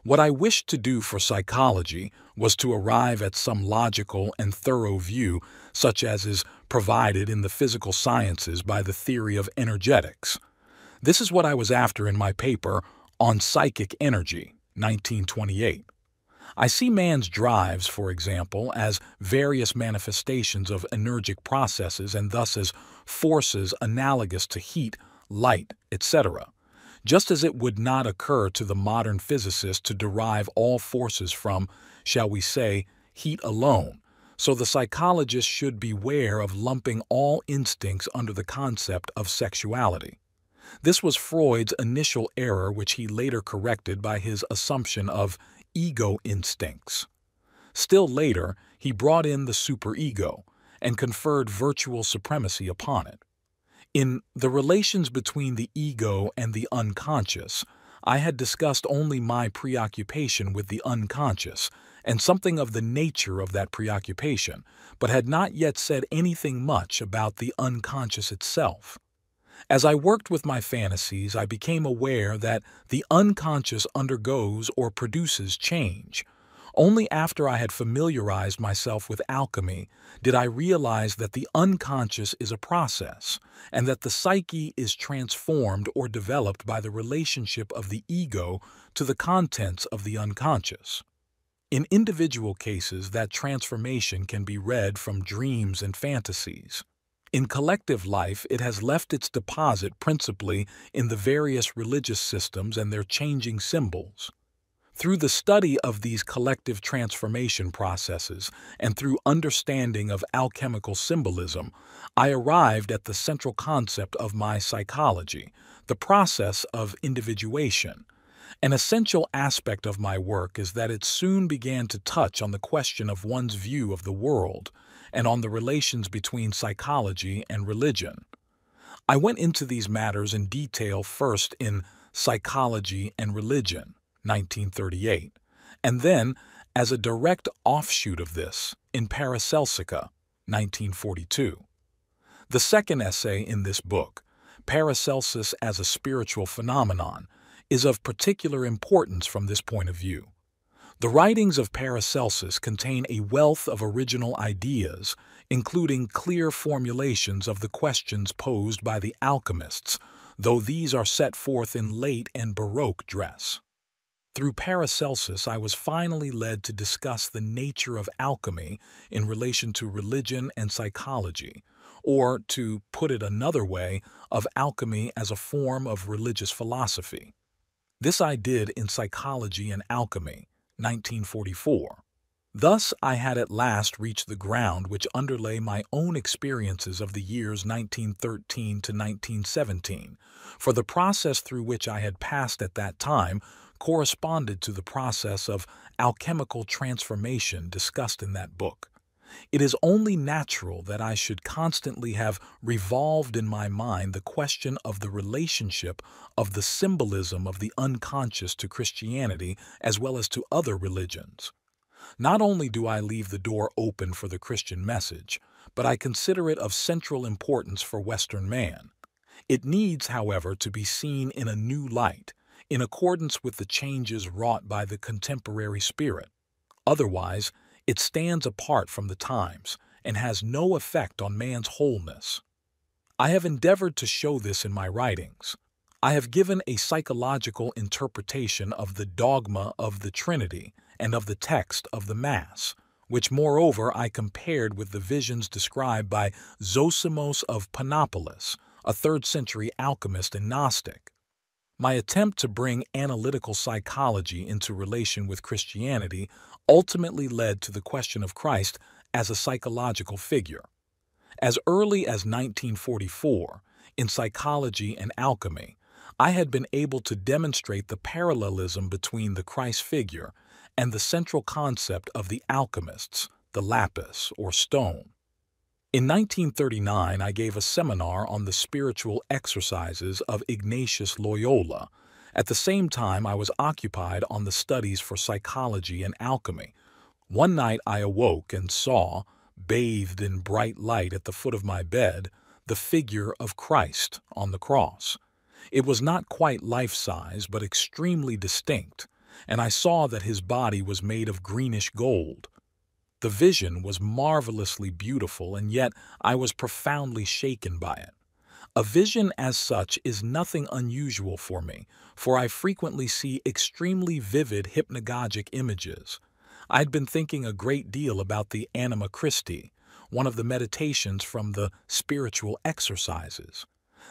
What I wished to do for psychology was to arrive at some logical and thorough view such as is provided in the physical sciences by the theory of energetics. This is what I was after in my paper on psychic energy, 1928. I see man's drives, for example, as various manifestations of energic processes and thus as forces analogous to heat, light, etc., just as it would not occur to the modern physicist to derive all forces from, shall we say, heat alone, so the psychologist should beware of lumping all instincts under the concept of sexuality. This was Freud's initial error, which he later corrected by his assumption of ego instincts. Still later, he brought in the superego and conferred virtual supremacy upon it. In The Relations Between the Ego and the Unconscious, I had discussed only my preoccupation with the unconscious and something of the nature of that preoccupation, but had not yet said anything much about the unconscious itself. As I worked with my fantasies, I became aware that the unconscious undergoes or produces change. Only after I had familiarized myself with alchemy did I realize that the unconscious is a process, and that the psyche is transformed or developed by the relationship of the ego to the contents of the unconscious. In individual cases, that transformation can be read from dreams and fantasies. In collective life, it has left its deposit principally in the various religious systems and their changing symbols. Through the study of these collective transformation processes and through understanding of alchemical symbolism, I arrived at the central concept of my psychology, the process of individuation. An essential aspect of my work is that it soon began to touch on the question of one's view of the world and on the relations between psychology and religion. I went into these matters in detail first in Psychology and Religion, 1938, and then, as a direct offshoot of this, in Paracelsica, 1942. The second essay in this book, Paracelsus as a Spiritual Phenomenon, is of particular importance from this point of view. The writings of Paracelsus contain a wealth of original ideas, including clear formulations of the questions posed by the alchemists, though these are set forth in late and Baroque dress. Through Paracelsus, I was finally led to discuss the nature of alchemy in relation to religion and psychology, or, to put it another way, of alchemy as a form of religious philosophy. This I did in Psychology and Alchemy, 1944. Thus, I had at last reached the ground which underlay my own experiences of the years 1913 to 1917, for the process through which I had passed at that time corresponded to the process of alchemical transformation discussed in that book. It is only natural that I should constantly have revolved in my mind the question of the relationship of the symbolism of the unconscious to Christianity as well as to other religions. Not only do I leave the door open for the Christian message, but I consider it of central importance for Western man. It needs, however, to be seen in a new light, in accordance with the changes wrought by the contemporary spirit. Otherwise, it stands apart from the times and has no effect on man's wholeness. I have endeavored to show this in my writings. I have given a psychological interpretation of the dogma of the Trinity and of the text of the Mass, which moreover I compared with the visions described by Zosimos of Panopolis, a 3rd century alchemist and Gnostic. My attempt to bring analytical psychology into relation with Christianity ultimately led to the question of Christ as a psychological figure. As early as 1944, in Psychology and Alchemy, I had been able to demonstrate the parallelism between the Christ figure and the central concept of the alchemists, the lapis or stone. In 1939, I gave a seminar on the spiritual exercises of Ignatius Loyola. At the same time, I was occupied on the studies for psychology and alchemy. One night I awoke and saw, bathed in bright light at the foot of my bed, the figure of Christ on the cross. It was not quite life-size, but extremely distinct, and I saw that his body was made of greenish gold. The vision was marvelously beautiful, and yet I was profoundly shaken by it. A vision as such is nothing unusual for me, for I frequently see extremely vivid hypnagogic images. I'd been thinking a great deal about the Anima Christi, one of the meditations from the spiritual exercises.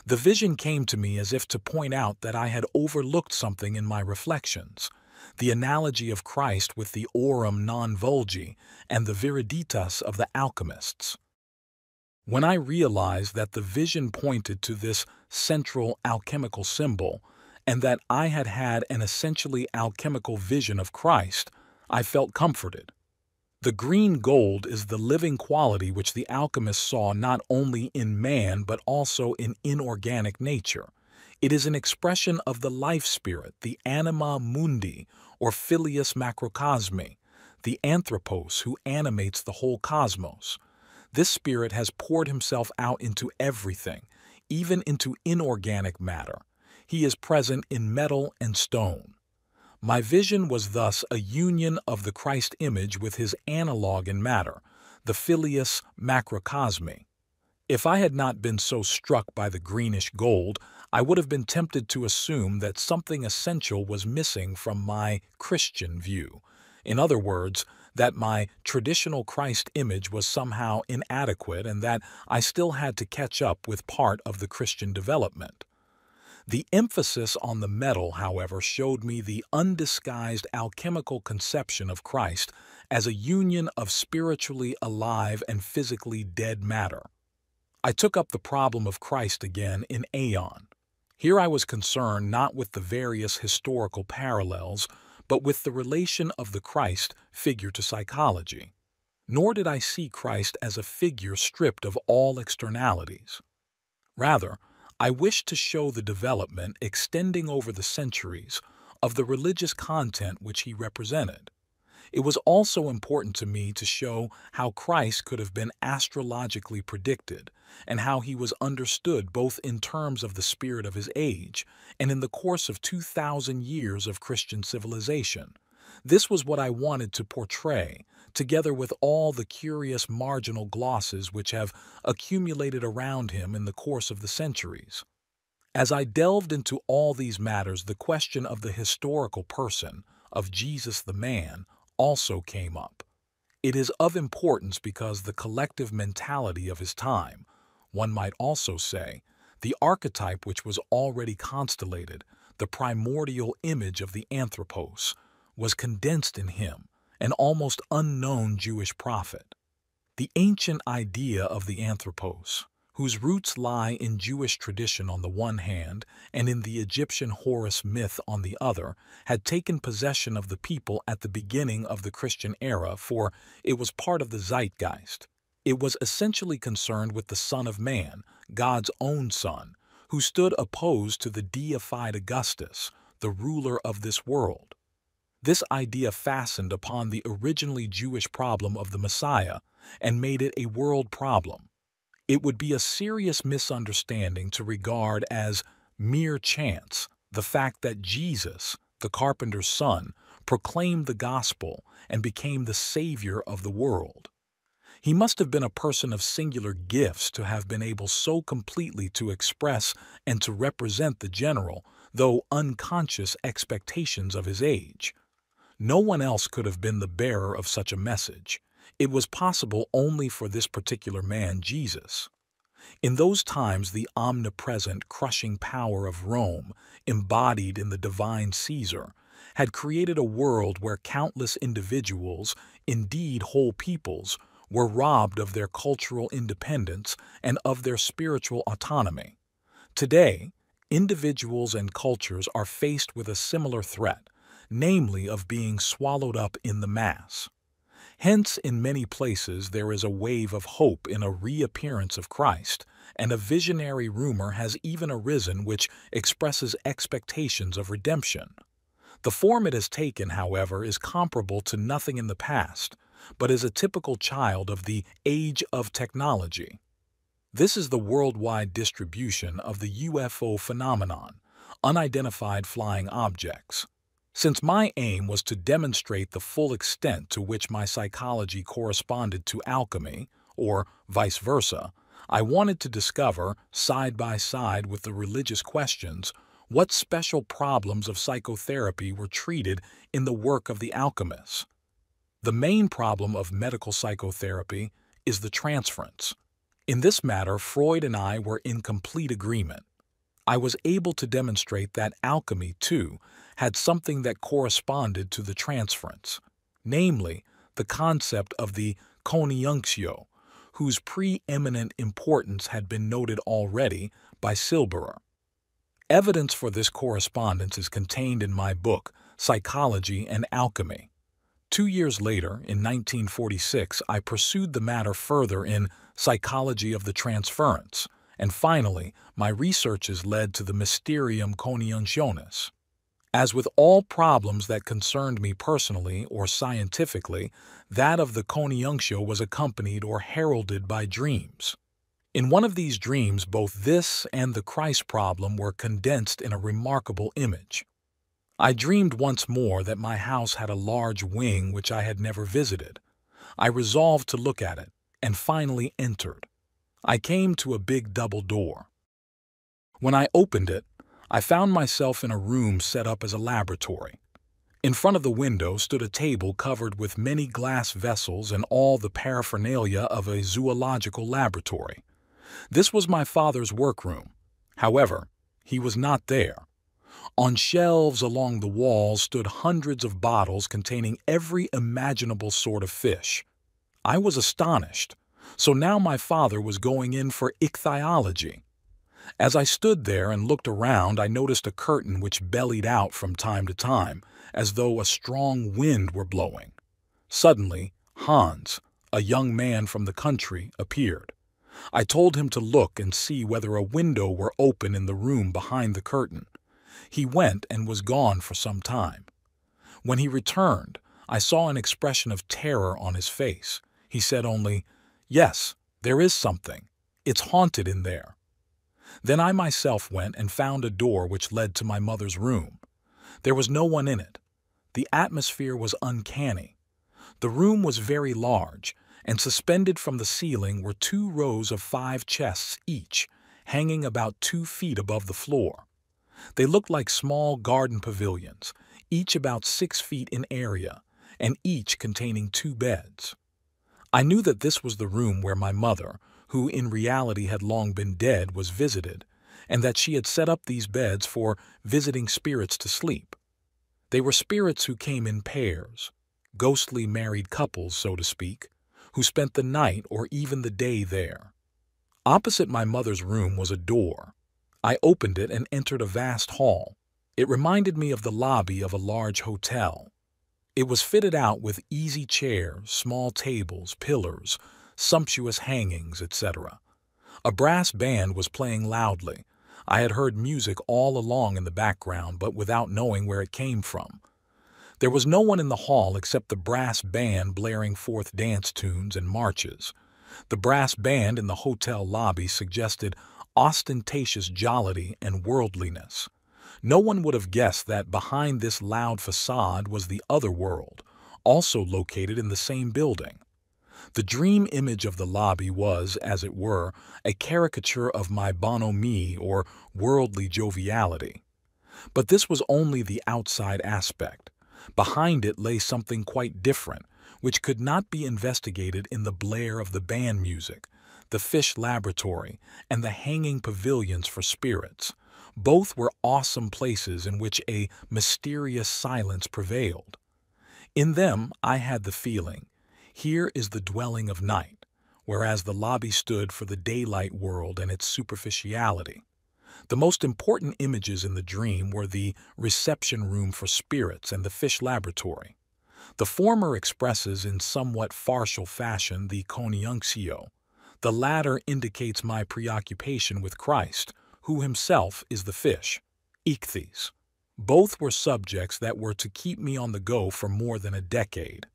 The vision came to me as if to point out that I had overlooked something in my reflections. The analogy of Christ with the aurum non vulgi and the viriditas of the alchemists. When I realized that the vision pointed to this central alchemical symbol, and that I had had an essentially alchemical vision of Christ, I felt comforted. The green gold is the living quality which the alchemists saw not only in man but also in inorganic nature. It is an expression of the life spirit, the anima mundi, or filius macrocosmi, the anthropos who animates the whole cosmos. This spirit has poured himself out into everything, even into inorganic matter. He is present in metal and stone. My vision was thus a union of the Christ image with his analog in matter, the filius macrocosmi. If I had not been so struck by the greenish gold, I would have been tempted to assume that something essential was missing from my Christian view. In other words, that my traditional Christ image was somehow inadequate and that I still had to catch up with part of the Christian development. The emphasis on the metal, however, showed me the undisguised alchemical conception of Christ as a union of spiritually alive and physically dead matter. I took up the problem of Christ again in Aeon. Here I was concerned not with the various historical parallels, but with the relation of the Christ figure to psychology. Nor did I see Christ as a figure stripped of all externalities. Rather, I wished to show the development extending over the centuries of the religious content which he represented. It was also important to me to show how Christ could have been astrologically predicted and how he was understood both in terms of the spirit of his age and in the course of 2,000 years of Christian civilization. This was what I wanted to portray, together with all the curious marginal glosses which have accumulated around him in the course of the centuries. As I delved into all these matters, the question of the historical person, of Jesus the man, also came up. It is of importance because the collective mentality of his time, one might also say, the archetype which was already constellated, the primordial image of the anthropos, was condensed in him, an almost unknown Jewish prophet. The ancient idea of the anthropos, whose roots lie in Jewish tradition on the one hand and in the Egyptian Horus myth on the other, had taken possession of the people at the beginning of the Christian era, for it was part of the zeitgeist. It was essentially concerned with the Son of Man, God's own Son, who stood opposed to the deified Augustus, the ruler of this world. This idea fastened upon the originally Jewish problem of the Messiah and made it a world problem. It would be a serious misunderstanding to regard as mere chance the fact that Jesus, the carpenter's son, proclaimed the gospel and became the savior of the world. He must have been a person of singular gifts to have been able so completely to express and to represent the general, though unconscious, expectations of his age. No one else could have been the bearer of such a message. It was possible only for this particular man, Jesus. In those times, the omnipresent, crushing power of Rome, embodied in the divine Caesar, had created a world where countless individuals, indeed whole peoples, were robbed of their cultural independence and of their spiritual autonomy. Today, individuals and cultures are faced with a similar threat, namely of being swallowed up in the mass. Hence, in many places there is a wave of hope in a reappearance of Christ, and a visionary rumor has even arisen which expresses expectations of redemption. The form it has taken, however, is comparable to nothing in the past, but is a typical child of the age of technology. This is the worldwide distribution of the UFO phenomenon, unidentified flying objects. Since my aim was to demonstrate the full extent to which my psychology corresponded to alchemy, or vice versa, I wanted to discover, side by side with the religious questions, what special problems of psychotherapy were treated in the work of the alchemists. The main problem of medical psychotherapy is the transference. In this matter, Freud and I were in complete agreement. I was able to demonstrate that alchemy, too, had something that corresponded to the transference, namely the concept of the conjunctio, whose preeminent importance had been noted already by Silberer. Evidence for this correspondence is contained in my book, Psychology and Alchemy. 2 years later, in 1946, I pursued the matter further in Psychology of the Transference, and finally, my researches led to the Mysterium Conjunctionis. As with all problems that concerned me personally or scientifically, that of the conjunctio was accompanied or heralded by dreams. In one of these dreams, both this and the Christ problem were condensed in a remarkable image. I dreamed once more that my house had a large wing which I had never visited. I resolved to look at it, and finally entered. I came to a big double door. When I opened it, I found myself in a room set up as a laboratory. In front of the window stood a table covered with many glass vessels and all the paraphernalia of a zoological laboratory. This was my father's workroom. However, he was not there. On shelves along the walls stood hundreds of bottles containing every imaginable sort of fish. I was astonished. So now my father was going in for ichthyology. As I stood there and looked around, I noticed a curtain which bellied out from time to time, as though a strong wind were blowing. Suddenly, Hans, a young man from the country, appeared. I told him to look and see whether a window were open in the room behind the curtain. He went and was gone for some time. When he returned, I saw an expression of terror on his face. He said only, "Yes, there is something. It's haunted in there." Then I myself went and found a door which led to my mother's room. There was no one in it. The atmosphere was uncanny. The room was very large, and suspended from the ceiling were 2 rows of 5 chests each, hanging about 2 feet above the floor. They looked like small garden pavilions, each about 6 feet in area, and each containing 2 beds. I knew that this was the room where my mother, who in reality had long been dead, was visited, and that she had set up these beds for visiting spirits to sleep. They were spirits who came in pairs, ghostly married couples, so to speak, who spent the night or even the day there. Opposite my mother's room was a door. I opened it and entered a vast hall. It reminded me of the lobby of a large hotel. It was fitted out with easy chairs, small tables, pillars, sumptuous hangings, etc. A brass band was playing loudly. I had heard music all along in the background, but without knowing where it came from. There was no one in the hall except the brass band blaring forth dance tunes and marches. The brass band in the hotel lobby suggested ostentatious jollity and worldliness. No one would have guessed that behind this loud facade was the other world, also located in the same building. The dream image of the lobby was, as it were, a caricature of my bonhomie or worldly joviality. But this was only the outside aspect. Behind it lay something quite different, which could not be investigated in the blare of the band music, the fish laboratory, and the hanging pavilions for spirits. Both were awesome places in which a mysterious silence prevailed. In them I had the feeling, here is the dwelling of night, whereas the lobby stood for the daylight world and its superficiality. The most important images in the dream were the reception room for spirits and the fish laboratory. The former expresses in somewhat farcical fashion the coniunctio. The latter indicates my preoccupation with Christ, who himself is the fish, ichthys. Both were subjects that were to keep me on the go for more than a decade.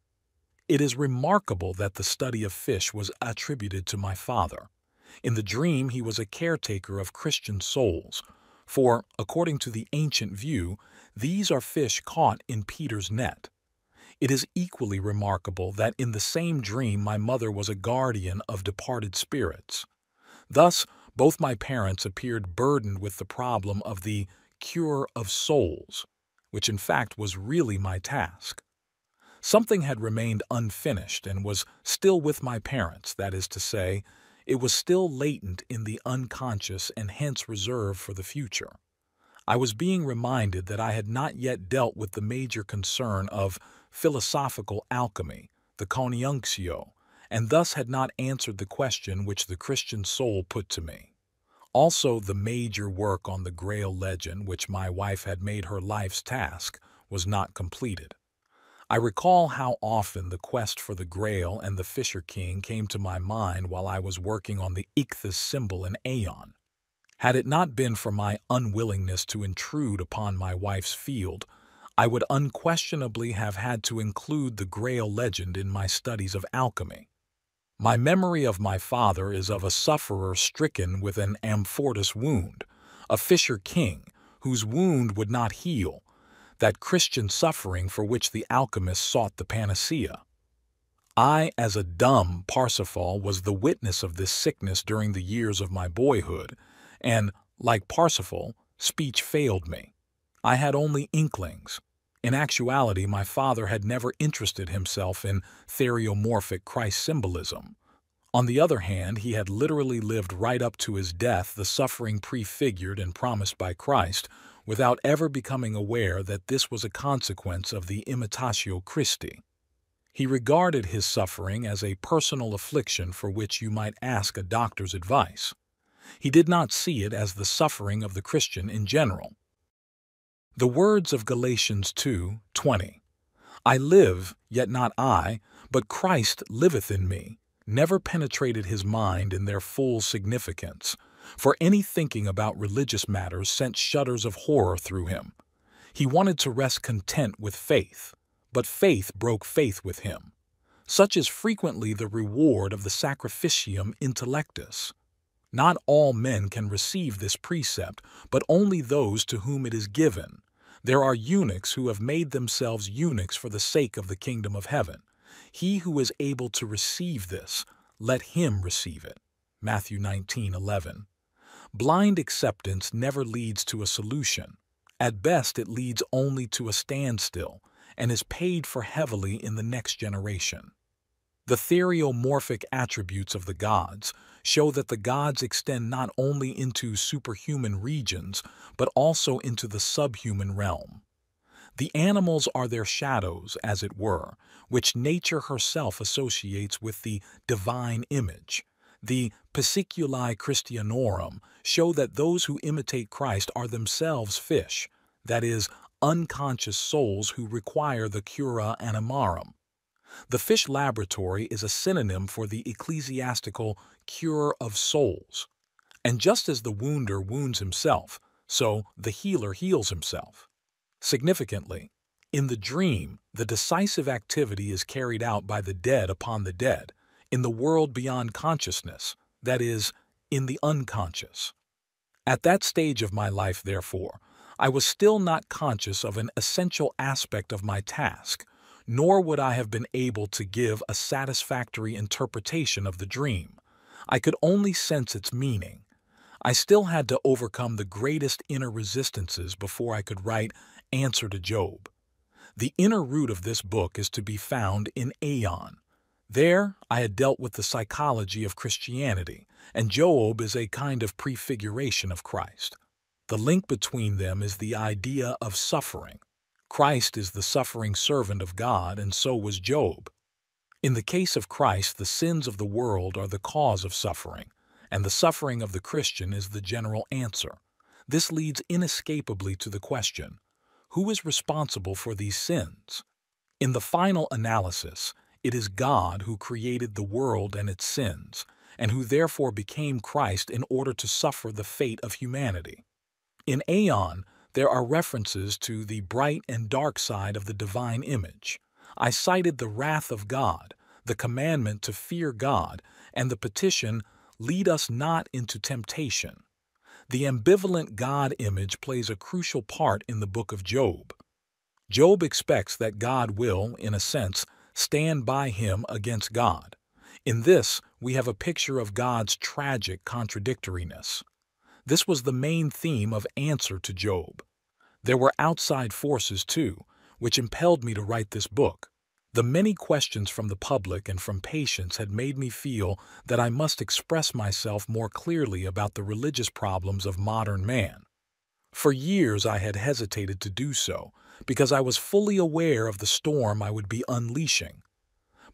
It is remarkable that the study of fish was attributed to my father. In the dream he was a caretaker of Christian souls, for, according to the ancient view, these are fish caught in Peter's net. It is equally remarkable that in the same dream my mother was a guardian of departed spirits. Thus, both my parents appeared burdened with the problem of the cure of souls, which in fact was really my task. Something had remained unfinished and was still with my parents, that is to say, it was still latent in the unconscious and hence reserved for the future. I was being reminded that I had not yet dealt with the major concern of philosophical alchemy, the coniunctio, and thus had not answered the question which the Christian soul put to me. Also, the major work on the Grail legend, which my wife had made her life's task, was not completed. I recall how often the quest for the Grail and the Fisher King came to my mind while I was working on the ichthys symbol in Aeon. Had it not been for my unwillingness to intrude upon my wife's field, I would unquestionably have had to include the Grail legend in my studies of alchemy. My memory of my father is of a sufferer stricken with an amphortus wound, a Fisher King whose wound would not heal, that Christian suffering for which the alchemists sought the panacea. I, as a dumb Parsifal, was the witness of this sickness during the years of my boyhood, and, like Parsifal, speech failed me. I had only inklings. In actuality, my father had never interested himself in theriomorphic Christ symbolism. On the other hand, he had literally lived right up to his death the suffering prefigured and promised by Christ, without ever becoming aware that this was a consequence of the imitatio Christi. He regarded his suffering as a personal affliction for which you might ask a doctor's advice. He did not see it as the suffering of the Christian in general. The words of Galatians 2:20, "I live, yet not I, but Christ liveth in me," never penetrated his mind in their full significance, for any thinking about religious matters sent shudders of horror through him. He wanted to rest content with faith, but faith broke faith with him. Such is frequently the reward of the sacrificium intellectus. Not all men can receive this precept, but only those to whom it is given. There are eunuchs who have made themselves eunuchs for the sake of the kingdom of heaven. He who is able to receive this, let him receive it. Matthew 19:11. Blind acceptance never leads to a solution. At best, it leads only to a standstill and is paid for heavily in the next generation. The theriomorphic attributes of the gods show that the gods extend not only into superhuman regions, but also into the subhuman realm. The animals are their shadows, as it were, which nature herself associates with the divine image. The Pisciculi Christianorum show that those who imitate Christ are themselves fish, that is, unconscious souls who require the cura animarum. The fish laboratory is a synonym for the ecclesiastical cure of souls. And just as the wounder wounds himself, so the healer heals himself. Significantly, in the dream, the decisive activity is carried out by the dead upon the dead, in the world beyond consciousness, that is, in the unconscious. At that stage of my life, therefore, I was still not conscious of an essential aspect of my task, nor would I have been able to give a satisfactory interpretation of the dream. I could only sense its meaning. I still had to overcome the greatest inner resistances before I could write Answer to Job. The inner root of this book is to be found in Aeon. There, I had dealt with the psychology of Christianity, and Job is a kind of prefiguration of Christ. The link between them is the idea of suffering. Christ is the suffering servant of God, and so was Job. In the case of Christ, the sins of the world are the cause of suffering, and the suffering of the Christian is the general answer. This leads inescapably to the question, who is responsible for these sins? In the final analysis, it is God who created the world and its sins, and who therefore became Christ in order to suffer the fate of humanity. In Aeon, there are references to the bright and dark side of the divine image. I cited the wrath of God, the commandment to fear God, and the petition, lead us not into temptation. The ambivalent God image plays a crucial part in the book of Job. Job expects that God will, in a sense, stand by him against God. In this, we have a picture of God's tragic contradictoriness. This was the main theme of Answer to Job. There were outside forces, too, which impelled me to write this book. The many questions from the public and from patients had made me feel that I must express myself more clearly about the religious problems of modern man. For years I had hesitated to do so, because I was fully aware of the storm I would be unleashing.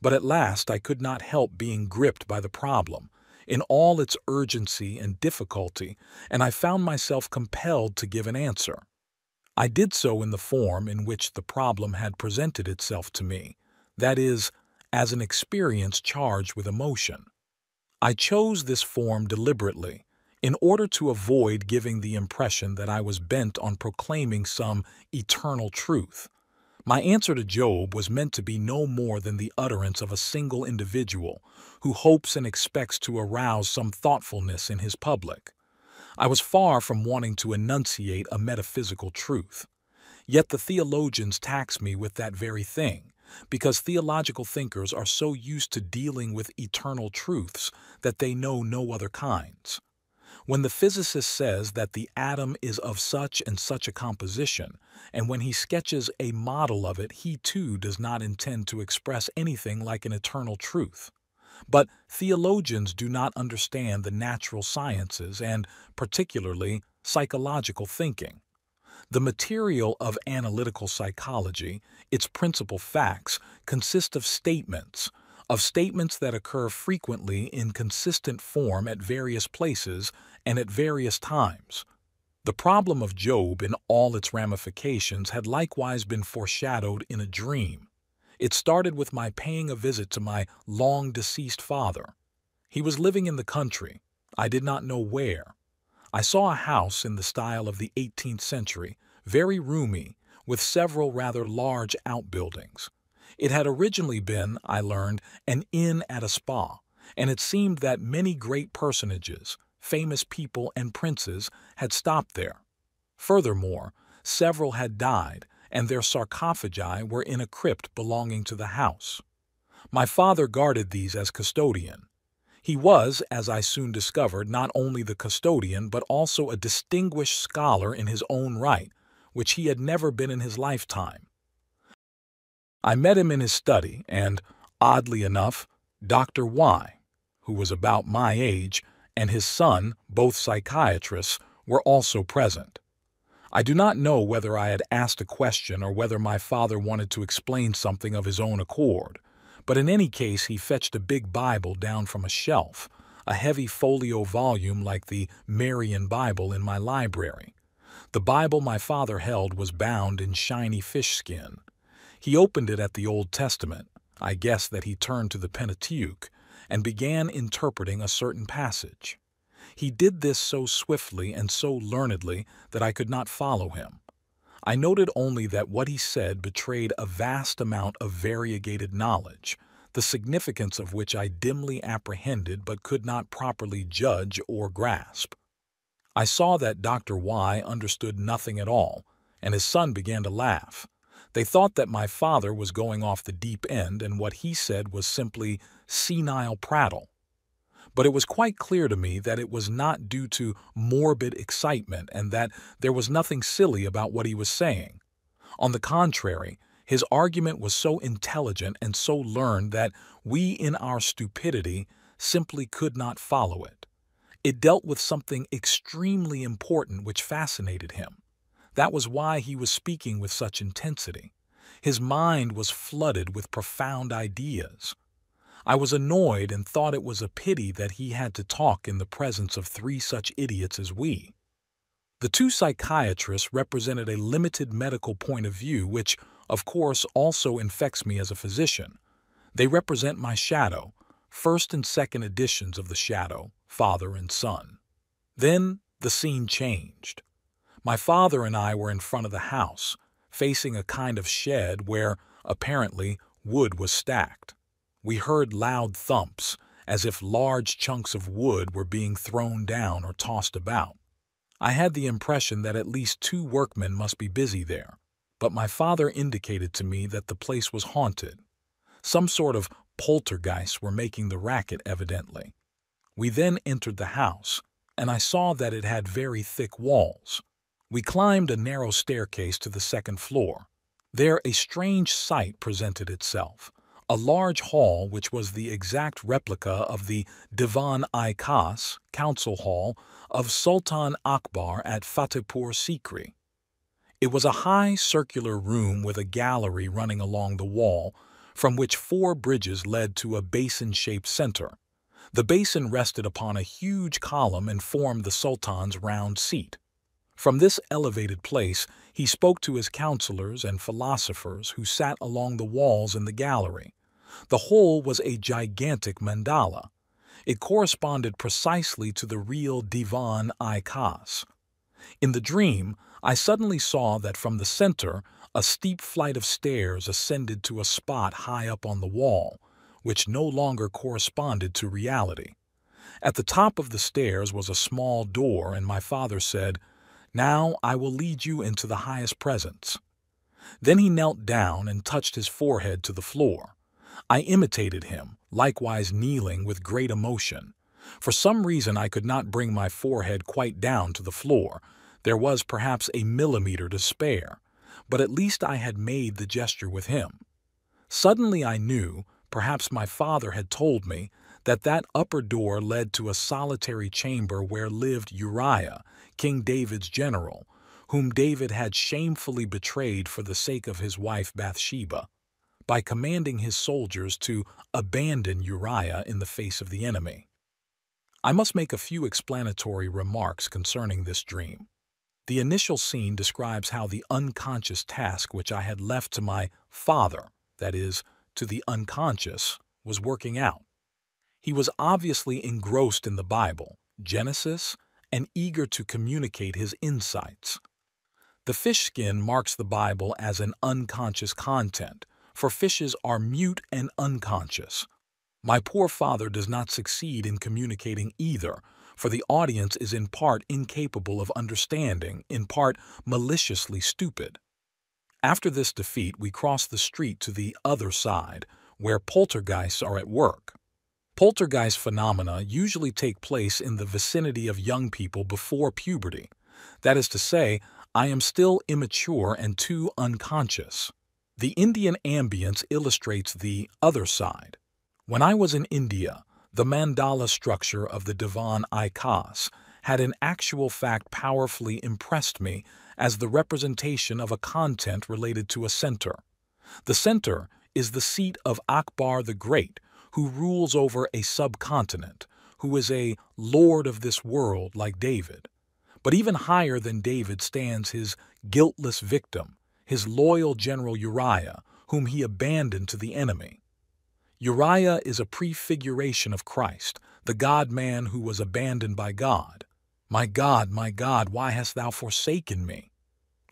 But at last I could not help being gripped by the problem, in all its urgency and difficulty, and I found myself compelled to give an answer. I did so in the form in which the problem had presented itself to me, that is, as an experience charged with emotion. I chose this form deliberately, in order to avoid giving the impression that I was bent on proclaiming some eternal truth. My answer to Job was meant to be no more than the utterance of a single individual who hopes and expects to arouse some thoughtfulness in his public. I was far from wanting to enunciate a metaphysical truth. Yet the theologians tax me with that very thing, because theological thinkers are so used to dealing with eternal truths that they know no other kinds. When the physicist says that the atom is of such and such a composition, and when he sketches a model of it, he too does not intend to express anything like an eternal truth. But theologians do not understand the natural sciences and, particularly, psychological thinking. The material of analytical psychology, its principal facts, consist of statements that occur frequently in consistent form at various places and at various times. The problem of Job in all its ramifications had likewise been foreshadowed in a dream. It started with my paying a visit to my long-deceased father. He was living in the country. I did not know where. I saw a house in the style of the 18th century, very roomy, with several rather large outbuildings. It had originally been, I learned, an inn at a spa, and it seemed that many great personages, famous people and princes, had stopped there. Furthermore, several had died, and their sarcophagi were in a crypt belonging to the house. My father guarded these as custodian. He was, as I soon discovered, not only the custodian but also a distinguished scholar in his own right, which he had never been in his lifetime. I met him in his study, and, oddly enough, Dr. Y, who was about my age, and his son, both psychiatrists, were also present. I do not know whether I had asked a question or whether my father wanted to explain something of his own accord, but in any case he fetched a big Bible down from a shelf, a heavy folio volume like the Marian Bible in my library. The Bible my father held was bound in shiny fish skin. He opened it at the Old Testament. I guess that he turned to the Pentateuch and began interpreting a certain passage. He did this so swiftly and so learnedly that I could not follow him. I noted only that what he said betrayed a vast amount of variegated knowledge, the significance of which I dimly apprehended but could not properly judge or grasp. I saw that Dr. Y understood nothing at all, and his son began to laugh. They thought that my father was going off the deep end, and what he said was simply senile prattle. But it was quite clear to me that it was not due to morbid excitement and that there was nothing silly about what he was saying. On the contrary, his argument was so intelligent and so learned that we in our stupidity simply could not follow it. It dealt with something extremely important which fascinated him. That was why he was speaking with such intensity. His mind was flooded with profound ideas. I was annoyed and thought it was a pity that he had to talk in the presence of three such idiots as we. The two psychiatrists represented a limited medical point of view, which, of course, also infects me as a physician. They represent my shadow, first and second editions of the shadow, father and son. Then the scene changed. My father and I were in front of the house, facing a kind of shed where, apparently, wood was stacked. We heard loud thumps, as if large chunks of wood were being thrown down or tossed about. I had the impression that at least 2 workmen must be busy there, but my father indicated to me that the place was haunted. Some sort of poltergeists were making the racket, evidently. We then entered the house, and I saw that it had very thick walls. We climbed a narrow staircase to the second floor. There a strange sight presented itself. A large hall which was the exact replica of the Divan-i Khas, council hall, of Sultan Akbar at Fatehpur Sikri. It was a high circular room with a gallery running along the wall, from which 4 bridges led to a basin-shaped center. The basin rested upon a huge column and formed the Sultan's round seat. From this elevated place he spoke to his counselors and philosophers who sat along the walls in the gallery. The whole was a gigantic mandala. It corresponded precisely to the real Divan-i Khas. In the dream, I suddenly saw that from the center, a steep flight of stairs ascended to a spot high up on the wall, which no longer corresponded to reality. At the top of the stairs was a small door, and my father said, "Now I will lead you into the highest presence." Then he knelt down and touched his forehead to the floor. I imitated him, likewise kneeling with great emotion. For some reason I could not bring my forehead quite down to the floor. There was perhaps a millimeter to spare, but at least I had made the gesture with him. Suddenly I knew, perhaps my father had told me, that that upper door led to a solitary chamber where lived Uriah, King David's general, whom David had shamefully betrayed for the sake of his wife Bathsheba, by commanding his soldiers to abandon Uriah in the face of the enemy. I must make a few explanatory remarks concerning this dream. The initial scene describes how the unconscious task which I had left to my father, that is, to the unconscious, was working out. He was obviously engrossed in the Bible, Genesis, and eager to communicate his insights. The fish skin marks the Bible as an unconscious content, for fishes are mute and unconscious. My poor father does not succeed in communicating either, for the audience is in part incapable of understanding, in part maliciously stupid. After this defeat, we cross the street to the other side, where poltergeists are at work. Poltergeist phenomena usually take place in the vicinity of young people before puberty. That is to say, I am still immature and too unconscious. The Indian ambience illustrates the other side. When I was in India, the mandala structure of the Divan Ikas had in actual fact powerfully impressed me as the representation of a content related to a center. The center is the seat of Akbar the Great, who rules over a subcontinent, who is a lord of this world like David. But even higher than David stands his guiltless victim, his loyal general Uriah, whom he abandoned to the enemy. Uriah is a prefiguration of Christ, the God-man who was abandoned by God. My God, why hast thou forsaken me?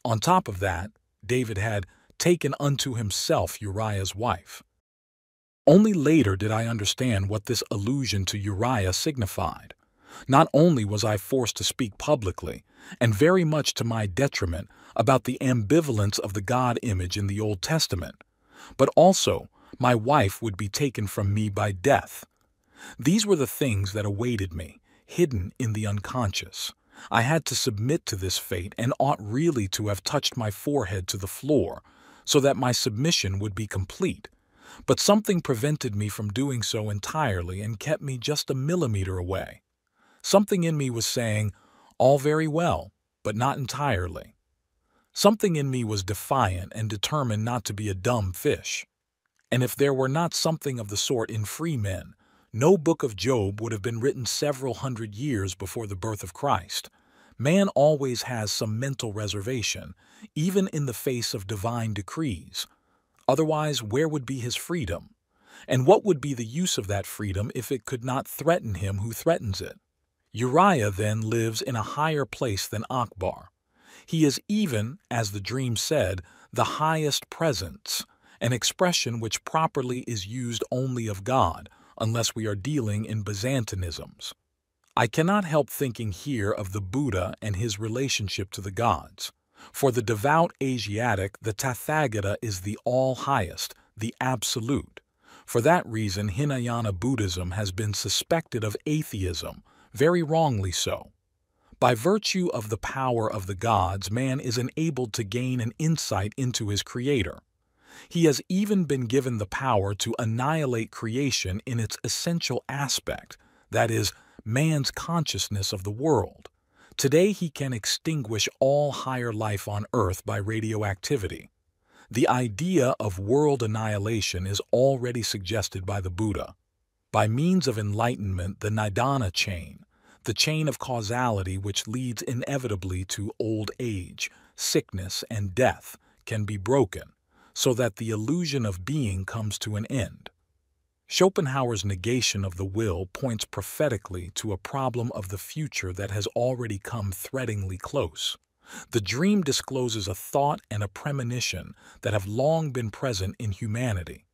On top of that, David had taken unto himself Uriah's wife. Only later did I understand what this allusion to Uriah signified. Not only was I forced to speak publicly, and very much to my detriment, about the ambivalence of the God image in the Old Testament, but also my wife would be taken from me by death. These were the things that awaited me, hidden in the unconscious. I had to submit to this fate and ought really to have touched my forehead to the floor, so that my submission would be complete. But something prevented me from doing so entirely and kept me just a millimeter away. Something in me was saying, all very well, but not entirely. Something in me was defiant and determined not to be a dumb fish. And if there were not something of the sort in free men, no book of Job would have been written several hundred years before the birth of Christ. Man always has some mental reservation, even in the face of divine decrees. Otherwise, where would be his freedom? And what would be the use of that freedom if it could not threaten him who threatens it? Uriah then lives in a higher place than Akbar. He is even, as the dream said, the highest presence, an expression which properly is used only of God, unless we are dealing in Byzantinisms. I cannot help thinking here of the Buddha and his relationship to the gods. For the devout Asiatic, the Tathagata is the all-highest, the absolute. For that reason, Hinayana Buddhism has been suspected of atheism, very wrongly so. By virtue of the power of the gods, man is enabled to gain an insight into his creator. He has even been given the power to annihilate creation in its essential aspect, that is, man's consciousness of the world. Today he can extinguish all higher life on Earth by radioactivity. The idea of world annihilation is already suggested by the Buddha. By means of enlightenment, the Nidana chain, the chain of causality which leads inevitably to old age, sickness, and death, can be broken, so that the illusion of being comes to an end. Schopenhauer's negation of the will points prophetically to a problem of the future that has already come threateningly close. The dream discloses a thought and a premonition that have long been present in humanity.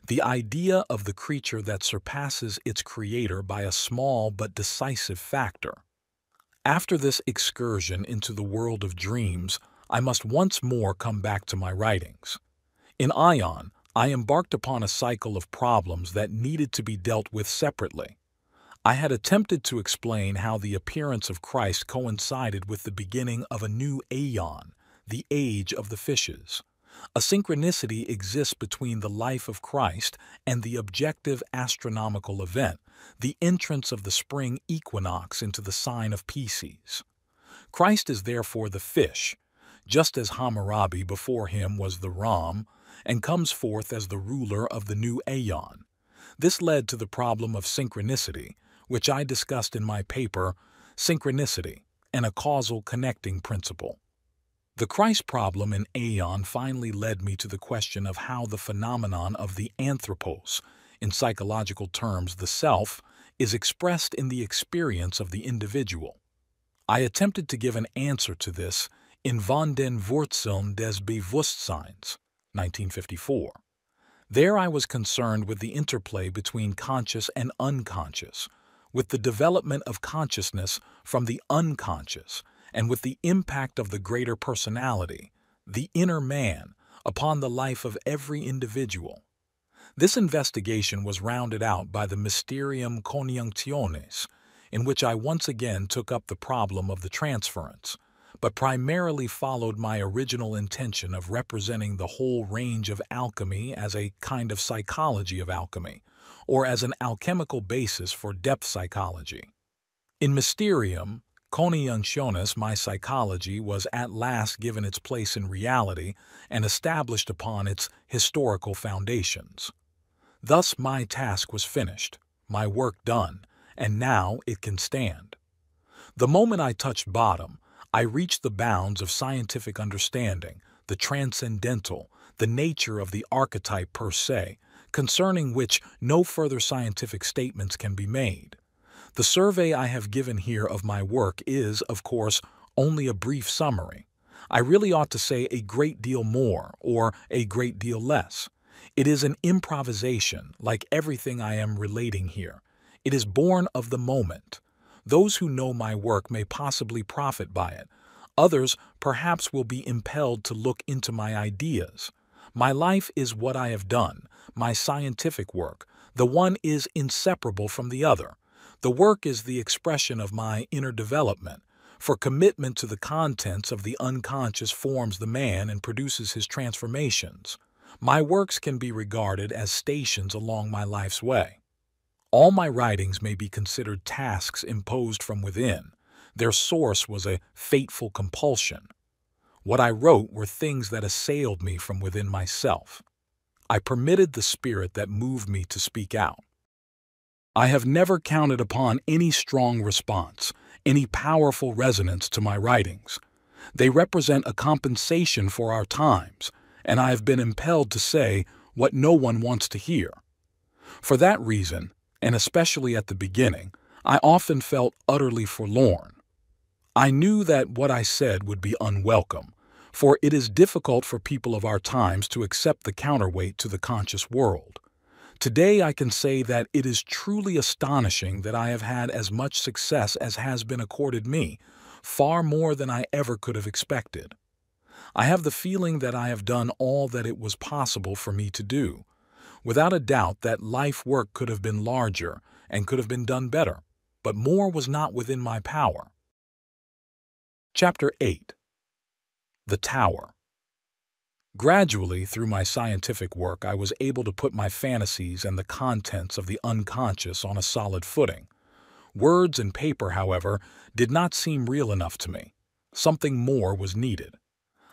The idea of the creature that surpasses its creator by a small but decisive factor. After this excursion into the world of dreams, I must once more come back to my writings. In Ion, I embarked upon a cycle of problems that needed to be dealt with separately. I had attempted to explain how the appearance of Christ coincided with the beginning of a new aeon, the age of the fishes. A synchronicity exists between the life of Christ and the objective astronomical event, the entrance of the spring equinox into the sign of Pisces. Christ is therefore the fish, just as Hammurabi before him was the Ram, and comes forth as the ruler of the new aeon. This led to the problem of synchronicity, which I discussed in my paper, Synchronicity and a Causal Connecting Principle. The Christ problem in aeon finally led me to the question of how the phenomenon of the anthropos, in psychological terms the self, is expressed in the experience of the individual. I attempted to give an answer to this in Von den Wurzeln des Bewusstseins, 1954. There I was concerned with the interplay between conscious and unconscious, with the development of consciousness from the unconscious, and with the impact of the greater personality, the inner man, upon the life of every individual. This investigation was rounded out by the Mysterium Conjunctionis, in which I once again took up the problem of the transference, but primarily followed my original intention of representing the whole range of alchemy as a kind of psychology of alchemy, or as an alchemical basis for depth psychology. In Mysterium Conjunctionis, my psychology was at last given its place in reality and established upon its historical foundations. Thus my task was finished, my work done, and now it can stand. The moment I touched bottom, I reached the bounds of scientific understanding, the transcendental, the nature of the archetype per se, concerning which no further scientific statements can be made. The survey I have given here of my work is, of course, only a brief summary. I really ought to say a great deal more, or a great deal less. It is an improvisation, like everything I am relating here. It is born of the moment. Those who know my work may possibly profit by it. Others perhaps will be impelled to look into my ideas. My life is what I have done, my scientific work. The one is inseparable from the other. The work is the expression of my inner development, for commitment to the contents of the unconscious forms the man and produces his transformations. My works can be regarded as stations along my life's way. All my writings may be considered tasks imposed from within. Their source was a fateful compulsion. What I wrote were things that assailed me from within myself. I permitted the spirit that moved me to speak out. I have never counted upon any strong response, any powerful resonance to my writings. They represent a compensation for our times, and I have been impelled to say what no one wants to hear. For that reason, and especially at the beginning, I often felt utterly forlorn. I knew that what I said would be unwelcome, for it is difficult for people of our times to accept the counterweight to the conscious world. Today I can say that it is truly astonishing that I have had as much success as has been accorded me, far more than I ever could have expected. I have the feeling that I have done all that it was possible for me to do. Without a doubt that life work could have been larger and could have been done better, but more was not within my power. Chapter 8. The Tower. Gradually, through my scientific work, I was able to put my fantasies and the contents of the unconscious on a solid footing. Words and paper, however, did not seem real enough to me. Something more was needed.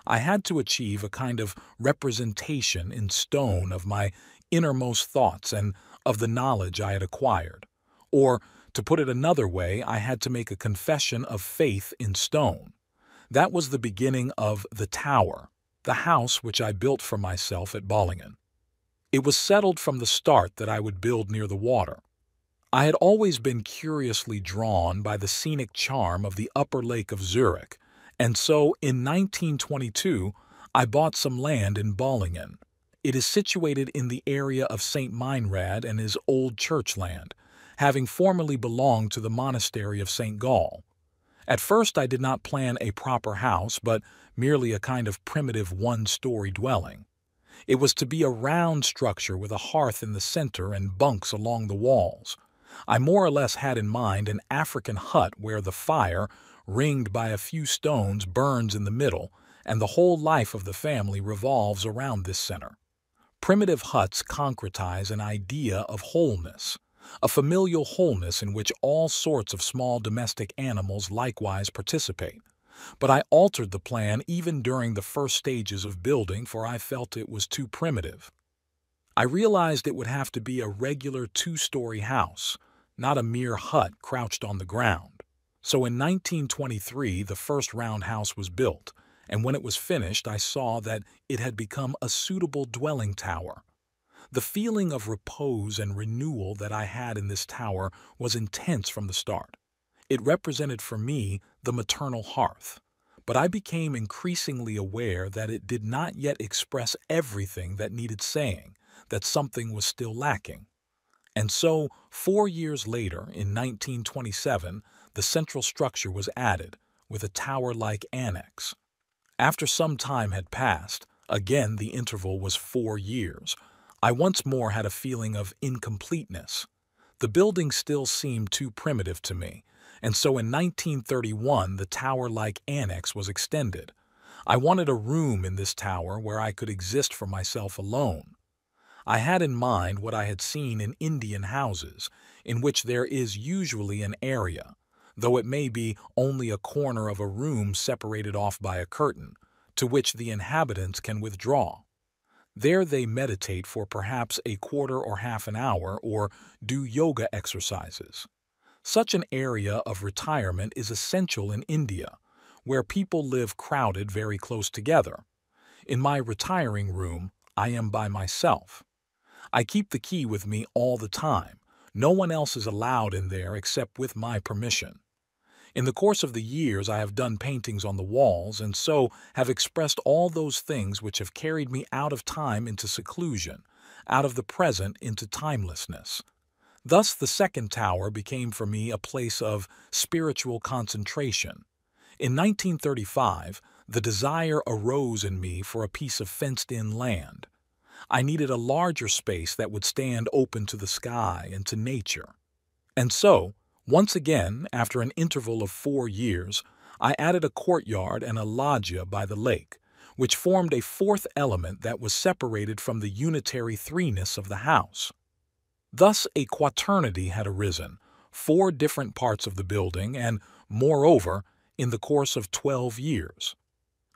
I had to achieve a kind of representation in stone of my innermost thoughts and of the knowledge I had acquired. Or, to put it another way, I had to make a confession of faith in stone. That was the beginning of the Tower, the house which I built for myself at Bollingen. It was settled from the start that I would build near the water. I had always been curiously drawn by the scenic charm of the upper lake of Zurich, and so in 1922 I bought some land in Bollingen. It is situated in the area of St. Meinrad and is old church land, having formerly belonged to the monastery of St. Gall. At first I did not plan a proper house, but merely a kind of primitive one-story dwelling. It was to be a round structure with a hearth in the center and bunks along the walls. I more or less had in mind an African hut where the fire, ringed by a few stones, burns in the middle, and the whole life of the family revolves around this center. Primitive huts concretize an idea of wholeness, a familial wholeness in which all sorts of small domestic animals likewise participate. But I altered the plan even during the first stages of building, for I felt it was too primitive. I realized it would have to be a regular two-story house, not a mere hut crouched on the ground. So in 1923 the first round house was built, and when it was finished I saw that it had become a suitable dwelling tower. The feeling of repose and renewal that I had in this tower was intense from the start. It represented for me the maternal hearth. but I became increasingly aware that it did not yet express everything that needed saying, that something was still lacking. And so, 4 years later, in 1927, the central structure was added, with a tower-like annex. After some time had passed, again the interval was 4 years, I once more had a feeling of incompleteness. The building still seemed too primitive to me, and so in 1931 the tower-like annex was extended. I wanted a room in this tower where I could exist for myself alone. I had in mind what I had seen in Indian houses, in which there is usually an area, though it may be only a corner of a room separated off by a curtain, to which the inhabitants can withdraw. There they meditate for perhaps a quarter or half an hour or do yoga exercises. Such an area of retirement is essential in India, where people live crowded very close together. In my retiring room, I am by myself. I keep the key with me all the time. No one else is allowed in there except with my permission. In the course of the years I have done paintings on the walls and so have expressed all those things which have carried me out of time into seclusion, out of the present into timelessness. Thus the second tower became for me a place of spiritual concentration. In 1935, the desire arose in me for a piece of fenced-in land. I needed a larger space that would stand open to the sky and to nature. And so, once again, after an interval of 4 years, I added a courtyard and a loggia by the lake, which formed a fourth element that was separated from the unitary threeness of the house. Thus a quaternity had arisen, 4 different parts of the building, and, moreover, in the course of 12 years.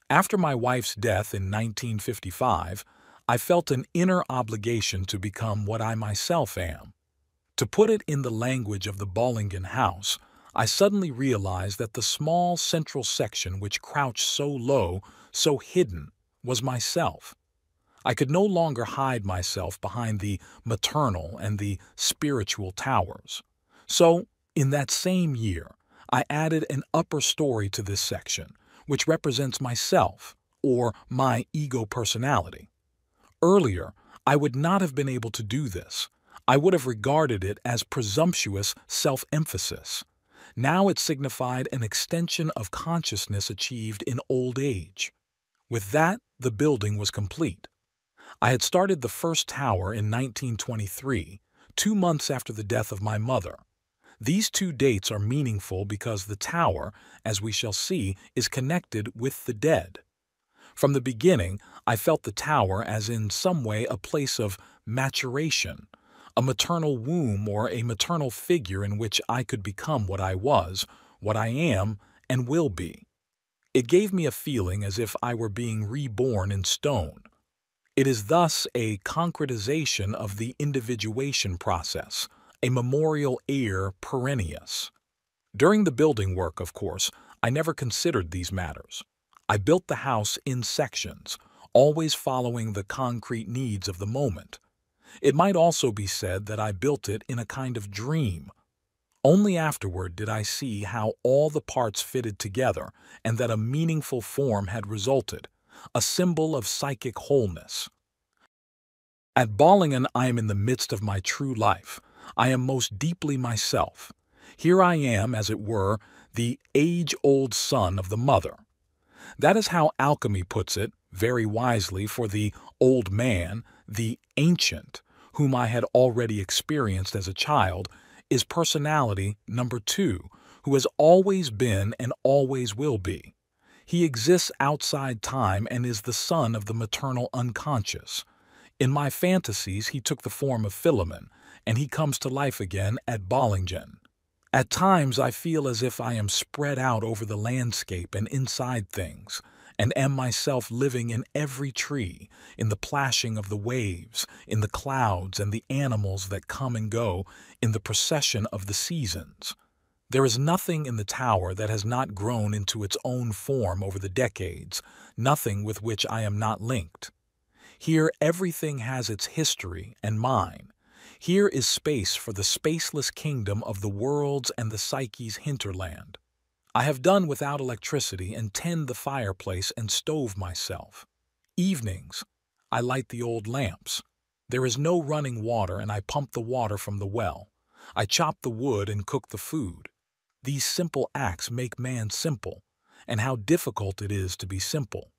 After my wife's death in 1955, I felt an inner obligation to become what I myself am. To put it in the language of the Bollingen house, I suddenly realized that the small central section which crouched so low, so hidden, was myself. I could no longer hide myself behind the maternal and the spiritual towers. So, in that same year, I added an upper story to this section, which represents myself, or my ego personality. Earlier, I would not have been able to do this. I would have regarded it as presumptuous self-emphasis. Now it signified an extension of consciousness achieved in old age. With that, the building was complete. I had started the first tower in 1923, 2 months after the death of my mother. These 2 dates are meaningful because the tower, as we shall see, is connected with the dead. From the beginning, I felt the tower as in some way a place of maturation, a maternal womb or a maternal figure in which I could become what I was, what I am, and will be. It gave me a feeling as if I were being reborn in stone. It is thus a concretization of the individuation process, a memorial air perennius. During the building work, of course, I never considered these matters. I built the house in sections, always following the concrete needs of the moment. It might also be said that I built it in a kind of dream. Only afterward did I see how all the parts fitted together and that a meaningful form had resulted, a symbol of psychic wholeness. At Bollingen, I am in the midst of my true life. I am most deeply myself. Here I am, as it were, the age-old son of the mother. That is how alchemy puts it, very wisely, for the old man, the ancient, whom I had already experienced as a child, is personality number 2, who has always been and always will be. He exists outside time and is the son of the maternal unconscious. In my fantasies, he took the form of Philemon, and he comes to life again at Bollingen. At times I feel as if I am spread out over the landscape and inside things, and am myself living in every tree, in the plashing of the waves, in the clouds and the animals that come and go, in the procession of the seasons. There is nothing in the tower that has not grown into its own form over the decades, nothing with which I am not linked. Here everything has its history and mine. Here is space for the spaceless kingdom of the worlds and the psyche's hinterland. I have done without electricity and tend the fireplace and stove myself. Evenings, I light the old lamps. There is no running water and I pump the water from the well. I chop the wood and cook the food. These simple acts make man simple, and how difficult it is to be simple.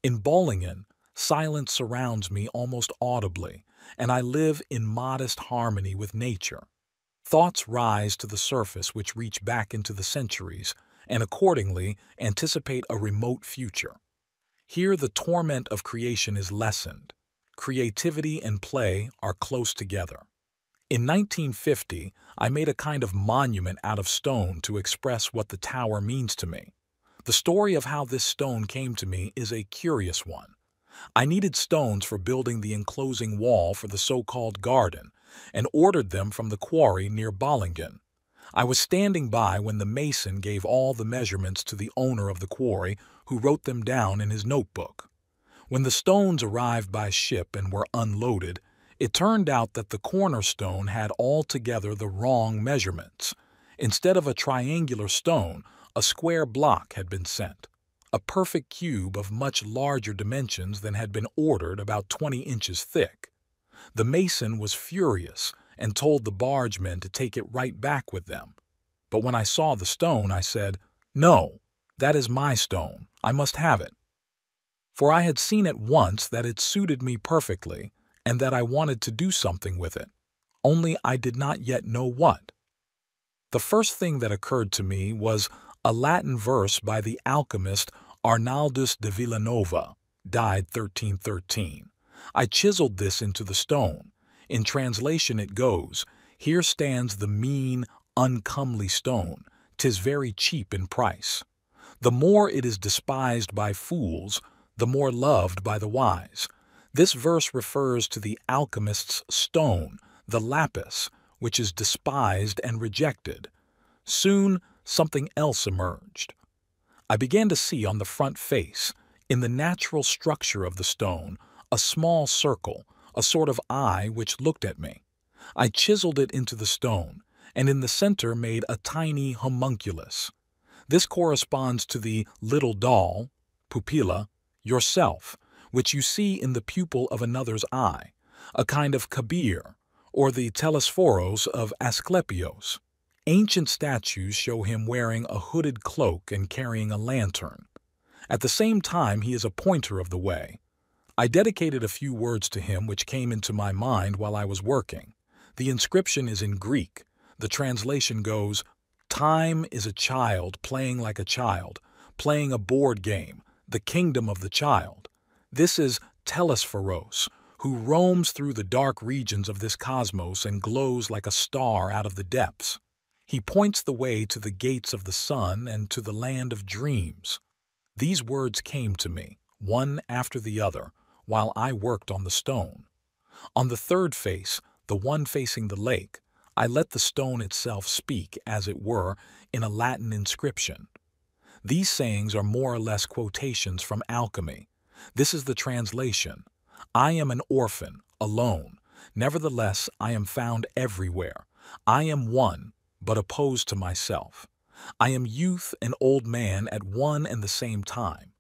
In Bollingen, silence surrounds me almost audibly, and I live in modest harmony with nature. Thoughts rise to the surface which reach back into the centuries, and accordingly anticipate a remote future. Here the torment of creation is lessened. Creativity and play are close together. In 1950, I made a kind of monument out of stone to express what the tower means to me. The story of how this stone came to me is a curious one. I needed stones for building the enclosing wall for the so-called garden, and ordered them from the quarry near Bollingen. I was standing by when the mason gave all the measurements to the owner of the quarry, who wrote them down in his notebook. When the stones arrived by ship and were unloaded, it turned out that the cornerstone had altogether the wrong measurements. Instead of a triangular stone, a square block had been sent, a perfect cube of much larger dimensions than had been ordered, about 20 inches thick. The mason was furious and told the bargemen to take it right back with them. But when I saw the stone, I said, "No, that is my stone. I must have it." For I had seen at once that it suited me perfectly and that I wanted to do something with it, only I did not yet know what. The first thing that occurred to me was a Latin verse by the alchemist Arnaldus de Villanova, died 1313. I chiseled this into the stone. In translation it goes, "Here stands the mean, uncomely stone. 'Tis very cheap in price. The more it is despised by fools, the more loved by the wise." This verse refers to the alchemist's stone, the lapis, which is despised and rejected. Soon something else emerged. I began to see on the front face, in the natural structure of the stone, a small circle, a sort of eye which looked at me. I chiseled it into the stone, and in the center made a tiny homunculus. This corresponds to the little doll, pupilla, yourself, which you see in the pupil of another's eye, a kind of Kabir, or the Telesphoros of Asclepios. Ancient statues show him wearing a hooded cloak and carrying a lantern. At the same time, he is a pointer of the way. I dedicated a few words to him which came into my mind while I was working. The inscription is in Greek. The translation goes, "Time is a child playing like a child, playing a board game, the kingdom of the child." This is Telesphoros, who roams through the dark regions of this cosmos and glows like a star out of the depths. He points the way to the gates of the sun and to the land of dreams. These words came to me, one after the other, while I worked on the stone. On the third face, the one facing the lake, I let the stone itself speak, as it were, in a Latin inscription. These sayings are more or less quotations from alchemy. This is the translation. "I am an orphan, alone. Nevertheless, I am found everywhere. I am one, but opposed to myself. I am youth and old man at one and the same time.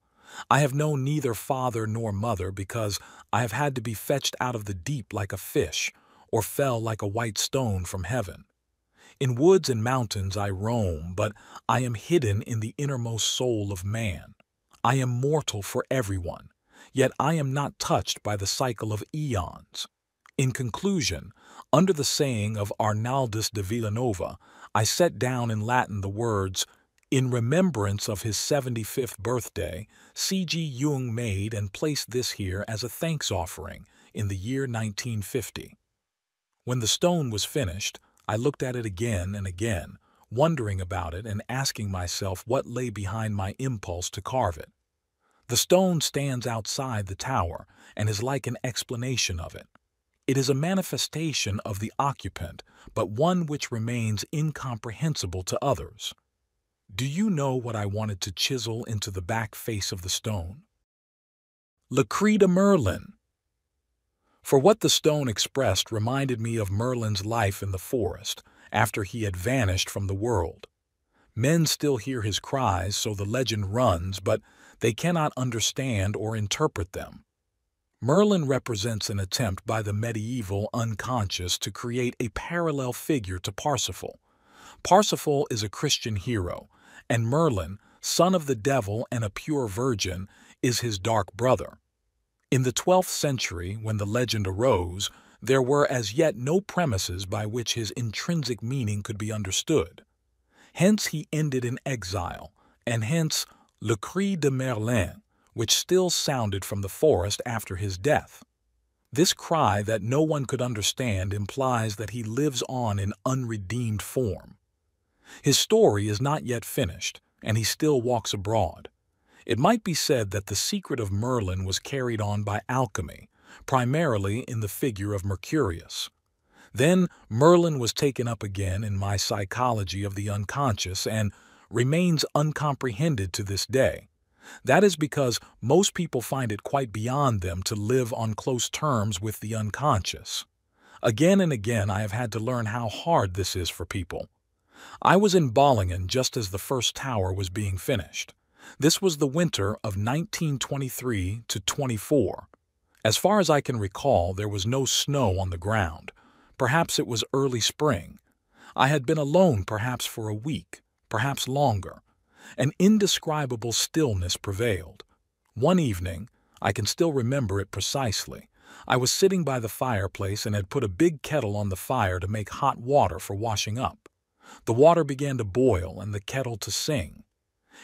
I have known neither father nor mother because I have had to be fetched out of the deep like a fish, or fell like a white stone from heaven. In woods and mountains I roam, but I am hidden in the innermost soul of man. I am mortal for everyone, yet I am not touched by the cycle of eons. In conclusion, under the saying of Arnaldus de Villanova, I set down in Latin the words, 'In remembrance of his 75th birthday, C.G. Jung made and placed this here as a thanks offering in the year 1950. When the stone was finished, I looked at it again and again, wondering about it and asking myself what lay behind my impulse to carve it. The stone stands outside the tower and is like an explanation of it. It is a manifestation of the occupant, but one which remains incomprehensible to others. Do you know what I wanted to chisel into the back face of the stone? Le Cri de Merlin. For what the stone expressed reminded me of Merlin's life in the forest, after he had vanished from the world. Men still hear his cries, so the legend runs, but they cannot understand or interpret them. Merlin represents an attempt by the medieval unconscious to create a parallel figure to Parsifal. Parsifal is a Christian hero, and Merlin, son of the devil and a pure virgin, is his dark brother. In the 12th century, when the legend arose, there were as yet no premises by which his intrinsic meaning could be understood. Hence he ended in exile, and hence Le Cri de Merlin, which still sounded from the forest after his death. This cry that no one could understand implies that he lives on in unredeemed form. His story is not yet finished, and he still walks abroad. It might be said that the secret of Merlin was carried on by alchemy, primarily in the figure of Mercurius. Then Merlin was taken up again in my psychology of the unconscious and remains uncomprehended to this day. That is because most people find it quite beyond them to live on close terms with the unconscious. Again and again I have had to learn how hard this is for people. I was in Bollingen just as the first tower was being finished. This was the winter of 1923 to 24. As far as I can recall, there was no snow on the ground. Perhaps it was early spring. I had been alone perhaps for a week, perhaps longer. An indescribable stillness prevailed. One evening, I can still remember it precisely, I was sitting by the fireplace and had put a big kettle on the fire to make hot water for washing up. The water began to boil and the kettle to sing.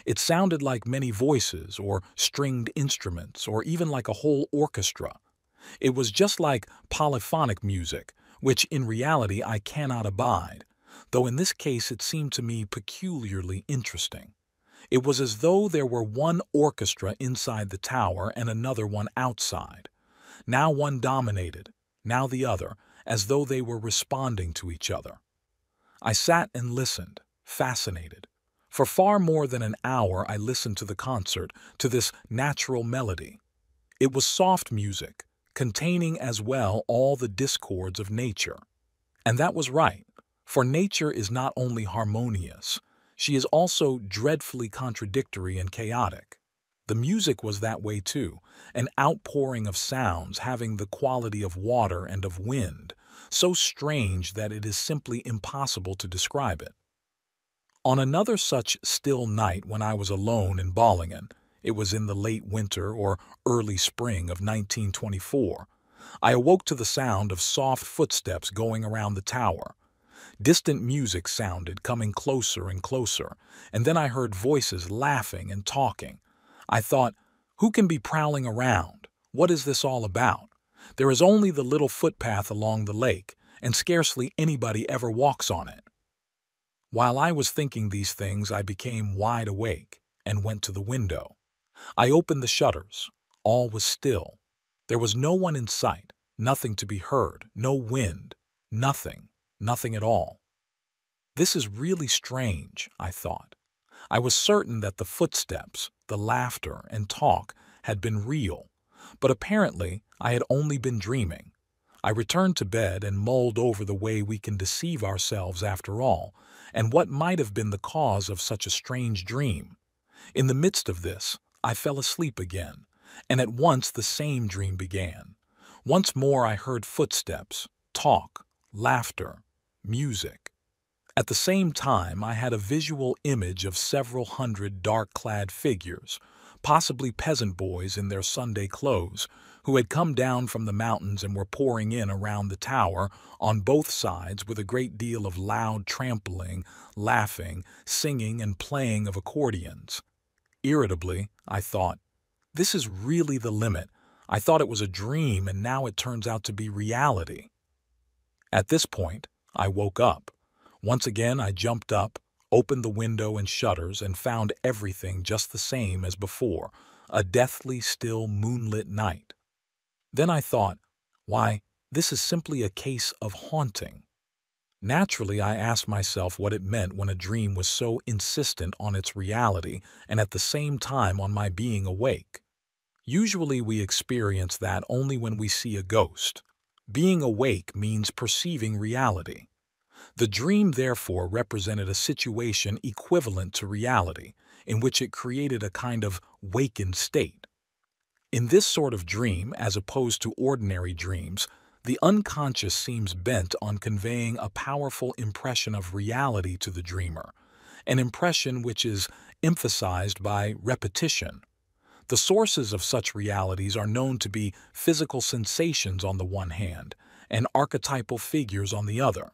It sounded like many voices or stringed instruments or even like a whole orchestra. It was just like polyphonic music, which in reality I cannot abide, though in this case it seemed to me peculiarly interesting. It was as though there were one orchestra inside the tower and another one outside. Now one dominated, now the other, as though they were responding to each other. I sat and listened, fascinated. For far more than an hour I listened to the concert, to this natural melody. It was soft music, containing as well all the discords of nature. And that was right, for nature is not only harmonious, she is also dreadfully contradictory and chaotic. The music was that way too, an outpouring of sounds having the quality of water and of wind, so strange that it is simply impossible to describe it. On another such still night when I was alone in Bollingen, it was in the late winter or early spring of 1924, I awoke to the sound of soft footsteps going around the tower. Distant music sounded, coming closer and closer, and then I heard voices laughing and talking. I thought, who can be prowling around? What is this all about? There is only the little footpath along the lake, and scarcely anybody ever walks on it. While I was thinking these things, I became wide awake and went to the window. I opened the shutters. All was still. There was no one in sight, nothing to be heard, no wind, nothing at all. This is really strange, I thought. I was certain that the footsteps, the laughter, and talk had been real, but apparently I had only been dreaming. I returned to bed and mulled over the way we can deceive ourselves after all, and what might have been the cause of such a strange dream. In the midst of this, I fell asleep again, and at once the same dream began. Once more I heard footsteps, talk, laughter, music. At the same time, I had a visual image of several hundred dark-clad figures, possibly peasant boys in their Sunday clothes, who had come down from the mountains and were pouring in around the tower on both sides with a great deal of loud trampling, laughing, singing, and playing of accordions. Irritably, I thought, this is really the limit. I thought it was a dream, and now it turns out to be reality. At this point, I woke up. Once again, I jumped up, opened the window and shutters, and found everything just the same as before, a deathly still moonlit night. Then I thought, why, this is simply a case of haunting. Naturally, I asked myself what it meant when a dream was so insistent on its reality and at the same time on my being awake. Usually we experience that only when we see a ghost. Being awake means perceiving reality. The dream, therefore, represented a situation equivalent to reality, in which it created a kind of wakened state. In this sort of dream, as opposed to ordinary dreams, the unconscious seems bent on conveying a powerful impression of reality to the dreamer, an impression which is emphasized by repetition. The sources of such realities are known to be physical sensations on the one hand, and archetypal figures on the other.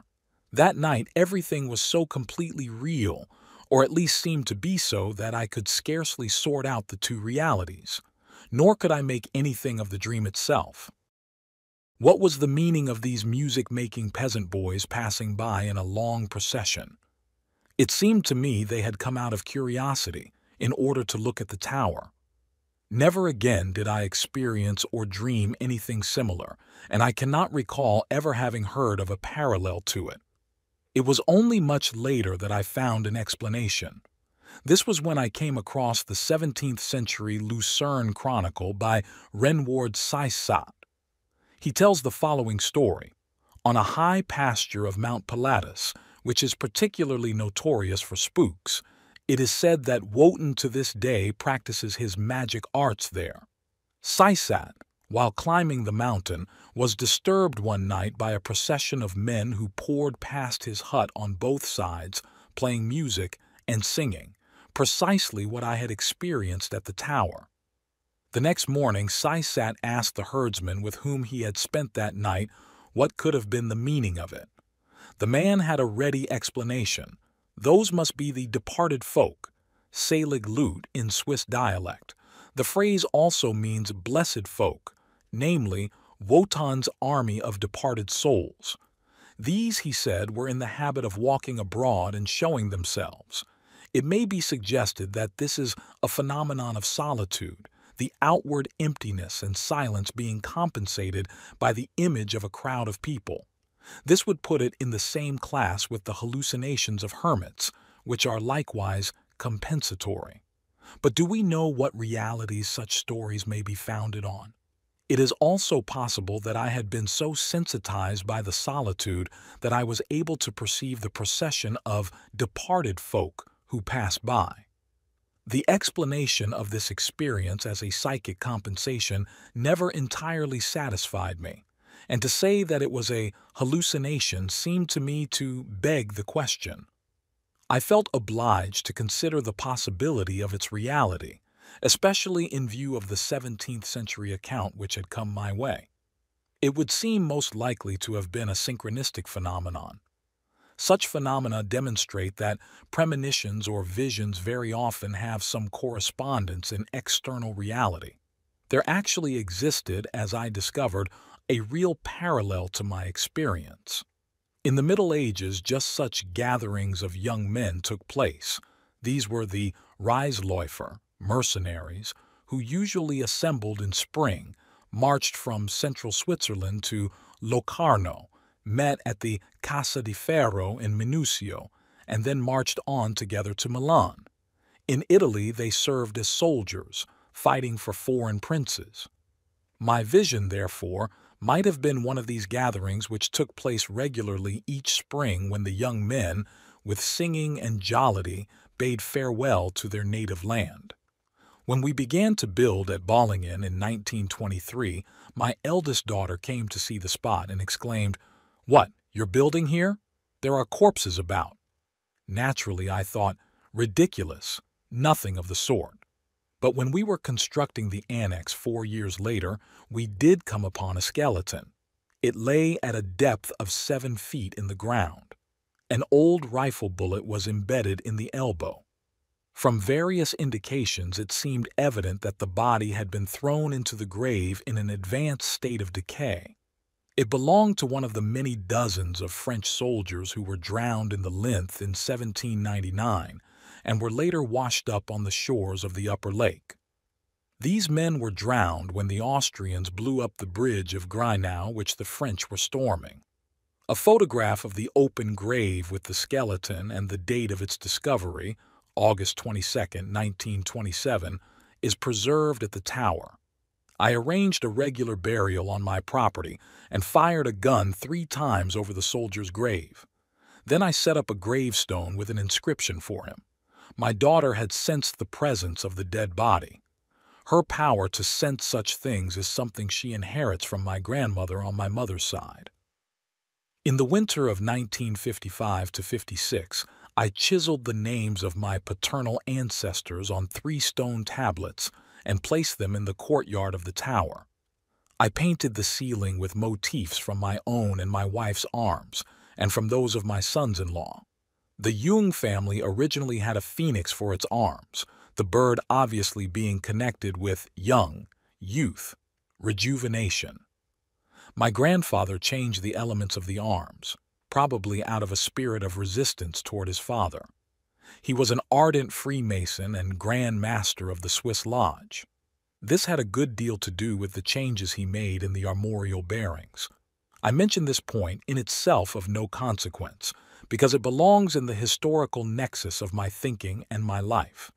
That night, everything was so completely real, or at least seemed to be so, that I could scarcely sort out the two realities, nor could I make anything of the dream itself. What was the meaning of these music-making peasant boys passing by in a long procession? It seemed to me they had come out of curiosity in order to look at the tower. Never again did I experience or dream anything similar, and I cannot recall ever having heard of a parallel to it. It was only much later that I found an explanation. This was when I came across the 17th century Lucerne Chronicle by Renward Sisat. He tells the following story. On a high pasture of Mount Pilatus, which is particularly notorious for spooks, it is said that Wotan to this day practices his magic arts there. Sisat, while climbing the mountain, was disturbed one night by a procession of men who poured past his hut on both sides, playing music and singing, precisely what I had experienced at the tower. The next morning, Sisat asked the herdsman with whom he had spent that night what could have been the meaning of it. The man had a ready explanation. Those must be the departed folk, selig Lut in Swiss dialect. The phrase also means blessed folk, namely, Wotan's army of departed souls. These, he said, were in the habit of walking abroad and showing themselves. It may be suggested that this is a phenomenon of solitude, the outward emptiness and silence being compensated by the image of a crowd of people. This would put it in the same class with the hallucinations of hermits, which are likewise compensatory. But do we know what realities such stories may be founded on? It is also possible that I had been so sensitized by the solitude that I was able to perceive the procession of departed folk who passed by. The explanation of this experience as a psychic compensation never entirely satisfied me, and to say that it was a hallucination seemed to me to beg the question. I felt obliged to consider the possibility of its reality, especially in view of the 17th century account which had come my way. It would seem most likely to have been a synchronistic phenomenon. Such phenomena demonstrate that premonitions or visions very often have some correspondence in external reality. There actually existed, as I discovered, a real parallel to my experience. In the Middle Ages, just such gatherings of young men took place. These were the Reisläufer, mercenaries, who usually assembled in spring, marched from central Switzerland to Locarno, met at the Casa di Ferro in Minusio, and then marched on together to Milan. In Italy, they served as soldiers, fighting for foreign princes. My vision, therefore, might have been one of these gatherings which took place regularly each spring when the young men, with singing and jollity, bade farewell to their native land. When we began to build at Bollingen in 1923, my eldest daughter came to see the spot and exclaimed, "What, you're building here? There are corpses about." Naturally, I thought, ridiculous, nothing of the sort. But when we were constructing the annex 4 years later, we did come upon a skeleton. It lay at a depth of 7 feet in the ground. An old rifle bullet was embedded in the elbow. From various indications, it seemed evident that the body had been thrown into the grave in an advanced state of decay. It belonged to one of the many dozens of French soldiers who were drowned in the Linth in 1799 and were later washed up on the shores of the upper lake. These men were drowned when the Austrians blew up the bridge of Greinau, which the French were storming. A photograph of the open grave with the skeleton and the date of its discovery, August 22, 1927, is preserved at the tower. I arranged a regular burial on my property and fired a gun 3 times over the soldier's grave. Then I set up a gravestone with an inscription for him. My daughter had sensed the presence of the dead body. Her power to sense such things is something she inherits from my grandmother on my mother's side. In the winter of 1955 to 56, I chiseled the names of my paternal ancestors on 3 stone tablets and placed them in the courtyard of the tower. I painted the ceiling with motifs from my own and my wife's arms, and from those of my sons-in-law. The Jung family originally had a phoenix for its arms, the bird obviously being connected with young, youth, rejuvenation. My grandfather changed the elements of the arms, probably out of a spirit of resistance toward his father. He was an ardent Freemason and Grand Master of the Swiss Lodge. This had a good deal to do with the changes he made in the armorial bearings. I mention this point in itself of no consequence, because it belongs in the historical nexus of my thinking and my life.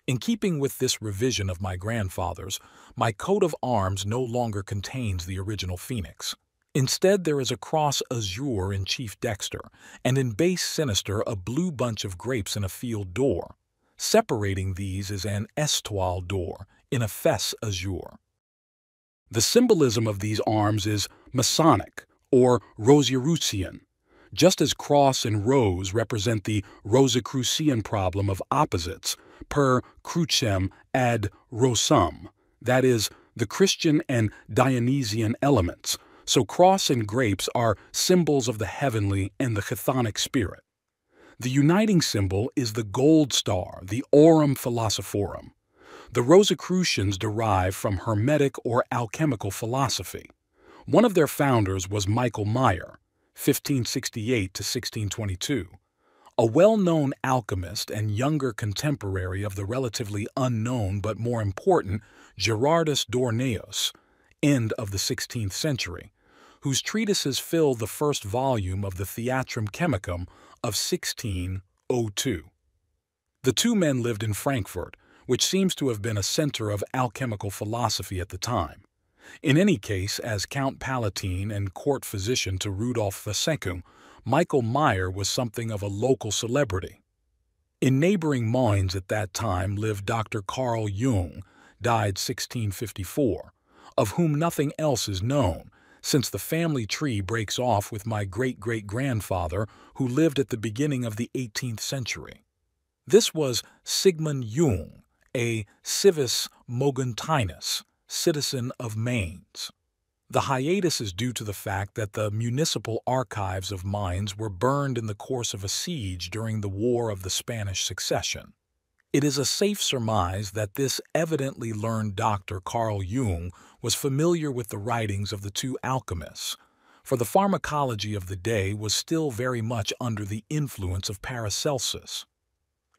In keeping with this revision of my grandfather's, my coat of arms no longer contains the original phoenix. Instead, there is a cross azure in chief dexter, and in base sinister a blue bunch of grapes in a field d'or. Separating these is an étoile d'or in a fesse azure. The symbolism of these arms is Masonic or Rosicrucian, just as cross and rose represent the Rosicrucian problem of opposites, per crucem ad rosum, that is, the Christian and Dionysian elements, so cross and grapes are symbols of the heavenly and the chthonic spirit. The uniting symbol is the gold star, the aurum philosophorum. The Rosicrucians derive from Hermetic or alchemical philosophy. One of their founders was Michael Meyer, 1568 to 1622, a well-known alchemist and younger contemporary of the relatively unknown but more important Gerardus Dorneus, end of the 16th century, whose treatises fill the first volume of the Theatrum Chemicum of 1602. The 2 men lived in Frankfurt, which seems to have been a center of alchemical philosophy at the time. In any case, as Count Palatine and court physician to Rudolf II, Michael Meyer was something of a local celebrity. In neighboring Mainz at that time lived Dr. Carl Jung, died 1654, of whom nothing else is known, since the family tree breaks off with my great-great-grandfather, who lived at the beginning of the 18th century. This was Sigmund Jung, a civis moguntinus, citizen of Mainz. The hiatus is due to the fact that the municipal archives of Mainz were burned in the course of a siege during the War of the Spanish Succession. It is a safe surmise that this evidently learned Dr. Carl Jung was familiar with the writings of the 2 alchemists, for the pharmacology of the day was still very much under the influence of Paracelsus.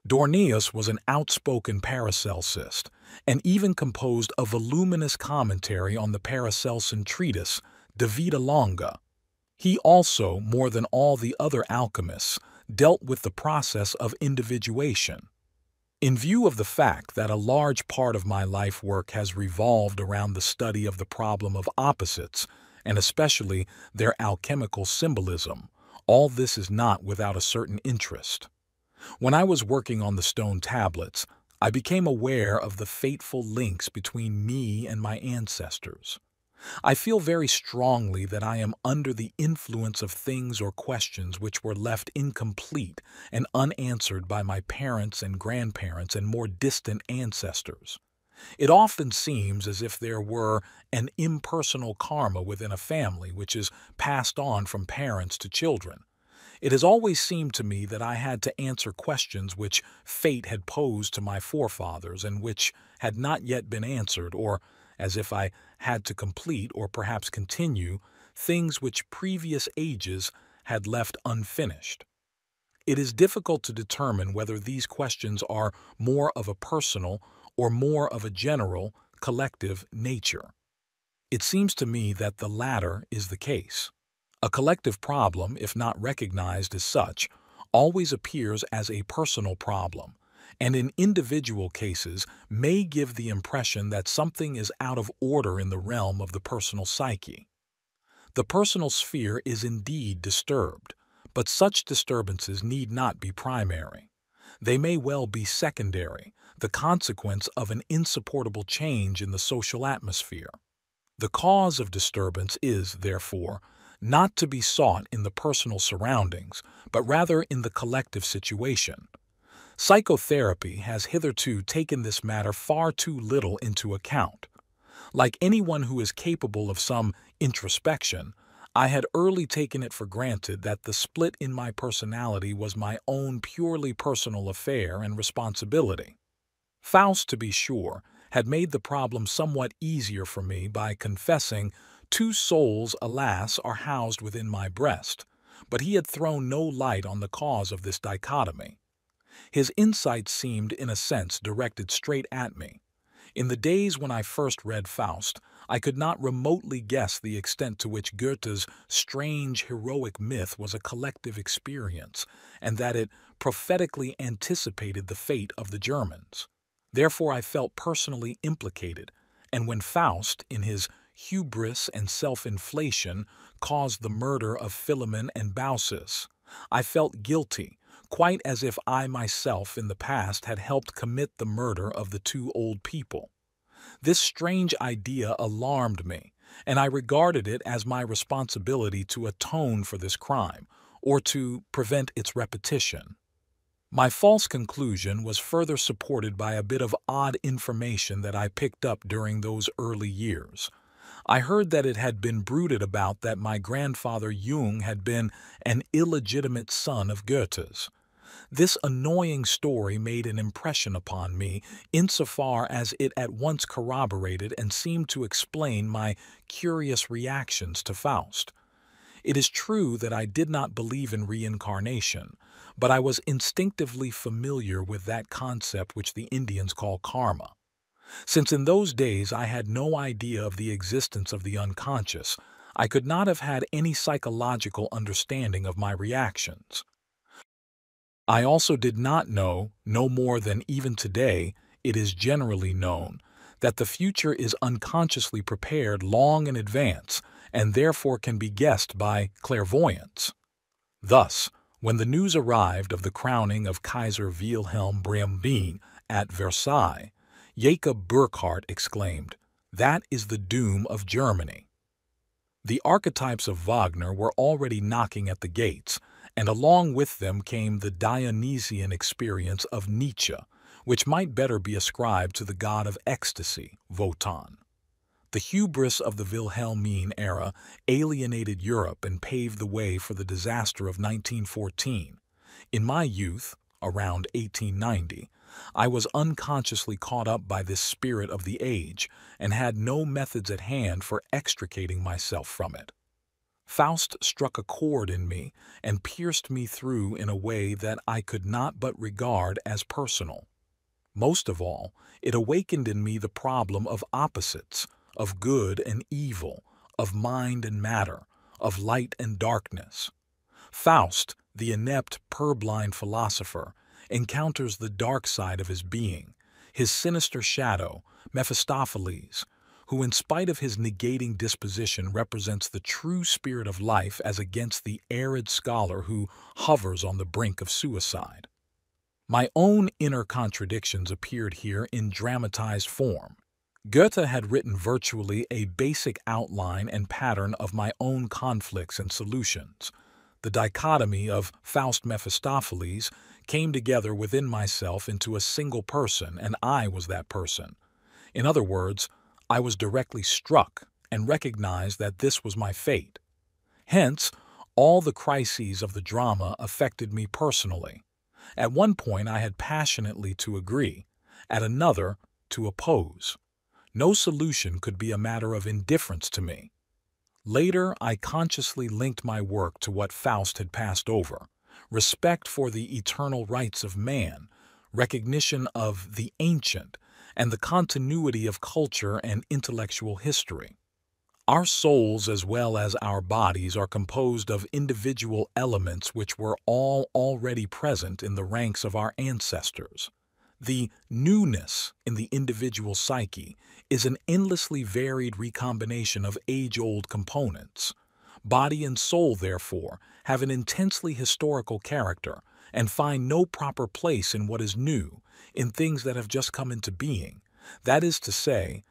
Dorneus was an outspoken Paracelsist, and even composed a voluminous commentary on the Paracelsian treatise, De Vita Longa. He also, more than all the other alchemists, dealt with the process of individuation. In view of the fact that a large part of my life work has revolved around the study of the problem of opposites, and especially their alchemical symbolism, all this is not without a certain interest. When I was working on the stone tablets, I became aware of the fateful links between me and my ancestors. I feel very strongly that I am under the influence of things or questions which were left incomplete and unanswered by my parents and grandparents and more distant ancestors. It often seems as if there were an impersonal karma within a family which is passed on from parents to children. It has always seemed to me that I had to answer questions which fate had posed to my forefathers and which had not yet been answered, or as if I had to complete or perhaps continue things which previous ages had left unfinished. It is difficult to determine whether these questions are more of a personal or more of a general, collective nature. It seems to me that the latter is the case. A collective problem, if not recognized as such, always appears as a personal problem, and in individual cases may give the impression that something is out of order in the realm of the personal psyche. The personal sphere is indeed disturbed, But such disturbances need not be primary. They may well be secondary, the consequence of an insupportable change in the social atmosphere. The cause of disturbance is, therefore, not to be sought in the personal surroundings, but rather in the collective situation. Psychotherapy has hitherto taken this matter far too little into account. Like anyone who is capable of some introspection, I had early taken it for granted that the split in my personality was my own purely personal affair and responsibility. Faust, to be sure, had made the problem somewhat easier for me by confessing, "Two souls, alas, are housed within my breast," but he had thrown no light on the cause of this dichotomy. His insight seemed, in a sense, directed straight at me. In the days when I first read Faust, I could not remotely guess the extent to which Goethe's strange heroic myth was a collective experience, and that it prophetically anticipated the fate of the Germans. Therefore I felt personally implicated, and when Faust, in his hubris and self-inflation, caused the murder of Philemon and Baucis, I felt guilty, quite as if I myself in the past had helped commit the murder of the two old people. This strange idea alarmed me, and I regarded it as my responsibility to atone for this crime, or to prevent its repetition. My false conclusion was further supported by a bit of odd information that I picked up during those early years. I heard that it had been bruited about that my grandfather Jung had been an illegitimate son of Goethe's. This annoying story made an impression upon me insofar as it at once corroborated and seemed to explain my curious reactions to Faust. It is true that I did not believe in reincarnation, but I was instinctively familiar with that concept which the Indians call karma. Since in those days I had no idea of the existence of the unconscious, I could not have had any psychological understanding of my reactions. I also did not know, no more than even today, it is generally known, that the future is unconsciously prepared long in advance and therefore can be guessed by clairvoyance. Thus, when the news arrived of the crowning of Kaiser Wilhelm II at Versailles, Jacob Burckhardt exclaimed, "That is the doom of Germany." The archetypes of Wagner were already knocking at the gates, and along with them came the Dionysian experience of Nietzsche, which might better be ascribed to the god of ecstasy, Wotan. The hubris of the Wilhelmine era alienated Europe and paved the way for the disaster of 1914. In my youth, around 1890, I was unconsciously caught up by this spirit of the age and had no methods at hand for extricating myself from it. Faust struck a chord in me and pierced me through in a way that I could not but regard as personal. Most of all, it awakened in me the problem of opposites, of good and evil, of mind and matter, of light and darkness. Faust, the inept, purblind philosopher, encounters the dark side of his being, his sinister shadow, Mephistopheles, who in spite of his negating disposition represents the true spirit of life as against the arid scholar who hovers on the brink of suicide. My own inner contradictions appeared here in dramatized form. Goethe had written virtually a basic outline and pattern of my own conflicts and solutions. The dichotomy of Faust-Mephistopheles came together within myself into a single person, and I was that person. In other words, I was directly struck and recognized that this was my fate. Hence, all the crises of the drama affected me personally. At one point I had passionately to agree, at another to oppose. No solution could be a matter of indifference to me. Later, I consciously linked my work to what Faust had passed over: respect for the eternal rights of man, recognition of the ancient, and the continuity of culture and intellectual history. Our souls as well as our bodies are composed of individual elements which were all already present in the ranks of our ancestors. The newness in the individual psyche is an endlessly varied recombination of age-old components. Body and soul, therefore, have an intensely historical character and find no proper place in what is new, in things that have just come into being. That is to say,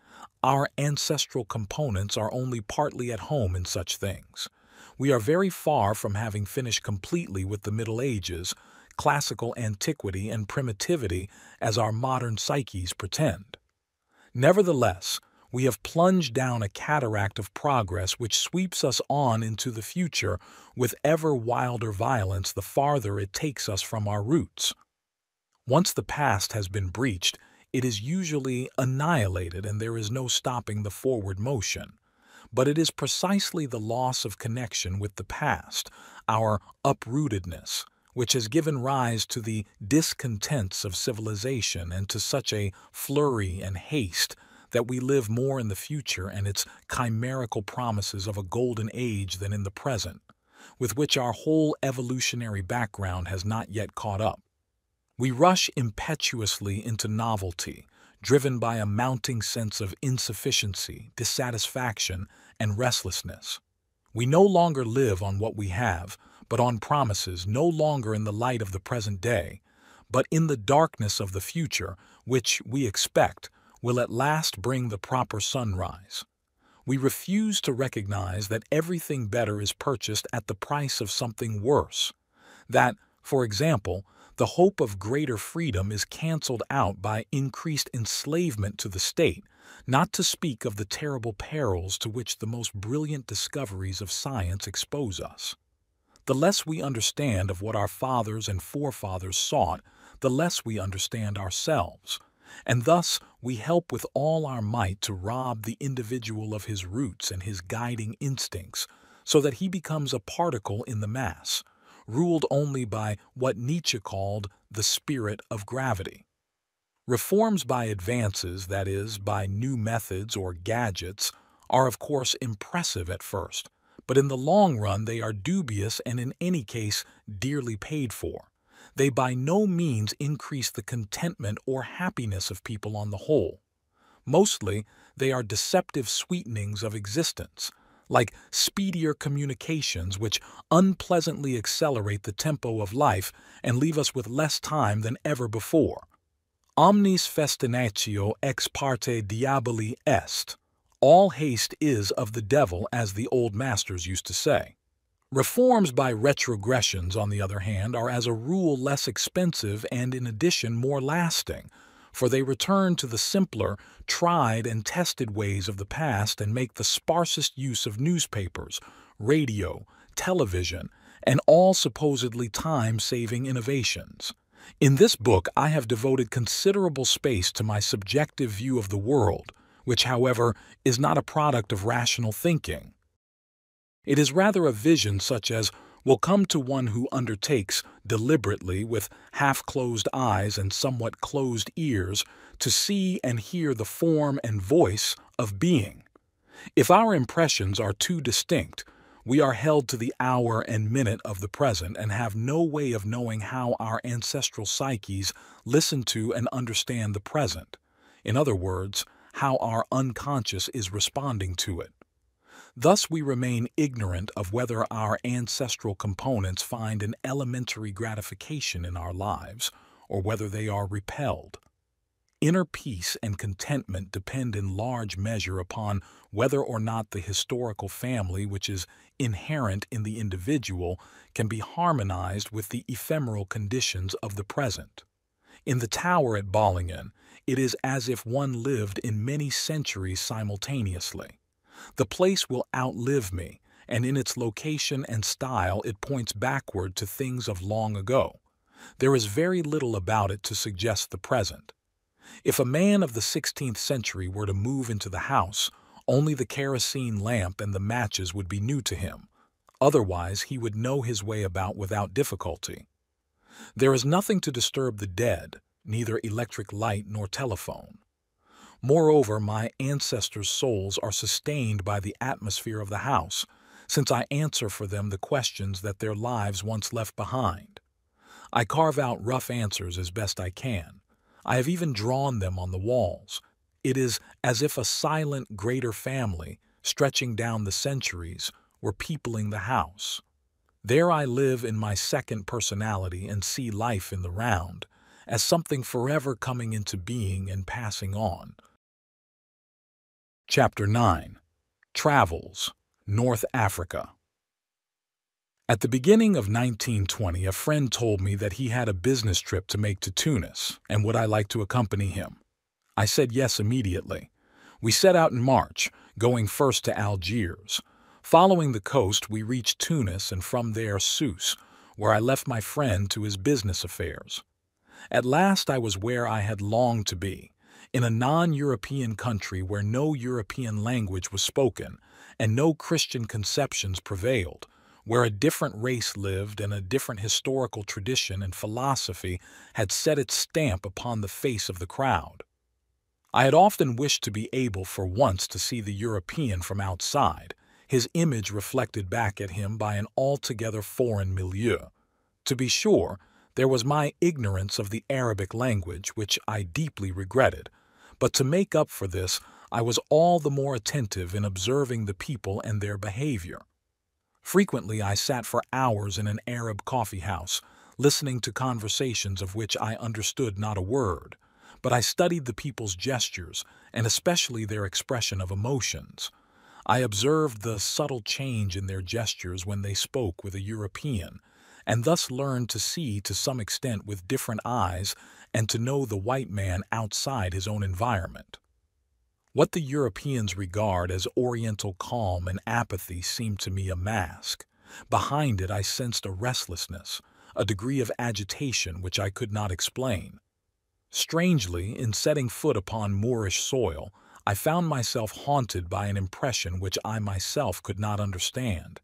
our ancestral components are only partly at home in such things. We are very far from having finished completely with the Middle Ages, classical antiquity, and primitivity as our modern psyches pretend. Nevertheless, we have plunged down a cataract of progress which sweeps us on into the future with ever wilder violence the farther it takes us from our roots. Once the past has been breached, it is usually annihilated and there is no stopping the forward motion. But it is precisely the loss of connection with the past, our uprootedness, which has given rise to the discontents of civilization and to such a flurry and haste that we live more in the future and its chimerical promises of a golden age than in the present, with which our whole evolutionary background has not yet caught up. We rush impetuously into novelty, driven by a mounting sense of insufficiency, dissatisfaction, and restlessness. We no longer live on what we have, but on promises no longer in the light of the present day, but in the darkness of the future, which, we expect, will at last bring the proper sunrise. We refuse to recognize that everything better is purchased at the price of something worse, that, for example, the hope of greater freedom is canceled out by increased enslavement to the state, not to speak of the terrible perils to which the most brilliant discoveries of science expose us. The less we understand of what our fathers and forefathers sought, the less we understand ourselves, and thus we help with all our might to rob the individual of his roots and his guiding instincts, so that he becomes a particle in the mass, ruled only by what Nietzsche called the spirit of gravity. Reforms by advances, that is, by new methods or gadgets, are of course impressive at first, but in the long run they are dubious and in any case dearly paid for. They by no means increase the contentment or happiness of people on the whole. Mostly, they are deceptive sweetenings of existence, like speedier communications which unpleasantly accelerate the tempo of life and leave us with less time than ever before. Omnis festinatio ex parte diaboli est. All haste is of the devil, as the old masters used to say. Reforms by retrogressions, on the other hand, are as a rule less expensive and in addition more lasting, for they return to the simpler, tried and tested ways of the past and make the sparsest use of newspapers, radio, television, and all supposedly time-saving innovations. In this book, I have devoted considerable space to my subjective view of the world, which, however, is not a product of rational thinking. It is rather a vision such as will come to one who undertakes, deliberately, with half-closed eyes and somewhat closed ears, to see and hear the form and voice of being. If our impressions are too distinct, we are held to the hour and minute of the present and have no way of knowing how our ancestral psyches listen to and understand the present. In other words, how our unconscious is responding to it. Thus we remain ignorant of whether our ancestral components find an elementary gratification in our lives, or whether they are repelled. Inner peace and contentment depend in large measure upon whether or not the historical family which is inherent in the individual can be harmonized with the ephemeral conditions of the present. In the tower at Bollingen, it is as if one lived in many centuries simultaneously. The place will outlive me, and in its location and style it points backward to things of long ago. There is very little about it to suggest the present. If a man of the 16th century were to move into the house, only the kerosene lamp and the matches would be new to him. Otherwise, he would know his way about without difficulty. There is nothing to disturb the dead, neither electric light nor telephone. Moreover, my ancestors' souls are sustained by the atmosphere of the house, since I answer for them the questions that their lives once left behind. I carve out rough answers as best I can. I have even drawn them on the walls. It is as if a silent, greater family, stretching down the centuries, were peopling the house. There I live in my second personality and see life in the round, as something forever coming into being and passing on. Chapter 9. Travels, North Africa. At the beginning of 1920, a friend told me that he had a business trip to make to Tunis, and would I like to accompany him? I said yes immediately. We set out in March, going first to Algiers. Following the coast, we reached Tunis and from there Sousse, where I left my friend to his business affairs. At last I was where I had longed to be, in a non-European country where no European language was spoken and no Christian conceptions prevailed, where a different race lived and a different historical tradition and philosophy had set its stamp upon the face of the crowd. I had often wished to be able for once to see the European from outside, his image reflected back at him by an altogether foreign milieu. To be sure, there was my ignorance of the Arabic language, which I deeply regretted, but to make up for this, I was all the more attentive in observing the people and their behavior. Frequently I sat for hours in an Arab coffee house, listening to conversations of which I understood not a word, but I studied the people's gestures, and especially their expression of emotions. I observed the subtle change in their gestures when they spoke with a European, and thus learned to see to some extent with different eyes and to know the white man outside his own environment. What the Europeans regard as oriental calm and apathy seemed to me a mask. Behind it I sensed a restlessness, a degree of agitation which I could not explain. Strangely, in setting foot upon Moorish soil, I found myself haunted by an impression which I myself could not understand.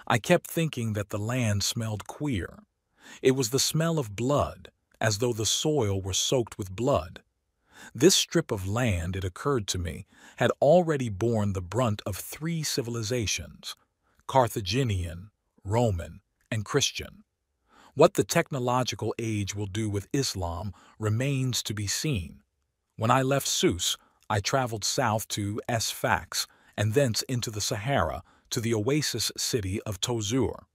I kept thinking that the land smelled queer. It was the smell of blood, as though the soil were soaked with blood. This strip of land, it occurred to me, had already borne the brunt of 3 civilizations: Carthaginian, Roman, and Christian. What the technological age will do with Islam remains to be seen. When I left Sousse, I traveled south to Sfax, and thence into the Sahara, to the oasis city of Tozeur.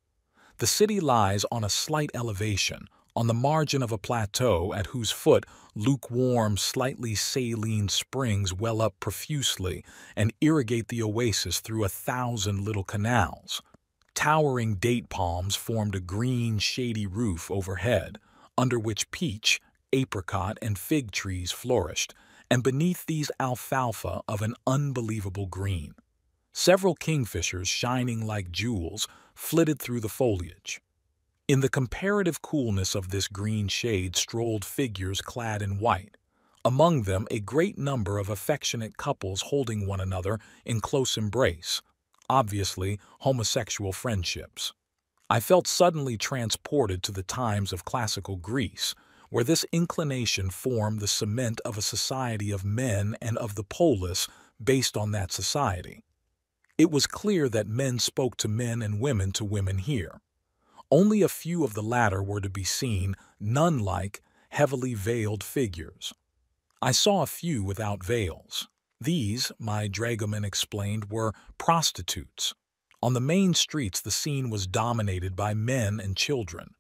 The city lies on a slight elevation, on the margin of a plateau at whose foot lukewarm, slightly saline springs well up profusely and irrigate the oasis through 1,000 little canals. Towering date palms formed a green, shady roof overhead, under which peach, apricot, and fig trees flourished, and beneath these alfalfa of an unbelievable green. Several kingfishers, shining like jewels, flitted through the foliage. In the comparative coolness of this green shade strolled figures clad in white, among them a great number of affectionate couples holding one another in close embrace, obviously homosexual friendships. I felt suddenly transported to the times of classical Greece, where this inclination formed the cement of a society of men and of the polis based on that society. It was clear that men spoke to men and women to women here. Only a few of the latter were to be seen, nun-like, heavily veiled figures. I saw a few without veils. These, my dragoman explained, were prostitutes. On the main streets the scene was dominated by men and children.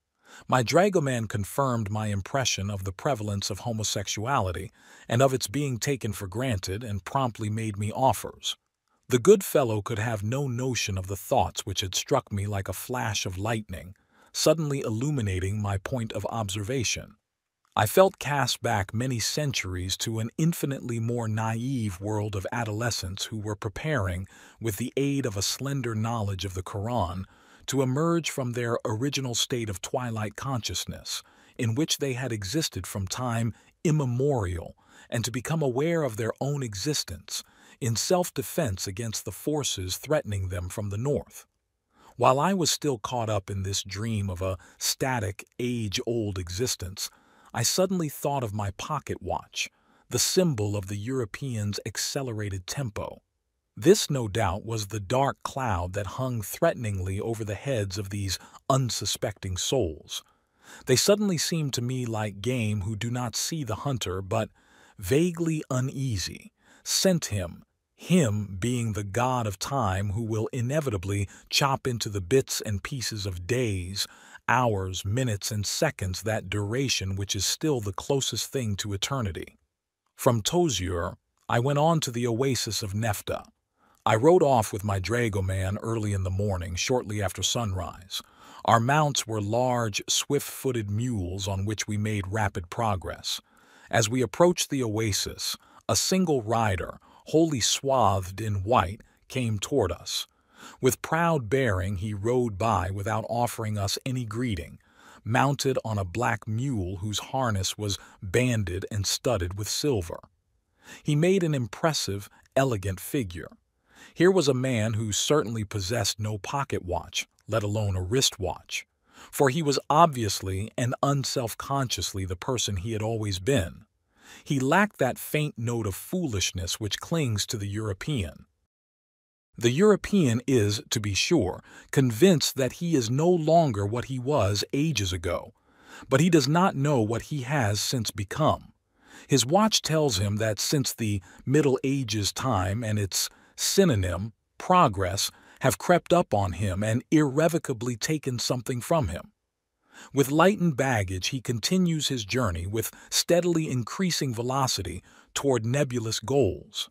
My dragoman confirmed my impression of the prevalence of homosexuality and of its being taken for granted, and promptly made me offers. The good fellow could have no notion of the thoughts which had struck me like a flash of lightning, suddenly illuminating my point of observation. I felt cast back many centuries to an infinitely more naive world of adolescents who were preparing, with the aid of a slender knowledge of the Quran, to emerge from their original state of twilight consciousness, in which they had existed from time immemorial, and to become aware of their own existence, in self-defense against the forces threatening them from the north. While I was still caught up in this dream of a static, age-old existence, I suddenly thought of my pocket watch, the symbol of the Europeans' accelerated tempo. This, no doubt, was the dark cloud that hung threateningly over the heads of these unsuspecting souls. They suddenly seemed to me like game who do not see the hunter, but, vaguely uneasy, scent him, him being the god of time who will inevitably chop into the bits and pieces of days, hours, minutes, and seconds that duration which is still the closest thing to eternity. From Tozur, I went on to the oasis of Nefta. I rode off with my dragoman early in the morning, shortly after sunrise. Our mounts were large, swift-footed mules on which we made rapid progress. As we approached the oasis, a single rider, wholly swathed in white, came toward us. With proud bearing he rode by without offering us any greeting, mounted on a black mule whose harness was banded and studded with silver. He made an impressive, elegant figure. Here was a man who certainly possessed no pocket watch, let alone a wristwatch, for he was obviously and unself-consciously the person he had always been. He lacked that faint note of foolishness which clings to the European. The European is, to be sure, convinced that he is no longer what he was ages ago, but he does not know what he has since become. His watch tells him that since the Middle Ages time and its synonym, progress, have crept up on him and irrevocably taken something from him. With lightened baggage he continues his journey with steadily increasing velocity toward nebulous goals.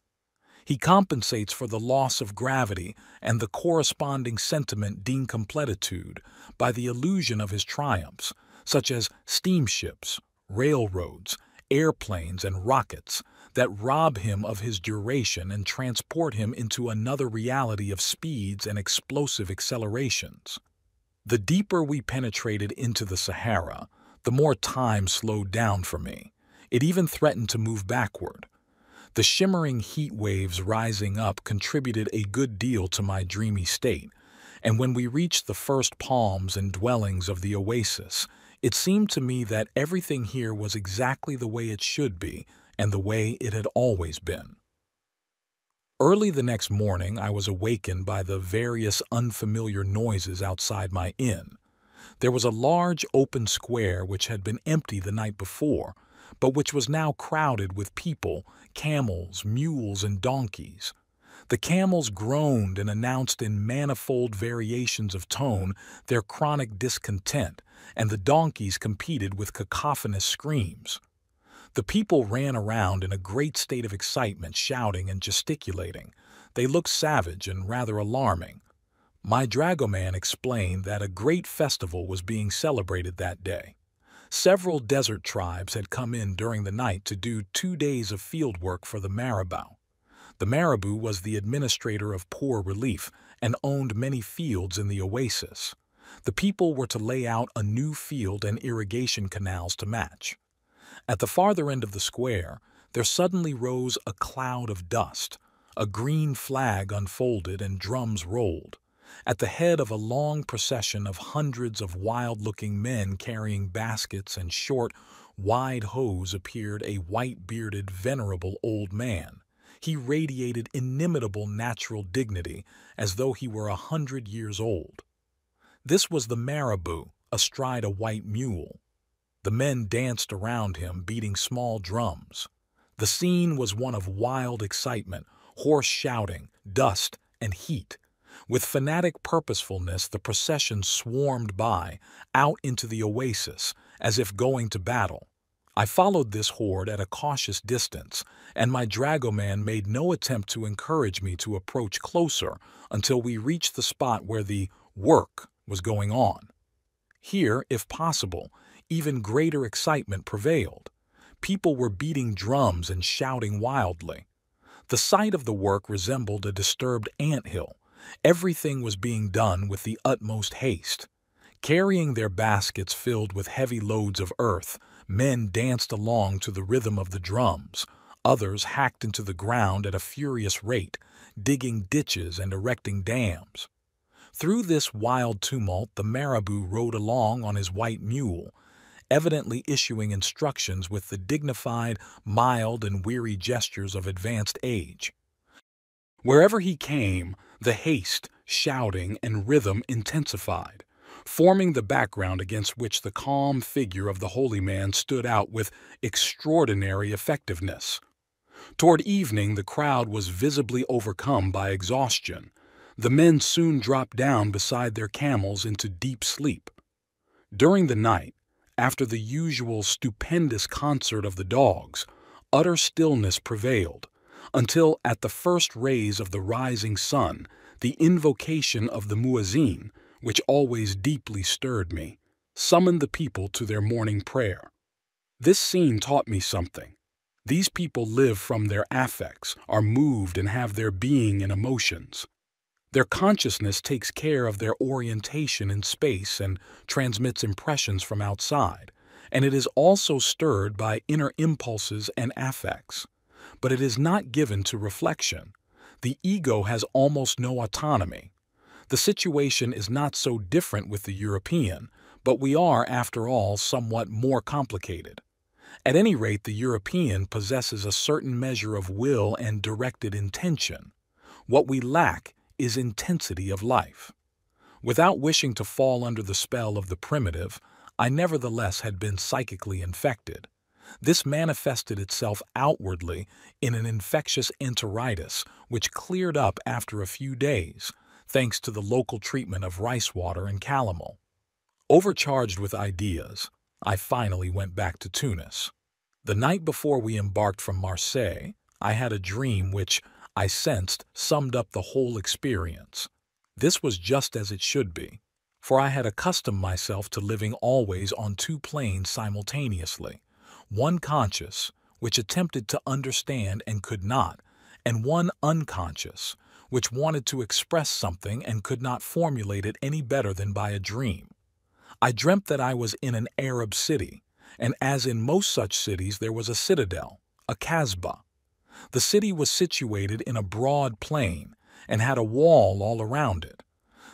He compensates for the loss of gravity and the corresponding sentiment d'incompletitude by the illusion of his triumphs, such as steamships, railroads, airplanes, and rockets, that rob him of his duration and transport him into another reality of speeds and explosive accelerations. The deeper we penetrated into the Sahara, the more time slowed down for me. It even threatened to move backward. The shimmering heat waves rising up contributed a good deal to my dreamy state, and when we reached the first palms and dwellings of the oasis, it seemed to me that everything here was exactly the way it should be and the way it had always been. Early the next morning I was awakened by the various unfamiliar noises outside my inn. There was a large open square which had been empty the night before, but which was now crowded with people, camels, mules, and donkeys. The camels groaned and announced in manifold variations of tone their chronic discontent, and the donkeys competed with cacophonous screams. The people ran around in a great state of excitement, shouting and gesticulating. They looked savage and rather alarming. My dragoman explained that a great festival was being celebrated that day. Several desert tribes had come in during the night to do 2 days of field work for the marabout. The marabout was the administrator of poor relief and owned many fields in the oasis. The people were to lay out a new field and irrigation canals to match. At the farther end of the square, there suddenly rose a cloud of dust. A green flag unfolded and drums rolled. At the head of a long procession of hundreds of wild-looking men carrying baskets and short, wide hose appeared a white-bearded, venerable old man. He radiated inimitable natural dignity, as though he were 100 years old. This was the marabout, astride a white mule. The men danced around him, beating small drums. The scene was one of wild excitement, hoarse shouting, dust, and heat. With fanatic purposefulness, the procession swarmed by, out into the oasis, as if going to battle. I followed this horde at a cautious distance, and my dragoman made no attempt to encourage me to approach closer until we reached the spot where the work was going on. Here, if possible, even greater excitement prevailed. People were beating drums and shouting wildly. The site of the work resembled a disturbed anthill. Everything was being done with the utmost haste. Carrying their baskets filled with heavy loads of earth, men danced along to the rhythm of the drums. Others hacked into the ground at a furious rate, digging ditches and erecting dams. Through this wild tumult the marabout rode along on his white mule, evidently issuing instructions with the dignified, mild, and weary gestures of advanced age. Wherever he came, the haste, shouting, and rhythm intensified, forming the background against which the calm figure of the holy man stood out with extraordinary effectiveness. Toward evening, the crowd was visibly overcome by exhaustion. The men soon dropped down beside their camels into deep sleep. During the night, after the usual stupendous concert of the dogs, utter stillness prevailed, until at the first rays of the rising sun, the invocation of the muezzin, which always deeply stirred me, summoned the people to their morning prayer. This scene taught me something. These people live from their affects, are moved and have their being in emotions. Their consciousness takes care of their orientation in space and transmits impressions from outside, and it is also stirred by inner impulses and affects. But it is not given to reflection. The ego has almost no autonomy. The situation is not so different with the European, but we are, after all, somewhat more complicated. At any rate, the European possesses a certain measure of will and directed intention. What we lack is intensity of life. Without wishing to fall under the spell of the primitive, I nevertheless had been psychically infected. This manifested itself outwardly in an infectious enteritis, which cleared up after a few days, thanks to the local treatment of rice water and calomel. Overcharged with ideas, I finally went back to Tunis. The night before we embarked from Marseille, I had a dream which, I sensed, summed up the whole experience. This was just as it should be, for I had accustomed myself to living always on two planes simultaneously, one conscious, which attempted to understand and could not, and one unconscious, which wanted to express something and could not formulate it any better than by a dream. I dreamt that I was in an Arab city, and as in most such cities there was a citadel, a kasbah. The city was situated in a broad plain and had a wall all around it.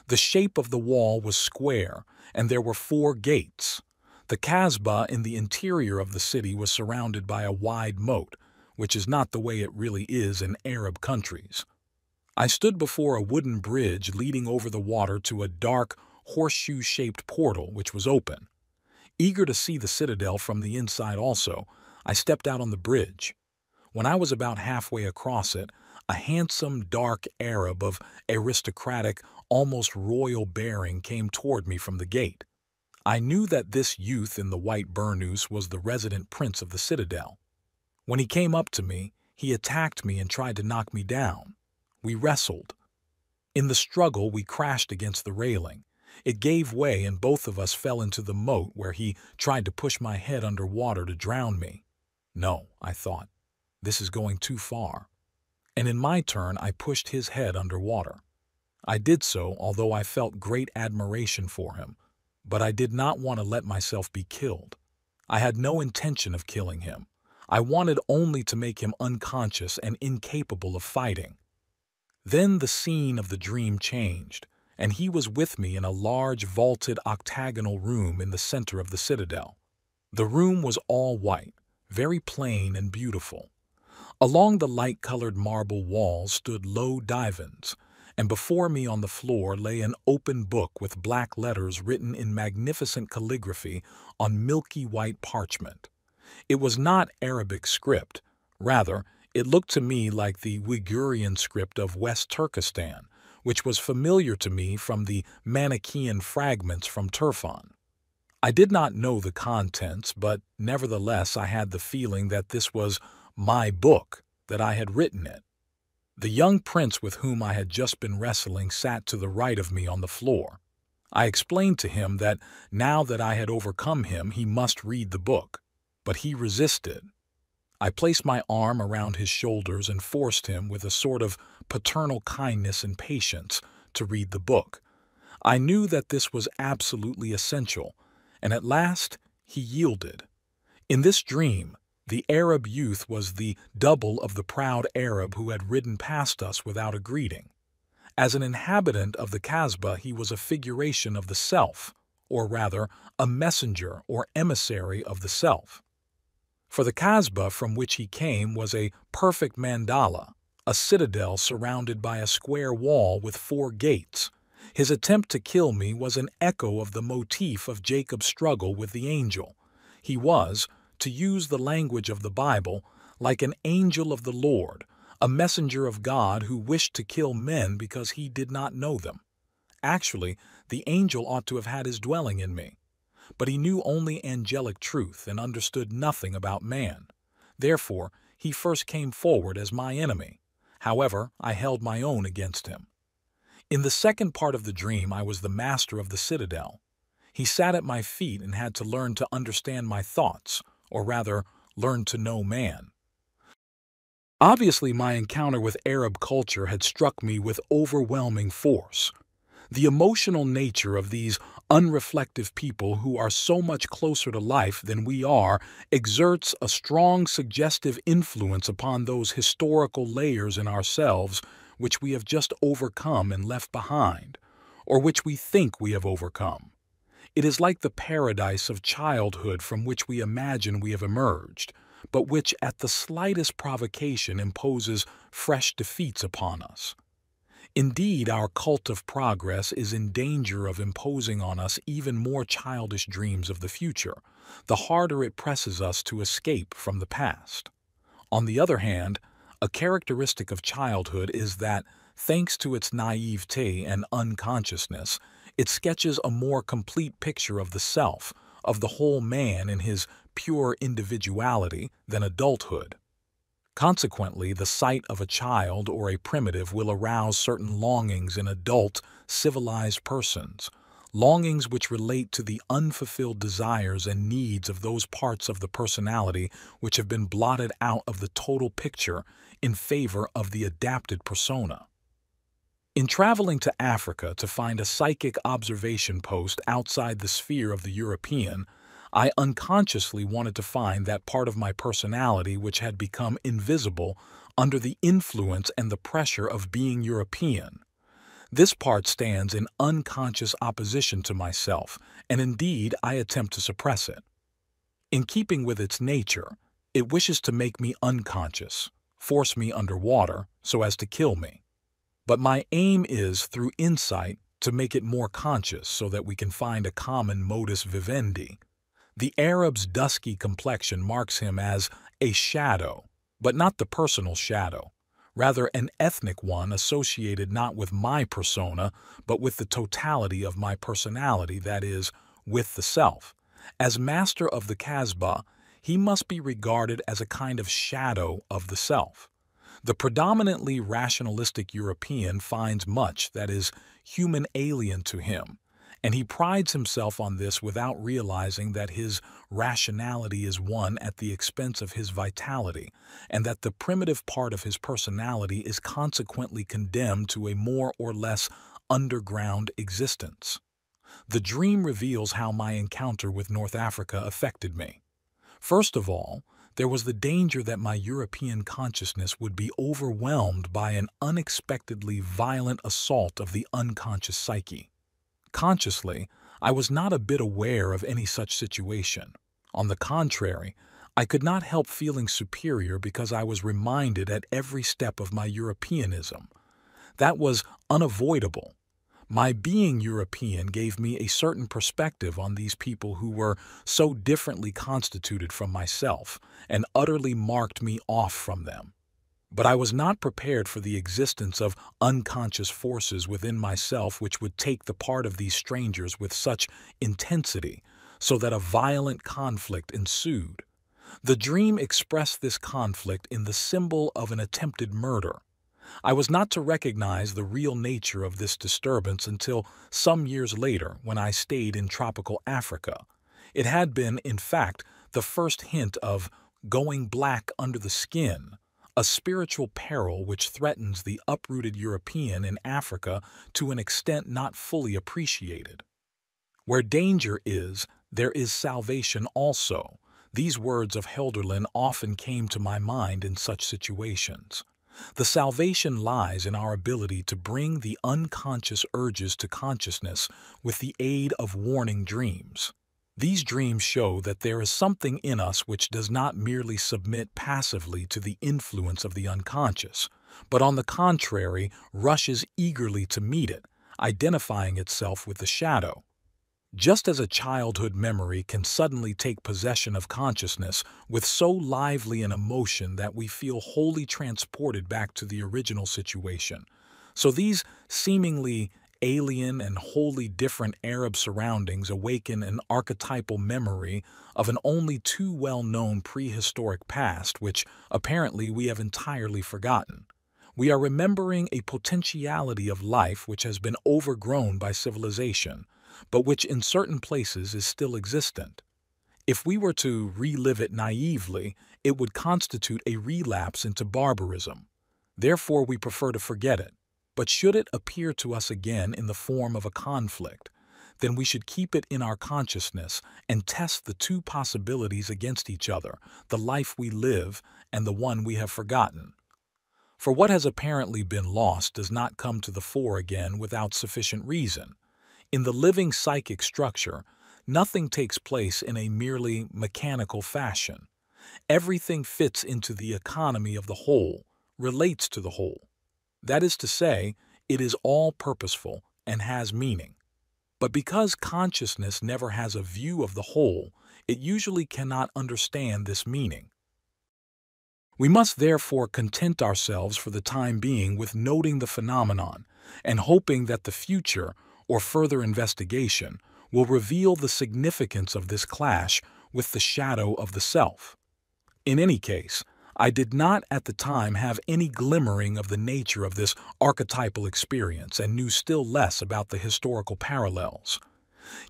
The shape of the wall was square, and there were 4 gates. The kasbah in the interior of the city was surrounded by a wide moat, which is not the way it really is in Arab countries. I stood before a wooden bridge leading over the water to a dark, horseshoe-shaped portal which was open. Eager to see the citadel from the inside also, I stepped out on the bridge. When I was about halfway across it, a handsome, dark Arab of aristocratic, almost royal bearing came toward me from the gate. I knew that this youth in the white burnous was the resident prince of the citadel. When he came up to me, he attacked me and tried to knock me down. We wrestled. In the struggle, we crashed against the railing. It gave way and both of us fell into the moat where he tried to push my head under water to drown me. No, I thought, this is going too far. And in my turn, I pushed his head under water. I did so, although I felt great admiration for him, but I did not want to let myself be killed. I had no intention of killing him. I wanted only to make him unconscious and incapable of fighting. Then the scene of the dream changed, and he was with me in a large vaulted octagonal room in the center of the citadel. The room was all white, very plain and beautiful. Along the light-colored marble walls stood low divans, and before me on the floor lay an open book with black letters written in magnificent calligraphy on milky white parchment. It was not Arabic script. Rather, it looked to me like the Uigurian script of West Turkestan, which was familiar to me from the Manichaean fragments from Turfan. I did not know the contents, but nevertheless I had the feeling that this was my book, that I had written it. The young prince with whom I had just been wrestling sat to the right of me on the floor. I explained to him that now that I had overcome him, he must read the book, but he resisted. I placed my arm around his shoulders and forced him with a sort of paternal kindness and patience to read the book. I knew that this was absolutely essential, and at last he yielded. In this dream, the Arab youth was the double of the proud Arab who had ridden past us without a greeting. As an inhabitant of the Kasbah, he was a figuration of the self, or rather, a messenger or emissary of the self. For the Kasbah from which he came was a perfect mandala, a citadel surrounded by a square wall with 4 gates. His attempt to kill me was an echo of the motif of Jacob's struggle with the angel. He was, to use the language of the Bible, like an angel of the Lord, a messenger of God who wished to kill men because he did not know them. Actually, the angel ought to have had his dwelling in me, but he knew only angelic truth and understood nothing about man. Therefore, he first came forward as my enemy. However, I held my own against him. In the second part of the dream, I was the master of the citadel. He sat at my feet and had to learn to understand my thoughts, or rather, learn to know man. Obviously, my encounter with Arab culture had struck me with overwhelming force. The emotional nature of these unreflective people who are so much closer to life than we are exerts a strong suggestive influence upon those historical layers in ourselves which we have just overcome and left behind, or which we think we have overcome. It is like the paradise of childhood from which we imagine we have emerged, but which at the slightest provocation imposes fresh defeats upon us. Indeed, our cult of progress is in danger of imposing on us even more childish dreams of the future, the harder it presses us to escape from the past. On the other hand, a characteristic of childhood is that, thanks to its naivete and unconsciousness, it sketches a more complete picture of the self, of the whole man in his pure individuality, than adulthood. Consequently, the sight of a child or a primitive will arouse certain longings in adult, civilized persons, longings which relate to the unfulfilled desires and needs of those parts of the personality which have been blotted out of the total picture in favor of the adapted persona. In traveling to Africa to find a psychic observation post outside the sphere of the European, I unconsciously wanted to find that part of my personality which had become invisible under the influence and the pressure of being European. This part stands in unconscious opposition to myself, and indeed I attempt to suppress it. In keeping with its nature, it wishes to make me unconscious, force me underwater, so as to kill me. But my aim is, through insight, to make it more conscious so that we can find a common modus vivendi. The Arab's dusky complexion marks him as a shadow, but not the personal shadow, rather an ethnic one associated not with my persona, but with the totality of my personality, that is, with the self. As master of the Casbah, he must be regarded as a kind of shadow of the self. The predominantly rationalistic European finds much that is human alien to him, and he prides himself on this without realizing that his rationality is won at the expense of his vitality, and that the primitive part of his personality is consequently condemned to a more or less underground existence. The dream reveals how my encounter with North Africa affected me. First of all, there was the danger that my European consciousness would be overwhelmed by an unexpectedly violent assault of the unconscious psyche. Consciously, I was not a bit aware of any such situation. On the contrary, I could not help feeling superior because I was reminded at every step of my Europeanism. That was unavoidable. My being European gave me a certain perspective on these people who were so differently constituted from myself and utterly marked me off from them. But I was not prepared for the existence of unconscious forces within myself which would take the part of these strangers with such intensity, so that a violent conflict ensued. The dream expressed this conflict in the symbol of an attempted murder. I was not to recognize the real nature of this disturbance until some years later, when I stayed in tropical Africa. It had been, in fact, the first hint of going black under the skin, a spiritual peril which threatens the uprooted European in Africa to an extent not fully appreciated. Where danger is, there is salvation also. These words of Helderlin often came to my mind in such situations. The salvation lies in our ability to bring the unconscious urges to consciousness with the aid of warning dreams. These dreams show that there is something in us which does not merely submit passively to the influence of the unconscious, but on the contrary rushes eagerly to meet it, identifying itself with the shadow. Just as a childhood memory can suddenly take possession of consciousness with so lively an emotion that we feel wholly transported back to the original situation, so these seemingly alien and wholly different Arab surroundings awaken an archetypal memory of an only too well-known prehistoric past which apparently we have entirely forgotten. We are remembering a potentiality of life which has been overgrown by civilization, but which in certain places is still existent. If we were to relive it naively, it would constitute a relapse into barbarism. Therefore, we prefer to forget it. But should it appear to us again in the form of a conflict, then we should keep it in our consciousness and test the two possibilities against each other, the life we live and the one we have forgotten. For what has apparently been lost does not come to the fore again without sufficient reason. In the living psychic structure, nothing takes place in a merely mechanical fashion. Everything fits into the economy of the whole, relates to the whole. That is to say, it is all purposeful and has meaning. But because consciousness never has a view of the whole, it usually cannot understand this meaning. We must therefore content ourselves for the time being with noting the phenomenon and hoping that the future, or further investigation, will reveal the significance of this clash with the shadow of the self. In any case, I did not at the time have any glimmering of the nature of this archetypal experience and knew still less about the historical parallels.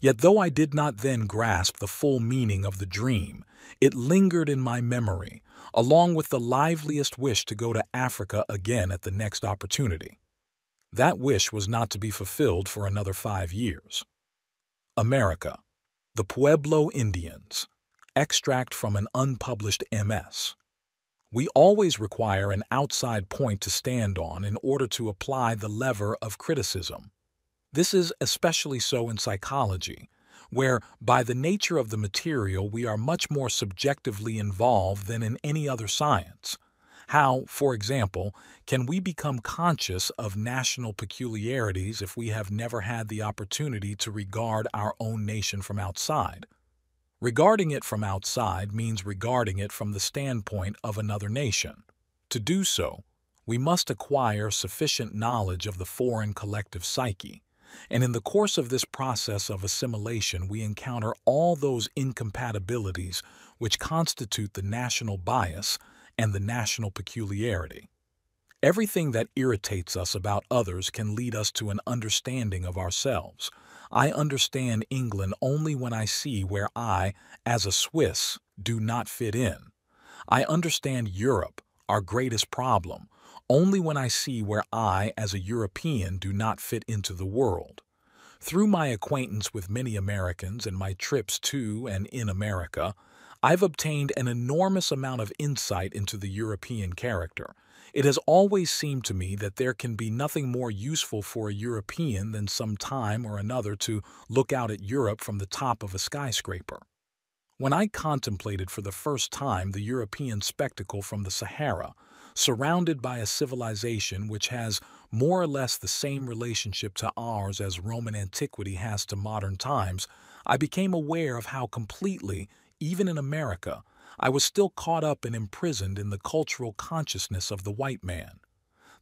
Yet though I did not then grasp the full meaning of the dream, it lingered in my memory, along with the liveliest wish to go to Africa again at the next opportunity. That wish was not to be fulfilled for another 5 years. America. The Pueblo Indians. Extract from an unpublished MS. We always require an outside point to stand on in order to apply the lever of criticism. This is especially so in psychology, where, by the nature of the material, we are much more subjectively involved than in any other science. How, for example, can we become conscious of national peculiarities if we have never had the opportunity to regard our own nation from outside? Regarding it from outside means regarding it from the standpoint of another nation. To do so, we must acquire sufficient knowledge of the foreign collective psyche, and in the course of this process of assimilation we encounter all those incompatibilities which constitute the national bias and the national peculiarity. Everything that irritates us about others can lead us to an understanding of ourselves. I understand England only when I see where I, as a Swiss, do not fit in. I understand Europe, our greatest problem, only when I see where I, as a European, do not fit into the world. Through my acquaintance with many Americans and my trips to and in America, I've obtained an enormous amount of insight into the European character. It has always seemed to me that there can be nothing more useful for a European than some time or another to look out at Europe from the top of a skyscraper. When I contemplated for the first time the European spectacle from the Sahara, surrounded by a civilization which has more or less the same relationship to ours as Roman antiquity has to modern times, I became aware of how completely, even in America, I was still caught up and imprisoned in the cultural consciousness of the white man.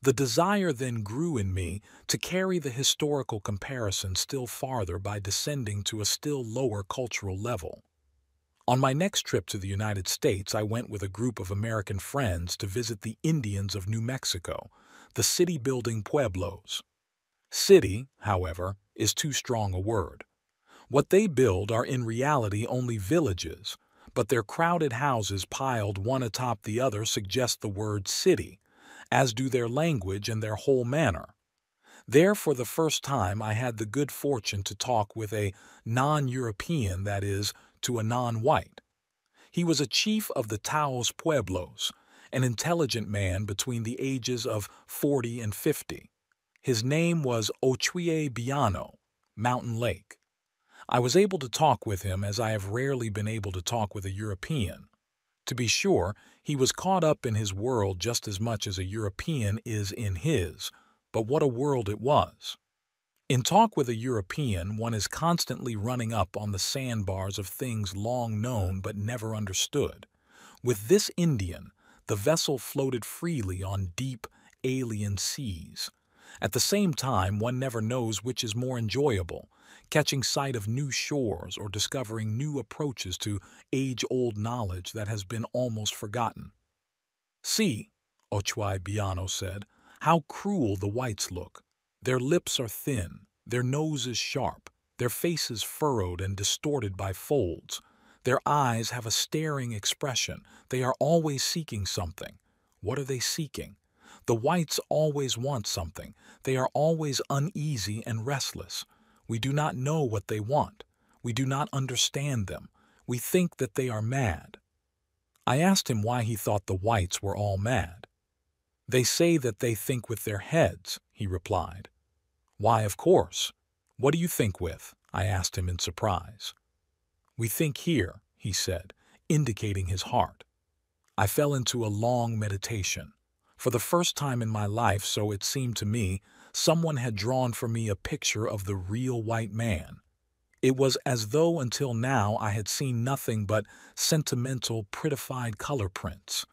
The desire then grew in me to carry the historical comparison still farther by descending to a still lower cultural level. On my next trip to the United States, I went with a group of American friends to visit the Indians of New Mexico, the city-building pueblos. City, however, is too strong a word. What they build are in reality only villages, but their crowded houses piled one atop the other suggest the word city, as do their language and their whole manner. There, for the first time, I had the good fortune to talk with a non-European, that is, to a non-white. He was a chief of the Taos Pueblos, an intelligent man between the ages of 40 and 50. His name was Ochwie Biano, Mountain Lake. I was able to talk with him as I have rarely been able to talk with a European. To be sure, he was caught up in his world just as much as a European is in his, but what a world it was! In talk with a European, one is constantly running up on the sandbars of things long known but never understood. With this Indian, the vessel floated freely on deep, alien seas. At the same time, one never knows which is more enjoyable, catching sight of new shores or discovering new approaches to age-old knowledge that has been almost forgotten. "See," Autobiography said, "how cruel the whites look. Their lips are thin, their noses sharp, their faces furrowed and distorted by folds. Their eyes have a staring expression. They are always seeking something. What are they seeking? The whites always want something. They are always uneasy and restless. We do not know what they want. We do not understand them. We think that they are mad." I asked him why he thought the whites were all mad. "They say that they think with their heads," he replied. "Why, of course. What do you think with?" I asked him in surprise. "We think here," he said, indicating his heart. I fell into a long meditation. For the first time in my life, so it seemed to me, someone had drawn for me a picture of the real white man. It was as though until now I had seen nothing but sentimental, prettified color prints.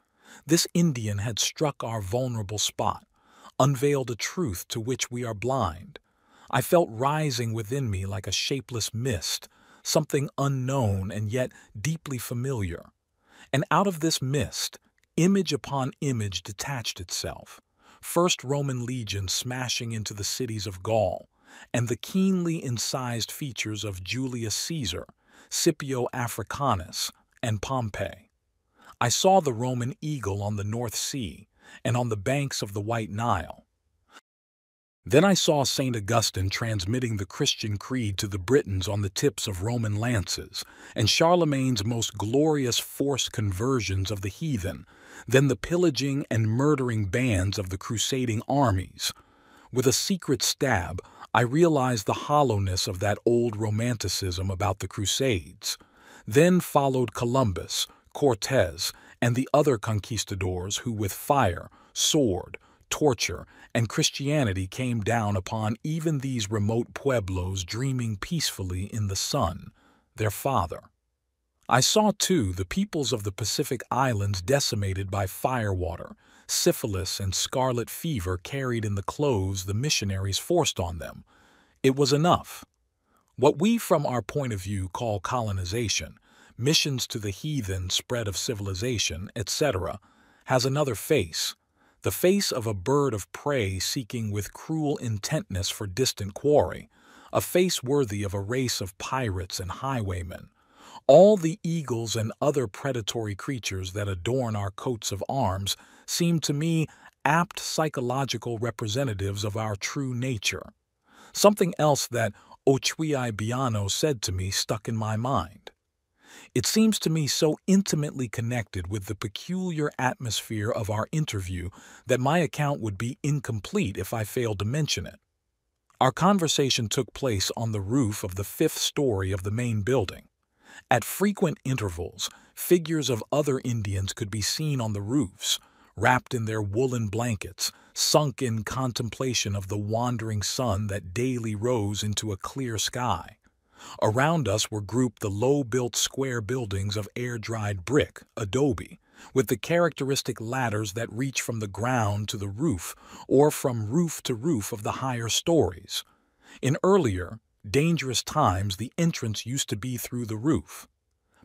This Indian had struck our vulnerable spot, unveiled a truth to which we are blind. I felt rising within me like a shapeless mist, something unknown and yet deeply familiar. And out of this mist, image upon image detached itself. First Roman legions smashing into the cities of Gaul, and the keenly incised features of Julius Caesar, Scipio Africanus, and Pompey. I saw the Roman eagle on the North Sea and on the banks of the White Nile. Then I saw St. Augustine transmitting the Christian creed to the Britons on the tips of Roman lances, and Charlemagne's most glorious forced conversions of the heathen, then the pillaging and murdering bands of the crusading armies. With a secret stab, I realized the hollowness of that old romanticism about the Crusades. Then followed Columbus, Cortez, and the other conquistadors who with fire, sword, torture, and Christianity came down upon even these remote pueblos dreaming peacefully in the sun, their father. I saw, too, the peoples of the Pacific Islands decimated by firewater, syphilis, and scarlet fever carried in the clothes the missionaries forced on them. It was enough. What we from our point of view call colonization, missions to the heathen, spread of civilization, etc., has another face, the face of a bird of prey seeking with cruel intentness for distant quarry, a face worthy of a race of pirates and highwaymen. All the eagles and other predatory creatures that adorn our coats of arms seem to me apt psychological representatives of our true nature. Something else that Autobiography said to me stuck in my mind. It seems to me so intimately connected with the peculiar atmosphere of our interview that my account would be incomplete if I failed to mention it. Our conversation took place on the roof of the 5th story of the main building. At frequent intervals, figures of other Indians could be seen on the roofs, wrapped in their woolen blankets, sunk in contemplation of the wandering sun that daily rose into a clear sky. Around us were grouped the low-built square buildings of air-dried brick, adobe, with the characteristic ladders that reach from the ground to the roof or from roof to roof of the higher stories. In earlier, dangerous times, the entrance used to be through the roof.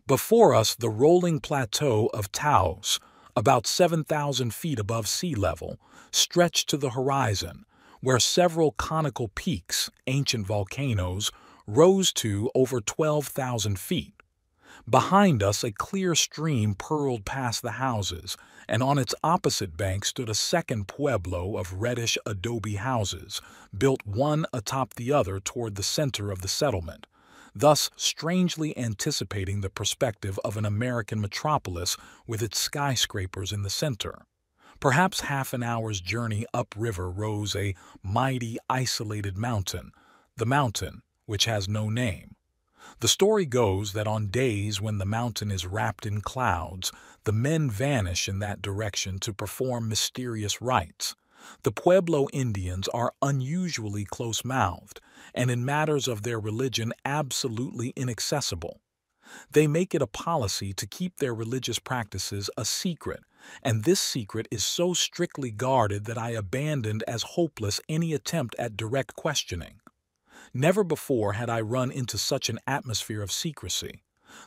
Before us, the rolling plateau of Taos, about 7,000 feet above sea level, stretched to the horizon, where several conical peaks, ancient volcanoes, rose to over 12,000 feet. Behind us, a clear stream purled past the houses, and on its opposite bank stood a second pueblo of reddish adobe houses, built one atop the other toward the center of the settlement, thus strangely anticipating the perspective of an American metropolis with its skyscrapers in the center. Perhaps half an hour's journey upriver rose a mighty, isolated mountain, the mountain which has no name. The story goes that on days when the mountain is wrapped in clouds, the men vanish in that direction to perform mysterious rites, The Pueblo Indians are unusually close-mouthed, and in matters of their religion absolutely inaccessible. They make it a policy to keep their religious practices a secret, and this secret is so strictly guarded that I abandoned as hopeless any attempt at direct questioning. Never before had I run into such an atmosphere of secrecy.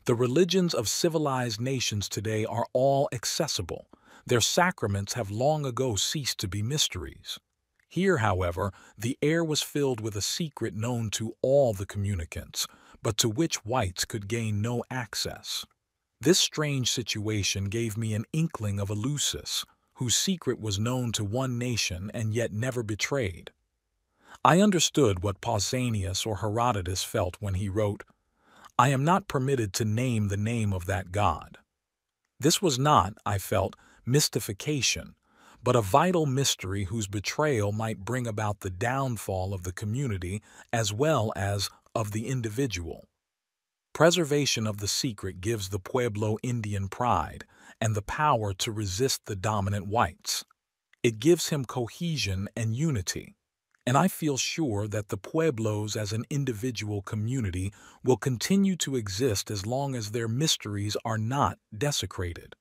The religions of civilized nations today are all accessible. Their sacraments have long ago ceased to be mysteries. Here, however, the air was filled with a secret known to all the communicants, but to which whites could gain no access. This strange situation gave me an inkling of Eleusis, whose secret was known to one nation and yet never betrayed. I understood what Pausanias or Herodotus felt when he wrote, "I am not permitted to name the name of that god." This was not, I felt, mystification, but a vital mystery whose betrayal might bring about the downfall of the community as well as of the individual. Preservation of the secret gives the Pueblo Indian pride and the power to resist the dominant whites. It gives him cohesion and unity, and I feel sure that the Pueblos as an individual community will continue to exist as long as their mysteries are not desecrated.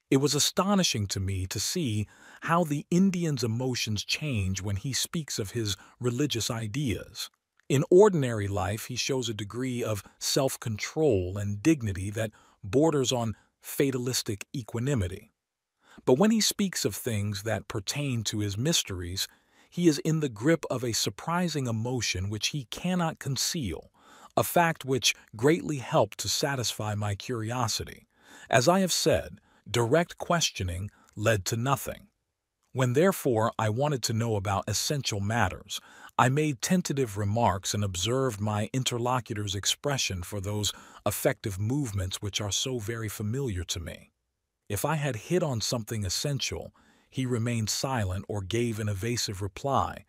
It was astonishing to me to see how the Indian's emotions change when he speaks of his religious ideas. In ordinary life, he shows a degree of self-control and dignity that borders on fatalistic equanimity. But when he speaks of things that pertain to his mysteries, he is in the grip of a surprising emotion which he cannot conceal, a fact which greatly helped to satisfy my curiosity. As I have said, direct questioning led to nothing. When therefore I wanted to know about essential matters, I made tentative remarks and observed my interlocutor's expression for those affective movements which are so very familiar to me. If I had hit on something essential, he remained silent or gave an evasive reply,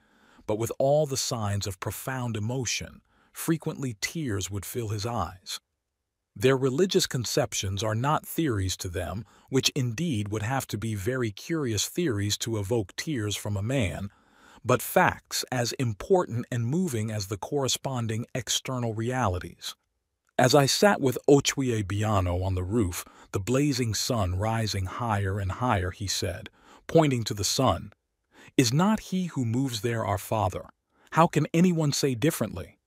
but with all the signs of profound emotion, frequently tears would fill his eyes. Their religious conceptions are not theories to them, which indeed would have to be very curious theories to evoke tears from a man, but facts as important and moving as the corresponding external realities. As I sat with Ochwie Biano on the roof, the blazing sun rising higher and higher, he said, pointing to the sun, "Is not he who moves there our Father? How can anyone say differently?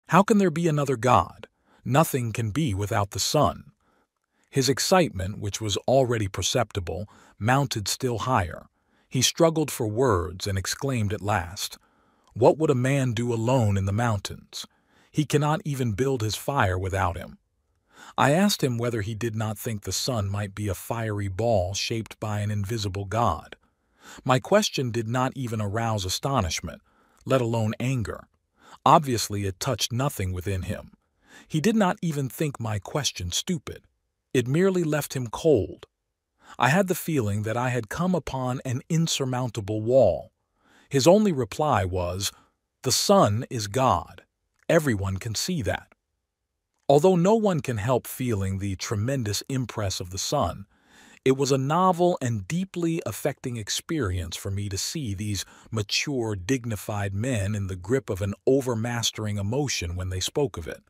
How can there be another God? Nothing can be without the sun." His excitement, which was already perceptible, mounted still higher. He struggled for words and exclaimed at last, "What would a man do alone in the mountains? He cannot even build his fire without him." I asked him whether he did not think the sun might be a fiery ball shaped by an invisible god. My question did not even arouse astonishment, let alone anger. Obviously, it touched nothing within him. He did not even think my question stupid. It merely left him cold. I had the feeling that I had come upon an insurmountable wall. His only reply was, "The sun is God. Everyone can see that." Although no one can help feeling the tremendous impress of the sun, it was a novel and deeply affecting experience for me to see these mature, dignified men in the grip of an overmastering emotion when they spoke of it.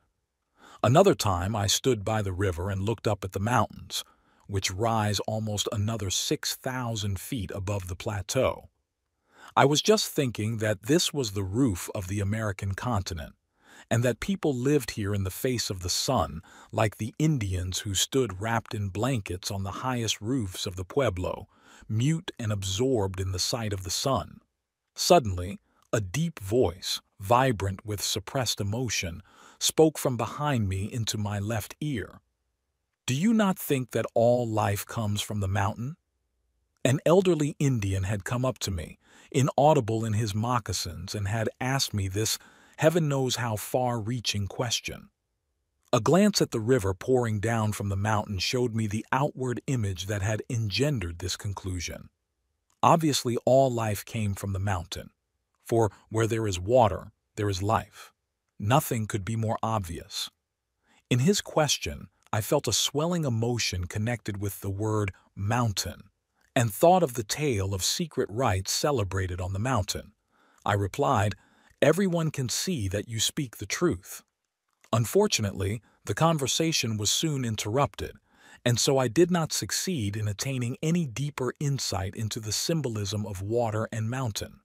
Another time I stood by the river and looked up at the mountains, which rise almost another 6,000 feet above the plateau. I was just thinking that this was the roof of the American continent, and that people lived here in the face of the sun, like the Indians who stood wrapped in blankets on the highest roofs of the Pueblo, mute and absorbed in the sight of the sun. Suddenly, a deep voice, vibrant with suppressed emotion, spoke from behind me into my left ear. "Do you not think that all life comes from the mountain?" An elderly Indian had come up to me, inaudible in his moccasins, and had asked me this heaven knows how far-reaching question. A glance at the river pouring down from the mountain showed me the outward image that had engendered this conclusion. Obviously, all life came from the mountain, for where there is water, there is life. Nothing could be more obvious. In his question, I felt a swelling emotion connected with the word mountain, and thought of the tale of secret rites celebrated on the mountain. I replied, "Everyone can see that you speak the truth." Unfortunately, the conversation was soon interrupted, and so I did not succeed in attaining any deeper insight into the symbolism of water and mountain.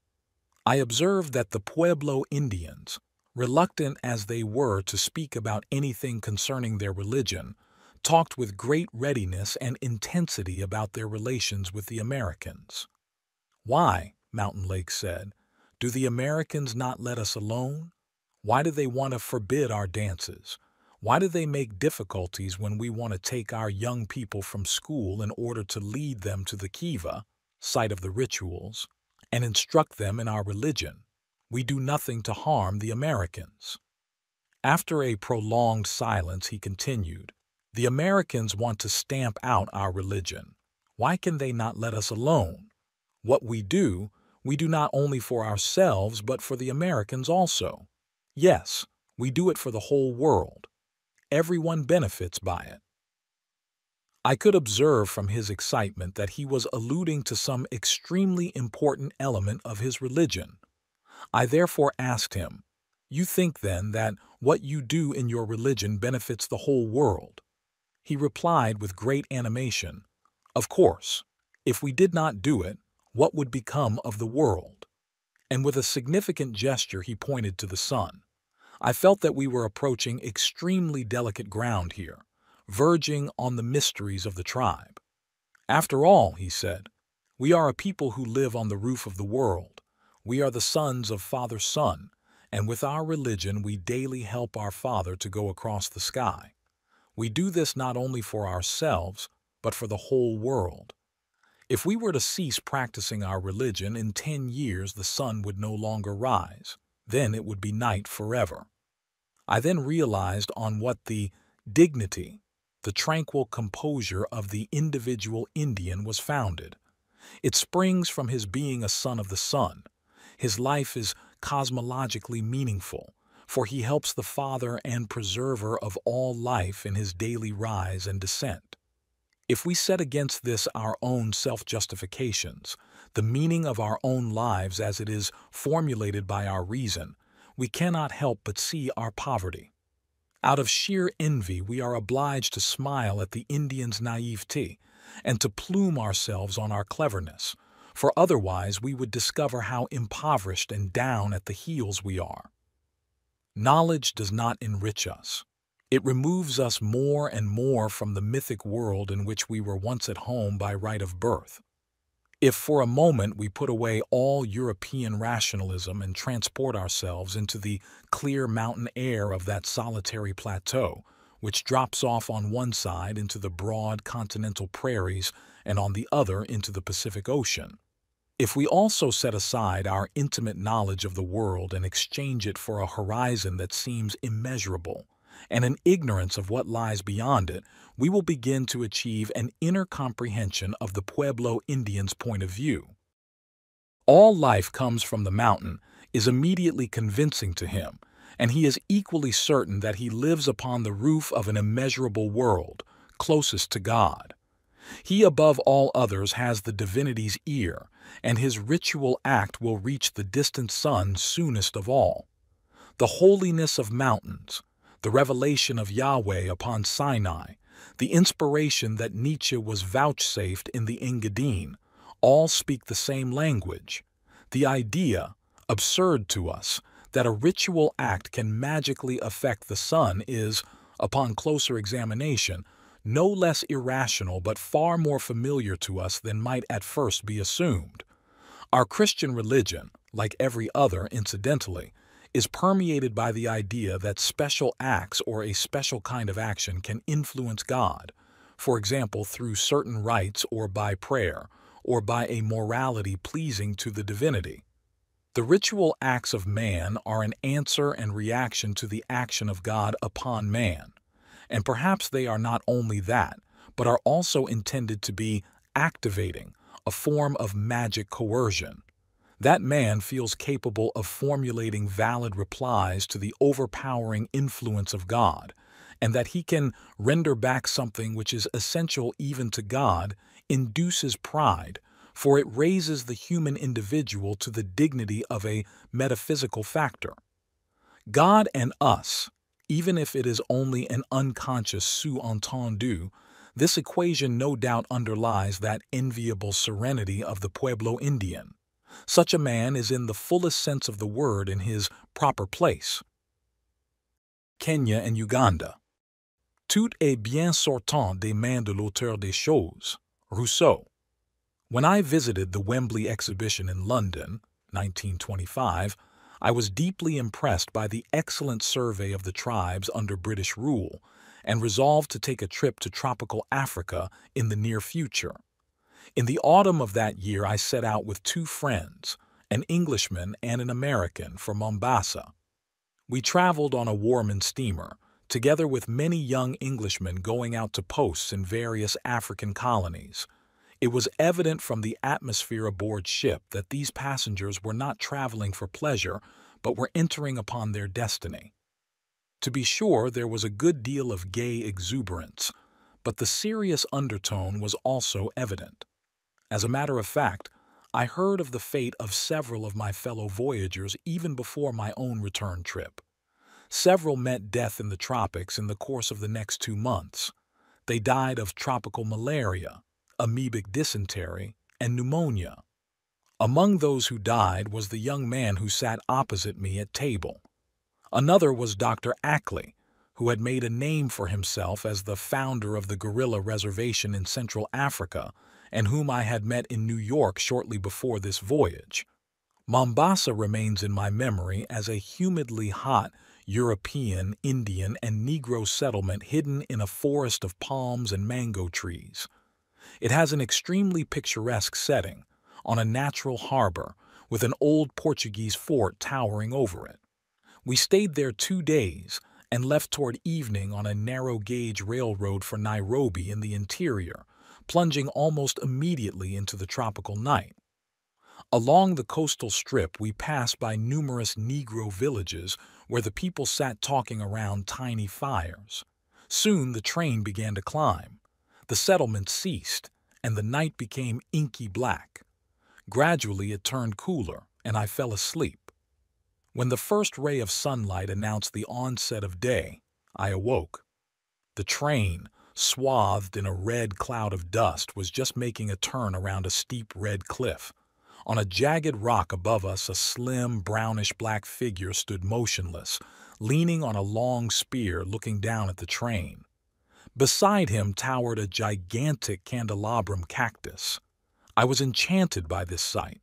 I observed that the Pueblo Indians, reluctant as they were to speak about anything concerning their religion, talked with great readiness and intensity about their relations with the Americans. "Why," Mountain Lake said, "do the Americans not let us alone? Why do they want to forbid our dances? Why do they make difficulties when we want to take our young people from school in order to lead them to the kiva, site of the rituals, and instruct them in our religion? We do nothing to harm the Americans." After a prolonged silence, he continued, "The Americans want to stamp out our religion. Why can they not let us alone? What we do not only for ourselves but for the Americans also. Yes, we do it for the whole world. Everyone benefits by it." I could observe from his excitement that he was alluding to some extremely important element of his religion. I therefore asked him, "You think then that what you do in your religion benefits the whole world?" He replied with great animation, "Of course, if we did not do it, what would become of the world?" And with a significant gesture he pointed to the sun. I felt that we were approaching extremely delicate ground here, verging on the mysteries of the tribe. "After all," he said, "we are a people who live on the roof of the world. We are the sons of Father Sun, and with our religion we daily help our Father to go across the sky. We do this not only for ourselves, but for the whole world. If we were to cease practicing our religion, in 10 years the sun would no longer rise. Then it would be night forever." I then realized on what the dignity, the tranquil composure of the individual Indian was founded. It springs from his being a son of the sun. His life is cosmologically meaningful, for he helps the Father and Preserver of all life in his daily rise and descent. If we set against this our own self-justifications, the meaning of our own lives as it is formulated by our reason, we cannot help but see our poverty. Out of sheer envy, we are obliged to smile at the Indian's naivete and to plume ourselves on our cleverness, for otherwise we would discover how impoverished and down at the heels we are. Knowledge does not enrich us. It removes us more and more from the mythic world in which we were once at home by right of birth. If for a moment we put away all European rationalism and transport ourselves into the clear mountain air of that solitary plateau, which drops off on one side into the broad continental prairies and on the other into the Pacific Ocean, if we also set aside our intimate knowledge of the world and exchange it for a horizon that seems immeasurable, and an ignorance of what lies beyond it, we will begin to achieve an inner comprehension of the Pueblo Indian's point of view. All life comes from the mountain is immediately convincing to him, and he is equally certain that he lives upon the roof of an immeasurable world, closest to God. He above all others has the divinity's ear, and his ritual act will reach the distant sun soonest of all. The holiness of mountains, the revelation of Yahweh upon Sinai, the inspiration that Nietzsche was vouchsafed in the Engadine, all speak the same language. The idea, absurd to us, that a ritual act can magically affect the sun is, upon closer examination, no less irrational but far more familiar to us than might at first be assumed. Our Christian religion, like every other incidentally, is permeated by the idea that special acts or a special kind of action can influence God, for example through certain rites or by prayer, or by a morality pleasing to the divinity. The ritual acts of man are an answer and reaction to the action of God upon man, and perhaps they are not only that, but are also intended to be activating, a form of magic coercion. That man feels capable of formulating valid replies to the overpowering influence of God, and that he can render back something which is essential even to God, induces pride, for it raises the human individual to the dignity of a metaphysical factor. God and us, even if it is only an unconscious sous-entendu, this equation no doubt underlies that enviable serenity of the Pueblo Indian. Such a man is in the fullest sense of the word in his proper place. Kenya and Uganda. Tout est bien sortant des mains de l'auteur des choses, Rousseau. When I visited the Wembley exhibition in London, 1925, I was deeply impressed by the excellent survey of the tribes under British rule and resolved to take a trip to tropical Africa in the near future. In the autumn of that year, I set out with two friends, an Englishman and an American, for Mombasa. We traveled on a Warman steamer, together with many young Englishmen going out to posts in various African colonies. It was evident from the atmosphere aboard ship that these passengers were not traveling for pleasure, but were entering upon their destiny. To be sure, there was a good deal of gay exuberance, but the serious undertone was also evident. As a matter of fact, I heard of the fate of several of my fellow voyagers even before my own return trip. Several met death in the tropics in the course of the next 2 months. They died of tropical malaria, amoebic dysentery, and pneumonia. Among those who died was the young man who sat opposite me at table. Another was Dr. Ackley, who had made a name for himself as the founder of the guerrilla reservation in Central Africa, and whom I had met in New York shortly before this voyage. Mombasa remains in my memory as a humidly hot European, Indian, and Negro settlement hidden in a forest of palms and mango trees. It has an extremely picturesque setting, on a natural harbor, with an old Portuguese fort towering over it. We stayed there 2 days and left toward evening on a narrow-gauge railroad for Nairobi in the interior, plunging almost immediately into the tropical night. Along the coastal strip, we passed by numerous Negro villages where the people sat talking around tiny fires. Soon the train began to climb. The settlement ceased, and the night became inky black. Gradually it turned cooler, and I fell asleep. When the first ray of sunlight announced the onset of day, I awoke. The train, swathed in a red cloud of dust, was just making a turn around a steep red cliff. On a jagged rock above us, a slim, brownish-black figure stood motionless, leaning on a long spear, looking down at the train. Beside him towered a gigantic candelabrum cactus. I was enchanted by this sight.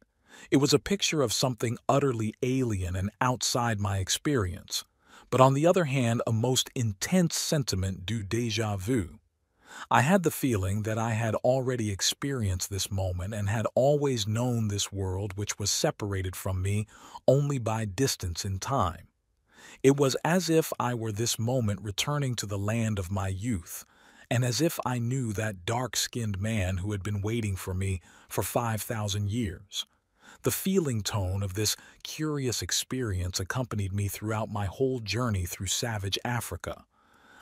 It was a picture of something utterly alien and outside my experience, but on the other hand, a most intense sentiment du déjà vu. I had the feeling that I had already experienced this moment and had always known this world which was separated from me only by distance in time. It was as if I were this moment returning to the land of my youth, and as if I knew that dark-skinned man who had been waiting for me for 5,000 years. The feeling tone of this curious experience accompanied me throughout my whole journey through savage Africa.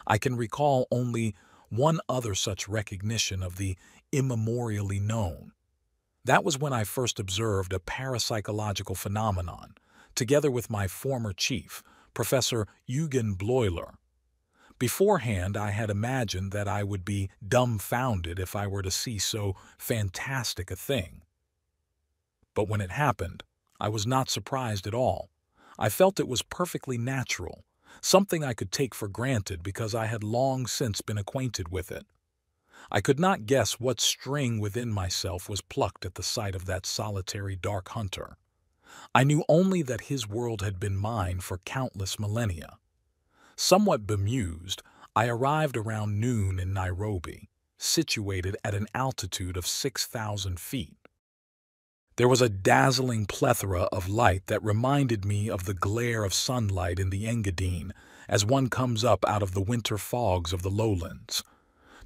I can recall only one other such recognition of the immemorially known. That was when I first observed a parapsychological phenomenon, together with my former chief, Professor Eugen Bleuler. Beforehand, I had imagined that I would be dumbfounded if I were to see so fantastic a thing. But when it happened, I was not surprised at all. I felt it was perfectly natural, something I could take for granted because I had long since been acquainted with it. I could not guess what string within myself was plucked at the sight of that solitary dark hunter. I knew only that his world had been mine for countless millennia. Somewhat bemused, I arrived around noon in Nairobi, situated at an altitude of 6,000 feet. There was a dazzling plethora of light that reminded me of the glare of sunlight in the Engadine as one comes up out of the winter fogs of the lowlands.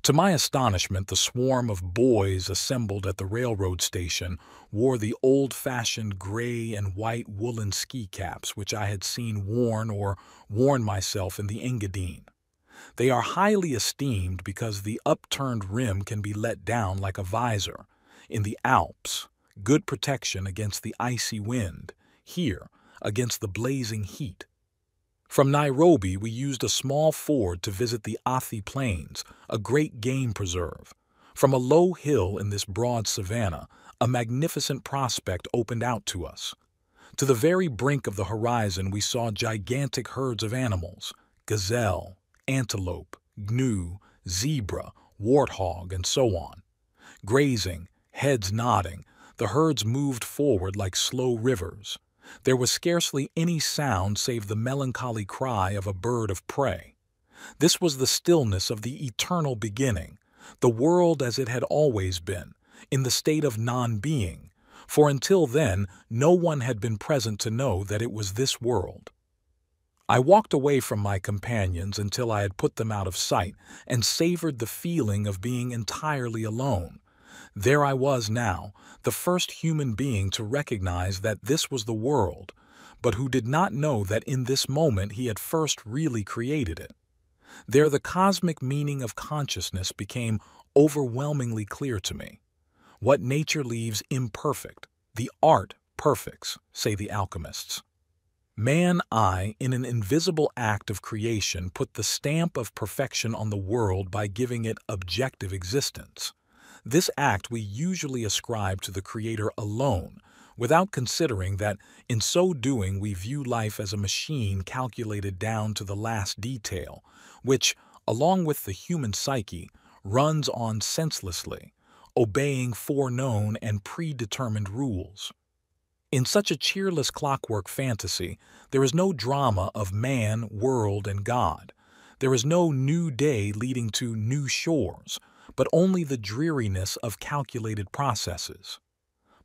To my astonishment, the swarm of boys assembled at the railroad station wore the old-fashioned gray and white woolen ski caps which I had seen worn or worn myself in the Engadine. They are highly esteemed because the upturned rim can be let down like a visor. In the Alps, good protection against the icy wind. Here, against the blazing heat. From Nairobi, we used a small Ford to visit the Athi Plains, a great game preserve. From a low hill in this broad savanna, a magnificent prospect opened out to us. To the very brink of the horizon, we saw gigantic herds of animals: gazelle, antelope, gnu, zebra, warthog, and so on. Grazing, heads nodding, the herds moved forward like slow rivers. There was scarcely any sound save the melancholy cry of a bird of prey. This was the stillness of the eternal beginning, the world as it had always been, in the state of non-being, for until then no one had been present to know that it was this world. I walked away from my companions until I had put them out of sight and savored the feeling of being entirely alone. There I was now, the first human being to recognize that this was the world, but who did not know that in this moment he had first really created it. There the cosmic meaning of consciousness became overwhelmingly clear to me. What nature leaves imperfect, the art perfects, say the alchemists. Man, in an invisible act of creation, put the stamp of perfection on the world by giving it objective existence. This act we usually ascribe to the Creator alone, without considering that in so doing we view life as a machine calculated down to the last detail, which, along with the human psyche, runs on senselessly, obeying foreknown and predetermined rules. In such a cheerless clockwork fantasy, there is no drama of man, world, and God. There is no new day leading to new shores, but only the dreariness of calculated processes.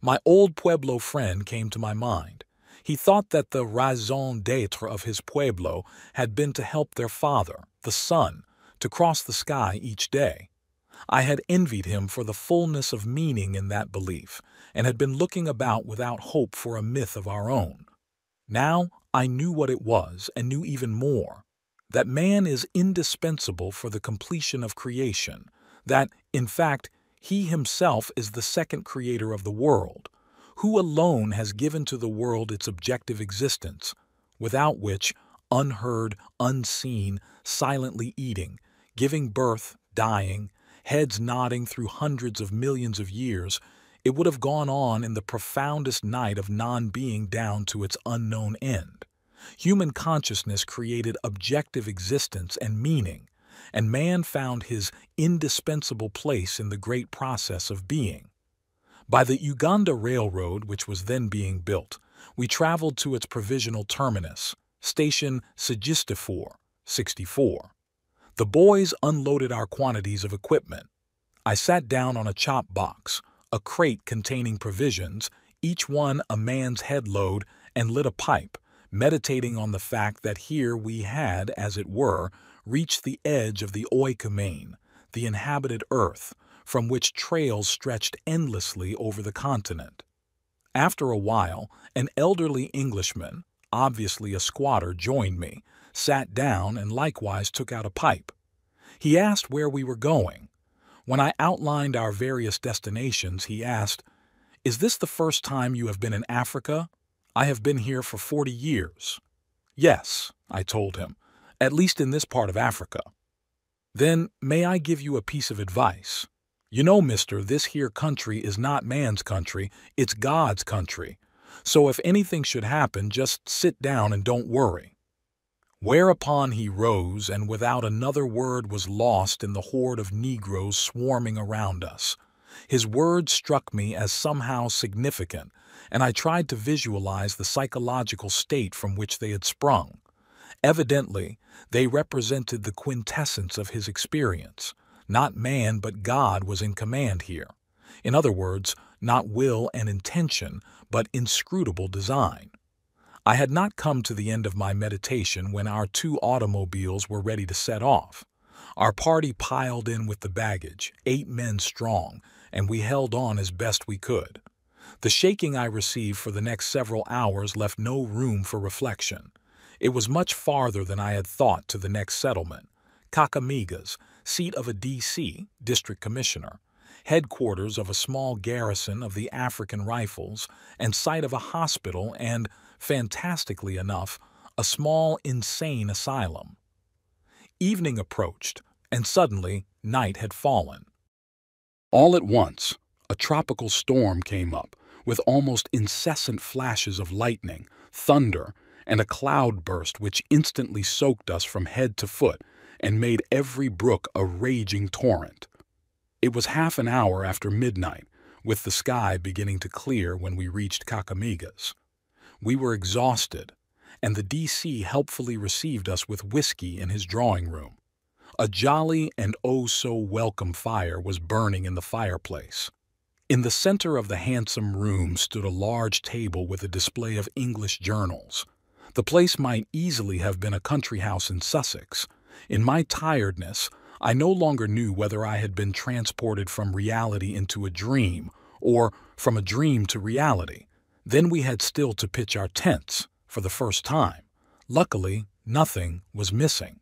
My old Pueblo friend came to my mind. He thought that the raison d'être of his Pueblo had been to help their father, the sun, to cross the sky each day. I had envied him for the fullness of meaning in that belief, and had been looking about without hope for a myth of our own. Now I knew what it was, and knew even more, that man is indispensable for the completion of creation, that, in fact, he himself is the second creator of the world, who alone has given to the world its objective existence, without which, unheard, unseen, silently eating, giving birth, dying, heads nodding through hundreds of millions of years, it would have gone on in the profoundest night of non-being down to its unknown end. Human consciousness created objective existence and meaning, and man found his indispensable place in the great process of being. By the Uganda Railroad, which was then being built, we traveled to its provisional terminus, Station Sigistifor, 64. The boys unloaded our quantities of equipment. I sat down on a chop box, a crate containing provisions, each one a man's head load, and lit a pipe, meditating on the fact that here we had, as it were, reached the edge of the oikoumene, the inhabited earth, from which trails stretched endlessly over the continent. After a while, an elderly Englishman, obviously a squatter, joined me, sat down, and likewise took out a pipe. He asked where we were going. When I outlined our various destinations, he asked, "Is this the first time you have been in Africa? I have been here for 40 years. Yes, I told him, at least in this part of Africa. Then may I give you a piece of advice? You know, mister, this here country is not man's country, it's God's country. So if anything should happen, just sit down and don't worry." Whereupon he rose, and without another word was lost in the horde of Negroes swarming around us. His words struck me as somehow significant, and I tried to visualize the psychological state from which they had sprung. Evidently, they represented the quintessence of his experience. Not man but God was in command here. In other words, not will and intention, but inscrutable design. I had not come to the end of my meditation when our 2 automobiles were ready to set off. Our party piled in with the baggage, 8 men strong, and we held on as best we could. The shaking I received for the next several hours left no room for reflection. It was much farther than I had thought to the next settlement, Kakamega, seat of a D.C. district commissioner, headquarters of a small garrison of the African Rifles, and site of a hospital and, fantastically enough, a small insane asylum. Evening approached, and suddenly night had fallen. All at once, a tropical storm came up, with almost incessant flashes of lightning, thunder, and a cloudburst which instantly soaked us from head to foot and made every brook a raging torrent. It was half an hour after midnight, with the sky beginning to clear when we reached Kakamega. We were exhausted, and the D.C. helpfully received us with whiskey in his drawing room. A jolly and oh-so-welcome fire was burning in the fireplace. In the center of the handsome room stood a large table with a display of English journals. The place might easily have been a country house in Sussex. In my tiredness, I no longer knew whether I had been transported from reality into a dream, or from a dream to reality. Then we had still to pitch our tents, for the first time. Luckily, nothing was missing.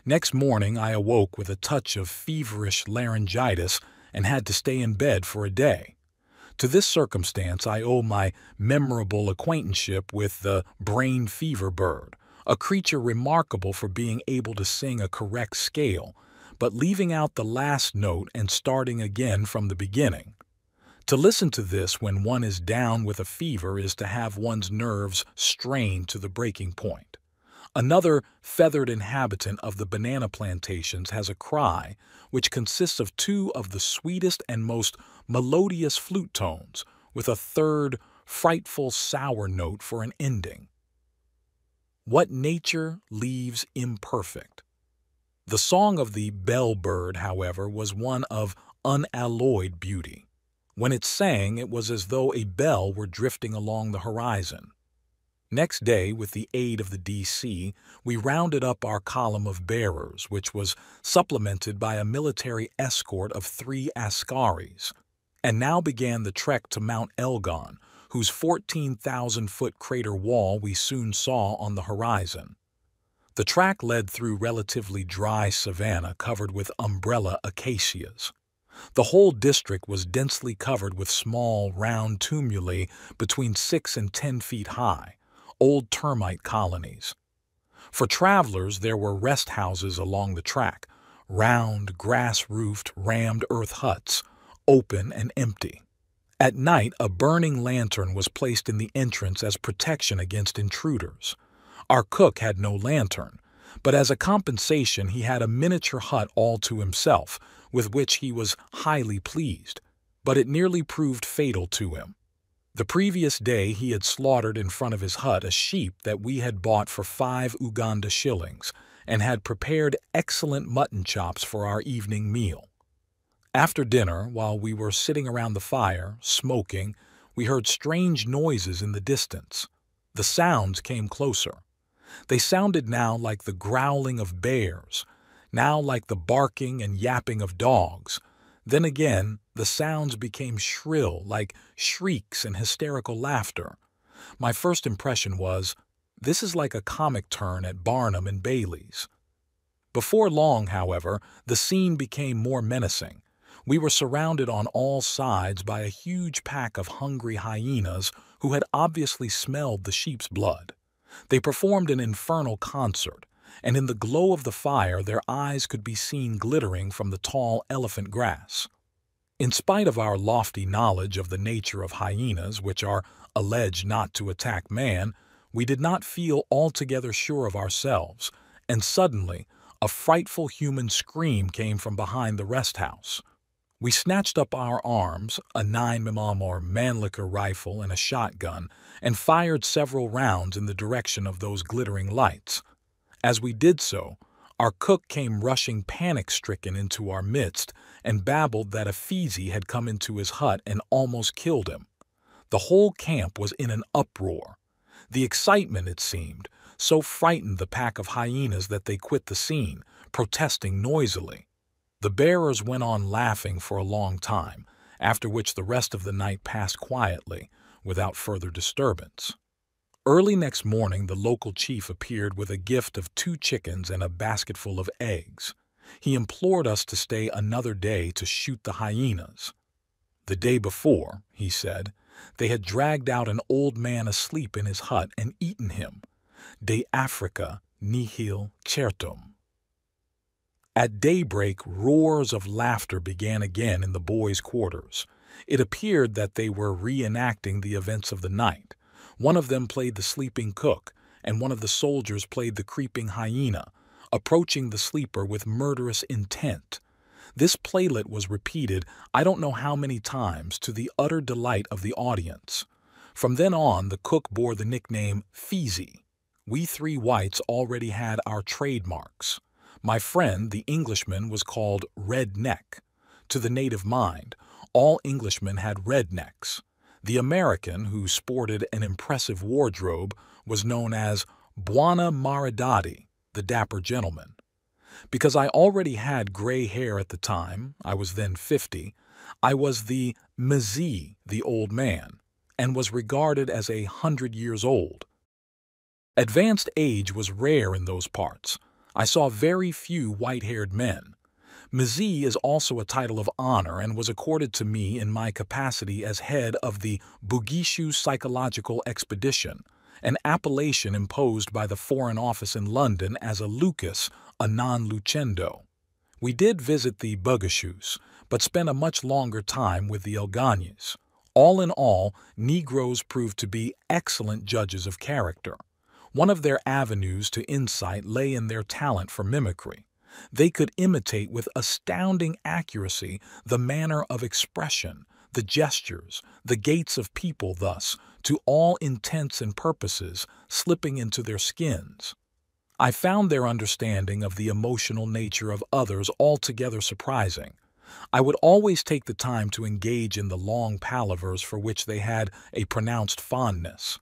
Next morning I awoke with a touch of feverish laryngitis and had to stay in bed for a day. To this circumstance I owe my memorable acquaintanceship with the brain fever bird, a creature remarkable for being able to sing a correct scale, but leaving out the last note and starting again from the beginning. To listen to this when one is down with a fever is to have one's nerves strained to the breaking point. Another feathered inhabitant of the banana plantations has a cry which consists of two of the sweetest and most melodious flute tones, with a third, frightful sour note for an ending. What nature leaves imperfect. The song of the bellbird, however, was one of unalloyed beauty. When it sang, it was as though a bell were drifting along the horizon. Next day, with the aid of the D.C., we rounded up our column of bearers, which was supplemented by a military escort of 3 askaris, and now began the trek to Mount Elgon, whose 14,000-foot crater wall we soon saw on the horizon. The track led through relatively dry savanna covered with umbrella acacias. The whole district was densely covered with small, round tumuli between 6 and 10 feet high, old termite colonies. For travelers, there were rest houses along the track, round, grass-roofed, rammed earth huts, open and empty. At night, a burning lantern was placed in the entrance as protection against intruders. Our cook had no lantern, but as a compensation he had a miniature hut all to himself, with which he was highly pleased, but it nearly proved fatal to him. The previous day he had slaughtered in front of his hut a sheep that we had bought for 5 Uganda shillings, and had prepared excellent mutton chops for our evening meal. After dinner, while we were sitting around the fire, smoking, we heard strange noises in the distance. The sounds came closer. They sounded now like the growling of bears, now like the barking and yapping of dogs. Then again, the sounds became shrill, like shrieks and hysterical laughter. My first impression was, this is like a comic turn at Barnum and Bailey's. Before long, however, the scene became more menacing. We were surrounded on all sides by a huge pack of hungry hyenas who had obviously smelled the sheep's blood. They performed an infernal concert, and in the glow of the fire their eyes could be seen glittering from the tall elephant grass. In spite of our lofty knowledge of the nature of hyenas, which are alleged not to attack man, we did not feel altogether sure of ourselves, and suddenly a frightful human scream came from behind the rest house. We snatched up our arms, a 9mm or Mannlicher rifle and a shotgun, and fired several rounds in the direction of those glittering lights. As we did so, our cook came rushing panic-stricken into our midst and babbled that a Fizi had come into his hut and almost killed him. The whole camp was in an uproar. The excitement, it seemed, so frightened the pack of hyenas that they quit the scene, protesting noisily. The bearers went on laughing for a long time, after which the rest of the night passed quietly, without further disturbance. Early next morning, the local chief appeared with a gift of 2 chickens and a basketful of eggs. He implored us to stay another day to shoot the hyenas. The day before, he said, they had dragged out an old man asleep in his hut and eaten him. De Africa nihil certum. At daybreak, roars of laughter began again in the boys' quarters. It appeared that they were reenacting the events of the night. One of them played the sleeping cook, and one of the soldiers played the creeping hyena, approaching the sleeper with murderous intent. This playlet was repeated I don't know how many times, to the utter delight of the audience. From then on, the cook bore the nickname Feezy. We 3 whites already had our trademarks. My friend, the Englishman, was called Red Neck. To the native mind, all Englishmen had red necks. The American, who sported an impressive wardrobe, was known as Buona Maridati, the dapper gentleman. Because I already had gray hair at the time, I was then 50, I was the Mzee, the old man, and was regarded as 100 years old. Advanced age was rare in those parts. I saw very few white-haired men. Mzee is also a title of honor and was accorded to me in my capacity as head of the Bugishu Psychological Expedition, an appellation imposed by the Foreign Office in London as a Lucas, a non-lucendo. We did visit the Bugishus, but spent a much longer time with the Elganyes. All in all, Negroes proved to be excellent judges of character. One of their avenues to insight lay in their talent for mimicry. They could imitate with astounding accuracy the manner of expression, the gestures, the gaits of people, thus, to all intents and purposes, slipping into their skins. I found their understanding of the emotional nature of others altogether surprising. I would always take the time to engage in the long palavers for which they had a pronounced fondness.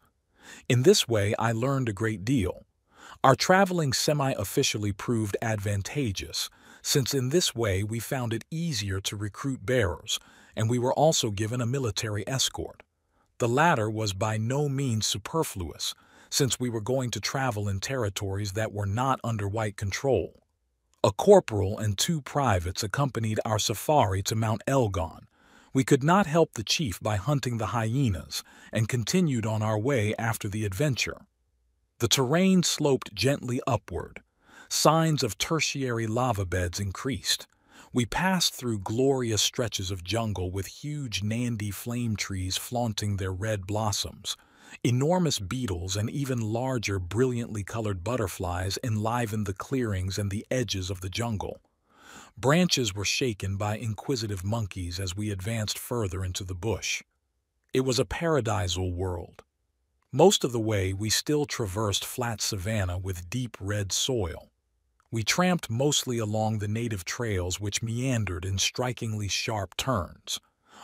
In this way, I learned a great deal. Our traveling semi-officially proved advantageous, since in this way we found it easier to recruit bearers, and we were also given a military escort. The latter was by no means superfluous, since we were going to travel in territories that were not under white control. A corporal and 2 privates accompanied our safari to Mount Elgon. We could not help the chief by hunting the hyenas, and continued on our way after the adventure. The terrain sloped gently upward. Signs of tertiary lava beds increased. We passed through glorious stretches of jungle with huge Nandi flame trees flaunting their red blossoms. Enormous beetles and even larger brilliantly colored butterflies enlivened the clearings and the edges of the jungle. Branches were shaken by inquisitive monkeys as we advanced further into the bush. It was a paradisal world. Most of the way we still traversed flat savanna with deep red soil. We tramped mostly along the native trails which meandered in strikingly sharp turns.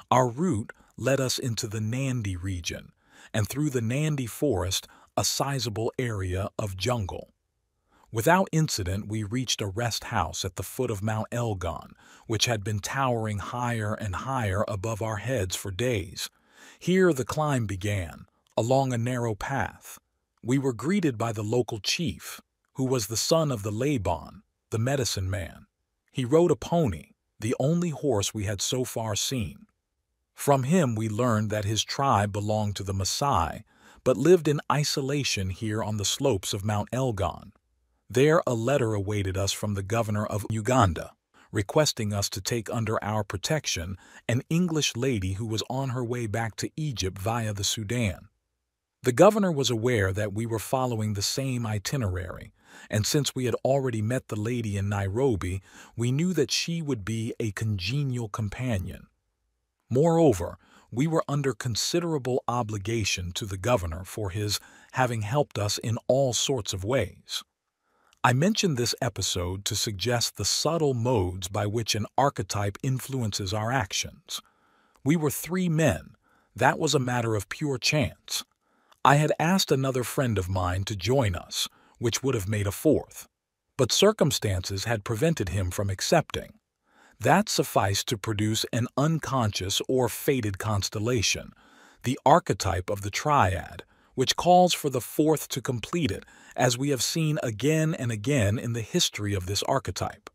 Our route led us into the Nandi region, and through the Nandi forest a sizable area of jungle. Without incident, we reached a rest house at the foot of Mount Elgon, which had been towering higher and higher above our heads for days. Here the climb began, along a narrow path. We were greeted by the local chief, who was the son of the Laban, the medicine man. He rode a pony, the only horse we had so far seen. From him we learned that his tribe belonged to the Maasai, but lived in isolation here on the slopes of Mount Elgon. There a letter awaited us from the governor of Uganda, requesting us to take under our protection an English lady who was on her way back to Egypt via the Sudan. The governor was aware that we were following the same itinerary, and since we had already met the lady in Nairobi, we knew that she would be a congenial companion. Moreover, we were under considerable obligation to the governor for his having helped us in all sorts of ways. I mention this episode to suggest the subtle modes by which an archetype influences our actions. We were 3 men. That was a matter of pure chance. I had asked another friend of mine to join us, which would have made a 4th, but circumstances had prevented him from accepting. That sufficed to produce an unconscious or fated constellation, the archetype of the triad, which calls for the fourth to complete it, as we have seen again and again in the history of this archetype.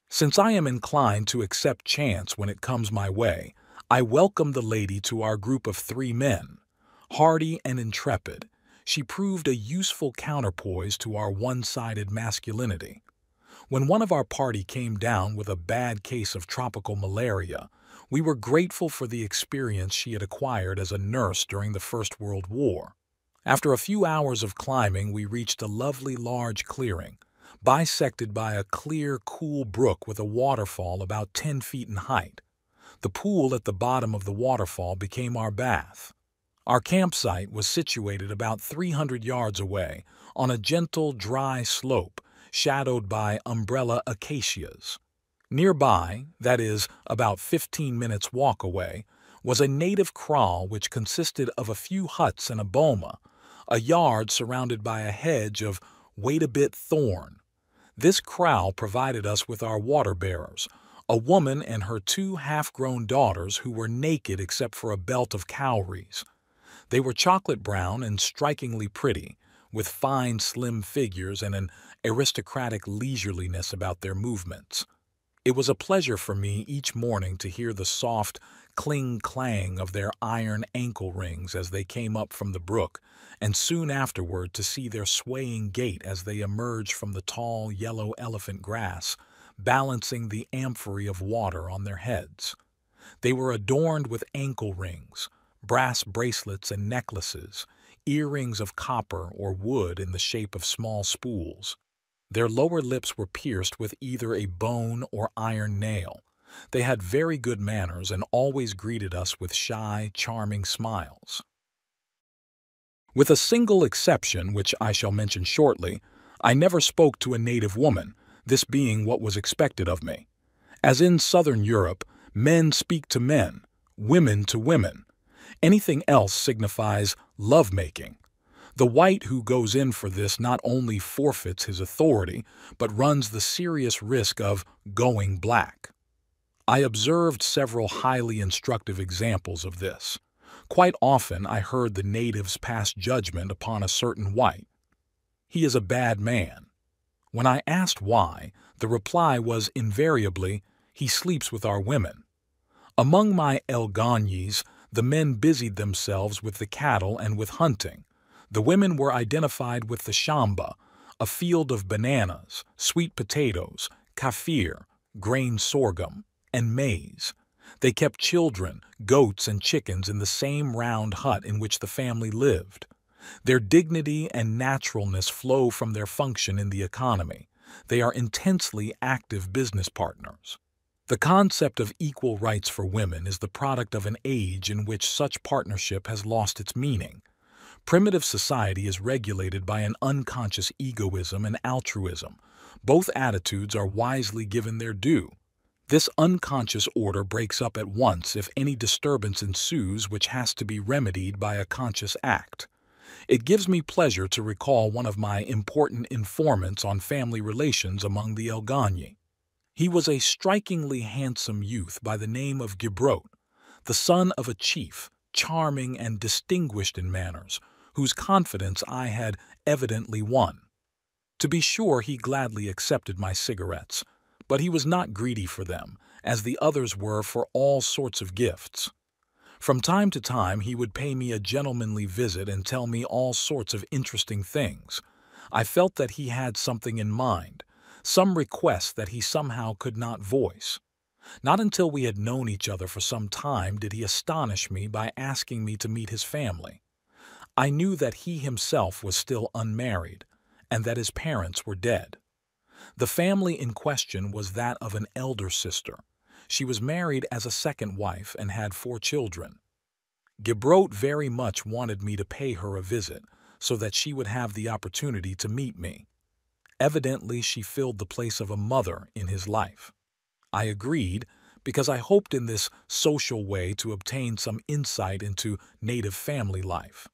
Since I am inclined to accept chance when it comes my way, I welcome the lady to our group of 3 men. Hardy and intrepid, she proved a useful counterpoise to our one-sided masculinity. When one of our party came down with a bad case of tropical malaria, we were grateful for the experience she had acquired as a nurse during the First World War. After a few hours of climbing, we reached a lovely large clearing, bisected by a clear, cool brook with a waterfall about 10 feet in height. The pool at the bottom of the waterfall became our bath. Our campsite was situated about 300 yards away, on a gentle, dry slope, shadowed by umbrella acacias. Nearby, that is, about 15 minutes' walk away, was a native kraal which consisted of a few huts and a boma, a yard surrounded by a hedge of wait-a-bit thorn. This kraal provided us with our water-bearers, a woman and her 2 half-grown daughters who were naked except for a belt of cowries. They were chocolate brown and strikingly pretty, with fine, slim figures and an aristocratic leisureliness about their movements. It was a pleasure for me each morning to hear the soft cling-clang of their iron ankle rings as they came up from the brook, and soon afterward to see their swaying gait as they emerged from the tall yellow elephant grass, balancing the amphory of water on their heads. They were adorned with ankle rings, brass bracelets and necklaces, earrings of copper or wood in the shape of small spools. Their lower lips were pierced with either a bone or iron nail. They had very good manners and always greeted us with shy, charming smiles. With a single exception, which I shall mention shortly, I never spoke to a native woman, this being what was expected of me. As in Southern Europe, men speak to men, women to women. Anything else signifies love-making. The white who goes in for this not only forfeits his authority, but runs the serious risk of going black. I observed several highly instructive examples of this. Quite often I heard the natives pass judgment upon a certain white. He is a bad man. When I asked why, the reply was invariably, he sleeps with our women. Among my Elganyes, the men busied themselves with the cattle and with hunting. The women were identified with the shamba, a field of bananas, sweet potatoes, kaffir, grain sorghum, and maize. They kept children, goats, and chickens in the same round hut in which the family lived. Their dignity and naturalness flow from their function in the economy. They are intensely active business partners. The concept of equal rights for women is the product of an age in which such partnership has lost its meaning. Primitive society is regulated by an unconscious egoism and altruism. Both attitudes are wisely given their due. This unconscious order breaks up at once if any disturbance ensues which has to be remedied by a conscious act. It gives me pleasure to recall one of my important informants on family relations among the Elgany. He was a strikingly handsome youth by the name of Gibrot, the son of a chief, charming and distinguished in manners, whose confidence I had evidently won. To be sure, he gladly accepted my cigarettes, but he was not greedy for them, as the others were for all sorts of gifts. From time to time he would pay me a gentlemanly visit and tell me all sorts of interesting things. I felt that he had something in mind, some request that he somehow could not voice. Not until we had known each other for some time did he astonish me by asking me to meet his family. I knew that he himself was still unmarried, and that his parents were dead. The family in question was that of an elder sister. She was married as a second wife and had 4 children. Gibrot very much wanted me to pay her a visit, so that she would have the opportunity to meet me. Evidently she filled the place of a mother in his life. I agreed, because I hoped in this social way to obtain some insight into native family life.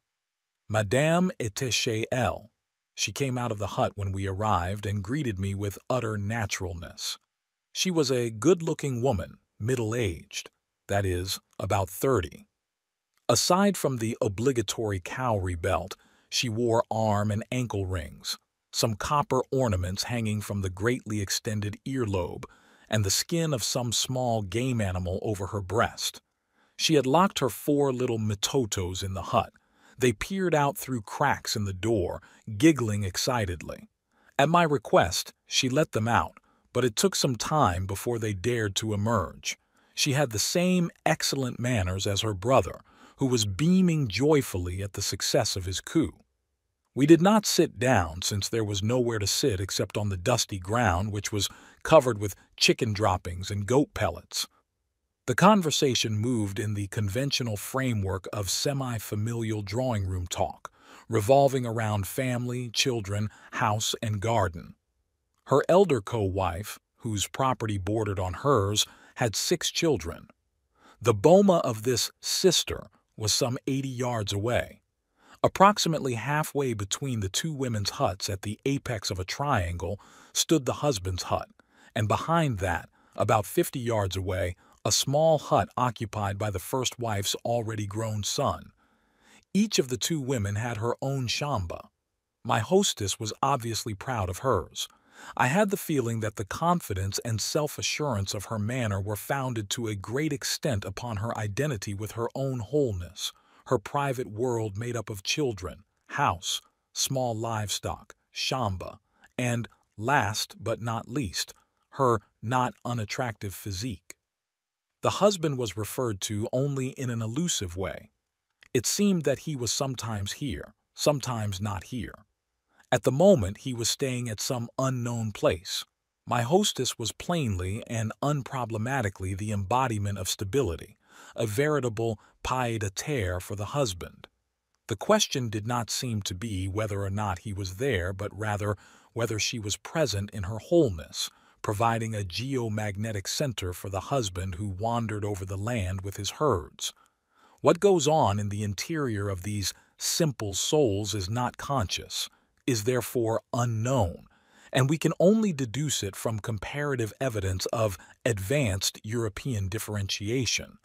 Madame était chez elle. She came out of the hut when we arrived and greeted me with utter naturalness. She was a good-looking woman, middle-aged, that is, about 30. Aside from the obligatory cowrie belt, She wore arm and ankle rings, some copper ornaments hanging from the greatly extended earlobe, and the skin of some small game animal over her breast. She had locked her 4 little mitotos in the hut. They peered out through cracks in the door, giggling excitedly. At my request, she let them out, but it took some time before they dared to emerge. She had the same excellent manners as her brother, who was beaming joyfully at the success of his coup. We did not sit down, since there was nowhere to sit except on the dusty ground, which was covered with chicken droppings and goat pellets. The conversation moved in the conventional framework of semi-familial drawing room talk, revolving around family, children, house, and garden. Her elder co-wife, whose property bordered on hers, had 6 children. The boma of this sister was some 80 yards away. Approximately halfway between the 2 women's huts at the apex of a triangle stood the husband's hut, and behind that, about 50 yards away, a small hut occupied by the first wife's already grown son. Each of the 2 women had her own shamba. My hostess was obviously proud of hers. I had the feeling that the confidence and self-assurance of her manner were founded to a great extent upon her identity with her own wholeness, her private world made up of children, house, small livestock, shamba, and, last but not least, her not unattractive physique. The husband was referred to only in an elusive way. It seemed that he was sometimes here, sometimes not here. At the moment, he was staying at some unknown place. My hostess was plainly and unproblematically the embodiment of stability, a veritable pied-à-terre for the husband. The question did not seem to be whether or not he was there, but rather whether she was present in her wholeness, providing a geomagnetic center for the husband who wandered over the land with his herds. What goes on in the interior of these simple souls is not conscious, is therefore unknown, and we can only deduce it from comparative evidence of advanced European differentiation.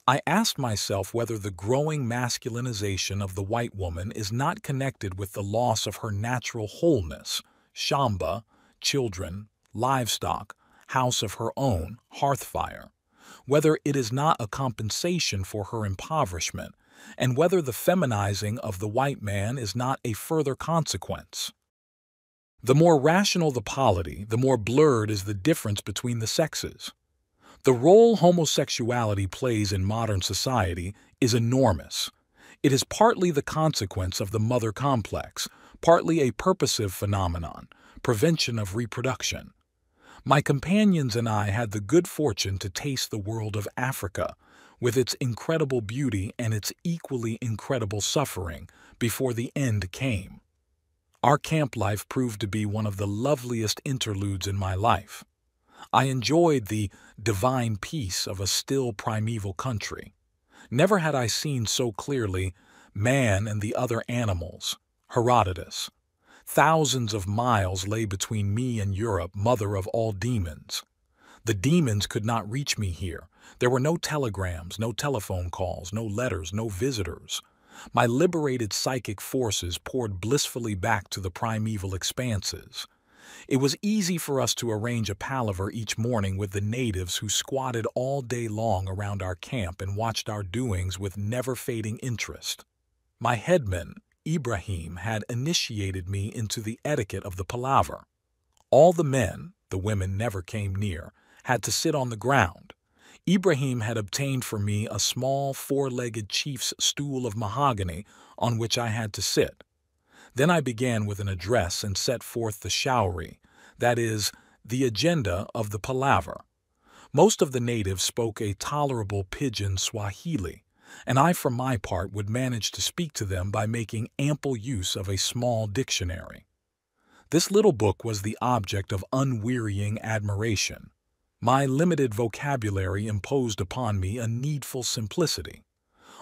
I asked myself whether the growing masculinization of the white woman is not connected with the loss of her natural wholeness, shamba, children, livestock, house of her own, hearth fire, whether it is not a compensation for her impoverishment, and whether the feminizing of the white man is not a further consequence. The more rational the polity, the more blurred is the difference between the sexes. The role homosexuality plays in modern society is enormous. It is partly the consequence of the mother complex, partly a purposive phenomenon, prevention of reproduction. My companions and I had the good fortune to taste the world of Africa, with its incredible beauty and its equally incredible suffering, before the end came. Our camp life proved to be one of the loveliest interludes in my life. I enjoyed the divine peace of a still primeval country. Never had I seen so clearly man and the other animals, Herodotus. Thousands of miles lay between me and Europe, mother of all demons. The demons could not reach me here. There were no telegrams, no telephone calls, no letters, no visitors. My liberated psychic forces poured blissfully back to the primeval expanses. It was easy for us to arrange a palaver each morning with the natives who squatted all day long around our camp and watched our doings with never-fading interest. My headman, Ibrahim, had initiated me into the etiquette of the palaver. All the men, the women never came near, had to sit on the ground. Ibrahim had obtained for me a small 4-legged chief's stool of mahogany on which I had to sit. Then I began with an address and set forth the shauri, that is, the agenda of the palaver. Most of the natives spoke a tolerable pidgin Swahili, and I for my part would manage to speak to them by making ample use of a small dictionary. This little book was the object of unwearying admiration. My limited vocabulary imposed upon me a needful simplicity.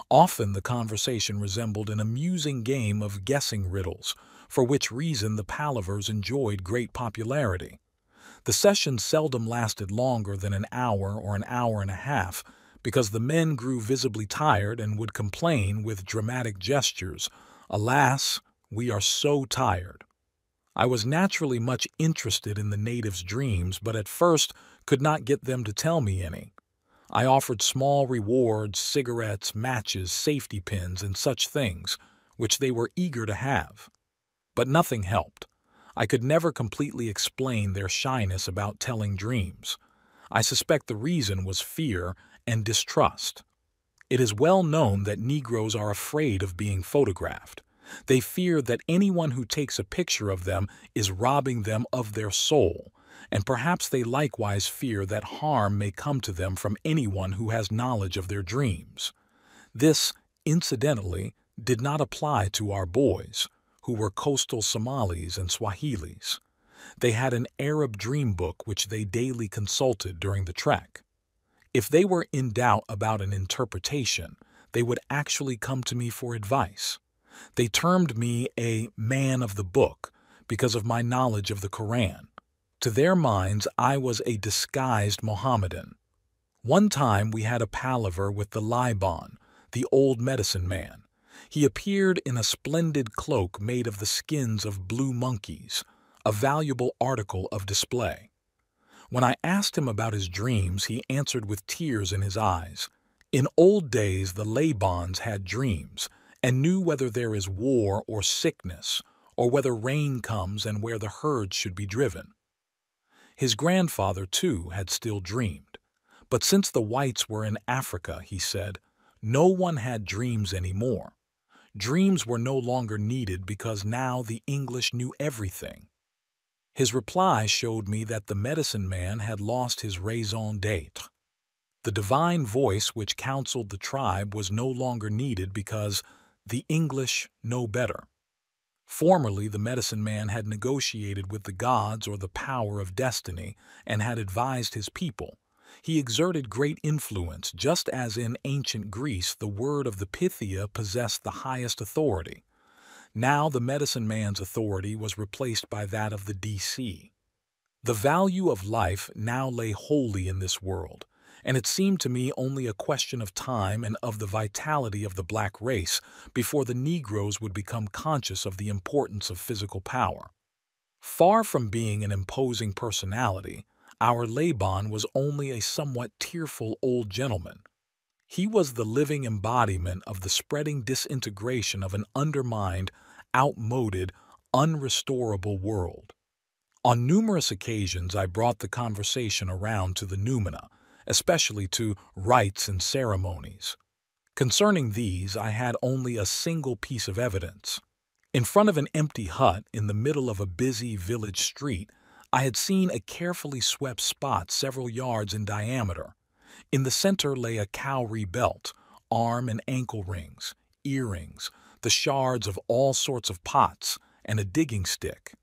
Often the conversation resembled an amusing game of guessing riddles, for which reason the palavers enjoyed great popularity. The sessions seldom lasted longer than an hour or an hour and a half, because the men grew visibly tired and would complain with dramatic gestures, "Alas, we are so tired." I was naturally much interested in the natives' dreams, but at first could not get them to tell me any. I offered small rewards, cigarettes, matches, safety pins, and such things, which they were eager to have. But nothing helped. I could never completely explain their shyness about telling dreams. I suspect the reason was fear and distrust. It is well known that Negroes are afraid of being photographed. They fear that anyone who takes a picture of them is robbing them of their soul, and perhaps they likewise fear that harm may come to them from anyone who has knowledge of their dreams. This, incidentally, did not apply to our boys, who were coastal Somalis and Swahilis. They had an Arab dream book which they daily consulted during the trek. If they were in doubt about an interpretation, they would actually come to me for advice. They termed me a man of the book because of my knowledge of the Koran. To their minds, I was a disguised Mohammedan. One time we had a palaver with the Liban, the old medicine man. He appeared in a splendid cloak made of the skins of blue monkeys, a valuable article of display. When I asked him about his dreams, he answered with tears in his eyes. In old days, the Labans had dreams and knew whether there is war or sickness, or whether rain comes and where the herds should be driven. His grandfather, too, had still dreamed. But since the whites were in Africa, he said, no one had dreams anymore. Dreams were no longer needed because now the English knew everything. His reply showed me that the medicine man had lost his raison d'être. The divine voice which counseled the tribe was no longer needed because the English know better. Formerly, the medicine man had negotiated with the gods or the power of destiny and had advised his people. He exerted great influence, just as in ancient Greece the word of the Pythia possessed the highest authority. Now the medicine man's authority was replaced by that of the DC. The value of life now lay wholly in this world, and it seemed to me only a question of time and of the vitality of the black race before the Negroes would become conscious of the importance of physical power. Far from being an imposing personality, our Laban was only a somewhat tearful old gentleman. He was the living embodiment of the spreading disintegration of an undermined, outmoded, unrestorable world. On numerous occasions I brought the conversation around to the noumena, especially to rites and ceremonies. Concerning these, I had only a single piece of evidence. In front of an empty hut in the middle of a busy village street, I had seen a carefully swept spot several yards in diameter. In the center lay a cowrie belt, arm and ankle rings, earrings, the shards of all sorts of pots, and a digging stick.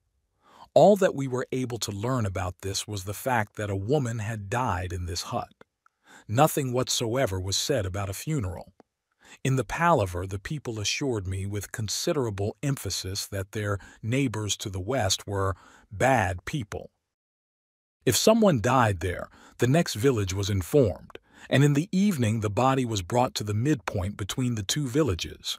All that we were able to learn about this was the fact that a woman had died in this hut. Nothing whatsoever was said about a funeral. In the palaver, the people assured me with considerable emphasis that their neighbors to the west were bad people. If someone died there, the next village was informed, and in the evening the body was brought to the midpoint between the two villages.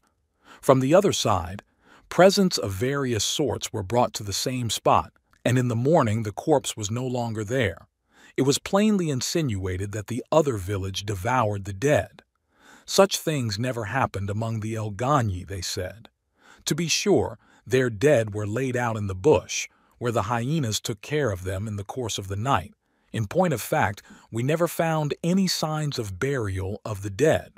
From the other side, presents of various sorts were brought to the same spot, and in the morning the corpse was no longer there. It was plainly insinuated that the other village devoured the dead. Such things never happened among the Elgani, they said. To be sure, their dead were laid out in the bush, where the hyenas took care of them in the course of the night. In point of fact, we never found any signs of burial of the dead.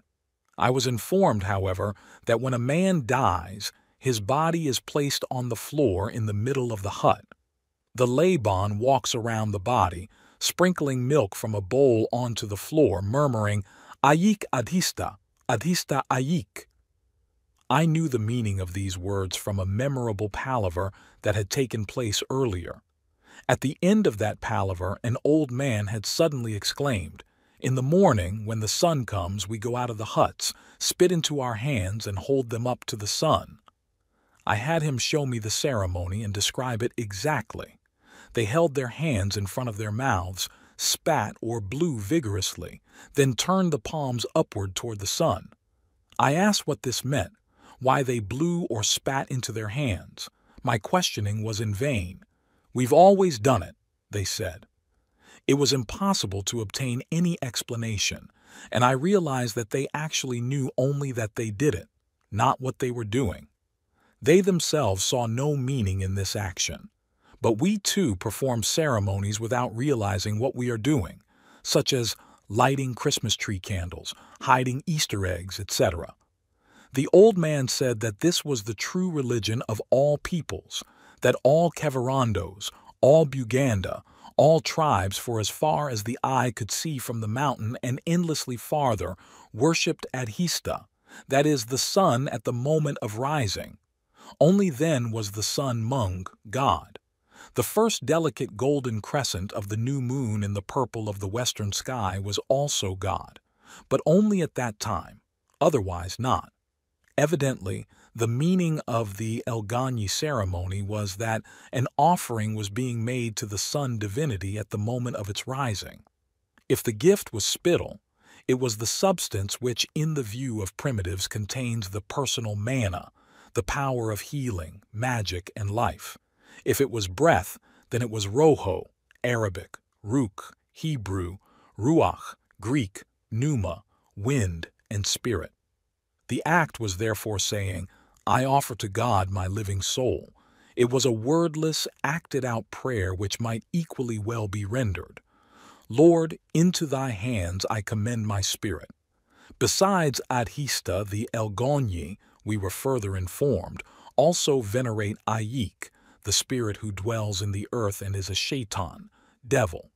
I was informed, however, that when a man dies, his body is placed on the floor in the middle of the hut. The Laban walks around the body, sprinkling milk from a bowl onto the floor, murmuring, "Ayik adhista, adhista ayik." I knew the meaning of these words from a memorable palaver that had taken place earlier. At the end of that palaver, an old man had suddenly exclaimed, "In the morning, when the sun comes, we go out of the huts, spit into our hands, and hold them up to the sun." I had him show me the ceremony and describe it exactly. They held their hands in front of their mouths, spat or blew vigorously, then turned the palms upward toward the sun. I asked what this meant, why they blew or spat into their hands. My questioning was in vain. "We've always done it," they said. It was impossible to obtain any explanation, and I realized that they actually knew only that they did it, not what they were doing. They themselves saw no meaning in this action. But we too perform ceremonies without realizing what we are doing, such as lighting Christmas tree candles, hiding Easter eggs, etc. The old man said that this was the true religion of all peoples, that all Keverandos, all Buganda, all tribes for as far as the eye could see from the mountain and endlessly farther, worshipped Adhista, that is, the sun at the moment of rising. Only then was the sun Mung, God. The first delicate golden crescent of the new moon in the purple of the western sky was also God, but only at that time, otherwise not. Evidently, the meaning of the Elganyi ceremony was that an offering was being made to the sun divinity at the moment of its rising. If the gift was spittle, it was the substance which, in the view of primitives, contains the personal mana, the power of healing, magic, and life. If it was breath, then it was roho, Arabic, ruch, Hebrew, ruach, Greek, pneuma, wind, and spirit. The act was therefore saying, "I offer to God my living soul." It was a wordless, acted-out prayer which might equally well be rendered, "Lord, into thy hands I commend my spirit." Besides Adhista, the Elgonyi, we were further informed, also venerate Ayik, the spirit who dwells in the earth and is a shaitan, devil.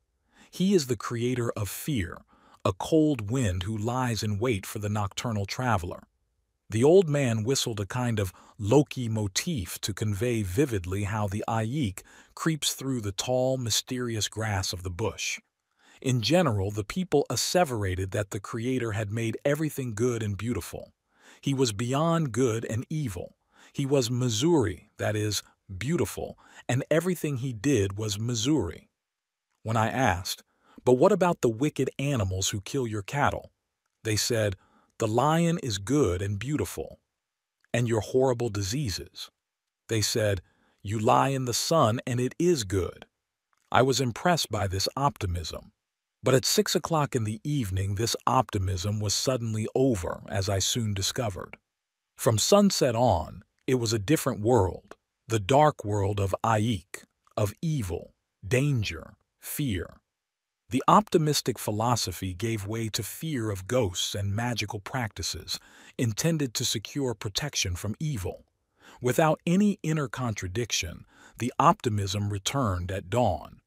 He is the creator of fear, a cold wind who lies in wait for the nocturnal traveler. The old man whistled a kind of Loki motif to convey vividly how the Ayik creeps through the tall, mysterious grass of the bush. In general, the people asseverated that the Creator had made everything good and beautiful. He was beyond good and evil. He was Missouri, that is, beautiful, and everything he did was Missouri. When I asked, "But what about the wicked animals who kill your cattle?" they said, "The lion is good and beautiful." "And your horrible diseases?" They said, "You lie in the sun and it is good." I was impressed by this optimism. But at 6 o'clock in the evening, this optimism was suddenly over, as I soon discovered. From sunset on, it was a different world, the dark world of Ayik, of evil, danger, fear. The optimistic philosophy gave way to fear of ghosts and magical practices intended to secure protection from evil. Without any inner contradiction, the optimism returned at dawn.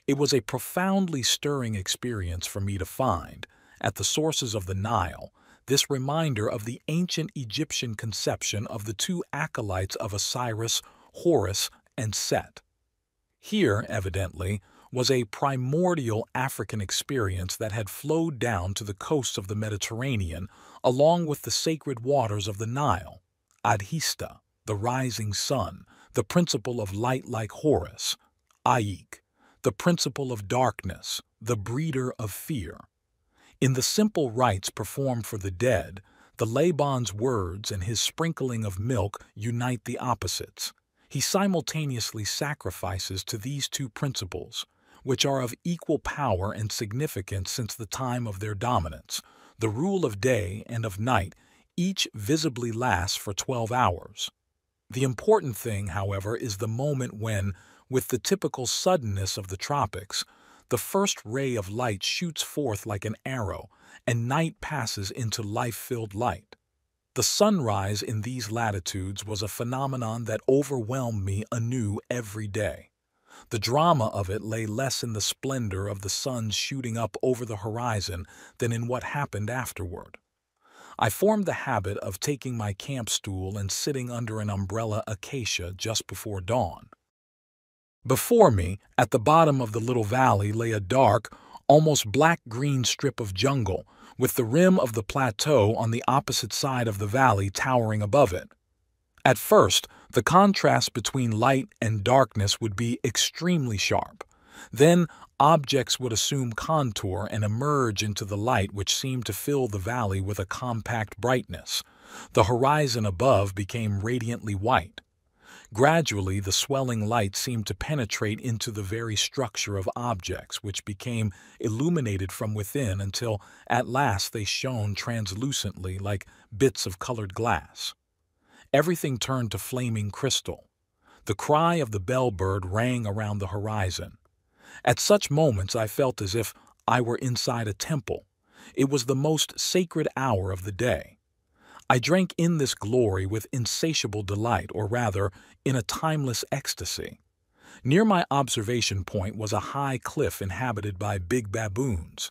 It was a profoundly stirring experience for me to find, at the sources of the Nile, this reminder of the ancient Egyptian conception of the two acolytes of Osiris, Horus, and Set. Here, evidently, was a primordial African experience that had flowed down to the coasts of the Mediterranean along with the sacred waters of the Nile. Adhista, the rising sun, the principle of light like Horus. Ayik, the principle of darkness, the breeder of fear. In the simple rites performed for the dead, the Laban's words and his sprinkling of milk unite the opposites. He simultaneously sacrifices to these two principles, which are of equal power and significance since the time of their dominance. The rule of day and of night each visibly lasts for 12 hours. The important thing, however, is the moment when, with the typical suddenness of the tropics, the first ray of light shoots forth like an arrow, and night passes into life-filled light. The sunrise in these latitudes was a phenomenon that overwhelmed me anew every day. The drama of it lay less in the splendor of the sun shooting up over the horizon than in what happened afterward. I formed the habit of taking my camp stool and sitting under an umbrella acacia just before dawn. Before me, at the bottom of the little valley, lay a dark, almost black-green strip of jungle, with the rim of the plateau on the opposite side of the valley towering above it. At first, the contrast between light and darkness would be extremely sharp. Then, Objects would assume contour and emerge into the light, which seemed to fill the valley with a compact brightness. The horizon above became radiantly white. Gradually, the swelling light seemed to penetrate into the very structure of objects, which became illuminated from within until at last they shone translucently like bits of colored glass. Everything turned to flaming crystal. The cry of the bellbird rang around the horizon. At such moments I felt as if I were inside a temple. It was the most sacred hour of the day. I drank in this glory with insatiable delight, or rather, in a timeless ecstasy. Near my observation point was a high cliff inhabited by big baboons.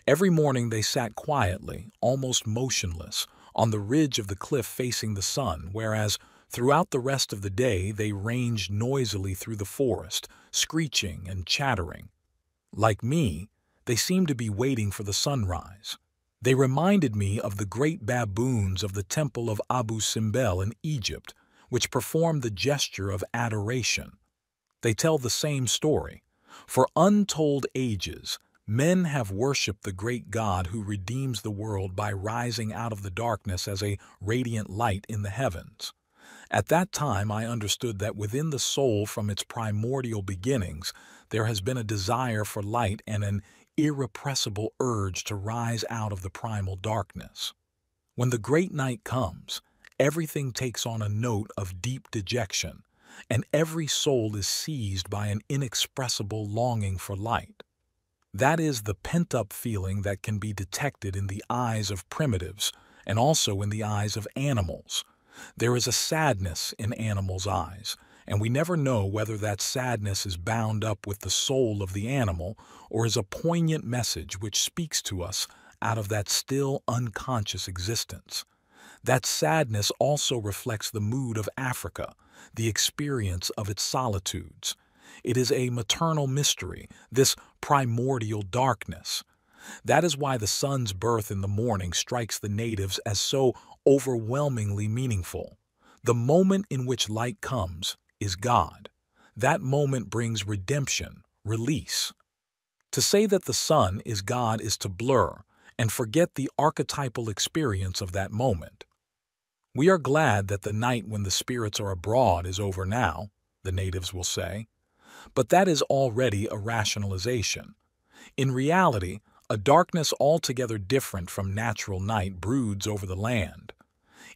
Every morning they sat quietly, almost motionless, on the ridge of the cliff facing the sun, whereas throughout the rest of the day they ranged noisily through the forest, screeching and chattering. Like me, they seemed to be waiting for the sunrise. They reminded me of the great baboons of the temple of Abu Simbel in Egypt, which performed the gesture of adoration. They tell the same story. For untold ages, men have worshipped the great God who redeems the world by rising out of the darkness as a radiant light in the heavens. At that time, I understood that within the soul from its primordial beginnings, there has been a desire for light and an irrepressible urge to rise out of the primal darkness. When the great night comes, everything takes on a note of deep dejection, and every soul is seized by an inexpressible longing for light. That is the pent-up feeling that can be detected in the eyes of primitives and also in the eyes of animals. There is a sadness in animals' eyes, and we never know whether that sadness is bound up with the soul of the animal or is a poignant message which speaks to us out of that still unconscious existence. That sadness also reflects the mood of Africa, the experience of its solitudes. It is a maternal mystery, this primordial darkness. That is why the sun's birth in the morning strikes the natives as so overwhelmingly meaningful. The moment in which light comes is God. That moment brings redemption, release. To say that the sun is God is to blur and forget the archetypal experience of that moment. We are glad that the night when the spirits are abroad is over now, the natives will say. But that is already a rationalization. In reality, a darkness altogether different from natural night broods over the land.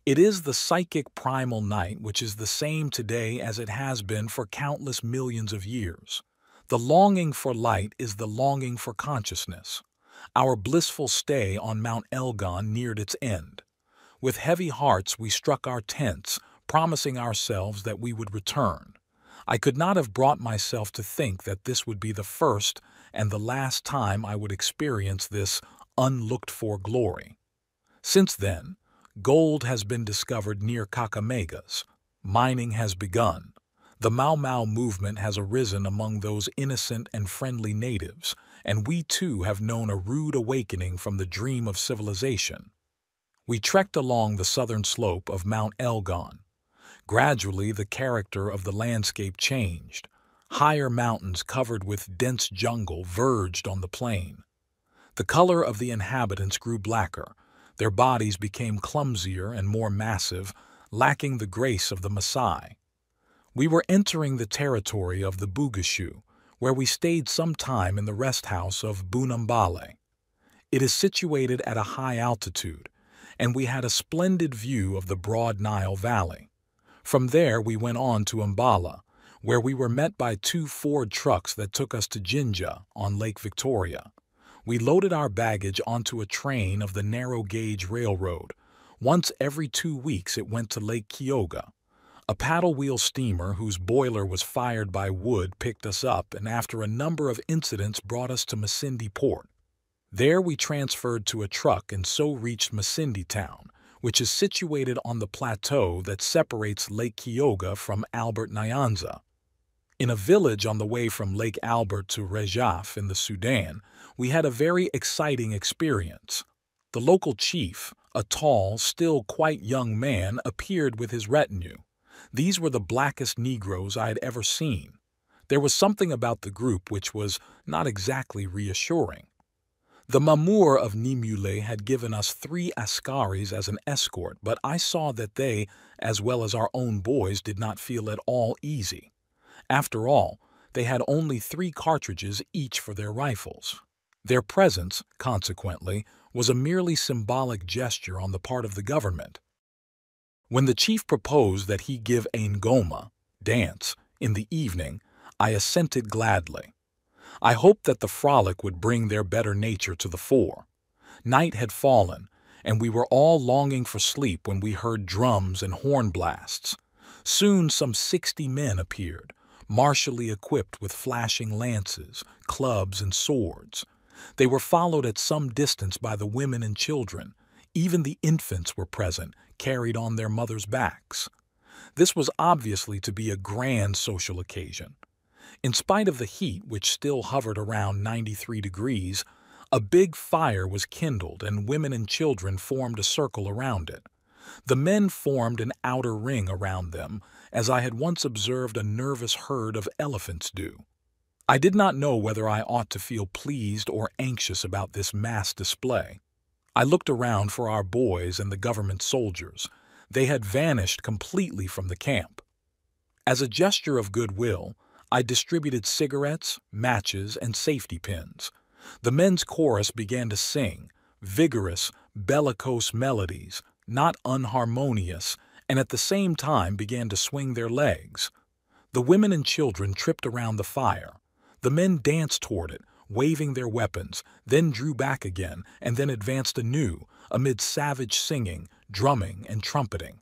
It is the psychic primal night which is the same today as it has been for countless millions of years. The longing for light is the longing for consciousness. Our blissful stay on Mount Elgon neared its end. With heavy hearts we struck our tents, promising ourselves that we would return. I could not have brought myself to think that this would be the first and the last time I would experience this unlooked-for glory. Since then, gold has been discovered near Kakamega. Mining has begun. The Mau Mau movement has arisen among those innocent and friendly natives, and we too have known a rude awakening from the dream of civilization. We trekked along the southern slope of Mount Elgon. Gradually, the character of the landscape changed. Higher mountains covered with dense jungle verged on the plain. The color of the inhabitants grew blacker. Their bodies became clumsier and more massive, lacking the grace of the Maasai. We were entering the territory of the Bugashu, where we stayed some time in the rest house of Bunambale. It is situated at a high altitude, and we had a splendid view of the broad Nile Valley. From there we went on to Mbala, where we were met by 2 Ford trucks that took us to Jinja on Lake Victoria. We loaded our baggage onto a train of the narrow-gauge railroad. Once every 2 weeks it went to Lake Kyoga. A paddle-wheel steamer whose boiler was fired by wood picked us up and after a number of incidents brought us to Masindi Port. There we transferred to a truck and so reached Masindi Town, which is situated on the plateau that separates Lake Kyoga from Albert Nyanza. In a village on the way from Lake Albert to Rejaf in the Sudan, we had a very exciting experience. The local chief, a tall, still quite young man, appeared with his retinue. These were the blackest Negroes I had ever seen. There was something about the group which was not exactly reassuring. The Mamour of Nimule had given us 3 Askaris as an escort, but I saw that they, as well as our own boys, did not feel at all easy. After all, they had only 3 cartridges each for their rifles. Their presence, consequently, was a merely symbolic gesture on the part of the government. When the chief proposed that he give a ngoma, dance, in the evening, I assented gladly. I hoped that the frolic would bring their better nature to the fore. Night had fallen, and we were all longing for sleep when we heard drums and horn blasts. Soon some 60 men appeared, martially equipped with flashing lances, clubs, and swords. They were followed at some distance by the women and children. Even the infants were present, carried on their mothers' backs. This was obviously to be a grand social occasion. In spite of the heat, which still hovered around 93 degrees, a big fire was kindled and women and children formed a circle around it. The men formed an outer ring around them, as I had once observed a nervous herd of elephants do. I did not know whether I ought to feel pleased or anxious about this mass display. I looked around for our boys and the government soldiers. They had vanished completely from the camp. As a gesture of goodwill, I distributed cigarettes, matches, and safety pins. The men's chorus began to sing, vigorous, bellicose melodies, not unharmonious, and at the same time began to swing their legs. The women and children tripped around the fire. The men danced toward it, waving their weapons, then drew back again, and then advanced anew, amid savage singing, drumming, and trumpeting.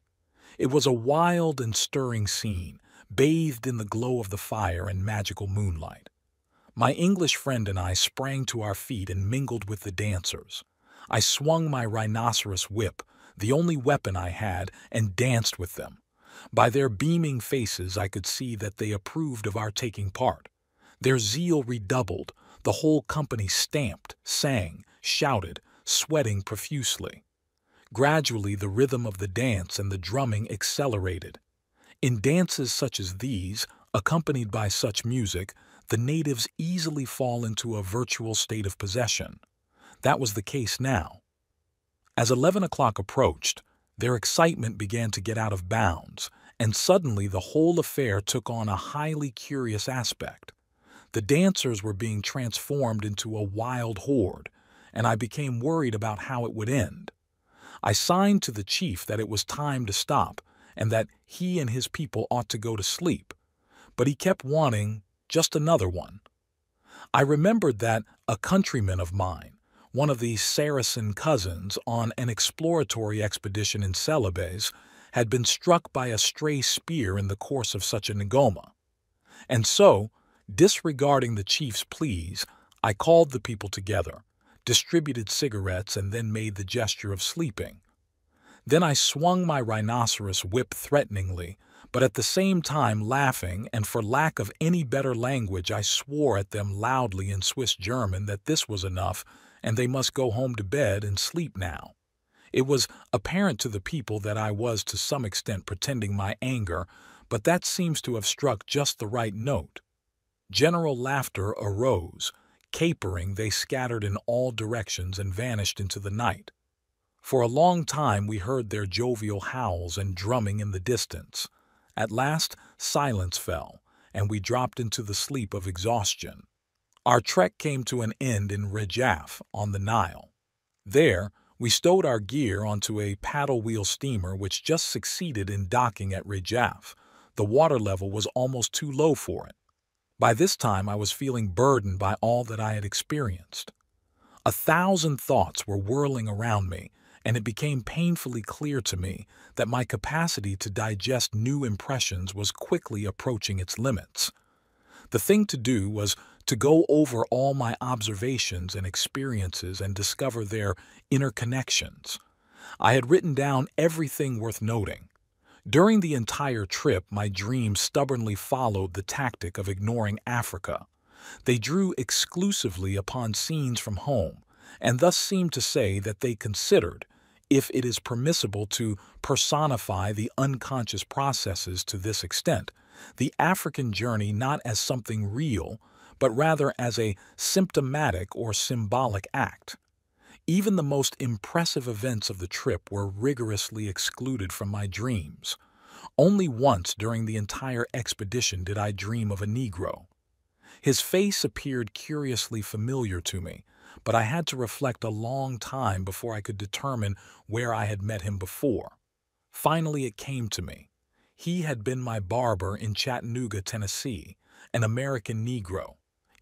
It was a wild and stirring scene, bathed in the glow of the fire and magical moonlight. My English friend and I sprang to our feet and mingled with the dancers. I swung my rhinoceros whip, the only weapon I had, and danced with them. By their beaming faces I could see that they approved of our taking part. Their zeal redoubled. The whole company stamped, sang, shouted, sweating profusely. Gradually the rhythm of the dance and the drumming accelerated. In dances such as these, accompanied by such music, the natives easily fall into a virtual state of possession. That was the case now. As 11 o'clock approached, their excitement began to get out of bounds, and suddenly the whole affair took on a highly curious aspect. The dancers were being transformed into a wild horde, and I became worried about how it would end. I signed to the chief that it was time to stop, and that he and his people ought to go to sleep, but he kept wanting just another one. I remembered that a countryman of mine, one of the Saracen cousins, on an exploratory expedition in Celebes, had been struck by a stray spear in the course of such a ngoma. And so, disregarding the chief's pleas, I called the people together, distributed cigarettes, and then made the gesture of sleeping. Then I swung my rhinoceros whip threateningly, but at the same time laughing, and for lack of any better language I swore at them loudly in Swiss German that this was enough, and they must go home to bed and sleep now. It was apparent to the people that I was to some extent pretending my anger, but that seems to have struck just the right note. General laughter arose. Capering, they scattered in all directions and vanished into the night. For a long time we heard their jovial howls and drumming in the distance. At last, silence fell, and we dropped into the sleep of exhaustion. Our trek came to an end in Rejaf, on the Nile. There, we stowed our gear onto a paddle-wheel steamer which just succeeded in docking at Rejaf. The water level was almost too low for it. By this time I was feeling burdened by all that I had experienced. 1,000 thoughts were whirling around me, and it became painfully clear to me that my capacity to digest new impressions was quickly approaching its limits. The thing to do was to go over all my observations and experiences and discover their interconnections. I had written down everything worth noting. During the entire trip, my dreams stubbornly followed the tactic of ignoring Africa. They drew exclusively upon scenes from home, and thus seemed to say that they considered, if it is permissible to personify the unconscious processes to this extent, the African journey not as something real, but rather as a symptomatic or symbolic act. Even the most impressive events of the trip were rigorously excluded from my dreams. Only once during the entire expedition did I dream of a Negro. His face appeared curiously familiar to me, but I had to reflect a long time before I could determine where I had met him before. Finally, it came to me. He had been my barber in Chattanooga, Tennessee, an American Negro.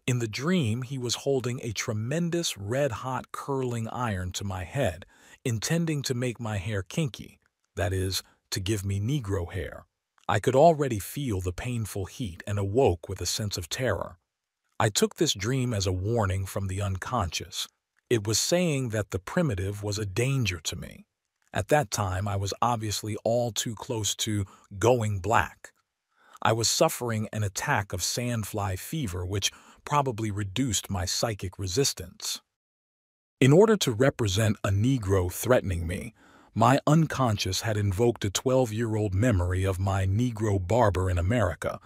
In the dream, he was holding a tremendous red-hot curling iron to my head, intending to make my hair kinky, that is, to give me Negro hair. I could already feel the painful heat and awoke with a sense of terror. I took this dream as a warning from the unconscious. It was saying that the primitive was a danger to me. At that time, I was obviously all too close to going black. I was suffering an attack of sandfly fever, which probably reduced my psychic resistance. In order to represent a Negro threatening me, my unconscious had invoked a 12-year-old memory of my Negro barber in America,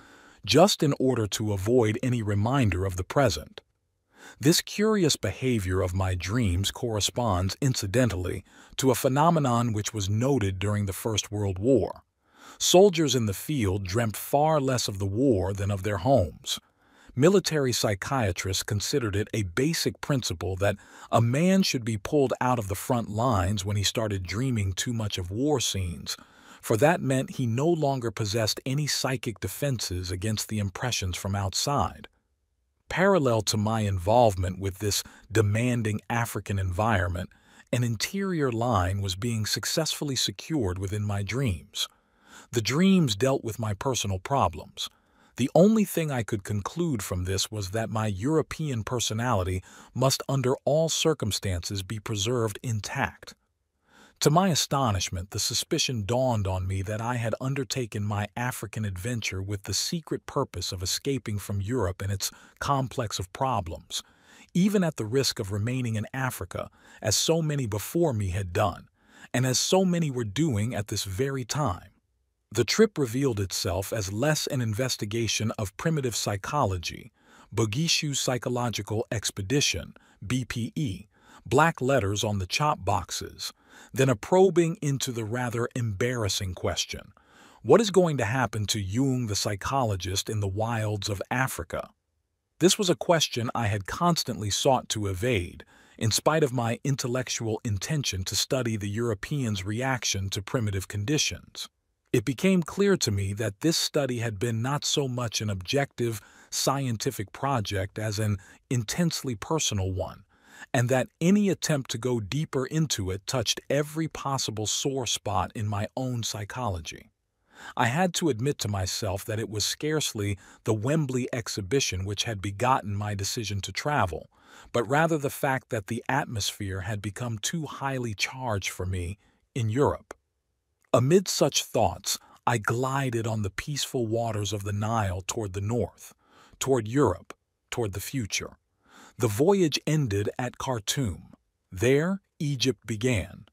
just in order to avoid any reminder of the present. This curious behavior of my dreams corresponds, incidentally, to a phenomenon which was noted during the First World War. Soldiers in the field dreamt far less of the war than of their homes. Military psychiatrists considered it a basic principle that a man should be pulled out of the front lines when he started dreaming too much of war scenes, for that meant he no longer possessed any psychic defenses against the impressions from outside. Parallel to my involvement with this demanding African environment, an interior line was being successfully secured within my dreams. The dreams dealt with my personal problems. The only thing I could conclude from this was that my European personality must under all circumstances be preserved intact. To my astonishment, the suspicion dawned on me that I had undertaken my African adventure with the secret purpose of escaping from Europe and its complex of problems, even at the risk of remaining in Africa, as so many before me had done, and as so many were doing at this very time. The trip revealed itself as less an investigation of primitive psychology, Bogishu's Psychological Expedition, BPE, black letters on the chop boxes, than a probing into the rather embarrassing question, what is going to happen to Jung the psychologist in the wilds of Africa? This was a question I had constantly sought to evade, in spite of my intellectual intention to study the Europeans' reaction to primitive conditions. It became clear to me that this study had been not so much an objective, scientific project as an intensely personal one, and that any attempt to go deeper into it touched every possible sore spot in my own psychology. I had to admit to myself that it was scarcely the Wembley exhibition which had begotten my decision to travel, but rather the fact that the atmosphere had become too highly charged for me in Europe. Amid such thoughts, I glided on the peaceful waters of the Nile toward the north, toward Europe, toward the future. The voyage ended at Khartoum. There, Egypt began,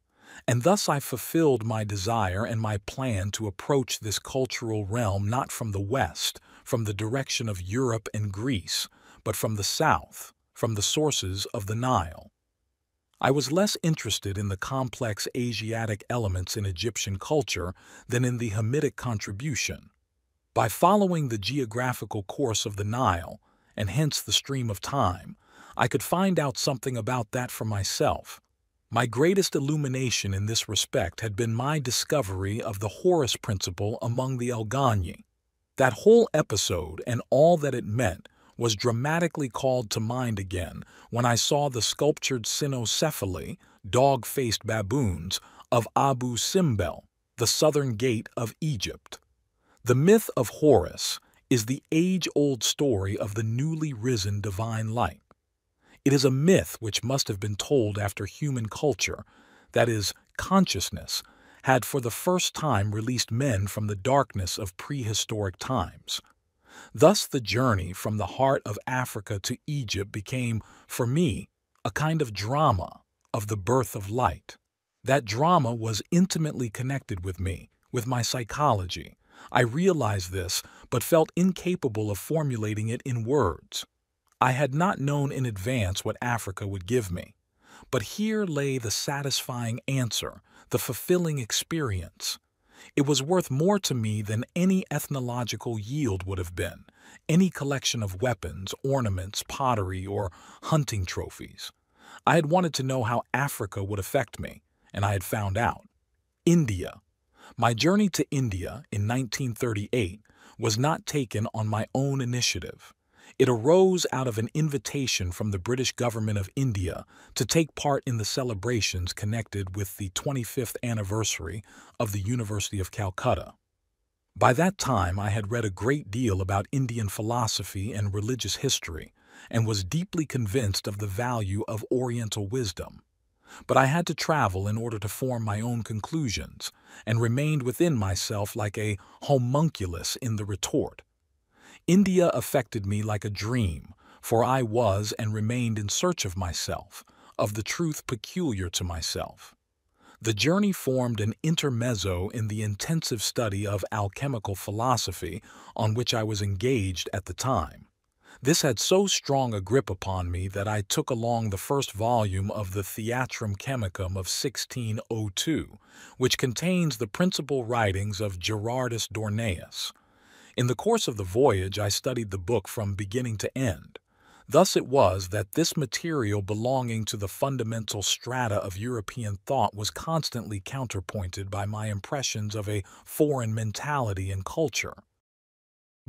and thus I fulfilled my desire and my plan to approach this cultural realm not from the west, from the direction of Europe and Greece, but from the south, from the sources of the Nile. I was less interested in the complex Asiatic elements in Egyptian culture than in the Hamitic contribution. By following the geographical course of the Nile, and hence the stream of time, I could find out something about that for myself. My greatest illumination in this respect had been my discovery of the Horus principle among the Algani. That whole episode and all that it meant was dramatically called to mind again when I saw the sculptured cynocephaly, dog-faced baboons, of Abu Simbel, the southern gate of Egypt. The myth of Horus is the age-old story of the newly risen divine light. It is a myth which must have been told after human culture, that is, consciousness, had for the first time released men from the darkness of prehistoric times. Thus the journey from the heart of Africa to Egypt became, for me, a kind of drama of the birth of light. That drama was intimately connected with me, with my psychology. I realized this, but felt incapable of formulating it in words. I had not known in advance what Africa would give me. But here lay the satisfying answer, the fulfilling experience. It was worth more to me than any ethnological yield would have been, any collection of weapons, ornaments, pottery, or hunting trophies. I had wanted to know how Africa would affect me, and I had found out. India. My journey to India in 1938 was not taken on my own initiative. It arose out of an invitation from the British government of India to take part in the celebrations connected with the 25th anniversary of the University of Calcutta. By that time, I had read a great deal about Indian philosophy and religious history, and was deeply convinced of the value of Oriental wisdom. But I had to travel in order to form my own conclusions, and remained within myself like a homunculus in the retort. India affected me like a dream, for I was and remained in search of myself, of the truth peculiar to myself. The journey formed an intermezzo in the intensive study of alchemical philosophy on which I was engaged at the time. This had so strong a grip upon me that I took along the first volume of the Theatrum Chemicum of 1602, which contains the principal writings of Gerardus Dorneus. In the course of the voyage, I studied the book from beginning to end. Thus it was that this material belonging to the fundamental strata of European thought was constantly counterpointed by my impressions of a foreign mentality and culture.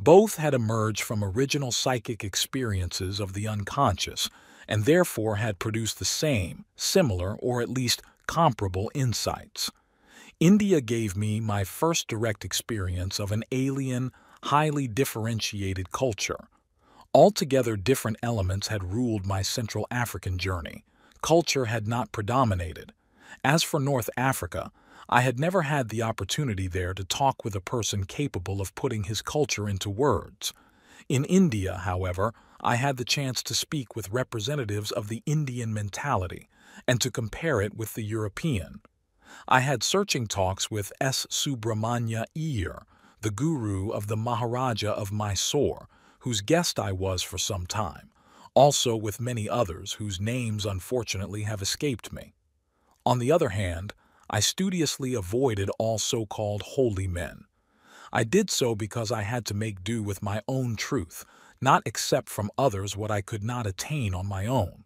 Both had emerged from original psychic experiences of the unconscious, and therefore had produced the same, similar, or at least comparable insights. India gave me my first direct experience of an alien, highly differentiated culture. Altogether different elements had ruled my Central African journey. Culture had not predominated. As for North Africa, I had never had the opportunity there to talk with a person capable of putting his culture into words. In India, however, I had the chance to speak with representatives of the Indian mentality and to compare it with the European. I had searching talks with S. Subramanya Iyer, the guru of the Maharaja of Mysore, whose guest I was for some time, also with many others whose names unfortunately have escaped me. On the other hand, I studiously avoided all so-called holy men. I did so because I had to make do with my own truth, not accept from others what I could not attain on my own.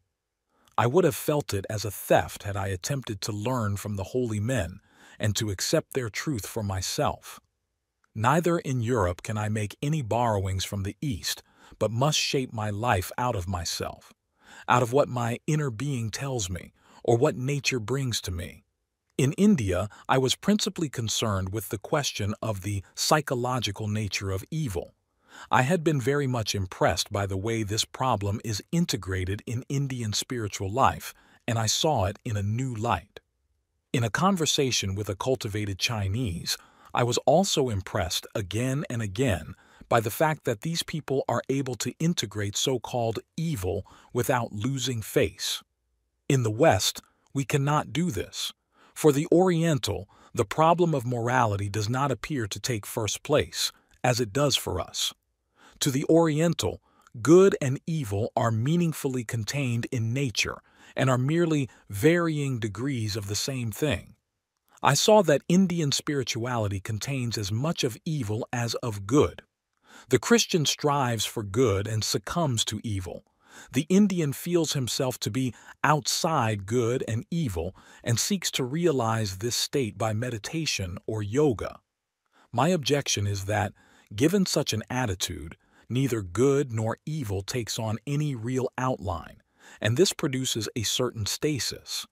I would have felt it as a theft had I attempted to learn from the holy men and to accept their truth for myself. Neither in Europe can I make any borrowings from the East, but must shape my life out of myself, out of what my inner being tells me, or what nature brings to me. In India, I was principally concerned with the question of the psychological nature of evil. I had been very much impressed by the way this problem is integrated in Indian spiritual life, and I saw it in a new light. In a conversation with a cultivated Chinese, I was also impressed again and again by the fact that these people are able to integrate so-called evil without losing face. In the West, we cannot do this. For the Oriental, the problem of morality does not appear to take first place, as it does for us. To the Oriental, good and evil are meaningfully contained in nature and are merely varying degrees of the same thing. I saw that Indian spirituality contains as much of evil as of good. The Christian strives for good and succumbs to evil. The Indian feels himself to be outside good and evil and seeks to realize this state by meditation or yoga. My objection is that, given such an attitude, neither good nor evil takes on any real outline, and this produces a certain stasis.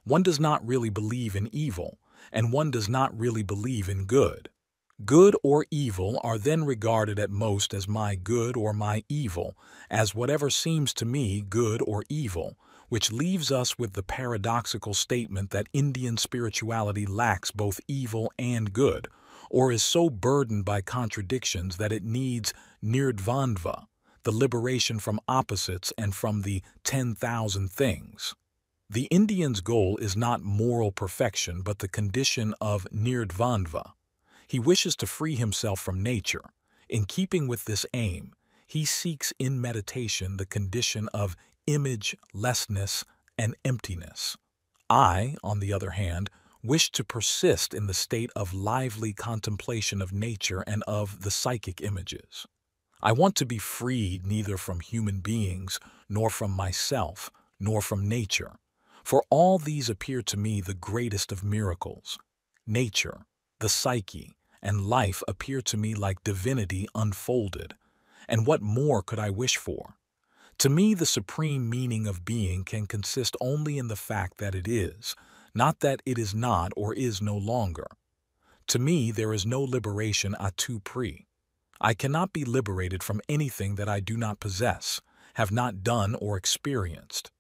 One does not really believe in evil, and one does not really believe in good. Good or evil are then regarded at most as my good or my evil, as whatever seems to me good or evil, which leaves us with the paradoxical statement that Indian spirituality lacks both evil and good, or is so burdened by contradictions that it needs nirdvandva, the liberation from opposites and from the 10,000 things. The Indian's goal is not moral perfection but the condition of nirdvandva. He wishes to free himself from nature. In keeping with this aim, he seeks in meditation the condition of imagelessness and emptiness. I, on the other hand, wish to persist in the state of lively contemplation of nature and of the psychic images. I want to be freed neither from human beings, nor from myself, nor from nature, for all these appear to me the greatest of miracles. Nature, the psyche, and life appear to me like divinity unfolded, and what more could I wish for? To me, the supreme meaning of being can consist only in the fact that it is, not that it is not or is no longer. To me, there is no liberation à tout prix. I cannot be liberated from anything that I do not possess, have not done or experienced.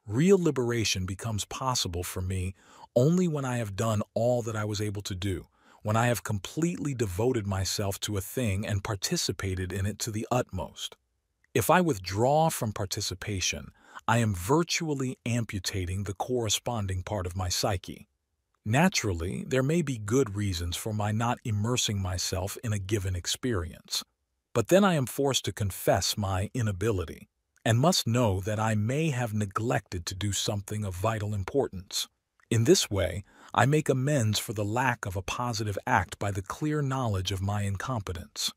Real liberation becomes possible for me only when I have done all that I was able to do, when I have completely devoted myself to a thing and participated in it to the utmost. If I withdraw from participation, I am virtually amputating the corresponding part of my psyche. Naturally, there may be good reasons for my not immersing myself in a given experience, but then I am forced to confess my inability, and must know that I may have neglected to do something of vital importance. In this way, I make amends for the lack of a positive act by the clear knowledge of my incompetence.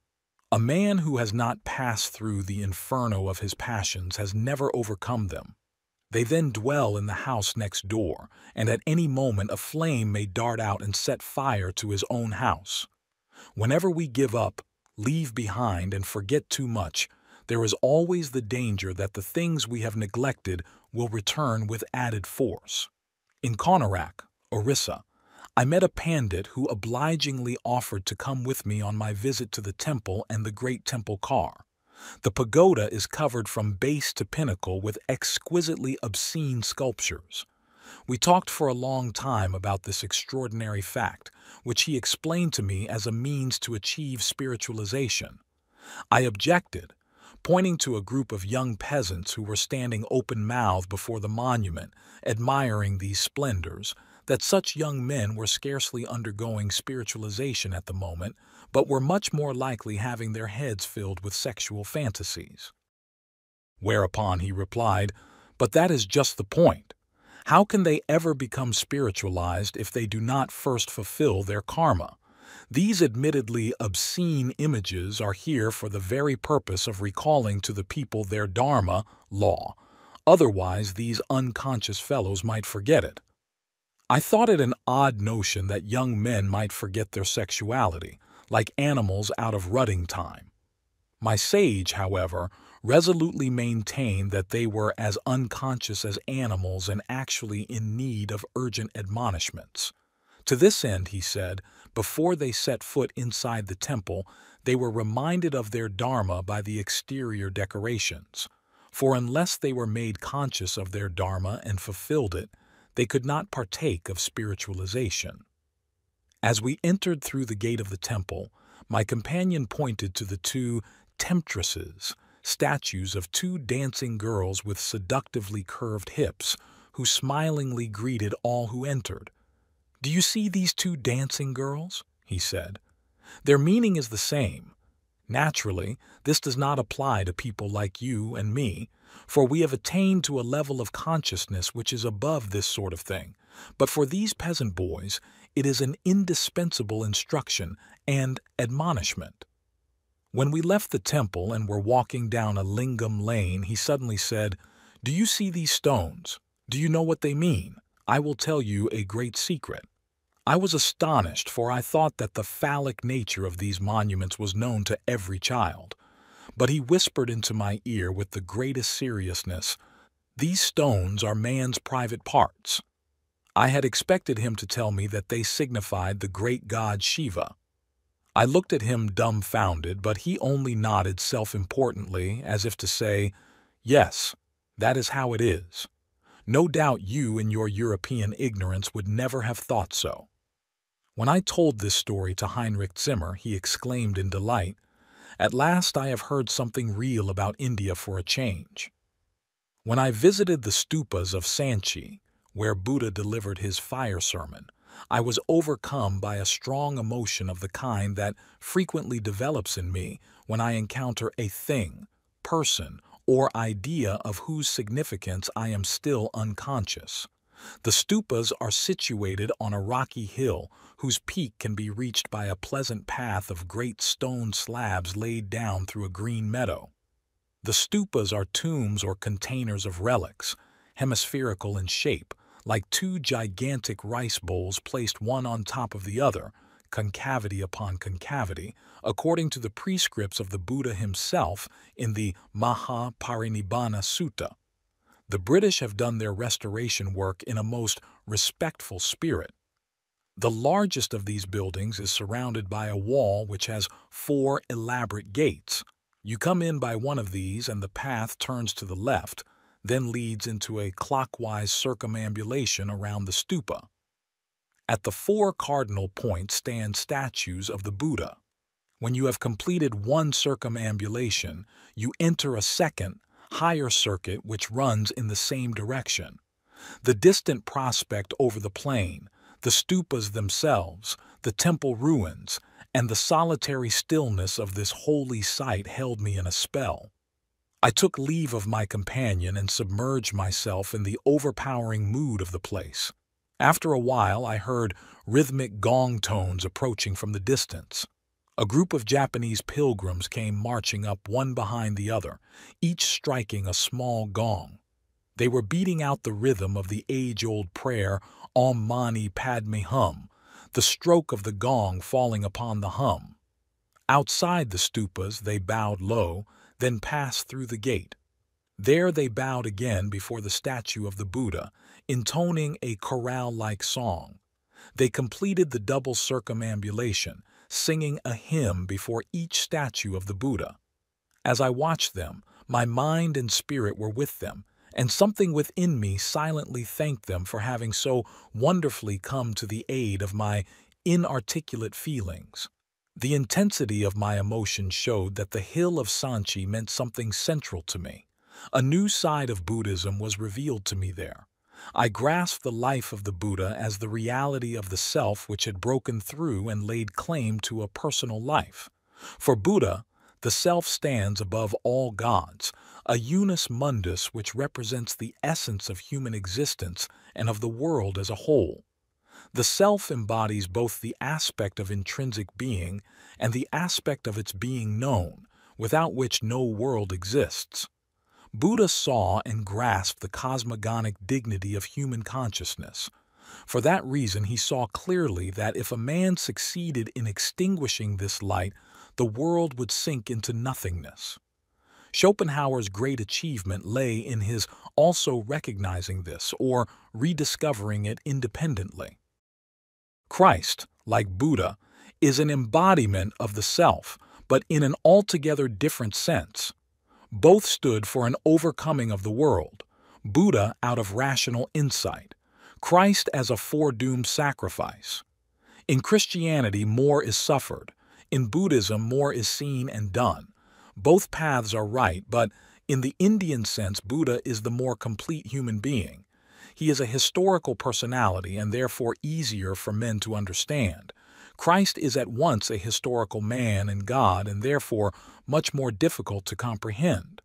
A man who has not passed through the inferno of his passions has never overcome them. They then dwell in the house next door, and at any moment a flame may dart out and set fire to his own house. Whenever we give up, leave behind, and forget too much, there is always the danger that the things we have neglected will return with added force. In Konarak, Orissa, I met a pandit who obligingly offered to come with me on my visit to the temple and the great temple car. The pagoda is covered from base to pinnacle with exquisitely obscene sculptures. We talked for a long time about this extraordinary fact, which he explained to me as a means to achieve spiritualization. I objected, pointing to a group of young peasants who were standing open-mouthed before the monument, admiring these splendors, that such young men were scarcely undergoing spiritualization at the moment, but were much more likely having their heads filled with sexual fantasies. Whereupon he replied, "But that is just the point. How can they ever become spiritualized if they do not first fulfill their karma? These admittedly obscene images are here for the very purpose of recalling to the people their dharma, law. Otherwise, these unconscious fellows might forget it." I thought it an odd notion that young men might forget their sexuality, like animals out of rutting time. My sage, however, resolutely maintained that they were as unconscious as animals and actually in need of urgent admonishments. To this end, he said, before they set foot inside the temple, they were reminded of their dharma by the exterior decorations, for unless they were made conscious of their dharma and fulfilled it, they could not partake of spiritualization. As we entered through the gate of the temple, my companion pointed to the two temptresses, statues of two dancing girls with seductively curved hips, who smilingly greeted all who entered. "Do you see these two dancing girls?" he said. "Their meaning is the same. Naturally, this does not apply to people like you and me, for we have attained to a level of consciousness which is above this sort of thing. But for these peasant boys, it is an indispensable instruction and admonishment." When we left the temple and were walking down a lingam lane, he suddenly said, "Do you see these stones? Do you know what they mean? I will tell you a great secret." I was astonished, for I thought that the phallic nature of these monuments was known to every child. But he whispered into my ear with the greatest seriousness, "These stones are man's private parts." I had expected him to tell me that they signified the great god Shiva. I looked at him dumbfounded, but he only nodded self-importantly, as if to say, "Yes, that is how it is. No doubt you in your European ignorance would never have thought so." When I told this story to Heinrich Zimmer, he exclaimed in delight, "At last I have heard something real about India for a change." When I visited the stupas of Sanchi, where Buddha delivered his fire sermon, I was overcome by a strong emotion of the kind that frequently develops in me when I encounter a thing, person, or idea of whose significance I am still unconscious. The stupas are situated on a rocky hill whose peak can be reached by a pleasant path of great stone slabs laid down through a green meadow. The stupas are tombs or containers of relics, hemispherical in shape, like two gigantic rice bowls placed one on top of the other, concavity upon concavity, according to the prescripts of the Buddha himself in the Maha-Parinibbana Sutta. The British have done their restoration work in a most respectful spirit. The largest of these buildings is surrounded by a wall which has 4 elaborate gates. You come in by one of these and the path turns to the left, then leads into a clockwise circumambulation around the stupa. At the 4 cardinal points stand statues of the Buddha. When you have completed one circumambulation, you enter a second, higher circuit which runs in the same direction. The distant prospect over the plain, the stupas themselves, the temple ruins, and the solitary stillness of this holy site held me in a spell. I took leave of my companion and submerged myself in the overpowering mood of the place. After a while, I heard rhythmic gong tones approaching from the distance. A group of Japanese pilgrims came marching up one behind the other, each striking a small gong. They were beating out the rhythm of the age-old prayer, Om Mani Padme Hum, the stroke of the gong falling upon the hum. Outside the stupas, they bowed low, then passed through the gate. There they bowed again before the statue of the Buddha, intoning a chorale-like song. They completed the double circumambulation, singing a hymn before each statue of the Buddha. As I watched them, my mind and spirit were with them, and something within me silently thanked them for having so wonderfully come to the aid of my inarticulate feelings. The intensity of my emotion showed that the hill of Sanchi meant something central to me. A new side of Buddhism was revealed to me there. I grasped the life of the Buddha as the reality of the self which had broken through and laid claim to a personal life. For Buddha, the self stands above all gods, a unus mundus which represents the essence of human existence and of the world as a whole. The self embodies both the aspect of intrinsic being and the aspect of its being known, without which no world exists. Buddha saw and grasped the cosmogonic dignity of human consciousness. For that reason, he saw clearly that if a man succeeded in extinguishing this light, the world would sink into nothingness. Schopenhauer's great achievement lay in his also recognizing this, or rediscovering it independently. Christ, like Buddha, is an embodiment of the self, but in an altogether different sense. Both stood for an overcoming of the world, Buddha out of rational insight, Christ as a foredoomed sacrifice. In Christianity, more is suffered. In Buddhism, more is seen and done. Both paths are right, but in the Indian sense, Buddha is the more complete human being. He is a historical personality and therefore easier for men to understand. Christ is at once a historical man and God and therefore much more difficult to comprehend.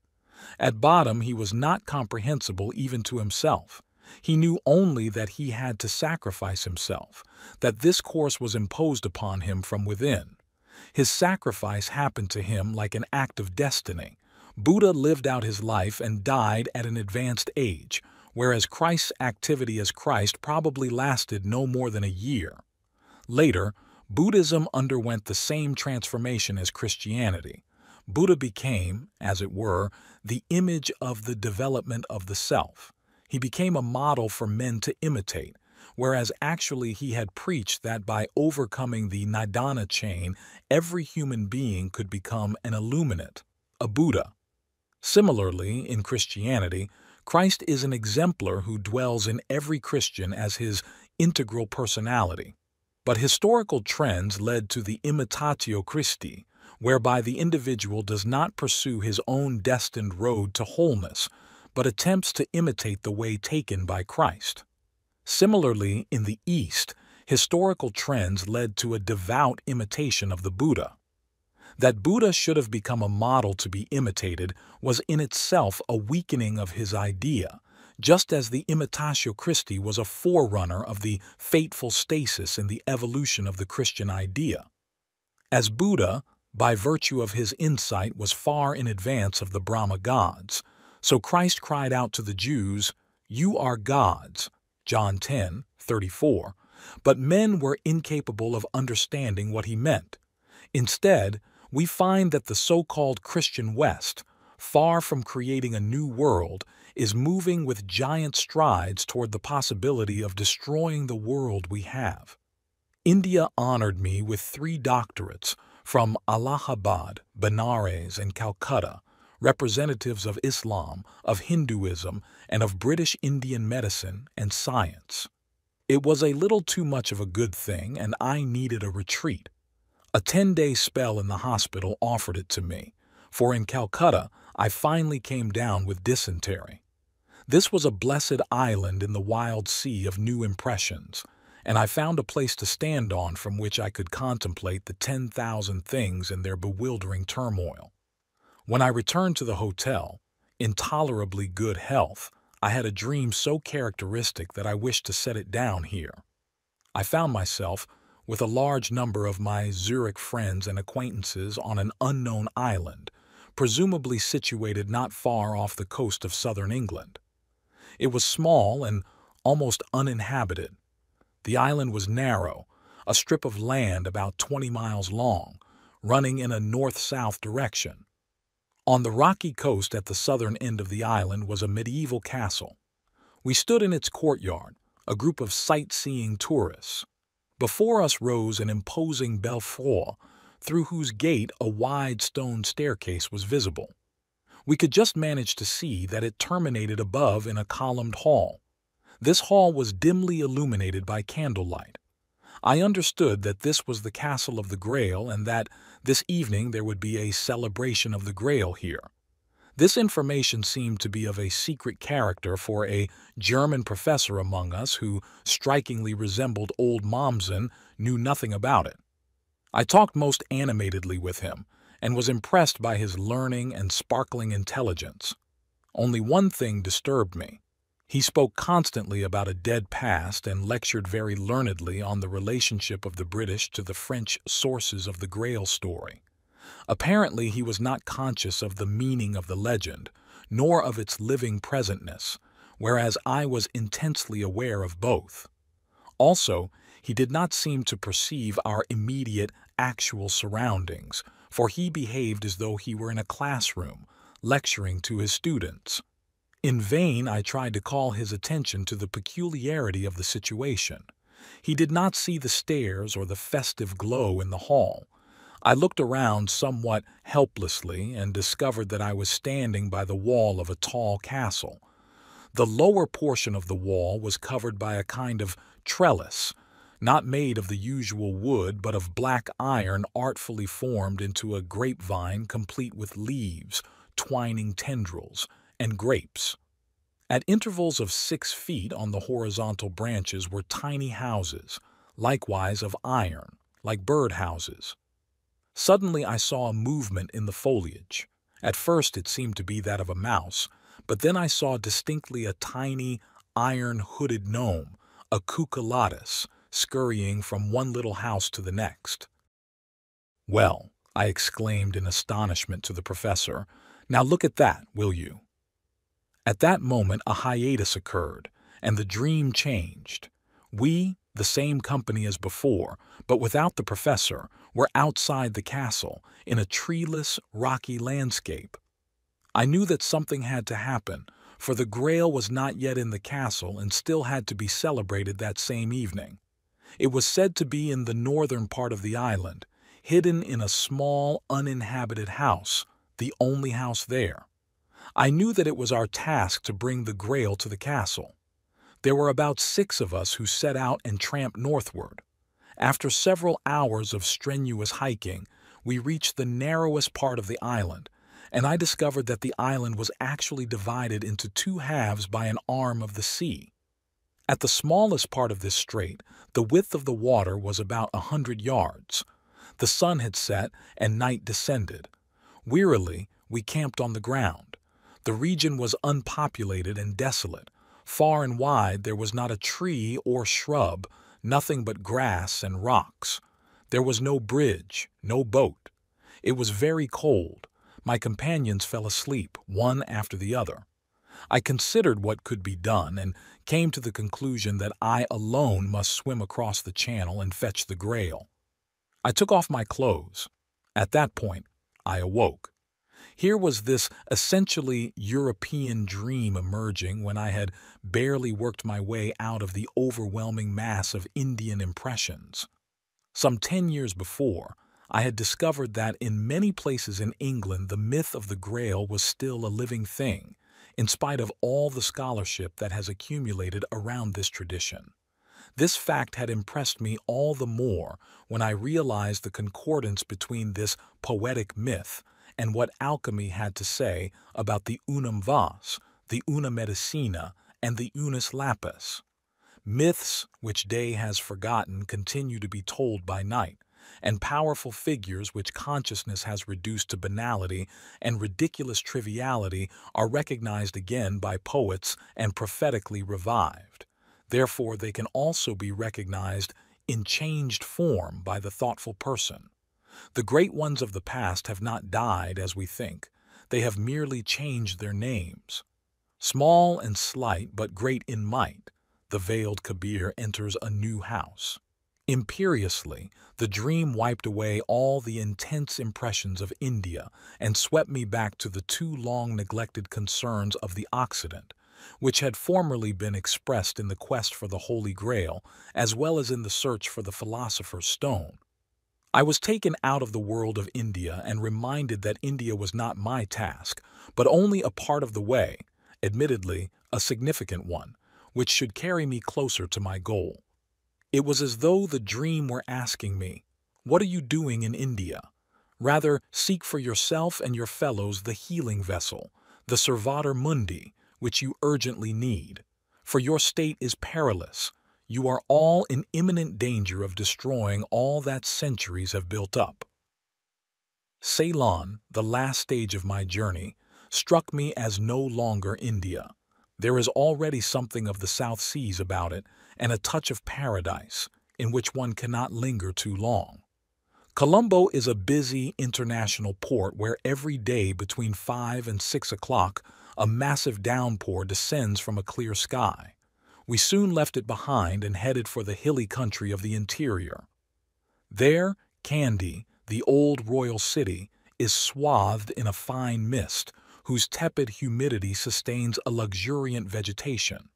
At bottom, he was not comprehensible even to himself. He knew only that he had to sacrifice himself, that this course was imposed upon him from within. His sacrifice happened to him like an act of destiny. Buddha lived out his life and died at an advanced age, whereas Christ's activity as Christ probably lasted no more than a year. Later, Buddhism underwent the same transformation as Christianity. Buddha became, as it were, the image of the development of the self. He became a model for men to imitate, whereas actually he had preached that by overcoming the Nidana chain, every human being could become an illuminate, a Buddha. Similarly, in Christianity, Christ is an exemplar who dwells in every Christian as his integral personality. But historical trends led to the imitatio Christi, whereby the individual does not pursue his own destined road to wholeness, but attempts to imitate the way taken by Christ. Similarly, in the East, historical trends led to a devout imitation of the Buddha. That Buddha should have become a model to be imitated was in itself a weakening of his idea, just as the imitatio Christi was a forerunner of the fateful stasis in the evolution of the Christian idea. As Buddha, by virtue of his insight, was far in advance of the Brahma gods, so Christ cried out to the Jews, "You are gods," John 10:34, but men were incapable of understanding what he meant. Instead, we find that the so-called Christian West, far from creating a new world, is moving with giant strides toward the possibility of destroying the world we have. India honored me with 3 doctorates from Allahabad, Benares, and Calcutta, representatives of Islam, of Hinduism, and of British Indian medicine and science. It was a little too much of a good thing, and I needed a retreat. A 10-day spell in the hospital offered it to me, for in Calcutta I finally came down with dysentery. This was a blessed island in the wild sea of new impressions, and I found a place to stand on from which I could contemplate the 10,000 things in their bewildering turmoil. When I returned to the hotel, in tolerably good health, I had a dream so characteristic that I wished to set it down here. I found myself, with a large number of my Zurich friends and acquaintances, on an unknown island, presumably situated not far off the coast of southern England. It was small and almost uninhabited. The island was narrow, a strip of land about 20 miles long, running in a north-south direction. On the rocky coast at the southern end of the island was a medieval castle. We stood in its courtyard, a group of sightseeing tourists. Before us rose an imposing belfort, through whose gate a wide stone staircase was visible. We could just manage to see that it terminated above in a columned hall. This hall was dimly illuminated by candlelight. I understood that this was the Castle of the Grail and that this evening there would be a celebration of the Grail here. This information seemed to be of a secret character for a German professor among us who strikingly resembled old Mommsen knew nothing about it. I talked most animatedly with him and was impressed by his learning and sparkling intelligence. Only one thing disturbed me. He spoke constantly about a dead past and lectured very learnedly on the relationship of the British to the French sources of the Grail story. Apparently he was not conscious of the meaning of the legend, nor of its living presentness, whereas I was intensely aware of both. Also, he did not seem to perceive our immediate, actual surroundings, for he behaved as though he were in a classroom, lecturing to his students. In vain I tried to call his attention to the peculiarity of the situation. He did not see the stairs or the festive glow in the hall. I looked around somewhat helplessly and discovered that I was standing by the wall of a tall castle. The lower portion of the wall was covered by a kind of trellis, not made of the usual wood but of black iron artfully formed into a grapevine complete with leaves, twining tendrils, and grapes. At intervals of 6 feet on the horizontal branches were tiny houses, likewise of iron, like bird houses. Suddenly I saw a movement in the foliage. At first it seemed to be that of a mouse, but then I saw distinctly a tiny, iron-hooded gnome, a cucullatus, scurrying from one little house to the next. "Well," I exclaimed in astonishment to the professor, "now look at that, will you?" At that moment a hiatus occurred, and the dream changed. We, the same company as before, but without the professor, were outside the castle, in a treeless, rocky landscape. I knew that something had to happen, for the Grail was not yet in the castle and still had to be celebrated that same evening. It was said to be in the northern part of the island, hidden in a small, uninhabited house, the only house there. I knew that it was our task to bring the Grail to the castle. There were about 6 of us who set out and tramped northward. After several hours of strenuous hiking, we reached the narrowest part of the island, and I discovered that the island was actually divided into 2 halves by an arm of the sea. At the smallest part of this strait, the width of the water was about 100 yards. The sun had set and night descended. Wearily, we camped on the ground. The region was unpopulated and desolate. Far and wide there was not a tree or shrub, nothing but grass and rocks. There was no bridge, no boat. It was very cold. My companions fell asleep, one after the other. I considered what could be done and came to the conclusion that I alone must swim across the channel and fetch the Grail. I took off my clothes. At that point, I awoke. Here was this essentially European dream emerging when I had barely worked my way out of the overwhelming mass of Indian impressions. Some 10 years before, I had discovered that in many places in England the myth of the Grail was still a living thing, in spite of all the scholarship that has accumulated around this tradition. This fact had impressed me all the more when I realized the concordance between this poetic myth and what alchemy had to say about the unum vas, the una medicina, and the unus lapis. Myths which day has forgotten continue to be told by night, and powerful figures which consciousness has reduced to banality and ridiculous triviality are recognized again by poets and prophetically revived. Therefore, they can also be recognized in changed form by the thoughtful person. The great ones of the past have not died as we think. They have merely changed their names. Small and slight, but great in might, the veiled Kabir enters a new house. Imperiously, the dream wiped away all the intense impressions of India and swept me back to the too long neglected concerns of the Occident, which had formerly been expressed in the quest for the Holy Grail as well as in the search for the Philosopher's Stone. I was taken out of the world of India and reminded that India was not my task, but only a part of the way, admittedly a significant one, which should carry me closer to my goal. It was as though the dream were asking me, "What are you doing in India?" Rather, seek for yourself and your fellows the healing vessel, the Servator Mundi, which you urgently need. For your state is perilous. You are all in imminent danger of destroying all that centuries have built up. Ceylon, the last stage of my journey, struck me as no longer India. There is already something of the South Seas about it, and a touch of paradise, in which one cannot linger too long. Colombo is a busy international port where every day between 5 and 6 o'clock a massive downpour descends from a clear sky. We soon left it behind and headed for the hilly country of the interior. There, Kandy, the old royal city, is swathed in a fine mist, whose tepid humidity sustains a luxuriant vegetation.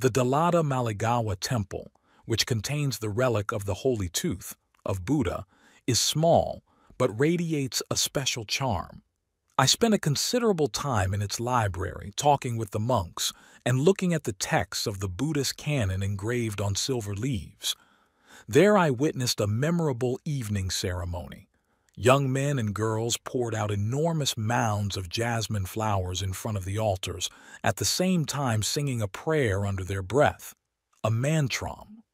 The Dalada Maligawa Temple, which contains the relic of the Holy Tooth, of Buddha, is small, but radiates a special charm. I spent a considerable time in its library talking with the monks and looking at the texts of the Buddhist canon engraved on silver leaves. There I witnessed a memorable evening ceremony. Young men and girls poured out enormous mounds of jasmine flowers in front of the altars, at the same time singing a prayer under their breath, a mantram.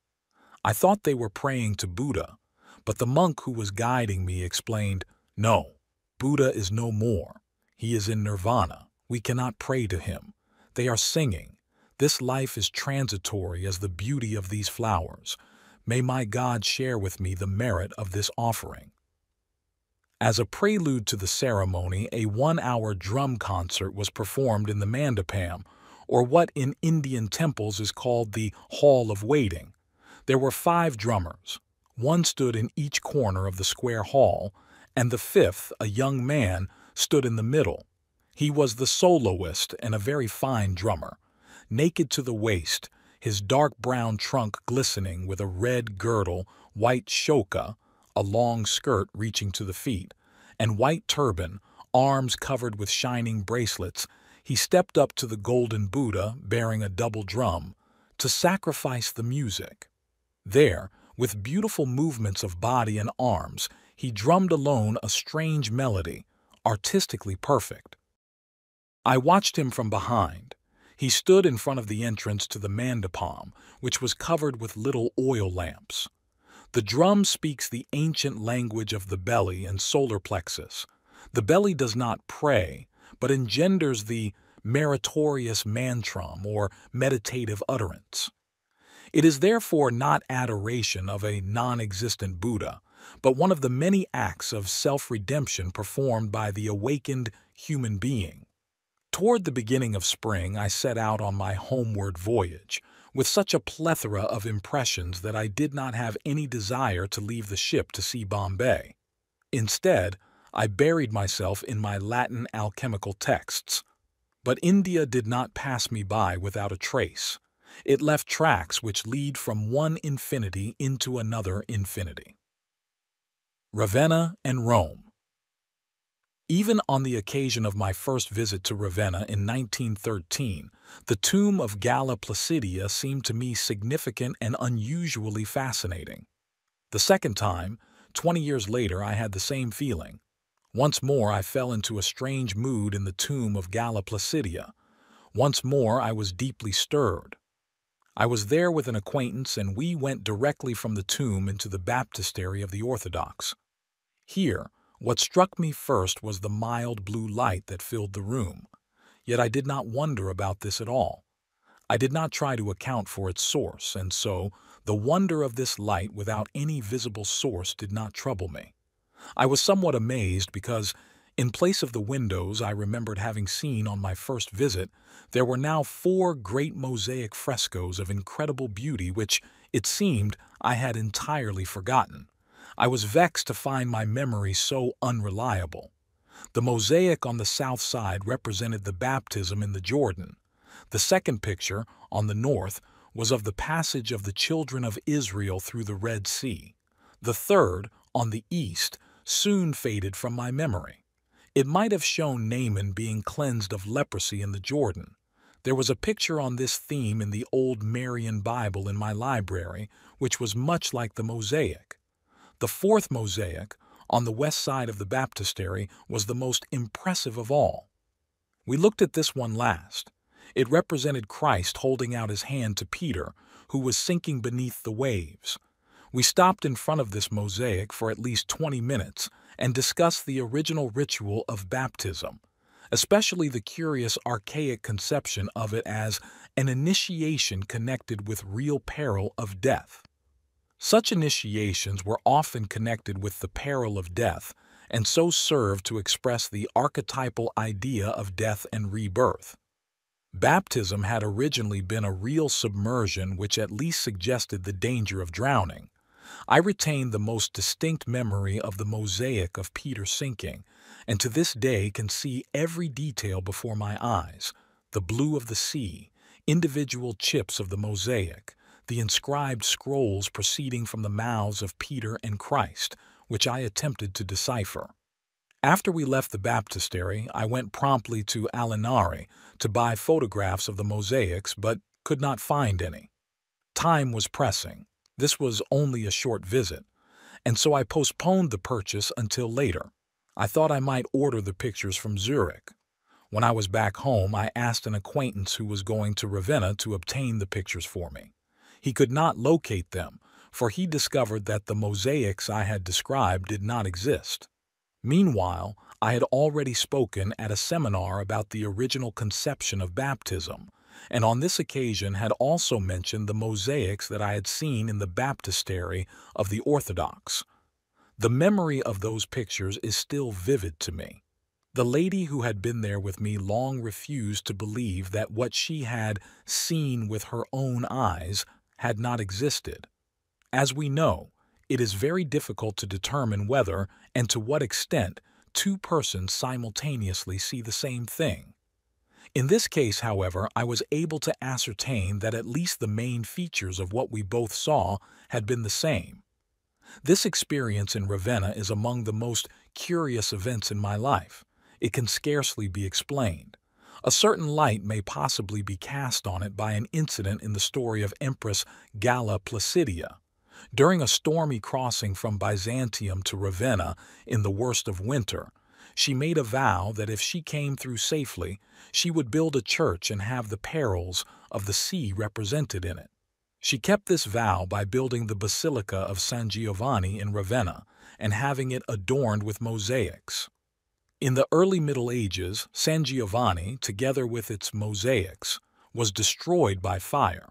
I thought they were praying to Buddha, but the monk who was guiding me explained, "No, Buddha is no more. He is in nirvana. We cannot pray to him. They are singing. This life is transitory as the beauty of these flowers. May my God share with me the merit of this offering." As a prelude to the ceremony, a 1-hour drum concert was performed in the mandapam, or what in Indian temples is called the Hall of Waiting. There were 5 drummers. One stood in each corner of the square hall, and the 5th, a young man, stood in the middle. He was the soloist and a very fine drummer. Naked to the waist, his dark brown trunk glistening with a red girdle, white shoka, a long skirt reaching to the feet, and white turban, arms covered with shining bracelets, he stepped up to the golden Buddha bearing a double drum to sacrifice the music. There, with beautiful movements of body and arms, he drummed alone a strange melody, artistically perfect. I watched him from behind. He stood in front of the entrance to the mandapam, which was covered with little oil lamps. The drum speaks the ancient language of the belly and solar plexus. The belly does not pray, but engenders the meritorious mantram or meditative utterance. It is therefore not adoration of a non-existent Buddha, but one of the many acts of self-redemption performed by the awakened human being. Toward the beginning of spring, I set out on my homeward voyage, with such a plethora of impressions that I did not have any desire to leave the ship to see Bombay. Instead, I buried myself in my Latin alchemical texts. But India did not pass me by without a trace. It left tracks which lead from one infinity into another infinity. Ravenna and Rome. Even on the occasion of my first visit to Ravenna in 1913, the tomb of Galla Placidia seemed to me significant and unusually fascinating. The second time, 20 years later, I had the same feeling. Once more I fell into a strange mood in the tomb of Galla Placidia. Once more I was deeply stirred. I was there with an acquaintance, and we went directly from the tomb into the baptistery of the Orthodox. Here, what struck me first was the mild blue light that filled the room. Yet I did not wonder about this at all. I did not try to account for its source, and so the wonder of this light without any visible source did not trouble me. I was somewhat amazed because, in place of the windows I remembered having seen on my first visit, there were now 4 great mosaic frescoes of incredible beauty which, it seemed, I had entirely forgotten. I was vexed to find my memory so unreliable. The mosaic on the south side represented the baptism in the Jordan. The second picture, on the north, was of the passage of the children of Israel through the Red Sea. The third, on the east, soon faded from my memory. It might have shown Naaman being cleansed of leprosy in the Jordan. There was a picture on this theme in the old Marian Bible in my library, which was much like the mosaic. The fourth mosaic, on the west side of the baptistery, was the most impressive of all. We looked at this one last. It represented Christ holding out his hand to Peter, who was sinking beneath the waves. We stopped in front of this mosaic for at least 20 minutes and discussed the original ritual of baptism, especially the curious archaic conception of it as an initiation connected with real peril of death. Such initiations were often connected with the peril of death and so served to express the archetypal idea of death and rebirth. Baptism had originally been a real submersion which at least suggested the danger of drowning. I retain the most distinct memory of the mosaic of Peter sinking, and to this day can see every detail before my eyes: the blue of the sea, individual chips of the mosaic, the inscribed scrolls proceeding from the mouths of Peter and Christ, which I attempted to decipher. After we left the baptistery, I went promptly to Alinari to buy photographs of the mosaics, but could not find any. Time was pressing. This was only a short visit, and so I postponed the purchase until later. I thought I might order the pictures from Zurich. When I was back home, I asked an acquaintance who was going to Ravenna to obtain the pictures for me. He could not locate them, for he discovered that the mosaics I had described did not exist. Meanwhile, I had already spoken at a seminar about the original conception of baptism, and on this occasion had also mentioned the mosaics that I had seen in the baptistery of the Orthodox. The memory of those pictures is still vivid to me. The lady who had been there with me long refused to believe that what she had seen with her own eyes had not existed. As we know, it is very difficult to determine whether and to what extent 2 persons simultaneously see the same thing. In this case, however, I was able to ascertain that at least the main features of what we both saw had been the same. This experience in Ravenna is among the most curious events in my life. It can scarcely be explained. A certain light may possibly be cast on it by an incident in the story of Empress Galla Placidia. During a stormy crossing from Byzantium to Ravenna in the worst of winter, She made a vow that if she came through safely, she would build a church and have the perils of the sea represented in it. She kept this vow by building the Basilica of San Giovanni in Ravenna and having it adorned with mosaics. In the early Middle Ages, San Giovanni, together with its mosaics, was destroyed by fire.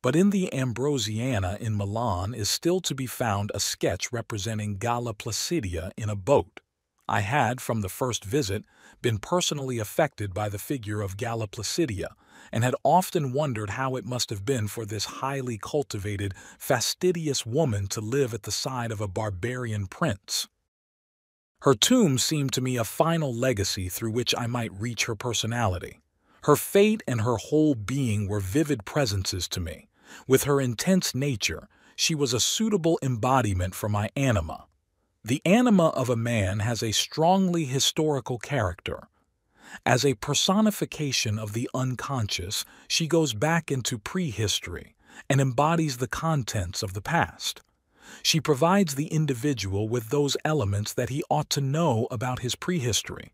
But in the Ambrosiana in Milan is still to be found a sketch representing Galla Placidia in a boat. I had, from the first visit, been personally affected by the figure of Galla Placidia, and had often wondered how it must have been for this highly cultivated, fastidious woman to live at the side of a barbarian prince. Her tomb seemed to me a final legacy through which I might reach her personality. Her fate and her whole being were vivid presences to me. With her intense nature, she was a suitable embodiment for my anima. The anima of a man has a strongly historical character. As a personification of the unconscious, she goes back into prehistory and embodies the contents of the past. She provides the individual with those elements that he ought to know about his prehistory.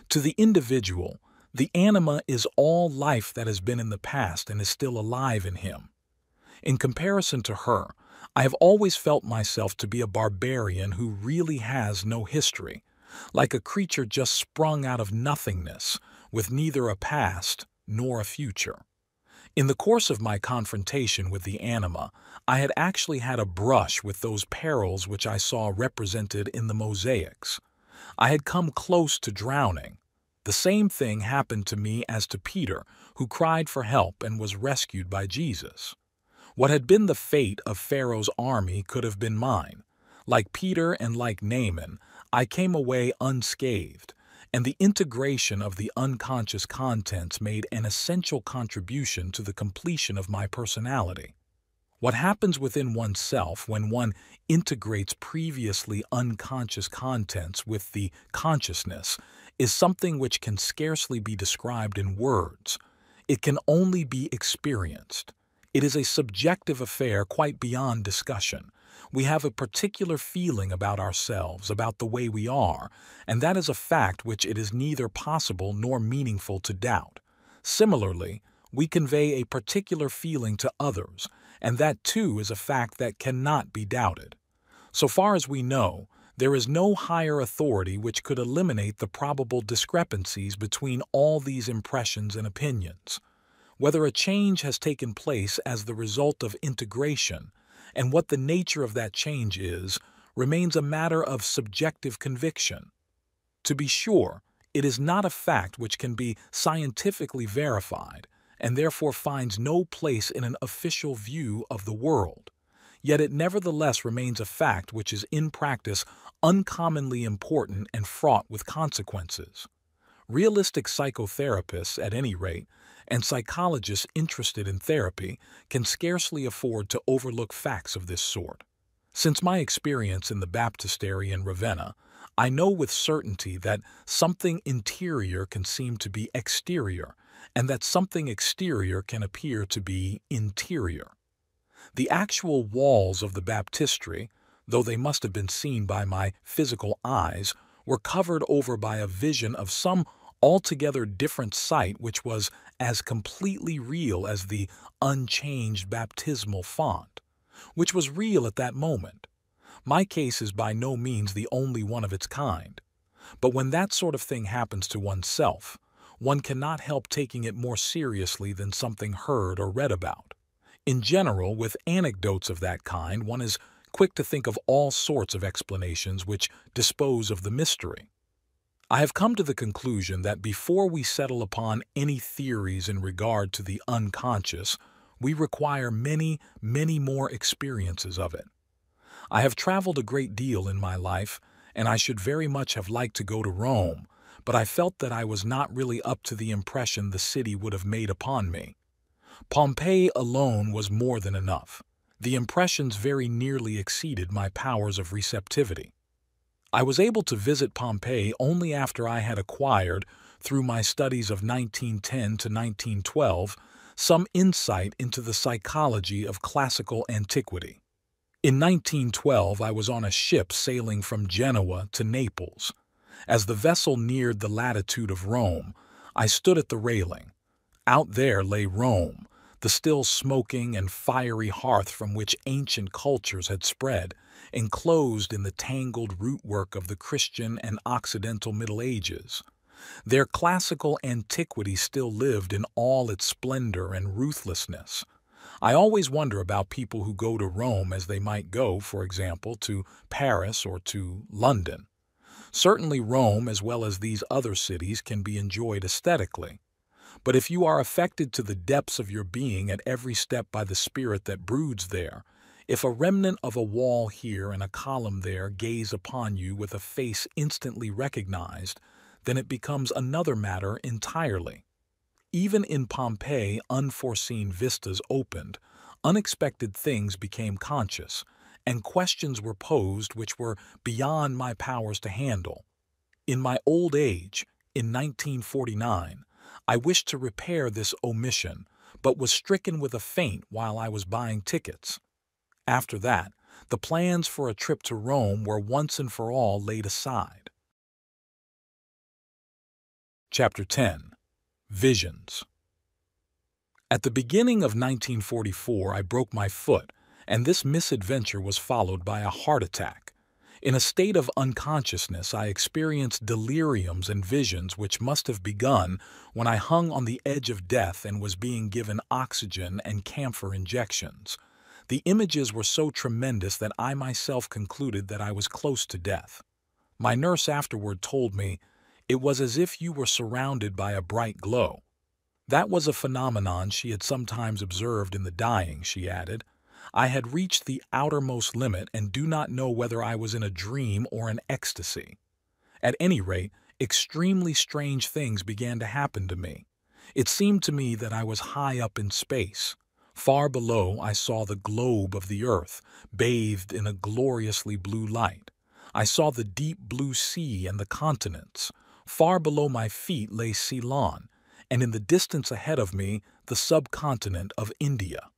To the individual, the anima is all life that has been in the past and is still alive in him. In comparison to her, I have always felt myself to be a barbarian who really has no history, like a creature just sprung out of nothingness, with neither a past nor a future. In the course of my confrontation with the anima, I had actually had a brush with those perils which I saw represented in the mosaics. I had come close to drowning. The same thing happened to me as to Peter, who cried for help and was rescued by Jesus. What had been the fate of Pharaoh's army could have been mine. Like Peter and like Naaman, I came away unscathed, and the integration of the unconscious contents made an essential contribution to the completion of my personality. What happens within oneself when one integrates previously unconscious contents with the consciousness is something which can scarcely be described in words. It can only be experienced. It is a subjective affair quite beyond discussion. We have a particular feeling about ourselves, about the way we are, and that is a fact which it is neither possible nor meaningful to doubt. Similarly, we convey a particular feeling to others, and that too is a fact that cannot be doubted. So far as we know, there is no higher authority which could eliminate the probable discrepancies between all these impressions and opinions. Whether a change has taken place as the result of integration, and what the nature of that change is, remains a matter of subjective conviction. To be sure, it is not a fact which can be scientifically verified, and therefore finds no place in an official view of the world. Yet it nevertheless remains a fact which is in practice uncommonly important and fraught with consequences. Realistic psychotherapists, at any rate, and psychologists interested in therapy can scarcely afford to overlook facts of this sort. Since my experience in the baptistery in Ravenna, I know with certainty that something interior can seem to be exterior, and that something exterior can appear to be interior. The actual walls of the baptistery, though they must have been seen by my physical eyes, were covered over by a vision of some altogether different sight which was as completely real as the unchanged baptismal font, which was real at that moment. My case is by no means the only one of its kind, but when that sort of thing happens to oneself, one cannot help taking it more seriously than something heard or read about. In general, with anecdotes of that kind, one is quick to think of all sorts of explanations which dispose of the mystery. I have come to the conclusion that before we settle upon any theories in regard to the unconscious, we require many, many more experiences of it. I have traveled a great deal in my life, and I should very much have liked to go to Rome, but I felt that I was not really up to the impression the city would have made upon me. Pompeii alone was more than enough. The impressions very nearly exceeded my powers of receptivity. I was able to visit Pompeii only after I had acquired, through my studies of 1910 to 1912, some insight into the psychology of classical antiquity. In 1912, I was on a ship sailing from Genoa to Naples. As the vessel neared the latitude of Rome, I stood at the railing. Out there lay Rome, the still smoking and fiery hearth from which ancient cultures had spread, enclosed in the tangled rootwork of the Christian and Occidental Middle Ages. Their classical antiquity still lived in all its splendor and ruthlessness. I always wonder about people who go to Rome as they might go, for example, to Paris or to London. Certainly Rome, as well as these other cities, can be enjoyed aesthetically. But if you are affected to the depths of your being at every step by the spirit that broods there, if a remnant of a wall here and a column there gaze upon you with a face instantly recognized, then it becomes another matter entirely. Even in Pompeii, unforeseen vistas opened, unexpected things became conscious, and questions were posed which were beyond my powers to handle. In my old age, in 1949, I wished to repair this omission, but was stricken with a faint while I was buying tickets. After that, the plans for a trip to Rome were once and for all laid aside. Chapter 10. Visions. At the beginning of 1944, I broke my foot, and this misadventure was followed by a heart attack. In a state of unconsciousness, I experienced deliriums and visions which must have begun when I hung on the edge of death and was being given oxygen and camphor injections. The images were so tremendous that I myself concluded that I was close to death. My nurse afterward told me, "It was as if you were surrounded by a bright glow." That was a phenomenon she had sometimes observed in the dying, she added. I had reached the outermost limit and do not know whether I was in a dream or an ecstasy. At any rate, extremely strange things began to happen to me. It seemed to me that I was high up in space. Far below, I saw the globe of the earth, bathed in a gloriously blue light. I saw the deep blue sea and the continents. Far below my feet lay Ceylon, and in the distance ahead of me, the subcontinent of India.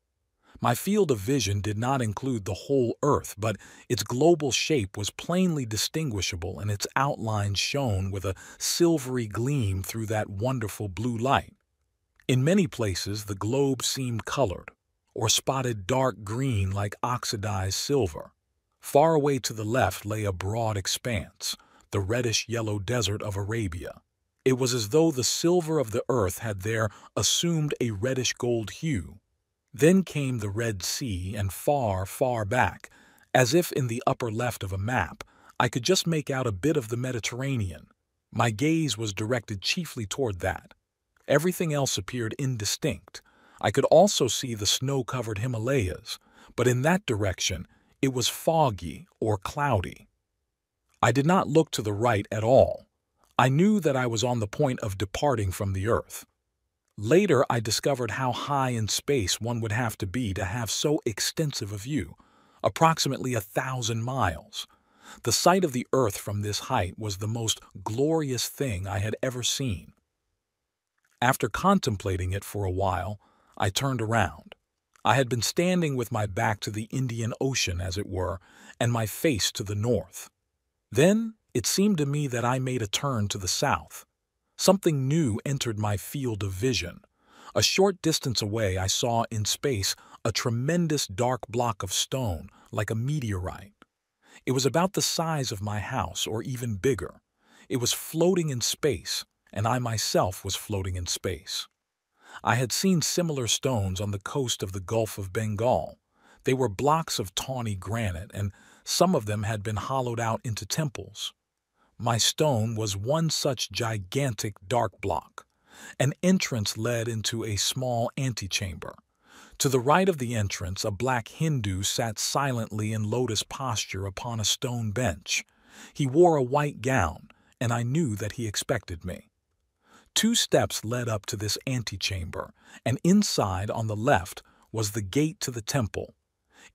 My field of vision did not include the whole earth, but its global shape was plainly distinguishable and its outlines shone with a silvery gleam through that wonderful blue light. In many places, the globe seemed colored, or spotted dark green like oxidized silver. Far away to the left lay a broad expanse, the reddish-yellow desert of Arabia. It was as though the silver of the earth had there assumed a reddish-gold hue. Then came the Red Sea, and far, far back, as if in the upper left of a map, I could just make out a bit of the Mediterranean. My gaze was directed chiefly toward that. Everything else appeared indistinct. I could also see the snow-covered Himalayas, but in that direction it was foggy or cloudy. I did not look to the right at all. I knew that I was on the point of departing from the earth. Later, I discovered how high in space one would have to be to have so extensive a view, approximately 1,000 miles. The sight of the earth from this height was the most glorious thing I had ever seen. After contemplating it for a while, I turned around. I had been standing with my back to the Indian Ocean, as it were, and my face to the north. Then it seemed to me that I made a turn to the south. Something new entered my field of vision. A short distance away, I saw in space a tremendous dark block of stone, like a meteorite. It was about the size of my house, or even bigger. It was floating in space, and I myself was floating in space. I had seen similar stones on the coast of the Gulf of Bengal. They were blocks of tawny granite, and some of them had been hollowed out into temples. My stone was one such gigantic dark block. An entrance led into a small antechamber. To the right of the entrance, a black Hindu sat silently in lotus posture upon a stone bench. He wore a white gown, and I knew that he expected me. 2 steps led up to this antechamber, and inside, on the left, was the gate to the temple.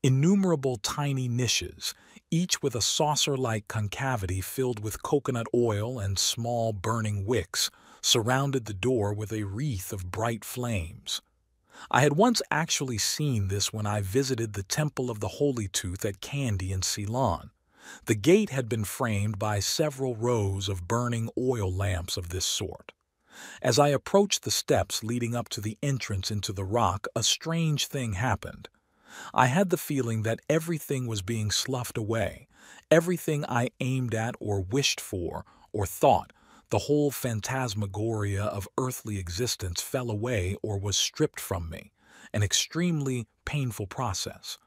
Innumerable tiny niches, each with a saucer-like concavity filled with coconut oil and small burning wicks, surrounded the door with a wreath of bright flames. I had once actually seen this when I visited the Temple of the Holy Tooth at Kandy in Ceylon. The gate had been framed by several rows of burning oil lamps of this sort. As I approached the steps leading up to the entrance into the rock, a strange thing happened. I had the feeling that everything was being sloughed away, everything I aimed at or wished for or thought, the whole phantasmagoria of earthly existence fell away or was stripped from me, an extremely painful process.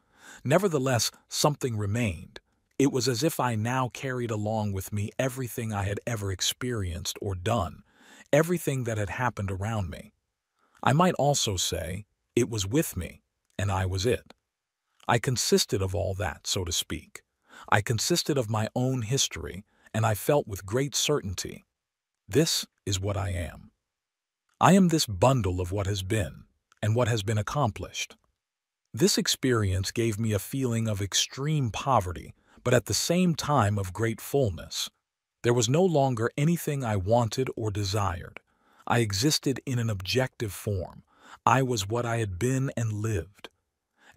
Nevertheless, something remained. It was as if I now carried along with me everything I had ever experienced or done, everything that had happened around me. I might also say, it was with me, and I was it. I consisted of all that, so to speak. I consisted of my own history, and I felt with great certainty, this is what I am. I am this bundle of what has been, and what has been accomplished. This experience gave me a feeling of extreme poverty, but at the same time of great fullness. There was no longer anything I wanted or desired. I existed in an objective form. I was what I had been and lived.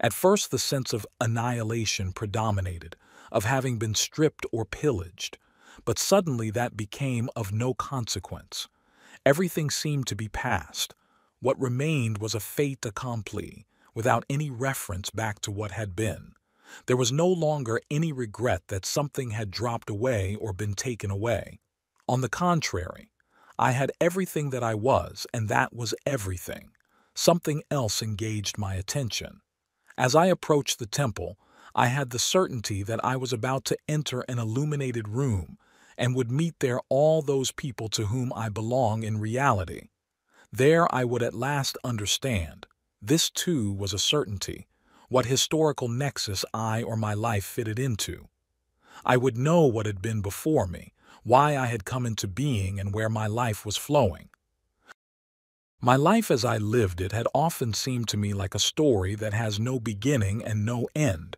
At first the sense of annihilation predominated, of having been stripped or pillaged, but suddenly that became of no consequence. Everything seemed to be past. What remained was a fait accompli, without any reference back to what had been. There was no longer any regret that something had dropped away or been taken away. On the contrary, I had everything that I was, and that was everything. Something else engaged my attention. As I approached the temple, I had the certainty that I was about to enter an illuminated room and would meet there all those people to whom I belong in reality. There I would at last understand, this too was a certainty, what historical nexus I or my life fitted into. I would know what had been before me, why I had come into being and where my life was flowing. My life as I lived it had often seemed to me like a story that has no beginning and no end.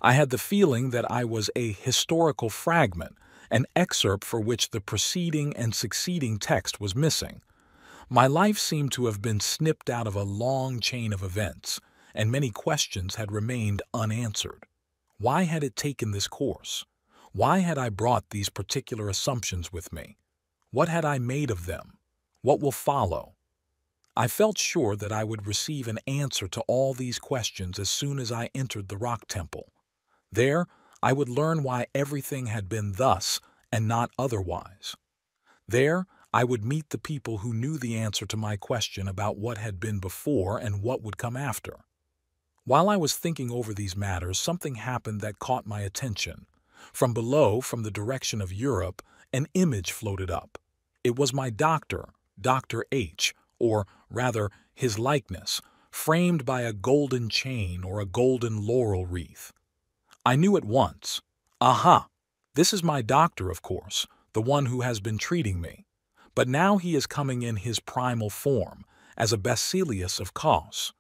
I had the feeling that I was a historical fragment, an excerpt for which the preceding and succeeding text was missing. My life seemed to have been snipped out of a long chain of events, and many questions had remained unanswered. Why had it taken this course? Why had I brought these particular assumptions with me? What had I made of them? What will follow? I felt sure that I would receive an answer to all these questions as soon as I entered the rock temple. There, I would learn why everything had been thus and not otherwise. There, I would meet the people who knew the answer to my question about what had been before and what would come after. While I was thinking over these matters, something happened that caught my attention. From below, from the direction of Europe, an image floated up. It was my doctor, Dr. H., or rather his likeness, framed by a golden chain or a golden laurel wreath. I knew at once. Aha! This is my doctor, of course, the one who has been treating me. But now he is coming in his primal form, as a Basilius of Cos.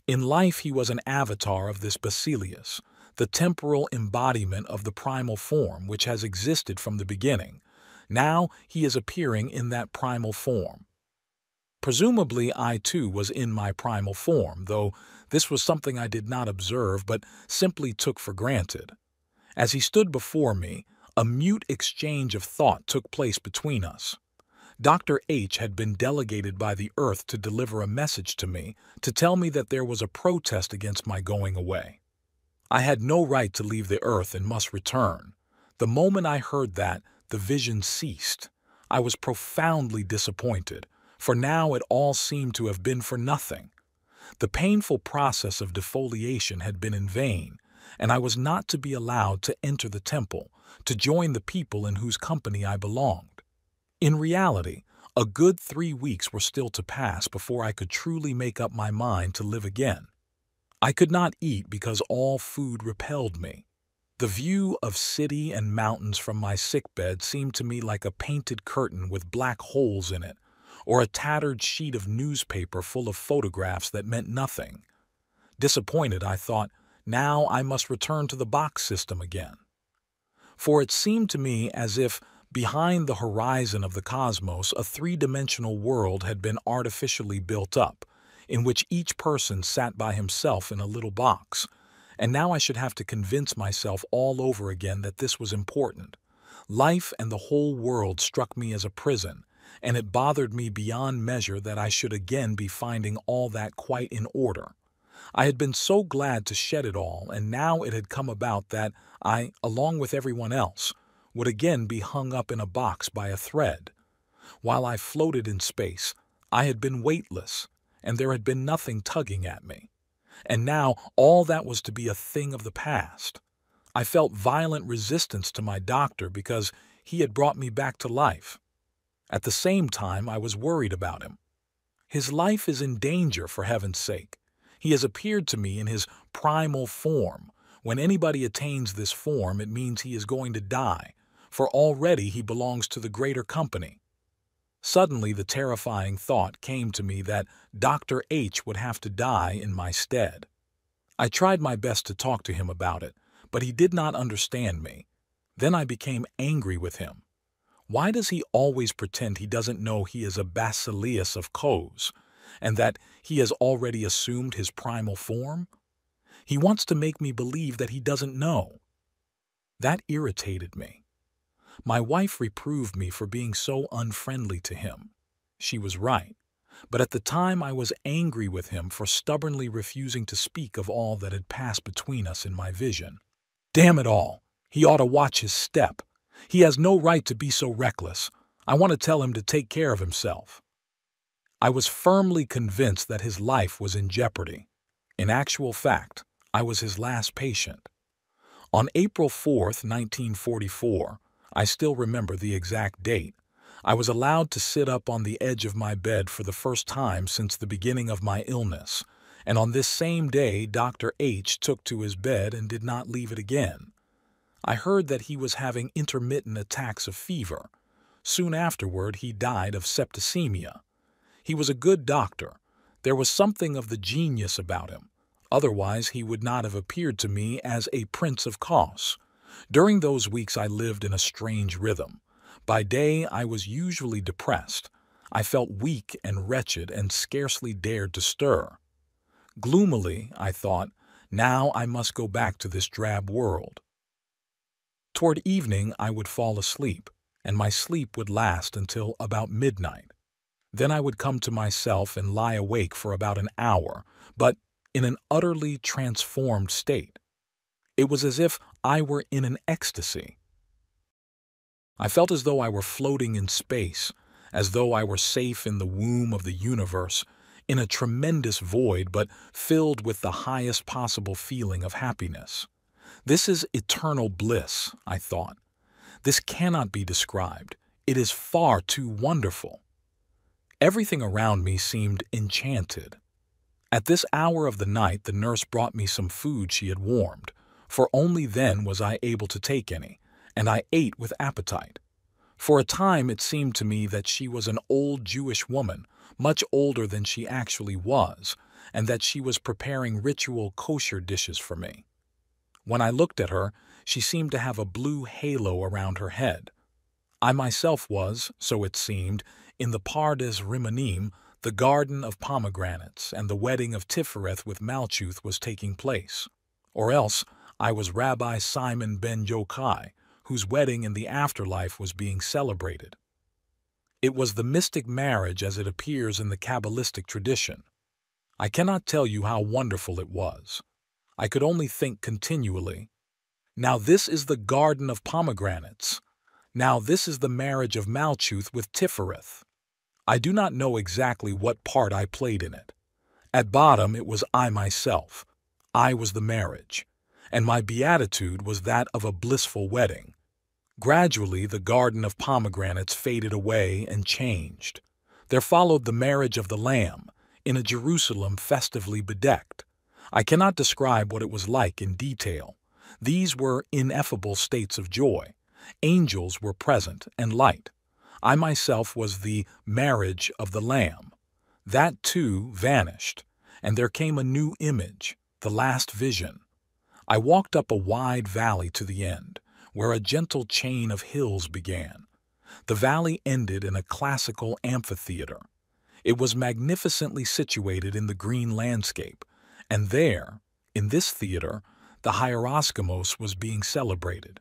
In life he was an avatar of this Basilius, the temporal embodiment of the primal form which has existed from the beginning. Now he is appearing in that primal form. Presumably I too was in my primal form, though this was something I did not observe but simply took for granted. As he stood before me, a mute exchange of thought took place between us. Dr. H. had been delegated by the earth to deliver a message to me, to tell me that there was a protest against my going away. I had no right to leave the earth and must return. The moment I heard that, the vision ceased. I was profoundly disappointed, for now it all seemed to have been for nothing. The painful process of defoliation had been in vain, and I was not to be allowed to enter the temple, to join the people in whose company I belonged. In reality, a good 3 weeks were still to pass before I could truly make up my mind to live again. I could not eat because all food repelled me. The view of city and mountains from my sickbed seemed to me like a painted curtain with black holes in it, or a tattered sheet of newspaper full of photographs that meant nothing. Disappointed, I thought, now I must return to the box system again. For it seemed to me as if, behind the horizon of the cosmos, a three-dimensional world had been artificially built up, in which each person sat by himself in a little box, And now I should have to convince myself all over again that this was important. Life and the whole world struck me as a prison, and it bothered me beyond measure that I should again be finding all that quite in order. I had been so glad to shed it all, and now it had come about that I, along with everyone else, would again be hung up in a box by a thread. While I floated in space, I had been weightless, and there had been nothing tugging at me. And now all that was to be a thing of the past. I felt violent resistance to my doctor because he had brought me back to life. At the same time, I was worried about him. His life is in danger, for heaven's sake. He has appeared to me in his primal form. When anybody attains this form, it means he is going to die, for already he belongs to the greater company. Suddenly the terrifying thought came to me that Dr. H would have to die in my stead. I tried my best to talk to him about it, but he did not understand me. Then I became angry with him. Why does he always pretend he doesn't know he is a basileus of Cos, and that he has already assumed his primal form? He wants to make me believe that he doesn't know. That irritated me. My wife reproved me for being so unfriendly to him. She was right, but at the time I was angry with him for stubbornly refusing to speak of all that had passed between us in my vision. Damn it all! He ought to watch his step. He has no right to be so reckless. I want to tell him to take care of himself. I was firmly convinced that his life was in jeopardy. In actual fact, I was his last patient. On April 4th, 1944, I still remember the exact date, I was allowed to sit up on the edge of my bed for the first time since the beginning of my illness, and on this same day Dr. H took to his bed and did not leave it again. I heard that he was having intermittent attacks of fever. Soon afterward he died of septicemia. He was a good doctor. There was something of the genius about him. Otherwise he would not have appeared to me as a prince of Cos. During those weeks I lived in a strange rhythm. By day I was usually depressed. I felt weak and wretched and scarcely dared to stir. Gloomily, I thought, now I must go back to this drab world. Toward evening I would fall asleep, and my sleep would last until about midnight. Then I would come to myself and lie awake for about an hour, but in an utterly transformed state. It was as if I were in an ecstasy. I felt as though I were floating in space, as though I were safe in the womb of the universe, in a tremendous void but filled with the highest possible feeling of happiness. This is eternal bliss, I thought. This cannot be described. It is far too wonderful. Everything around me seemed enchanted. At this hour of the night the nurse brought me some food she had warmed, for only then was I able to take any, and I ate with appetite. For a time it seemed to me that she was an old Jewish woman, much older than she actually was, and that she was preparing ritual kosher dishes for me. When I looked at her, she seemed to have a blue halo around her head. I myself was, so it seemed, in the Pardes Rimonim, the garden of pomegranates, and the wedding of Tifereth with Malchuth was taking place. Or else I was Rabbi Simon ben Yochai, whose wedding in the afterlife was being celebrated. It was the mystic marriage as it appears in the Kabbalistic tradition. I cannot tell you how wonderful it was. I could only think continually, now this is the garden of pomegranates. Now this is the marriage of Malchuth with Tifereth. I do not know exactly what part I played in it. At bottom it was I myself. I was the marriage, and my beatitude was that of a blissful wedding. Gradually the garden of pomegranates faded away and changed. There followed the marriage of the Lamb, in a Jerusalem festively bedecked. I cannot describe what it was like in detail. These were ineffable states of joy. Angels were present and light. I myself was the marriage of the Lamb. That too vanished, and there came a new image, the last vision. I walked up a wide valley to the end, where a gentle chain of hills began. The valley ended in a classical amphitheater. It was magnificently situated in the green landscape, and there, in this theater, The hieroscomos was being celebrated.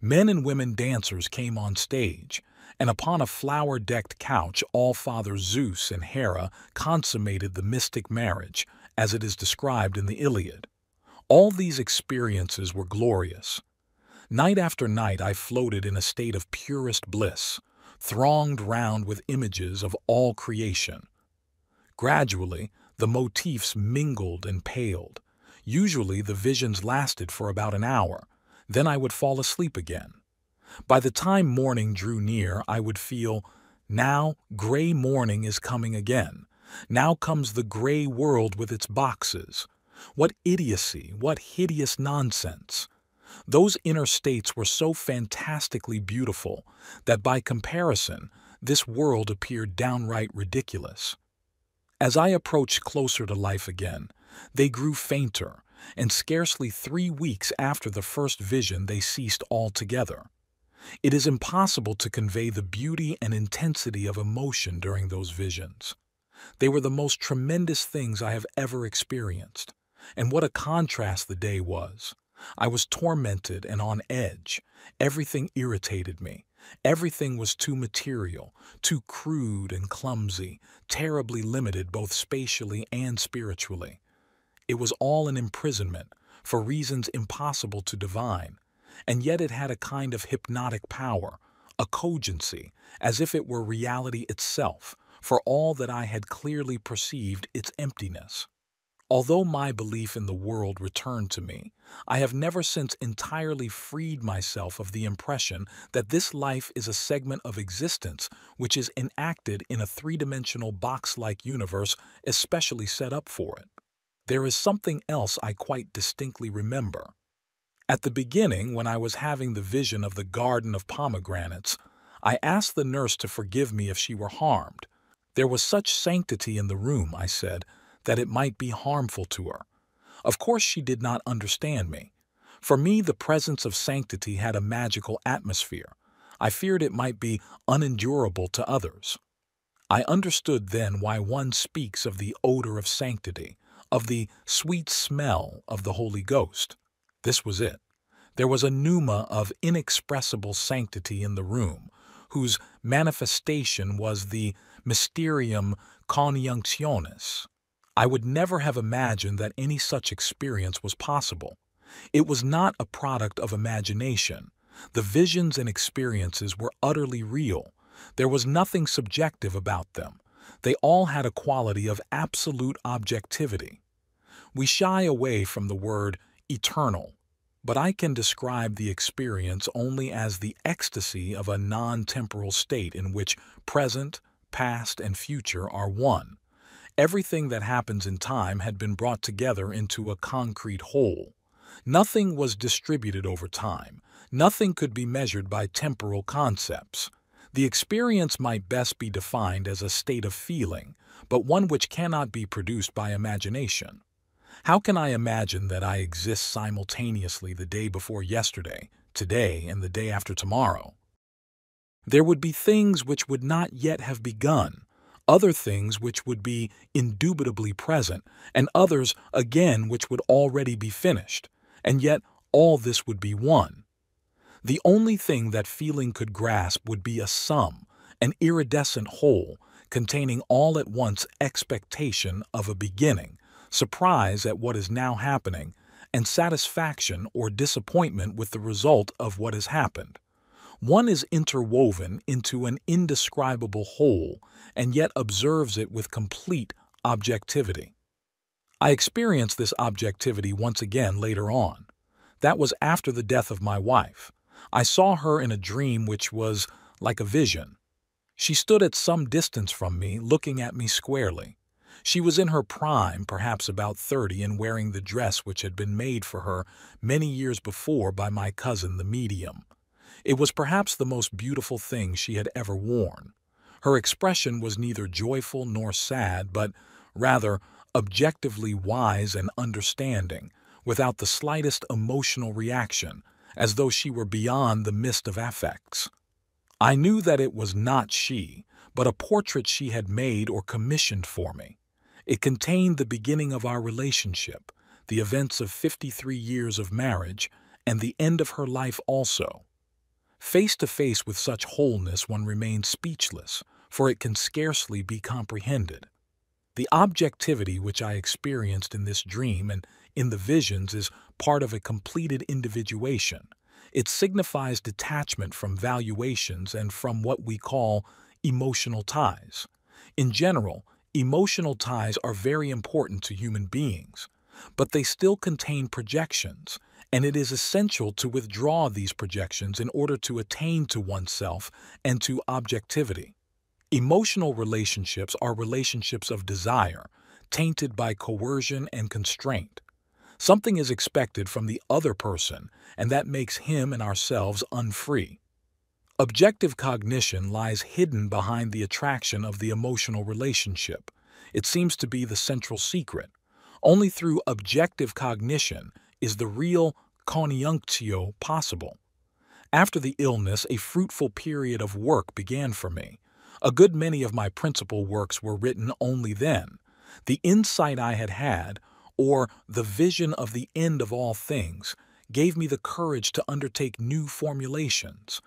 Men and women dancers came on stage, and upon a flower-decked couch All-Father Zeus and Hera consummated the mystic marriage, as it is described in the Iliad. All these experiences were glorious. Night after night I floated in a state of purest bliss, thronged round with images of all creation. Gradually, the motifs mingled and paled. Usually the visions lasted for about an hour, then I would fall asleep again. By the time morning drew near, I would feel, now gray morning is coming again. Now comes the gray world with its boxes. What idiocy, what hideous nonsense. Those inner states were so fantastically beautiful that by comparison, this world appeared downright ridiculous. As I approached closer to life again, they grew fainter, and scarcely 3 weeks after the first vision they ceased altogether. It is impossible to convey the beauty and intensity of emotion during those visions. They were the most tremendous things I have ever experienced. And what a contrast the day was. I was tormented and on edge. Everything irritated me. Everything was too material, too crude and clumsy, terribly limited both spatially and spiritually. It was all an imprisonment, for reasons impossible to divine, and yet it had a kind of hypnotic power, a cogency, as if it were reality itself, for all that I had clearly perceived its emptiness. Although my belief in the world returned to me, I have never since entirely freed myself of the impression that this life is a segment of existence which is enacted in a three-dimensional box-like universe especially set up for it. There is something else I quite distinctly remember. At the beginning, when I was having the vision of the garden of pomegranates, I asked the nurse to forgive me if she were harmed. There was such sanctity in the room, I said, that it might be harmful to her. Of course she did not understand me. For me, the presence of sanctity had a magical atmosphere. I feared it might be unendurable to others. I understood then why one speaks of the odor of sanctity, of the sweet smell of the Holy Ghost. This was it. There was a pneuma of inexpressible sanctity in the room, whose manifestation was the mysterium conjunctionis. I would never have imagined that any such experience was possible. It was not a product of imagination. The visions and experiences were utterly real. There was nothing subjective about them. They all had a quality of absolute objectivity. We shy away from the word eternal, but I can describe the experience only as the ecstasy of a non-temporal state in which present, past, and future are one. Everything that happens in time had been brought together into a concrete whole. Nothing was distributed over time. Nothing could be measured by temporal concepts. The experience might best be defined as a state of feeling, but one which cannot be produced by imagination. How can I imagine that I exist simultaneously the day before yesterday, today, and the day after tomorrow? There would be things which would not yet have begun, other things which would be indubitably present, and others, again, which would already be finished, and yet all this would be one. The only thing that feeling could grasp would be a sum, an iridescent whole, containing all at once expectation of a beginning, surprise at what is now happening, and satisfaction or disappointment with the result of what has happened. One is interwoven into an indescribable whole, and yet observes it with complete objectivity. I experienced this objectivity once again later on. That was after the death of my wife. I saw her in a dream which was like a vision. She stood at some distance from me, looking at me squarely. She was in her prime, perhaps about 30, and wearing the dress which had been made for her many years before by my cousin, the medium. It was perhaps the most beautiful thing she had ever worn. Her expression was neither joyful nor sad, but rather objectively wise and understanding, without the slightest emotional reaction, as though she were beyond the mist of affects. I knew that it was not she, but a portrait she had made or commissioned for me. It contained the beginning of our relationship, the events of 53 years of marriage, and the end of her life also. Face to face with such wholeness, one remains speechless, for it can scarcely be comprehended. The objectivity which I experienced in this dream and in the visions is part of a completed individuation. It signifies detachment from valuations and from what we call emotional ties. In general, emotional ties are very important to human beings, but they still contain projections, and it is essential to withdraw these projections in order to attain to oneself and to objectivity. Emotional relationships are relationships of desire, tainted by coercion and constraint. Something is expected from the other person, and that makes him and ourselves unfree. Objective cognition lies hidden behind the attraction of the emotional relationship. It seems to be the central secret. Only through objective cognition is the real coniunctio possible. After the illness, a fruitful period of work began for me. A good many of my principal works were written only then. The insight I had had, or the vision of the end of all things, gave me the courage to undertake new formulations.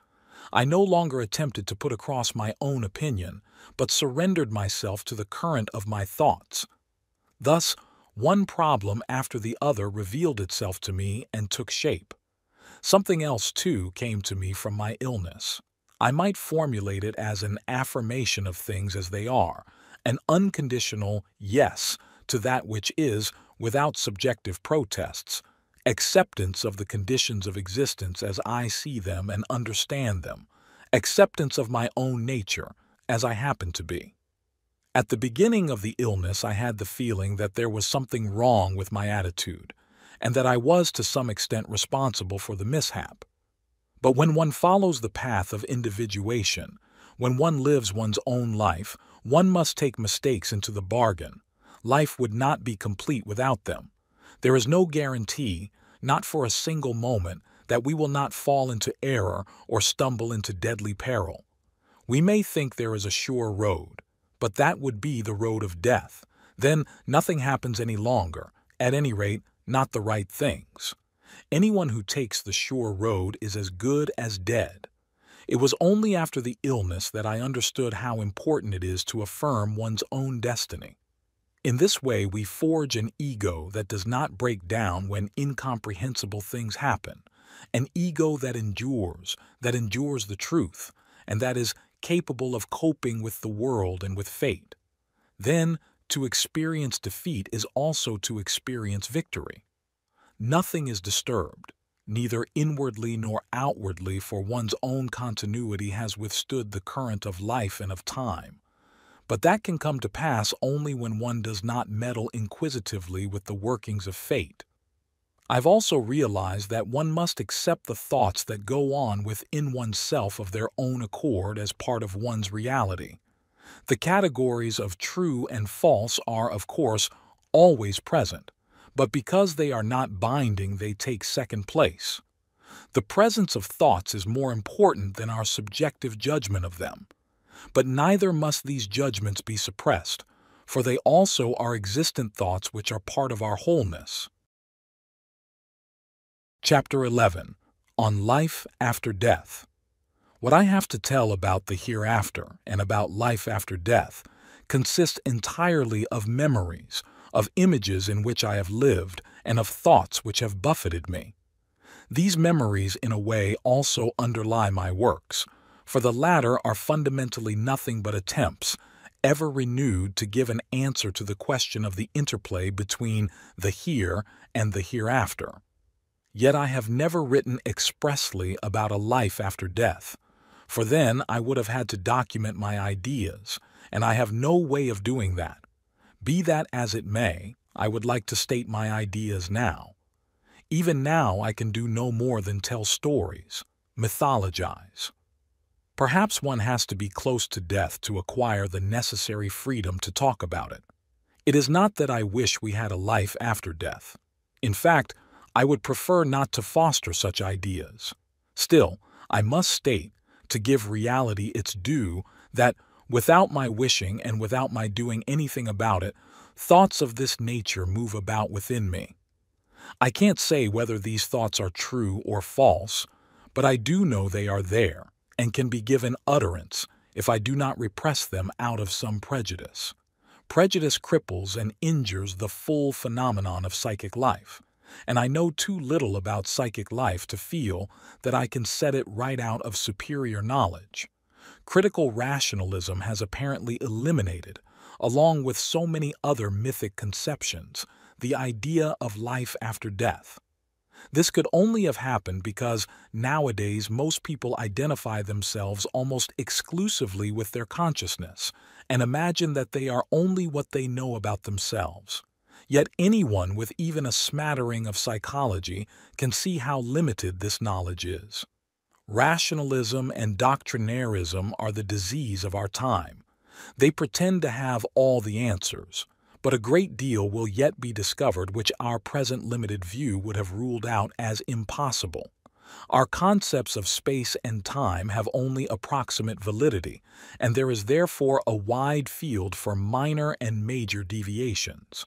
I no longer attempted to put across my own opinion, but surrendered myself to the current of my thoughts. Thus, one problem after the other revealed itself to me and took shape. Something else, too, came to me from my illness. I might formulate it as an affirmation of things as they are, an unconditional yes to that which is, without subjective protests, acceptance of the conditions of existence as I see them and understand them, acceptance of my own nature as I happen to be. At the beginning of the illness, I had the feeling that there was something wrong with my attitude, and that I was to some extent responsible for the mishap. But when one follows the path of individuation, when one lives one's own life, one must take mistakes into the bargain. Life would not be complete without them. There is no guarantee, not for a single moment, that we will not fall into error or stumble into deadly peril. We may think there is a sure road, but that would be the road of death. Then nothing happens any longer, at any rate, not the right things. Anyone who takes the sure road is as good as dead. It was only after the illness that I understood how important it is to affirm one's own destiny. In this way, we forge an ego that does not break down when incomprehensible things happen, an ego that endures the truth, and that is capable of coping with the world and with fate. Then, to experience defeat is also to experience victory. Nothing is disturbed, neither inwardly nor outwardly, for one's own continuity has withstood the current of life and of time. But that can come to pass only when one does not meddle inquisitively with the workings of fate. I've also realized that one must accept the thoughts that go on within oneself of their own accord as part of one's reality. The categories of true and false are, of course, always present, but because they are not binding, they take second place. The presence of thoughts is more important than our subjective judgment of them. But neither must these judgments be suppressed, for they also are existent thoughts which are part of our wholeness. Chapter 11. On Life After Death. What I have to tell about the hereafter and about life after death consists entirely of memories, of images in which I have lived, and of thoughts which have buffeted me. These memories, in a way, also underlie my works, for the latter are fundamentally nothing but attempts, ever renewed, to give an answer to the question of the interplay between the here and the hereafter. Yet I have never written expressly about a life after death, for then I would have had to document my ideas, and I have no way of doing that. Be that as it may, I would like to state my ideas now. Even now I can do no more than tell stories, mythologize. Perhaps one has to be close to death to acquire the necessary freedom to talk about it. It is not that I wish we had a life after death. In fact, I would prefer not to foster such ideas. Still, I must state, to give reality its due, that without my wishing and without my doing anything about it, thoughts of this nature move about within me. I can't say whether these thoughts are true or false, but I do know they are there and can be given utterance if I do not repress them out of some prejudice. Prejudice cripples and injures the full phenomenon of psychic life, and I know too little about psychic life to feel that I can set it right out of superior knowledge. Critical rationalism has apparently eliminated, along with so many other mythic conceptions, the idea of life after death. This could only have happened because nowadays most people identify themselves almost exclusively with their consciousness and imagine that they are only what they know about themselves. Yet anyone with even a smattering of psychology can see how limited this knowledge is. Rationalism and doctrinarism are the disease of our time. They pretend to have all the answers, but a great deal will yet be discovered which our present limited view would have ruled out as impossible. Our concepts of space and time have only approximate validity, and there is therefore a wide field for minor and major deviations.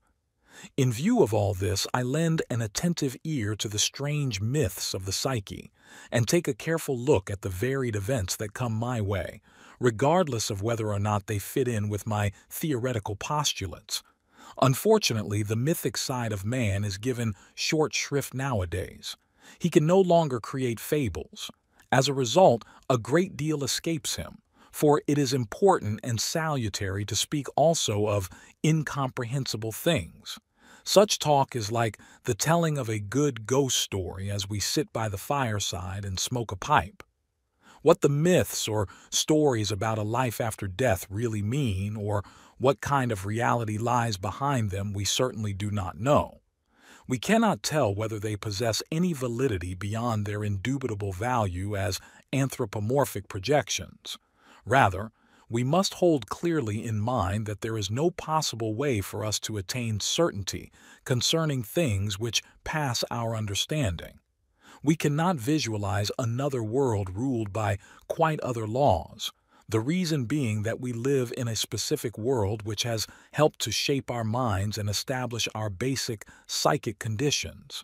In view of all this, I lend an attentive ear to the strange myths of the psyche, and take a careful look at the varied events that come my way, regardless of whether or not they fit in with my theoretical postulates. Unfortunately, the mythic side of man is given short shrift nowadays. He can no longer create fables. As a result, a great deal escapes him, for it is important and salutary to speak also of incomprehensible things. Such talk is like the telling of a good ghost story as we sit by the fireside and smoke a pipe. What the myths or stories about a life after death really mean, or what kind of reality lies behind them, we certainly do not know. We cannot tell whether they possess any validity beyond their indubitable value as anthropomorphic projections. Rather, we must hold clearly in mind that there is no possible way for us to attain certainty concerning things which pass our understanding. We cannot visualize another world ruled by quite other laws, the reason being that we live in a specific world which has helped to shape our minds and establish our basic psychic conditions.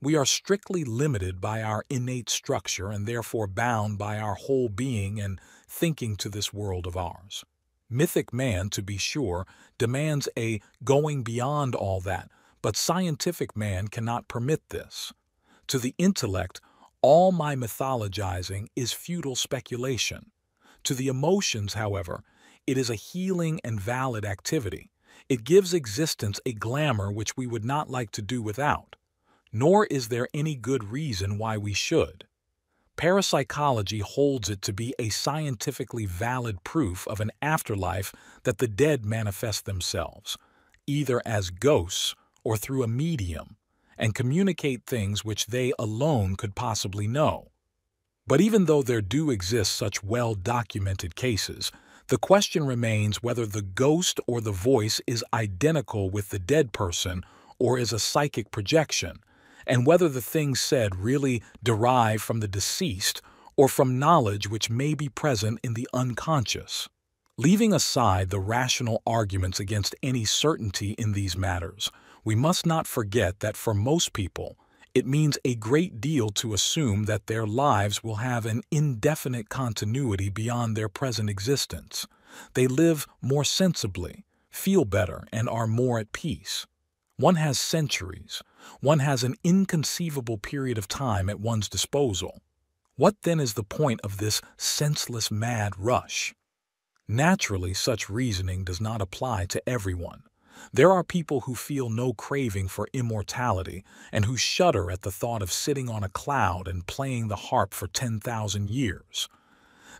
We are strictly limited by our innate structure and therefore bound by our whole being and thinking to this world of ours. Mythic man, to be sure, demands a going beyond all that, but scientific man cannot permit this. To the intellect, all my mythologizing is futile speculation. To the emotions, however, it is a healing and valid activity. It gives existence a glamour which we would not like to do without. Nor is there any good reason why we should. Parapsychology holds it to be a scientifically valid proof of an afterlife that the dead manifest themselves, either as ghosts or through a medium, and communicate things which they alone could possibly know. But even though there do exist such well-documented cases, the question remains whether the ghost or the voice is identical with the dead person or is a psychic projection, and whether the things said really derive from the deceased or from knowledge which may be present in the unconscious. Leaving aside the rational arguments against any certainty in these matters, we must not forget that for most people, it means a great deal to assume that their lives will have an indefinite continuity beyond their present existence. They live more sensibly, feel better, and are more at peace. One has centuries. One has an inconceivable period of time at one's disposal. What then is the point of this senseless mad rush? Naturally, such reasoning does not apply to everyone. There are people who feel no craving for immortality and who shudder at the thought of sitting on a cloud and playing the harp for 10,000 years.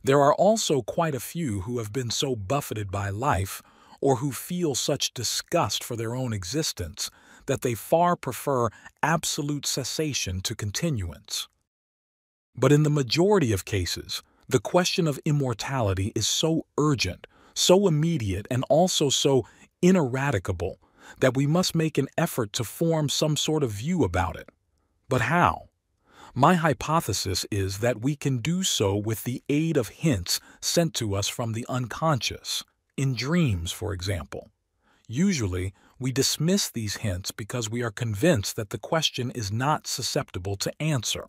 There are also quite a few who have been so buffeted by life, or who feel such disgust for their own existence, that they far prefer absolute cessation to continuance. But in the majority of cases, the question of immortality is so urgent, so immediate, and also so ineradicable that we must make an effort to form some sort of view about it. But how? My hypothesis is that we can do so with the aid of hints sent to us from the unconscious, in dreams, for example. Usually, we dismiss these hints because we are convinced that the question is not susceptible to answer.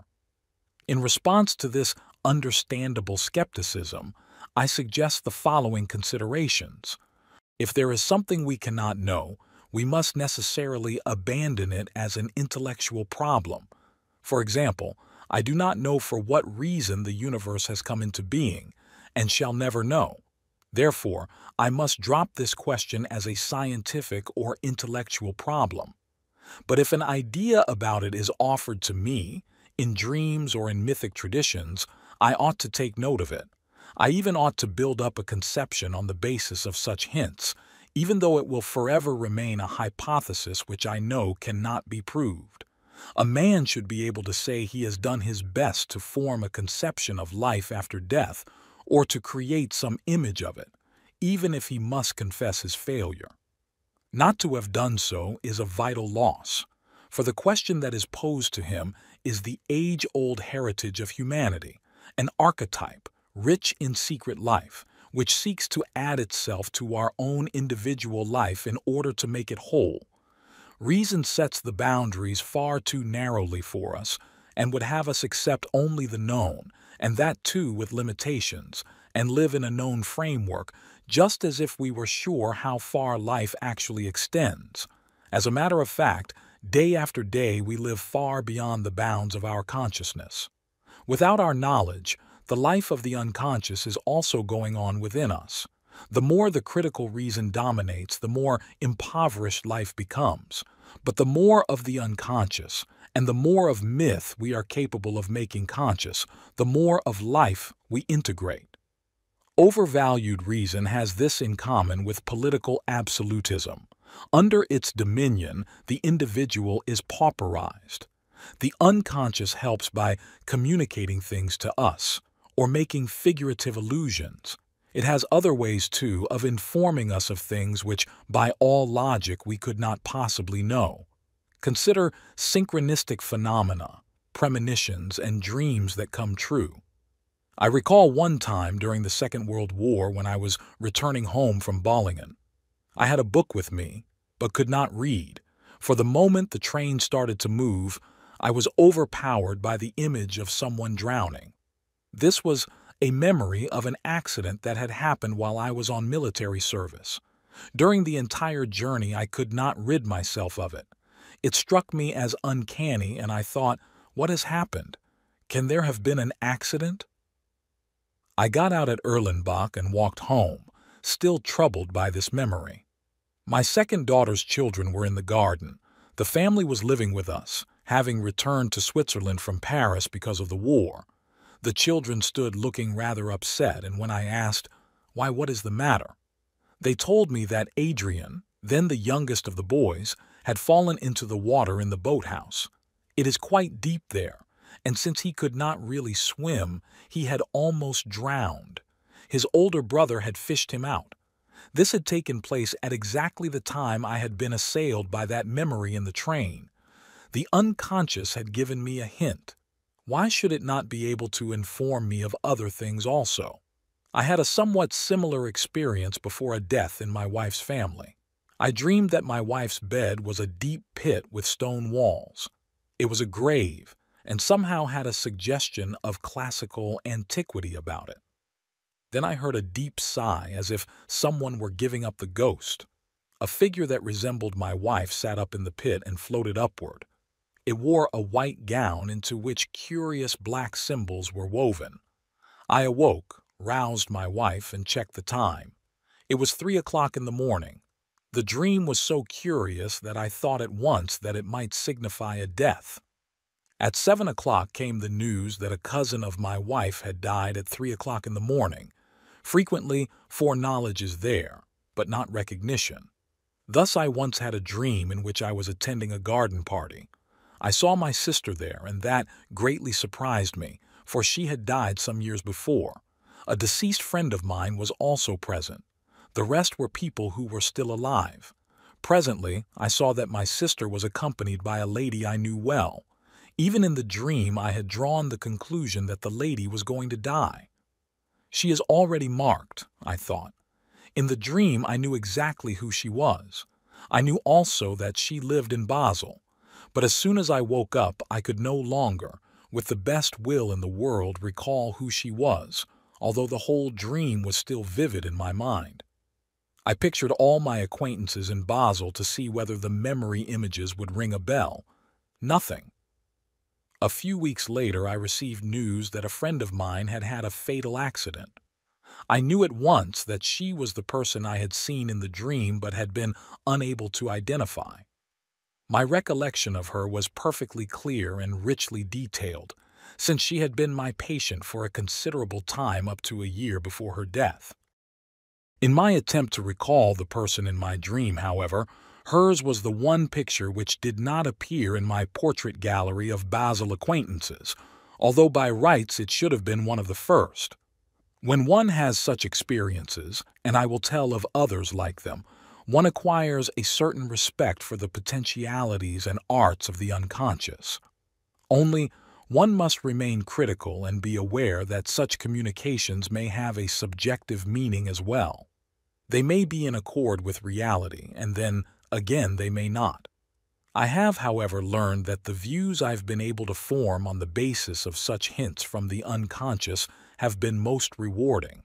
In response to this understandable skepticism, I suggest the following considerations. If there is something we cannot know, we must necessarily abandon it as an intellectual problem. For example, I do not know for what reason the universe has come into being, and shall never know. Therefore, I must drop this question as a scientific or intellectual problem. But if an idea about it is offered to me, in dreams or in mythic traditions, I ought to take note of it. I even ought to build up a conception on the basis of such hints, even though it will forever remain a hypothesis which I know cannot be proved. A man should be able to say he has done his best to form a conception of life after death, or to create some image of it, even if he must confess his failure. Not to have done so is a vital loss, for the question that is posed to him is the age-old heritage of humanity, an archetype, rich in secret life, which seeks to add itself to our own individual life in order to make it whole. Reason sets the boundaries far too narrowly for us, and would have us accept only the known, and that too with limitations, and live in a known framework, just as if we were sure how far life actually extends. As a matter of fact, day after day we live far beyond the bounds of our consciousness. Without our knowledge, the life of the unconscious is also going on within us. The more the critical reason dominates, the more impoverished life becomes. But the more of the unconscious, and the more of myth we are capable of making conscious, the more of life we integrate. Overvalued reason has this in common with political absolutism. Under its dominion, the individual is pauperized. The unconscious helps by communicating things to us, or making figurative allusions. It has other ways, too, of informing us of things which, by all logic, we could not possibly know. Consider synchronistic phenomena, premonitions, and dreams that come true. I recall one time during the Second World War when I was returning home from Bollingen. I had a book with me, but could not read, for the moment the train started to move, I was overpowered by the image of someone drowning. This was a memory of an accident that had happened while I was on military service. During the entire journey, I could not rid myself of it. It struck me as uncanny, and I thought, what has happened? Can there have been an accident? I got out at Erlenbach and walked home, still troubled by this memory. My second daughter's children were in the garden. The family was living with us, having returned to Switzerland from Paris because of the war. The children stood looking rather upset, and when I asked, "Why, what is the matter?" they told me that Adrian, then the youngest of the boys, had fallen into the water in the boathouse. It is quite deep there, and since he could not really swim, he had almost drowned. His older brother had fished him out. This had taken place at exactly the time I had been assailed by that memory in the train. The unconscious had given me a hint. Why should it not be able to inform me of other things also? I had a somewhat similar experience before a death in my wife's family. I dreamed that my wife's bed was a deep pit with stone walls. It was a grave, and somehow had a suggestion of classical antiquity about it. Then I heard a deep sigh, as if someone were giving up the ghost. A figure that resembled my wife sat up in the pit and floated upward. It wore a white gown into which curious black symbols were woven. I awoke, roused my wife, and checked the time. It was 3 o'clock in the morning. The dream was so curious that I thought at once that it might signify a death. At 7 o'clock came the news that a cousin of my wife had died at 3 o'clock in the morning. Frequently, foreknowledge is there, but not recognition. Thus I once had a dream in which I was attending a garden party. I saw my sister there, and that greatly surprised me, for she had died some years before. A deceased friend of mine was also present. The rest were people who were still alive. Presently, I saw that my sister was accompanied by a lady I knew well. Even in the dream, I had drawn the conclusion that the lady was going to die. She is already marked, I thought. In the dream, I knew exactly who she was. I knew also that she lived in Basel, but as soon as I woke up, I could no longer, with the best will in the world, recall who she was, although the whole dream was still vivid in my mind. I pictured all my acquaintances in Basel to see whether the memory images would ring a bell. Nothing. A few weeks later, I received news that a friend of mine had had a fatal accident. I knew at once that she was the person I had seen in the dream but had been unable to identify. My recollection of her was perfectly clear and richly detailed, since she had been my patient for a considerable time up to a year before her death. In my attempt to recall the person in my dream, however, hers was the one picture which did not appear in my portrait gallery of Basel acquaintances, although by rights it should have been one of the first. When one has such experiences, and I will tell of others like them, one acquires a certain respect for the potentialities and arts of the unconscious. Only, one must remain critical and be aware that such communications may have a subjective meaning as well. They may be in accord with reality, and then, again, they may not. I have, however, learned that the views I've been able to form on the basis of such hints from the unconscious have been most rewarding.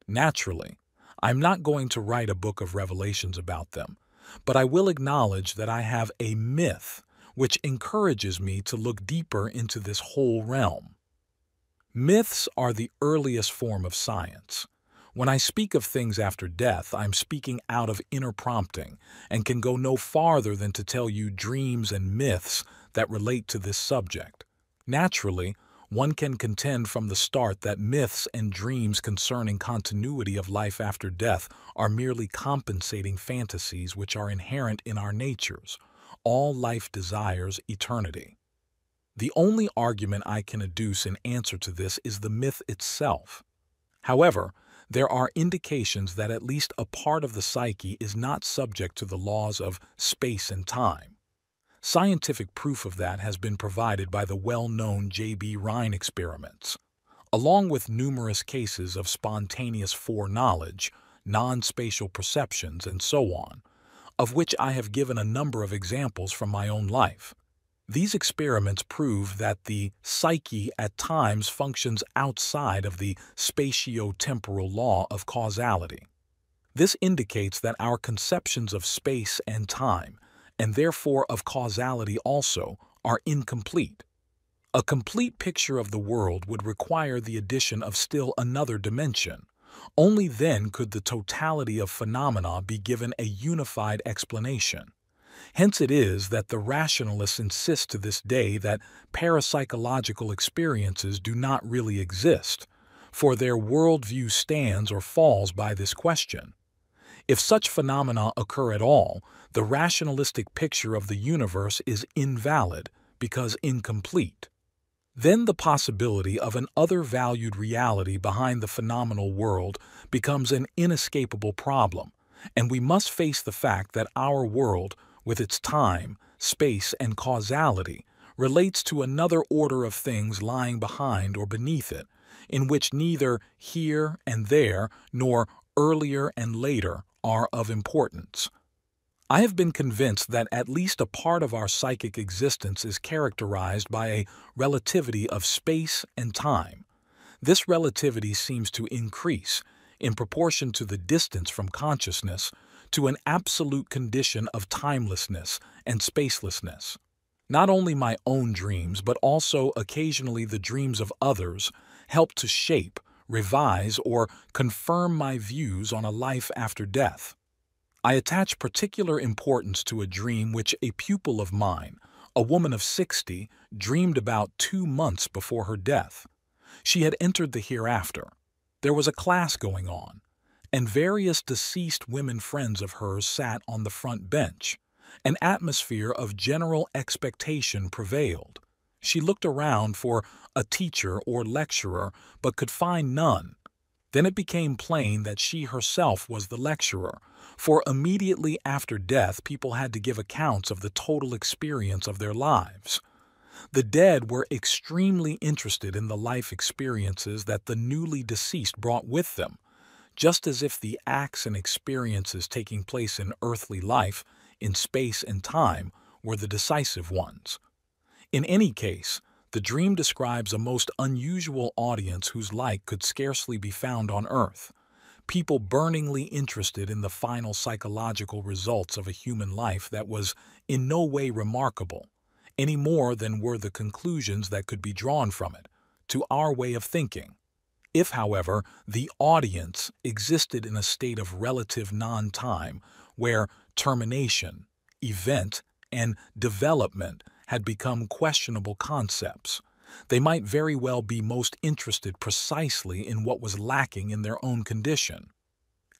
Naturally, I'm not going to write a book of revelations about them, but I will acknowledge that I have a myth which encourages me to look deeper into this whole realm. Myths are the earliest form of science. When I speak of things after death, I'm speaking out of inner prompting and can go no farther than to tell you dreams and myths that relate to this subject. Naturally, one can contend from the start that myths and dreams concerning continuity of life after death are merely compensating fantasies which are inherent in our natures. All life desires eternity. The only argument I can adduce in answer to this is the myth itself. However, there are indications that at least a part of the psyche is not subject to the laws of space and time. Scientific proof of that has been provided by the well-known J.B. Rhine experiments, along with numerous cases of spontaneous foreknowledge, non-spatial perceptions, and so on, of which I have given a number of examples from my own life. These experiments prove that the psyche at times functions outside of the spatio-temporal law of causality. This indicates that our conceptions of space and time, and therefore of causality also, are incomplete. A complete picture of the world would require the addition of still another dimension. Only then could the totality of phenomena be given a unified explanation. Hence it is that the rationalists insist to this day that parapsychological experiences do not really exist, for their worldview stands or falls by this question. If such phenomena occur at all, the rationalistic picture of the universe is invalid because incomplete. Then the possibility of an other-valued reality behind the phenomenal world becomes an inescapable problem, and we must face the fact that our world, with its time, space, and causality, relates to another order of things lying behind or beneath it, in which neither here and there nor earlier and later are of importance. I have been convinced that at least a part of our psychic existence is characterized by a relativity of space and time. This relativity seems to increase, in proportion to the distance from consciousness, to an absolute condition of timelessness and spacelessness. Not only my own dreams, but also occasionally the dreams of others, help to shape, revise, or confirm my views on a life after death. I attach particular importance to a dream which a pupil of mine, a woman of 60, dreamed about 2 months before her death. She had entered the hereafter. There was a class going on, and various deceased women friends of hers sat on the front bench. An atmosphere of general expectation prevailed. She looked around for a teacher or lecturer, but could find none. Then it became plain that she herself was the lecturer, for immediately after death people had to give accounts of the total experience of their lives. The dead were extremely interested in the life experiences that the newly deceased brought with them, just as if the acts and experiences taking place in earthly life in space and time were the decisive ones. In any case, the dream describes a most unusual audience whose like could scarcely be found on Earth. People burningly interested in the final psychological results of a human life that was in no way remarkable, any more than were the conclusions that could be drawn from it, to our way of thinking. If, however, the audience existed in a state of relative non-time, where termination, event, and development had become questionable concepts, they might very well be most interested precisely in what was lacking in their own condition.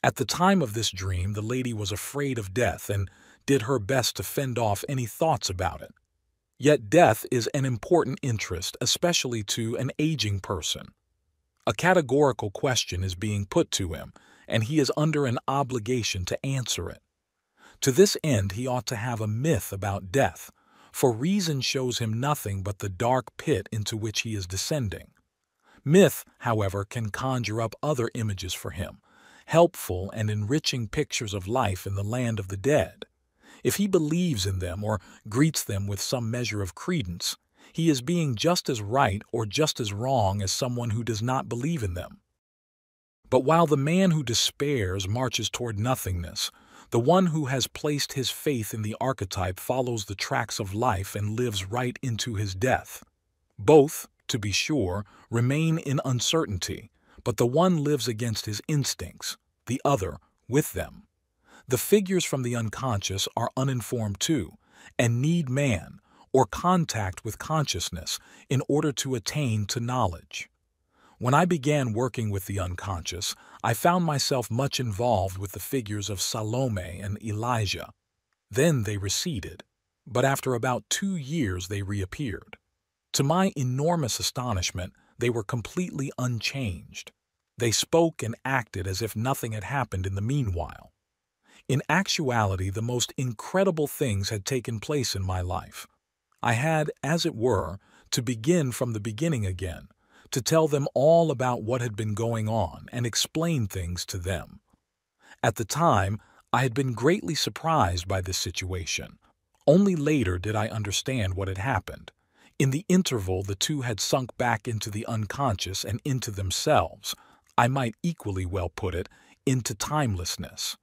At the time of this dream, the lady was afraid of death and did her best to fend off any thoughts about it. Yet death is an important interest, especially to an aging person. A categorical question is being put to him, and he is under an obligation to answer it. To this end, he ought to have a myth about death, for reason shows him nothing but the dark pit into which he is descending. Myth, however, can conjure up other images for him, helpful and enriching pictures of life in the land of the dead. If he believes in them or greets them with some measure of credence, he is being just as right or just as wrong as someone who does not believe in them. But while the man who despairs marches toward nothingness, the one who has placed his faith in the archetype follows the tracks of life and lives right into his death. Both, to be sure, remain in uncertainty, but the one lives against his instincts, the other with them. The figures from the unconscious are uninformed too, and need man, or contact with consciousness, in order to attain to knowledge. When I began working with the unconscious, I found myself much involved with the figures of Salome and Elijah. Then they receded, but after about 2 years they reappeared. To my enormous astonishment, they were completely unchanged. They spoke and acted as if nothing had happened in the meanwhile. In actuality, the most incredible things had taken place in my life. I had, as it were, to begin from the beginning again, to tell them all about what had been going on and explain things to them. At the time, I had been greatly surprised by this situation. Only later did I understand what had happened. In the interval, the two had sunk back into the unconscious and into themselves. I might equally well put it, into timelessness.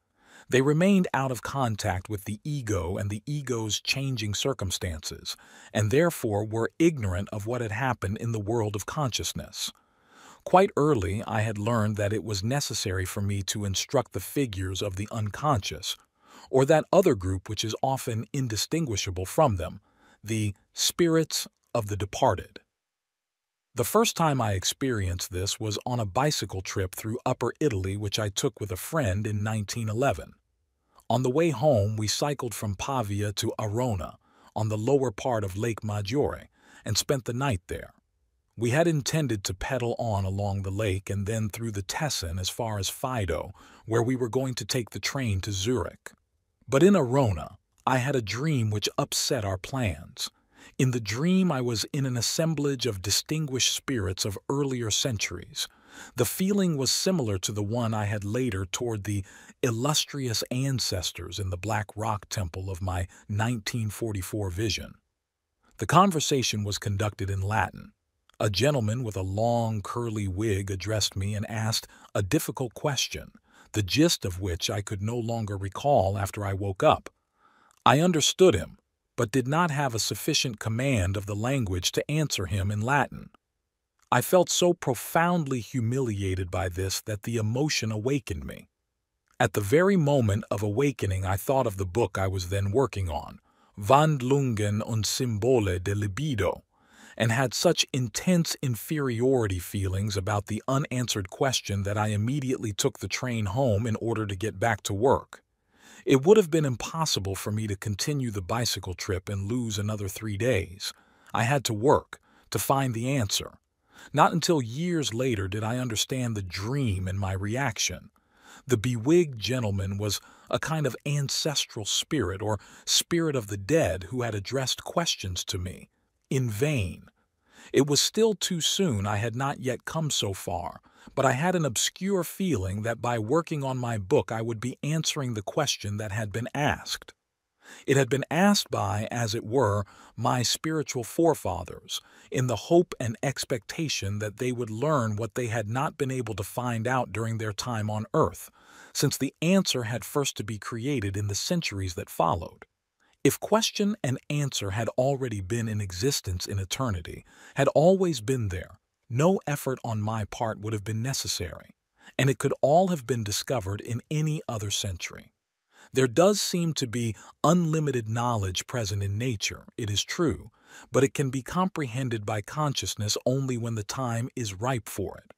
They remained out of contact with the ego and the ego's changing circumstances, and therefore were ignorant of what had happened in the world of consciousness. Quite early, I had learned that it was necessary for me to instruct the figures of the unconscious, or that other group which is often indistinguishable from them, the spirits of the departed. The first time I experienced this was on a bicycle trip through Upper Italy which I took with a friend in 1911. On the way home, we cycled from Pavia to Arona, on the lower part of Lake Maggiore, and spent the night there. We had intended to pedal on along the lake and then through the Tessin as far as Fido, where we were going to take the train to Zurich. But in Arona, I had a dream which upset our plans. In the dream, I was in an assemblage of distinguished spirits of earlier centuries. The feeling was similar to the one I had later toward the illustrious ancestors in the Black Rock Temple of my 1944 vision. The conversation was conducted in Latin. A gentleman with a long, curly wig addressed me and asked a difficult question, the gist of which I could no longer recall after I woke up. I understood him, but did not have a sufficient command of the language to answer him in Latin. I felt so profoundly humiliated by this that the emotion awakened me. At the very moment of awakening, I thought of the book I was then working on, Wandlungen und Symbole de Libido, and had such intense inferiority feelings about the unanswered question that I immediately took the train home in order to get back to work. It would have been impossible for me to continue the bicycle trip and lose another 3 days. I had to work, to find the answer. Not until years later did I understand the dream and my reaction. The bewigged gentleman was a kind of ancestral spirit or spirit of the dead who had addressed questions to me, in vain. It was still too soon, I had not yet come so far, but I had an obscure feeling that by working on my book I would be answering the question that had been asked. It had been asked by, as it were, my spiritual forefathers, in the hope and expectation that they would learn what they had not been able to find out during their time on earth, since the answer had first to be created in the centuries that followed. If question and answer had already been in existence in eternity, had always been there, no effort on my part would have been necessary, and it could all have been discovered in any other century. There does seem to be unlimited knowledge present in nature, it is true, but it can be comprehended by consciousness only when the time is ripe for it.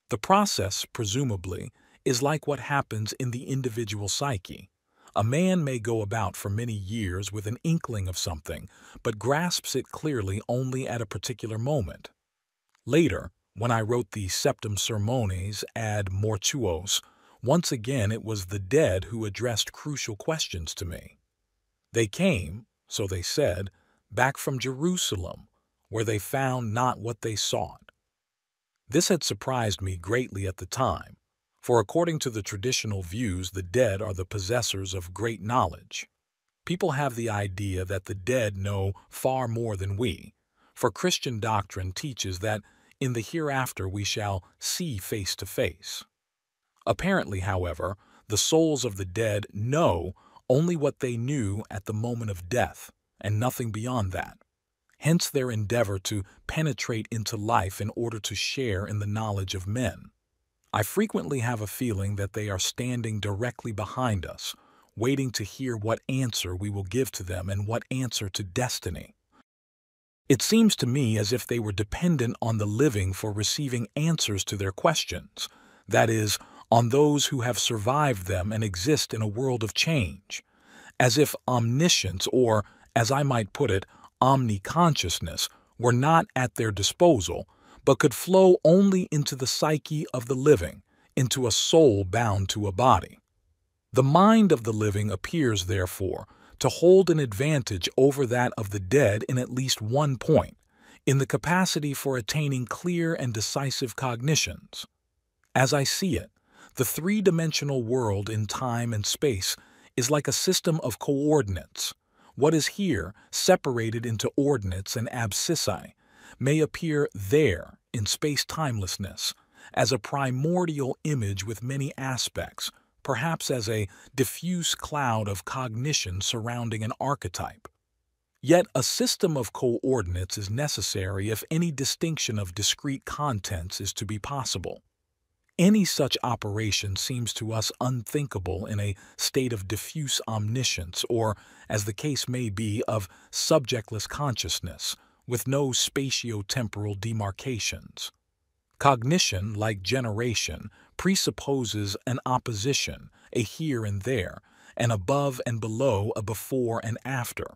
The process, presumably, is like what happens in the individual psyche. A man may go about for many years with an inkling of something, but grasps it clearly only at a particular moment. Later, when I wrote the Septem Sermones ad Mortuos, once again it was the dead who addressed crucial questions to me. They came, so they said, back from Jerusalem, where they found not what they sought. This had surprised me greatly at the time, for according to the traditional views, the dead are the possessors of great knowledge. People have the idea that the dead know far more than we, for Christian doctrine teaches that in the hereafter we shall see face to face. Apparently, however, the souls of the dead know only what they knew at the moment of death, and nothing beyond that. Hence their endeavor to penetrate into life in order to share in the knowledge of men. I frequently have a feeling that they are standing directly behind us, waiting to hear what answer we will give to them and what answer to destiny. It seems to me as if they were dependent on the living for receiving answers to their questions, that is, on those who have survived them and exist in a world of change, as if omniscience, or, as I might put it, omniconsciousness, were not at their disposal, but could flow only into the psyche of the living, into a soul bound to a body. The mind of the living appears, therefore, to hold an advantage over that of the dead in at least one point, in the capacity for attaining clear and decisive cognitions. As I see it, the three-dimensional world in time and space is like a system of coordinates. What is here, separated into ordinates and abscissae, may appear there, in space-timelessness, as a primordial image with many aspects, perhaps as a diffuse cloud of cognition surrounding an archetype. Yet a system of coordinates is necessary if any distinction of discrete contents is to be possible. Any such operation seems to us unthinkable in a state of diffuse omniscience, or, as the case may be, of subjectless consciousness, with no spatio-temporal demarcations. Cognition, like generation, presupposes an opposition, a here and there, an above and below, a before and after.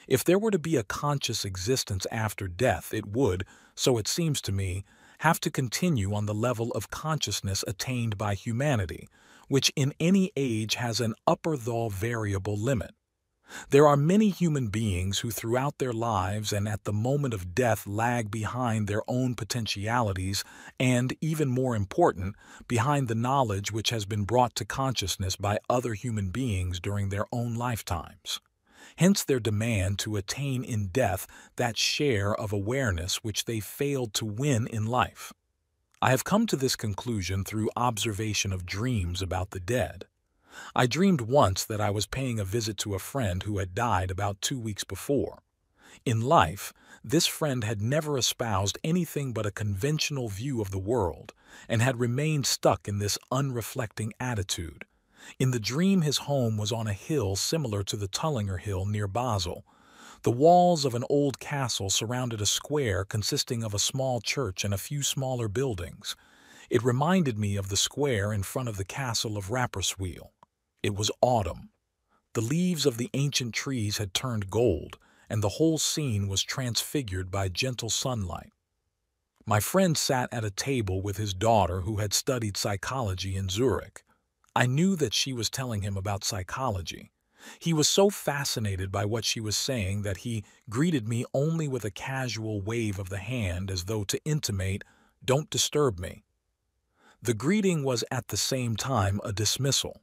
If there were to be a conscious existence after death, it would, so it seems to me, have to continue on the level of consciousness attained by humanity, which in any age has an upper though variable limit. There are many human beings who throughout their lives and at the moment of death lag behind their own potentialities and, even more important, behind the knowledge which has been brought to consciousness by other human beings during their own lifetimes. Hence their demand to attain in death that share of awareness which they failed to win in life. I have come to this conclusion through observation of dreams about the dead. I dreamed once that I was paying a visit to a friend who had died about 2 weeks before. In life, this friend had never espoused anything but a conventional view of the world and had remained stuck in this unreflecting attitude. In the dream, his home was on a hill similar to the Tullinger Hill near Basel. The walls of an old castle surrounded a square consisting of a small church and a few smaller buildings. It reminded me of the square in front of the castle of Rapperswil. It was autumn. The leaves of the ancient trees had turned gold, and the whole scene was transfigured by gentle sunlight. My friend sat at a table with his daughter who had studied psychology in Zurich. I knew that she was telling him about psychology. He was so fascinated by what she was saying that he greeted me only with a casual wave of the hand as though to intimate, "Don't disturb me." The greeting was at the same time a dismissal.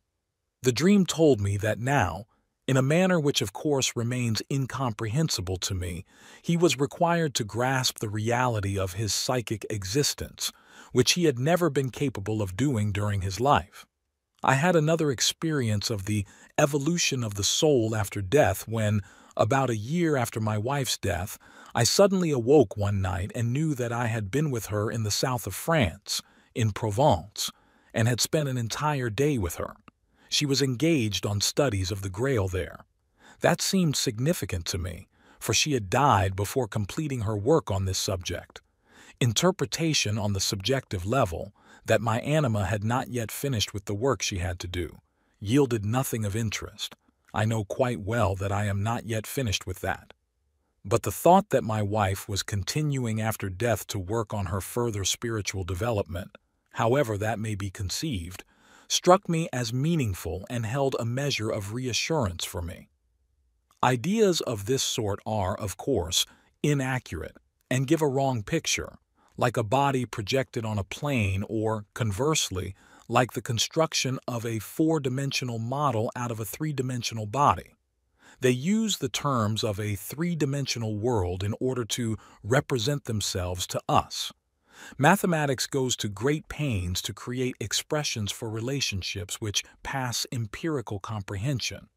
The dream told me that now, In a manner which of course remains incomprehensible to me, he was required to grasp the reality of his psychic existence, which he had never been capable of doing during his life. I had another experience of the evolution of the soul after death when, about a year after my wife's death, I suddenly awoke one night and knew that I had been with her in the south of France, in Provence, and had spent an entire day with her. She was engaged on studies of the Grail there. That seemed significant to me, for she had died before completing her work on this subject. Interpretation on the subjective level, that my anima had not yet finished with the work she had to do, yielded nothing of interest. I know quite well that I am not yet finished with that. But the thought that my wife was continuing after death to work on her further spiritual development, however that may be conceived, struck me as meaningful and held a measure of reassurance for me. Ideas of this sort are, of course, inaccurate and give a wrong picture, like a body projected on a plane or, conversely, like the construction of a four-dimensional model out of a three-dimensional body. They use the terms of a three-dimensional world in order to represent themselves to us. Mathematics goes to great pains to create expressions for relationships which pass empirical comprehension.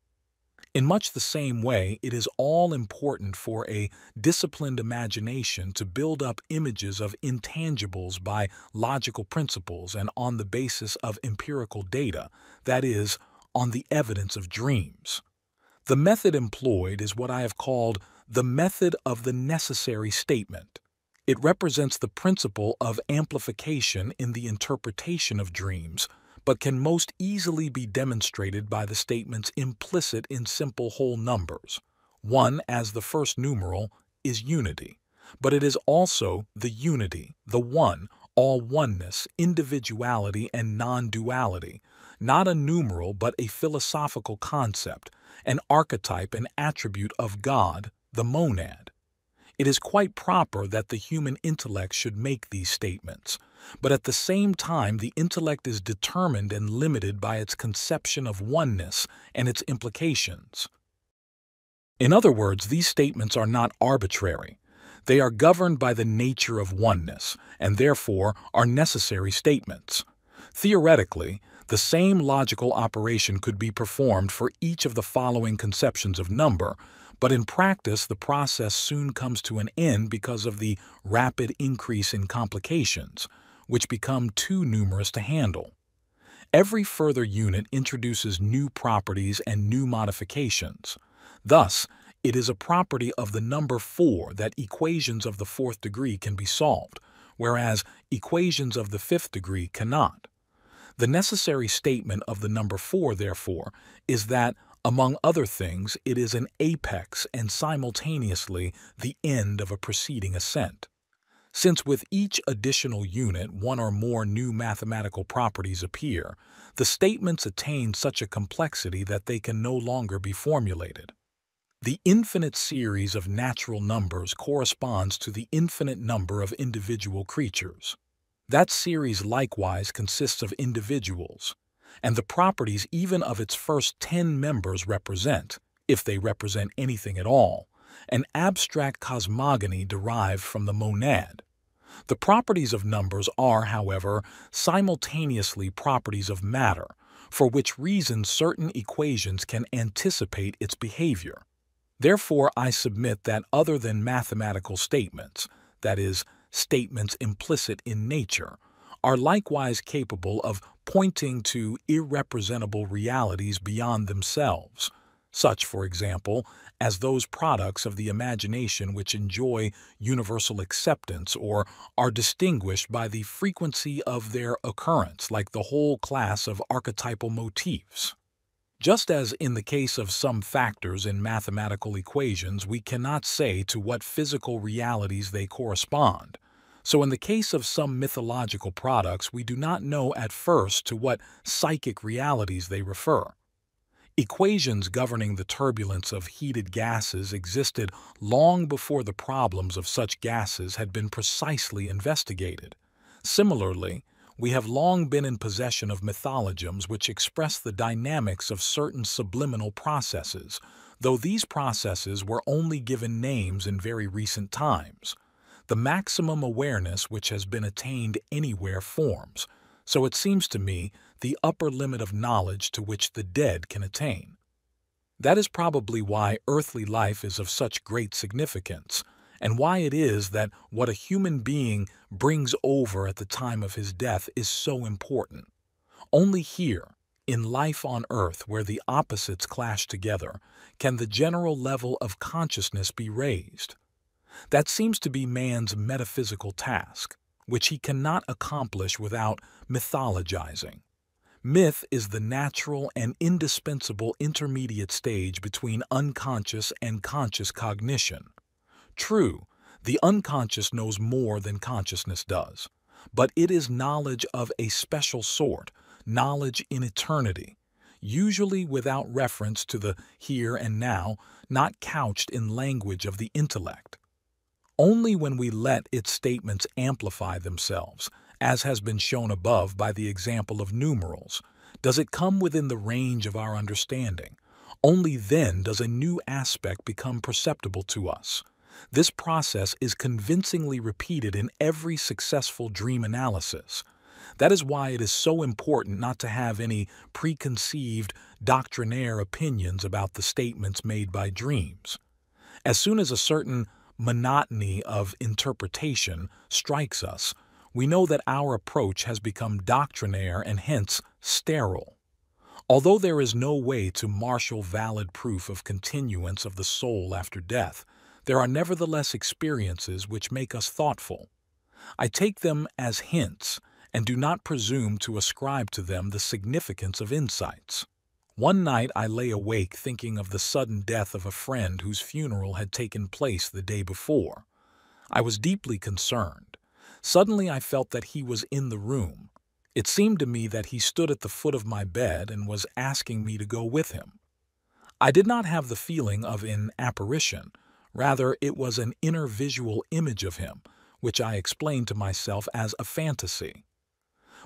In much the same way, it is all important for a disciplined imagination to build up images of intangibles by logical principles and on the basis of empirical data, that is, on the evidence of dreams. The method employed is what I have called the method of the necessary statement. It represents the principle of amplification in the interpretation of dreams, but can most easily be demonstrated by the statements implicit in simple whole numbers. 1 as the first numeral is unity, but it is also the unity, the one, all oneness, individuality, and non-duality, not a numeral but a philosophical concept, an archetype and attribute of God, the monad. It is quite proper that the human intellect should make these statements, but at the same time the intellect is determined and limited by its conception of oneness and its implications. In other words, these statements are not arbitrary. They are governed by the nature of oneness, and therefore are necessary statements. Theoretically, the same logical operation could be performed for each of the following conceptions of number, but in practice the process soon comes to an end because of the rapid increase in complications, which become too numerous to handle. Every further unit introduces new properties and new modifications. Thus, it is a property of the number 4 that equations of the 4th degree can be solved, whereas equations of the 5th degree cannot. The necessary statement of the number 4, therefore, is that, among other things, it is an apex and simultaneously the end of a preceding ascent. Since with each additional unit one or more new mathematical properties appear, the statements attain such a complexity that they can no longer be formulated. The infinite series of natural numbers corresponds to the infinite number of individual creatures. That series likewise consists of individuals, and the properties even of its first 10 members represent, if they represent anything at all, an abstract cosmogony derived from the monad. The properties of numbers are, however, simultaneously properties of matter, for which reason certain equations can anticipate its behavior. Therefore, I submit that other than mathematical statements, that is, statements implicit in nature, are likewise capable of pointing to irrepresentable realities beyond themselves, such, for example, as those products of the imagination which enjoy universal acceptance or are distinguished by the frequency of their occurrence, like the whole class of archetypal motifs. Just as in the case of some factors in mathematical equations we cannot say to what physical realities they correspond, so in the case of some mythological products we do not know at first to what psychic realities they refer. Equations governing the turbulence of heated gases existed long before the problems of such gases had been precisely investigated. Similarly, We have long been in possession of mythologisms which express the dynamics of certain subliminal processes, though these processes were only given names in very recent times. The maximum awareness which has been attained anywhere forms, so it seems to me, the upper limit of knowledge to which the dead can attain. That is probably why earthly life is of such great significance, and why it is that what a human being brings over at the time of his death is so important. Only here, in life on earth where the opposites clash together, can the general level of consciousness be raised. That seems to be man's metaphysical task, which he cannot accomplish without mythologizing. Myth is the natural and indispensable intermediate stage between unconscious and conscious cognition. True, the unconscious knows more than consciousness does, but it is knowledge of a special sort, knowledge in eternity, usually without reference to the here and now, not couched in language of the intellect. Only when we let its statements amplify themselves, as has been shown above by the example of numerals, does it come within the range of our understanding. Only then does a new aspect become perceptible to us. This process is convincingly repeated in every successful dream analysis. That is why it is so important not to have any preconceived, doctrinaire opinions about the statements made by dreams. As soon as a certain monotony of interpretation strikes us, we know that our approach has become doctrinaire and hence sterile. Although there is no way to marshal valid proof of continuance of the soul after death, there are nevertheless experiences which make us thoughtful. I take them as hints and do not presume to ascribe to them the significance of insights. One night I lay awake thinking of the sudden death of a friend whose funeral had taken place the day before. I was deeply concerned. Suddenly I felt that he was in the room. It seemed to me that he stood at the foot of my bed and was asking me to go with him. I did not have the feeling of an apparition. Rather, it was an inner visual image of him, which I explained to myself as a fantasy.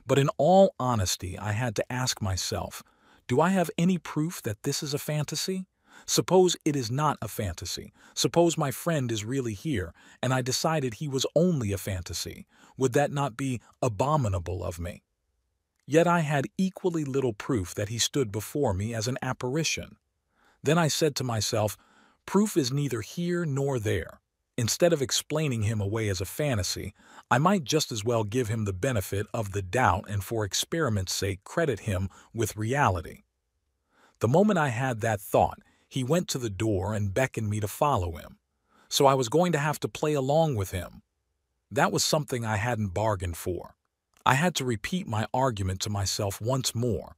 But in all honesty, I had to ask myself, do I have any proof that this is a fantasy? Suppose it is not a fantasy. Suppose my friend is really here, and I decided he was only a fantasy. Would that not be abominable of me? Yet I had equally little proof that he stood before me as an apparition. Then I said to myself, proof is neither here nor there. Instead of explaining him away as a fantasy, I might just as well give him the benefit of the doubt and for experiment's sake credit him with reality. The moment I had that thought, he went to the door and beckoned me to follow him. So I was going to have to play along with him. That was something I hadn't bargained for. I had to repeat my argument to myself once more.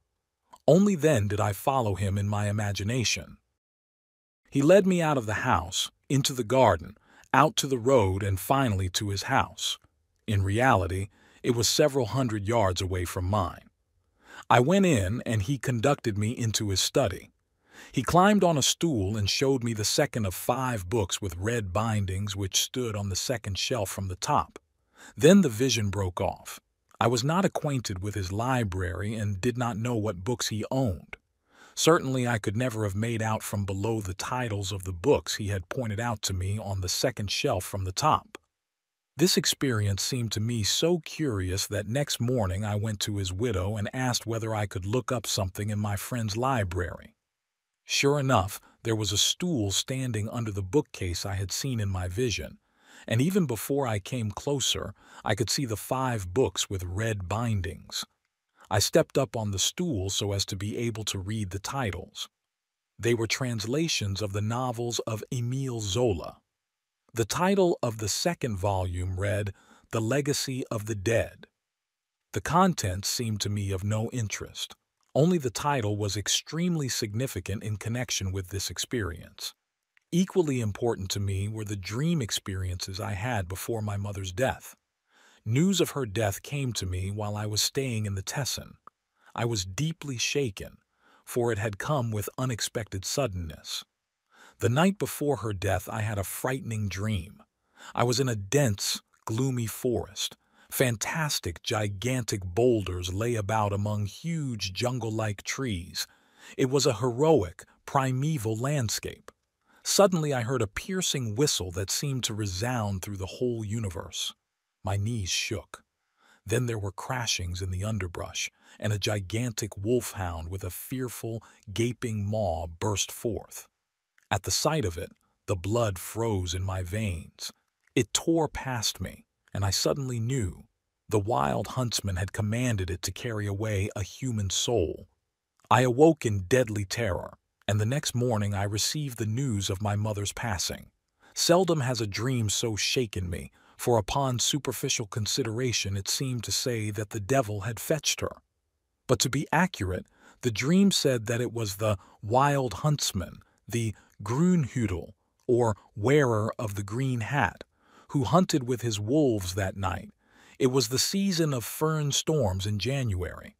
Only then did I follow him in my imagination. He led me out of the house, into the garden, out to the road, and finally to his house. In reality, it was several hundred yards away from mine. I went in, and he conducted me into his study. He climbed on a stool and showed me the second of 5 books with red bindings which stood on the second shelf from the top. Then the vision broke off. I was not acquainted with his library and did not know what books he owned. Certainly I could never have made out from below the titles of the books he had pointed out to me on the second shelf from the top. This experience seemed to me so curious that next morning I went to his widow and asked whether I could look up something in my friend's library. Sure enough, there was a stool standing under the bookcase I had seen in my vision, and even before I came closer, I could see the 5 books with red bindings. I stepped up on the stool so as to be able to read the titles. They were translations of the novels of Émile Zola. The title of the second volume read, The Legacy of the Dead. The contents seemed to me of no interest. Only the title was extremely significant in connection with this experience. Equally important to me were the dream experiences I had before my mother's death. News of her death came to me while I was staying in the Tessin. I was deeply shaken, for it had come with unexpected suddenness. The night before her death I had a frightening dream. I was in a dense, gloomy forest, Fantastic, gigantic boulders lay about among huge jungle-like trees. It was a heroic, primeval landscape. Suddenly I heard a piercing whistle that seemed to resound through the whole universe. My knees shook. Then there were crashings in the underbrush, and a gigantic wolfhound with a fearful, gaping maw burst forth. At the sight of it, the blood froze in my veins. It tore past me, and I suddenly knew the wild huntsman had commanded it to carry away a human soul. I awoke in deadly terror, and the next morning I received the news of my mother's passing. Seldom has a dream so shaken me, for upon superficial consideration it seemed to say that the devil had fetched her. But to be accurate, the dream said that it was the wild huntsman, the Grünhüdel, or wearer of the green hat, who hunted with his wolves that night. It was the season of fern storms in January.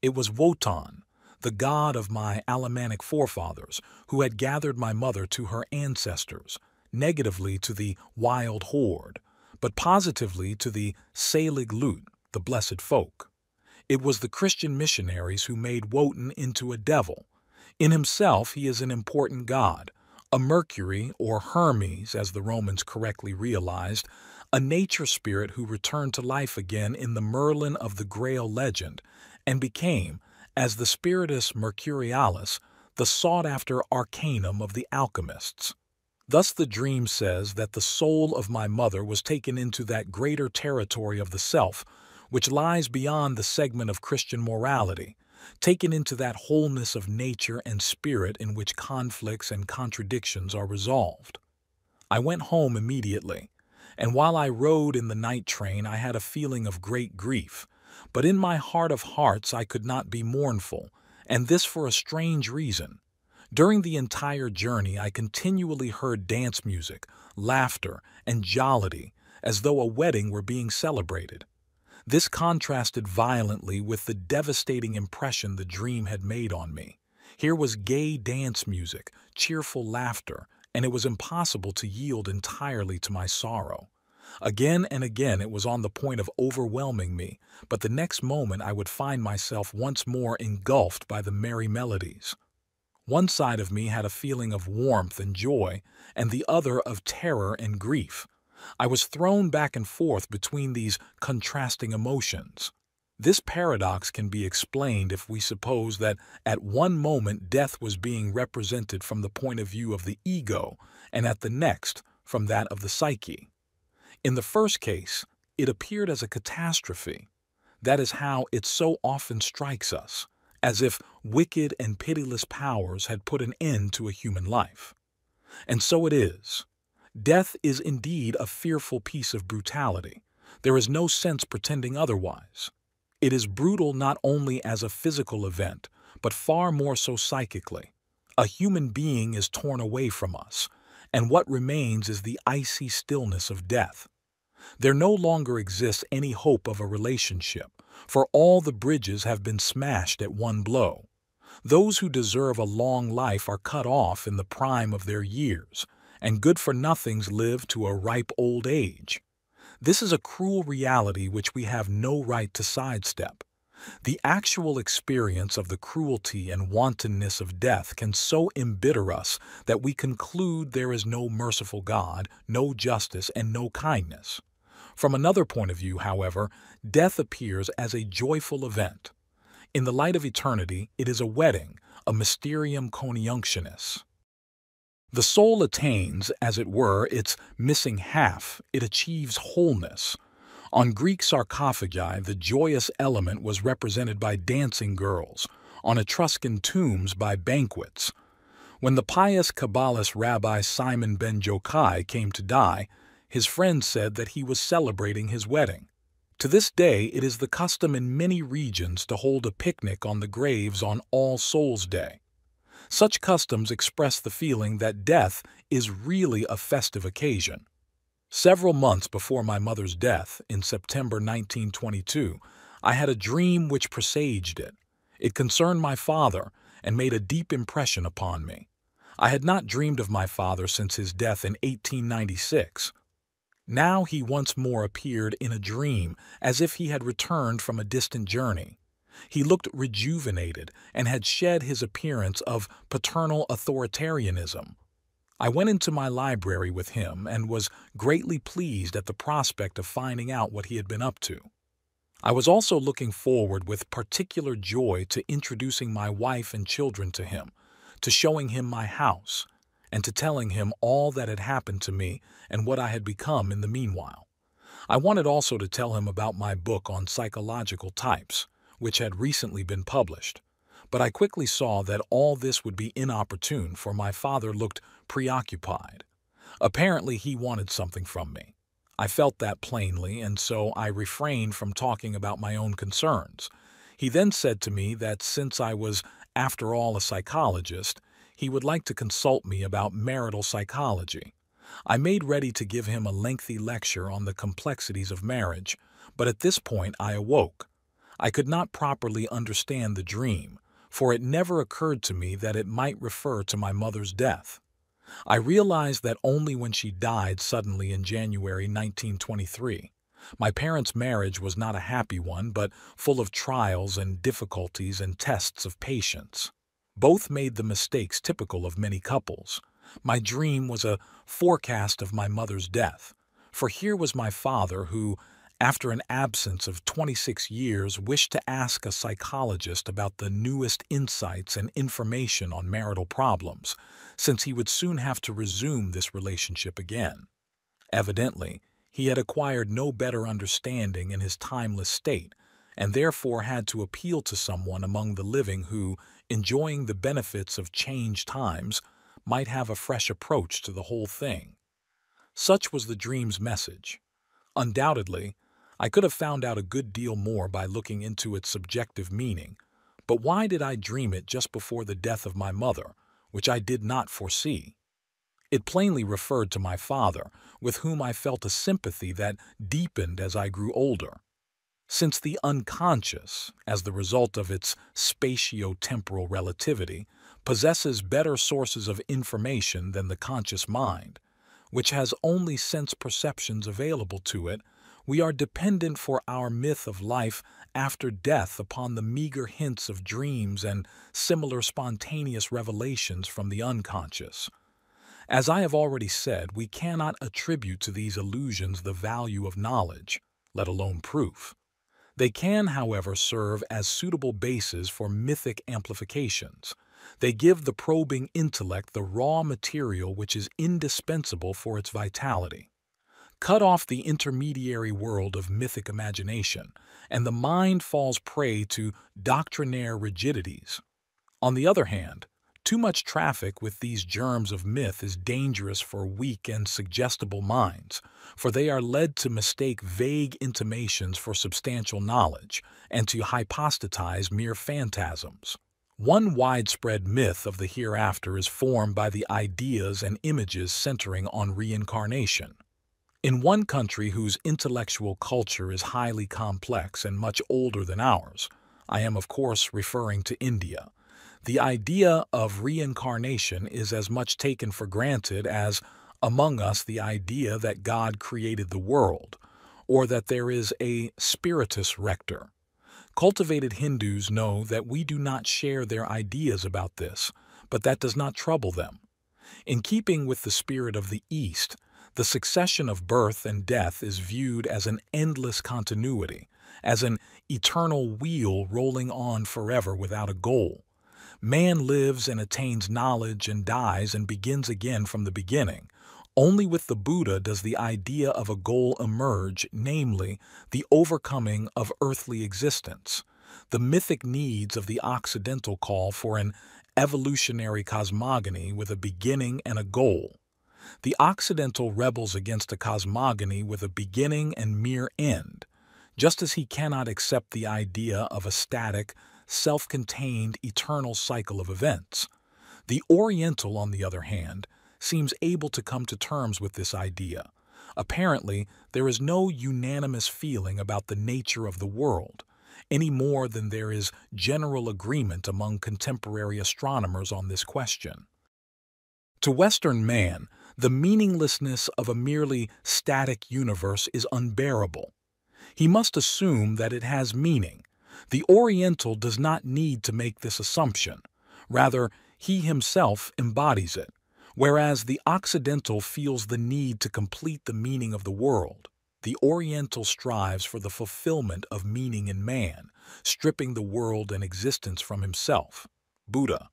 It was Wotan, the god of my Alemannic forefathers, who had gathered my mother to her ancestors, negatively to the wild horde, but positively to the Selig Lut, the blessed folk. It was the Christian missionaries who made Wotan into a devil. In himself he is an important god, a Mercury, or Hermes, as the Romans correctly realized, a nature spirit who returned to life again in the Merlin of the Grail legend, and became, as the Spiritus Mercurialis, the sought-after arcanum of the alchemists. Thus the dream says that the soul of my mother was taken into that greater territory of the self, which lies beyond the segment of Christian morality, taken into that wholeness of nature and spirit in which conflicts and contradictions are resolved. I went home immediately, and while I rode in the night train I had a feeling of great grief, but in my heart of hearts I could not be mournful, and this for a strange reason. During the entire journey I continually heard dance music, laughter, and jollity, as though a wedding were being celebrated. This contrasted violently with the devastating impression the dream had made on me. Here was gay dance music, cheerful laughter, and it was impossible to yield entirely to my sorrow. Again and again it was on the point of overwhelming me, but the next moment I would find myself once more engulfed by the merry melodies. One side of me had a feeling of warmth and joy, and the other of terror and grief. I was thrown back and forth between these contrasting emotions. This paradox can be explained if we suppose that at one moment death was being represented from the point of view of the ego, and at the next from that of the psyche. In the first case, it appeared as a catastrophe. That is how it so often strikes us, as if wicked and pitiless powers had put an end to a human life. And so it is. Death is indeed a fearful piece of brutality. There is no sense pretending otherwise. It is brutal not only as a physical event, but far more so psychically. A human being is torn away from us, and what remains is the icy stillness of death. There no longer exists any hope of a relationship, for all the bridges have been smashed at one blow. Those who deserve a long life are cut off in the prime of their years, and good-for-nothings live to a ripe old age. This is a cruel reality which we have no right to sidestep. The actual experience of the cruelty and wantonness of death can so embitter us that we conclude there is no merciful God, no justice, and no kindness. From another point of view, however, death appears as a joyful event. In the light of eternity, it is a wedding, a mysterium coniunctionis. The soul attains, as it were, its missing half. It achieves wholeness. On Greek sarcophagi, the joyous element was represented by dancing girls, on Etruscan tombs by banquets. When the pious Kabbalist Rabbi Simon ben Jokai came to die, his friends said that he was celebrating his wedding. To this day, it is the custom in many regions to hold a picnic on the graves on All Souls' Day. Such customs express the feeling that death is really a festive occasion. Several months before my mother's death, in September 1922, I had a dream which presaged it. It concerned my father and made a deep impression upon me. I had not dreamed of my father since his death in 1896. Now he once more appeared in a dream, as if he had returned from a distant journey. He looked rejuvenated and had shed his appearance of paternal authoritarianism. I went into my library with him and was greatly pleased at the prospect of finding out what he had been up to. I was also looking forward with particular joy to introducing my wife and children to him, to showing him my house, and to telling him all that had happened to me and what I had become in the meanwhile. I wanted also to tell him about my book on psychological types, which had recently been published. But I quickly saw that all this would be inopportune, for my father looked preoccupied. Apparently he wanted something from me. I felt that plainly, and so I refrained from talking about my own concerns. He then said to me that since I was, after all, a psychologist, he would like to consult me about marital psychology. I made ready to give him a lengthy lecture on the complexities of marriage, but at this point I awoke. I could not properly understand the dream, for it never occurred to me that it might refer to my mother's death. I realized that only when she died suddenly in January 1923. My parents' marriage was not a happy one, but full of trials and difficulties and tests of patience. Both made the mistakes typical of many couples. My dream was a forecast of my mother's death, for here was my father who, after an absence of 26 years, wished to ask a psychologist about the newest insights and information on marital problems, since he would soon have to resume this relationship again. Evidently, he had acquired no better understanding in his timeless state, and therefore had to appeal to someone among the living who, enjoying the benefits of changed times, might have a fresh approach to the whole thing. Such was the dream's message. Undoubtedly, I could have found out a good deal more by looking into its subjective meaning, but why did I dream it just before the death of my mother, which I did not foresee? It plainly referred to my father, with whom I felt a sympathy that deepened as I grew older. Since the unconscious, as the result of its spatio-temporal relativity, possesses better sources of information than the conscious mind, which has only sense perceptions available to it, we are dependent for our myth of life after death upon the meager hints of dreams and similar spontaneous revelations from the unconscious. As I have already said, we cannot attribute to these illusions the value of knowledge, let alone proof. They can, however, serve as suitable bases for mythic amplifications. They give the probing intellect the raw material which is indispensable for its vitality. Cut off the intermediary world of mythic imagination, and the mind falls prey to doctrinaire rigidities. On the other hand, too much traffic with these germs of myth is dangerous for weak and suggestible minds, for they are led to mistake vague intimations for substantial knowledge and to hypostatize mere phantasms. One widespread myth of the hereafter is formed by the ideas and images centering on reincarnation. In one country whose intellectual culture is highly complex and much older than ours, I am of course referring to India, the idea of reincarnation is as much taken for granted as, among us, the idea that God created the world, or that there is a spiritus rector. Cultivated Hindus know that we do not share their ideas about this, but that does not trouble them. In keeping with the spirit of the East, the succession of birth and death is viewed as an endless continuity, as an eternal wheel rolling on forever without a goal. Man lives and attains knowledge and dies and begins again from the beginning. Only with the Buddha does the idea of a goal emerge, namely, the overcoming of earthly existence. The mythic needs of the Occidental call for an evolutionary cosmogony with a beginning and a goal. The Occidental rebels against a cosmogony with a beginning and mere end, just as he cannot accept the idea of a static, self-contained, eternal cycle of events. The Oriental, on the other hand, seems able to come to terms with this idea. Apparently, there is no unanimous feeling about the nature of the world, any more than there is general agreement among contemporary astronomers on this question. To Western man, The meaninglessness of a merely static universe is unbearable. He must assume that it has meaning. The Oriental does not need to make this assumption. Rather, he himself embodies it, whereas the Occidental feels the need to complete the meaning of the world. The Oriental strives for the fulfillment of meaning in man, stripping the world and existence from himself. Buddha.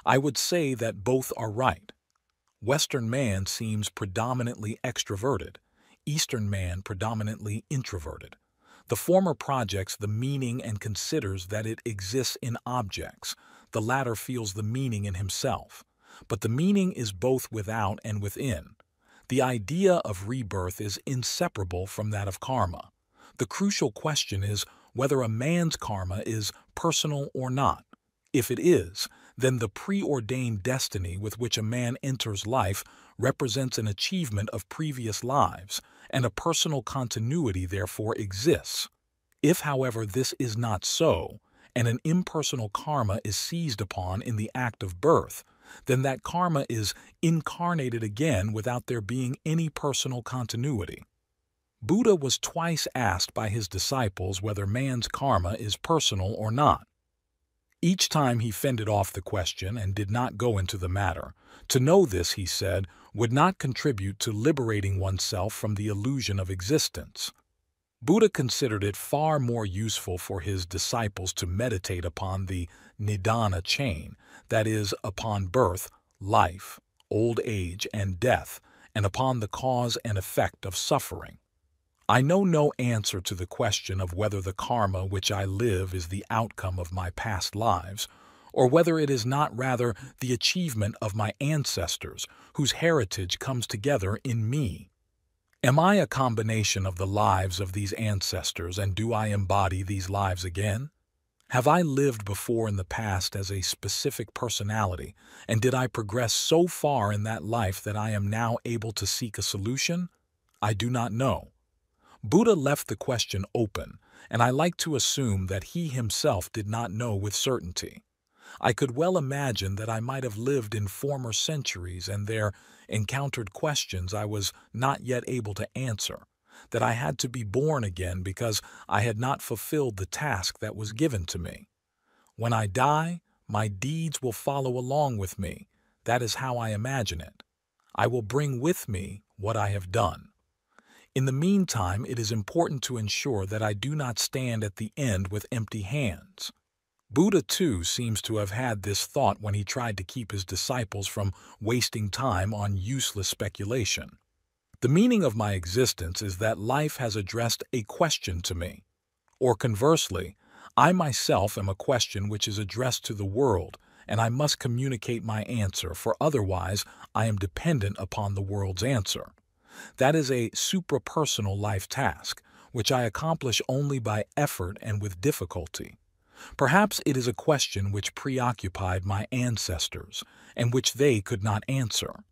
I would say that both are right. Western man seems predominantly extroverted, Eastern man predominantly introverted. The former projects the meaning and considers that it exists in objects. The latter feels the meaning in himself. But the meaning is both without and within. The idea of rebirth is inseparable from that of karma. The crucial question is whether a man's karma is personal or not. If it is, then the preordained destiny with which a man enters life represents an achievement of previous lives, and a personal continuity therefore exists. If, however, this is not so, and an impersonal karma is seized upon in the act of birth, then that karma is incarnated again without there being any personal continuity. Buddha was twice asked by his disciples whether man's karma is personal or not. Each time he fended off the question and did not go into the matter. To know this, he said, would not contribute to liberating oneself from the illusion of existence. Buddha considered it far more useful for his disciples to meditate upon the nidana chain, that is, upon birth, life, old age, and death, and upon the cause and effect of suffering. I know no answer to the question of whether the karma which I live is the outcome of my past lives, or whether it is not rather the achievement of my ancestors, whose heritage comes together in me. Am I a combination of the lives of these ancestors, and do I embody these lives again? Have I lived before in the past as a specific personality, and did I progress so far in that life that I am now able to seek a solution? I do not know. Buddha left the question open, and I like to assume that he himself did not know with certainty. I could well imagine that I might have lived in former centuries and there encountered questions I was not yet able to answer, that I had to be born again because I had not fulfilled the task that was given to me. When I die, my deeds will follow along with me. That is how I imagine it. I will bring with me what I have done. In the meantime, it is important to ensure that I do not stand at the end with empty hands. Buddha, too, seems to have had this thought when he tried to keep his disciples from wasting time on useless speculation. The meaning of my existence is that life has addressed a question to me. Or conversely, I myself am a question which is addressed to the world, and I must communicate my answer, for otherwise I am dependent upon the world's answer. That is a suprapersonal life task, which I accomplish only by effort and with difficulty. Perhaps it is a question which preoccupied my ancestors, and which they could not answer.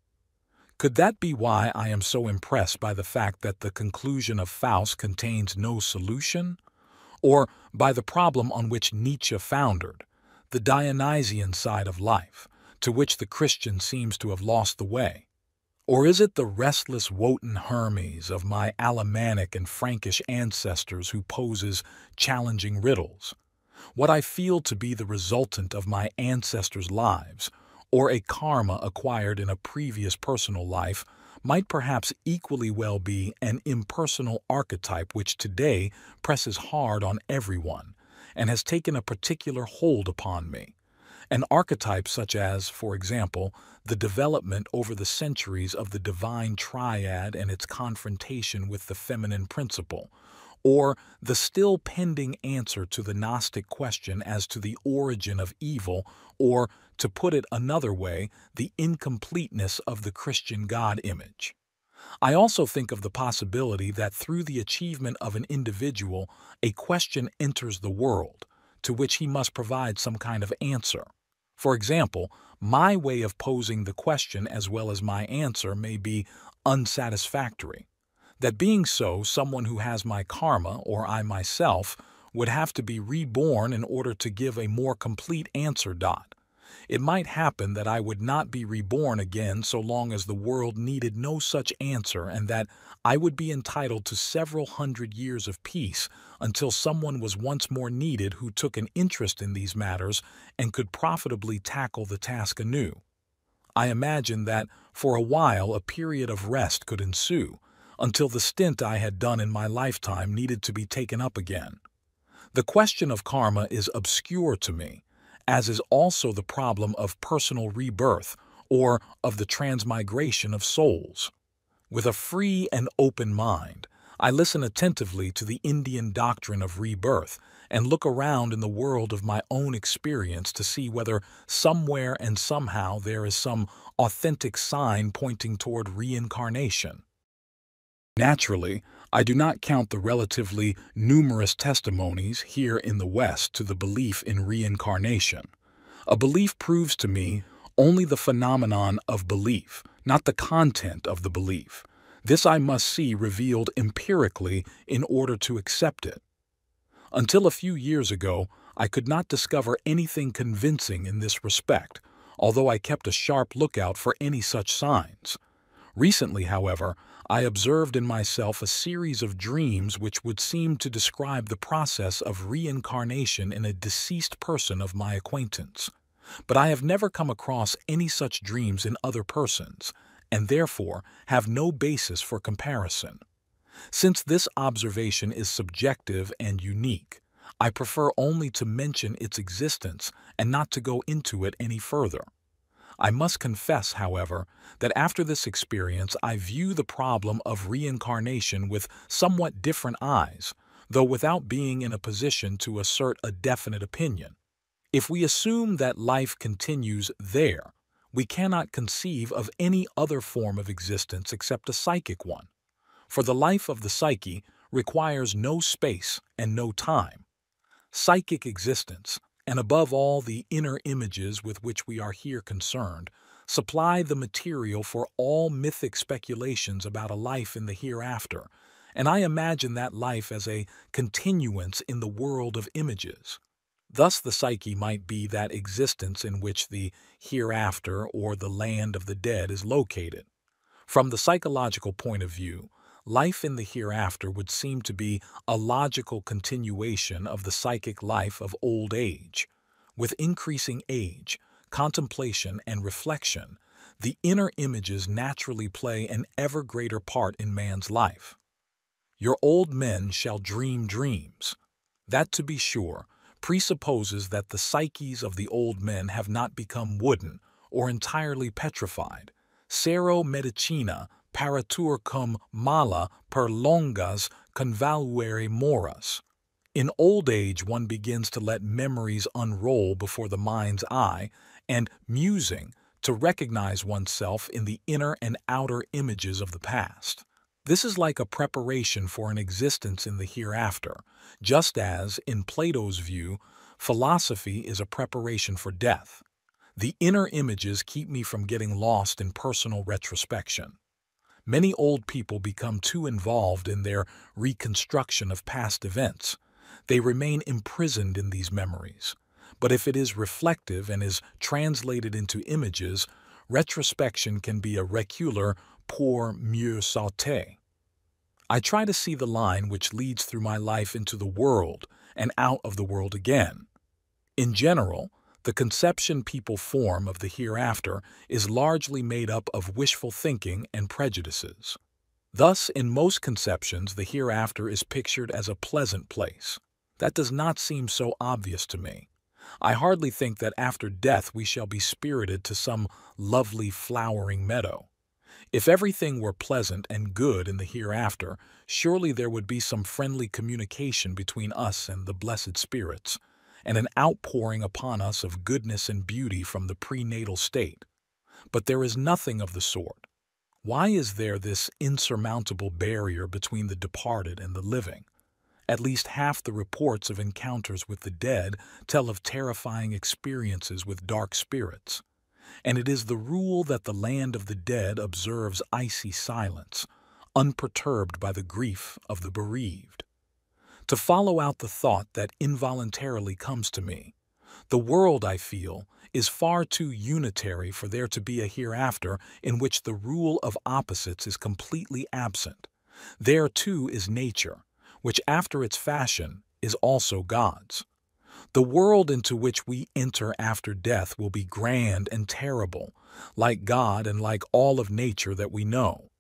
Could that be why I am so impressed by the fact that the conclusion of Faust contains no solution? Or by the problem on which Nietzsche foundered, the Dionysian side of life, to which the Christian seems to have lost the way? Or is it the restless Wotan Hermes of my Alemannic and Frankish ancestors who poses challenging riddles? What I feel to be the resultant of my ancestors' lives, or a karma acquired in a previous personal life, might perhaps equally well be an impersonal archetype which today presses hard on everyone and has taken a particular hold upon me. An archetype such as, for example, the development over the centuries of the divine triad and its confrontation with the feminine principle, or the still pending answer to the Gnostic question as to the origin of evil, or, to put it another way, the incompleteness of the Christian God image. I also think of the possibility that through the achievement of an individual, a question enters the world, to which he must provide some kind of answer. For example, my way of posing the question as well as my answer may be unsatisfactory. That being so, someone who has my karma, or I myself, would have to be reborn in order to give a more complete answer. It might happen that I would not be reborn again so long as the world needed no such answer, and that I would be entitled to several hundred years of peace until someone was once more needed who took an interest in these matters and could profitably tackle the task anew. I imagine that for a while a period of rest could ensue, until the stint I had done in my lifetime needed to be taken up again. The question of karma is obscure to me, as is also the problem of personal rebirth or of the transmigration of souls. With a free and open mind, I listen attentively to the Indian doctrine of rebirth and look around in the world of my own experience to see whether somewhere and somehow there is some authentic sign pointing toward reincarnation. Naturally, I do not count the relatively numerous testimonies here in the West to the belief in reincarnation. A belief proves to me only the phenomenon of belief, not the content of the belief. This I must see revealed empirically in order to accept it. Until a few years ago, I could not discover anything convincing in this respect, although I kept a sharp lookout for any such signs. Recently, however, I observed in myself a series of dreams which would seem to describe the process of reincarnation in a deceased person of my acquaintance. But I have never come across any such dreams in other persons, and therefore have no basis for comparison. Since this observation is subjective and unique, I prefer only to mention its existence and not to go into it any further. I must confess, however, that after this experience I view the problem of reincarnation with somewhat different eyes, though without being in a position to assert a definite opinion. If we assume that life continues there, we cannot conceive of any other form of existence except a psychic one. For the life of the psyche requires no space and no time. Psychic existence, and above all the inner images with which we are here concerned, supply the material for all mythic speculations about a life in the hereafter, and I imagine that life as a continuance in the world of images. Thus the psyche might be that existence in which the hereafter or the land of the dead is located. From the psychological point of view, life in the hereafter would seem to be a logical continuation of the psychic life of old age. With increasing age, contemplation, and reflection, the inner images naturally play an ever greater part in man's life. Your old men shall dream dreams. That, to be sure, presupposes that the psyches of the old men have not become wooden or entirely petrified. Sero medicina paratur cum mala per longas convaluere moras. In old age one begins to let memories unroll before the mind's eye, and musing, to recognize oneself in the inner and outer images of the past. This is like a preparation for an existence in the hereafter, just as, in Plato's view, philosophy is a preparation for death. The inner images keep me from getting lost in personal retrospection. Many old people become too involved in their reconstruction of past events. They remain imprisoned in these memories. But if it is reflective and is translated into images, retrospection can be a reculer pour mieux sauter. I try to see the line which leads through my life into the world and out of the world again. In general, the conception people form of the hereafter is largely made up of wishful thinking and prejudices. Thus, in most conceptions, the hereafter is pictured as a pleasant place. That does not seem so obvious to me. I hardly think that after death we shall be spirited to some lovely flowering meadow. If everything were pleasant and good in the hereafter, surely there would be some friendly communication between us and the blessed spirits, and an outpouring upon us of goodness and beauty from the prenatal state. But there is nothing of the sort. Why is there this insurmountable barrier between the departed and the living? At least half the reports of encounters with the dead tell of terrifying experiences with dark spirits. And it is the rule that the land of the dead observes icy silence, unperturbed by the grief of the bereaved. To follow out the thought that involuntarily comes to me, The world, I feel, is far too unitary for there to be a hereafter in which the rule of opposites is completely absent. There, too, is nature, which after its fashion is also God's. The world into which we enter after death will be grand and terrible, like God and like all of nature that we know.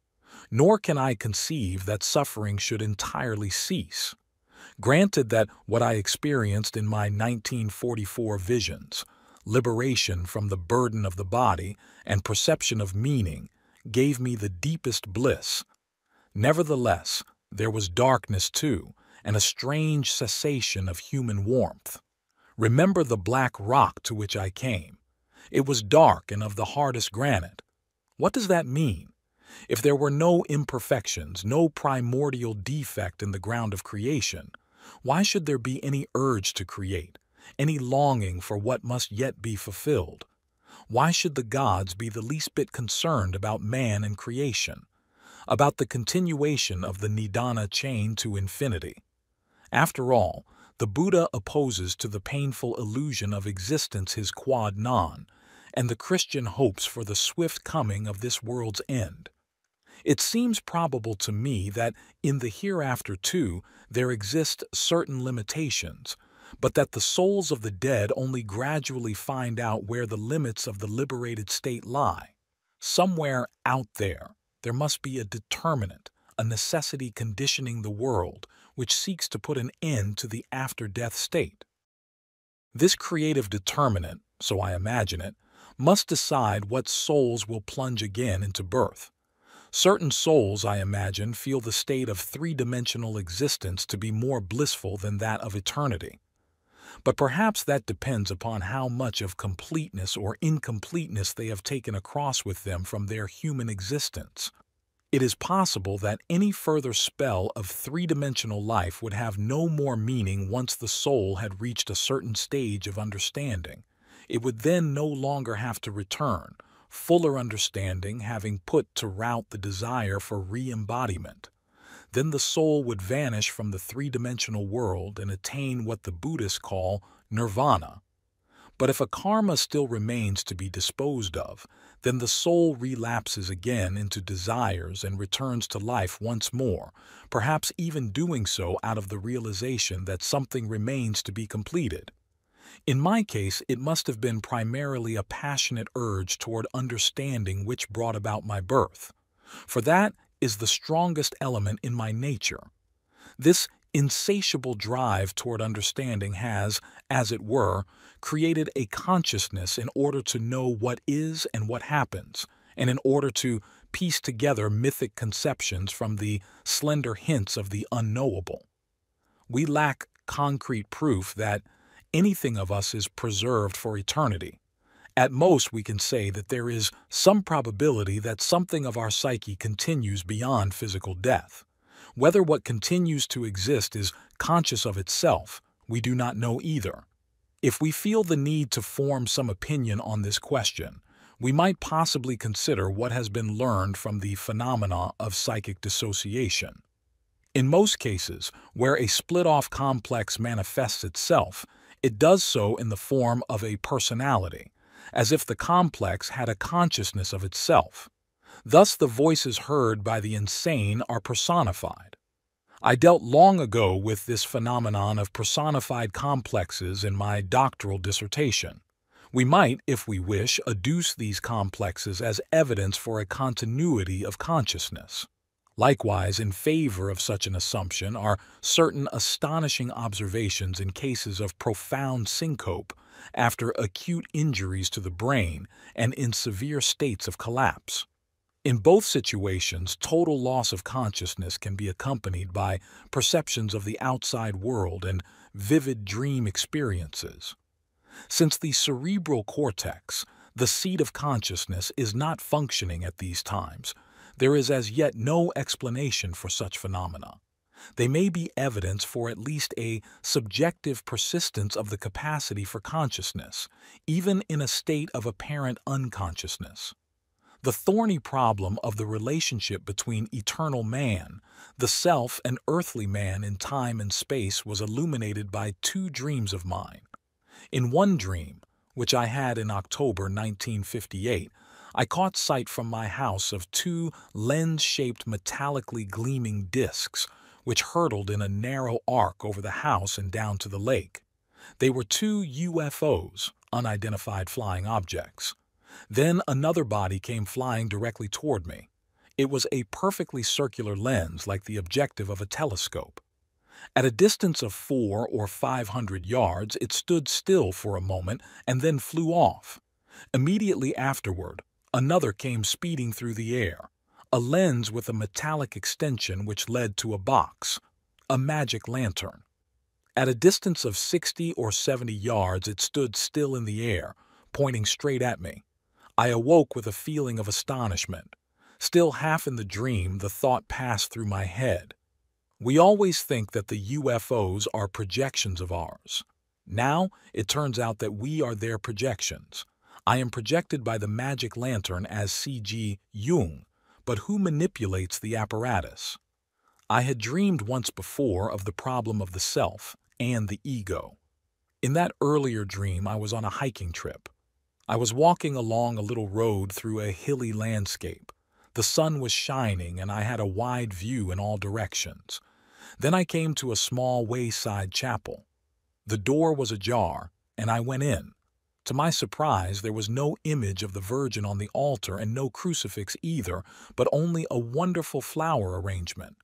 Nor can I conceive that suffering should entirely cease. Granted that what I experienced in my 1944 visions, liberation from the burden of the body and perception of meaning, gave me the deepest bliss. Nevertheless, there was darkness too, and a strange cessation of human warmth. Remember the black rock to which I came. It was dark and of the hardest granite. What does that mean? If there were no imperfections, no primordial defect in the ground of creation, why should there be any urge to create, any longing for what must yet be fulfilled? Why should the gods be the least bit concerned about man and creation, about the continuation of the Nidana chain to infinity? After all, the Buddha opposes to the painful illusion of existence his quad non, and the Christian hopes for the swift coming of this world's end. It seems probable to me that in the hereafter too there exist certain limitations, but that the souls of the dead only gradually find out where the limits of the liberated state lie. Somewhere out there must be a determinant, a necessity conditioning the world, which seeks to put an end to the after-death state. This creative determinant, so I imagine it, must decide what souls will plunge again into birth. Certain souls, I imagine, feel the state of three-dimensional existence to be more blissful than that of eternity. But perhaps that depends upon how much of completeness or incompleteness they have taken across with them from their human existence. It is possible that any further spell of three-dimensional life would have no more meaning once the soul had reached a certain stage of understanding. It would then no longer have to return, fuller understanding having put to rout the desire for re-embodiment. Then the soul would vanish from the three-dimensional world and attain what the Buddhists call nirvana. But if a karma still remains to be disposed of, then the soul relapses again into desires and returns to life once more, perhaps even doing so out of the realization that something remains to be completed. In my case, it must have been primarily a passionate urge toward understanding which brought about my birth, for that is the strongest element in my nature. This insatiable drive toward understanding has, as it were, created a consciousness in order to know what is and what happens, and in order to piece together mythic conceptions from the slender hints of the unknowable. We lack concrete proof that anything of us is preserved for eternity. At most, we can say that there is some probability that something of our psyche continues beyond physical death. Whether what continues to exist is conscious of itself, we do not know either. If we feel the need to form some opinion on this question, we might possibly consider what has been learned from the phenomena of psychic dissociation. In most cases, where a split-off complex manifests itself, it does so in the form of a personality, as if the complex had a consciousness of itself. Thus the voices heard by the insane are personified. I dealt long ago with this phenomenon of personified complexes in my doctoral dissertation. We might, if we wish, adduce these complexes as evidence for a continuity of consciousness. Likewise, in favor of such an assumption are certain astonishing observations in cases of profound syncope after acute injuries to the brain and in severe states of collapse. In both situations, total loss of consciousness can be accompanied by perceptions of the outside world and vivid dream experiences. Since the cerebral cortex, the seat of consciousness, is not functioning at these times, there is as yet no explanation for such phenomena. They may be evidence for at least a subjective persistence of the capacity for consciousness, even in a state of apparent unconsciousness. The thorny problem of the relationship between eternal man, the self, and earthly man in time and space was illuminated by two dreams of mine. In one dream, which I had in October 1958, I caught sight from my house of two lens-shaped metallically gleaming discs which hurtled in a narrow arc over the house and down to the lake. They were two UFOs, unidentified flying objects. Then another body came flying directly toward me. It was a perfectly circular lens like the objective of a telescope. At a distance of 400 or 500 yards, it stood still for a moment and then flew off. Immediately afterward, another came speeding through the air, a lens with a metallic extension which led to a box, a magic lantern. At a distance of 60 or 70 yards, it stood still in the air, pointing straight at me. I awoke with a feeling of astonishment. Still half in the dream, the thought passed through my head. We always think that the UFOs are projections of ours. Now, it turns out that we are their projections. I am projected by the magic lantern as C.G. Jung, but who manipulates the apparatus? I had dreamed once before of the problem of the self and the ego. In that earlier dream, I was on a hiking trip. I was walking along a little road through a hilly landscape. The sun was shining and I had a wide view in all directions. Then I came to a small wayside chapel. The door was ajar, and I went in. To my surprise, there was no image of the Virgin on the altar and no crucifix either, but only a wonderful flower arrangement.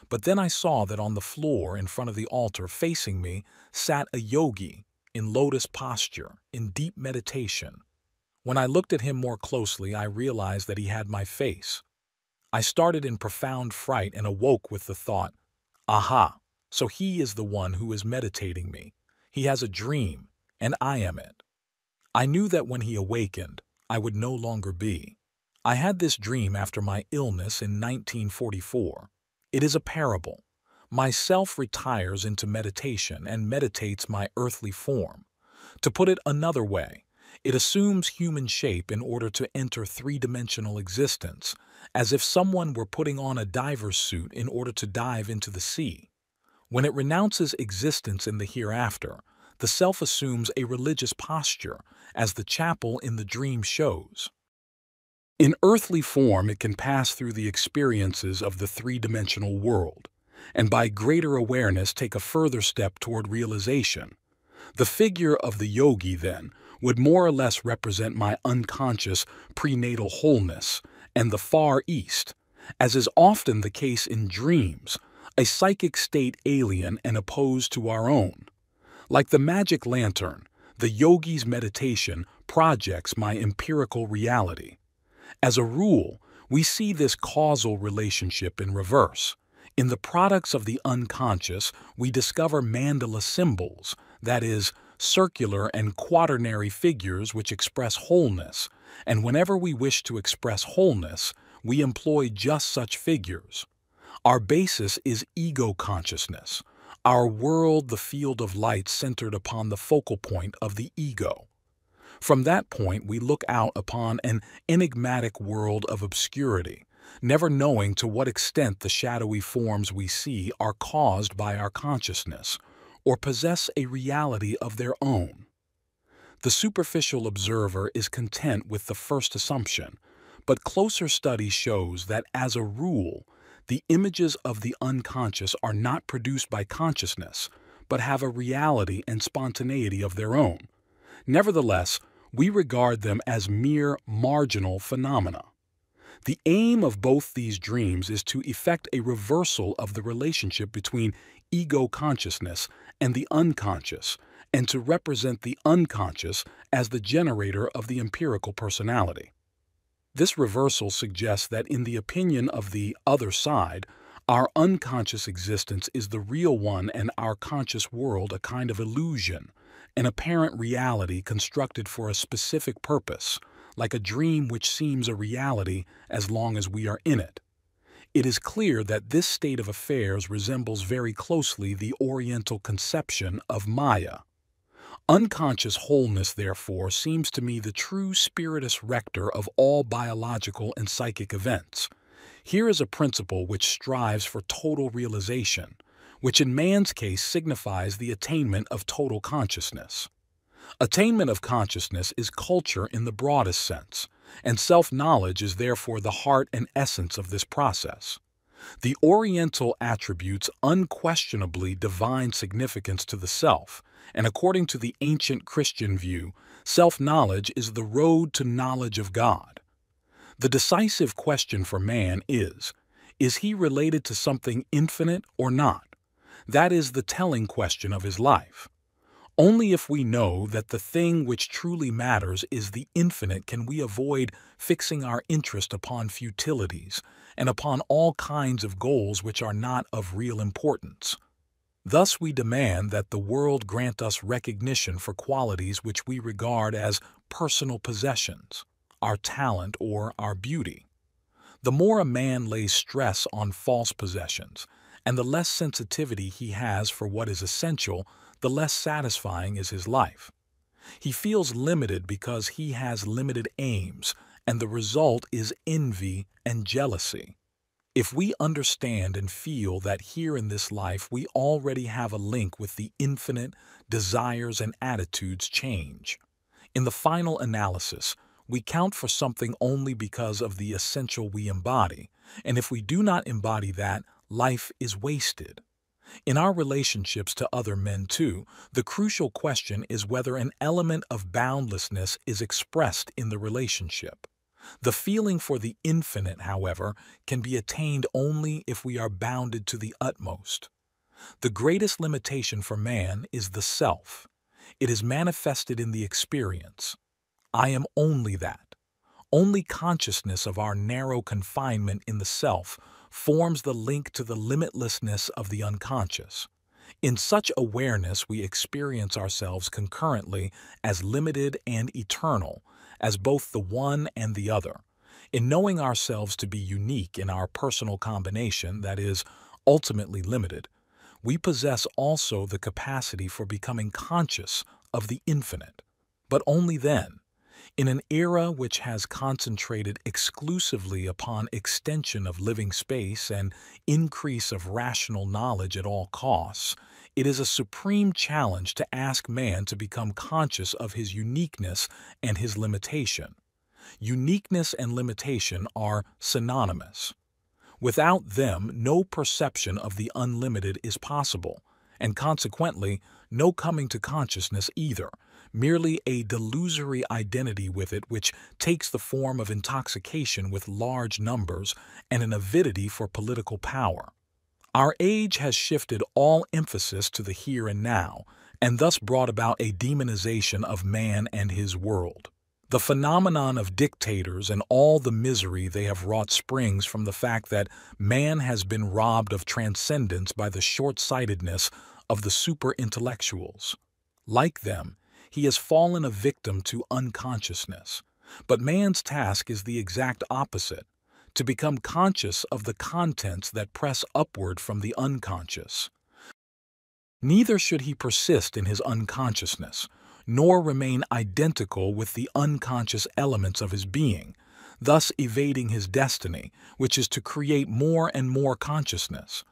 But then I saw that on the floor in front of the altar facing me sat a yogi in lotus posture, in deep meditation. When I looked at him more closely, I realized that he had my face. I started in profound fright and awoke with the thought, aha, so he is the one who is meditating me. He has a dream, and I am it. I knew that when he awakened, I would no longer be. I had this dream after my illness in 1944. It is a parable. My self retires into meditation and meditates my earthly form. To put it another way, it assumes human shape in order to enter three-dimensional existence, as if someone were putting on a diver's suit in order to dive into the sea. When it renounces existence in the hereafter, the self assumes a religious posture, as the chapel in the dream shows. In earthly form, it can pass through the experiences of the three-dimensional world, and by greater awareness take a further step toward realization. The figure of the yogi, then, would more or less represent my unconscious prenatal wholeness and the Far East, as is often the case in dreams, a psychic state alien and opposed to our own. Like the magic lantern, the yogi's meditation projects my empirical reality. As a rule, we see this causal relationship in reverse. In the products of the unconscious, we discover mandala symbols, that is, circular and quaternary figures which express wholeness, and whenever we wish to express wholeness, we employ just such figures. Our basis is ego consciousness, our world the field of light centered upon the focal point of the ego. From that point, we look out upon an enigmatic world of obscurity, never knowing to what extent the shadowy forms we see are caused by our consciousness, or possess a reality of their own. The superficial observer is content with the first assumption, but closer study shows that, as a rule, the images of the unconscious are not produced by consciousness, but have a reality and spontaneity of their own. Nevertheless, we regard them as mere marginal phenomena. The aim of both these dreams is to effect a reversal of the relationship between ego consciousness and the unconscious, and to represent the unconscious as the generator of the empirical personality. This reversal suggests that in the opinion of the other side, our unconscious existence is the real one and our conscious world a kind of illusion, an apparent reality constructed for a specific purpose, like a dream which seems a reality as long as we are in it. It is clear that this state of affairs resembles very closely the Oriental conception of Maya. Unconscious wholeness, therefore, seems to me the true spiritus rector of all biological and psychic events. Here is a principle which strives for total realization, which in man's case signifies the attainment of total consciousness. Attainment of consciousness is culture in the broadest sense, and self-knowledge is therefore the heart and essence of this process. The Oriental attributes unquestionably divine significance to the self, and according to the ancient Christian view, self-knowledge is the road to knowledge of God. The decisive question for man is he related to something infinite or not? That is the telling question of his life. Only if we know that the thing which truly matters is the infinite can we avoid fixing our interest upon futilities and upon all kinds of goals which are not of real importance. Thus we demand that the world grant us recognition for qualities which we regard as personal possessions, our talent or our beauty. The more a man lays stress on false possessions, and the less sensitivity he has for what is essential, the less satisfying is his life. He feels limited because he has limited aims, and the result is envy and jealousy. If we understand and feel that here in this life we already have a link with the infinite, desires and attitudes change. In the final analysis, we count for something only because of the essential we embody, and if we do not embody that, life is wasted. In our relationships to other men, too, the crucial question is whether an element of boundlessness is expressed in the relationship. The feeling for the infinite, however, can be attained only if we are bounded to the utmost. The greatest limitation for man is the self. It is manifested in the experience. I am only that. Only consciousness of our narrow confinement in the self forms the link to the limitlessness of the unconscious. In such awareness, we experience ourselves concurrently as limited and eternal, as both the one and the other. In knowing ourselves to be unique in our personal combination, that is, ultimately limited, we possess also the capacity for becoming conscious of the infinite, but only then. In an era which has concentrated exclusively upon extension of living space and increase of rational knowledge at all costs, it is a supreme challenge to ask man to become conscious of his uniqueness and his limitation. Uniqueness and limitation are synonymous. Without them, no perception of the unlimited is possible, and consequently, no coming to consciousness either, merely a delusory identity with it which takes the form of intoxication with large numbers and an avidity for political power. Our age has shifted all emphasis to the here and now, and thus brought about a demonization of man and his world. The phenomenon of dictators and all the misery they have wrought springs from the fact that man has been robbed of transcendence by the short-sightedness of the super-intellectuals. Like them, he has fallen a victim to unconsciousness. But man's task is the exact opposite, to become conscious of the contents that press upward from the unconscious. Neither should he persist in his unconsciousness, nor remain identical with the unconscious elements of his being, thus evading his destiny, which is to create more and more consciousness.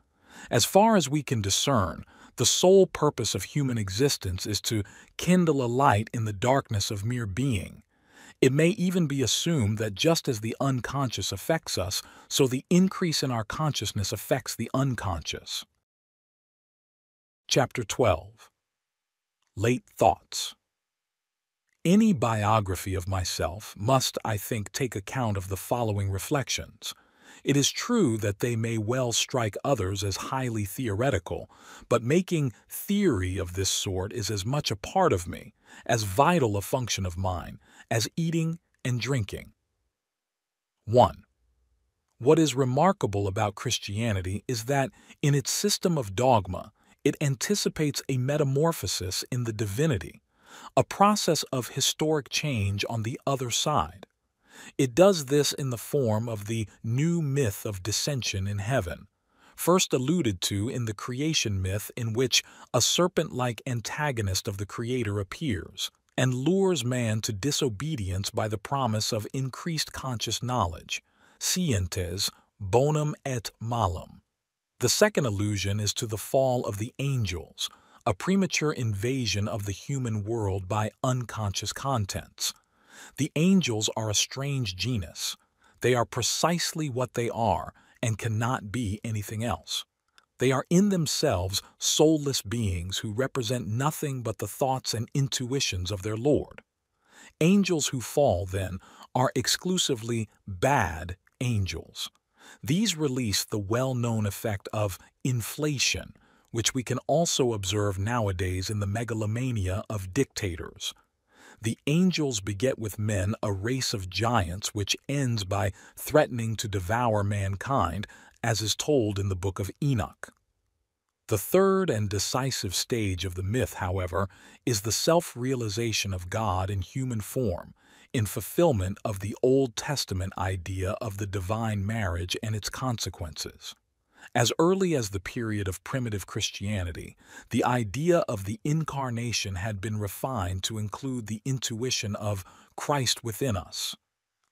As far as we can discern, the sole purpose of human existence is to kindle a light in the darkness of mere being. It may even be assumed that just as the unconscious affects us, so the increase in our consciousness affects the unconscious. Chapter 12. Late Thoughts. Any biography of myself must, I think, take account of the following reflections. It is true that they may well strike others as highly theoretical, but making theory of this sort is as much a part of me, as vital a function of mine, as eating and drinking. 1. What is remarkable about Christianity is that, in its system of dogma, it anticipates a metamorphosis in the divinity, a process of historic change on the other side. It does this in the form of the new myth of dissension in heaven, first alluded to in the creation myth, in which a serpent-like antagonist of the Creator appears and lures man to disobedience by the promise of increased conscious knowledge, scientes bonum et malum. The second allusion is to the fall of the angels, a premature invasion of the human world by unconscious contents. The angels are a strange genus. They are precisely what they are and cannot be anything else. They are in themselves soulless beings who represent nothing but the thoughts and intuitions of their Lord. Angels who fall, then, are exclusively bad angels. These release the well-known effect of inflation, which we can also observe nowadays in the megalomania of dictators. The angels beget with men a race of giants which ends by threatening to devour mankind, as is told in the book of Enoch. The third and decisive stage of the myth, however, is the self-realization of God in human form, in fulfillment of the Old Testament idea of the divine marriage and its consequences. As early as the period of primitive Christianity, the idea of the incarnation had been refined to include the intuition of Christ within us.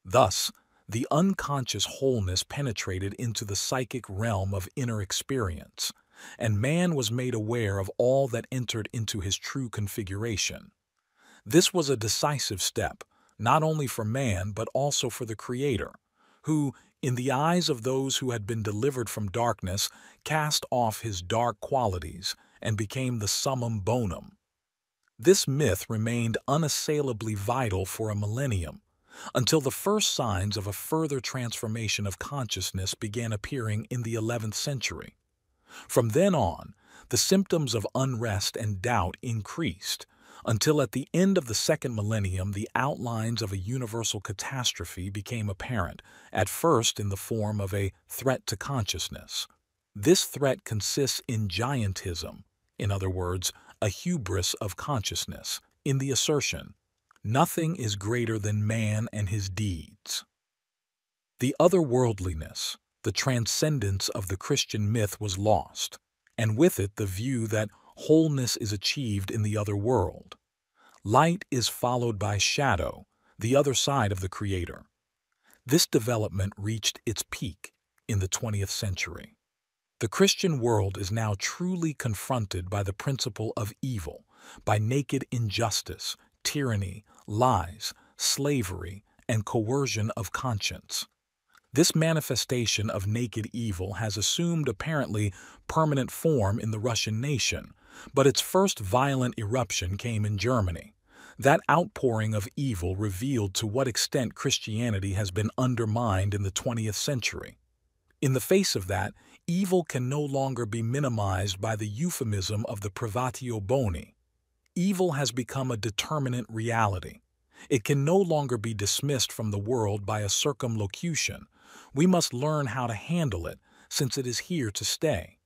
Thus, the unconscious wholeness penetrated into the psychic realm of inner experience, and man was made aware of all that entered into his true configuration. This was a decisive step, not only for man but also for the Creator, who, in the eyes of those who had been delivered from darkness, cast off his dark qualities and became the summum bonum. This myth remained unassailably vital for a millennium, until the first signs of a further transformation of consciousness began appearing in the 11th century. From then on, the symptoms of unrest and doubt increased, until at the end of the second millennium the outlines of a universal catastrophe became apparent, at first in the form of a threat to consciousness. This threat consists in giantism, in other words, a hubris of consciousness, in the assertion, "Nothing is greater than man and his deeds." The otherworldliness, the transcendence of the Christian myth was lost, and with it the view that wholeness is achieved in the other world. Light is followed by shadow, the other side of the Creator. This development reached its peak in the 20th century. The Christian world is now truly confronted by the principle of evil, by naked injustice, tyranny, lies, slavery, and coercion of conscience. This manifestation of naked evil has assumed apparently permanent form in the Russian nation, but its first violent eruption came in Germany. That outpouring of evil revealed to what extent Christianity has been undermined in the 20th century. In the face of that, evil can no longer be minimized by the euphemism of the privatio boni. Evil has become a determinate reality. It can no longer be dismissed from the world by a circumlocution. We must learn how to handle it, since it is here to stay.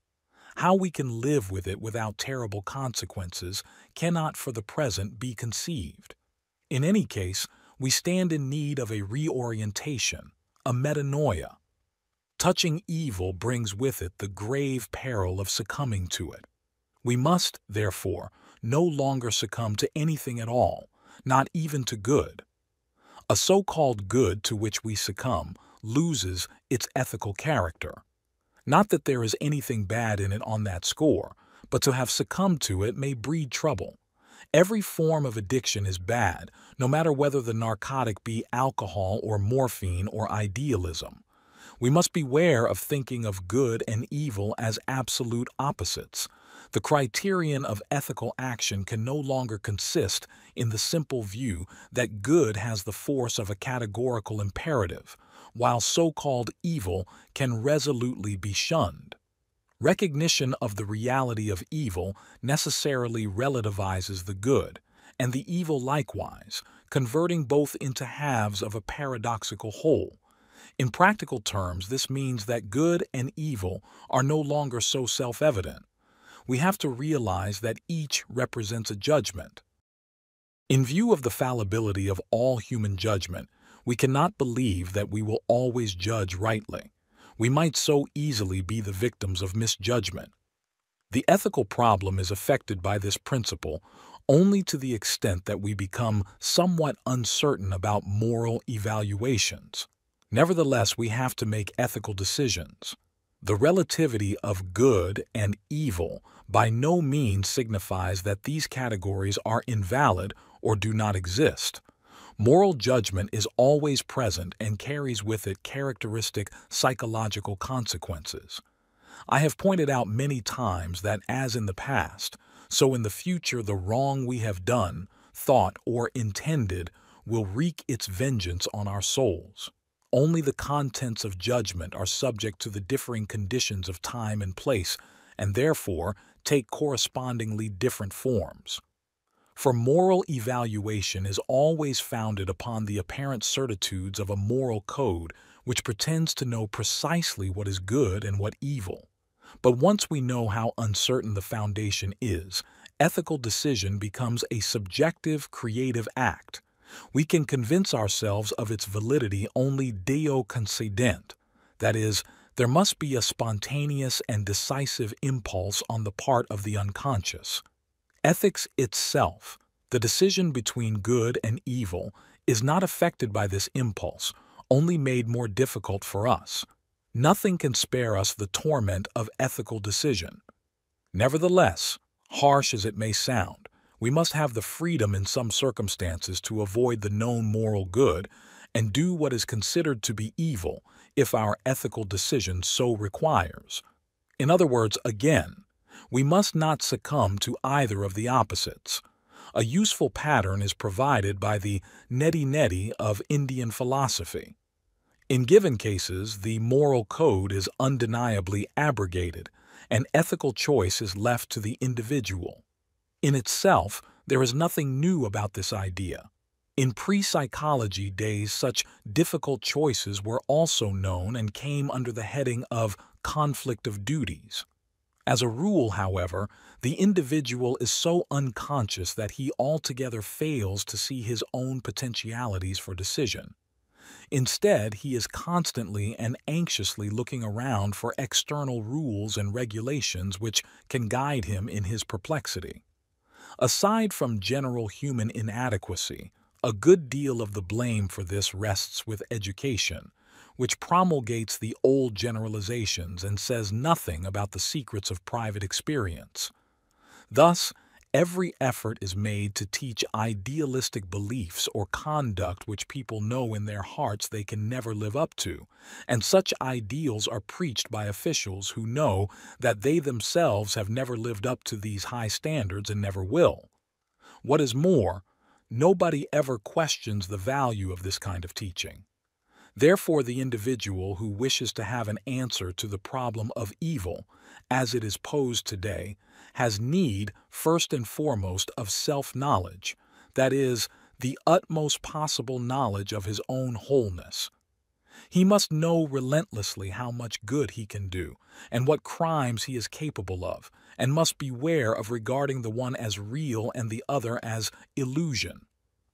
How we can live with it without terrible consequences cannot for the present be conceived. In any case, we stand in need of a reorientation, a metanoia. Touching evil brings with it the grave peril of succumbing to it. We must, therefore, no longer succumb to anything at all, not even to good. A so-called good to which we succumb loses its ethical character. Not that there is anything bad in it on that score, but to have succumbed to it may breed trouble. Every form of addiction is bad, no matter whether the narcotic be alcohol or morphine or idealism. We must beware of thinking of good and evil as absolute opposites. The criterion of ethical action can no longer consist in the simple view that good has the force of a categorical imperative, while so-called evil can resolutely be shunned. Recognition of the reality of evil necessarily relativizes the good, and the evil likewise, converting both into halves of a paradoxical whole. In practical terms, this means that good and evil are no longer so self-evident. We have to realize that each represents a judgment. In view of the fallibility of all human judgment, we cannot believe that we will always judge rightly. We might so easily be the victims of misjudgment. The ethical problem is affected by this principle only to the extent that we become somewhat uncertain about moral evaluations. Nevertheless, we have to make ethical decisions. The relativity of good and evil by no means signifies that these categories are invalid or do not exist. Moral judgment is always present and carries with it characteristic psychological consequences. I have pointed out many times that as in the past, so in the future the wrong we have done, thought, or intended will wreak its vengeance on our souls. Only the contents of judgment are subject to the differing conditions of time and place, and therefore take correspondingly different forms. For moral evaluation is always founded upon the apparent certitudes of a moral code which pretends to know precisely what is good and what evil. But once we know how uncertain the foundation is, ethical decision becomes a subjective, creative act. We can convince ourselves of its validity only Deo concedent, that is, there must be a spontaneous and decisive impulse on the part of the unconscious. Ethics itself, the decision between good and evil, is not affected by this impulse, only made more difficult for us. Nothing can spare us the torment of ethical decision. Nevertheless, harsh as it may sound, we must have the freedom in some circumstances to avoid the known moral good and do what is considered to be evil if our ethical decision so requires. In other words, again, we must not succumb to either of the opposites. A useful pattern is provided by the neti-neti of Indian philosophy. In given cases, the moral code is undeniably abrogated, and ethical choice is left to the individual. In itself, there is nothing new about this idea. In pre-psychology days, such difficult choices were also known and came under the heading of conflict of duties. As a rule, however, the individual is so unconscious that he altogether fails to see his own potentialities for decision. Instead, he is constantly and anxiously looking around for external rules and regulations which can guide him in his perplexity. Aside from general human inadequacy, a good deal of the blame for this rests with education, which promulgates the old generalizations and says nothing about the secrets of private experience. Thus, every effort is made to teach idealistic beliefs or conduct which people know in their hearts they can never live up to, and such ideals are preached by officials who know that they themselves have never lived up to these high standards and never will. What is more, nobody ever questions the value of this kind of teaching. Therefore, the individual who wishes to have an answer to the problem of evil, as it is posed today, has need, first and foremost, of self-knowledge, that is, the utmost possible knowledge of his own wholeness. He must know relentlessly how much good he can do, and what crimes he is capable of, and must beware of regarding the one as real and the other as illusion.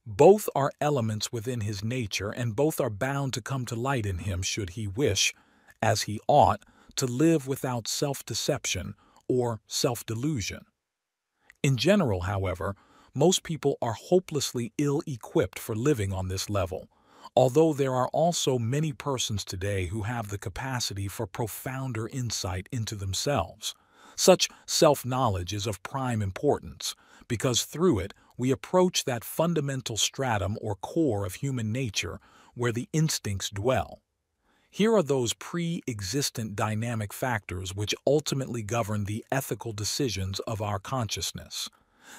Both are elements within his nature, and both are bound to come to light in him should he wish, as he ought, to live without self-deception or self-delusion. In general, however, most people are hopelessly ill-equipped for living on this level, although there are also many persons today who have the capacity for profounder insight into themselves. Such self-knowledge is of prime importance, because through it we approach that fundamental stratum or core of human nature where the instincts dwell. Here are those pre-existent dynamic factors which ultimately govern the ethical decisions of our consciousness.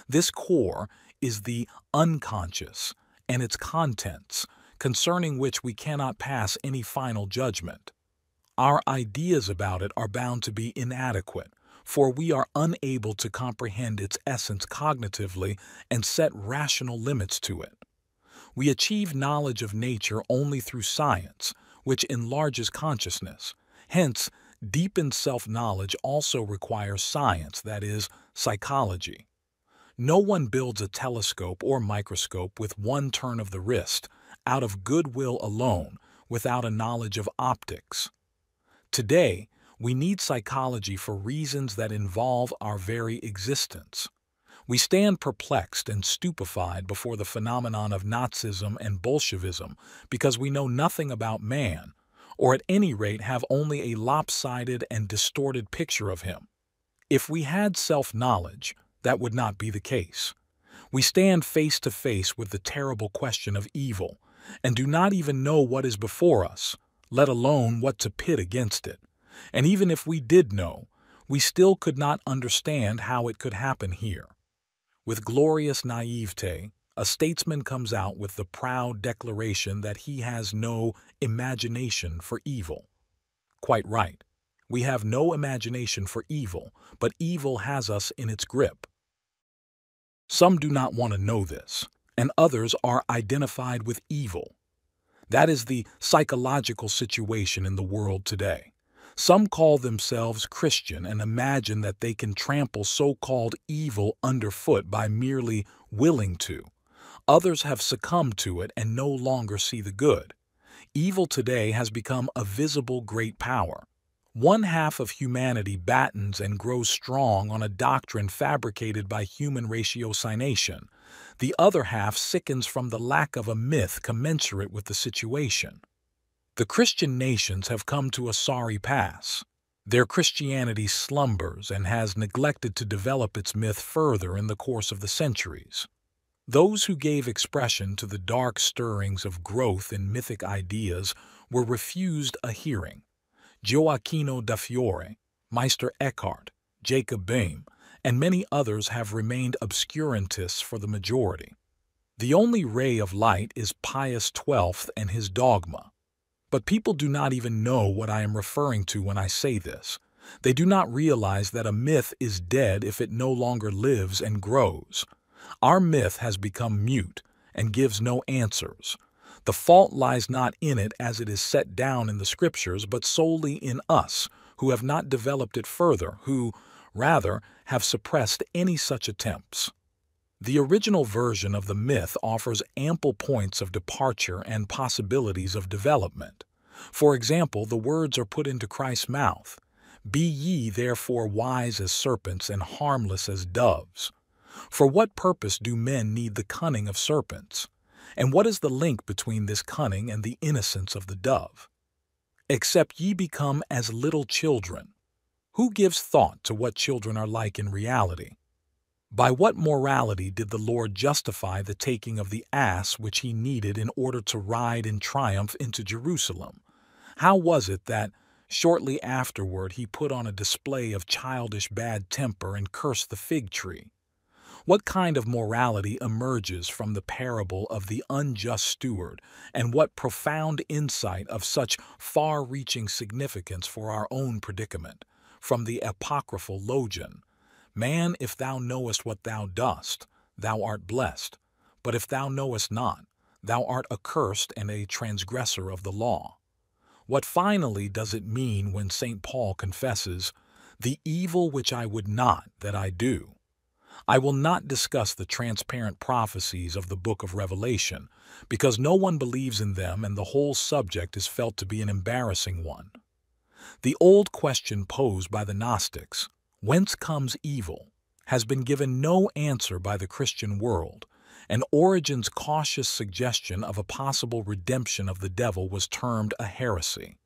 This core is the unconscious and its contents, concerning which we cannot pass any final judgment. Our ideas about it are bound to be inadequate, for we are unable to comprehend its essence cognitively and set rational limits to it. We achieve knowledge of nature only through science, which enlarges consciousness. Hence, deepened self-knowledge also requires science, that is, psychology. No one builds a telescope or microscope with one turn of the wrist, out of goodwill alone, without a knowledge of optics. Today, we need psychology for reasons that involve our very existence. We stand perplexed and stupefied before the phenomenon of Nazism and Bolshevism because we know nothing about man, or at any rate have only a lopsided and distorted picture of him. If we had self-knowledge, that would not be the case. We stand face to face with the terrible question of evil, and do not even know what is before us, let alone what to pit against it. And even if we did know, we still could not understand how it could happen here. With glorious naivete, a statesman comes out with the proud declaration that he has no imagination for evil. Quite right. We have no imagination for evil, but evil has us in its grip. Some do not want to know this, and others are identified with evil. That is the psychological situation in the world today. Some call themselves Christian and imagine that they can trample so-called evil underfoot by merely willing to. Others have succumbed to it and no longer see the good. Evil today has become a visible great power. One half of humanity battens and grows strong on a doctrine fabricated by human ratiocination. The other half sickens from the lack of a myth commensurate with the situation. The Christian nations have come to a sorry pass. Their Christianity slumbers and has neglected to develop its myth further in the course of the centuries. Those who gave expression to the dark stirrings of growth in mythic ideas were refused a hearing. Gioacchino da Fiore, Meister Eckhart, Jacob Boehme, and many others have remained obscurantists for the majority. The only ray of light is Pius XII and his dogma. But people do not even know what I am referring to when I say this. They do not realize that a myth is dead if it no longer lives and grows. Our myth has become mute and gives no answers. The fault lies not in it as it is set down in the scriptures, but solely in us, who have not developed it further, who, rather, have suppressed any such attempts. The original version of the myth offers ample points of departure and possibilities of development. For example, the words are put into Christ's mouth, "Be ye therefore wise as serpents and harmless as doves." For what purpose do men need the cunning of serpents? And what is the link between this cunning and the innocence of the dove? Except ye become as little children. Who gives thought to what children are like in reality? By what morality did the Lord justify the taking of the ass which he needed in order to ride in triumph into Jerusalem? How was it that, shortly afterward, he put on a display of childish bad temper and cursed the fig tree? What kind of morality emerges from the parable of the unjust steward, and what profound insight of such far-reaching significance for our own predicament, from the apocryphal Logion? Man, if thou knowest what thou dost, thou art blessed, but if thou knowest not, thou art accursed and a transgressor of the law. What finally does it mean when St. Paul confesses, "The evil which I would not that I do"? I will not discuss the transparent prophecies of the book of Revelation, because no one believes in them and the whole subject is felt to be an embarrassing one. The old question posed by the Gnostics, whence comes evil, has been given no answer by the Christian world, and Origen's cautious suggestion of a possible redemption of the devil was termed a heresy.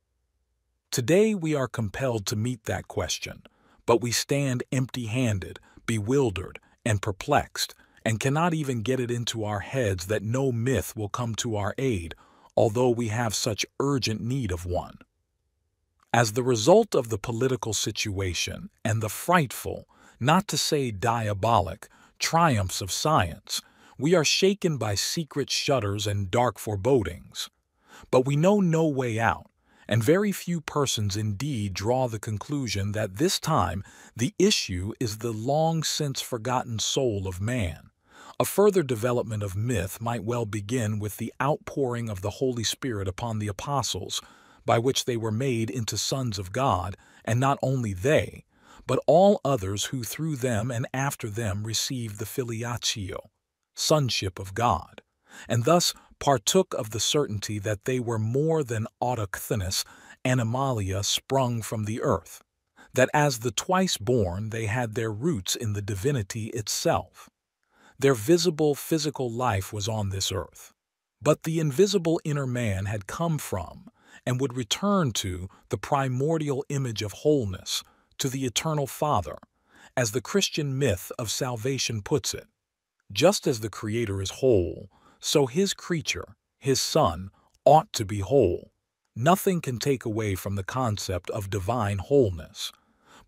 Today we are compelled to meet that question, but we stand empty-handed, bewildered, and perplexed, and cannot even get it into our heads that no myth will come to our aid, although we have such urgent need of one. As the result of the political situation and the frightful, not to say diabolic, triumphs of science, we are shaken by secret shudders and dark forebodings. But we know no way out, and very few persons indeed draw the conclusion that this time the issue is the long-since forgotten soul of man. A further development of myth might well begin with the outpouring of the Holy Spirit upon the apostles, by which they were made into sons of God, and not only they, but all others who through them and after them received the filiatio, sonship of God, and thus partook of the certainty that they were more than autochthonous animalia sprung from the earth, that as the twice-born they had their roots in the divinity itself. Their visible physical life was on this earth, but the invisible inner man had come from, and would return to the primordial image of wholeness, to the eternal Father, as the Christian myth of salvation puts it. Just as the Creator is whole, so his creature, his Son, ought to be whole. Nothing can take away from the concept of divine wholeness.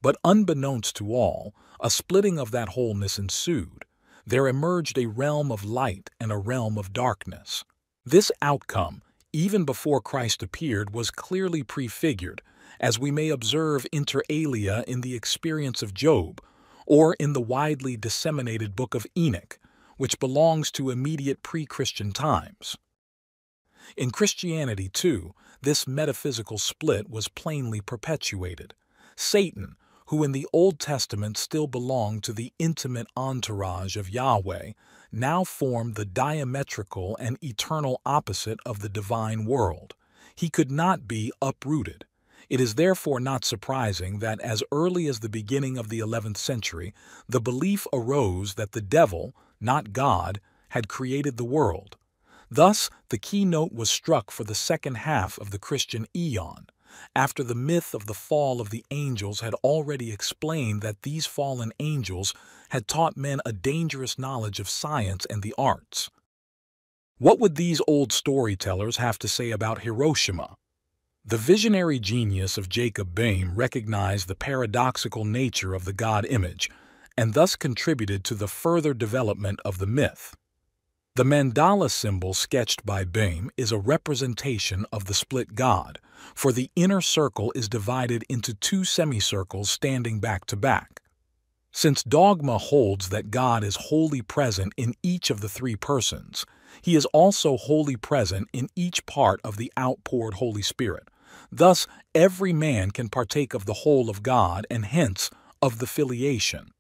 But unbeknownst to all, a splitting of that wholeness ensued. There emerged a realm of light and a realm of darkness. This outcome, even before Christ appeared, was clearly prefigured, as we may observe inter alia in the experience of Job, or in the widely disseminated Book of Enoch, which belongs to immediate pre-Christian times. In Christianity, too, this metaphysical split was plainly perpetuated. Satan, who in the Old Testament still belonged to the intimate entourage of Yahweh, now formed the diametrical and eternal opposite of the divine world. He could not be uprooted. It is therefore not surprising that as early as the beginning of the 11th century, the belief arose that the devil, not God, had created the world. Thus, the keynote was struck for the second half of the Christian eon, after the myth of the fall of the angels had already explained that these fallen angels had taught men a dangerous knowledge of science and the arts. What would these old storytellers have to say about Hiroshima? The visionary genius of Jacob Boehme recognized the paradoxical nature of the God image, and thus contributed to the further development of the myth. The mandala symbol sketched by Boehme is a representation of the split God, for the inner circle is divided into two semicircles standing back to back. Since dogma holds that God is wholly present in each of the three persons, he is also wholly present in each part of the outpoured Holy Spirit. Thus, every man can partake of the whole of God and hence of the filiation.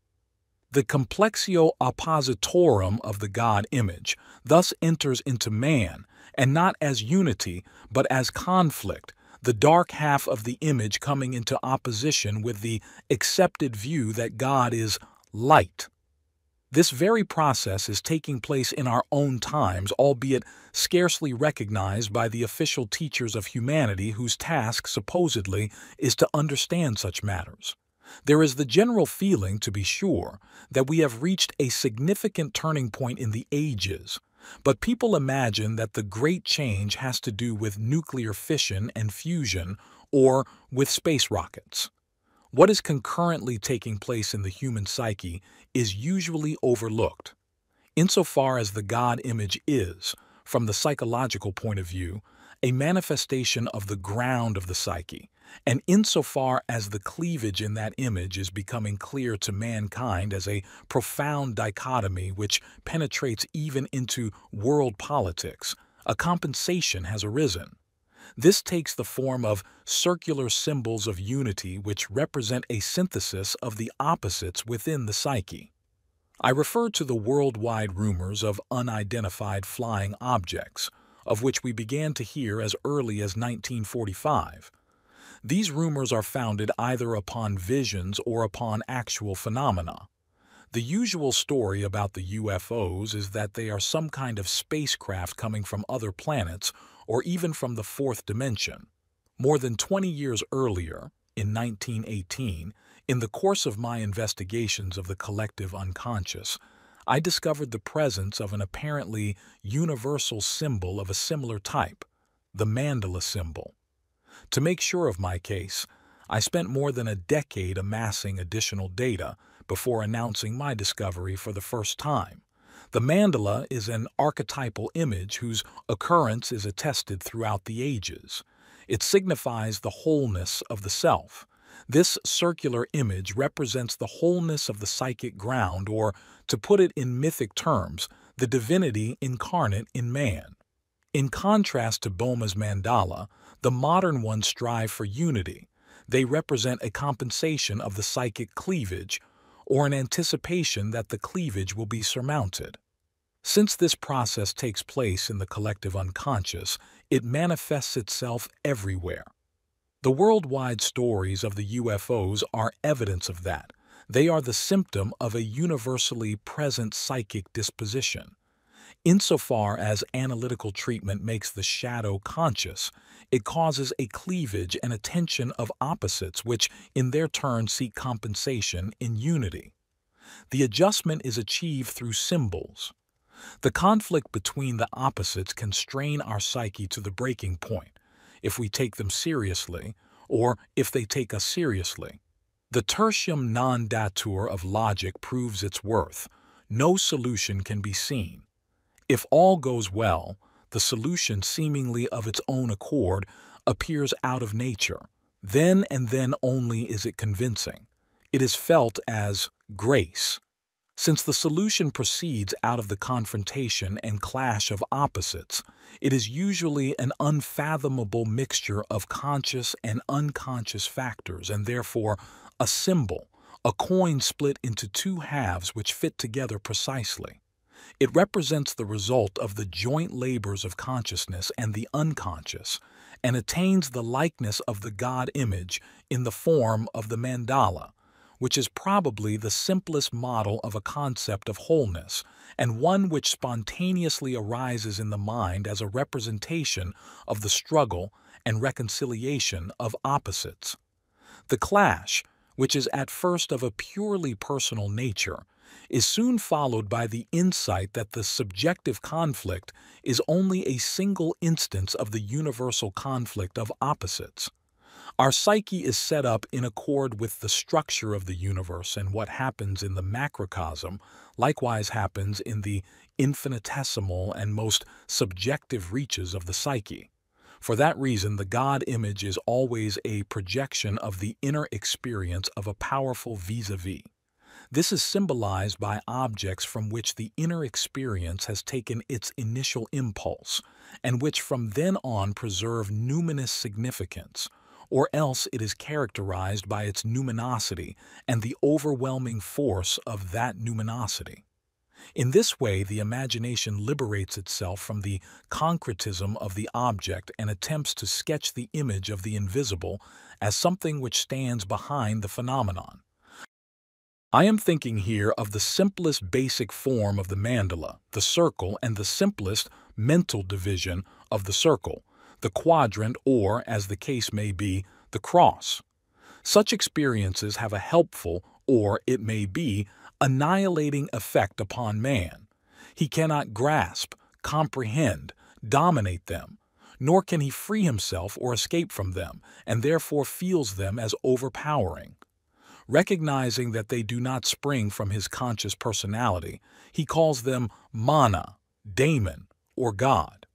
The complexio oppositorum of the God image thus enters into man, and not as unity, but as conflict, the dark half of the image coming into opposition with the accepted view that God is light. This very process is taking place in our own times, albeit scarcely recognized by the official teachers of humanity whose task, supposedly, is to understand such matters. There is the general feeling, to be sure, that we have reached a significant turning point in the ages, but people imagine that the great change has to do with nuclear fission and fusion or with space rockets. What is concurrently taking place in the human psyche is usually overlooked. Insofar as the God image is, from the psychological point of view, a manifestation of the ground of the psyche, and insofar as the cleavage in that image is becoming clear to mankind as a profound dichotomy which penetrates even into world politics, a compensation has arisen. This takes the form of circular symbols of unity which represent a synthesis of the opposites within the psyche. I refer to the worldwide rumors of unidentified flying objects, of which we began to hear as early as 1945. These rumors are founded either upon visions or upon actual phenomena. The usual story about the UFOs is that they are some kind of spacecraft coming from other planets or even from the fourth dimension. More than 20 years earlier, in 1918, in the course of my investigations of the collective unconscious, I discovered the presence of an apparently universal symbol of a similar type, the mandala symbol. To make sure of my case, I spent more than a decade amassing additional data before announcing my discovery for the first time. The mandala is an archetypal image whose occurrence is attested throughout the ages. It signifies the wholeness of the self. This circular image represents the wholeness of the psychic ground, or, to put it in mythic terms, the divinity incarnate in man. In contrast to Boehme's mandala, the modern ones strive for unity. They represent a compensation of the psychic cleavage, or an anticipation that the cleavage will be surmounted. Since this process takes place in the collective unconscious, it manifests itself everywhere. The worldwide stories of the UFOs are evidence of that. They are the symptom of a universally present psychic disposition. Insofar as analytical treatment makes the shadow conscious, it causes a cleavage and a tension of opposites which, in their turn, seek compensation in unity. The adjustment is achieved through symbols. The conflict between the opposites can strain our psyche to the breaking point, if we take them seriously, or if they take us seriously. The tertium non datur of logic proves its worth. No solution can be seen. If all goes well, the solution seemingly of its own accord appears out of nature. Then and then only is it convincing. It is felt as grace. Since the solution proceeds out of the confrontation and clash of opposites, it is usually an unfathomable mixture of conscious and unconscious factors, and therefore a symbol, a coin split into two halves which fit together precisely. It represents the result of the joint labors of consciousness and the unconscious, and attains the likeness of the God image in the form of the mandala, which is probably the simplest model of a concept of wholeness, and one which spontaneously arises in the mind as a representation of the struggle and reconciliation of opposites. The clash, which is at first of a purely personal nature, is soon followed by the insight that the subjective conflict is only a single instance of the universal conflict of opposites. Our psyche is set up in accord with the structure of the universe, and what happens in the macrocosm likewise happens in the infinitesimal and most subjective reaches of the psyche. For that reason, the God image is always a projection of the inner experience of a powerful vis-a-vis. This is symbolized by objects from which the inner experience has taken its initial impulse, and which from then on preserve numinous significance, or else it is characterized by its numinosity and the overwhelming force of that numinosity. In this way, the imagination liberates itself from the concretism of the object and attempts to sketch the image of the invisible as something which stands behind the phenomenon. I am thinking here of the simplest basic form of the mandala, the circle, and the simplest mental division of the circle, the quadrant, or, as the case may be, the cross. Such experiences have a helpful, or, it may be, annihilating effect upon man. He cannot grasp, comprehend, dominate them, nor can he free himself or escape from them, and therefore feels them as overpowering. Recognizing that they do not spring from his conscious personality, he calls them mana, daemon, or God.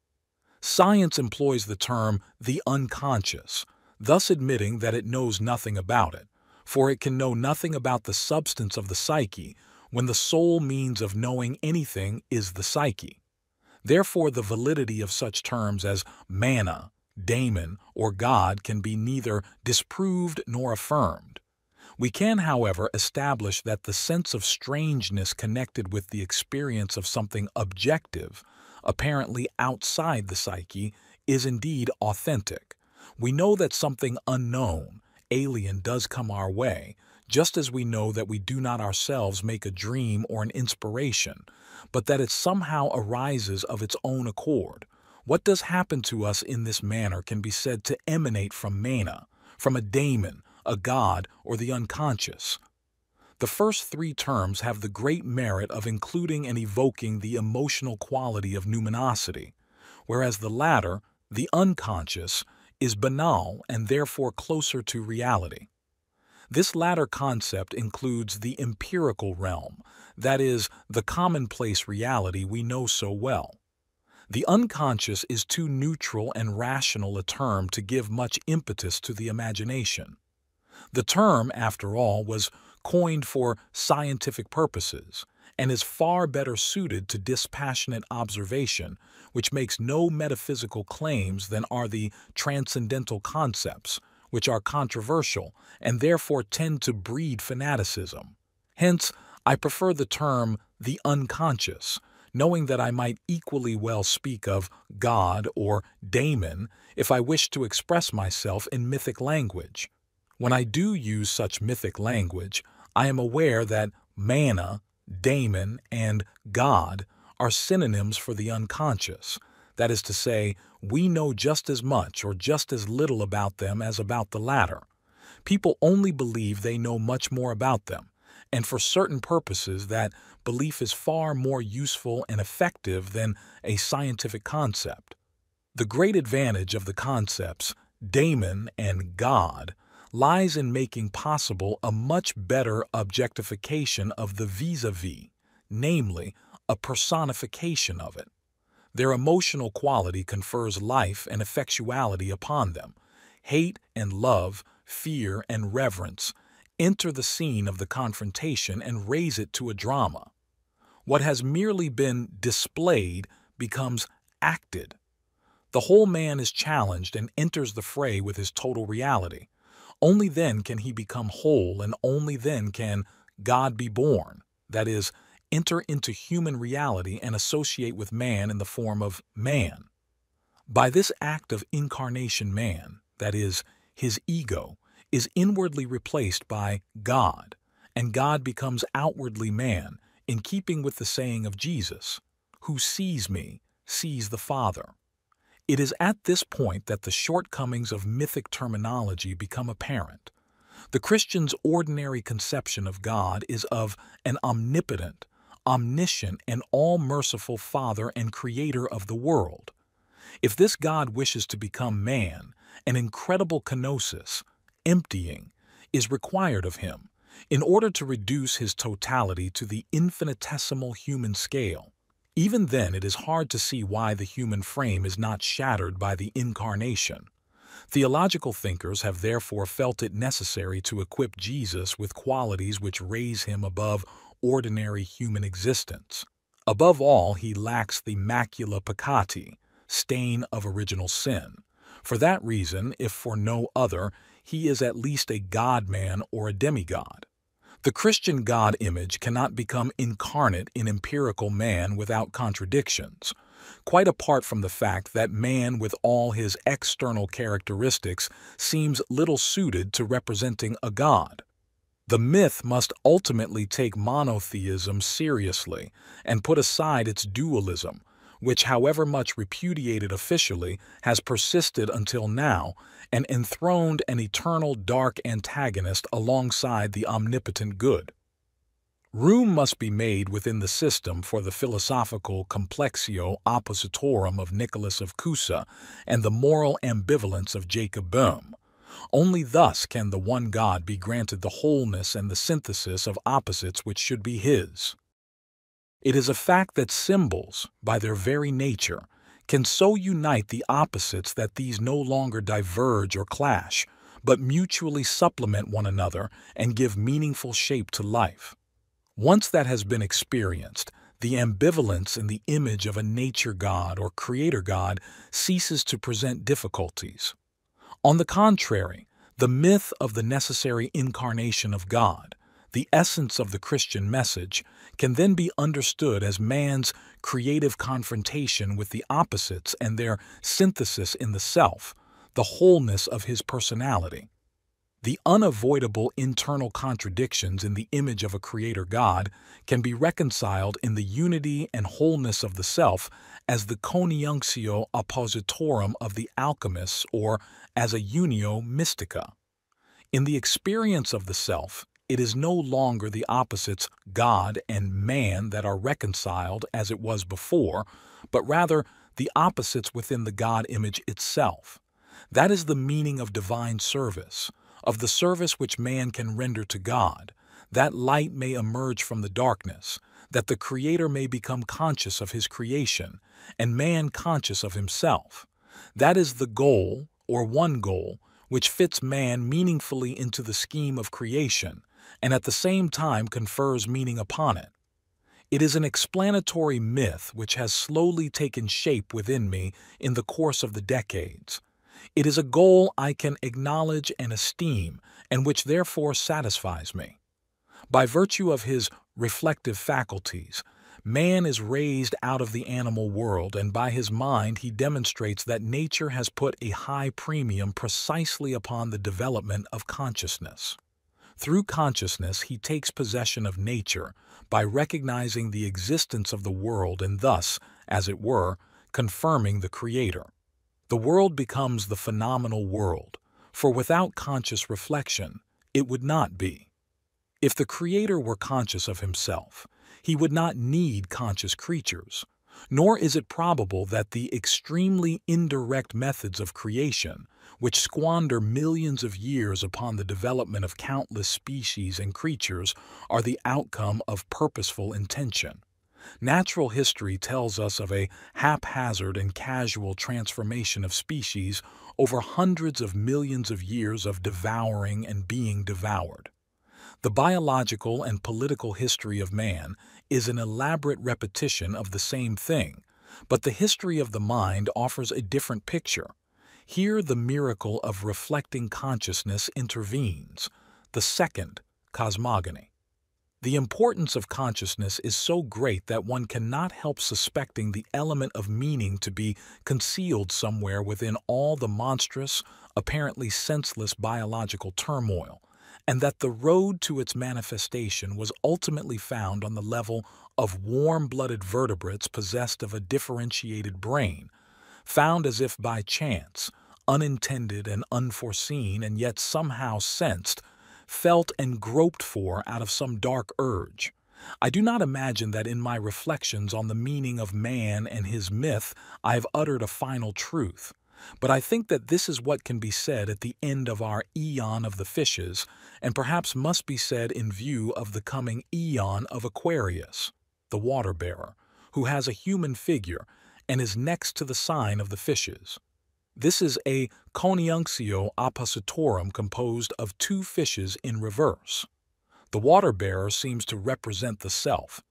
Science employs the term the unconscious, thus admitting that it knows nothing about it, for it can know nothing about the substance of the psyche when the sole means of knowing anything is the psyche. Therefore, the validity of such terms as mana, daemon, or God can be neither disproved nor affirmed. We can, however, establish that the sense of strangeness connected with the experience of something objective, apparently outside the psyche, is indeed authentic. We know that something unknown, alien, does come our way, just as we know that we do not ourselves make a dream or an inspiration, but that it somehow arises of its own accord. What does happen to us in this manner can be said to emanate from mana, from a daemon, a God, or the unconscious. The first three terms have the great merit of including and evoking the emotional quality of numinosity, whereas the latter, the unconscious, is banal and therefore closer to reality. This latter concept includes the empirical realm, that is, the commonplace reality we know so well. The unconscious is too neutral and rational a term to give much impetus to the imagination. The term, after all, was coined for scientific purposes and is far better suited to dispassionate observation, which makes no metaphysical claims than are the transcendental concepts, which are controversial and therefore tend to breed fanaticism. Hence, I prefer the term the unconscious, knowing that I might equally well speak of God or daemon if I wished to express myself in mythic language. When I do use such mythic language, I am aware that mana, daemon, and God are synonyms for the unconscious. That is to say, we know just as much or just as little about them as about the latter. People only believe they know much more about them, and for certain purposes that belief is far more useful and effective than a scientific concept. The great advantage of the concepts daemon and God lies in making possible a much better objectification of the vis-a-vis, namely, a personification of it. Their emotional quality confers life and effectuality upon them. Hate and love, fear and reverence enter the scene of the confrontation and raise it to a drama. What has merely been displayed becomes acted. The whole man is challenged and enters the fray with his total reality. Only then can he become whole, and only then can God be born, that is, enter into human reality and associate with man in the form of man. By this act of incarnation, man, that is, his ego, is inwardly replaced by God, and God becomes outwardly man, in keeping with the saying of Jesus, "Who sees me, sees the Father." It is at this point that the shortcomings of mythic terminology become apparent. The Christian's ordinary conception of God is of an omnipotent, omniscient, and all-merciful Father and Creator of the world. If this God wishes to become man, an incredible kenosis, emptying, is required of him in order to reduce his totality to the infinitesimal human scale. Even then, it is hard to see why the human frame is not shattered by the incarnation. Theological thinkers have therefore felt it necessary to equip Jesus with qualities which raise him above ordinary human existence. Above all, he lacks the macula peccati, stain of original sin. For that reason, if for no other, he is at least a God-man or a demigod. The Christian God image cannot become incarnate in empirical man without contradictions, quite apart from the fact that man with all his external characteristics seems little suited to representing a God. The myth must ultimately take monotheism seriously and put aside its dualism, which, however much repudiated officially, has persisted until now and enthroned an eternal dark antagonist alongside the omnipotent good. Room must be made within the system for the philosophical complexio oppositorum of Nicholas of Cusa and the moral ambivalence of Jacob Boehme. Only thus can the one God be granted the wholeness and the synthesis of opposites which should be his. It is a fact that symbols, by their very nature, can so unite the opposites that these no longer diverge or clash, but mutually supplement one another and give meaningful shape to life. Once that has been experienced, the ambivalence in the image of a nature God or creator God ceases to present difficulties. On the contrary, the myth of the necessary incarnation of God, the essence of the Christian message, can then be understood as man's creative confrontation with the opposites and their synthesis in the self, the wholeness of his personality. The unavoidable internal contradictions in the image of a creator God can be reconciled in the unity and wholeness of the self as the conjunctio oppositorum of the alchemists or as a unio mystica. In the experience of the self, it is no longer the opposites God and man that are reconciled as it was before, but rather the opposites within the God image itself. That is the meaning of divine service, of the service which man can render to God, that light may emerge from the darkness, that the Creator may become conscious of his creation, and man conscious of himself. That is the goal, or one goal, which fits man meaningfully into the scheme of creation, and at the same time confers meaning upon it. It is an explanatory myth which has slowly taken shape within me in the course of the decades. It is a goal I can acknowledge and esteem, and which therefore satisfies me. By virtue of his reflective faculties, man is raised out of the animal world, and by his mind he demonstrates that nature has put a high premium precisely upon the development of consciousness. Through consciousness, he takes possession of nature by recognizing the existence of the world and thus, as it were, confirming the Creator. The world becomes the phenomenal world, for without conscious reflection, it would not be. If the Creator were conscious of himself, he would not need conscious creatures, nor is it probable that the extremely indirect methods of creation, which squander millions of years upon the development of countless species and creatures, are the outcome of purposeful intention. Natural history tells us of a haphazard and casual transformation of species over hundreds of millions of years of devouring and being devoured. The biological and political history of man is an elaborate repetition of the same thing, but the history of the mind offers a different picture. Here the miracle of reflecting consciousness intervenes, the second cosmogony. The importance of consciousness is so great that one cannot help suspecting the element of meaning to be concealed somewhere within all the monstrous, apparently senseless biological turmoil, and that the road to its manifestation was ultimately found on the level of warm-blooded vertebrates possessed of a differentiated brain, found as if by chance, unintended and unforeseen, and yet somehow sensed, felt and groped for out of some dark urge. I do not imagine that in my reflections on the meaning of man and his myth I have uttered a final truth, but I think that this is what can be said at the end of our eon of the fishes, and perhaps must be said in view of the coming eon of Aquarius, the water-bearer, who has a human figure and is next to the sign of the fishes. This is a coniunctio oppositorum composed of two fishes in reverse. The water-bearer seems to represent the self.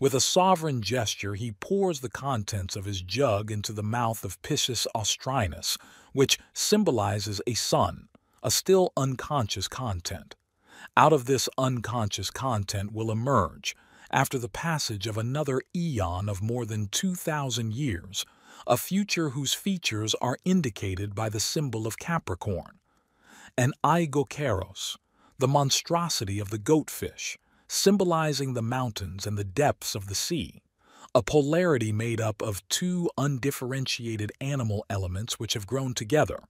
With a sovereign gesture, he pours the contents of his jug into the mouth of Piscis Austrinus, which symbolizes a sun, a still unconscious content. Out of this unconscious content will emerge, after the passage of another eon of more than 2,000 years, a future whose features are indicated by the symbol of Capricorn. An aigokeros, the monstrosity of the goatfish, symbolizing the mountains and the depths of the sea, a polarity made up of two undifferentiated animal elements which have grown together.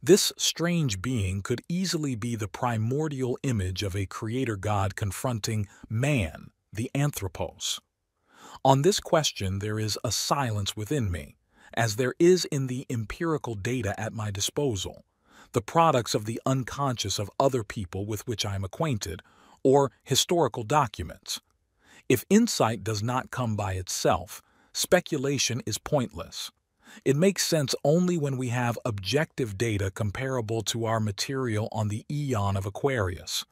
This strange being could easily be the primordial image of a creator god confronting man, the anthropos. On this question there is a silence within me, as there is in the empirical data at my disposal, the products of the unconscious of other people with which I am acquainted, or historical documents. If insight does not come by itself, speculation is pointless. It makes sense only when we have objective data comparable to our material on the eon of Aquarius.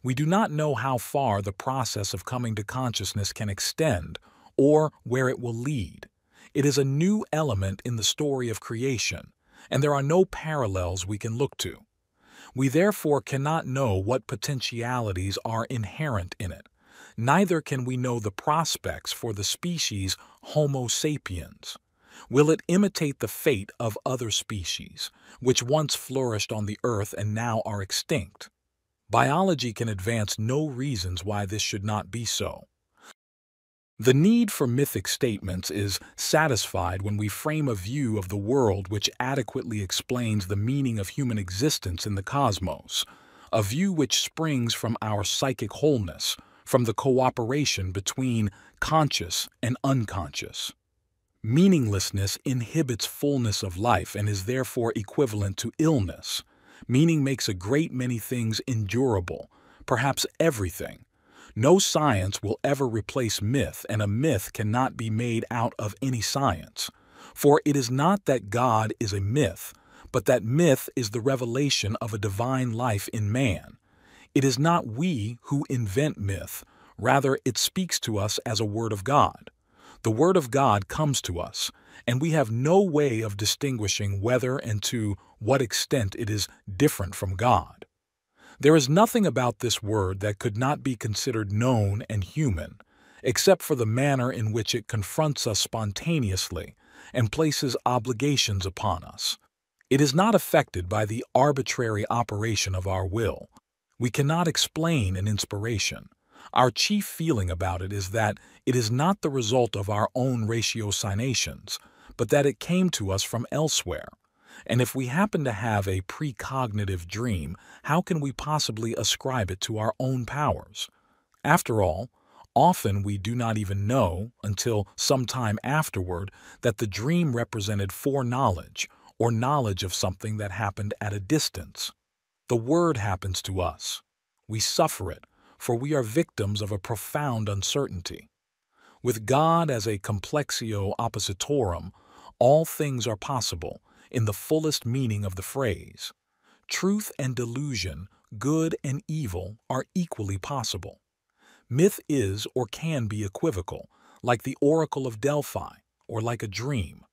We do not know how far the process of coming to consciousness can extend, or where it will lead. It is a new element in the story of creation, and there are no parallels we can look to. We therefore cannot know what potentialities are inherent in it. Neither can we know the prospects for the species Homo sapiens. Will it imitate the fate of other species, which once flourished on the earth and now are extinct? Biology can advance no reasons why this should not be so. The need for mythic statements is satisfied when we frame a view of the world which adequately explains the meaning of human existence in the cosmos, a view which springs from our psychic wholeness, from the cooperation between conscious and unconscious. Meaninglessness inhibits fullness of life and is therefore equivalent to illness. Meaning makes a great many things endurable, perhaps everything. No science will ever replace myth, and a myth cannot be made out of any science. For it is not that God is a myth, but that myth is the revelation of a divine life in man. It is not we who invent myth, rather it speaks to us as a word of God. The word of God comes to us, and we have no way of distinguishing whether and to what extent it is different from God. There is nothing about this word that could not be considered known and human, except for the manner in which it confronts us spontaneously and places obligations upon us. It is not affected by the arbitrary operation of our will. We cannot explain an inspiration. Our chief feeling about it is that it is not the result of our own ratiocinations, but that it came to us from elsewhere. And if we happen to have a precognitive dream, how can we possibly ascribe it to our own powers? After all, often we do not even know, until some time afterward, that the dream represented foreknowledge, or knowledge of something that happened at a distance. The word happens to us. We suffer it, for we are victims of a profound uncertainty. With God as a complexio oppositorum, all things are possible, in the fullest meaning of the phrase. Truth and delusion, good and evil, are equally possible. Myth is or can be equivocal, like the Oracle of Delphi, or like a dream.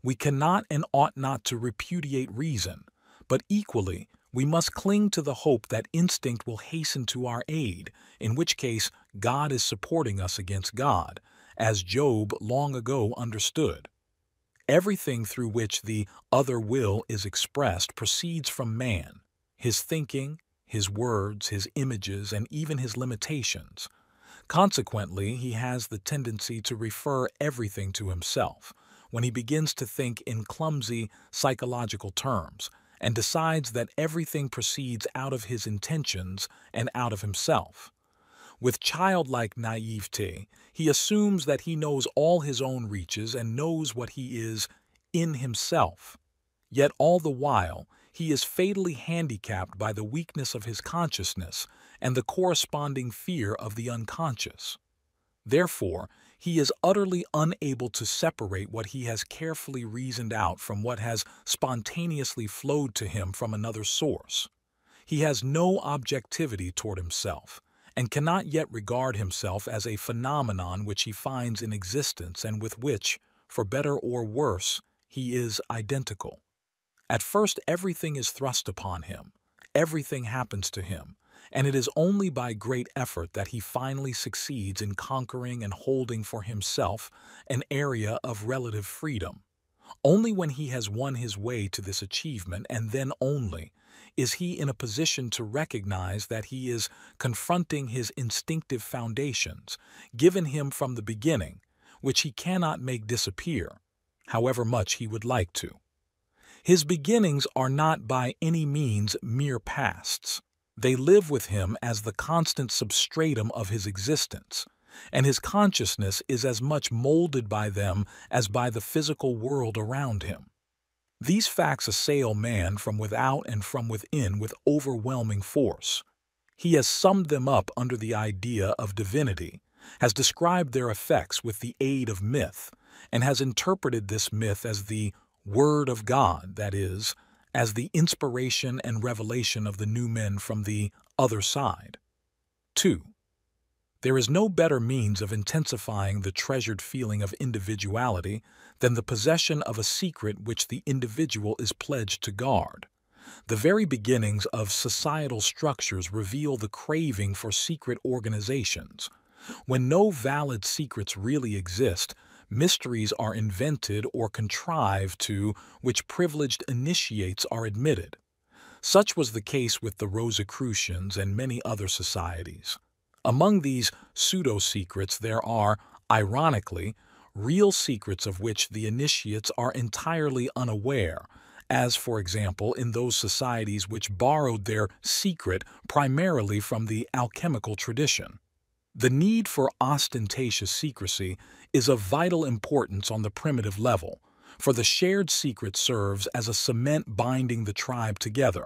We cannot and ought not to repudiate reason, but equally we must cling to the hope that instinct will hasten to our aid, in which case God is supporting us against God, as Job long ago understood. Everything through which the other will is expressed proceeds from man, his thinking, his words, his images, and even his limitations. Consequently, he has the tendency to refer everything to himself when he begins to think in clumsy psychological terms and decides that everything proceeds out of his intentions and out of himself. With childlike naivete, he assumes that he knows all his own reaches and knows what he is in himself. Yet all the while, he is fatally handicapped by the weakness of his consciousness and the corresponding fear of the unconscious. Therefore, he is utterly unable to separate what he has carefully reasoned out from what has spontaneously flowed to him from another source. He has no objectivity toward himself, and cannot yet regard himself as a phenomenon which he finds in existence and with which, for better or worse, he is identical. At first everything is thrust upon him, everything happens to him, and it is only by great effort that he finally succeeds in conquering and holding for himself an area of relative freedom. Only when he has won his way to this achievement, and then only, is he in a position to recognize that he is confronting his instinctive foundations, given him from the beginning, which he cannot make disappear, however much he would like to. His beginnings are not by any means mere pasts. They live with him as the constant substratum of his existence, and his consciousness is as much molded by them as by the physical world around him. These facts assail man from without and from within with overwhelming force. He has summed them up under the idea of divinity, has described their effects with the aid of myth, and has interpreted this myth as the Word of God, that is, as the inspiration and revelation of the new men from the other side. 2. There is no better means of intensifying the treasured feeling of individuality than the possession of a secret which the individual is pledged to guard. The very beginnings of societal structures reveal the craving for secret organizations. When no valid secrets really exist, mysteries are invented or contrived to which privileged initiates are admitted. Such was the case with the Rosicrucians and many other societies. Among these pseudo-secrets there are, ironically, real secrets of which the initiates are entirely unaware, as, for example, in those societies which borrowed their secret primarily from the alchemical tradition. The need for ostentatious secrecy is of vital importance on the primitive level, for the shared secret serves as a cement binding the tribe together.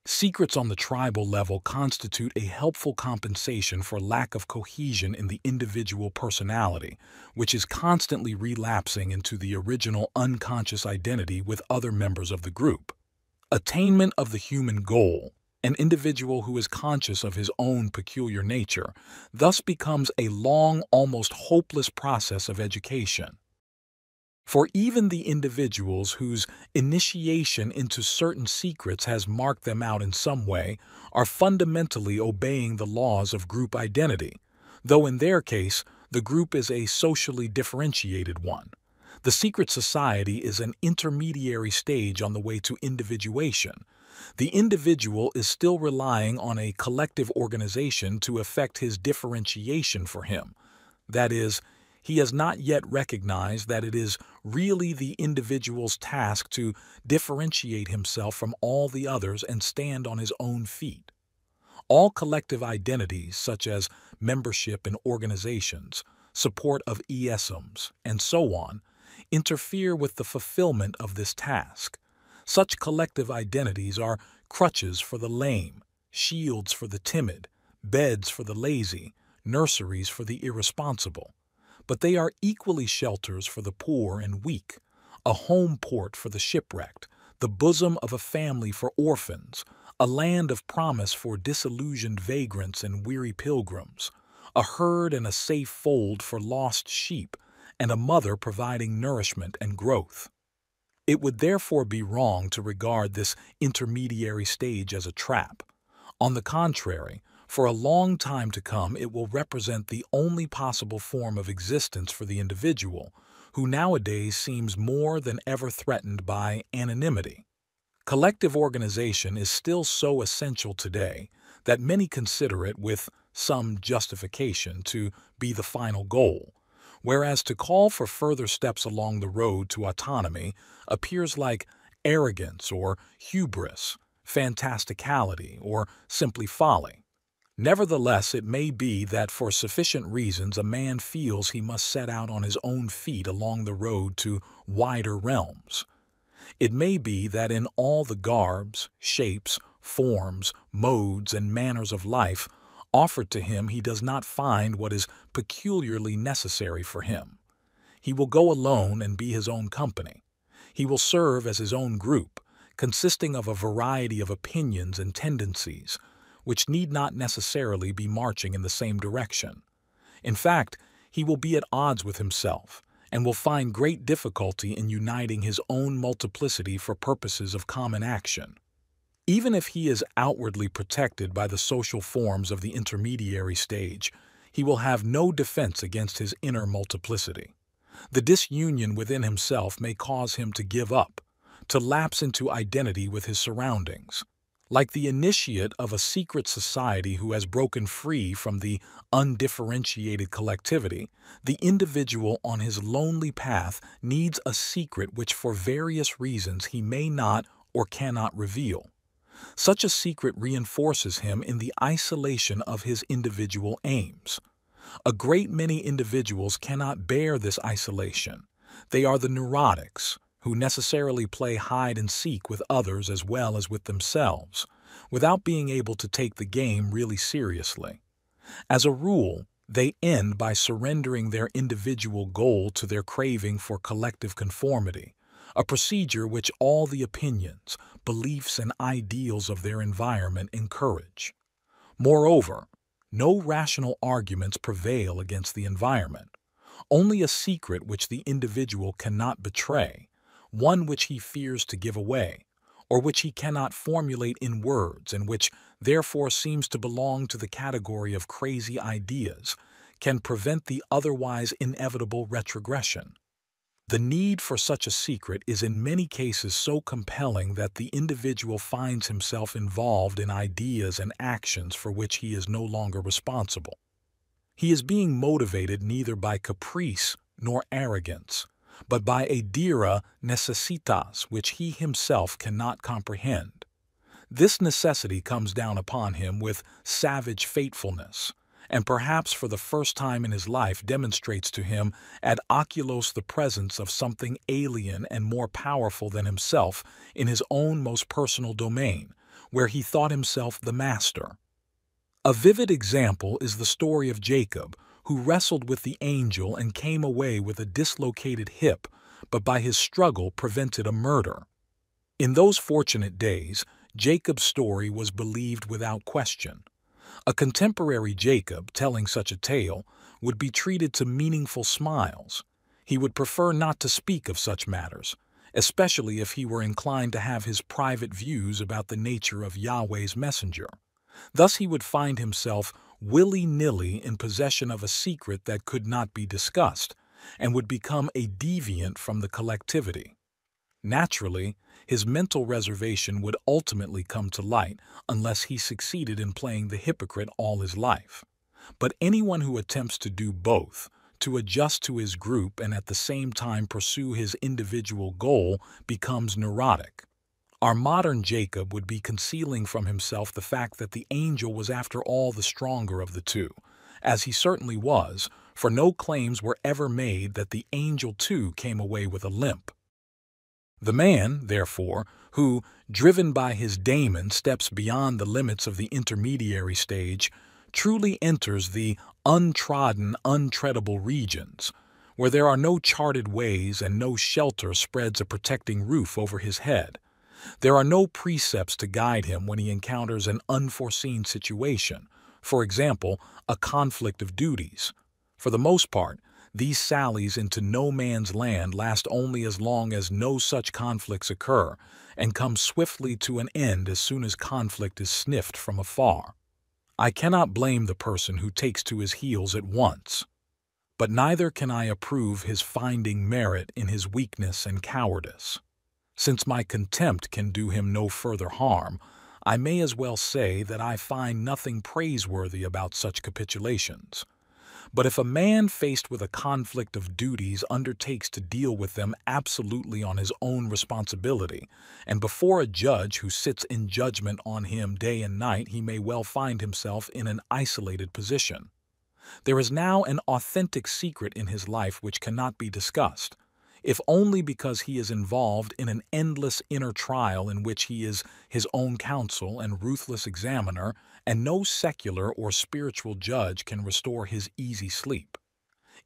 Secrets on the tribal level constitute a helpful compensation for lack of cohesion in the individual personality, which is constantly relapsing into the original unconscious identity with other members of the group. Attainment of the human goal, an individual who is conscious of his own peculiar nature, thus becomes a long, almost hopeless process of education. For even the individuals whose initiation into certain secrets has marked them out in some way are fundamentally obeying the laws of group identity, though in their case the group is a socially differentiated one. The secret society is an intermediary stage on the way to individuation. The individual is still relying on a collective organization to effect his differentiation for him. That is, he has not yet recognized that it is really the individual's task to differentiate himself from all the others and stand on his own feet. All collective identities, such as membership in organizations, support of ESMs, and so on, interfere with the fulfillment of this task. Such collective identities are crutches for the lame, shields for the timid, beds for the lazy, nurseries for the irresponsible. But they are equally shelters for the poor and weak, a home port for the shipwrecked, the bosom of a family for orphans, a land of promise for disillusioned vagrants and weary pilgrims, a herd and a safe fold for lost sheep, and a mother providing nourishment and growth. It would therefore be wrong to regard this intermediary stage as a trap. On the contrary, for a long time to come it will represent the only possible form of existence for the individual, who nowadays seems more than ever threatened by anonymity. Collective organization is still so essential today that many consider it, with some justification, to be the final goal, whereas to call for further steps along the road to autonomy appears like arrogance or hubris, fantasticality, or simply folly. Nevertheless, it may be that for sufficient reasons a man feels he must set out on his own feet along the road to wider realms. It may be that in all the garbs, shapes, forms, modes, and manners of life offered to him he does not find what is peculiarly necessary for him. He will go alone and be his own company. He will serve as his own group, consisting of a variety of opinions and tendencies, which need not necessarily be marching in the same direction. In fact, he will be at odds with himself, and will find great difficulty in uniting his own multiplicity for purposes of common action. Even if he is outwardly protected by the social forms of the intermediary stage, he will have no defense against his inner multiplicity. The disunion within himself may cause him to give up, to lapse into identity with his surroundings. Like the initiate of a secret society who has broken free from the undifferentiated collectivity, the individual on his lonely path needs a secret which for various reasons he may not or cannot reveal. Such a secret reinforces him in the isolation of his individual aims. A great many individuals cannot bear this isolation. They are the neurotics, who necessarily play hide and seek with others as well as with themselves, without being able to take the game really seriously. As a rule, they end by surrendering their individual goal to their craving for collective conformity, a procedure which all the opinions, beliefs, and ideals of their environment encourage. Moreover, no rational arguments prevail against the environment. Only a secret which the individual cannot betray, one which he fears to give away, or which he cannot formulate in words and which therefore seems to belong to the category of crazy ideas, can prevent the otherwise inevitable retrogression. The need for such a secret is in many cases so compelling that the individual finds himself involved in ideas and actions for which he is no longer responsible. He is being motivated neither by caprice nor arrogance, but by a dira necessitas which he himself cannot comprehend. This necessity comes down upon him with savage fatefulness, and perhaps for the first time in his life demonstrates to him ad oculos the presence of something alien and more powerful than himself in his own most personal domain, where he thought himself the master. A vivid example is the story of Jacob, who wrestled with the angel and came away with a dislocated hip, but by his struggle prevented a murder. In those fortunate days, Jacob's story was believed without question. A contemporary Jacob, telling such a tale, would be treated to meaningful smiles. He would prefer not to speak of such matters, especially if he were inclined to have his private views about the nature of Yahweh's messenger. Thus he would find himself willy-nilly in possession of a secret that could not be discussed, and would become a deviant from the collectivity. Naturally, his mental reservation would ultimately come to light unless he succeeded in playing the hypocrite all his life. But anyone who attempts to do both, to adjust to his group and at the same time pursue his individual goal, becomes neurotic. Our modern Jacob would be concealing from himself the fact that the angel was after all the stronger of the two, as he certainly was, for no claims were ever made that the angel too came away with a limp. The man, therefore, who, driven by his daemon, steps beyond the limits of the intermediary stage, truly enters the untrodden, untreadable regions, where there are no charted ways and no shelter spreads a protecting roof over his head. There are no precepts to guide him when he encounters an unforeseen situation, for example, a conflict of duties. For the most part, these sallies into no man's land last only as long as no such conflicts occur, and come swiftly to an end as soon as conflict is sniffed from afar. I cannot blame the person who takes to his heels at once, but neither can I approve his finding merit in his weakness and cowardice. Since my contempt can do him no further harm, I may as well say that I find nothing praiseworthy about such capitulations. But if a man faced with a conflict of duties undertakes to deal with them absolutely on his own responsibility, and before a judge who sits in judgment on him day and night, he may well find himself in an isolated position. There is now an authentic secret in his life which cannot be discussed, if only because he is involved in an endless inner trial in which he is his own counsel and ruthless examiner, and no secular or spiritual judge can restore his easy sleep.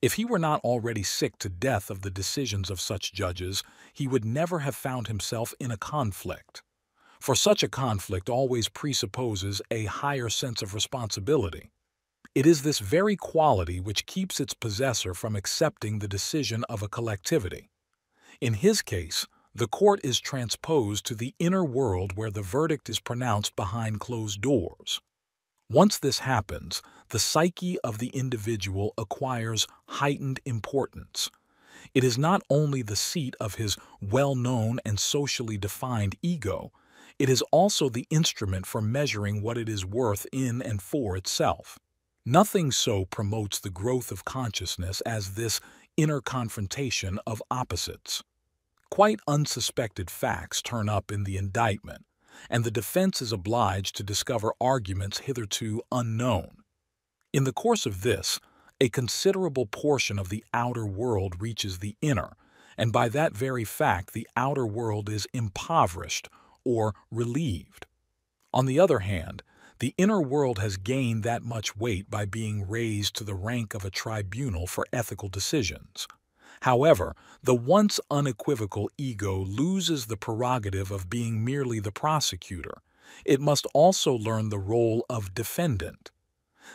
If he were not already sick to death of the decisions of such judges, he would never have found himself in a conflict. For such a conflict always presupposes a higher sense of responsibility. It is this very quality which keeps its possessor from accepting the decision of a collectivity. In his case, the court is transposed to the inner world where the verdict is pronounced behind closed doors. Once this happens, the psyche of the individual acquires heightened importance. It is not only the seat of his well-known and socially defined ego, it is also the instrument for measuring what it is worth in and for itself. Nothing so promotes the growth of consciousness as this inner confrontation of opposites. Quite unsuspected facts turn up in the indictment, and the defense is obliged to discover arguments hitherto unknown. In the course of this, a considerable portion of the outer world reaches the inner, and by that very fact the outer world is impoverished or relieved. On the other hand, the inner world has gained that much weight by being raised to the rank of a tribunal for ethical decisions. However, the once unequivocal ego loses the prerogative of being merely the prosecutor. It must also learn the role of defendant.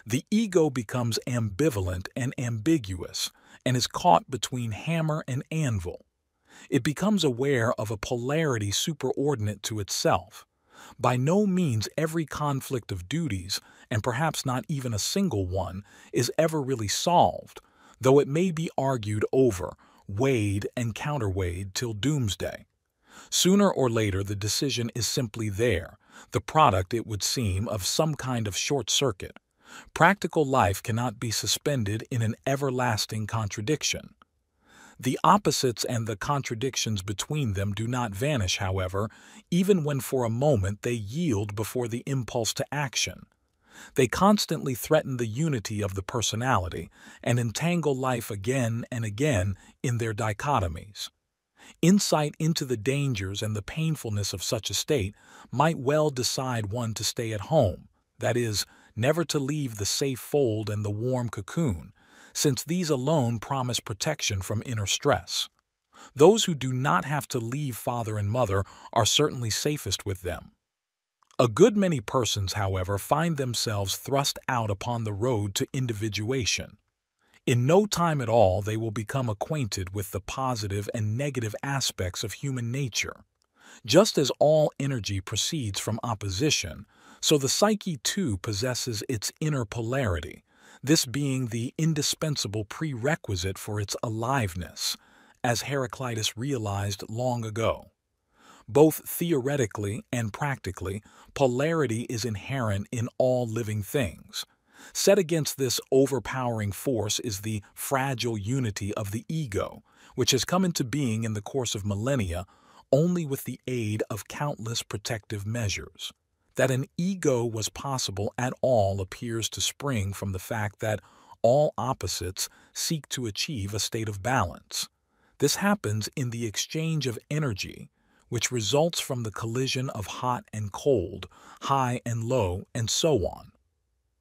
The ego becomes ambivalent and ambiguous, and is caught between hammer and anvil. It becomes aware of a polarity superordinate to itself. By no means every conflict of duties, and perhaps not even a single one, is ever really solved, though it may be argued over, weighed and counterweighed till doomsday. Sooner or later the decision is simply there, the product, it would seem, of some kind of short circuit. Practical life cannot be suspended in an everlasting contradiction. The opposites and the contradictions between them do not vanish, however, even when for a moment they yield before the impulse to action. They constantly threaten the unity of the personality and entangle life again and again in their dichotomies. Insight into the dangers and the painfulness of such a state might well decide one to stay at home, that is, never to leave the safe fold and the warm cocoon, since these alone promise protection from inner stress. Those who do not have to leave father and mother are certainly safest with them. A good many persons, however, find themselves thrust out upon the road to individuation. In no time at all they will become acquainted with the positive and negative aspects of human nature. Just as all energy proceeds from opposition, so the psyche too possesses its inner polarity, this being the indispensable prerequisite for its aliveness, as Heraclitus realized long ago. Both theoretically and practically, polarity is inherent in all living things. Set against this overpowering force is the fragile unity of the ego, which has come into being in the course of millennia only with the aid of countless protective measures. That an ego was possible at all appears to spring from the fact that all opposites seek to achieve a state of balance. This happens in the exchange of energy, which results from the collision of hot and cold, high and low, and so on.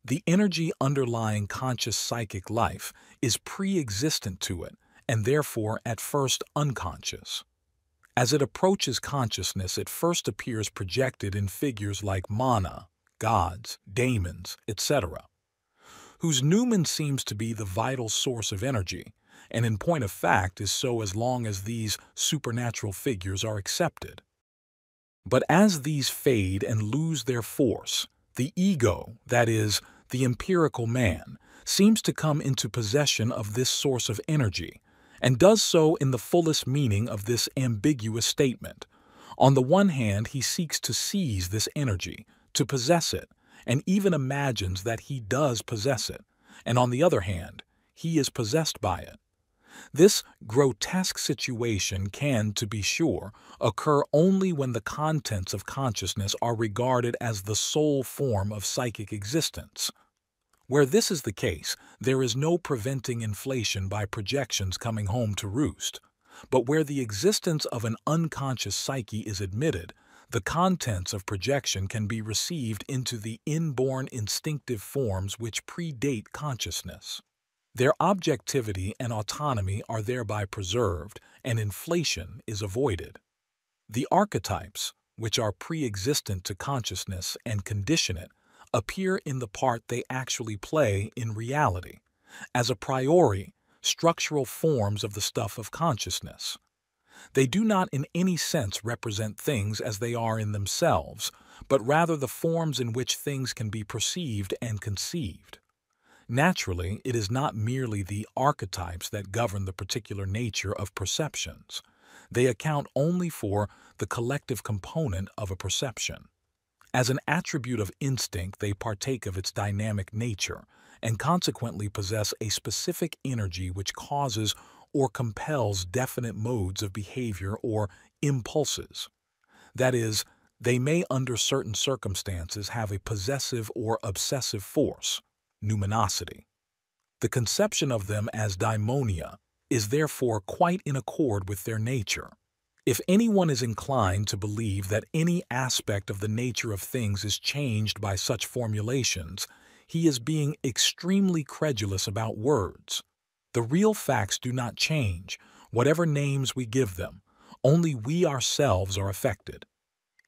The energy underlying conscious psychic life is pre-existent to it, and therefore at first unconscious. As it approaches consciousness, it first appears projected in figures like mana, gods, daemons, etc., whose noumen seems to be the vital source of energy, and in point of fact is so as long as these supernatural figures are accepted. But as these fade and lose their force, the ego, that is, the empirical man, seems to come into possession of this source of energy, and does so in the fullest meaning of this ambiguous statement. On the one hand, he seeks to seize this energy, to possess it, and even imagines that he does possess it, and on the other hand, he is possessed by it. This grotesque situation can, to be sure, occur only when the contents of consciousness are regarded as the sole form of psychic existence. Where this is the case, there is no preventing inflation by projections coming home to roost. But where the existence of an unconscious psyche is admitted, the contents of projection can be received into the inborn instinctive forms which predate consciousness. Their objectivity and autonomy are thereby preserved, and inflation is avoided. The archetypes, which are pre-existent to consciousness and condition it, appear in the part they actually play in reality, as a priori, structural forms of the stuff of consciousness. They do not in any sense represent things as they are in themselves, but rather the forms in which things can be perceived and conceived. Naturally, it is not merely the archetypes that govern the particular nature of perceptions. They account only for the collective component of a perception. As an attribute of instinct, they partake of its dynamic nature and consequently possess a specific energy which causes or compels definite modes of behavior or impulses. That is, they may under certain circumstances have a possessive or obsessive force, numinosity. The conception of them as daimonia is therefore quite in accord with their nature. If anyone is inclined to believe that any aspect of the nature of things is changed by such formulations, he is being extremely credulous about words. The real facts do not change, whatever names we give them. Only we ourselves are affected.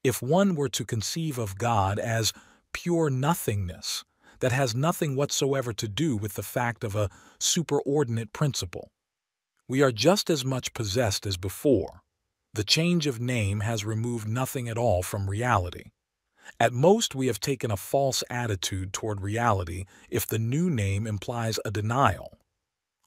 If one were to conceive of God as pure nothingness, that has nothing whatsoever to do with the fact of a superordinate principle, we are just as much possessed as before. The change of name has removed nothing at all from reality. At most, we have taken a false attitude toward reality if the new name implies a denial.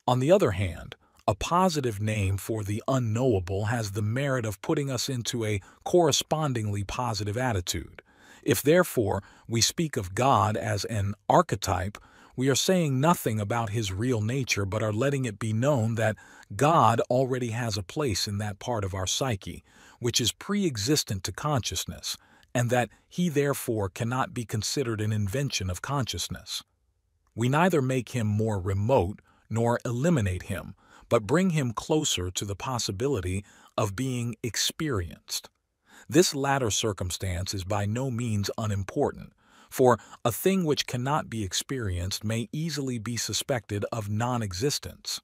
On the other hand, a positive name for the unknowable has the merit of putting us into a correspondingly positive attitude. If, therefore, we speak of God as an archetype, we are saying nothing about his real nature but are letting it be known that God already has a place in that part of our psyche, which is pre-existent to consciousness, and that he therefore cannot be considered an invention of consciousness. We neither make him more remote nor eliminate him, but bring him closer to the possibility of being experienced. This latter circumstance is by no means unimportant, for a thing which cannot be experienced may easily be suspected of non-existence.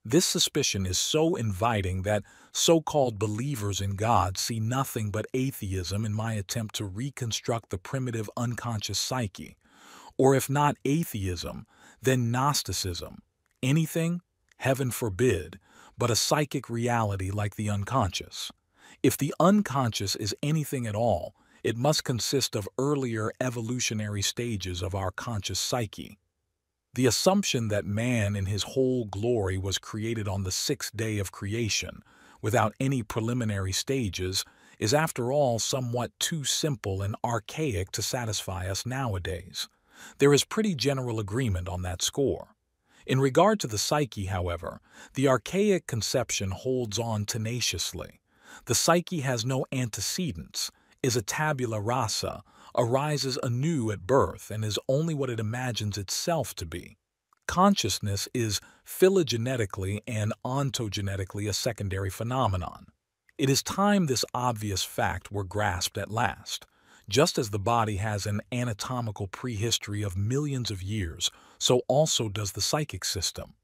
This suspicion is so inviting that so-called believers in God see nothing but atheism in my attempt to reconstruct the primitive unconscious psyche, or if not atheism, then Gnosticism, anything, heaven forbid, but a psychic reality like the unconscious. If the unconscious is anything at all, it must consist of earlier evolutionary stages of our conscious psyche. The assumption that man in his whole glory was created on the sixth day of creation, without any preliminary stages, is after all somewhat too simple and archaic to satisfy us nowadays. There is pretty general agreement on that score. In regard to the psyche, however, the archaic conception holds on tenaciously. The psyche has no antecedents, is a tabula rasa, arises anew at birth, and is only what it imagines itself to be. Consciousness is phylogenetically and ontogenetically a secondary phenomenon. It is time this obvious fact were grasped at last. Just as the body has an anatomical prehistory of millions of years, so also does the psychic system.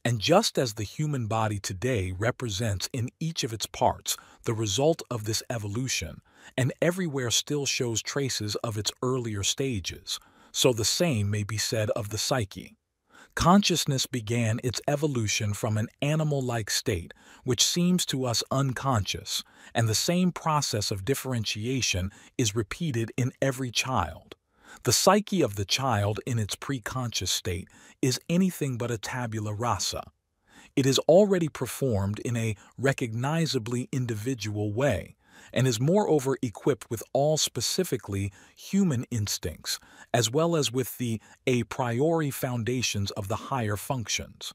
And just as the human body today represents in each of its parts the result of this evolution, and everywhere still shows traces of its earlier stages, so the same may be said of the psyche. Consciousness began its evolution from an animal-like state, which seems to us unconscious, and the same process of differentiation is repeated in every child. The psyche of the child in its preconscious state is anything but a tabula rasa. It is already performed in a recognizably individual way, and is moreover equipped with all specifically human instincts, as well as with the a priori foundations of the higher functions.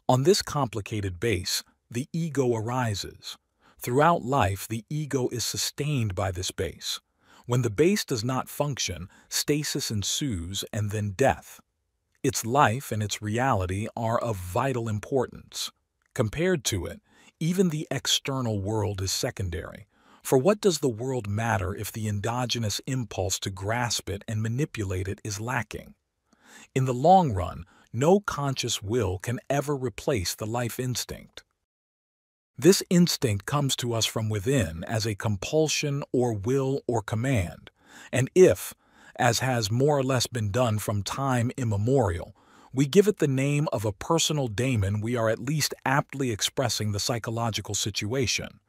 On this complicated base, the ego arises. Throughout life, the ego is sustained by this base. When the base does not function, stasis ensues and then death. Its life and its reality are of vital importance. Compared to it, even the external world is secondary. For what does the world matter if the endogenous impulse to grasp it and manipulate it is lacking? In the long run, no conscious will can ever replace the life instinct. This instinct comes to us from within as a compulsion or will or command, and if, as has more or less been done from time immemorial, we give it the name of a personal daemon, we are at least aptly expressing the psychological situation.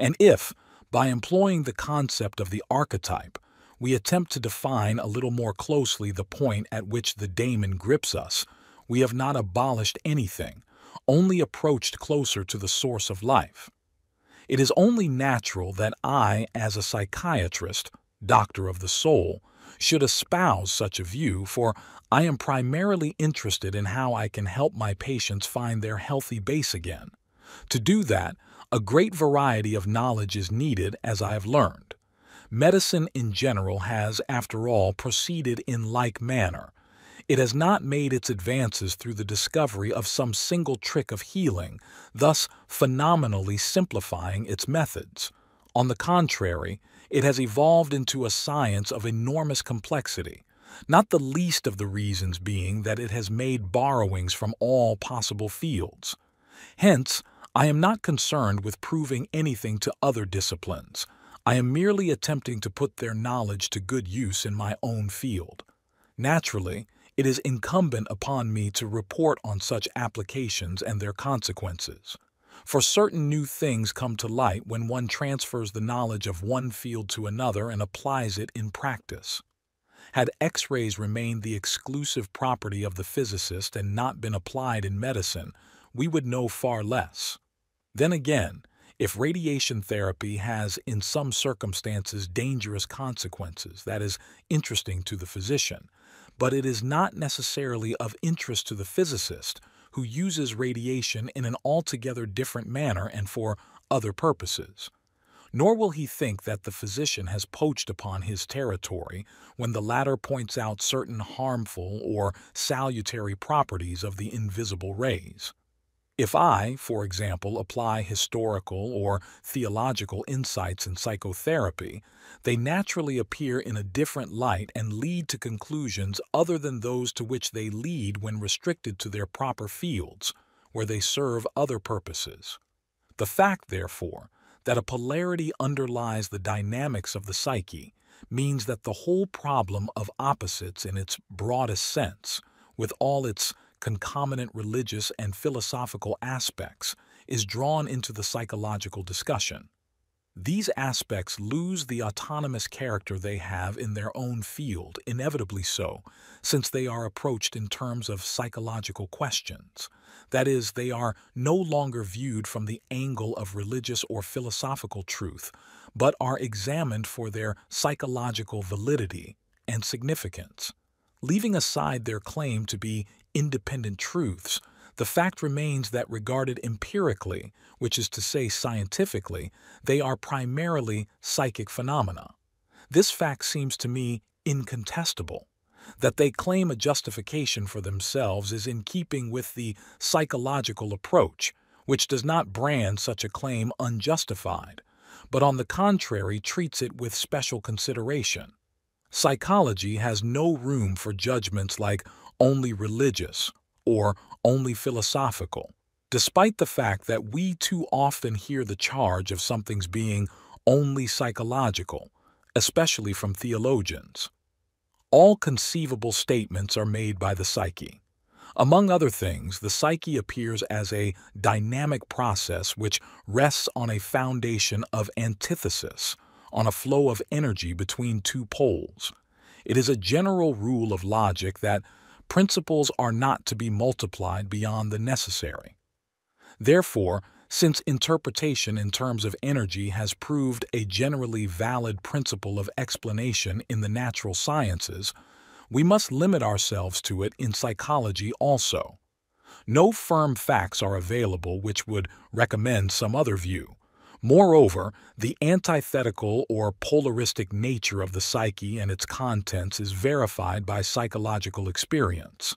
And if, by employing the concept of the archetype, we attempt to define a little more closely the point at which the daemon grips us, we have not abolished anything, only approached closer to the source of life. It is only natural that I, as a psychiatrist, doctor of the soul, should espouse such a view, for I am primarily interested in how I can help my patients find their healthy base again. To do that, a great variety of knowledge is needed, as I have learned. Medicine in general has, after all, proceeded in like manner. It has not made its advances through the discovery of some single trick of healing, thus phenomenally simplifying its methods. On the contrary, it has evolved into a science of enormous complexity, not the least of the reasons being that it has made borrowings from all possible fields. Hence, I am not concerned with proving anything to other disciplines. I am merely attempting to put their knowledge to good use in my own field. Naturally, it is incumbent upon me to report on such applications and their consequences. For certain new things come to light when one transfers the knowledge of one field to another and applies it in practice. Had X-rays remained the exclusive property of the physicist and not been applied in medicine, we would know far less. Then again, if radiation therapy has in some circumstances dangerous consequences, that is interesting to the physician, but it is not necessarily of interest to the physicist, who uses radiation in an altogether different manner and for other purposes. Nor will he think that the physician has poached upon his territory when the latter points out certain harmful or salutary properties of the invisible rays. If I, for example, apply historical or theological insights in psychotherapy, they naturally appear in a different light and lead to conclusions other than those to which they lead when restricted to their proper fields, where they serve other purposes. The fact, therefore, that a polarity underlies the dynamics of the psyche means that the whole problem of opposites in its broadest sense, with all its concomitant religious and philosophical aspects, is drawn into the psychological discussion. these aspects lose the autonomous character they have in their own field, inevitably so, since they are approached in terms of psychological questions. That is, they are no longer viewed from the angle of religious or philosophical truth, but are examined for their psychological validity and significance. Leaving aside their claim to be independent truths, the fact remains that regarded empirically, which is to say scientifically, they are primarily psychic phenomena. This fact seems to me incontestable. That they claim a justification for themselves is in keeping with the psychological approach, which does not brand such a claim unjustified, but on the contrary treats it with special consideration. Psychology has no room for judgments like only religious or only philosophical, despite the fact that we too often hear the charge of something's being only psychological, especially from theologians. All conceivable statements are made by the psyche. Among other things, the psyche appears as a dynamic process which rests on a foundation of antithesis, on a flow of energy between two poles. It is a general rule of logic that principles are not to be multiplied beyond the necessary. Therefore, since interpretation in terms of energy has proved a generally valid principle of explanation in the natural sciences, we must limit ourselves to it in psychology also. No firm facts are available which would recommend some other view. Moreover, the antithetical or polaristic nature of the psyche and its contents is verified by psychological experience.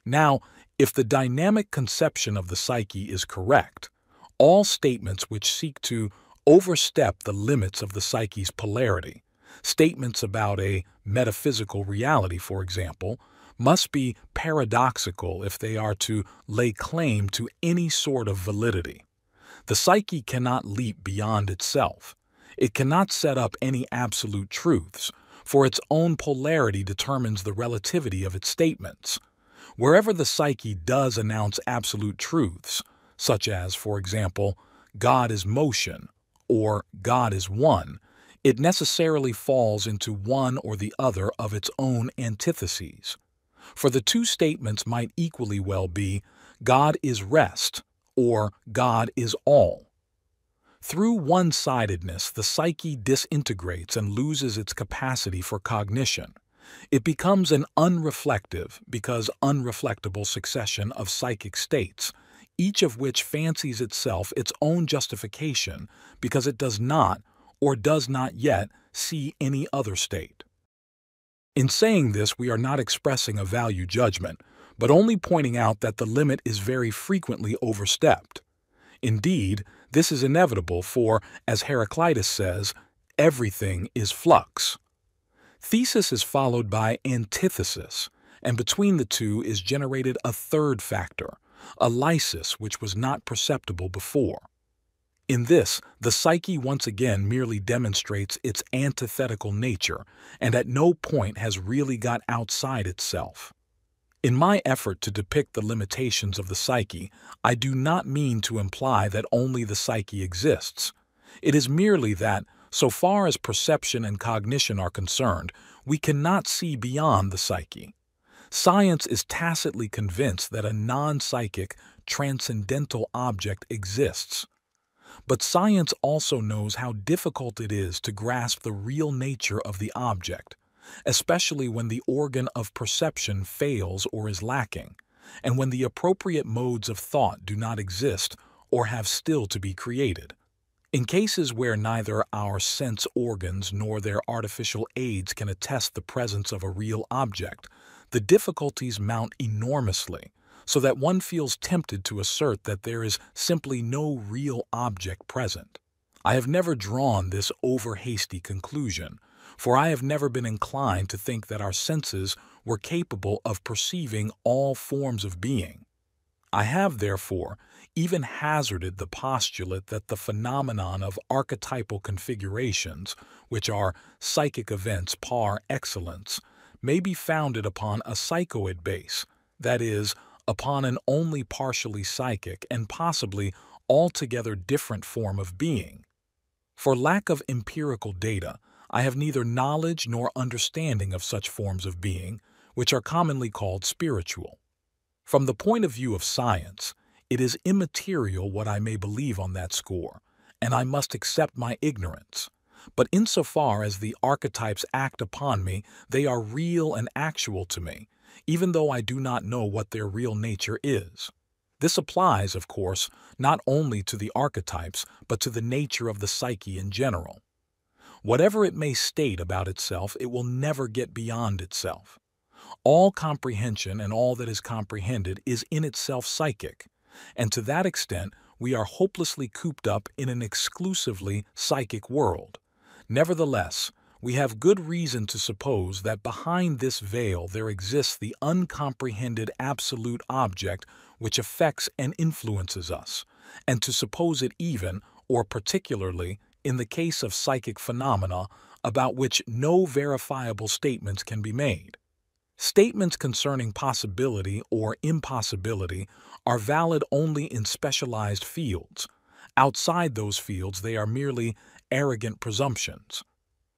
Now, if the dynamic conception of the psyche is correct, all statements which seek to overstep the limits of the psyche's polarity, statements about a metaphysical reality, for example, must be paradoxical if they are to lay claim to any sort of validity. The psyche cannot leap beyond itself. It cannot set up any absolute truths, for its own polarity determines the relativity of its statements. Wherever the psyche does announce absolute truths, such as, for example, God is motion or God is one, it necessarily falls into one or the other of its own antitheses. For the two statements might equally well be God is rest or God is all. Through one-sidedness, the psyche disintegrates and loses its capacity for cognition. It becomes an unreflective, because unreflectable succession of psychic states, each of which fancies itself its own justification because it does not, or does not yet, see any other state. In saying this, we are not expressing a value judgment, but only pointing out that the limit is very frequently overstepped. Indeed, this is inevitable, for, as Heraclitus says, everything is flux. Thesis is followed by antithesis, and between the two is generated a third factor, a lysis which was not perceptible before. In this, the psyche once again merely demonstrates its antithetical nature and at no point has really got outside itself. In my effort to depict the limitations of the psyche, I do not mean to imply that only the psyche exists. It is merely that, so far as perception and cognition are concerned, we cannot see beyond the psyche. Science is tacitly convinced that a non-psychic, transcendental object exists. But science also knows how difficult it is to grasp the real nature of the object, especially when the organ of perception fails or is lacking, and when the appropriate modes of thought do not exist or have still to be created. In cases where neither our sense organs nor their artificial aids can attest the presence of a real object, the difficulties mount enormously, so that one feels tempted to assert that there is simply no real object present. I have never drawn this over-hasty conclusion, for I have never been inclined to think that our senses were capable of perceiving all forms of being. I have, therefore, even hazarded the postulate that the phenomenon of archetypal configurations, which are psychic events par excellence, may be founded upon a psychoid base, that is, upon an only partially psychic and possibly altogether different form of being. For lack of empirical data, I have neither knowledge nor understanding of such forms of being, which are commonly called spiritual. From the point of view of science, it is immaterial what I may believe on that score, and I must accept my ignorance. But insofar as the archetypes act upon me, they are real and actual to me, even though I do not know what their real nature is. This applies, of course, not only to the archetypes, but to the nature of the psyche in general. Whatever it may state about itself, it will never get beyond itself. All comprehension and all that is comprehended is in itself psychic, and to that extent we are hopelessly cooped up in an exclusively psychic world. Nevertheless, we have good reason to suppose that behind this veil there exists the uncomprehended absolute object which affects and influences us, and to suppose it even, or particularly, in the case of psychic phenomena about which no verifiable statements can be made. Statements concerning possibility or impossibility are valid only in specialized fields. Outside those fields, they are merely arrogant presumptions.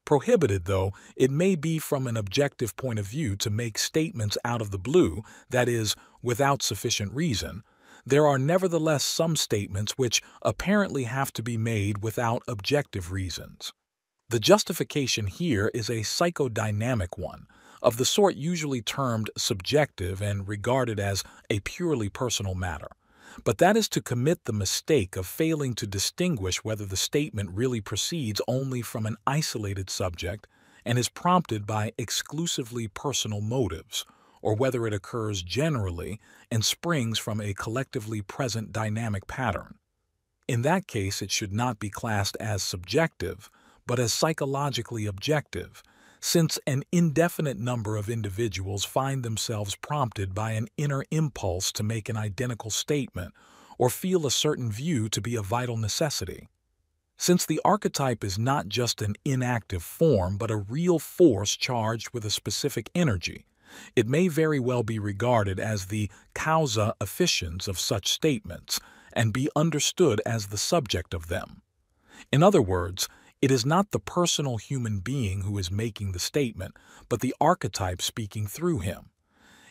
Prohibited though it may be from an objective point of view to make statements out of the blue, that is, without sufficient reason, there are nevertheless some statements which apparently have to be made without objective reasons. The justification here is a psychodynamic one, of the sort usually termed subjective and regarded as a purely personal matter. But that is to commit the mistake of failing to distinguish whether the statement really proceeds only from an isolated subject and is prompted by exclusively personal motives, or whether it occurs generally and springs from a collectively present dynamic pattern. In that case, it should not be classed as subjective, but as psychologically objective, since an indefinite number of individuals find themselves prompted by an inner impulse to make an identical statement or feel a certain view to be a vital necessity. Since the archetype is not just an inactive form but a real force charged with a specific energy, it may very well be regarded as the causa efficiens of such statements and be understood as the subject of them. In other words, it is not the personal human being who is making the statement, but the archetype speaking through him.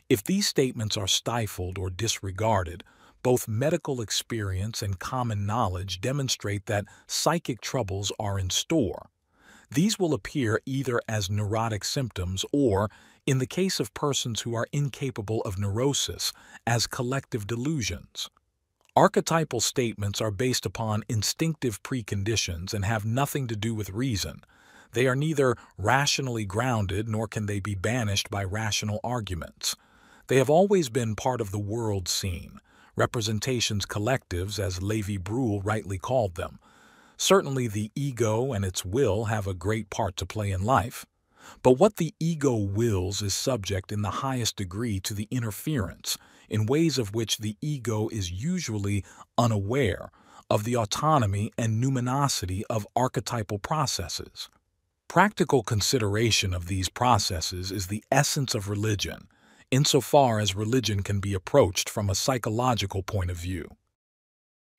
If these statements are stifled or disregarded, both medical experience and common knowledge demonstrate that psychic troubles are in store. These will appear either as neurotic symptoms or, in the case of persons who are incapable of neurosis, as collective delusions. Archetypal statements are based upon instinctive preconditions and have nothing to do with reason. They are neither rationally grounded nor can they be banished by rational arguments. They have always been part of the world scene, representations collectives as Lévi-Brühl rightly called them. Certainly the ego and its will have a great part to play in life. But what the ego wills is subject in the highest degree to the interference, in ways of which the ego is usually unaware, of the autonomy and numinosity of archetypal processes. Practical consideration of these processes is the essence of religion, insofar as religion can be approached from a psychological point of view.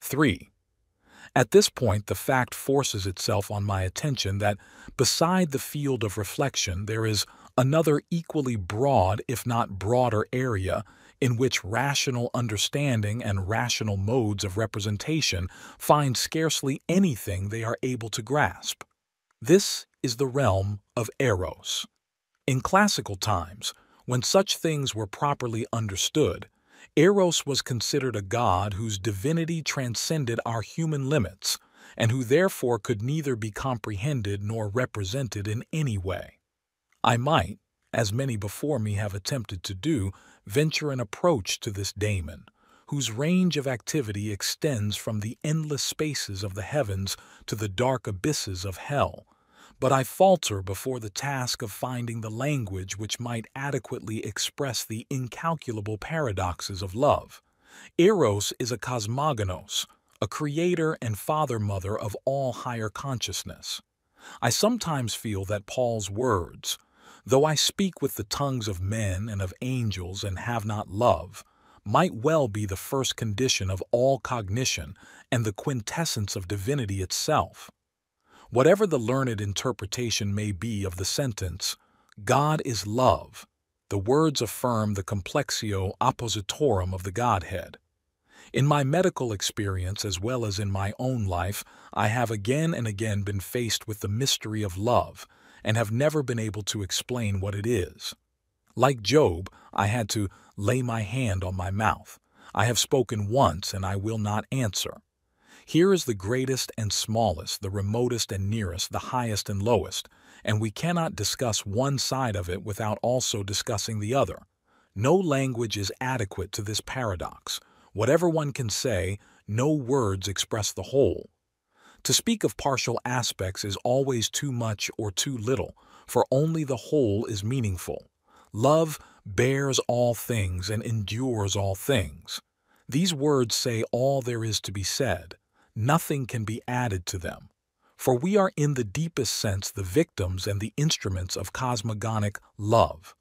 3. At this point, the fact forces itself on my attention that beside the field of reflection there is another equally broad, if not broader, area in which rational understanding and rational modes of representation find scarcely anything they are able to grasp. This is the realm of Eros. In classical times, when such things were properly understood, Eros was considered a god whose divinity transcended our human limits, and who therefore could neither be comprehended nor represented in any way. I might, as many before me have attempted to do, venture an approach to this daemon, whose range of activity extends from the endless spaces of the heavens to the dark abysses of hell, but I falter before the task of finding the language which might adequately express the incalculable paradoxes of love. Eros is a cosmogonos, a creator and father-mother of all higher consciousness. I sometimes feel that Paul's words, "Though I speak with the tongues of men and of angels and have not love," might well be the first condition of all cognition and the quintessence of divinity itself. Whatever the learned interpretation may be of the sentence, God is love, the words affirm the complexio oppositorum of the Godhead. In my medical experience as well as in my own life, I have again and again been faced with the mystery of love and have never been able to explain what it is. Like Job, I had to lay my hand on my mouth. I have spoken once and I will not answer. Here is the greatest and smallest, the remotest and nearest, the highest and lowest, and we cannot discuss one side of it without also discussing the other. No language is adequate to this paradox. Whatever one can say, no words express the whole. To speak of partial aspects is always too much or too little, for only the whole is meaningful. Love bears all things and endures all things. These words say all there is to be said. Nothing can be added to them. For we are in the deepest sense the victims and the instruments of cosmogonic love.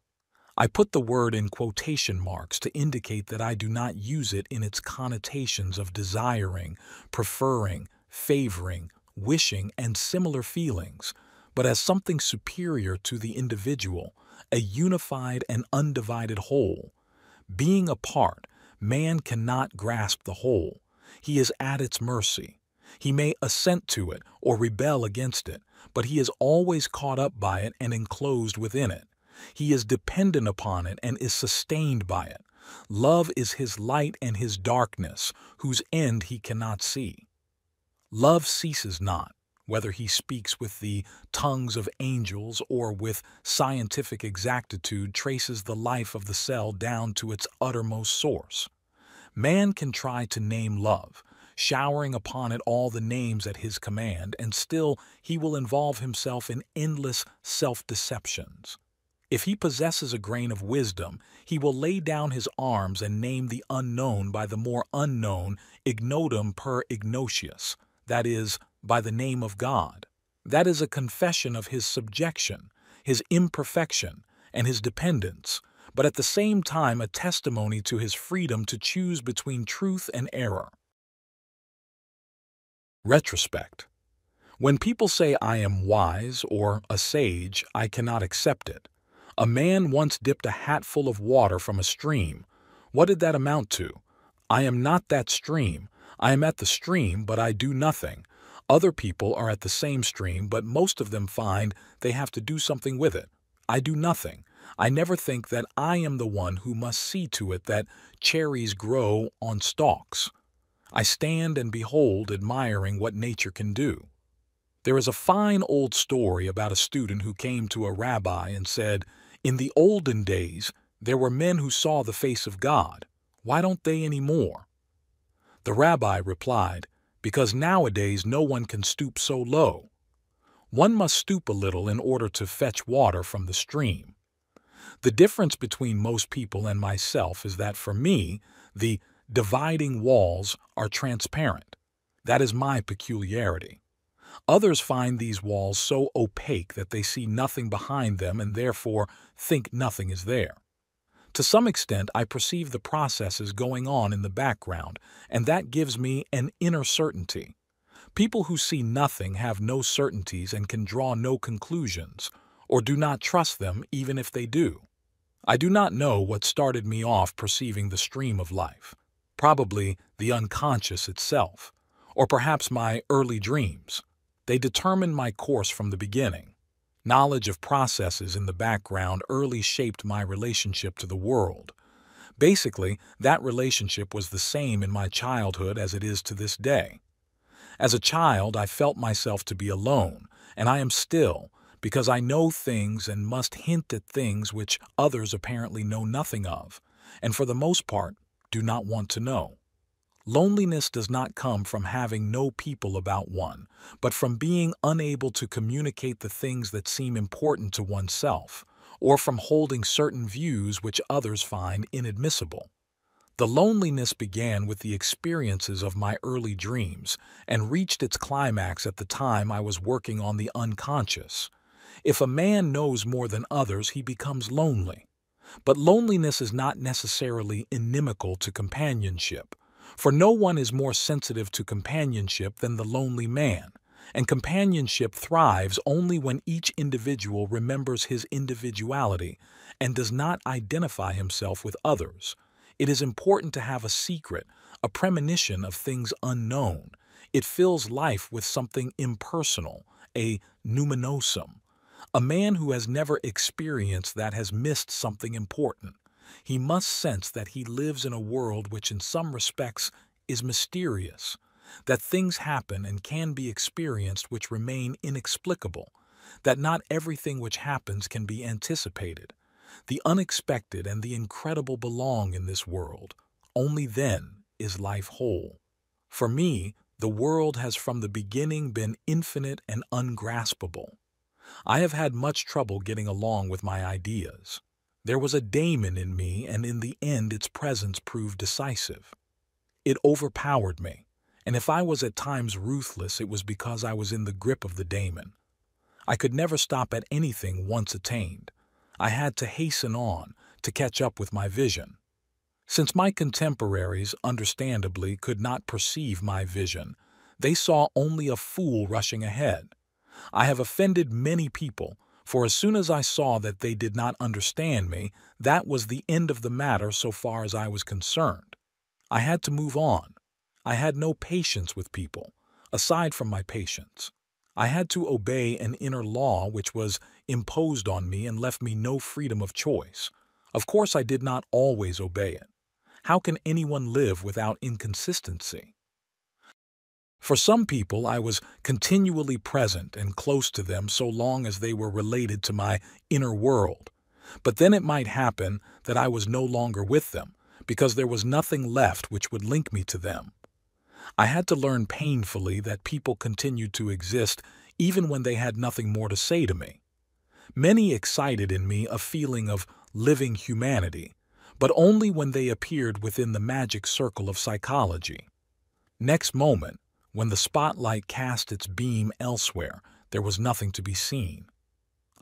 I put the word in quotation marks to indicate that I do not use it in its connotations of desiring, preferring, favoring, wishing, and similar feelings, but as something superior to the individual, a unified and undivided whole. Being apart, man cannot grasp the whole. He is at its mercy. He may assent to it or rebel against it, but he is always caught up by it and enclosed within it. He is dependent upon it and is sustained by it. Love is his light and his darkness, whose end he cannot see. Love ceases not, whether he speaks with the tongues of angels or with scientific exactitude traces the life of the cell down to its uttermost source. Man can try to name love, showering upon it all the names at his command, and still he will involve himself in endless self-deceptions. If he possesses a grain of wisdom, he will lay down his arms and name the unknown by the more unknown ignotum per ignotius, that is, by the name of God. That is a confession of his subjection, his imperfection, and his dependence, but at the same time a testimony to his freedom to choose between truth and error. Retrospect. When people say I am wise or a sage, I cannot accept it. A man once dipped a hatful of water from a stream. What did that amount to? I am not that stream. I am at the stream, but I do nothing. Other people are at the same stream, but most of them find they have to do something with it. I do nothing. I never think that I am the one who must see to it that cherries grow on stalks. I stand and behold, admiring what nature can do. There is a fine old story about a student who came to a rabbi and said, "In the olden days, there were men who saw the face of God. Why don't they anymore?" The rabbi replied, "Because nowadays no one can stoop so low. One must stoop a little in order to fetch water from the stream." The difference between most people and myself is that for me, the dividing walls are transparent. That is my peculiarity. Others find these walls so opaque that they see nothing behind them and therefore think nothing is there. To some extent, I perceive the processes going on in the background, and that gives me an inner certainty. People who see nothing have no certainties and can draw no conclusions, or do not trust them even if they do. I do not know what started me off perceiving the stream of life. Probably the unconscious itself, or perhaps my early dreams. They determined my course from the beginning. Knowledge of processes in the background early shaped my relationship to the world. Basically, that relationship was the same in my childhood as it is to this day. As a child, I felt myself to be alone, and I am still, because I know things and must hint at things which others apparently know nothing of, and for the most part, do not want to know. Loneliness does not come from having no people about one, but from being unable to communicate the things that seem important to oneself, or from holding certain views which others find inadmissible. The loneliness began with the experiences of my early dreams and reached its climax at the time I was working on the unconscious. If a man knows more than others, he becomes lonely. But loneliness is not necessarily inimical to companionship, for no one is more sensitive to companionship than the lonely man, And companionship thrives only when each individual remembers his individuality and does not identify himself with others. It is important to have a secret, a premonition of things unknown. It fills life with something impersonal, a numinosum. A man who has never experienced that has missed something important. He must sense that he lives in a world which in some respects is mysterious, that things happen and can be experienced which remain inexplicable, that not everything which happens can be anticipated. The unexpected and the incredible belong in this world. Only then is life whole. For me, the world has from the beginning been infinite and ungraspable. I have had much trouble getting along with my ideas. There was a daemon in me, and in the end its presence proved decisive. It overpowered me, and if I was at times ruthless, it was because I was in the grip of the daemon. I could never stop at anything once attained. I had to hasten on, to catch up with my vision. Since my contemporaries, understandably, could not perceive my vision, they saw only a fool rushing ahead. I have offended many people, for as soon as I saw that they did not understand me, that was the end of the matter so far as I was concerned. I had to move on. I had no patience with people, aside from my patience. I had to obey an inner law which was imposed on me and left me no freedom of choice. Of course, I did not always obey it. How can anyone live without inconsistency? For some people, I was continually present and close to them so long as they were related to my inner world. But then it might happen that I was no longer with them, because there was nothing left which would link me to them. I had to learn painfully that people continued to exist even when they had nothing more to say to me. Many excited in me a feeling of living humanity, but only when they appeared within the magic circle of psychology. Next moment, when the spotlight cast its beam elsewhere, there was nothing to be seen.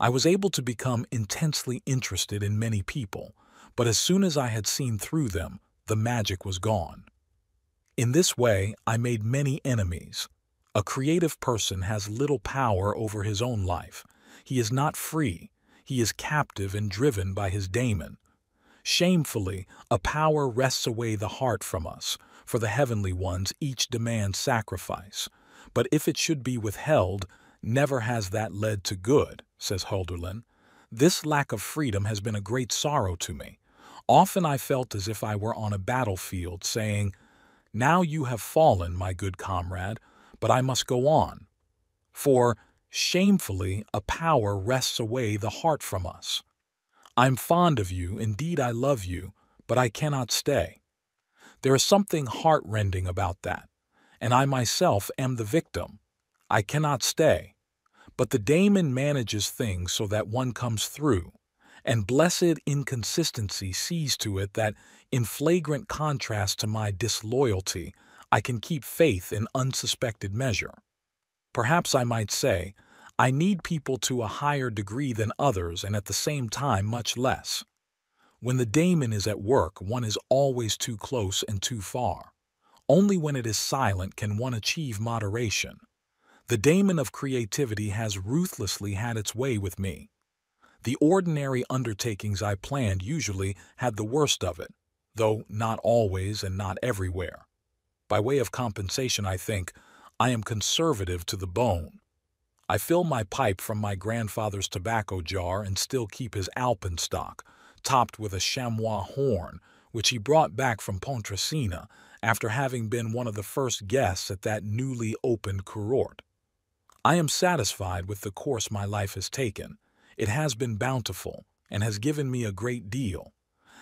I was able to become intensely interested in many people, but as soon as I had seen through them, the magic was gone. In this way, I made many enemies. A creative person has little power over his own life. He is not free. He is captive and driven by his daemon. Shamefully, a power wrests away the heart from us. For the heavenly ones, each demands sacrifice. But if it should be withheld, never has that led to good, says Hölderlin. This lack of freedom has been a great sorrow to me. Often I felt as if I were on a battlefield, saying, "Now you have fallen, my good comrade, but I must go on." For, shamefully, a power wrests away the heart from us. I'm fond of you, indeed I love you, but I cannot stay. There is something heart-rending about that, and I myself am the victim. I cannot stay. But the daemon manages things so that one comes through, and blessed inconsistency sees to it that, in flagrant contrast to my disloyalty, I can keep faith in unsuspected measure. Perhaps I might say, I need people to a higher degree than others and at the same time much less. When the daemon is at work, one is always too close and too far. Only when it is silent can one achieve moderation. The daemon of creativity has ruthlessly had its way with me. The ordinary undertakings I planned usually had the worst of it, though not always and not everywhere. By way of compensation, I think, I am conservative to the bone. I fill my pipe from my grandfather's tobacco jar and still keep his alpenstock, topped with a chamois horn, which he brought back from Pontresina after having been one of the first guests at that newly opened kurort. I am satisfied with the course my life has taken. It has been bountiful and has given me a great deal.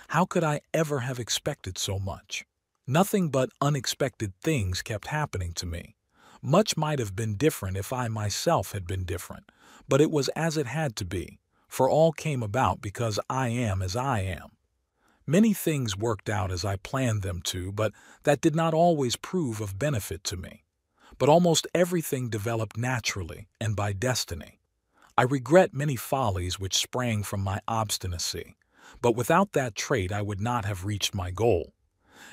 How could I ever have expected so much? Nothing but unexpected things kept happening to me. Much might have been different if I myself had been different, but it was as it had to be, for all came about because I am as I am. Many things worked out as I planned them to, but that did not always prove of benefit to me. But almost everything developed naturally and by destiny. I regret many follies which sprang from my obstinacy, but without that trait I would not have reached my goal.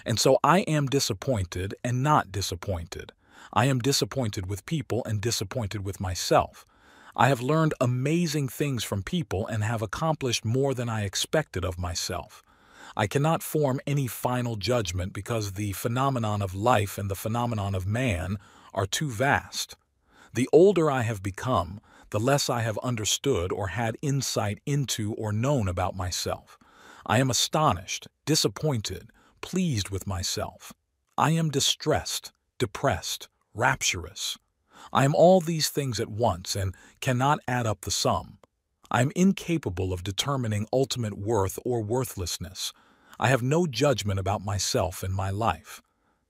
And so I am disappointed and not disappointed. I am disappointed with people and disappointed with myself. I have learned amazing things from people and have accomplished more than I expected of myself. I cannot form any final judgment because the phenomenon of life and the phenomenon of man are too vast. The older I have become, the less I have understood or had insight into or known about myself. I am astonished, disappointed, pleased with myself. I am distressed, depressed, rapturous. I am all these things at once and cannot add up the sum. I am incapable of determining ultimate worth or worthlessness. I have no judgment about myself and my life.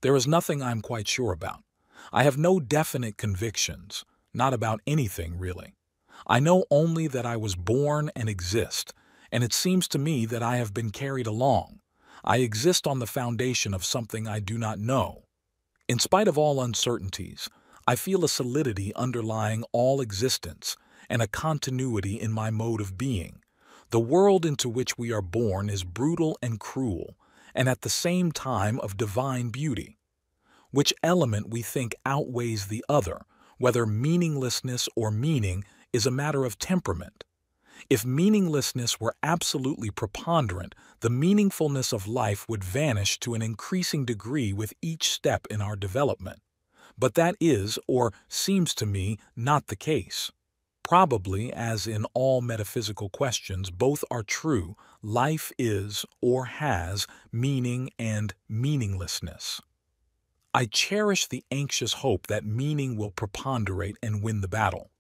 There is nothing I am quite sure about. I have no definite convictions, not about anything really. I know only that I was born and exist, and it seems to me that I have been carried along. I exist on the foundation of something I do not know. In spite of all uncertainties, I feel a solidity underlying all existence and a continuity in my mode of being. The world into which we are born is brutal and cruel, and at the same time of divine beauty. Which element we think outweighs the other, whether meaninglessness or meaning, is a matter of temperament. If meaninglessness were absolutely preponderant, the meaningfulness of life would vanish to an increasing degree with each step in our development. But that is, or seems to me, not the case. Probably, as in all metaphysical questions, both are true. Life is, or has, meaning and meaninglessness. I cherish the anxious hope that meaning will preponderate and win the battle.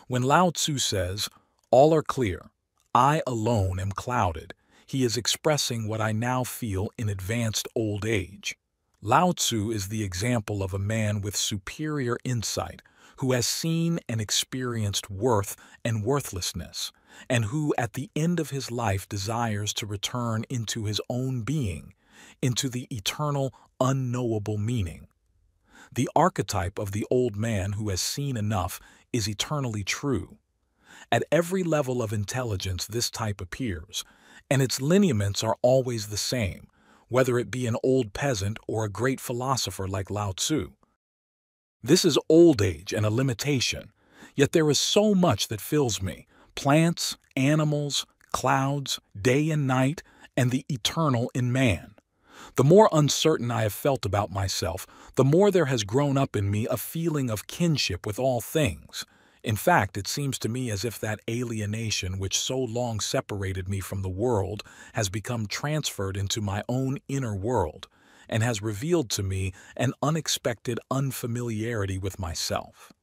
When Lao Tzu says, "All are clear, I alone am clouded," he is expressing what I now feel in advanced old age. Lao Tzu is the example of a man with superior insight, who has seen and experienced worth and worthlessness, and who at the end of his life desires to return into his own being, into the eternal, unknowable meaning. The archetype of the old man who has seen enough is eternally true. At every level of intelligence this type appears, and its lineaments are always the same, whether it be an old peasant or a great philosopher like Lao Tzu. This is old age and a limitation, yet there is so much that fills me: plants, animals, clouds, day and night, and the eternal in man. The more uncertain I have felt about myself, the more there has grown up in me a feeling of kinship with all things. In fact, it seems to me as if that alienation which so long separated me from the world has become transferred into my own inner world, and has revealed to me an unexpected unfamiliarity with myself.